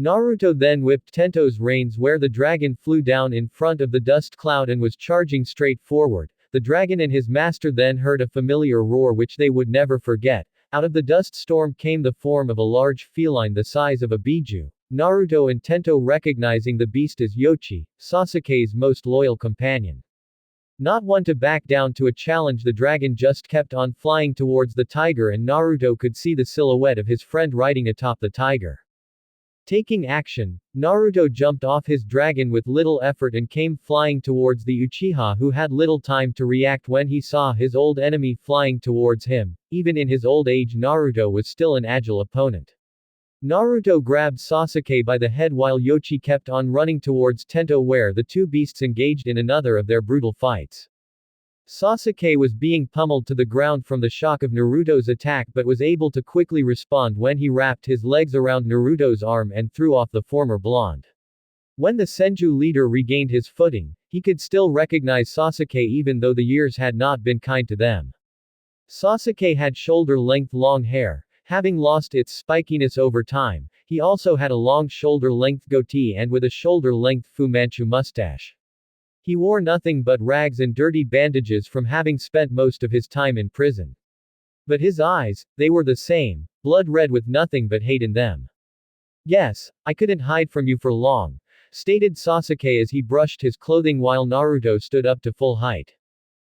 Naruto then whipped Tento's reins where the dragon flew down in front of the dust cloud and was charging straight forward. The dragon and his master then heard a familiar roar which they would never forget. Out of the dust storm came the form of a large feline the size of a biju. Naruto and Tento, recognizing the beast as Yoshi, Sasuke's most loyal companion. Not one to back down to a challenge, the dragon just kept on flying towards the tiger, and Naruto could see the silhouette of his friend riding atop the tiger. Taking action, Naruto jumped off his dragon with little effort and came flying towards the Uchiha, who had little time to react when he saw his old enemy flying towards him. Even in his old age, Naruto was still an agile opponent. Naruto grabbed Sasuke by the head while Yoshi kept on running towards Tento, where the 2 beasts engaged in another of their brutal fights. Sasuke was being pummeled to the ground from the shock of Naruto's attack, but was able to quickly respond when he wrapped his legs around Naruto's arm and threw off the former blonde. When the Senju leader regained his footing, he could still recognize Sasuke even though the years had not been kind to them. Sasuke had shoulder-length long hair, having lost its spikiness over time. He also had a long shoulder-length goatee and with a shoulder-length Fu Manchu mustache. He wore nothing but rags and dirty bandages from having spent most of his time in prison. But his eyes, they were the same, blood red with nothing but hate in them. Yes, I couldn't hide from you for long, stated Sasuke as he brushed his clothing while Naruto stood up to full height.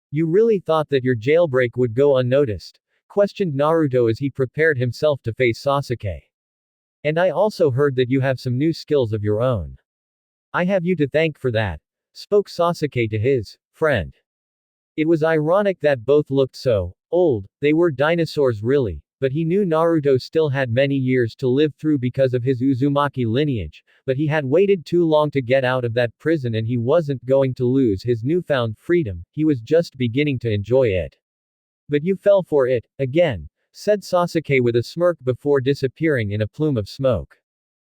You really thought that your jailbreak would go unnoticed? Questioned Naruto as he prepared himself to face Sasuke. And I also heard that you have some new skills of your own. I have you to thank for that, spoke Sasuke to his friend. It was ironic that both looked so old. They were dinosaurs really. but he knew Naruto still had many years to live through because of his Uzumaki lineage, but he had waited too long to get out of that prison and he wasn't going to lose his newfound freedom, he was just beginning to enjoy it. But you fell for it, again, said Sasuke with a smirk before disappearing in a plume of smoke.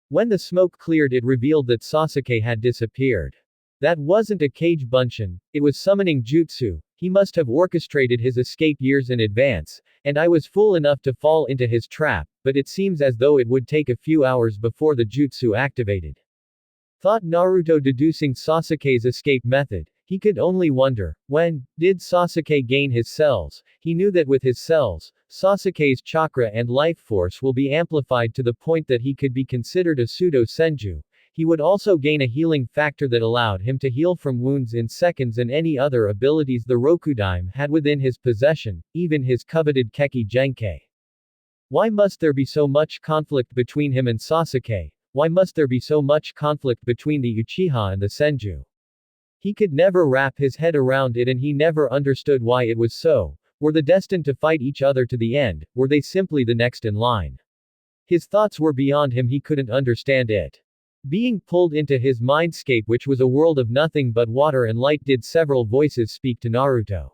When the smoke cleared, it revealed that Sasuke had disappeared. That wasn't a Kage Bunshin, it was summoning jutsu. He must have orchestrated his escape years in advance, and I was fool enough to fall into his trap, but it seems as though it would take a few hours before the jutsu activated. Thought Naruto, deducing Sasuke's escape method. He could only wonder, when did Sasuke gain his cells? He knew that with his cells, Sasuke's chakra and life force will be amplified to the point that he could be considered a pseudo-senju. He would also gain a healing factor that allowed him to heal from wounds in seconds and any other abilities the Rokudaime had within his possession, even his coveted Kekki-genkai. Why must there be so much conflict between him and Sasuke? Why must there be so much conflict between the Uchiha and the Senju? He could never wrap his head around it and he never understood why it was so. Were they destined to fight each other to the end? Were they simply the next in line? His thoughts were beyond him, he couldn't understand it. Being pulled into his mindscape, which was a world of nothing but water and light, did several voices speak to Naruto.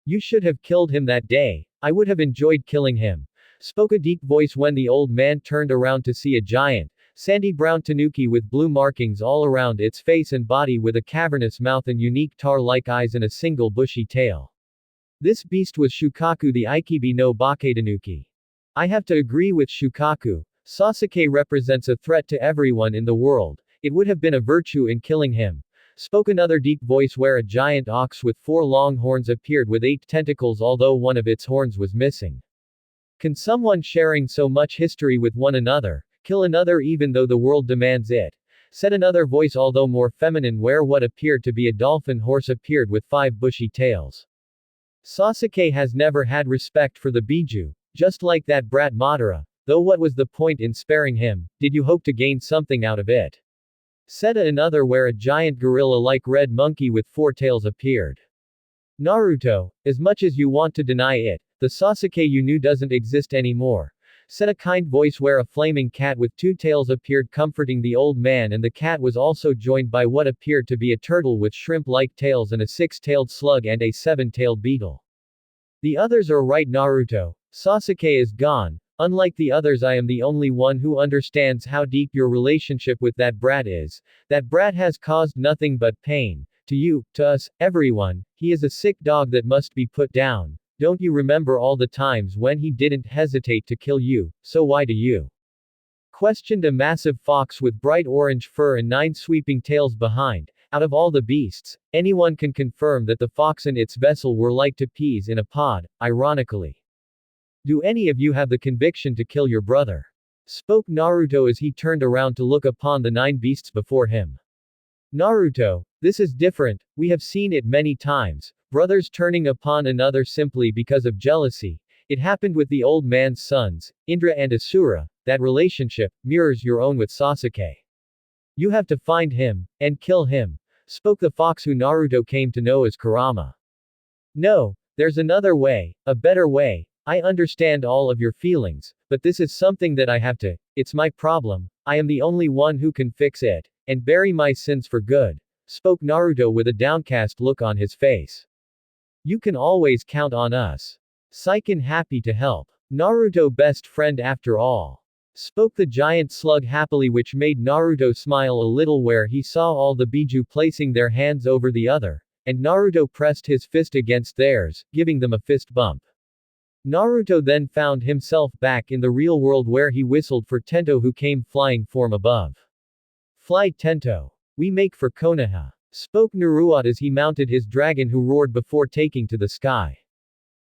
You should have killed him that day. I would have enjoyed killing him. Spoke a deep voice when the old man turned around to see a giant, sandy brown tanuki with blue markings all around its face and body, with a cavernous mouth and unique tar-like eyes and a single bushy tail. This beast was Shukaku, the Ikibi no Baketanuki. I have to agree with Shukaku. Sasuke represents a threat to everyone in the world. It would have been a virtue in killing him. Spoke another deep voice where a giant ox with 4 long horns appeared with 8 tentacles, although one of its horns was missing. Can someone sharing so much history with one another kill another even though the world demands it? Said another voice, although more feminine, where what appeared to be a dolphin horse appeared with 5 bushy tails. Sasuke has never had respect for the Biju, just like that brat Madara, though what was the point in sparing him? Did you hope to gain something out of it? Said another, where a giant gorilla-like red monkey with 4 tails appeared. Naruto, as much as you want to deny it, the Sasuke you knew doesn't exist anymore. Said a kind voice where a flaming cat with 2 tails appeared comforting the old man, and the cat was also joined by what appeared to be a turtle with shrimp-like tails and a 6-tailed slug and a 7-tailed beetle. The others are right, Naruto. Sasuke is gone. Unlike the others, I am the only one who understands how deep your relationship with that brat is. That brat has caused nothing but pain. To you, to us, everyone. He is a sick dog that must be put down. Don't you remember all the times when he didn't hesitate to kill you, so why do you? Questioned a massive fox with bright orange fur and 9 sweeping tails behind. Out of all the beasts, anyone can confirm that the fox and its vessel were like to peas in a pod, ironically. Do any of you have the conviction to kill your brother? Spoke Naruto as he turned around to look upon the 9 beasts before him. Naruto, this is different, we have seen it many times. Brothers turning upon another simply because of jealousy. It happened with the old man's sons, Indra and Asura. That relationship mirrors your own with Sasuke. You have to find him and kill him. Spoke the fox who Naruto came to know as Kurama. No, there's another way, a better way. I understand all of your feelings, but this is something that I have to. It's my problem. I am the only one who can fix it and bury my sins for good. Spoke Naruto with a downcast look on his face. You can always count on us. Saiken, happy to help. Naruto, best friend after all. Spoke the giant slug happily, which made Naruto smile a little where he saw all the Biju placing their hands over the other, and Naruto pressed his fist against theirs, giving them a fist bump. Naruto then found himself back in the real world where he whistled for Tento, who came flying from above. Fly Tento. We make for Konoha. Spoke Naruto as he mounted his dragon, who roared before taking to the sky.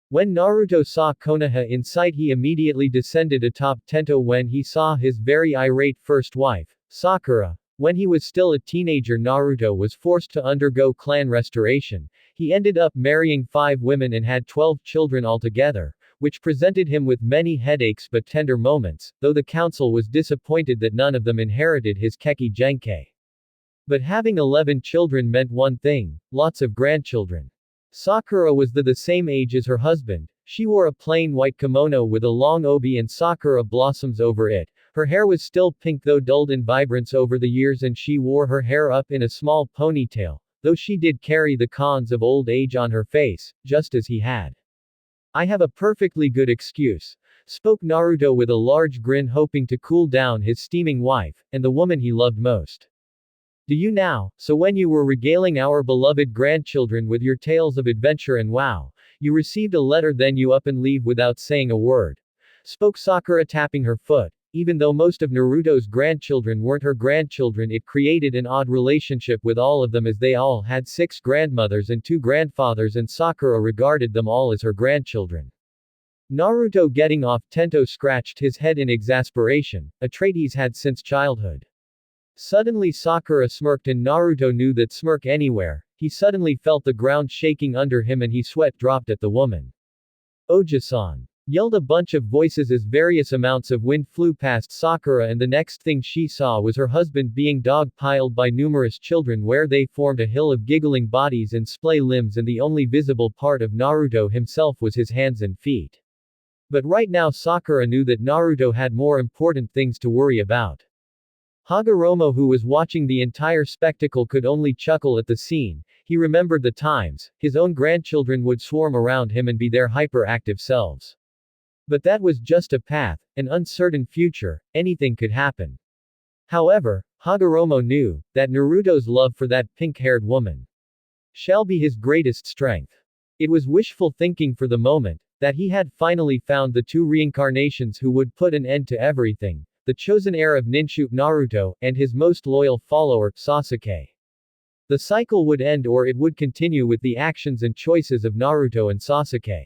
When Naruto saw Konoha in sight, he immediately descended atop Tento when he saw his very irate first wife, Sakura. When he was still a teenager, Naruto was forced to undergo clan restoration. He ended up marrying 5 women and had 12 children altogether, which presented him with many headaches but tender moments, though the council was disappointed that none of them inherited his Kekki-genkai. But having 11 children meant one thing: lots of grandchildren. Sakura was the same age as her husband. She wore a plain white kimono with a long obi and sakura blossoms over it. Her hair was still pink though dulled in vibrance over the years, and she wore her hair up in a small ponytail, though she did carry the cons of old age on her face, just as he had. I have a perfectly good excuse, spoke Naruto with a large grin, hoping to cool down his steaming wife, and the woman he loved most. Do you now? So when you were regaling our beloved grandchildren with your tales of adventure and wow, you received a letter, then you up and leave without saying a word, spoke Sakura, tapping her foot. Even though most of Naruto's grandchildren weren't her grandchildren, it created an odd relationship with all of them, as they all had 6 grandmothers and 2 grandfathers, and Sakura regarded them all as her grandchildren. Naruto, getting off, Tento scratched his head in exasperation, a trait he's had since childhood. Suddenly Sakura smirked, and Naruto knew that smirk anywhere. He suddenly felt the ground shaking under him and he sweat dropped at the woman. Oja-san! Yelled a bunch of voices as various amounts of wind flew past Sakura, and the next thing she saw was her husband being dog-piled by numerous children, where they formed a hill of giggling bodies and splay limbs, and the only visible part of Naruto himself was his hands and feet. But right now Sakura knew that Naruto had more important things to worry about. Hagoromo, who was watching the entire spectacle, could only chuckle at the scene. He remembered the times his own grandchildren would swarm around him and be their hyperactive selves. But that was just a path, an uncertain future, anything could happen. However, Hagoromo knew that Naruto's love for that pink-haired woman shall be his greatest strength. It was wishful thinking for the moment, that he had finally found the 2 reincarnations who would put an end to everything, the chosen heir of Ninshu, Naruto, and his most loyal follower, Sasuke. The cycle would end, or it would continue with the actions and choices of Naruto and Sasuke.